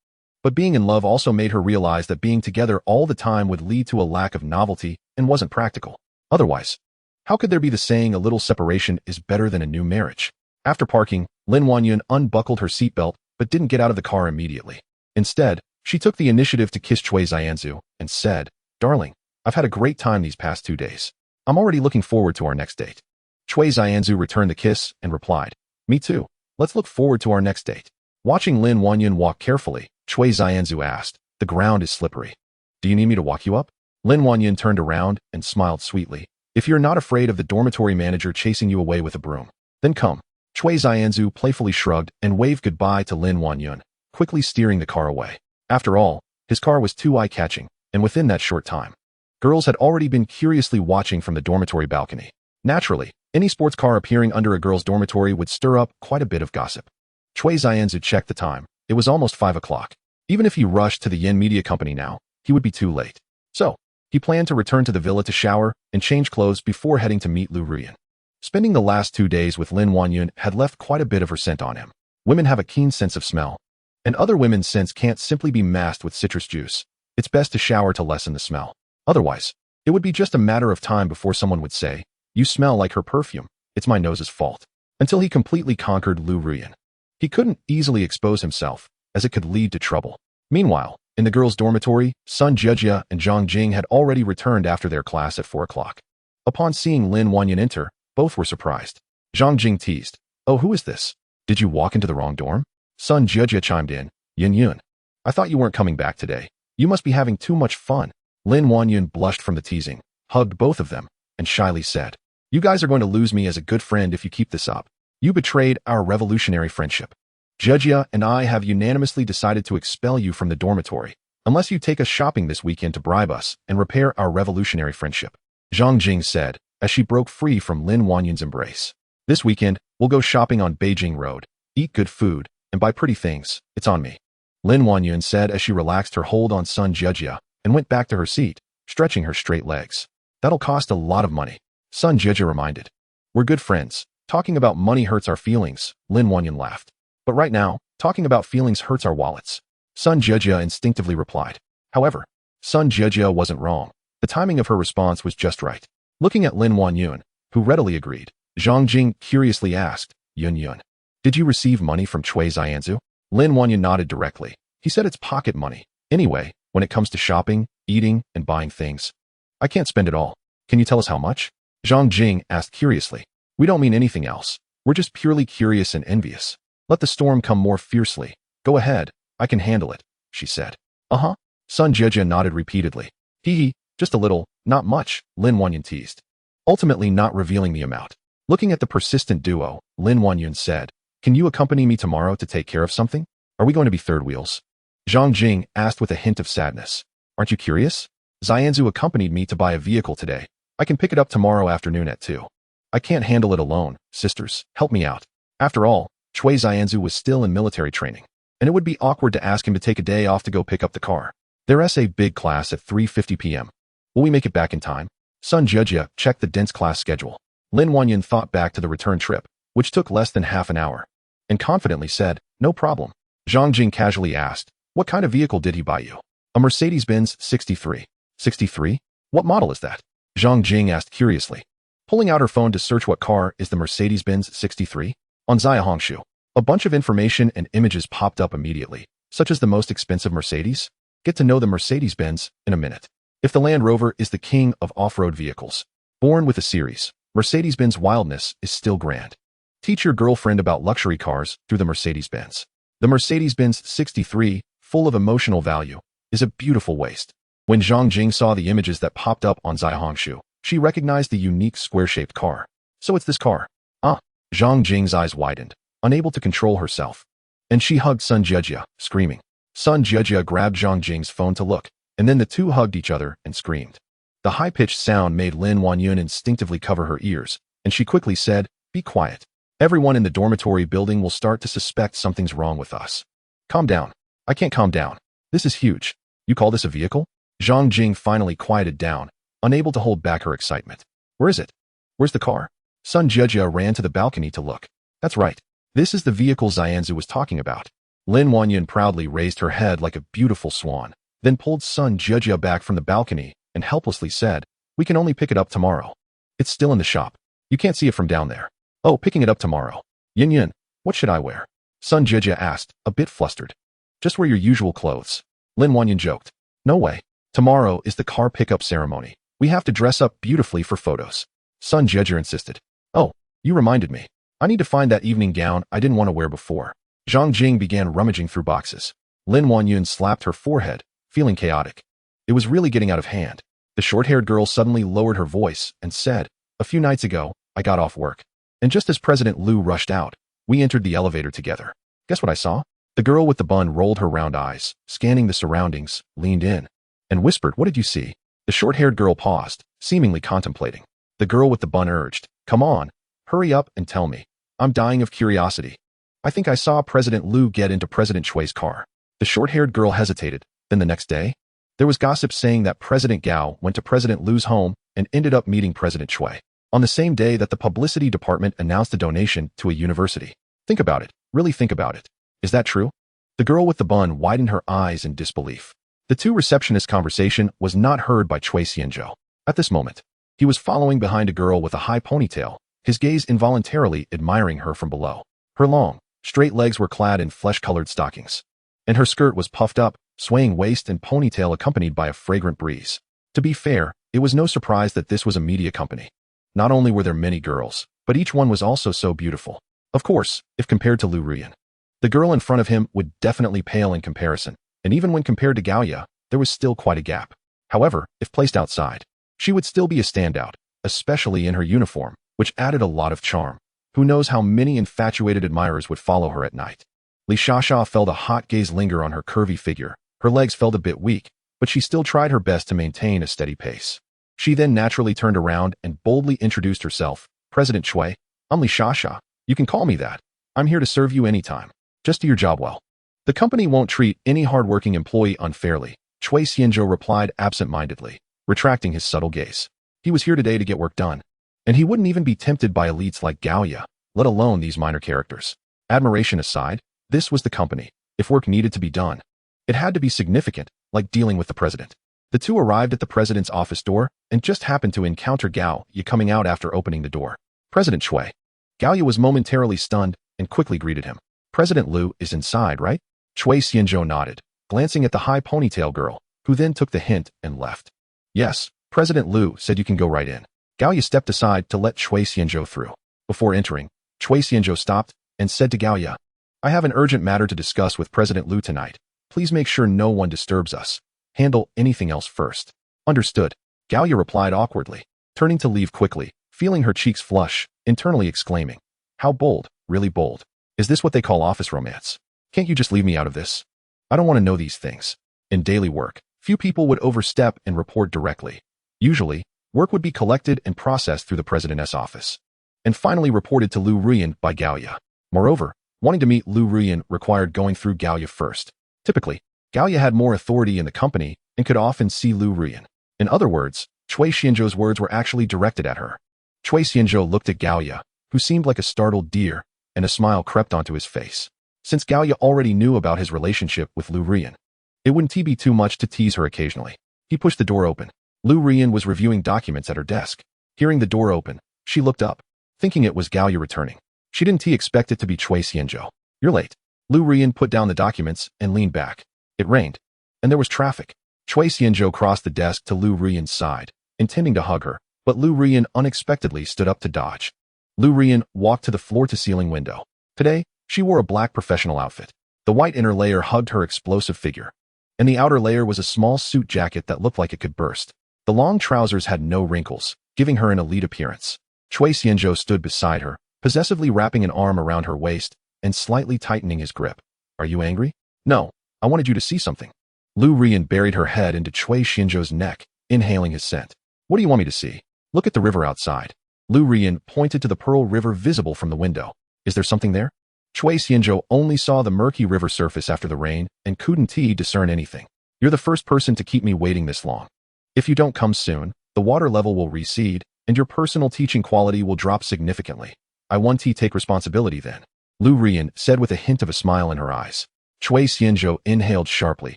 But being in love also made her realize that being together all the time would lead to a lack of novelty and wasn't practical. Otherwise, how could there be the saying a little separation is better than a new marriage? After parking, Lin Wanyun unbuckled her seatbelt but didn't get out of the car immediately. Instead, she took the initiative to kiss Chui Xianzhou and said, "Darling, I've had a great time these past 2 days. I'm already looking forward to our next date." Chui Xianzhou returned the kiss and replied, "Me too. Let's look forward to our next date." Watching Lin Wanyun walk carefully, Chui Xianzhou asked, "The ground is slippery. Do you need me to walk you up?" Lin Wanyun turned around and smiled sweetly. "If you're not afraid of the dormitory manager chasing you away with a broom, then come." Chui Xianzhou playfully shrugged and waved goodbye to Lin Wanyun, quickly steering the car away. After all, his car was too eye-catching, and within that short time, girls had already been curiously watching from the dormitory balcony. Naturally, any sports car appearing under a girl's dormitory would stir up quite a bit of gossip. Chui Xianzhou checked the time. It was almost 5 o'clock. Even if he rushed to the Yen Media Company now, he would be too late. So, he planned to return to the villa to shower and change clothes before heading to meet Lu Ruyan. Spending the last 2 days with Lin Wanyun had left quite a bit of her scent on him. Women have a keen sense of smell, and other women's scents can't simply be masked with citrus juice. It's best to shower to lessen the smell. Otherwise, it would be just a matter of time before someone would say, "You smell like her perfume. It's my nose's fault." Until he completely conquered Lu Ruyan. He couldn't easily expose himself, as it could lead to trouble. Meanwhile, in the girls' dormitory, Sun Jejia and Zhang Jing had already returned after their class at 4 o'clock. Upon seeing Lin Wanyun enter, both were surprised. Zhang Jing teased, "Oh, who is this? Did you walk into the wrong dorm?" Sun Jejia chimed in, "Yin Yun, I thought you weren't coming back today. You must be having too much fun." Lin Wanyun blushed from the teasing, hugged both of them, and shyly said, "You guys are going to lose me as a good friend if you keep this up. You betrayed our revolutionary friendship. Jejia and I have unanimously decided to expel you from the dormitory, unless you take us shopping this weekend to bribe us and repair our revolutionary friendship." Zhang Jing said, as she broke free from Lin Wanyun's embrace. "This weekend, we'll go shopping on Beijing Road, eat good food, and buy pretty things. It's on me." Lin Wanyun said as she relaxed her hold on Sun Jejia and went back to her seat, stretching her straight legs. That'll cost a lot of money, Sun Jejia reminded. We're good friends. Talking about money hurts our feelings, Lin Wanyun laughed. But right now, talking about feelings hurts our wallets, Sun Jejia instinctively replied. However, Sun Jejia wasn't wrong. The timing of her response was just right. Looking at Lin Wanyun, who readily agreed, Zhang Jing curiously asked, Yun Yun, did you receive money from Cui Xianzu? Lin Wanyun nodded directly. He said it's pocket money. Anyway, when it comes to shopping, eating, and buying things, I can't spend it all. Can you tell us how much? Zhang Jing asked curiously. We don't mean anything else. We're just purely curious and envious. Let the storm come more fiercely. Go ahead. I can handle it, she said. Uh-huh. Sun Jejia nodded repeatedly. Hee, just a little, not much, Lin Wanyun teased, ultimately not revealing the amount. Looking at the persistent duo, Lin Wanyun said, can you accompany me tomorrow to take care of something? Are we going to be third wheels? Zhang Jing asked with a hint of sadness. Aren't you curious? Xianzu accompanied me to buy a vehicle today. I can pick it up tomorrow afternoon at 2. I can't handle it alone, sisters, help me out. After all, Cui Xianzu was still in military training, and it would be awkward to ask him to take a day off to go pick up the car. Their SA big class at 3:50 p.m. Will we make it back in time? Sun Jejia checked the dense class schedule. Lin Wanyun thought back to the return trip, which took less than half an hour, and confidently said, no problem. Zhang Jing casually asked, what kind of vehicle did he buy you? A Mercedes-Benz 63. 63? What model is that? Zhang Jing asked curiously, pulling out her phone to search what car is the Mercedes-Benz 63. On Xiaohongshu, a bunch of information and images popped up immediately, such as the most expensive Mercedes. Get to know the Mercedes-Benz in a minute. If the Land Rover is the king of off-road vehicles, born with a series, Mercedes-Benz wildness is still grand. Teach your girlfriend about luxury cars through the Mercedes-Benz. The Mercedes-Benz 63, full of emotional value, is a beautiful waste. When Zhang Jing saw the images that popped up on Xiaohongshu, she recognized the unique square-shaped car. So it's this car. Ah, Zhang Jing's eyes widened, unable to control herself. And she hugged Sun Jejia, screaming. Sun Jejia grabbed Zhang Jing's phone to look, and then the two hugged each other and screamed. The high-pitched sound made Lin Wanyun instinctively cover her ears, and she quickly said, be quiet. Everyone in the dormitory building will start to suspect something's wrong with us. Calm down. I can't calm down. This is huge. You call this a vehicle? Zhang Jing finally quieted down, unable to hold back her excitement. Where is it? Where's the car? Sun Jejia ran to the balcony to look. That's right. This is the vehicle Xianzu was talking about. Lin Wanyun proudly raised her head like a beautiful swan, then pulled Sun Jejia back from the balcony and helplessly said, we can only pick it up tomorrow. It's still in the shop. You can't see it from down there. Oh, picking it up tomorrow. Yin Yin, what should I wear? Sun Jejia asked, a bit flustered. Just wear your usual clothes. Lin Wanyun joked. No way. Tomorrow is the car pickup ceremony. We have to dress up beautifully for photos. Sun Jejia insisted. Oh, you reminded me. I need to find that evening gown I didn't want to wear before. Zhang Jing began rummaging through boxes. Lin Wanyun slapped her forehead, feeling chaotic. It was really getting out of hand. The short-haired girl suddenly lowered her voice and said, a few nights ago, I got off work. And just as President Liu rushed out, we entered the elevator together. Guess what I saw? The girl with the bun rolled her round eyes, scanning the surroundings, leaned in, and whispered, what did you see? The short-haired girl paused, seemingly contemplating. The girl with the bun urged, come on, hurry up and tell me. I'm dying of curiosity. I think I saw President Liu get into President Chui's car. The short-haired girl hesitated. Then the next day, there was gossip saying that President Gao went to President Liu's home and ended up meeting President Chui on the same day that the publicity department announced a donation to a university. Think about it. Really think about it. Is that true? The girl with the bun widened her eyes in disbelief. The two receptionists' conversation was not heard by Cui Xianzhou. At this moment, he was following behind a girl with a high ponytail, his gaze involuntarily admiring her from below. Her long, straight legs were clad in flesh-colored stockings, and her skirt was puffed up, swaying waist and ponytail accompanied by a fragrant breeze. To be fair, it was no surprise that this was a media company. Not only were there many girls, but each one was also so beautiful. Of course, if compared to Lu Ruyan, the girl in front of him would definitely pale in comparison, and even when compared to Gaoya, there was still quite a gap. However, if placed outside, she would still be a standout, especially in her uniform, which added a lot of charm. Who knows how many infatuated admirers would follow her at night. Li Shasha felt a hot gaze linger on her curvy figure. Her legs felt a bit weak, but she still tried her best to maintain a steady pace. She then naturally turned around and boldly introduced herself. President Chui, I'm Li Shasha. You can call me that. I'm here to serve you anytime. Just do your job well. The company won't treat any hardworking employee unfairly, Chui Xianzhou replied absent-mindedly, retracting his subtle gaze. He was here today to get work done, and he wouldn't even be tempted by elites like Gaoya, let alone these minor characters. Admiration aside, this was the company. If work needed to be done, it had to be significant, like dealing with the president. The two arrived at the president's office door and just happened to encounter Gao Yi coming out after opening the door. President Chui. Gao Yi was momentarily stunned and quickly greeted him. President Liu is inside, right? Chui Xianzhou nodded, glancing at the high ponytail girl, who then took the hint and left. Yes, President Liu said you can go right in. Gao Yi stepped aside to let Chui Xianzhou through. Before entering, Chui Xianzhou stopped and said to Gao Yi, I have an urgent matter to discuss with President Liu tonight. Please make sure no one disturbs us. Handle anything else first. Understood, Gao Yi replied awkwardly, turning to leave quickly, feeling her cheeks flush, internally exclaiming, how bold, really bold. Is this what they call office romance? Can't you just leave me out of this? I don't want to know these things. In daily work, few people would overstep and report directly. Usually, work would be collected and processed through the president's office, and finally reported to Liu Ruiyan by Gao Yi. Moreover, wanting to meet Liu Ruiyan required going through Gao Yi first. Typically, Gao Yi had more authority in the company and could often see Liu Ruiyan. In other words, Chui Xianzhou's words were actually directed at her. Chui Xianzhou looked at Gao Yi, who seemed like a startled deer, and a smile crept onto his face. Since Gao Yi already knew about his relationship with Liu Ruiyan, it wouldn't be too much to tease her occasionally. He pushed the door open. Liu Ruiyan was reviewing documents at her desk. Hearing the door open, she looked up, thinking it was Gao Yi returning. She didn't expect it to be Chui Xianzhou. You're late. Liu Ruiyan put down the documents and leaned back. It rained, and there was traffic. Chui Xianzhou crossed the desk to Liu Ruiyan's side, intending to hug her, but Liu Ruiyan unexpectedly stood up to dodge. Liu Ruiyan walked to the floor-to-ceiling window. Today, she wore a black professional outfit. The white inner layer hugged her explosive figure, and the outer layer was a small suit jacket that looked like it could burst. The long trousers had no wrinkles, giving her an elite appearance. Chui Xianzhou stood beside her, possessively wrapping an arm around her waist and slightly tightening his grip. Are you angry? No, I wanted you to see something. Liu Ruiyan buried her head into Chui Xianzhou's neck, inhaling his scent. What do you want me to see? Look at the river outside. Liu Ruiyan pointed to the Pearl River visible from the window. Is there something there? Chui Xianzhou only saw the murky river surface after the rain and couldn't discern anything. You're the first person to keep me waiting this long. If you don't come soon, the water level will recede, and your personal teaching quality will drop significantly. I want to take responsibility then, Liu Ruiyan said with a hint of a smile in her eyes. Chui Xianzhou inhaled sharply,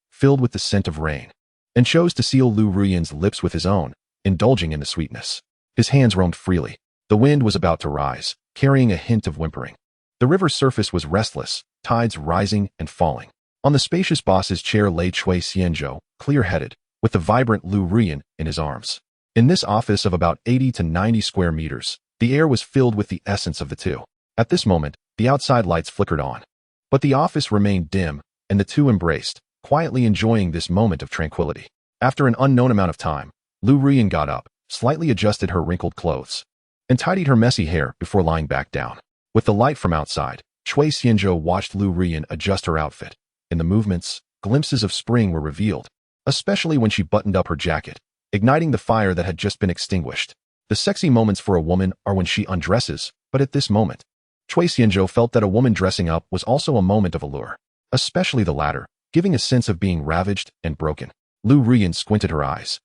filled with the scent of rain, and chose to seal Liu Ruiyan's lips with his own, indulging in the sweetness. His hands roamed freely. The wind was about to rise, carrying a hint of whimpering. The river's surface was restless, tides rising and falling. On the spacious boss's chair lay Chui Xianzhou, clear-headed, with the vibrant Liu Ruiyan in his arms. In this office of about 80 to 90 square meters, the air was filled with the essence of the two. At this moment, the outside lights flickered on, but the office remained dim, and the two embraced, quietly enjoying this moment of tranquility. After an unknown amount of time, Liu Ruiyan got up, slightly adjusted her wrinkled clothes, and tidied her messy hair before lying back down. With the light from outside, Chui Xianzhou watched Liu Ruiyan adjust her outfit. In the movements, glimpses of spring were revealed, especially when she buttoned up her jacket, igniting the fire that had just been extinguished. The sexy moments for a woman are when she undresses, but at this moment, Chui Xianzhou felt that a woman dressing up was also a moment of allure, especially the latter, giving a sense of being ravaged and broken. Liu Ruiyan squinted her eyes,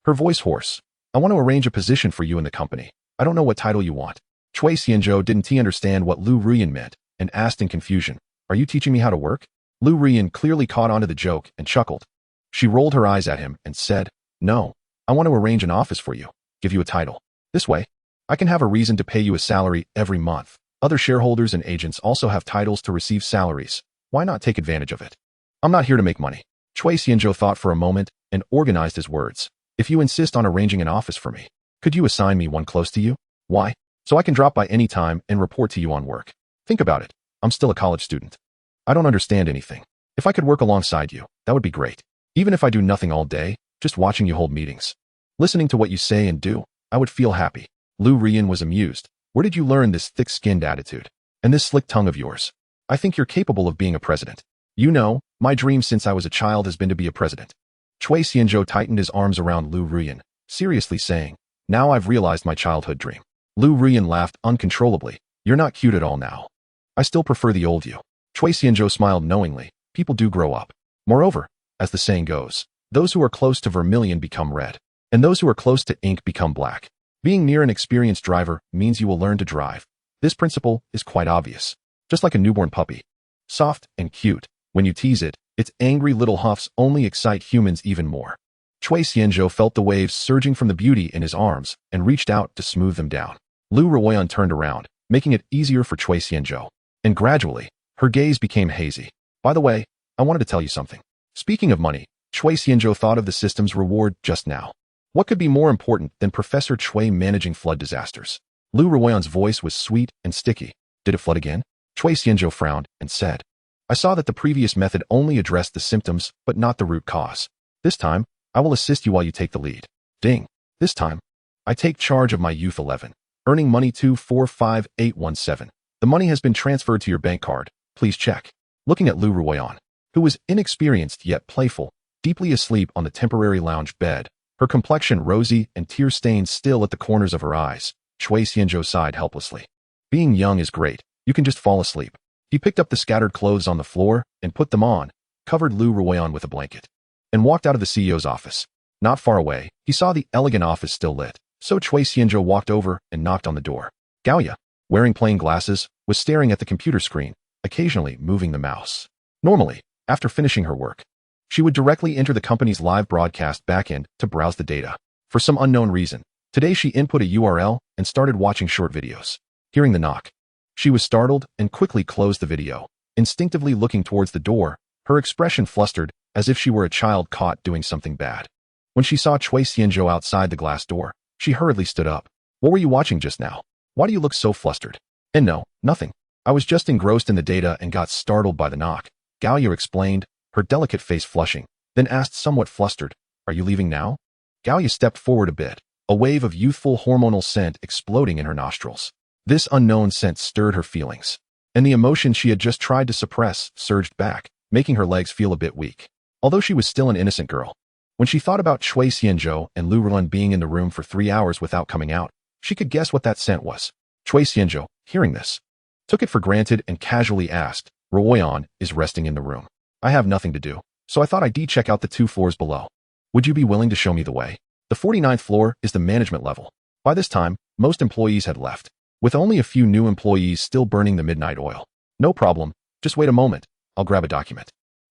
her voice hoarse. I want to arrange a position for you in the company. I don't know what title you want. Chui Xianzhou didn't understand what Liu Ruiyan meant and asked in confusion, Are you teaching me how to work? Liu Ruiyan clearly caught onto the joke and chuckled. She rolled her eyes at him and said, No, I want to arrange an office for you, give you a title. This way, I can have a reason to pay you a salary every month. Other shareholders and agents also have titles to receive salaries. Why not take advantage of it? I'm not here to make money. Chui Xianzhou thought for a moment and organized his words. If you insist on arranging an office for me, could you assign me one close to you? Why? So I can drop by any time and report to you on work. Think about it. I'm still a college student. I don't understand anything. If I could work alongside you, that would be great. Even if I do nothing all day, just watching you hold meetings, listening to what you say and do, I would feel happy. Liu Ruiyan was amused. Where did you learn this thick-skinned attitude? And this slick tongue of yours? I think you're capable of being a president. You know, my dream since I was a child has been to be a president. Chui Xianzhou tightened his arms around Liu Ruiyan, seriously saying, Now I've realized my childhood dream. Liu Ruiyan laughed uncontrollably. You're not cute at all now. I still prefer the old you. Chui Xianzhou smiled knowingly, people do grow up. Moreover, as the saying goes, those who are close to vermilion become red, and those who are close to ink become black. Being near an experienced driver means you will learn to drive. This principle is quite obvious. Just like a newborn puppy. Soft and cute, when you tease it, its angry little huffs only excite humans even more. Chui Xianzhou felt the waves surging from the beauty in his arms and reached out to smooth them down. Lu Ruoyan turned around, making it easier for Chui Xianzhou, and gradually, her gaze became hazy. By the way, I wanted to tell you something. Speaking of money, Chui Xianzhou thought of the system's reward just now. What could be more important than Professor Chui managing flood disasters? Lu Ruoyan's voice was sweet and sticky. Did it flood again? Chui Xianzhou frowned and said, I saw that the previous method only addressed the symptoms, but not the root cause. This time, I will assist you while you take the lead. Ding. This time, I take charge of my youth 11. Earning money 245817. The money has been transferred to your bank card. Please check. Looking at Lu Ruoyan, who was inexperienced yet playful, deeply asleep on the temporary lounge bed, her complexion rosy and tear-stained still at the corners of her eyes, Chui Xianzhou sighed helplessly. Being young is great. You can just fall asleep. He picked up the scattered clothes on the floor and put them on, covered Lu Ruoyan with a blanket, and walked out of the CEO's office. Not far away, he saw the elegant office still lit, so Chui Xianzhou walked over and knocked on the door. Gaoya, wearing plain glasses, was staring at the computer screen, occasionally moving the mouse. Normally, after finishing her work, she would directly enter the company's live broadcast backend to browse the data. For some unknown reason, today she input a URL and started watching short videos. Hearing the knock, she was startled and quickly closed the video, instinctively looking towards the door, her expression flustered as if she were a child caught doing something bad. When she saw Chui Xianzhou outside the glass door, she hurriedly stood up. What were you watching just now? Why do you look so flustered? And no, nothing. I was just engrossed in the data and got startled by the knock. Gaoya explained, her delicate face flushing, then asked somewhat flustered, Are you leaving now? Gaoya stepped forward a bit, a wave of youthful hormonal scent exploding in her nostrils. This unknown scent stirred her feelings, and the emotion she had just tried to suppress surged back, making her legs feel a bit weak. Although she was still an innocent girl, when she thought about Chui Xianzhou and Lu Ruoyan being in the room for 3 hours without coming out, she could guess what that scent was. Chui Xianzhou, hearing this, took it for granted and casually asked, Ruoyan is resting in the room. I have nothing to do, so I thought I'd check out the 2 floors below. Would you be willing to show me the way? The 49th floor is the management level. By this time, most employees had left, with only a few new employees still burning the midnight oil. No problem, just wait a moment, I'll grab a document.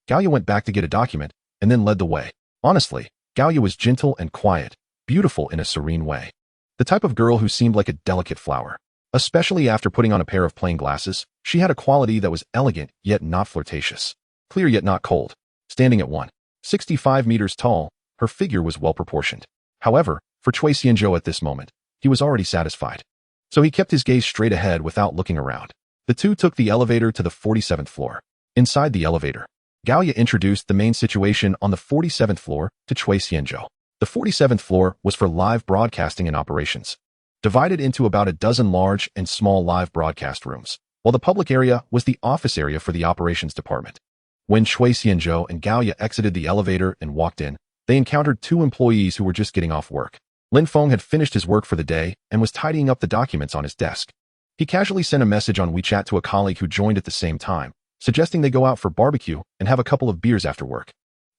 Gaoya went back to get a document, and then led the way. Honestly, Gaoya was gentle and quiet, beautiful in a serene way. The type of girl who seemed like a delicate flower. Especially after putting on a pair of plain glasses, she had a quality that was elegant yet not flirtatious. Clear yet not cold. Standing at 1.65 meters tall, her figure was well proportioned. However, for Chui Xianzhou at this moment, he was already satisfied. So he kept his gaze straight ahead without looking around. The two took the elevator to the 47th floor. Inside the elevator, Gaoya introduced the main situation on the 47th floor to Chui Xianzhou. The 47th floor was for live broadcasting and operations, divided into about a dozen large and small live broadcast rooms, while the public area was the office area for the operations department. When Chui Xianzhou and Gaoya exited the elevator and walked in, they encountered 2 employees who were just getting off work. Lin Feng had finished his work for the day and was tidying up the documents on his desk. He casually sent a message on WeChat to a colleague who joined at the same time, suggesting they go out for barbecue and have a couple of beers after work.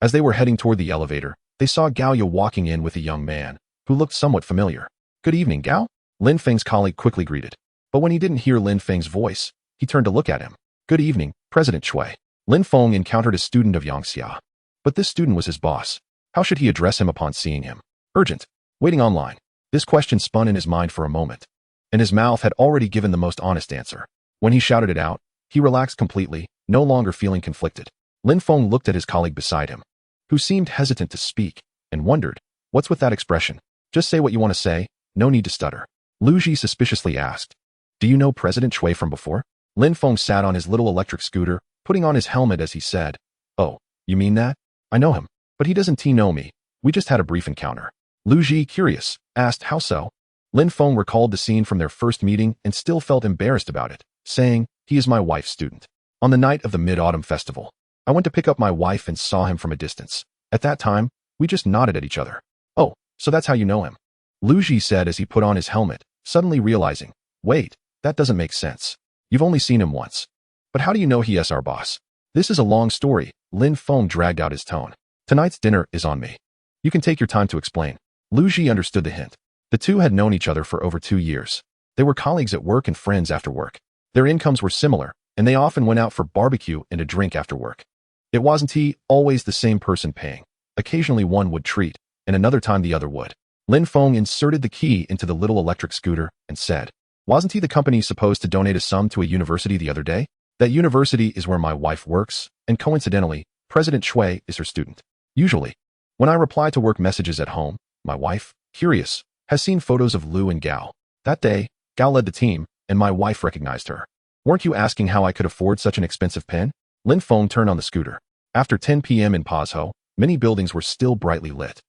As they were heading toward the elevator, they saw Gaoya walking in with a young man, who looked somewhat familiar. Good evening, Gao? Lin Feng's colleague quickly greeted. But when he didn't hear Lin Feng's voice, he turned to look at him. Good evening, President Chui. Lin Feng encountered a student of Yangxia. But this student was his boss. How should he address him upon seeing him? Urgent. Waiting online. This question spun in his mind for a moment, and his mouth had already given the most honest answer. When he shouted it out, he relaxed completely, no longer feeling conflicted. Lin Feng looked at his colleague beside him, who seemed hesitant to speak, and wondered, what's with that expression? Just say what you want to say, no need to stutter. Lu Ji suspiciously asked, do you know President Chui from before? Lin Feng sat on his little electric scooter, putting on his helmet as he said, oh, you mean that? I know him, but he doesn't know me. We just had a brief encounter. Lu Ji, curious, asked how so? Lin Feng recalled the scene from their first meeting and still felt embarrassed about it, saying, he is my wife's student. On the night of the Mid-Autumn Festival, I went to pick up my wife and saw him from a distance. At that time, we just nodded at each other. Oh, so that's how you know him? Lu Ji said as he put on his helmet, suddenly realizing, wait, that doesn't make sense. You've only seen him once. But how do you know he is our boss? This is a long story. Lin Feng dragged out his tone. Tonight's dinner is on me. You can take your time to explain. Lu Ji understood the hint. The two had known each other for over 2 years. They were colleagues at work and friends after work. Their incomes were similar, and they often went out for barbecue and a drink after work. It wasn't always the same person paying. Occasionally one would treat, and another time the other would. Lin Feng inserted the key into the little electric scooter and said, "Wasn't the company supposed to donate a sum to a university the other day? That university is where my wife works, and coincidentally, President Shui is her student. Usually, when I reply to work messages at home, my wife, curious, has seen photos of Lu and Gao. That day, Gao led the team, and my wife recognized her. Weren't you asking how I could afford such an expensive pen?" Lin Feng turned on the scooter. After 10 p.m. in Pazhou, many buildings were still brightly lit.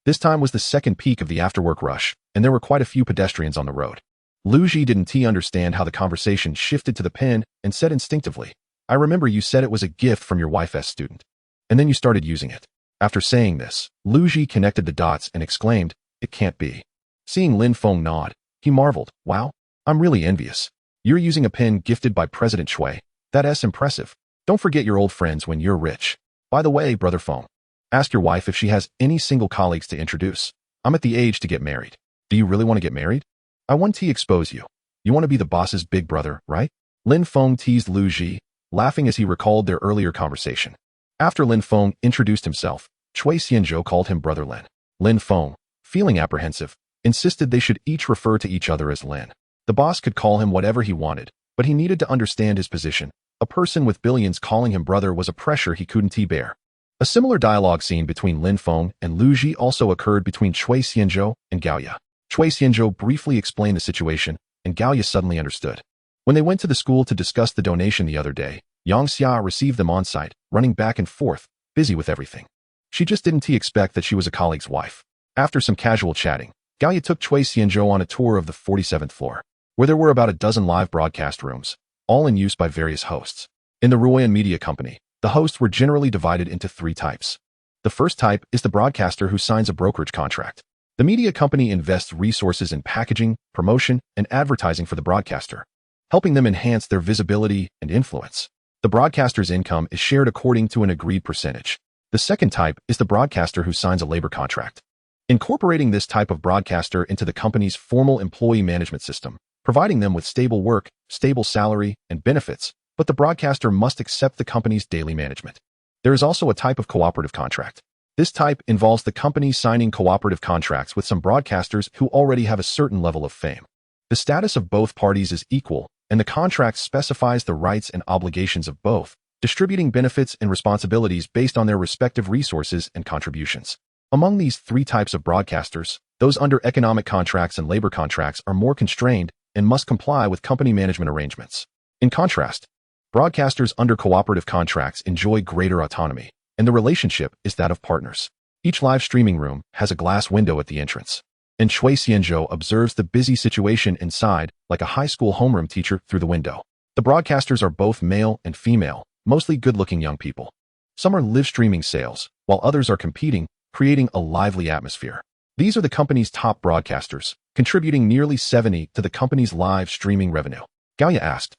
This time was the second peak of the after-work rush, and there were quite a few pedestrians on the road. Lu Ji didn't understand how the conversation shifted to the pen and said instinctively, "I remember you said it was a gift from your wife's student. And then you started using it." After saying this, Lu Ji connected the dots and exclaimed, "It can't be." Seeing Lin Feng nod, he marveled, "Wow, I'm really envious. You're using a pen gifted by President Shui. That's impressive. Don't forget your old friends when you're rich. By the way, Brother Feng, ask your wife if she has any single colleagues to introduce. I'm at the age to get married. Do you really want to get married? I want to expose you. You want to be the boss's big brother, right?" Lin Feng teased Lu Ji, laughing as he recalled their earlier conversation. After Lin Feng introduced himself, Cui Xianzhou called him Brother Lin. Lin Feng, feeling apprehensive, insisted they should each refer to each other as Lin. The boss could call him whatever he wanted, but he needed to understand his position. A person with billions calling him brother was a pressure he couldn't bear. A similar dialogue scene between Lin Feng and Lu Ji also occurred between Cui Xianzhou and Gao Ye. Cui Xianzhou briefly explained the situation, and Gao Ye suddenly understood. When they went to the school to discuss the donation the other day, Yang Xia received them on site, running back and forth, busy with everything. She just didn't expect that she was a colleague's wife. After some casual chatting, Gao Ye took Cui Xianzhou on a tour of the 47th floor, where there were about a dozen live broadcast rooms, all in use by various hosts. In the Ruoyan Media Company, the hosts were generally divided into 3 types. The first type is the broadcaster who signs a brokerage contract. The media company invests resources in packaging, promotion, and advertising for the broadcaster, helping them enhance their visibility and influence. The broadcaster's income is shared according to an agreed percentage. The second type is the broadcaster who signs a labor contract. Incorporating this type of broadcaster into the company's formal employee management system, providing them with stable work, stable salary, and benefits, but the broadcaster must accept the company's daily management. There is also a type of cooperative contract. This type involves the company signing cooperative contracts with some broadcasters who already have a certain level of fame. The status of both parties is equal, and the contract specifies the rights and obligations of both, distributing benefits and responsibilities based on their respective resources and contributions. Among these 3 types of broadcasters, those under economic contracts and labor contracts are more constrained and must comply with company management arrangements. In contrast, broadcasters under cooperative contracts enjoy greater autonomy, and the relationship is that of partners. Each live streaming room has a glass window at the entrance, and Cui Xianzhou observes the busy situation inside like a high school homeroom teacher through the window. The broadcasters are both male and female, mostly good-looking young people. Some are live streaming sales, while others are competing, creating a lively atmosphere. These are the company's top broadcasters, contributing nearly 70% to the company's live streaming revenue. Gao Ye asked,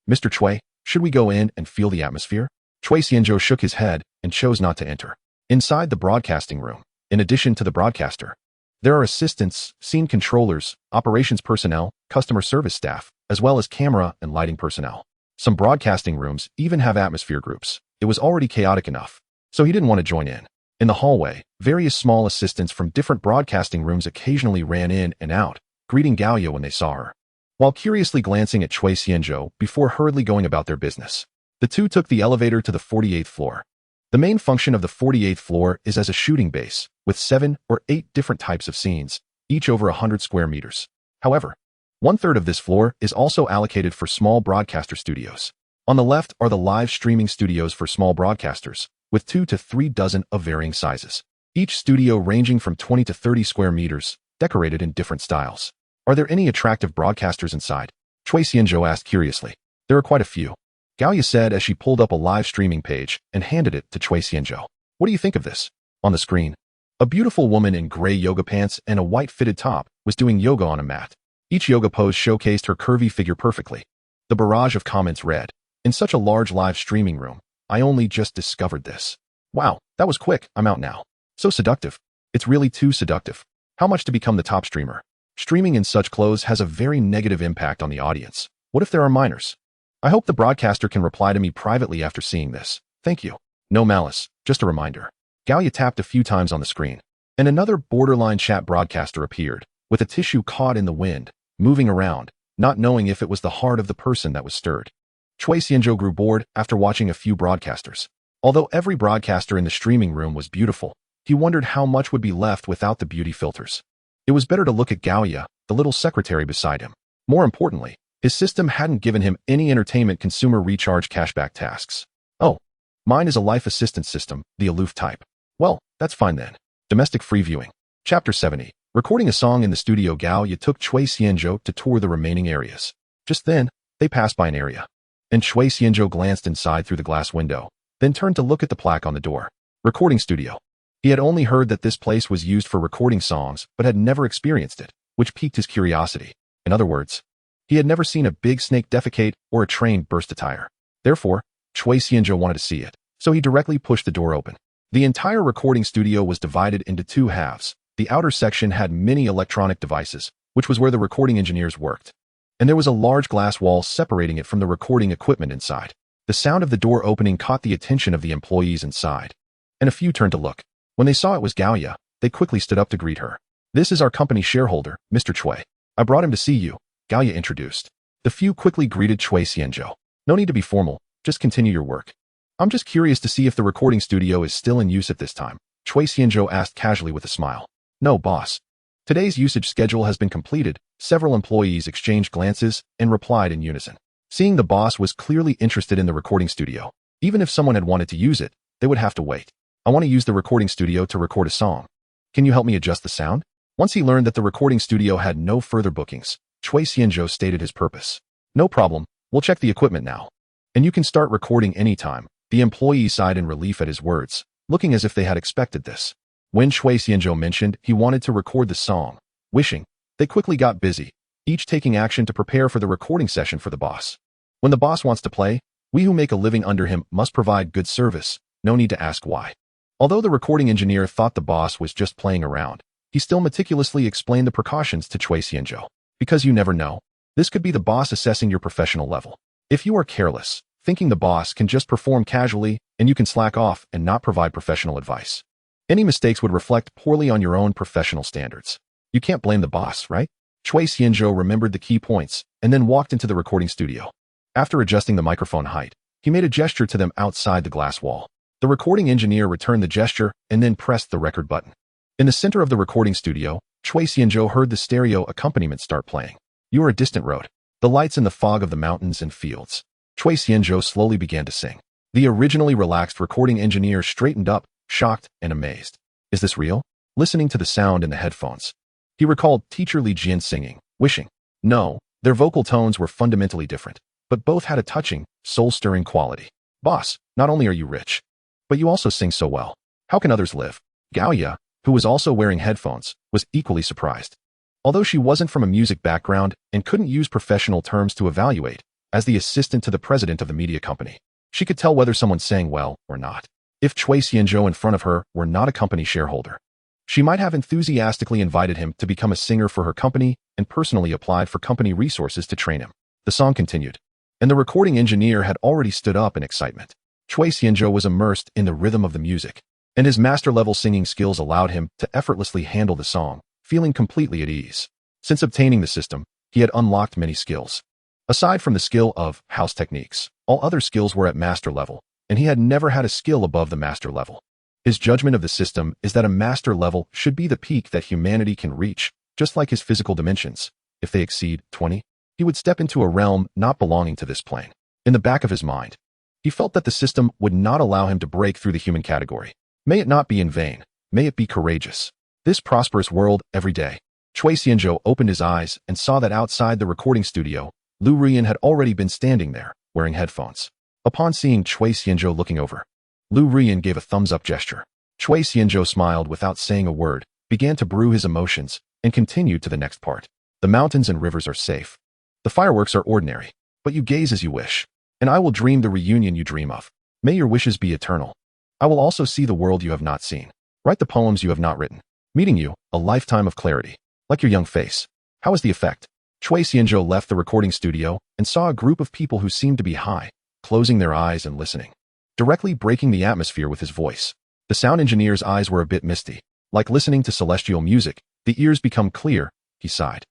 "Mr. Cui, should we go in and feel the atmosphere?" Cui Xianzhou shook his head and chose not to enter. Inside the broadcasting room, in addition to the broadcaster, there are assistants, scene controllers, operations personnel, customer service staff, as well as camera and lighting personnel. Some broadcasting rooms even have atmosphere groups. It was already chaotic enough, so he didn't want to join in. In the hallway, various small assistants from different broadcasting rooms occasionally ran in and out, greeting Gao Ye when they saw her, while curiously glancing at Cui Xianzhou before hurriedly going about their business. The two took the elevator to the 48th floor. The main function of the 48th floor is as a shooting base, with 7 or 8 different types of scenes, each over 100 square meters. However, 1/3 of this floor is also allocated for small broadcaster studios. On the left are the live streaming studios for small broadcasters, with 2 to 3 dozen of varying sizes. Each studio ranging from 20 to 30 square meters, decorated in different styles. "Are there any attractive broadcasters inside?" Cui Xianzhou asked curiously. "There are quite a few," Gao Ye said as she pulled up a live streaming page and handed it to Cui Xianzhou. "What do you think of this?" On the screen, a beautiful woman in gray yoga pants and a white fitted top was doing yoga on a mat. Each yoga pose showcased her curvy figure perfectly. The barrage of comments read, "In such a large live streaming room, I only just discovered this. Wow, that was quick. I'm out now. So seductive. It's really too seductive. How much to become the top streamer? Streaming in such clothes has a very negative impact on the audience. What if there are minors? I hope the broadcaster can reply to me privately after seeing this. Thank you. No malice, just a reminder. Galia tapped a few times on the screen, and another borderline chat broadcaster appeared, with a tissue caught in the wind, moving around, not knowing if it was the heart of the person that was stirred. Chui Xianzhou grew bored after watching a few broadcasters. Although every broadcaster in the streaming room was beautiful, he wondered how much would be left without the beauty filters. It was better to look at Galia, the little secretary beside him. More importantly, his system hadn't given him any entertainment consumer recharge cashback tasks. Oh, mine is a life assistance system, the aloof type. Well, that's fine then. Domestic free viewing. Chapter 70. Recording a song in the studio. Galia took Chui Xianzhou to tour the remaining areas. Just then, they passed by an area, and Chui Xianzhou glanced inside through the glass window, then turned to look at the plaque on the door. Recording studio. He had only heard that this place was used for recording songs, but had never experienced it, which piqued his curiosity. In other words, he had never seen a big snake defecate or a train burst a tire. Therefore, Chui Xianzhou wanted to see it, so he directly pushed the door open. The entire recording studio was divided into two halves. The outer section had many electronic devices, which was where the recording engineers worked, and there was a large glass wall separating it from the recording equipment inside. The sound of the door opening caught the attention of the employees inside, and a few turned to look. When they saw it was Galia, they quickly stood up to greet her. This is our company shareholder, Mr. Chui. I brought him to see you, Galia introduced. The few quickly greeted Chui Xianzhou. No need to be formal, just continue your work. I'm just curious to see if the recording studio is still in use at this time, Chui Xianzhou asked casually with a smile. No, boss. Today's usage schedule has been completed. Several employees exchanged glances and replied in unison. Seeing the boss was clearly interested in the recording studio. Even if someone had wanted to use it, they would have to wait. I want to use the recording studio to record a song. Can you help me adjust the sound? Once he learned that the recording studio had no further bookings, Chui Xianzhou stated his purpose. No problem, we'll check the equipment now. And you can start recording anytime. The employee sighed in relief at his words, looking as if they had expected this. When Chui Xianzhou mentioned he wanted to record the song, wishing, they quickly got busy, each taking action to prepare for the recording session for the boss. When the boss wants to play, we who make a living under him must provide good service. No need to ask why. Although the recording engineer thought the boss was just playing around, he still meticulously explained the precautions to Chui Xianzhou. Because you never know, this could be the boss assessing your professional level. If you are careless, thinking the boss can just perform casually and you can slack off and not provide professional advice, any mistakes would reflect poorly on your own professional standards. You can't blame the boss, right? Chui Xianzhou remembered the key points and then walked into the recording studio. After adjusting the microphone height, he made a gesture to them outside the glass wall. The recording engineer returned the gesture and then pressed the record button. In the center of the recording studio, Chui Xianzhou heard the stereo accompaniment start playing. You are a distant road. The lights in the fog of the mountains and fields. Chui Xianzhou slowly began to sing. The originally relaxed recording engineer straightened up, shocked and amazed. Is this real? Listening to the sound in the headphones, he recalled teacher Li Jian singing, wishing. No, their vocal tones were fundamentally different, but both had a touching, soul-stirring quality. Boss, not only are you rich, but you also sing so well. How can others live? Galia, who was also wearing headphones, was equally surprised. Although she wasn't from a music background and couldn't use professional terms to evaluate, as the assistant to the president of the media company, she could tell whether someone sang well or not. If Chui Xianzhou in front of her were not a company shareholder, she might have enthusiastically invited him to become a singer for her company and personally applied for company resources to train him. The song continued, and the recording engineer had already stood up in excitement. Chui Xianzhou was immersed in the rhythm of the music, and his master-level singing skills allowed him to effortlessly handle the song, feeling completely at ease. Since obtaining the system, he had unlocked many skills. Aside from the skill of house techniques, all other skills were at master level, and he had never had a skill above the master level. His judgment of the system is that a master level should be the peak that humanity can reach, just like his physical dimensions. If they exceed 20, he would step into a realm not belonging to this plane. In the back of his mind, he felt that the system would not allow him to break through the human category. May it not be in vain. May it be courageous. This prosperous world every day. Chui Xianzhou opened his eyes and saw that outside the recording studio, Lu Rian had already been standing there, wearing headphones. Upon seeing Chui Xianzhou looking over, Lu Rian gave a thumbs-up gesture. Chui Xianzhou smiled without saying a word, began to brew his emotions, and continued to the next part. The mountains and rivers are safe. The fireworks are ordinary, but you gaze as you wish, and I will dream the reunion you dream of. May your wishes be eternal. I will also see the world you have not seen. Write the poems you have not written. Meeting you, a lifetime of clarity. Like your young face. How was the effect? Chui Xianzhou left the recording studio and saw a group of people who seemed to be high, closing their eyes and listening. Directly breaking the atmosphere with his voice. The sound engineer's eyes were a bit misty. Like listening to celestial music, the ears become clear, he sighed.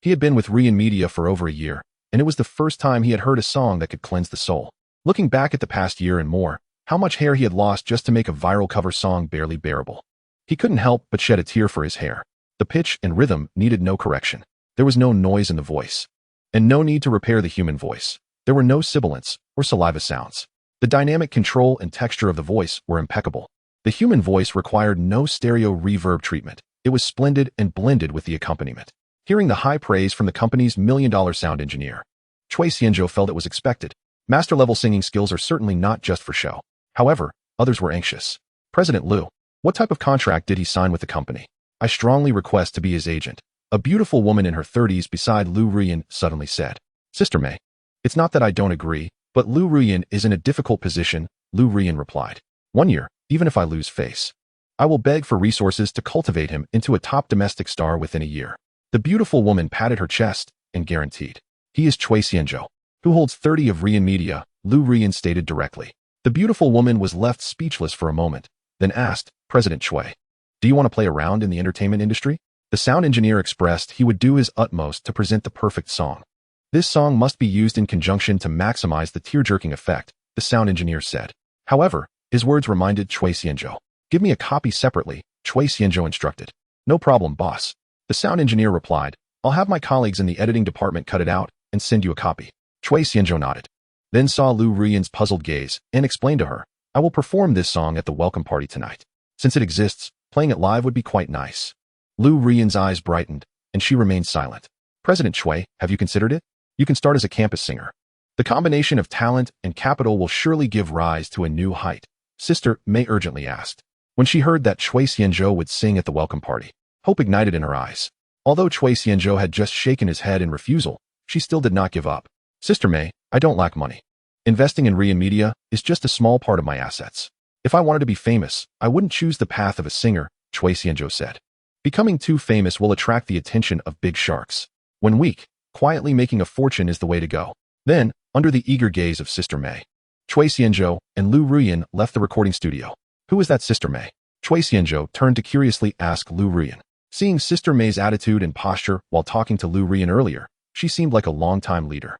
He had been with Rian Media for over a year, and it was the first time he had heard a song that could cleanse the soul. Looking back at the past year and more, how much hair he had lost just to make a viral cover song barely bearable. He couldn't help but shed a tear for his hair. The pitch and rhythm needed no correction. There was no noise in the voice. And no need to repair the human voice. There were no sibilants or saliva sounds. The dynamic control and texture of the voice were impeccable. The human voice required no stereo reverb treatment. It was splendid and blended with the accompaniment. Hearing the high praise from the company's million-dollar sound engineer, Chui Xianzhou felt it was expected. Master-level singing skills are certainly not just for show. However, others were anxious. President Liu, what type of contract did he sign with the company? I strongly request to be his agent. A beautiful woman in her 30s beside Lu Ruyan suddenly said. Sister May, it's not that I don't agree, but Lu Ruyan is in a difficult position, Lu Ruyan replied. 1 year, even if I lose face. I will beg for resources to cultivate him into a top domestic star within a year. The beautiful woman patted her chest and guaranteed. He is Chui Xianzhou, who holds 30 of Rian Media, Lu Ruyan stated directly. The beautiful woman was left speechless for a moment, then asked, President Chui, do you want to play around in the entertainment industry? The sound engineer expressed he would do his utmost to present the perfect song. This song must be used in conjunction to maximize the tear-jerking effect, the sound engineer said. However, his words reminded Chui Xianzhou. Give me a copy separately, Chui Xianzhou instructed. No problem, boss. The sound engineer replied, I'll have my colleagues in the editing department cut it out and send you a copy. Chui Xianzhou nodded. Then saw Lu Ruyan's puzzled gaze and explained to her, I will perform this song at the welcome party tonight. Since it exists, playing it live would be quite nice. Lu Ruyan's eyes brightened, and she remained silent. President Chui, have you considered it? You can start as a campus singer. The combination of talent and capital will surely give rise to a new height, Sister May urgently asked. When she heard that Chui Xianzhou would sing at the welcome party, hope ignited in her eyes. Although Chui Xianzhou had just shaken his head in refusal, she still did not give up. Sister May, I don't lack money. Investing in Rian Media is just a small part of my assets. If I wanted to be famous, I wouldn't choose the path of a singer, Chui Xianzhou said. Becoming too famous will attract the attention of big sharks. When weak, quietly making a fortune is the way to go. Then, under the eager gaze of Sister May, Chui Xianzhou and Lu Ruyan left the recording studio. Who is that Sister May? Chui Xianzhou turned to curiously ask Lu Ruyan. Seeing Sister May's attitude and posture while talking to Lu Ruyan earlier, she seemed like a long-time leader.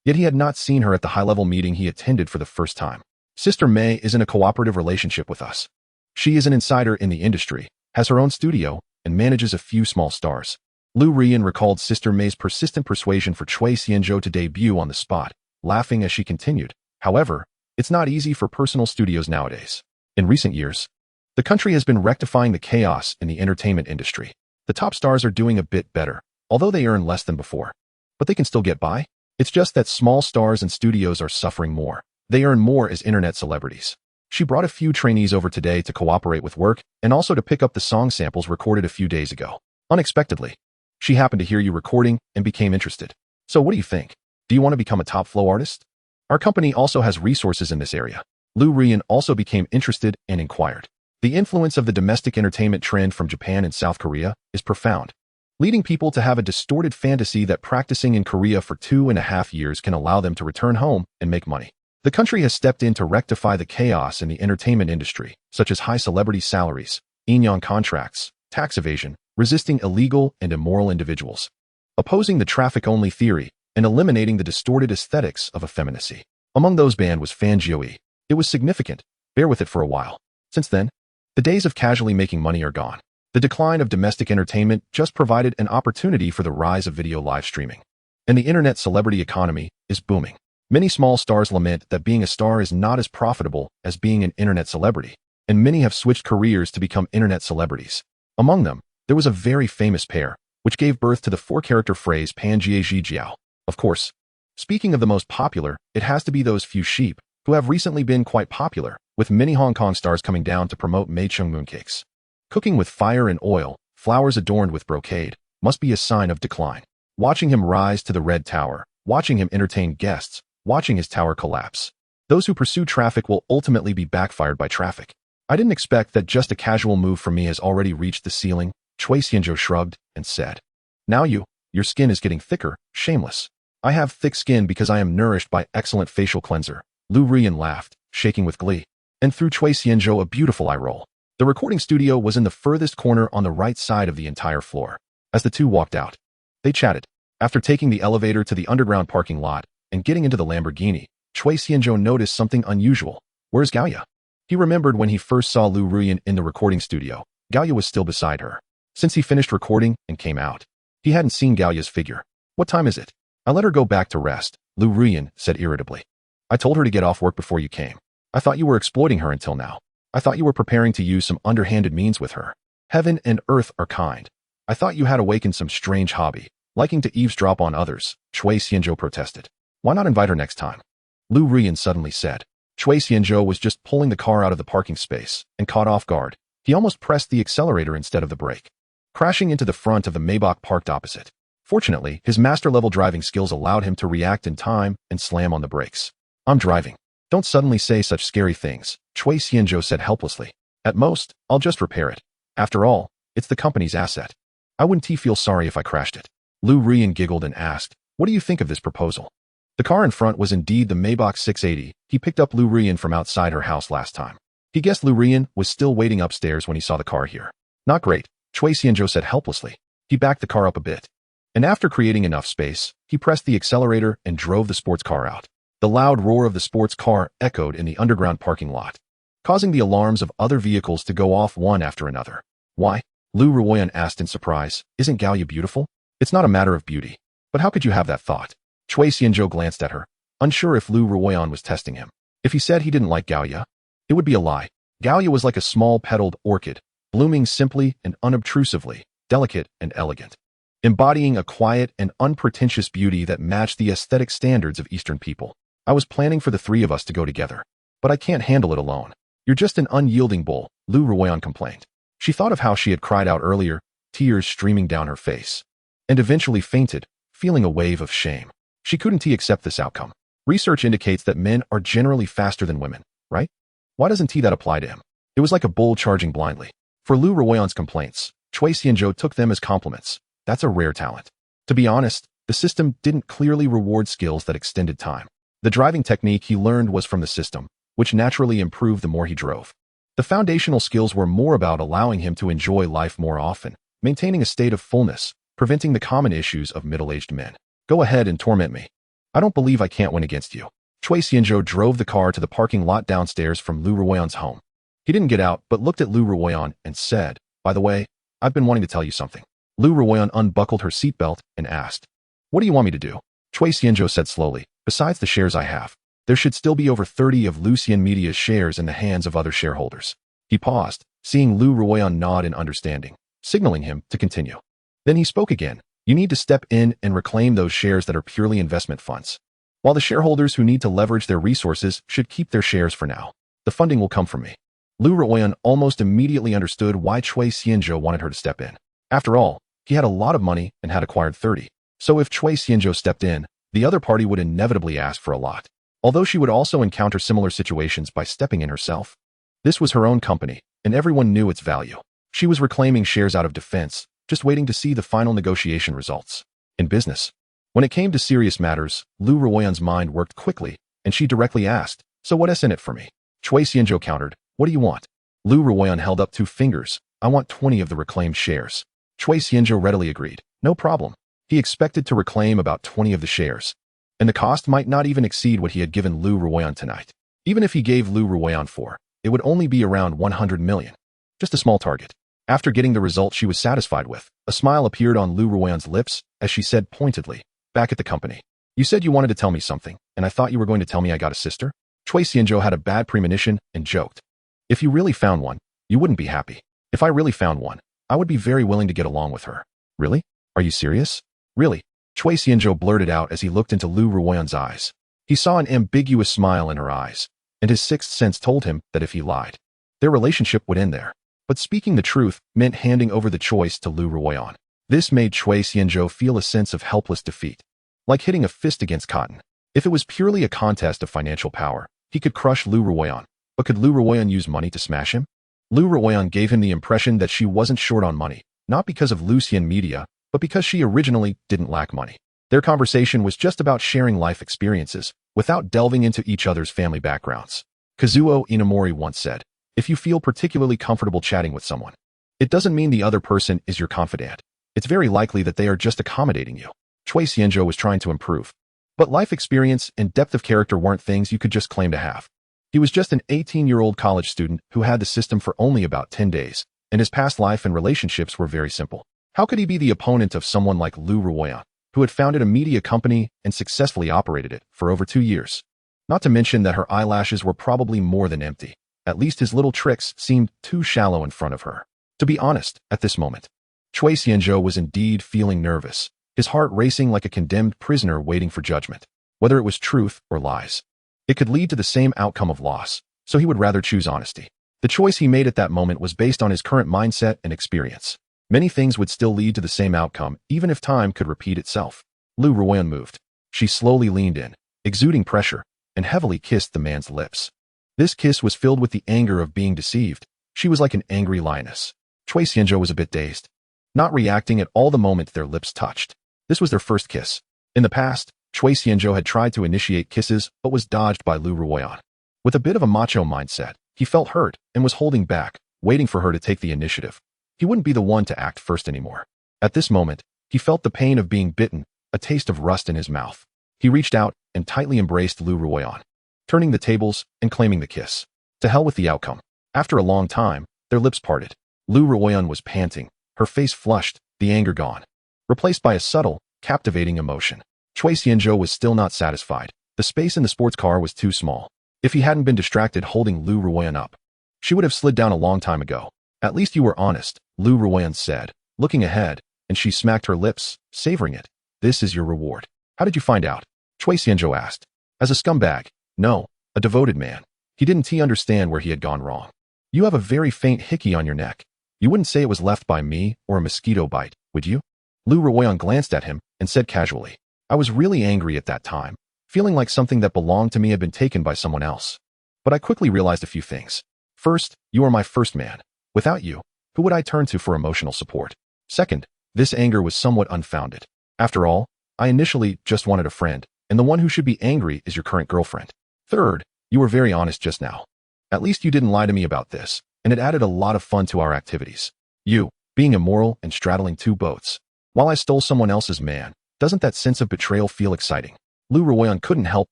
Yet he had not seen her at the high-level meeting he attended for the first time. Sister May is in a cooperative relationship with us. She is an insider in the industry, has her own studio, and manages a few small stars. Lu Ruyan recalled Sister May's persistent persuasion for Chui Xianzhou to debut on the spot, laughing as she continued. However, it's not easy for personal studios nowadays. In recent years, the country has been rectifying the chaos in the entertainment industry. The top stars are doing a bit better, although they earn less than before. But they can still get by. It's just that small stars and studios are suffering more. They earn more as internet celebrities. She brought a few trainees over today to cooperate with work and also to pick up the song samples recorded a few days ago. Unexpectedly, she happened to hear you recording and became interested. So what do you think? Do you want to become a top flow artist? Our company also has resources in this area. Lu Ruyan also became interested and inquired. The influence of the domestic entertainment trend from Japan and South Korea is profound, leading people to have a distorted fantasy that practicing in Korea for 2.5 years can allow them to return home and make money. The country has stepped in to rectify the chaos in the entertainment industry, such as high celebrity salaries, yin-yang contracts, tax evasion, resisting illegal and immoral individuals, opposing the traffic-only theory, and eliminating the distorted aesthetics of effeminacy. Among those banned was Fan Jioi. It was significant. Bear with it for a while. Since then, the days of casually making money are gone. The decline of domestic entertainment just provided an opportunity for the rise of video live streaming. And the internet celebrity economy is booming. Many small stars lament that being a star is not as profitable as being an internet celebrity, and many have switched careers to become internet celebrities. Among them, there was a very famous pair, which gave birth to the 4-character phrase Panjie Jijiao. Of course, speaking of the most popular, it has to be those few sheep, who have recently been quite popular, with many Hong Kong stars coming down to promote Meicheng mooncakes. Cooking with fire and oil, flowers adorned with brocade, must be a sign of decline. Watching him rise to the Red Tower, watching him entertain guests, watching his tower collapse. Those who pursue traffic will ultimately be backfired by traffic. I didn't expect that just a casual move from me has already reached the ceiling, Chui Xianzhou shrugged and said. Now your skin is getting thicker, shameless. I have thick skin because I am nourished by excellent facial cleanser. Lu Ruyan laughed, shaking with glee, and threw Chui Xianzhou a beautiful eye roll. The recording studio was in the furthest corner on the right side of the entire floor. As the two walked out, they chatted. After taking the elevator to the underground parking lot and getting into the Lamborghini, Chui Xianzhou noticed something unusual. Where's Gaoya? He remembered when he first saw Lu Ruyan in the recording studio. Gaoya was still beside her. Since he finished recording and came out, he hadn't seen Gaoya's figure. What time is it? I let her go back to rest, Lu Ruyan said irritably. I told her to get off work before you came. I thought you were exploiting her until now. I thought you were preparing to use some underhanded means with her. Heaven and earth are kind. I thought you had awakened some strange hobby, liking to eavesdrop on others, Chui Xianzhou protested. Why not invite her next time? Lu Ruyan suddenly said. Chui Xianzhou was just pulling the car out of the parking space and caught off guard. He almost pressed the accelerator instead of the brake, crashing into the front of the Maybach parked opposite. Fortunately, his master-level driving skills allowed him to react in time and slam on the brakes. I'm driving. Don't suddenly say such scary things, Chui Xianzhou said helplessly. At most, I'll just repair it. After all, it's the company's asset. I wouldn't feel sorry if I crashed it. Lu Ruyan giggled and asked, what do you think of this proposal? The car in front was indeed the Maybach 680. He picked up Lu Ruyan from outside her house last time. He guessed Lu Ruyan was still waiting upstairs when he saw the car here. Not great, Chui Xianzhou said helplessly. He backed the car up a bit, and after creating enough space, he pressed the accelerator and drove the sports car out. The loud roar of the sports car echoed in the underground parking lot, causing the alarms of other vehicles to go off one after another. Why? Lu Ruyan asked in surprise. Isn't Gaoya beautiful? It's not a matter of beauty. But how could you have that thought? Chui Xianzhou glanced at her, unsure if Lu Ruyan was testing him. If he said he didn't like Gaoya, it would be a lie. Gaoya was like a small petaled orchid, blooming simply and unobtrusively, delicate and elegant, embodying a quiet and unpretentious beauty that matched the aesthetic standards of Eastern people. I was planning for the three of us to go together, but I can't handle it alone. You're just an unyielding bull, Lu Ruyan complained. She thought of how she had cried out earlier, tears streaming down her face, and eventually fainted, feeling a wave of shame. She couldn't accept this outcome. Research indicates that men are generally faster than women, right? Why doesn't that apply to him? It was like a bull charging blindly. For Lu Ruyan's complaints, Chui Xianzhou took them as compliments. That's a rare talent. To be honest, the system didn't clearly reward skills that extended time. The driving technique he learned was from the system, which naturally improved the more he drove. The foundational skills were more about allowing him to enjoy life more often, maintaining a state of fullness, preventing the common issues of middle-aged men. Go ahead and torment me. I don't believe I can't win against you. Chui Xianzhou drove the car to the parking lot downstairs from Lu Ruyan's home. He didn't get out, but looked at Lu Ruyan and said, by the way, I've been wanting to tell you something. Lu Ruyan unbuckled her seatbelt and asked, what do you want me to do? Chui Xianzhou said slowly, besides the shares I have, there should still be over 30 of Lucian Media's shares in the hands of other shareholders. He paused, seeing Lu Ruyan nod in understanding, signaling him to continue. Then he spoke again. You need to step in and reclaim those shares that are purely investment funds. While the shareholders who need to leverage their resources should keep their shares for now, the funding will come from me. Lu Ruyan almost immediately understood why Chui Xianzhou wanted her to step in. After all, he had a lot of money and had acquired 30. So if Chui Xianzhou stepped in, the other party would inevitably ask for a lot. Although she would also encounter similar situations by stepping in herself. This was her own company, and everyone knew its value. She was reclaiming shares out of defense, just waiting to see the final negotiation results. In business, when it came to serious matters, Lu Ruyan's mind worked quickly, and she directly asked, so what's in it for me? Chui Xianzhou countered, what do you want? Lu Ruyan held up 2 fingers, I want 20 of the reclaimed shares. Chui Xianzhou readily agreed, no problem. He expected to reclaim about 20 of the shares, and the cost might not even exceed what he had given Lu Ruyan tonight. Even if he gave Lu Ruyan 4, it would only be around 100 million. Just a small target. After getting the result she was satisfied with, a smile appeared on Lu Ruyan's lips as she said pointedly, back at the company. You said you wanted to tell me something, and I thought you were going to tell me I got a sister? Chui Xianzhou had a bad premonition and joked. If you really found one, you wouldn't be happy. If I really found one, I would be very willing to get along with her. Really? Are you serious? Really? Chui Xianzhou blurted out as he looked into Lu Ruyan's eyes. He saw an ambiguous smile in her eyes, and his sixth sense told him that if he lied, their relationship would end there. But speaking the truth meant handing over the choice to Lu Ruyan. This made Chui Xianzhou feel a sense of helpless defeat, like hitting a fist against cotton. If it was purely a contest of financial power, He could crush Lu Ruoyan, but could Lu Ruoyan use money to smash him? Lu Ruoyan gave him the impression that she wasn't short on money, not because of Lucian media, but because she originally didn't lack money. Their conversation was just about sharing life experiences, without delving into each other's family backgrounds. Kazuo Inamori once said, "If you feel particularly comfortable chatting with someone, it doesn't mean the other person is your confidant. It's very likely that they are just accommodating you." Chui Xianzhou was trying to improve. But life experience and depth of character weren't things you could just claim to have. He was just an 18-year-old college student who had the system for only about 10 days, and his past life and relationships were very simple. How could he be the opponent of someone like Lu Ruoyan, who had founded a media company and successfully operated it for over 2 years? Not to mention that her eyelashes were probably more than empty. At least his little tricks seemed too shallow in front of her. To be honest, at this moment, Chui Xianzhou was indeed feeling nervous, his heart racing like a condemned prisoner waiting for judgment. Whether it was truth or lies, it could lead to the same outcome of loss, so he would rather choose honesty. The choice he made at that moment was based on his current mindset and experience. Many things would still lead to the same outcome, even if time could repeat itself. Lu Ruoyan moved. She slowly leaned in, exuding pressure, and heavily kissed the man's lips. This kiss was filled with the anger of being deceived. She was like an angry lioness. Chui Xianzhou was a bit dazed, not reacting at all the moment their lips touched. This was their first kiss. In the past, Chui Xianzhou had tried to initiate kisses but was dodged by Lu Ruoyan. With a bit of a macho mindset, he felt hurt and was holding back, waiting for her to take the initiative. He wouldn't be the one to act first anymore. At this moment, he felt the pain of being bitten, a taste of rust in his mouth. He reached out and tightly embraced Lu Ruoyan, turning the tables and claiming the kiss. To hell with the outcome. After a long time, their lips parted. Lu Ruoyan was panting, her face flushed, the anger gone, replaced by a subtle, captivating emotion. Chui Xianzhou was still not satisfied. The space in the sports car was too small. If he hadn't been distracted holding Lu Ruoyan up, she would have slid down a long time ago. "At least you were honest," Lu Ruoyan said, looking ahead, and she smacked her lips, savoring it. "This is your reward." "How did you find out?" Chui Xianzhou asked. "As a scumbag." "No, a devoted man." He didn't understand where he had gone wrong. "You have a very faint hickey on your neck. You wouldn't say it was left by me or a mosquito bite, would you?" Lu Ruoyan glanced at him and said casually, "I was really angry at that time, feeling like something that belonged to me had been taken by someone else. But I quickly realized a few things. First, you are my first man. Without you, who would I turn to for emotional support? Second, this anger was somewhat unfounded. After all, I initially just wanted a friend, and the one who should be angry is your current girlfriend. Third, you were very honest just now. At least you didn't lie to me about this, and it added a lot of fun to our activities. You, being immoral and straddling two boats, while I stole someone else's man, doesn't that sense of betrayal feel exciting?" Lu Ruoyan couldn't help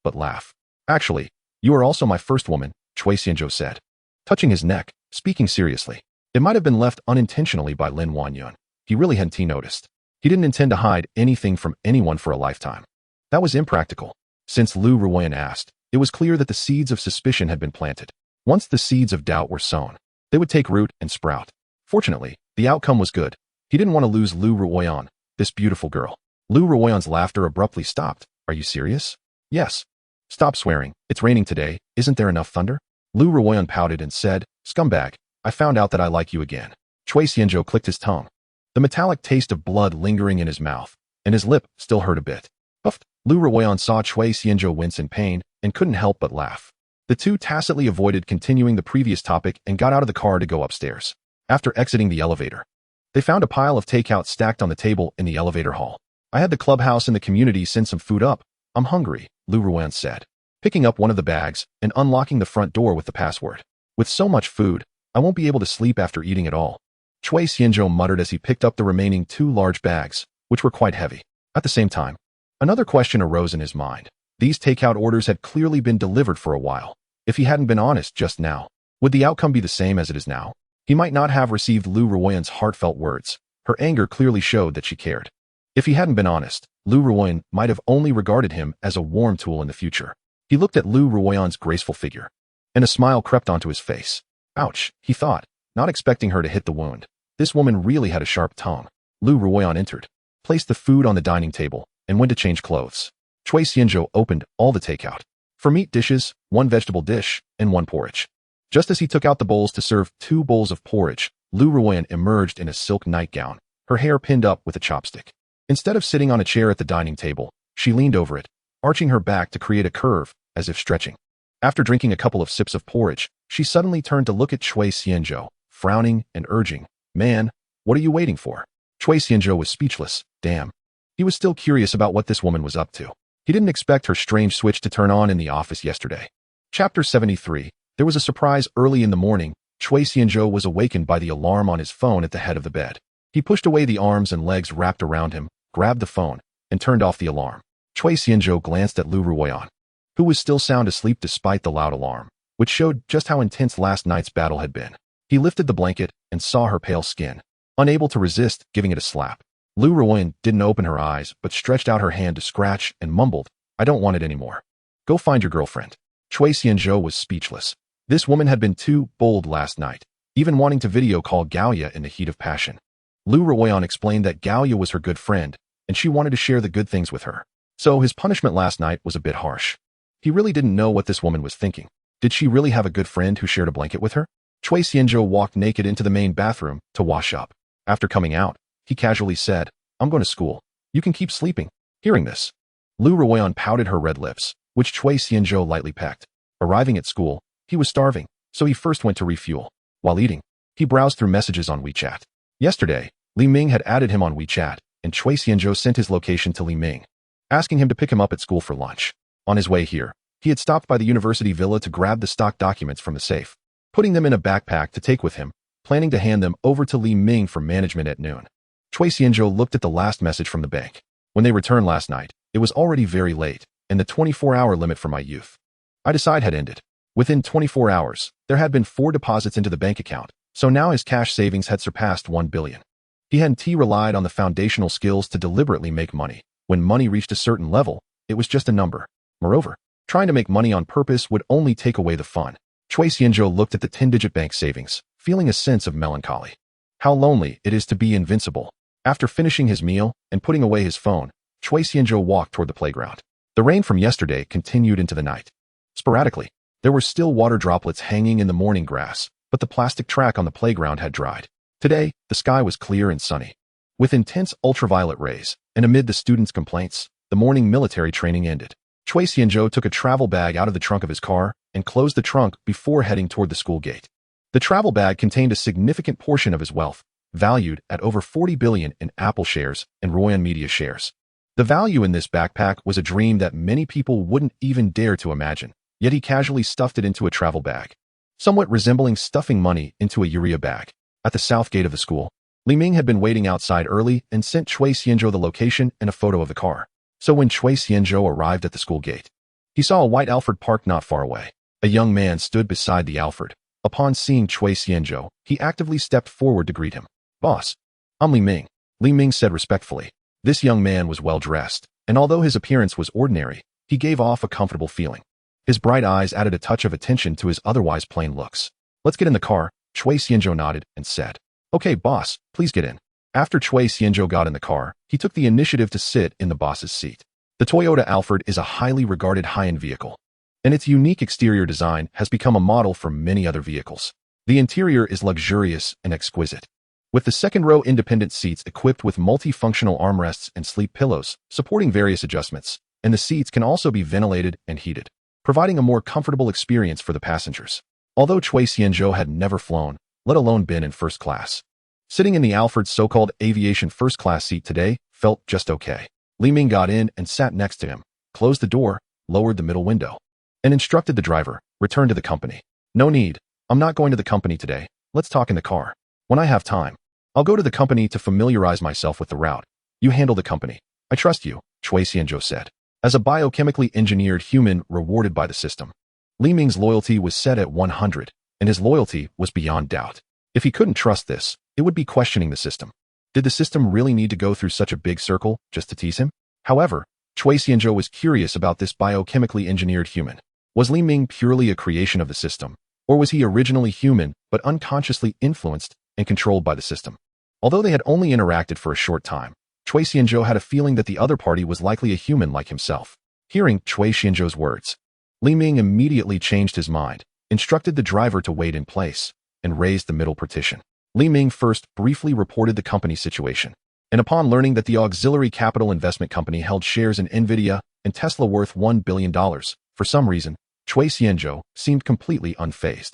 but laugh. "Actually, you are also my first woman," Chui Xianzhou said, touching his neck, speaking seriously. It might have been left unintentionally by Lin Wanyun. He really hadn't noticed. He didn't intend to hide anything from anyone for a lifetime. That was impractical. Since Lu Ruoyan asked, it was clear that the seeds of suspicion had been planted. Once the seeds of doubt were sown, they would take root and sprout. Fortunately, the outcome was good. He didn't want to lose Lu Ruoyan, this beautiful girl. Lu Ruoyan's laughter abruptly stopped. "Are you serious?" "Yes." "Stop swearing. It's raining today. Isn't there enough thunder?" Lu Ruoyan pouted and said, "Scumbag, I found out that I like you again." Chui Xianzhou clicked his tongue, the metallic taste of blood lingering in his mouth, and his lip still hurt a bit. Puffed. Lu Ruoyan saw Chui Xianzhou wince in pain and couldn't help but laugh. The two tacitly avoided continuing the previous topic and got out of the car to go upstairs. After exiting the elevator, they found a pile of takeout stacked on the table in the elevator hall. "I had the clubhouse in the community send some food up. I'm hungry," Lu Ruoyan said, picking up one of the bags and unlocking the front door with the password. "With so much food, I won't be able to sleep after eating it all." Chui Xianzhou muttered as he picked up the remaining 2 large bags, which were quite heavy. At the same time, another question arose in his mind. These takeout orders had clearly been delivered for a while. If he hadn't been honest just now, would the outcome be the same as it is now? He might not have received Lu Ruoyan's heartfelt words. Her anger clearly showed that she cared. If he hadn't been honest, Lu Ruoyan might have only regarded him as a warm tool in the future. He looked at Lu Ruoyan's graceful figure, and a smile crept onto his face. Ouch, he thought, not expecting her to hit the wound. This woman really had a sharp tongue. Lu Ruoyan entered, placed the food on the dining table, and went to change clothes. Chui Xianzhou opened all the takeout. For meat dishes, 1 vegetable dish, and 1 porridge. Just as he took out the bowls to serve 2 bowls of porridge, Lu Ruoyan emerged in a silk nightgown, her hair pinned up with a chopstick. Instead of sitting on a chair at the dining table, she leaned over it, arching her back to create a curve, as if stretching. After drinking a couple of sips of porridge, she suddenly turned to look at Chui Xianzhou, frowning and urging, "Man, what are you waiting for?" Chui Xianzhou was speechless. Damn. He was still curious about what this woman was up to. He didn't expect her strange switch to turn on in the office yesterday. Chapter 73. There was a surprise early in the morning. Chui Xianzhou was awakened by the alarm on his phone at the head of the bed. He pushed away the arms and legs wrapped around him, grabbed the phone, and turned off the alarm. Chui Xianzhou glanced at Lu Ruoyan, who was still sound asleep despite the loud alarm, which showed just how intense last night's battle had been. He lifted the blanket and saw her pale skin, unable to resist giving it a slap. Lu Ruoyan didn't open her eyes, but stretched out her hand to scratch and mumbled, "I don't want it anymore. Go find your girlfriend." Chui Xianzhou was speechless. This woman had been too bold last night, even wanting to video call Gaoya in the heat of passion. Lu Ruoyan explained that Gaoya was her good friend, and she wanted to share the good things with her. So his punishment last night was a bit harsh. He really didn't know what this woman was thinking. Did she really have a good friend who shared a blanket with her? Chui Xianzhou walked naked into the main bathroom to wash up. After coming out, he casually said, "I'm going to school. You can keep sleeping." Hearing this, Lu Ruoyan pouted her red lips, which Chui Xianzhou lightly pecked. Arriving at school, he was starving, so he first went to refuel. While eating, he browsed through messages on WeChat. Yesterday, Li Ming had added him on WeChat, and Chui Xianzhou sent his location to Li Ming, asking him to pick him up at school for lunch. On his way here, he had stopped by the university villa to grab the stock documents from the safe, putting them in a backpack to take with him, planning to hand them over to Li Ming for management at noon. Chui Xianzhou looked at the last message from the bank. When they returned last night, it was already very late, and the 24-hour limit for my youth I decide had ended. Within 24 hours, there had been 4 deposits into the bank account, so now his cash savings had surpassed 1 billion. He hadn't relied on the foundational skills to deliberately make money. When money reached a certain level, it was just a number. Moreover, trying to make money on purpose would only take away the fun. Chui Xianzhou looked at the 10-digit bank savings, feeling a sense of melancholy. How lonely it is to be invincible. After finishing his meal and putting away his phone, Chui Xianzhou walked toward the playground. The rain from yesterday continued into the night. Sporadically, there were still water droplets hanging in the morning grass, but the plastic track on the playground had dried. Today, the sky was clear and sunny. With intense ultraviolet rays, and amid the students' complaints, the morning military training ended. Chui Xianzhou took a travel bag out of the trunk of his car and closed the trunk before heading toward the school gate. The travel bag contained a significant portion of his wealth, valued at over 40 billion in Apple shares and Royan Media shares. The value in this backpack was a dream that many people wouldn't even dare to imagine, yet he casually stuffed it into a travel bag, somewhat resembling stuffing money into a urea bag. At the south gate of the school, Li Ming had been waiting outside early and sent Chui Xianzhou the location and a photo of the car. So when Chui Xianzhou arrived at the school gate, he saw a white Alphard parked not far away. A young man stood beside the Alphard. Upon seeing Chui Xianzhou, he actively stepped forward to greet him. "Boss, I'm Li Ming," Li Ming said respectfully. This young man was well-dressed, and although his appearance was ordinary, he gave off a comfortable feeling. His bright eyes added a touch of attention to his otherwise plain looks. "Let's get in the car," Chui Xianzhou nodded and said. "Okay, boss, please get in." After Chui Xianzhou got in the car, he took the initiative to sit in the boss's seat. The Toyota Alphard is a highly regarded high-end vehicle, and its unique exterior design has become a model for many other vehicles. The interior is luxurious and exquisite, with the second-row independent seats equipped with multifunctional armrests and sleep pillows, supporting various adjustments, and the seats can also be ventilated and heated, providing a more comfortable experience for the passengers. Although Chui Xianzhou had never flown, let alone been in first class, sitting in the Alphard's so-called aviation first-class seat today felt just okay. Li Ming got in and sat next to him, closed the door, lowered the middle window, and instructed the driver, "Return to the company." "No need. I'm not going to the company today. Let's talk in the car. When I have time, I'll go to the company to familiarize myself with the route. You handle the company. I trust you," Chui Xianzhou said. As a biochemically engineered human rewarded by the system, Li Ming's loyalty was set at 100, and his loyalty was beyond doubt. If he couldn't trust this, it would be questioning the system. Did the system really need to go through such a big circle just to tease him? However, Chui Xianzhou was curious about this biochemically engineered human. Was Li Ming purely a creation of the system, or was he originally human but unconsciously influenced and controlled by the system? Although they had only interacted for a short time, Chui Xianzhou had a feeling that the other party was likely a human like himself. Hearing Chui Xianzhou's words, Li Ming immediately changed his mind, instructed the driver to wait in place, and raised the middle partition. Li Ming first briefly reported the company's situation, and upon learning that the auxiliary capital investment company held shares in Nvidia and Tesla worth $1 billion, for some reason, Chui Xianzhou seemed completely unfazed.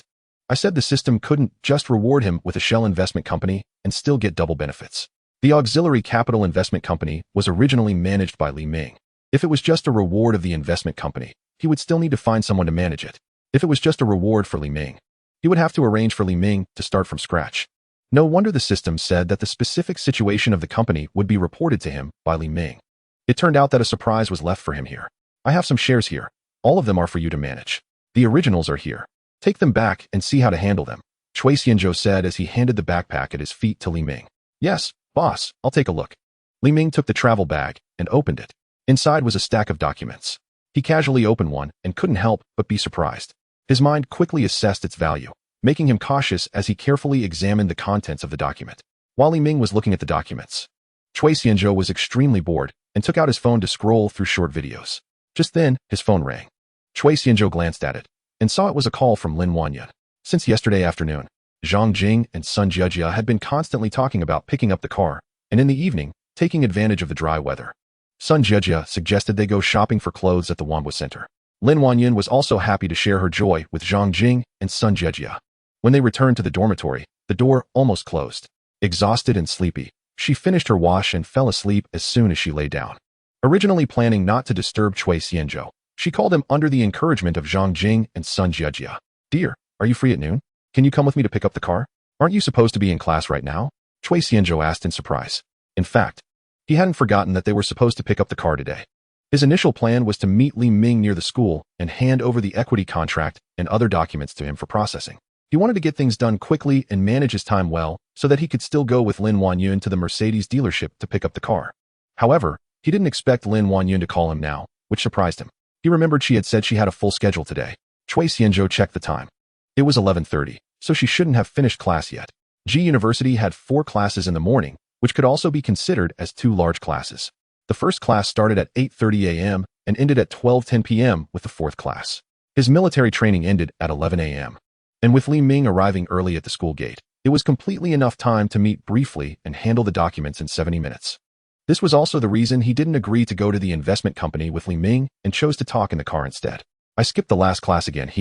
I said the system couldn't just reward him with a shell investment company and still get double benefits. The auxiliary capital investment company was originally managed by Li Ming. If it was just a reward of the investment company, he would still need to find someone to manage it. If it was just a reward for Li Ming, he would have to arrange for Li Ming to start from scratch. No wonder the system said that the specific situation of the company would be reported to him by Li Ming. It turned out that a surprise was left for him here. I have some shares here. All of them are for you to manage. The originals are here. Take them back and see how to handle them, Chui Xianzhou said as he handed the backpack at his feet to Li Ming. Yes, boss, I'll take a look. Li Ming took the travel bag and opened it. Inside was a stack of documents. He casually opened one and couldn't help but be surprised. His mind quickly assessed its value, making him cautious as he carefully examined the contents of the document. While Li Ming was looking at the documents, Chui Xianzhou was extremely bored and took out his phone to scroll through short videos. Just then, his phone rang. Chui Xianzhou glanced at it and saw it was a call from Lin Wanyan. Since yesterday afternoon, Zhang Jing and Sun Jiejia had been constantly talking about picking up the car, and in the evening, taking advantage of the dry weather. Sun Jiejia suggested they go shopping for clothes at the Wanbo Center. Lin Wanyan was also happy to share her joy with Zhang Jing and Sun Jiejia. When they returned to the dormitory, the door almost closed. Exhausted and sleepy, she finished her wash and fell asleep as soon as she lay down. Originally planning not to disturb Chui Xianzhou, she called him under the encouragement of Zhang Jing and Sun Jiejia. Dear, are you free at noon? Can you come with me to pick up the car? Aren't you supposed to be in class right now? Chui Xianzhou asked in surprise. In fact, he hadn't forgotten that they were supposed to pick up the car today. His initial plan was to meet Li Ming near the school and hand over the equity contract and other documents to him for processing. He wanted to get things done quickly and manage his time well so that he could still go with Lin Wanyan to the Mercedes dealership to pick up the car. However, he didn't expect Lin Wanyan to call him now, which surprised him. He remembered she had said she had a full schedule today. Chui Xianzhou checked the time. It was 11:30, so she shouldn't have finished class yet. G University had 4 classes in the morning, which could also be considered as 2 large classes. The first class started at 8:30 a.m. and ended at 12:10 p.m. with the 4th class. His military training ended at 11 a.m. And with Li Ming arriving early at the school gate, it was completely enough time to meet briefly and handle the documents in 70 minutes. This was also the reason he didn't agree to go to the investment company with Li Ming and chose to talk in the car instead. I skipped the last class again,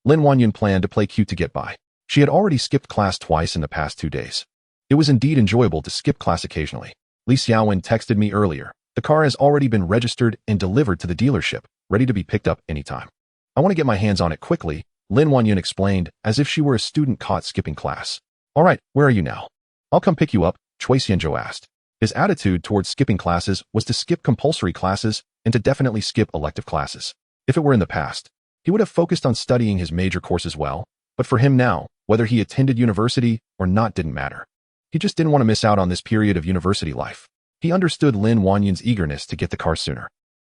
Lin Wanyan planned to play cute to get by. She had already skipped class twice in the past 2 days. It was indeed enjoyable to skip class occasionally. Li Xiaowen texted me earlier. The car has already been registered and delivered to the dealership, ready to be picked up anytime. I want to get my hands on it quickly, Lin Wanyan explained, as if she were a student caught skipping class. All right, where are you now? I'll come pick you up, Chui Xianzhou asked. His attitude towards skipping classes was to skip compulsory classes and to definitely skip elective classes. If it were in the past, he would have focused on studying his major courses well, but for him now, whether he attended university or not didn't matter. He just didn't want to miss out on this period of university life. He understood Lin Wanyan's eagerness to get the car sooner.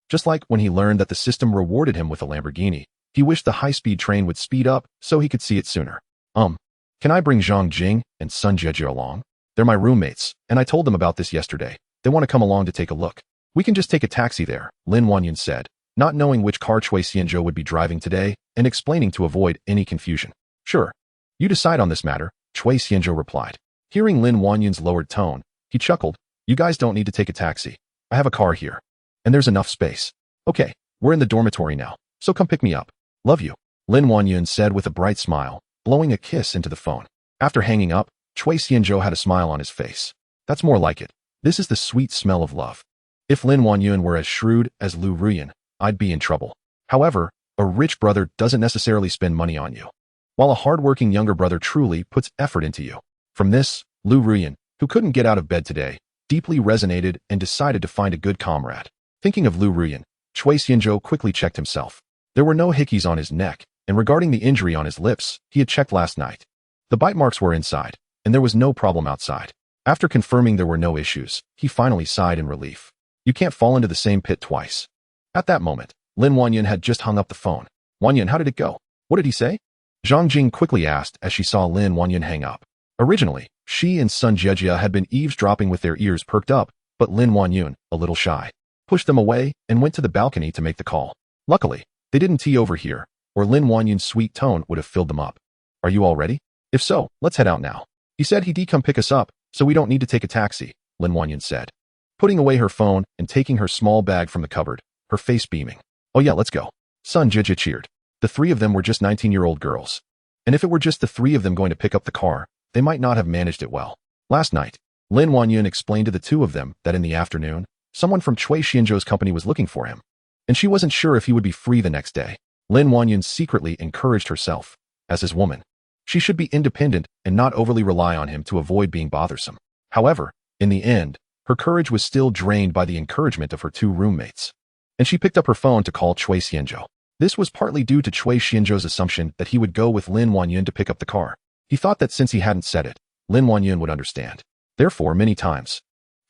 Just like when he learned that the system rewarded him with a Lamborghini, he wished the high-speed train would speed up so he could see it sooner. Can I bring Zhang Jing and Sun Jiejia along? They're my roommates, and I told them about this yesterday. They want to come along to take a look. We can just take a taxi there, Lin Wanyan said, not knowing which car Chui Xianzhou would be driving today and explaining to avoid any confusion. Sure. You decide on this matter, Chui Xianzhou replied. Hearing Lin Wanyan's lowered tone, he chuckled. You guys don't need to take a taxi. I have a car here. And there's enough space. Okay, we're in the dormitory now, so come pick me up. Love you, Lin Wanyan said with a bright smile, blowing a kiss into the phone. After hanging up, Chui Xianzhou had a smile on his face. That's more like it. This is the sweet smell of love. If Lin Wanyan were as shrewd as Lu Ruyan, I'd be in trouble. However, a rich brother doesn't necessarily spend money on you, while a hardworking younger brother truly puts effort into you. From this, Lu Ruyan, who couldn't get out of bed today, deeply resonated and decided to find a good comrade. Thinking of Lu Ruyan, Chui Xianzhou quickly checked himself. There were no hickeys on his neck, and regarding the injury on his lips, he had checked last night. The bite marks were inside, and there was no problem outside. After confirming there were no issues, he finally sighed in relief. You can't fall into the same pit twice. At that moment, Lin Wanyan had just hung up the phone. Wanyan, how did it go? What did he say? Zhang Jing quickly asked as she saw Lin Wanyan hang up. Originally, she and Sun Jiejia had been eavesdropping with their ears perked up, but Lin Wanyan, a little shy, pushed them away and went to the balcony to make the call. Luckily, they didn't tee over here, or Lin Wanyan's sweet tone would have filled them up. Are you all ready? If so, let's head out now. He said he'd come pick us up, so we don't need to take a taxi, Lin Wanyan said, putting away her phone and taking her small bag from the cupboard, her face beaming. Oh yeah, let's go. Sun Jiejia cheered. The three of them were just 19-year-old girls. And if it were just the three of them going to pick up the car, they might not have managed it well. Last night, Lin Wanyun explained to the two of them that in the afternoon, someone from Cui Xianzhou's company was looking for him, and she wasn't sure if he would be free the next day. Lin Wanyun secretly encouraged herself, as his woman, she should be independent and not overly rely on him to avoid being bothersome. However, in the end, her courage was still drained by the encouragement of her two roommates, and she picked up her phone to call Cui Xianzhou. This was partly due to Cui Xianzhou's assumption that he would go with Lin Wanyun to pick up the car. He thought that since he hadn't said it, Lin Wanyun would understand. Therefore, many times,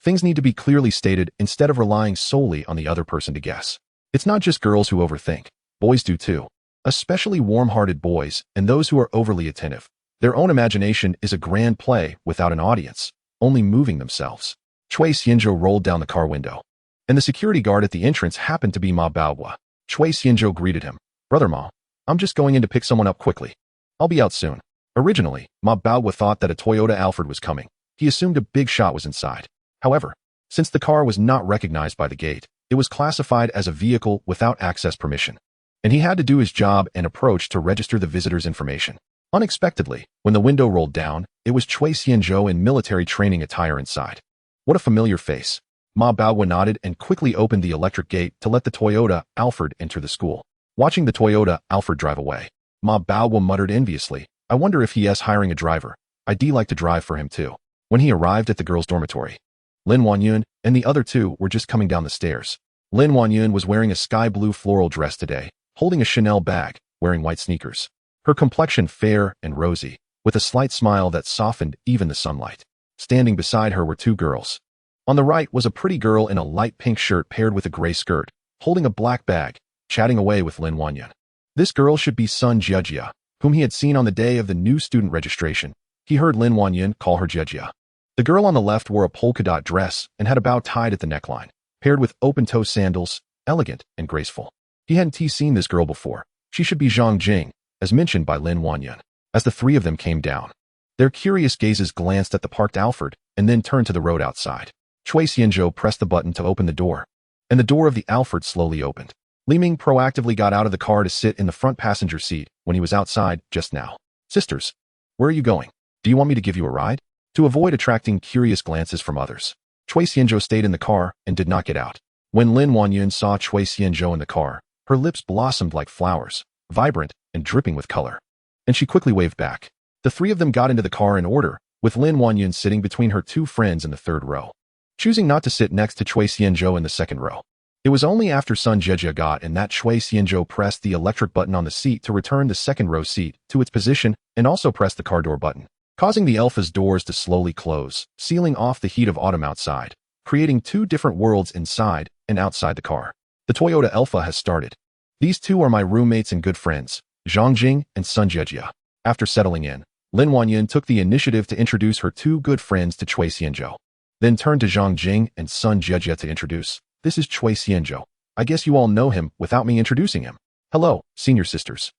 things need to be clearly stated instead of relying solely on the other person to guess. It's not just girls who overthink. Boys do too. Especially warm-hearted boys and those who are overly attentive. Their own imagination is a grand play without an audience, only moving themselves. Cui Xianzhou rolled down the car window, and the security guard at the entrance happened to be Ma Baohua. Cui Xianzhou greeted him. "Brother Ma, I'm just going in to pick someone up quickly. I'll be out soon." Originally, Ma Baohua thought that a Toyota Alphard was coming. He assumed a big shot was inside. However, since the car was not recognized by the gate, it was classified as a vehicle without access permission, and he had to do his job and approach to register the visitor's information. Unexpectedly, when the window rolled down, it was Cui Xianzhou in military training attire inside. What a familiar face. Ma Baohua nodded and quickly opened the electric gate to let the Toyota Alphard enter the school. Watching the Toyota Alphard drive away, Ma Baohua muttered enviously, "I wonder if he is hiring a driver. I'd like to drive for him too." When he arrived at the girls' dormitory, Lin Wanyun and the other two were just coming down the stairs. Lin Wanyun was wearing a sky blue floral dress today, holding a Chanel bag, wearing white sneakers. Her complexion fair and rosy, with a slight smile that softened even the sunlight. Standing beside her were two girls. On the right was a pretty girl in a light pink shirt paired with a gray skirt, holding a black bag, chatting away with Lin Wanyun. This girl should be Sun Jiejia, whom he had seen on the day of the new student registration. He heard Lin Wanyun call her Jiejia. The girl on the left wore a polka dot dress and had a bow tied at the neckline, paired with open-toe sandals, elegant and graceful. He hadn't seen this girl before. She should be Zhang Jing, as mentioned by Lin Wanyun. As the three of them came down, their curious gazes glanced at the parked Alphard and then turned to the road outside. Cui Xianzhou pressed the button to open the door, and the door of the Alphard slowly opened. Li Ming proactively got out of the car to sit in the front passenger seat when he was outside just now. "Sisters, where are you going? Do you want me to give you a ride?" To avoid attracting curious glances from others, Cui Xianzhou stayed in the car and did not get out. When Lin Wanyun saw Cui Xianzhou in the car, her lips blossomed like flowers, vibrant and dripping with color, and she quickly waved back. The three of them got into the car in order, with Lin Wanyun sitting between her two friends in the third row, choosing not to sit next to Cui Xianzhou in the second row. It was only after Sun Jiejia got in that Cui Xianzhou pressed the electric button on the seat to return the second row seat to its position and also pressed the car door button, causing the Alpha's doors to slowly close, sealing off the heat of autumn outside, creating two different worlds inside and outside the car. The Toyota Alpha has started. These two are my roommates and good friends, Zhang Jing and Sun Jiejia. After settling in, Lin Wanyun took the initiative to introduce her two good friends to Cui Xianzhou, then turned to Zhang Jing and Sun Jiejia to introduce. "This is Cui Xianzhou. I guess you all know him without me introducing him. Hello, senior sisters.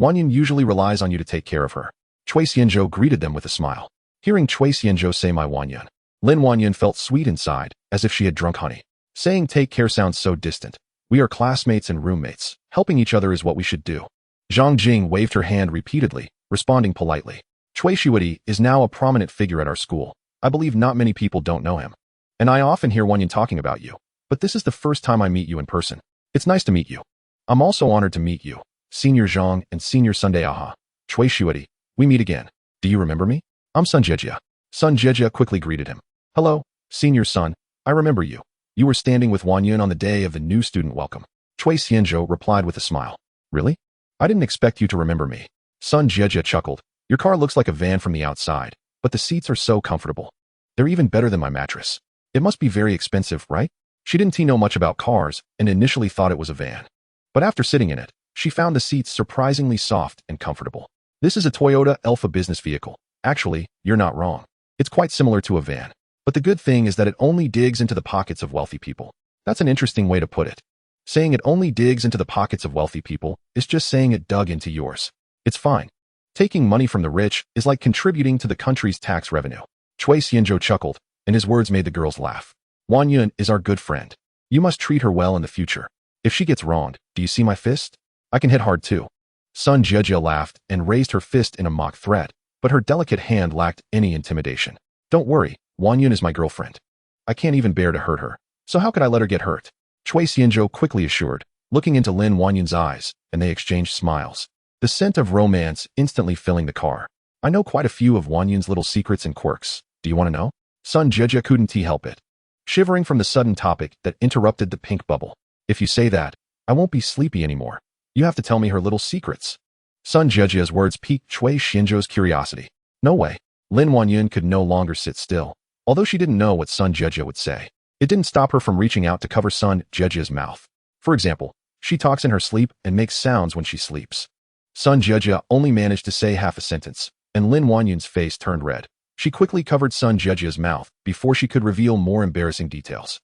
Wanyun usually relies on you to take care of her." Cui Xianzhou greeted them with a smile. Hearing Cui Xianzhou say "my Wanyun," Lin Wanyun felt sweet inside, as if she had drunk honey. Saying "take care" sounds so distant. We are classmates and roommates. Helping each other is what we should do. Zhang Jing waved her hand repeatedly, responding politely. Cui Xiuedi is now a prominent figure at our school. I believe not many people don't know him. And I often hear Wanyun talking about you. But this is the first time I meet you in person. It's nice to meet you. I'm also honored to meet you, Senior Zhang and Senior Sunday Aha. Cui Xiuedi, we meet again. Do you remember me? I'm Sun Jiejia. Sun Jiejia quickly greeted him. Hello, Senior Sun. I remember you. You were standing with Wanyun on the day of the new student welcome. Cui Xianzhou replied with a smile. Really? I didn't expect you to remember me. Sun Jiejia chuckled. Your car looks like a van from the outside, but the seats are so comfortable. They're even better than my mattress. It must be very expensive, right? She didn't know much about cars and initially thought it was a van. But after sitting in it, she found the seats surprisingly soft and comfortable. This is a Toyota Alpha business vehicle. Actually, you're not wrong. It's quite similar to a van. But the good thing is that it only digs into the pockets of wealthy people. That's an interesting way to put it. Saying it only digs into the pockets of wealthy people is just saying it dug into yours. It's fine. Taking money from the rich is like contributing to the country's tax revenue. Cui Xianzhou chuckled, and his words made the girls laugh. Wanyun is our good friend. You must treat her well in the future. If she gets wronged, do you see my fist? I can hit hard too. Sun Jejia laughed and raised her fist in a mock threat, but her delicate hand lacked any intimidation. Don't worry, Wan Yun is my girlfriend. I can't even bear to hurt her, so how could I let her get hurt? Cui Xianzhou quickly assured, looking into Lin Wanyun's eyes, and they exchanged smiles. The scent of romance instantly filling the car. I know quite a few of Wanyun's little secrets and quirks. Do you want to know? Sun Jejia couldn't help it, shivering from the sudden topic that interrupted the pink bubble. If you say that, I won't be sleepy anymore. You have to tell me her little secrets. Sun Jejia's words piqued Cui Xianzhou's curiosity. No way. Lin Wanyun could no longer sit still. Although she didn't know what Sun Jejia would say, it didn't stop her from reaching out to cover Sun Jejia's mouth. For example, she talks in her sleep and makes sounds when she sleeps. Sun Jejia only managed to say half a sentence, and Lin Wanyun's face turned red. She quickly covered Sun Jejia's mouth before she could reveal more embarrassing details.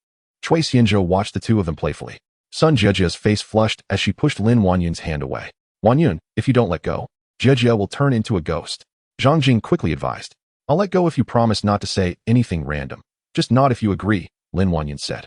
Cui Xianzhou watched the two of them playfully. Sun Jejia's face flushed as she pushed Lin Wanyun's hand away. Wanyun, if you don't let go, Jejia will turn into a ghost. Zhang Jing quickly advised. I'll let go if you promise not to say anything random. Just nod if you agree, Lin Wanyun said.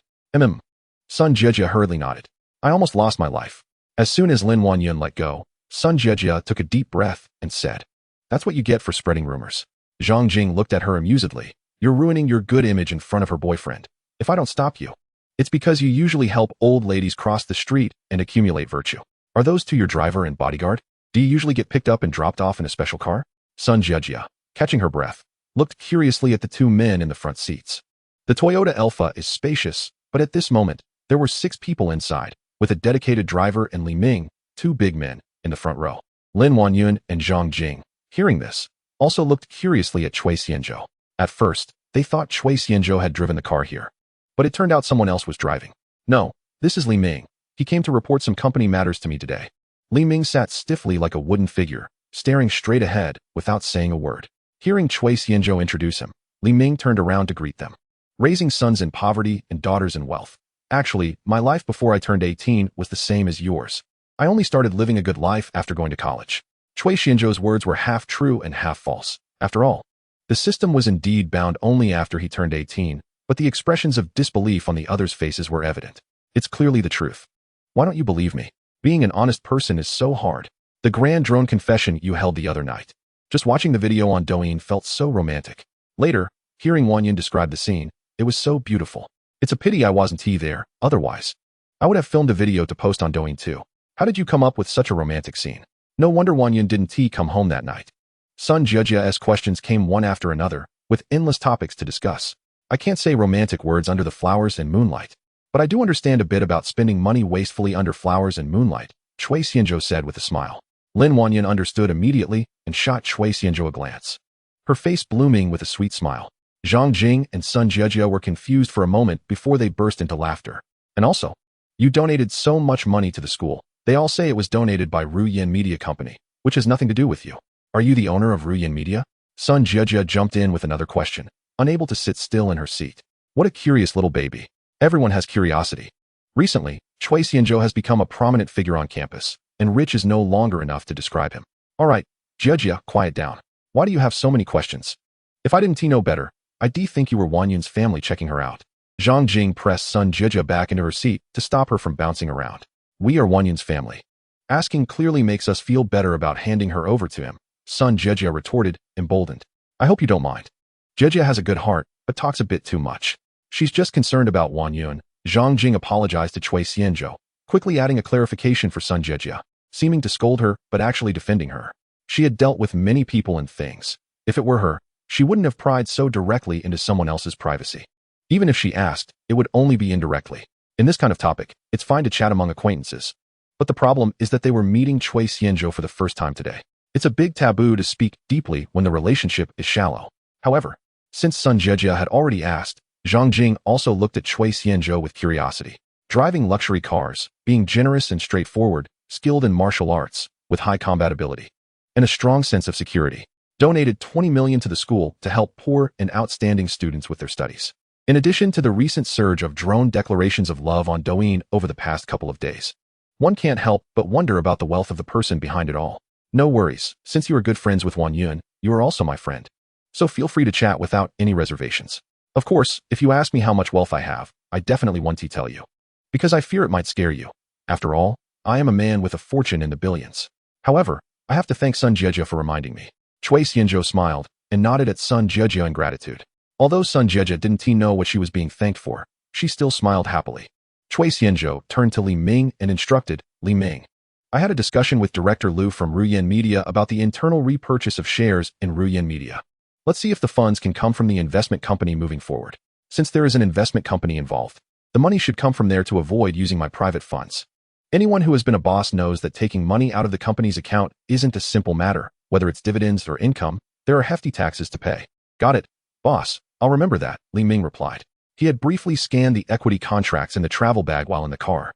Sun Jejia hurriedly nodded. I almost lost my life. As soon as Lin Wanyun let go, Sun Jejia took a deep breath and said, That's what you get for spreading rumors. Zhang Jing looked at her amusedly. You're ruining your good image in front of her boyfriend. If I don't stop you, it's because you usually help old ladies cross the street and accumulate virtue. Are those two your driver and bodyguard? Do you usually get picked up and dropped off in a special car? Sun Jejia, catching her breath, looked curiously at the two men in the front seats. The Toyota Alpha is spacious, but at this moment, there were 6 people inside, with a dedicated driver and Li Ming, 2 big men, in the front row. Lin Wanyun and Zhang Jing, hearing this, also looked curiously at Cui Xianzhou. At first, they thought Cui Xianzhou had driven the car here, but it turned out someone else was driving. No, this is Li Ming. He came to report some company matters to me today. Li Ming sat stiffly like a wooden figure, staring straight ahead without saying a word. Hearing Cui Xianzhou introduce him, Li Ming turned around to greet them. Raising sons in poverty and daughters in wealth. Actually, my life before I turned 18 was the same as yours. I only started living a good life after going to college. Cui Xianzhou's words were half true and half false. After all, the system was indeed bound only after he turned 18, but the expressions of disbelief on the others' faces were evident. It's clearly the truth. Why don't you believe me? Being an honest person is so hard. The grand drone confession you held the other night. Just watching the video on Douyin felt so romantic. Later, hearing Wanyun describe the scene, it was so beautiful. It's a pity I wasn't there, otherwise I would have filmed a video to post on Douyin too. How did you come up with such a romantic scene? No wonder Wanyun didn't come home that night. Sun Jejia's questions came one after another, with endless topics to discuss. I can't say romantic words under the flowers and moonlight, but I do understand a bit about spending money wastefully under flowers and moonlight, Cui Xianzhou said with a smile. Lin Wanyun understood immediately and shot Cui Xianzhou a glance, her face blooming with a sweet smile. Zhang Jing and Sun Jejia were confused for a moment before they burst into laughter. And also, you donated so much money to the school. They all say it was donated by Ruyin Media Company, which has nothing to do with you. Are you the owner of Ruyin Media? Sun Jejia jumped in with another question, unable to sit still in her seat. What a curious little baby. Everyone has curiosity. Recently, Cui Xianzhou has become a prominent figure on campus, and rich is no longer enough to describe him. All right, Jejia, quiet down. Why do you have so many questions? If I didn't know better, I'd think you were Wanyun's family checking her out. Zhang Jing pressed Sun Jejia back into her seat to stop her from bouncing around. We are Wanyun's family. Asking clearly makes us feel better about handing her over to him, Sun Jejia retorted, emboldened. I hope you don't mind. Jejia has a good heart, but talks a bit too much. She's just concerned about Wanyun. Zhang Jing apologized to Cui Xianzhou, quickly adding a clarification for Sun Jejia, seeming to scold her but actually defending her. She had dealt with many people and things. If it were her, she wouldn't have pried so directly into someone else's privacy. Even if she asked, it would only be indirectly. In this kind of topic, it's fine to chat among acquaintances. But the problem is that they were meeting Cui Xianzhou for the first time today. It's a big taboo to speak deeply when the relationship is shallow. However, since Sun Jejia had already asked, Zhang Jing also looked at Cui Xianzhou with curiosity. Driving luxury cars, being generous and straightforward, skilled in martial arts, with high combat ability, and a strong sense of security. Donated 20 million to the school to help poor and outstanding students with their studies. In addition to the recent surge of drone declarations of love on Douyin over the past couple of days, one can't help but wonder about the wealth of the person behind it all. No worries, since you are good friends with Wanyun, you are also my friend. So feel free to chat without any reservations. Of course, if you ask me how much wealth I have, I definitely want to tell you. Because I fear it might scare you. After all, I am a man with a fortune in the billions. However, I have to thank Sun Jieja for reminding me. Chui Xianzhou smiled and nodded at Sun Jieja in gratitude. Although Sun Jieja didn't know what she was being thanked for, she still smiled happily. Chui Xianzhou turned to Li Ming and instructed, Li Ming, I had a discussion with Director Liu from Ruyan Media about the internal repurchase of shares in Ruyan Media. Let's see if the funds can come from the investment company moving forward. Since there is an investment company involved, the money should come from there to avoid using my private funds. Anyone who has been a boss knows that taking money out of the company's account isn't a simple matter. Whether it's dividends or income, there are hefty taxes to pay. Got it, boss. I'll remember that, Li Ming replied. He had briefly scanned the equity contracts in the travel bag while in the car.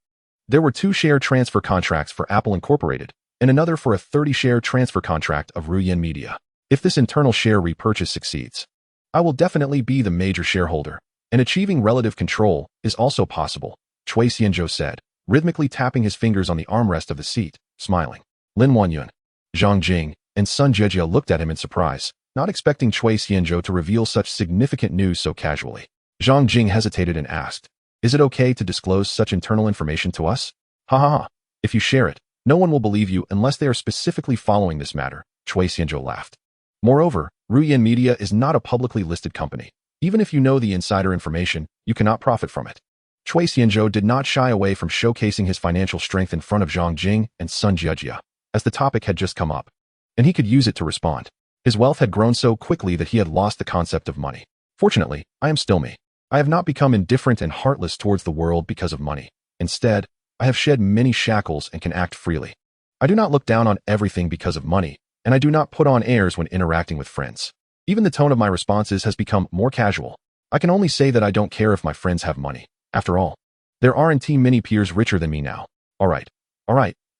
There were 2 share transfer contracts for Apple Incorporated and another for a 30-share transfer contract of Ruyan Media. If this internal share repurchase succeeds, I will definitely be the major shareholder, and achieving relative control is also possible, Chui Xianzhou said, rhythmically tapping his fingers on the armrest of the seat, smiling. Lin Wanyun, Zhang Jing, and Sun Jieja looked at him in surprise, not expecting Chui Xianzhou to reveal such significant news so casually. Zhang Jing hesitated and asked, Is it okay to disclose such internal information to us? Ha ha ha. If you share it, no one will believe you unless they are specifically following this matter, Chui Xianzhou laughed. Moreover, Ruyan Media is not a publicly listed company. Even if you know the insider information, you cannot profit from it. Chui Xianzhou did not shy away from showcasing his financial strength in front of Zhang Jing and Sun Jieja, as the topic had just come up, and he could use it to respond. His wealth had grown so quickly that he had lost the concept of money. Fortunately, I am still me. I have not become indifferent and heartless towards the world because of money. Instead, I have shed many shackles and can act freely. I do not look down on everything because of money, and I do not put on airs when interacting with friends. Even the tone of my responses has become more casual. I can only say that I don't care if my friends have money. After all, there aren't many peers richer than me now. All right,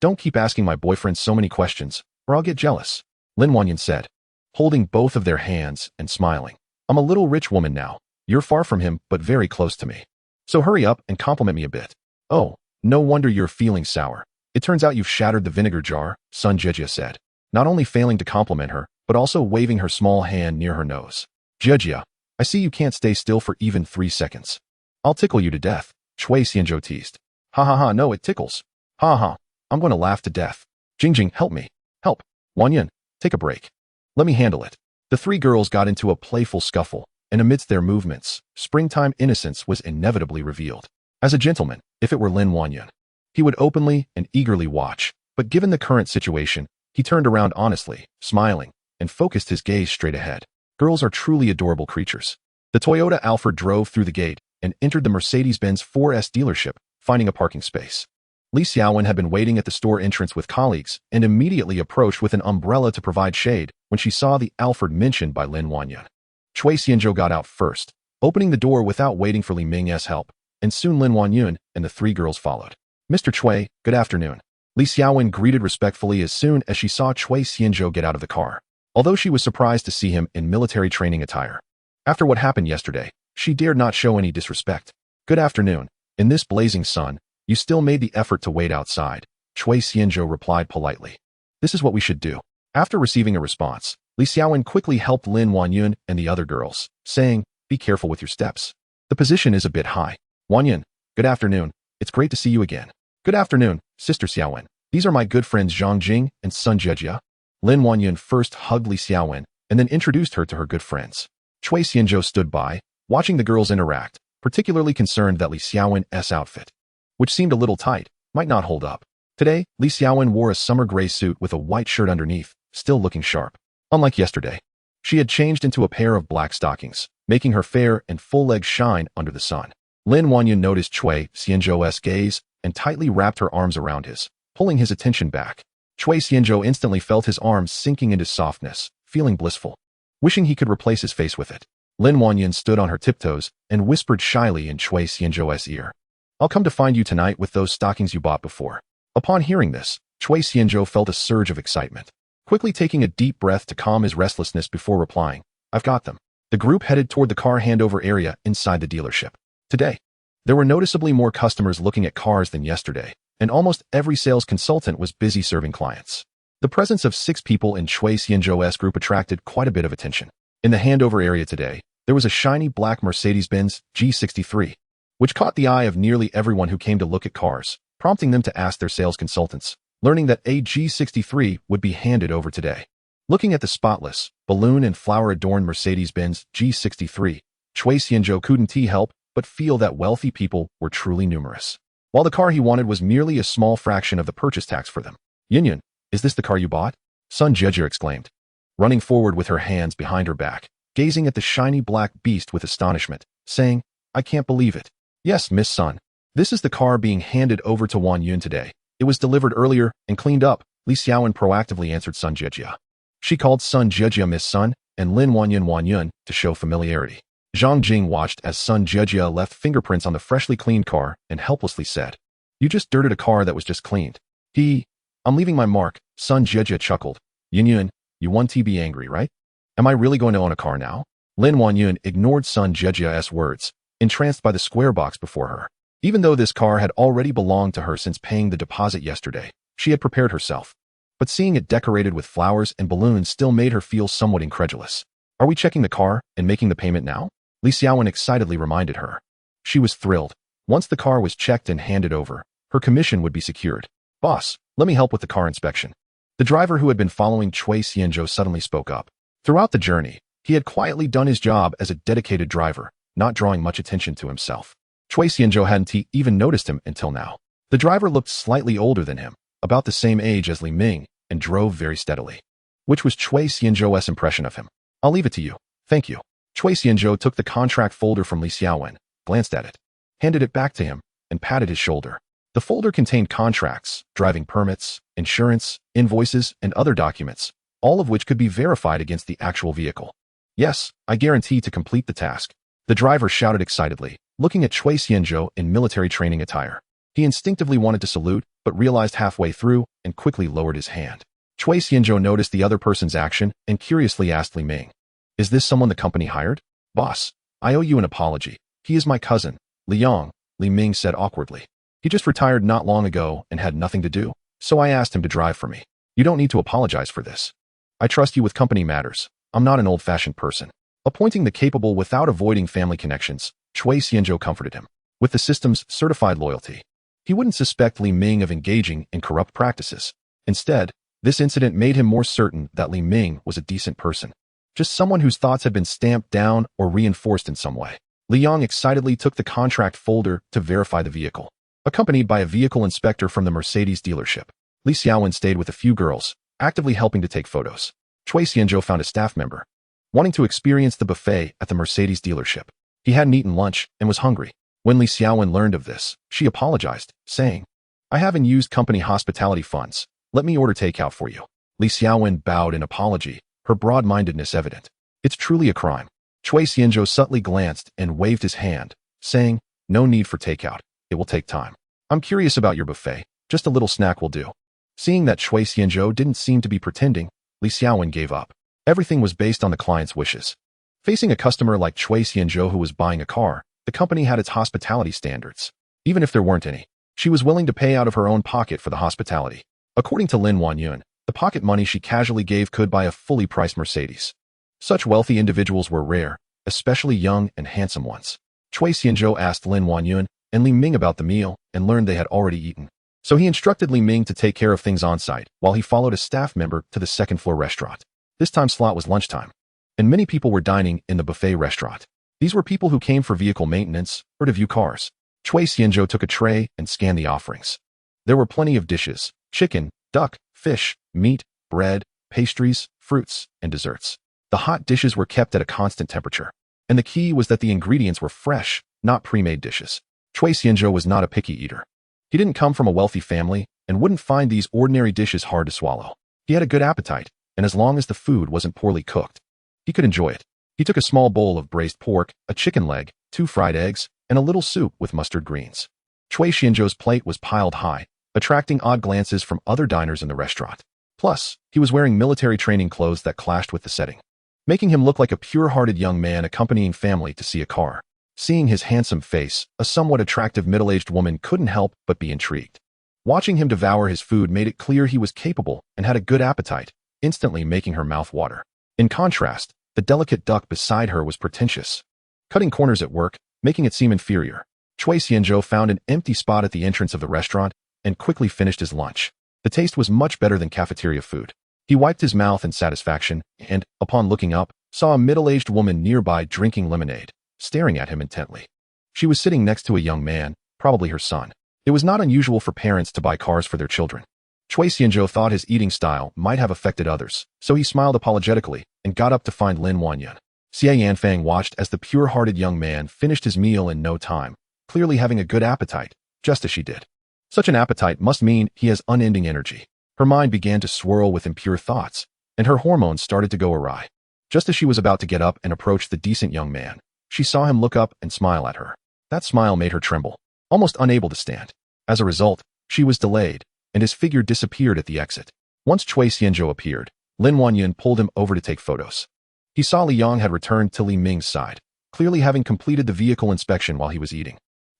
don't keep asking my boyfriend so many questions, or I'll get jealous, Lin Wanyun said, holding both of their hands and smiling. I'm a little rich woman now. You're far from him, but very close to me. So hurry up and compliment me a bit. Oh, no wonder you're feeling sour. It turns out you've shattered the vinegar jar, Sun Jieja said, not only failing to compliment her, but also waving her small hand near her nose. Jieja, I see you can't stay still for even 3 seconds. I'll tickle you to death, Chui Xianzhou teased. Ha ha ha, no, it tickles. Ha ha, I'm going to laugh to death. Jingjing, help me. Help. Wanyun, take a break. Let me handle it. The 3 girls got into a playful scuffle, and amidst their movements, springtime innocence was inevitably revealed. As a gentleman, if it were Lin Wanyun, he would openly and eagerly watch, but given the current situation, he turned around honestly, smiling, and focused his gaze straight ahead. Girls are truly adorable creatures. The Toyota Alphard drove through the gate and entered the Mercedes-Benz 4S dealership, finding a parking space. Li Xiaowen had been waiting at the store entrance with colleagues and immediately approached with an umbrella to provide shade when she saw the Alphard mentioned by Lin Wanyun. Chui Xianzhou got out first, opening the door without waiting for Li Ming's help, and soon Lin Wanyun and the 3 girls followed. Mr. Chui, good afternoon. Li Xiaowen greeted respectfully as soon as she saw Chui Xianzhou get out of the car, although she was surprised to see him in military training attire. After what happened yesterday, she dared not show any disrespect. Good afternoon. In this blazing sun, you still made the effort to wait outside, Chui Xianzhou replied politely. This is what we should do. After receiving a response, Li Xiaowen quickly helped Lin Wanyun and the other girls, saying, Be careful with your steps. The position is a bit high. Wanyun, good afternoon. It's great to see you again. Good afternoon, Sister Xiaowen. These are my good friends Zhang Jing and Sun Jieja. Lin Wanyun first hugged Li Xiaowen and then introduced her to her good friends. Chui Xianzhou stood by, watching the girls interact, particularly concerned that Li Xiaowen's outfit, which seemed a little tight, might not hold up. Today, Li Xiaowen wore a summer gray suit with a white shirt underneath, still looking sharp. Unlike yesterday, she had changed into a pair of black stockings, making her fair and full legs shine under the sun. Lin Wanyun noticed Chui Xianzhou's gaze and tightly wrapped her arms around his, pulling his attention back. Chui Xianzhou instantly felt his arms sinking into softness, feeling blissful, wishing he could replace his face with it. Lin Wanyun stood on her tiptoes and whispered shyly in Chui Xianzhou's ear. I'll come to find you tonight with those stockings you bought before. Upon hearing this, Chui Xianzhou felt a surge of excitement, quickly taking a deep breath to calm his restlessness before replying, I've got them. The group headed toward the car handover area inside the dealership. Today, there were noticeably more customers looking at cars than yesterday, and almost every sales consultant was busy serving clients. The presence of 6 people in Chui Xianzhou's group attracted quite a bit of attention. In the handover area today, there was a shiny black Mercedes-Benz G63, which caught the eye of nearly everyone who came to look at cars, prompting them to ask their sales consultants, learning that a G63 would be handed over today. Looking at the spotless, balloon and flower-adorned Mercedes-Benz G63, Chui Xianzhou couldn't help but feel that wealthy people were truly numerous, while the car he wanted was merely a small fraction of the purchase tax for them. "Yin, is this the car you bought?" Sun Jejia exclaimed, running forward with her hands behind her back, gazing at the shiny black beast with astonishment, saying, "I can't believe it." "Yes, Miss Sun. This is the car being handed over to Wan Yun today. It was delivered earlier and cleaned up," Li Xiaowen proactively answered Sun Jejia. She called Sun Jejia Miss Sun and Lin Wan Yun to show familiarity. Zhang Jing watched as Sun Jejia left fingerprints on the freshly cleaned car and helplessly said, "You just dirted a car that was just cleaned." "I'm leaving my mark," Sun Jejia chuckled. Yun, you want to be angry, right? Am I really going to own a car now?" Lin Wan Yun ignored Sun Jejia's words, entranced by the square box before her. Even though this car had already belonged to her since paying the deposit yesterday, she had prepared herself. But seeing it decorated with flowers and balloons still made her feel somewhat incredulous. "Are we checking the car and making the payment now?" Li Xiaowen excitedly reminded her. She was thrilled. Once the car was checked and handed over, her commission would be secured. "Boss, let me help with the car inspection." The driver who had been following Chui Xianzhou suddenly spoke up. Throughout the journey, he had quietly done his job as a dedicated driver, not drawing much attention to himself. Chui Xianzhou hadn't even noticed him until now. The driver looked slightly older than him, about the same age as Li Ming, and drove very steadily, which was Chui Xianzhou's impression of him. "I'll leave it to you. Thank you." Chui Xianzhou took the contract folder from Li Xiaowen, glanced at it, handed it back to him, and patted his shoulder. The folder contained contracts, driving permits, insurance, invoices, and other documents, all of which could be verified against the actual vehicle. "Yes, I guarantee to complete the task," the driver shouted excitedly, looking at Chui Xianzhou in military training attire. He instinctively wanted to salute, but realized halfway through and quickly lowered his hand. Chui Xianzhou noticed the other person's action and curiously asked Li Ming, "Is this someone the company hired?" "Boss, I owe you an apology. He is my cousin, Liang," Li Ming said awkwardly. "He just retired not long ago and had nothing to do, so I asked him to drive for me. You don't need to apologize for this. I trust you with company matters. I'm not an old-fashioned person." Appointing the capable without avoiding family connections, Chui Xianzhou comforted him. With the system's certified loyalty, he wouldn't suspect Li Ming of engaging in corrupt practices. Instead, this incident made him more certain that Li Ming was a decent person, just someone whose thoughts had been stamped down or reinforced in some way. Liang excitedly took the contract folder to verify the vehicle. Accompanied by a vehicle inspector from the Mercedes dealership, Li Xiaowen stayed with a few girls, actively helping to take photos. Chui Xianzhou found a staff member, wanting to experience the buffet at the Mercedes dealership. He hadn't eaten lunch and was hungry. When Li Xiaowen learned of this, she apologized, saying, "I haven't used company hospitality funds. Let me order takeout for you." Li Xiaowen bowed in apology, her broad-mindedness evident. "It's truly a crime." Chui Xianzhou subtly glanced and waved his hand, saying, "No need for takeout. It will take time. I'm curious about your buffet. Just a little snack will do." Seeing that Chui Xianzhou didn't seem to be pretending, Li Xiaowen gave up. Everything was based on the client's wishes. Facing a customer like Chui Xianzhou who was buying a car, the company had its hospitality standards. Even if there weren't any, she was willing to pay out of her own pocket for the hospitality. According to Lin Wan Yun, the pocket money she casually gave could buy a fully priced Mercedes. Such wealthy individuals were rare, especially young and handsome ones. Chui Xianzhou asked Lin Wan Yun and Li Ming about the meal and learned they had already eaten. So he instructed Li Ming to take care of things on site while he followed a staff member to the second-floor restaurant. This time slot was lunchtime, and many people were dining in the buffet restaurant. These were people who came for vehicle maintenance or to view cars. Chui Xianzhou took a tray and scanned the offerings. There were plenty of dishes: chicken, duck, fish, meat, bread, pastries, fruits, and desserts. The hot dishes were kept at a constant temperature, and the key was that the ingredients were fresh, not pre-made dishes. Chui Xianzhou was not a picky eater. He didn't come from a wealthy family and wouldn't find these ordinary dishes hard to swallow. He had a good appetite, and as long as the food wasn't poorly cooked, he could enjoy it. He took a small bowl of braised pork, a chicken leg, 2 fried eggs, and a little soup with mustard greens. Chui Xianzhou's plate was piled high, attracting odd glances from other diners in the restaurant. Plus, he was wearing military training clothes that clashed with the setting, making him look like a pure-hearted young man accompanying family to see a car. Seeing his handsome face, a somewhat attractive middle-aged woman couldn't help but be intrigued. Watching him devour his food made it clear he was capable and had a good appetite, instantly making her mouth water. In contrast, the delicate duck beside her was pretentious, cutting corners at work, making it seem inferior. Chui Xianzhou found an empty spot at the entrance of the restaurant and quickly finished his lunch. The taste was much better than cafeteria food. He wiped his mouth in satisfaction and, upon looking up, saw a middle-aged woman nearby drinking lemonade, staring at him intently. She was sitting next to a young man, probably her son. It was not unusual for parents to buy cars for their children. Cui Xianzhou thought his eating style might have affected others, so he smiled apologetically and got up to find Lin Wanyan. Xie Yanfang watched as the pure-hearted young man finished his meal in no time, clearly having a good appetite, just as she did. Such an appetite must mean he has unending energy. Her mind began to swirl with impure thoughts, and her hormones started to go awry. Just as she was about to get up and approach the decent young man, she saw him look up and smile at her. That smile made her tremble, almost unable to stand. As a result, she was delayed, and his figure disappeared at the exit. Once Cui Xianzhou appeared, Lin Wanyan pulled him over to take photos. He saw Li Yang had returned to Li Ming's side, clearly having completed the vehicle inspection while he was eating.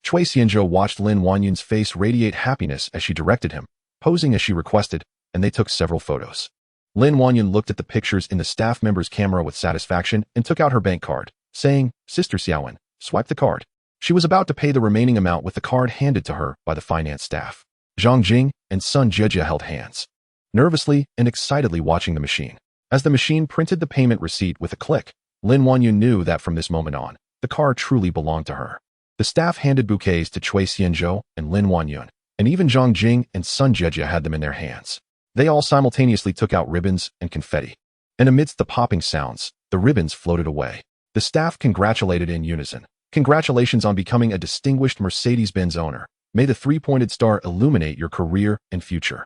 Cui Xianzhou watched Lin Wanyan's face radiate happiness as she directed him, posing as she requested, and they took several photos. Lin Wanyan looked at the pictures in the staff member's camera with satisfaction and took out her bank card, saying, "Sister Xiaowen, swipe the card." She was about to pay the remaining amount with the card handed to her by the finance staff. Zhang Jing and Sun Jejia held hands, nervously and excitedly watching the machine. As the machine printed the payment receipt with a click, Lin Wanyan knew that from this moment on, the car truly belonged to her. The staff handed bouquets to Cui Xianzhou and Lin Wanyan, and even Zhang Jing and Sun Jejia had them in their hands. They all simultaneously took out ribbons and confetti. And amidst the popping sounds, the ribbons floated away. The staff congratulated in unison. "Congratulations on becoming a distinguished Mercedes-Benz owner. May the three-pointed star illuminate your career and future.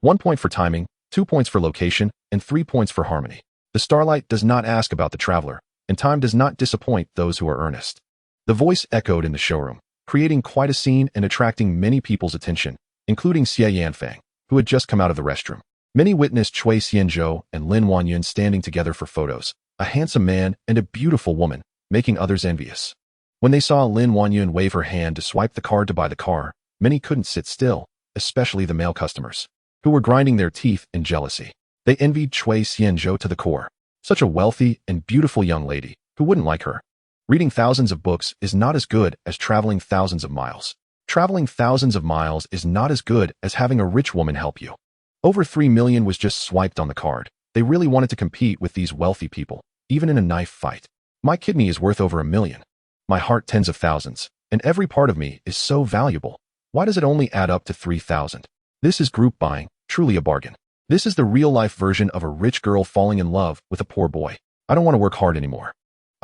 1 point for timing, 2 points for location, and 3 points for harmony. The starlight does not ask about the traveler, and time does not disappoint those who are earnest." The voice echoed in the showroom, creating quite a scene and attracting many people's attention, including Xie Yanfang, who had just come out of the restroom. Many witnessed Cui Xianzhou and Lin Wanyan standing together for photos, a handsome man and a beautiful woman, making others envious. When they saw Lin Wanyan wave her hand to swipe the card to buy the car, many couldn't sit still, especially the male customers, who were grinding their teeth in jealousy. They envied Cui Xianzhou to the core. Such a wealthy and beautiful young lady, who wouldn't like her? Reading thousands of books is not as good as traveling thousands of miles. Traveling thousands of miles is not as good as having a rich woman help you. Over 3 million was just swiped on the card. They really wanted to compete with these wealthy people, even in a knife fight. My kidney is worth over 1 million. My heart tens of thousands, and every part of me is so valuable. Why does it only add up to 3,000? This is group buying, truly a bargain. This is the real-life version of a rich girl falling in love with a poor boy. I don't want to work hard anymore.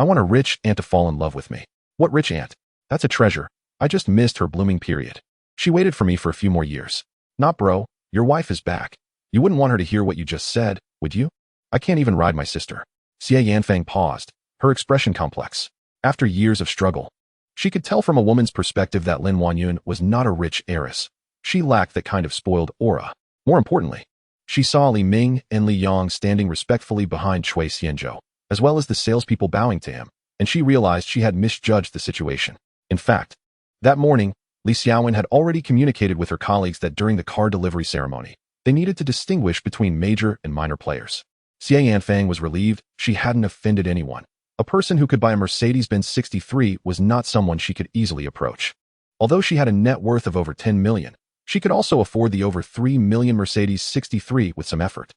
I want a rich aunt to fall in love with me. What rich aunt? That's a treasure. I just missed her blooming period. She waited for me for a few more years. Not bro, your wife is back. You wouldn't want her to hear what you just said, would you? I can't even ride my sister. Xie Yanfang paused, her expression complex. After years of struggle, she could tell from a woman's perspective that Lin Wanyan was not a rich heiress. She lacked that kind of spoiled aura. More importantly, she saw Li Ming and Li Yang standing respectfully behind Cui Xianzhou, as well as the salespeople bowing to him, and she realized she had misjudged the situation. In fact, that morning, Li Xiaowen had already communicated with her colleagues that during the car delivery ceremony, they needed to distinguish between major and minor players. Xie Yanfang was relieved she hadn't offended anyone. A person who could buy a Mercedes-Benz 63 was not someone she could easily approach. Although she had a net worth of over 10 million, she could also afford the over 3 million Mercedes 63 with some effort.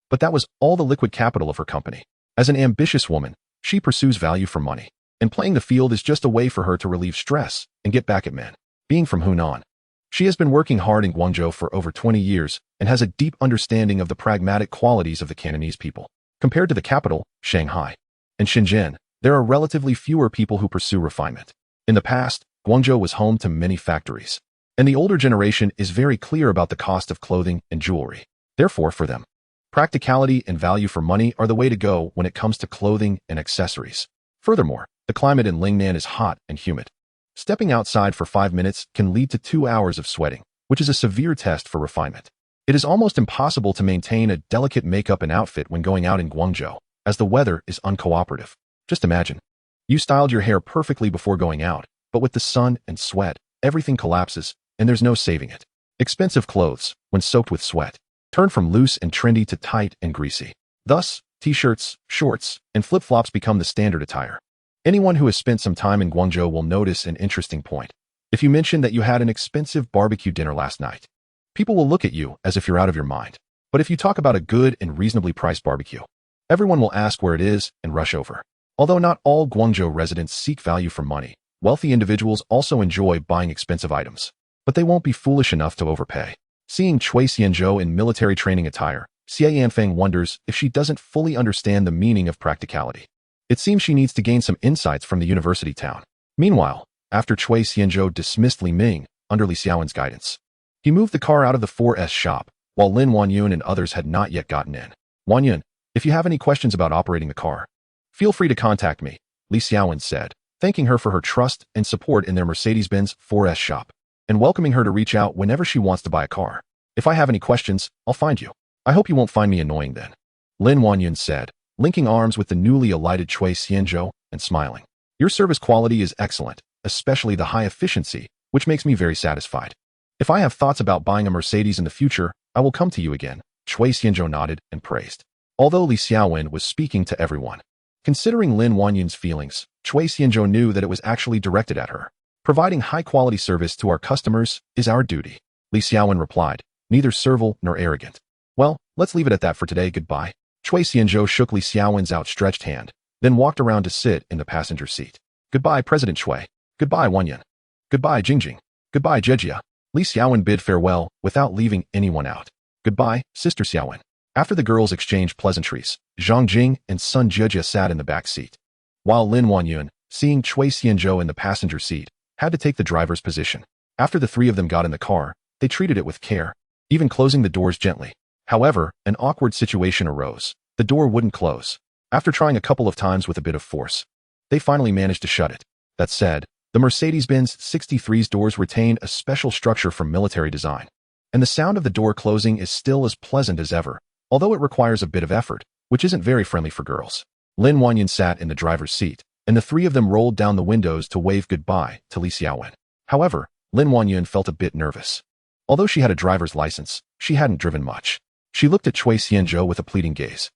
But that was all the liquid capital of her company. As an ambitious woman, she pursues value for money, and playing the field is just a way for her to relieve stress and get back at men. Being from Hunan, she has been working hard in Guangzhou for over 20 years and has a deep understanding of the pragmatic qualities of the Cantonese people. Compared to the capital, Shanghai, and Shenzhen, there are relatively fewer people who pursue refinement. In the past, Guangzhou was home to many factories, and the older generation is very clear about the cost of clothing and jewelry. Therefore, for them, practicality and value for money are the way to go when it comes to clothing and accessories. Furthermore, the climate in Lingnan is hot and humid. Stepping outside for 5 minutes can lead to 2 hours of sweating, which is a severe test for refinement. It is almost impossible to maintain a delicate makeup and outfit when going out in Guangzhou, as the weather is uncooperative. Just imagine. You styled your hair perfectly before going out, but with the sun and sweat, everything collapses, and there's no saving it. Expensive clothes, when soaked with sweat, turn from loose and trendy to tight and greasy. Thus, t-shirts, shorts, and flip-flops become the standard attire. Anyone who has spent some time in Guangzhou will notice an interesting point. If you mention that you had an expensive barbecue dinner last night, People will look at you as if you're out of your mind. But if you talk about a good and reasonably priced barbecue, everyone will ask where it is and rush over. Although not all Guangzhou residents seek value for money, wealthy individuals also enjoy buying expensive items. But they won't be foolish enough to overpay. Seeing Cui Xianzhou in military training attire, Xie Yanfeng wonders if she doesn't fully understand the meaning of practicality. It seems she needs to gain some insights from the university town. Meanwhile, after Cui Xianzhou dismissed Li Ming under Li Xiaowen's guidance, he moved the car out of the 4S shop, while Lin Wanyun and others had not yet gotten in. Wanyun, if you have any questions about operating the car, feel free to contact me, Li Xiaowen said, thanking her for her trust and support in their Mercedes-Benz 4S shop, and welcoming her to reach out whenever she wants to buy a car. If I have any questions, I'll find you. I hope you won't find me annoying then, Lin Wanyun said, linking arms with the newly alighted Cui Xianzhou and smiling. Your service quality is excellent, especially the high efficiency, which makes me very satisfied. If I have thoughts about buying a Mercedes in the future, I will come to you again, Cui Xianzhou nodded and praised. Although Li Xiaowen was speaking to everyone, considering Lin Wanyun's feelings, Cui Xianzhou knew that it was actually directed at her. Providing high-quality service to our customers is our duty, Li Xiaowen replied, neither servile nor arrogant. Well, let's leave it at that for today, goodbye. Cui Xianzhou shook Li Xiaowen's outstretched hand, then walked around to sit in the passenger seat. Goodbye, President Cui. Goodbye, Wanyun. Goodbye, Jingjing. Goodbye, Jejia. Li Xiaowen bid farewell without leaving anyone out. Goodbye, Sister Xiaowen. After the girls exchanged pleasantries, Zhang Jing and Sun Jejia sat in the back seat, while Lin Wanyun, seeing Cui Xianzhou in the passenger seat, had to take the driver's position. After the three of them got in the car, they treated it with care, even closing the doors gently. However, an awkward situation arose. The door wouldn't close. After trying a couple of times with a bit of force, they finally managed to shut it. That said, the Mercedes-Benz 63's doors retain a special structure from military design, and the sound of the door closing is still as pleasant as ever, although it requires a bit of effort, which isn't very friendly for girls. Lin Wanyun sat in the driver's seat, and the three of them rolled down the windows to wave goodbye to Li Xiaowen. However, Lin Wanyun felt a bit nervous. Although she had a driver's license, she hadn't driven much. She looked at Cui Xianzhou with a pleading gaze.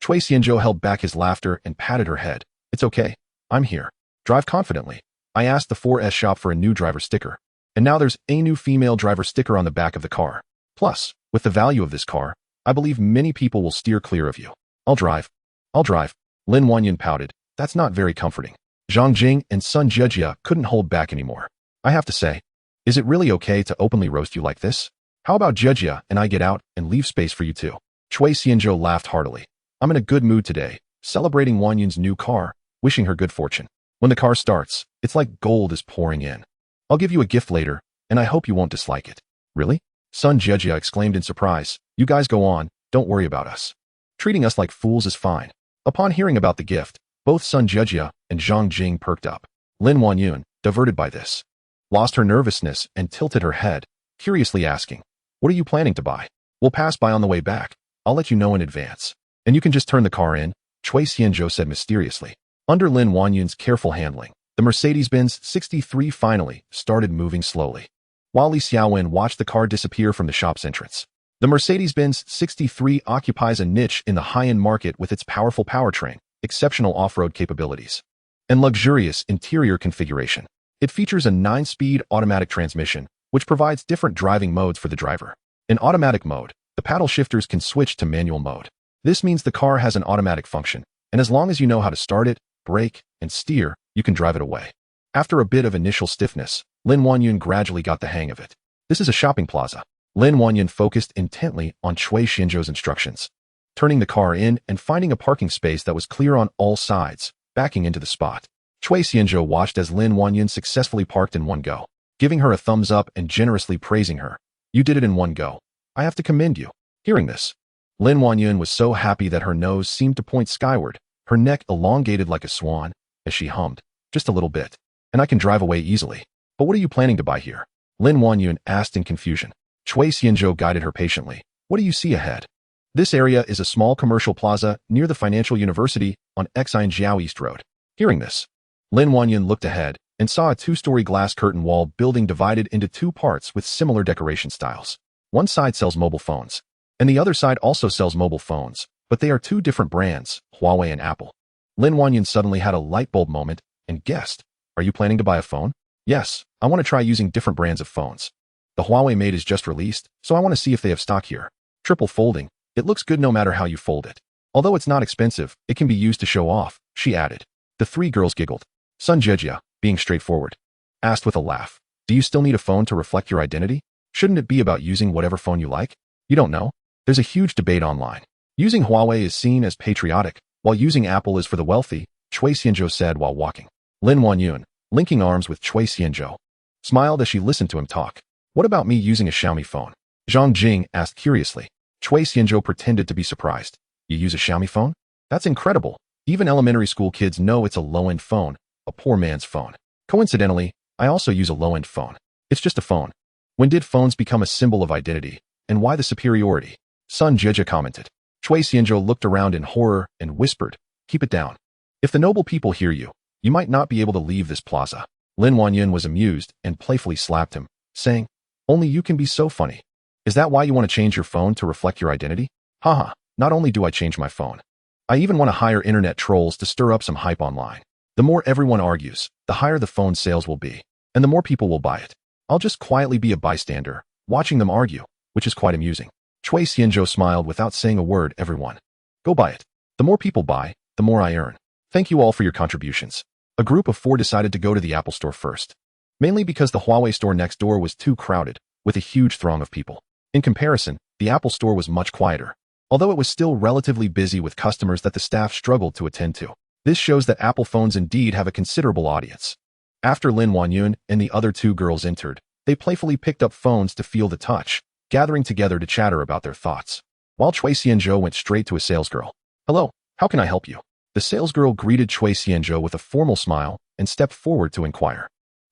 Cui Xianzhou held back his laughter and patted her head. It's okay. I'm here. Drive confidently. I asked the 4S shop for a new driver sticker, and now there's a new female driver sticker on the back of the car. Plus, with the value of this car, I believe many people will steer clear of you. I'll drive. I'll drive. Lin Wanyun pouted. That's not very comforting. Zhang Jing and Sun Jejia couldn't hold back anymore. I have to say, is it really okay to openly roast you like this? How about Jejia and I get out and leave space for you too? Cui Xianzhou laughed heartily. I'm in a good mood today, celebrating Wanyun's new car, wishing her good fortune. When the car starts, it's like gold is pouring in. I'll give you a gift later, and I hope you won't dislike it. Really? Sun Jejia exclaimed in surprise. You guys go on, don't worry about us. Treating us like fools is fine. Upon hearing about the gift, both Sun Jejia and Zhang Jing perked up. Lin Wanyun, diverted by this, lost her nervousness and tilted her head, curiously asking, what are you planning to buy? We'll pass by on the way back. I'll let you know in advance. And you can just turn the car in, Cui Xianzhou said mysteriously. Under Lin Wanyun's careful handling, the Mercedes-Benz 63 finally started moving slowly, while Li Xiaowen watched the car disappear from the shop's entrance. The Mercedes-Benz 63 occupies a niche in the high-end market with its powerful powertrain, exceptional off-road capabilities, and luxurious interior configuration. It features a 9-speed automatic transmission, which provides different driving modes for the driver. In automatic mode, the paddle shifters can switch to manual mode. This means the car has an automatic function, and as long as you know how to start it, brake, and steer, you can drive it away. After a bit of initial stiffness, Lin Wanyun gradually got the hang of it. This is a shopping plaza. Lin Wanyun focused intently on Cui Xianzhou's instructions, turning the car in and finding a parking space that was clear on all sides, backing into the spot. Cui Xianzhou watched as Lin Wanyun successfully parked in one go, giving her a thumbs up and generously praising her. You did it in one go. I have to commend you. Hearing this, Lin Wanyun was so happy that her nose seemed to point skyward, her neck elongated like a swan, as she hummed, just a little bit, and I can drive away easily. But what are you planning to buy here? Lin Wanyun asked in confusion. Cui Xianzhou guided her patiently. What do you see ahead? This area is a small commercial plaza near the financial university on Xianjiao East Road. Hearing this, Lin Wanyun looked ahead and saw a 2-story glass curtain wall building divided into 2 parts with similar decoration styles. One side sells mobile phones, and the other side also sells mobile phones, but they are 2 different brands, Huawei and Apple. Lin Wanyun suddenly had a light bulb moment and guessed, are you planning to buy a phone? Yes, I want to try using different brands of phones. The Huawei Mate is just released, so I want to see if they have stock here. Triple folding. It looks good no matter how you fold it. Although it's not expensive, it can be used to show off, she added. The three girls giggled. Sun Jejia, being straightforward, asked with a laugh, do you still need a phone to reflect your identity? Shouldn't it be about using whatever phone you like? You don't know? There's a huge debate online. Using Huawei is seen as patriotic, while using Apple is for the wealthy, Cui Xianzhou said while walking. Lin Wanyun, linking arms with Cui Xianzhou, smiled as she listened to him talk. What about me using a Xiaomi phone? Zhang Jing asked curiously. Cui Xianzhou pretended to be surprised. You use a Xiaomi phone? That's incredible. Even elementary school kids know it's a low-end phone, a poor man's phone. Coincidentally, I also use a low-end phone. It's just a phone. When did phones become a symbol of identity? And why the superiority? Sun Jejia commented. Cui Xianzhou looked around in horror and whispered, keep it down. If the noble people hear you, you might not be able to leave this plaza. Lin Wanyun was amused and playfully slapped him, saying, only you can be so funny. Is that why you want to change your phone to reflect your identity? Haha, not only do I change my phone, I even want to hire internet trolls to stir up some hype online. The more everyone argues, the higher the phone sales will be, and the more people will buy it. I'll just quietly be a bystander, watching them argue, which is quite amusing. Cui Xianzhou smiled without saying a word. Everyone, go buy it. The more people buy, the more I earn. Thank you all for your contributions. A group of 4 decided to go to the Apple store first, mainly because the Huawei store next door was too crowded, with a huge throng of people. In comparison, the Apple store was much quieter, although it was still relatively busy with customers that the staff struggled to attend to. This shows that Apple phones indeed have a considerable audience. After Lin Wanyun and the other 2 girls entered, they playfully picked up phones to feel the touch, gathering together to chatter about their thoughts. While Cui Xianzhou went straight to a salesgirl. Hello, how can I help you? The salesgirl greeted Cui Xianzhou with a formal smile and stepped forward to inquire.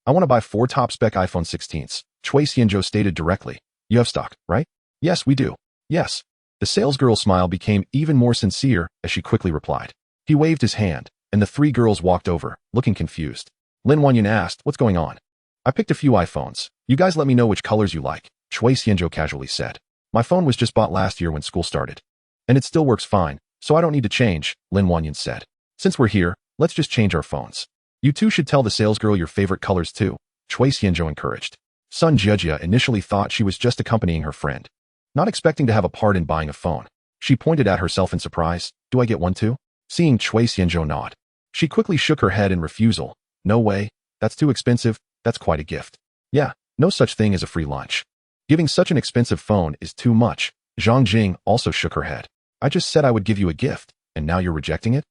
I want to buy 4 top-spec iPhone 16s, Cui Xianzhou stated directly. You have stock, right? Yes, we do. Yes. The salesgirl's smile became even more sincere as she quickly replied. He waved his hand, and the 3 girls walked over, looking confused. Lin Wanyun asked, what's going on? I picked a few iPhones. You guys let me know which colors you like, Cui Xianzhou casually said. My phone was just bought last year when school started. And it still works fine, so I don't need to change, Lin Wanyun said. Since we're here, let's just change our phones. You two should tell the salesgirl your favorite colors too, Cui Xianzhou encouraged. Sun Jejia initially thought she was just accompanying her friend, not expecting to have a part in buying a phone. She pointed at herself in surprise. Do I get one too? Seeing Cui Xianzhou nod, she quickly shook her head in refusal. No way, that's too expensive, that's quite a gift. Yeah, no such thing as a free lunch. Giving such an expensive phone is too much. Zhang Jing also shook her head. I just said I would give you a gift, and now you're rejecting it?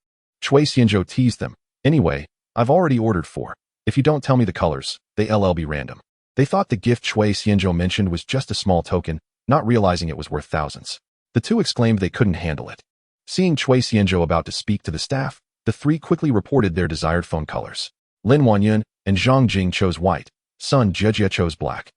Cui Xianzhou teased them. Anyway, I've already ordered 4. If you don't tell me the colors, they'll be random. They thought the gift Cui Xianzhou mentioned was just a small token, not realizing it was worth thousands. The 2 exclaimed they couldn't handle it. Seeing Cui Xianzhou about to speak to the staff, the 3 quickly reported their desired phone colors. Lin Wanyun and Zhang Jing chose white, Sun Jejia chose black,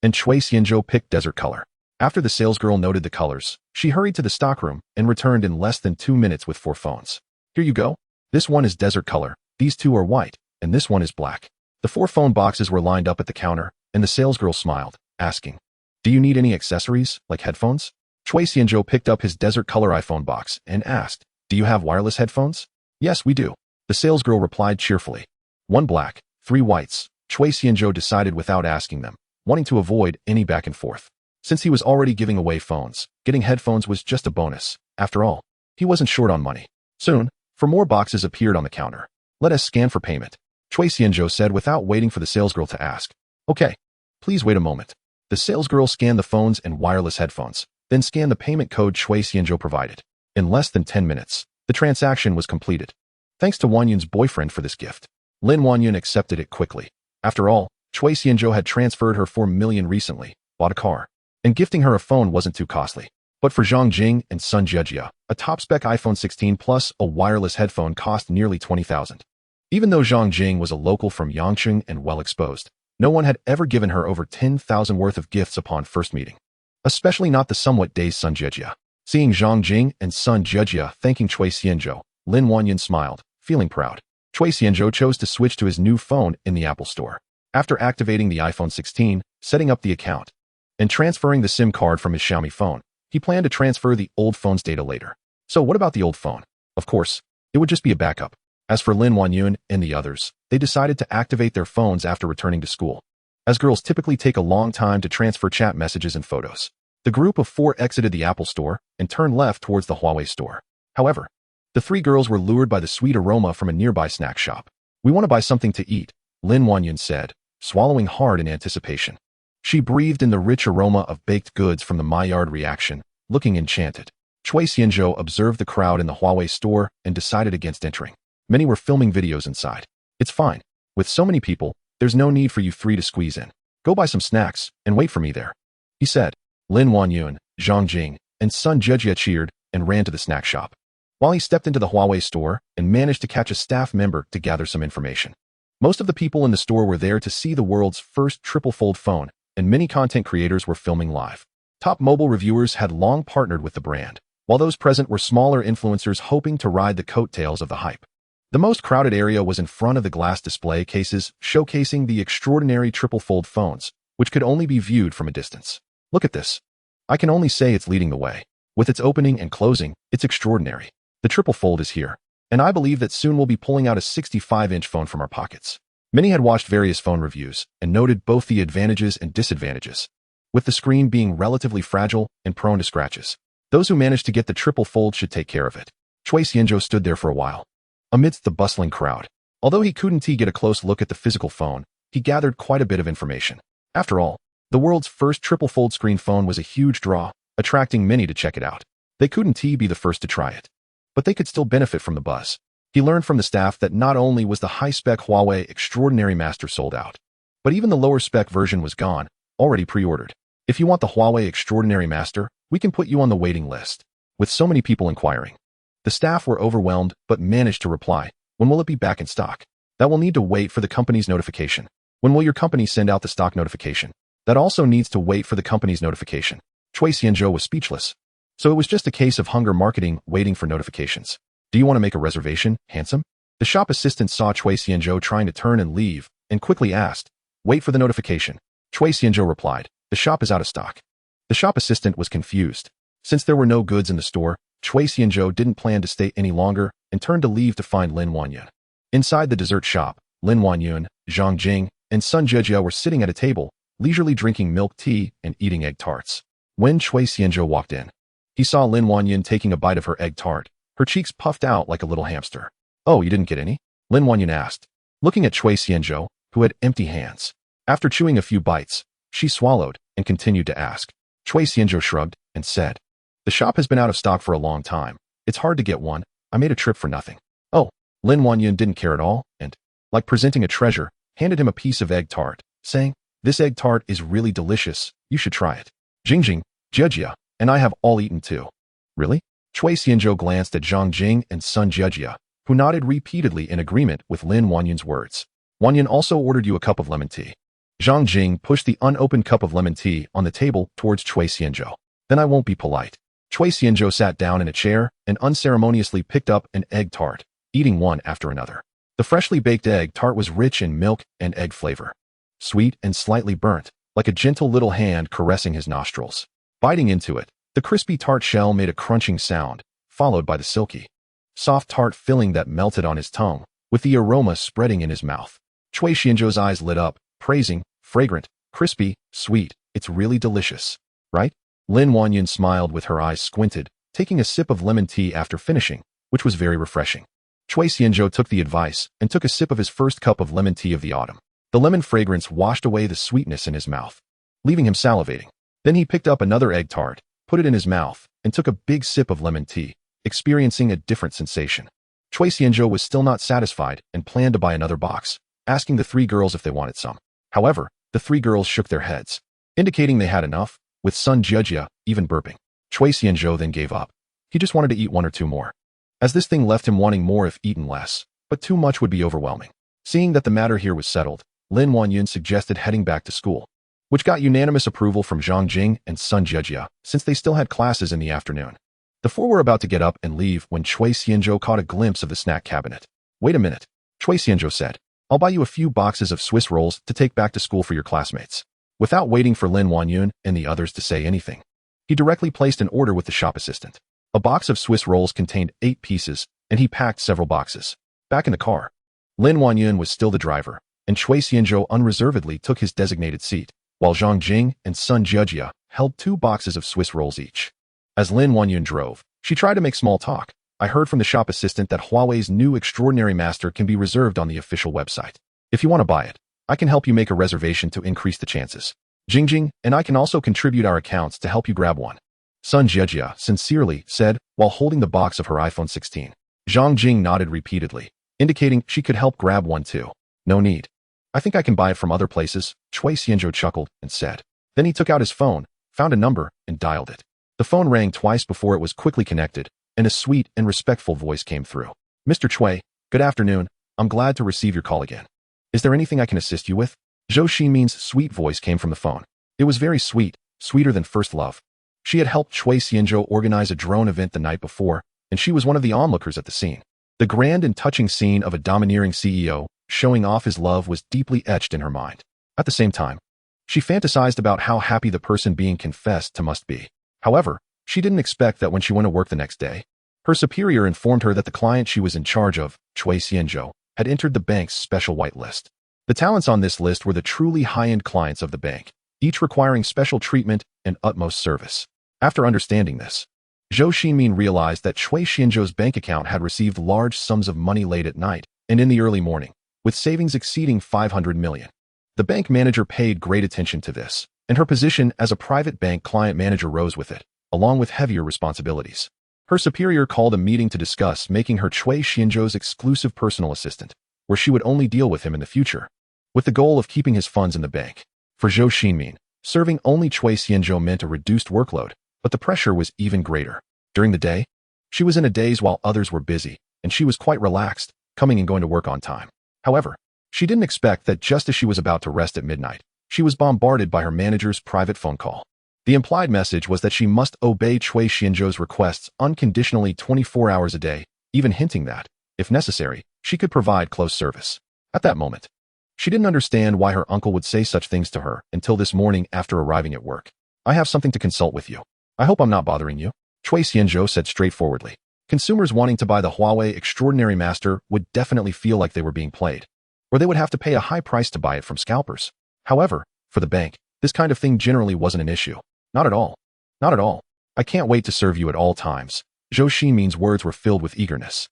and Cui Xianzhou picked desert color. After the salesgirl noted the colors, she hurried to the stockroom and returned in less than 2 minutes with 4 phones. Here you go. This one is desert color, these 2 are white, and this one is black. The 4 phone boxes were lined up at the counter, and the salesgirl smiled, asking, do you need any accessories, like headphones? Cui Xianzhou picked up his desert color iPhone box and asked, do you have wireless headphones? Yes, we do. The salesgirl replied cheerfully. 1 black, 3 whites, Cui Xianzhou decided without asking them, wanting to avoid any back and forth. Since he was already giving away phones, getting headphones was just a bonus. After all, he wasn't short on money. Soon, 4 more boxes appeared on the counter. Let us scan for payment, Cui Xianzhou said without waiting for the salesgirl to ask. Okay, please wait a moment. The salesgirl scanned the phones and wireless headphones, then scanned the payment code Cui Xianzhou provided. In less than 10 minutes, the transaction was completed. Thanks to Wanyun's boyfriend for this gift. Lin Wanyun accepted it quickly. After all, Cui Xianzhou had transferred her 4 million recently, bought a car, and gifting her a phone wasn't too costly. But for Zhang Jing and Sun Jejia, a top-spec iPhone 16 plus a wireless headphone cost nearly 20,000. Even though Zhang Jing was a local from Yangcheng and well-exposed, no one had ever given her over 10,000 worth of gifts upon first meeting. Especially not the somewhat dazed Sun Jejia. Seeing Zhang Jing and Sun Jejia thanking Cui Xianzhou, Lin Wanyun smiled, feeling proud. Cui Xianzhou chose to switch to his new phone in the Apple Store. After activating the iPhone 16, setting up the account, and transferring the SIM card from his Xiaomi phone, he planned to transfer the old phone's data later. So what about the old phone? Of course, it would just be a backup. As for Lin Wanyun and the others, they decided to activate their phones after returning to school. as girls typically take a long time to transfer chat messages and photos. The group of 4 exited the Apple store and turned left towards the Huawei store. However, the 3 girls were lured by the sweet aroma from a nearby snack shop. "We want to buy something to eat," Lin Wanyun said, swallowing hard in anticipation. She breathed in the rich aroma of baked goods from the Maillard reaction, looking enchanted. Cui Xianzhou observed the crowd in the Huawei store and decided against entering. Many were filming videos inside. "It's fine. With so many people, there's no need for you 3 to squeeze in. Go buy some snacks and wait for me there," he said. Lin Wanyun, Zhang Jing, and Sun Jejia cheered and ran to the snack shop, while he stepped into the Huawei store and managed to catch a staff member to gather some information. Most of the people in the store were there to see the world's first triple-fold phone, and many content creators were filming live. Top mobile reviewers had long partnered with the brand, while those present were smaller influencers hoping to ride the coattails of the hype. The most crowded area was in front of the glass display cases showcasing the extraordinary triple-fold phones, which could only be viewed from a distance. "Look at this. I can only say it's leading the way. With its opening and closing, it's extraordinary. The triple fold is here, and I believe that soon we'll be pulling out a 65-inch phone from our pockets." Many had watched various phone reviews and noted both the advantages and disadvantages, with the screen being relatively fragile and prone to scratches. Those who managed to get the triple fold should take care of it. Cui Xianzhou stood there for a while, amidst the bustling crowd. Although he couldn't get a close look at the physical phone, he gathered quite a bit of information. After all, the world's first triple fold screen phone was a huge draw, attracting many to check it out. They couldn't be the first to try it, but they could still benefit from the buzz. He learned from the staff that not only was the high-spec Huawei Extraordinary Master sold out, but even the lower-spec version was gone, already pre-ordered. "If you want the Huawei Extraordinary Master, we can put you on the waiting list." With so many people inquiring, the staff were overwhelmed but managed to reply, "When will it be back in stock?" "That will need to wait for the company's notification." "When will your company send out the stock notification?" "That also needs to wait for the company's notification." Cui Xianzhou was speechless. So it was just a case of hunger marketing waiting for notifications. "Do you want to make a reservation, handsome?" The shop assistant saw Cui Xianzhou trying to turn and leave and quickly asked, "Wait for the notification." Cui Xianzhou replied, "The shop is out of stock." The shop assistant was confused. Since there were no goods in the store, Cui Xianzhou didn't plan to stay any longer and turned to leave to find Lin Wanyun. Inside the dessert shop, Lin Wanyun, Zhang Jing, and Sun Jejia were sitting at a table, leisurely drinking milk tea and eating egg tarts. When Cui Xianzhou walked in, he saw Lin Wanyun taking a bite of her egg tart, her cheeks puffed out like a little hamster. "Oh, you didn't get any?" Lin Wanyun asked, looking at Cui Xianzhou, who had empty hands. After chewing a few bites, she swallowed and continued to ask. Cui Xianzhou shrugged and said, "The shop has been out of stock for a long time. It's hard to get one. I made a trip for nothing." "Oh." Lin Wanyun didn't care at all and, like presenting a treasure, handed him a piece of egg tart, saying, "This egg tart is really delicious. You should try it. Jingjing, Jejia, and I have all eaten too." "Really?" Cui Xianzhou glanced at Zhang Jing and Sun Jejia, who nodded repeatedly in agreement with Lin Wanyun's words. "Wanyun also ordered you a cup of lemon tea." Zhang Jing pushed the unopened cup of lemon tea on the table towards Cui Xianzhou. "Then I won't be polite." Cui Xianzhou sat down in a chair and unceremoniously picked up an egg tart, eating one after another. The freshly baked egg tart was rich in milk and egg flavor, sweet and slightly burnt, like a gentle little hand caressing his nostrils. Biting into it, the crispy tart shell made a crunching sound, followed by the silky, soft tart filling that melted on his tongue, with the aroma spreading in his mouth. Cui Xianzhou's eyes lit up, praising, "Fragrant, crispy, sweet, it's really delicious, right?" Lin Wanyun smiled with her eyes squinted, taking a sip of lemon tea after finishing, which was very refreshing. Cui Xianzhou took the advice and took a sip of his first cup of lemon tea of the autumn. The lemon fragrance washed away the sweetness in his mouth, leaving him salivating. Then he picked up another egg tart, put it in his mouth, and took a big sip of lemon tea, experiencing a different sensation. Cui Xianzhou was still not satisfied and planned to buy another box, asking the 3 girls if they wanted some. However, the 3 girls shook their heads, indicating they had enough, with Sun Jejia even burping. Cui Xianzhou then gave up. He just wanted to eat 1 or 2 more, as this thing left him wanting more if eaten less, but too much would be overwhelming. Seeing that the matter here was settled, Lin Wanyun suggested heading back to school, which got unanimous approval from Zhang Jing and Sun Jejia, since they still had classes in the afternoon. The 4 were about to get up and leave when Cui Xianzhou caught a glimpse of the snack cabinet. "Wait a minute," Cui Xianzhou said. "I'll buy you a few boxes of Swiss rolls to take back to school for your classmates." Without waiting for Lin Wanyun and the others to say anything, he directly placed an order with the shop assistant. A box of Swiss rolls contained 8 pieces, and he packed several boxes. Back in the car, Lin Wanyun was still the driver, and Chui Xianzhou unreservedly took his designated seat, while Zhang Jing and Sun Jiejia held 2 boxes of Swiss rolls each. As Lin Wanyun drove, she tried to make small talk. I heard from the shop assistant that Huawei's new extraordinary master can be reserved on the official website. If you want to buy it, I can help you make a reservation to increase the chances. Jingjing and I can also contribute our accounts to help you grab one. Sun Jiejia sincerely said while holding the box of her iPhone 16. Zhang Jing nodded repeatedly, indicating she could help grab one too. No need. I think I can buy it from other places, Chui Xianzhou chuckled and said. Then he took out his phone, found a number, and dialed it. The phone rang twice before it was quickly connected, and a sweet and respectful voice came through. Mr. Chui, good afternoon. I'm glad to receive your call again. Is there anything I can assist you with? Zhou Xinmin's sweet voice came from the phone. It was very sweet, sweeter than first love. She had helped Chui Xianzhou organize a drone event the night before, and she was one of the onlookers at the scene. The grand and touching scene of a domineering CEO showing off his love was deeply etched in her mind. At the same time, she fantasized about how happy the person being confessed to must be. However, she didn't expect that when she went to work the next day, her superior informed her that the client she was in charge of, Chui Xianzhou, had entered the bank's special white list. The talents on this list were the truly high-end clients of the bank, each requiring special treatment and utmost service. After understanding this, Zhou Xinmin realized that Chui Xianzhou's bank account had received large sums of money late at night and in the early morning, with savings exceeding 500 million. The bank manager paid great attention to this, and her position as a private bank client manager rose with it, along with heavier responsibilities. Her superior called a meeting to discuss making her Chui Xianzhou's exclusive personal assistant, where she would only deal with him in the future, with the goal of keeping his funds in the bank. For Zhou Xinmin, serving only Chui Xianzhou meant a reduced workload, but the pressure was even greater. During the day, she was in a daze while others were busy, and she was quite relaxed, coming and going to work on time. However, she didn't expect that just as she was about to rest at midnight, she was bombarded by her manager's private phone call. The implied message was that she must obey Chui Xianzhou's requests unconditionally 24 hours a day, even hinting that, if necessary, she could provide close service. At that moment, she didn't understand why her uncle would say such things to her until this morning after arriving at work. I have something to consult with you. I hope I'm not bothering you, Chui Xianzhou said straightforwardly. Consumers wanting to buy the Huawei Extraordinary Master would definitely feel like they were being played, or they would have to pay a high price to buy it from scalpers. However, for the bank, this kind of thing generally wasn't an issue. Not at all. Not at all. I can't wait to serve you at all times. Zhou Xinmin's words were filled with eagerness.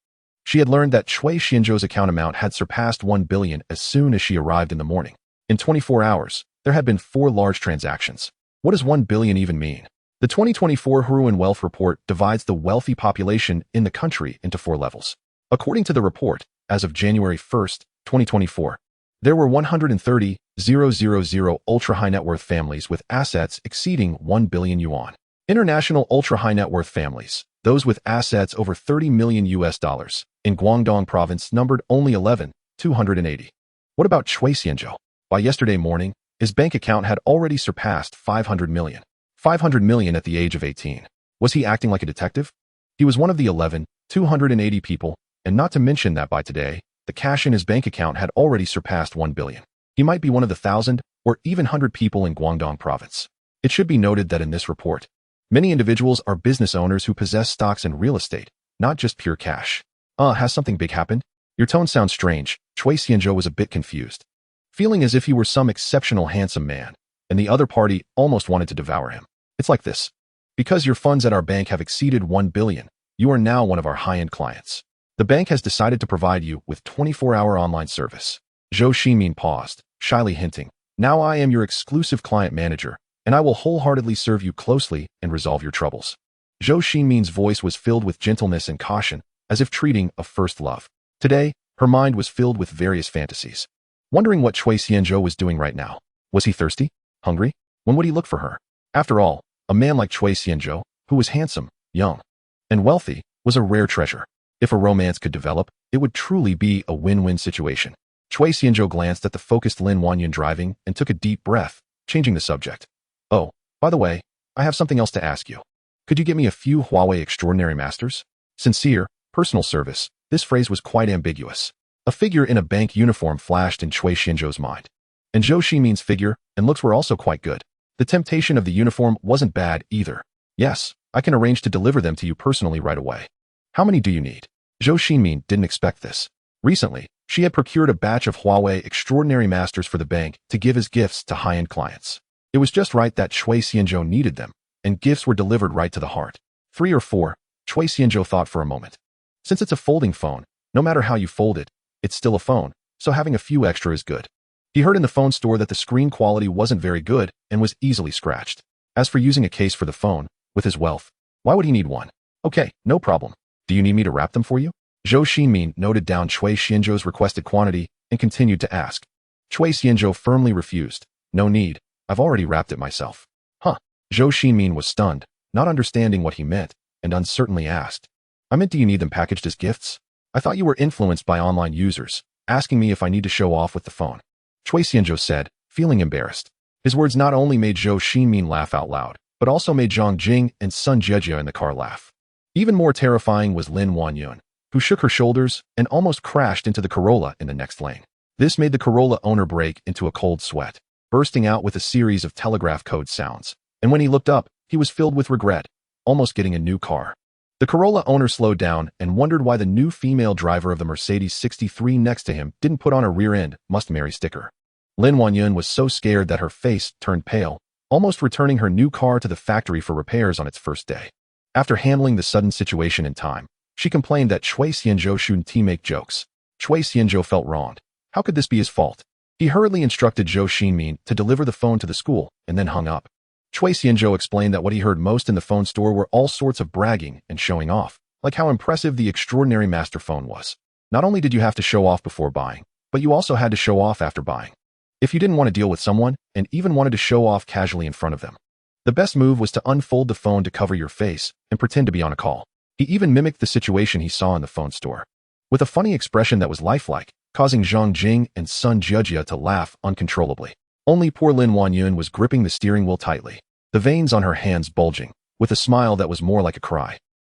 She had learned that Chui Xianzhou's account amount had surpassed 1 billion as soon as she arrived in the morning. In 24 hours, there had been 4 large transactions. What does 1 billion even mean? The 2024 Huruan Wealth Report divides the wealthy population in the country into 4 levels. According to the report, as of January 1st, 2024, there were 130,000 ultra-high net worth families with assets exceeding 1 billion yuan. International ultra-high net worth families, those with assets over $30 million in Guangdong province numbered only 11,280. What about Chui Xianzhou? By yesterday morning, his bank account had already surpassed 500 million. 500 million at the age of 18. Was he acting like a detective? He was one of the 11,280 people, and not to mention that by today, the cash in his bank account had already surpassed 1 billion. He might be one of the 1,000 or even 100 people in Guangdong province. It should be noted that in this report, many individuals are business owners who possess stocks and real estate, not just pure cash. Has something big happened? Your tone sounds strange. Chui Xianzhou was a bit confused, feeling as if he were some exceptional handsome man, and the other party almost wanted to devour him. It's like this. Because your funds at our bank have exceeded 1 billion, you are now one of our high-end clients. The bank has decided to provide you with 24-hour online service. Zhou Xinmin paused, shyly hinting, now I am your exclusive client manager, and I will wholeheartedly serve you closely and resolve your troubles. Zhou Xinmin's voice was filled with gentleness and caution, as if treating a first love. Today, her mind was filled with various fantasies, wondering what Chui Xianzhou was doing right now. Was he thirsty? Hungry? When would he look for her? After all, a man like Chui Xianzhou, who was handsome, young, and wealthy, was a rare treasure. If a romance could develop, it would truly be a win-win situation. Chui Xianzhou glanced at the focused Lin Wanyun driving and took a deep breath, changing the subject. Oh, by the way, I have something else to ask you. Could you get me a few Huawei Extraordinary Masters? Sincere, personal service. This phrase was quite ambiguous. A figure in a bank uniform flashed in Chui Xianzhou's mind. And Zhou Xinmin's figure and looks were also quite good. The temptation of the uniform wasn't bad either. Yes, I can arrange to deliver them to you personally right away. How many do you need? Zhou Xinmin didn't expect this. Recently, She had procured a batch of Huawei Extraordinary Masters for the bank to give as gifts to high-end clients. It was just right that Cui Xianzhou needed them, and gifts were delivered right to the heart. 3 or 4, Cui Xianzhou thought for a moment. Since it's a folding phone, no matter how you fold it, it's still a phone, so having a few extra is good. He heard in the phone store that the screen quality wasn't very good and was easily scratched. As for using a case for the phone, with his wealth, why would he need one? Okay, no problem. Do you need me to wrap them for you? Zhou Xinmin noted down Cui Xianzhou's requested quantity and continued to ask. Cui Xianzhou firmly refused. No need, I've already wrapped it myself. Huh. Zhou Xinmin was stunned, not understanding what he meant, and uncertainly asked. I meant, do you need them packaged as gifts? I thought you were influenced by online users, asking me if I need to show off with the phone. Cui Xianzhou said, feeling embarrassed. His words not only made Zhou Xinmin laugh out loud, but also made Zhang Jing and Sun Jiejia in the car laugh. Even more terrifying was Lin Wanyun, who shook her shoulders and almost crashed into the Corolla in the next lane. This made the Corolla owner break into a cold sweat, bursting out with a series of telegraph code sounds. And when he looked up, he was filled with regret, almost getting a new car. The Corolla owner slowed down and wondered why the new female driver of the Mercedes 63 next to him didn't put on a rear-end must marry sticker. Lin Wanyun was so scared that her face turned pale, almost returning her new car to the factory for repairs on its first day. After handling the sudden situation in time, she complained that Cui Xianzhou shouldn't make jokes. Cui Xianzhou felt wronged. How could this be his fault? He hurriedly instructed Zhou Xinmin to deliver the phone to the school and then hung up. Cui Xianzhou explained that what he heard most in the phone store were all sorts of bragging and showing off, like how impressive the Extraordinary Master phone was. Not only did you have to show off before buying, but you also had to show off after buying. If you didn't want to deal with someone and even wanted to show off casually in front of them, the best move was to unfold the phone to cover your face and pretend to be on a call. He even mimicked the situation he saw in the phone store, with a funny expression that was lifelike, causing Zhang Jing and Sun Jiejia to laugh uncontrollably. Only poor Lin Wanyun was gripping the steering wheel tightly, the veins on her hands bulging, with a smile that was more like a cry.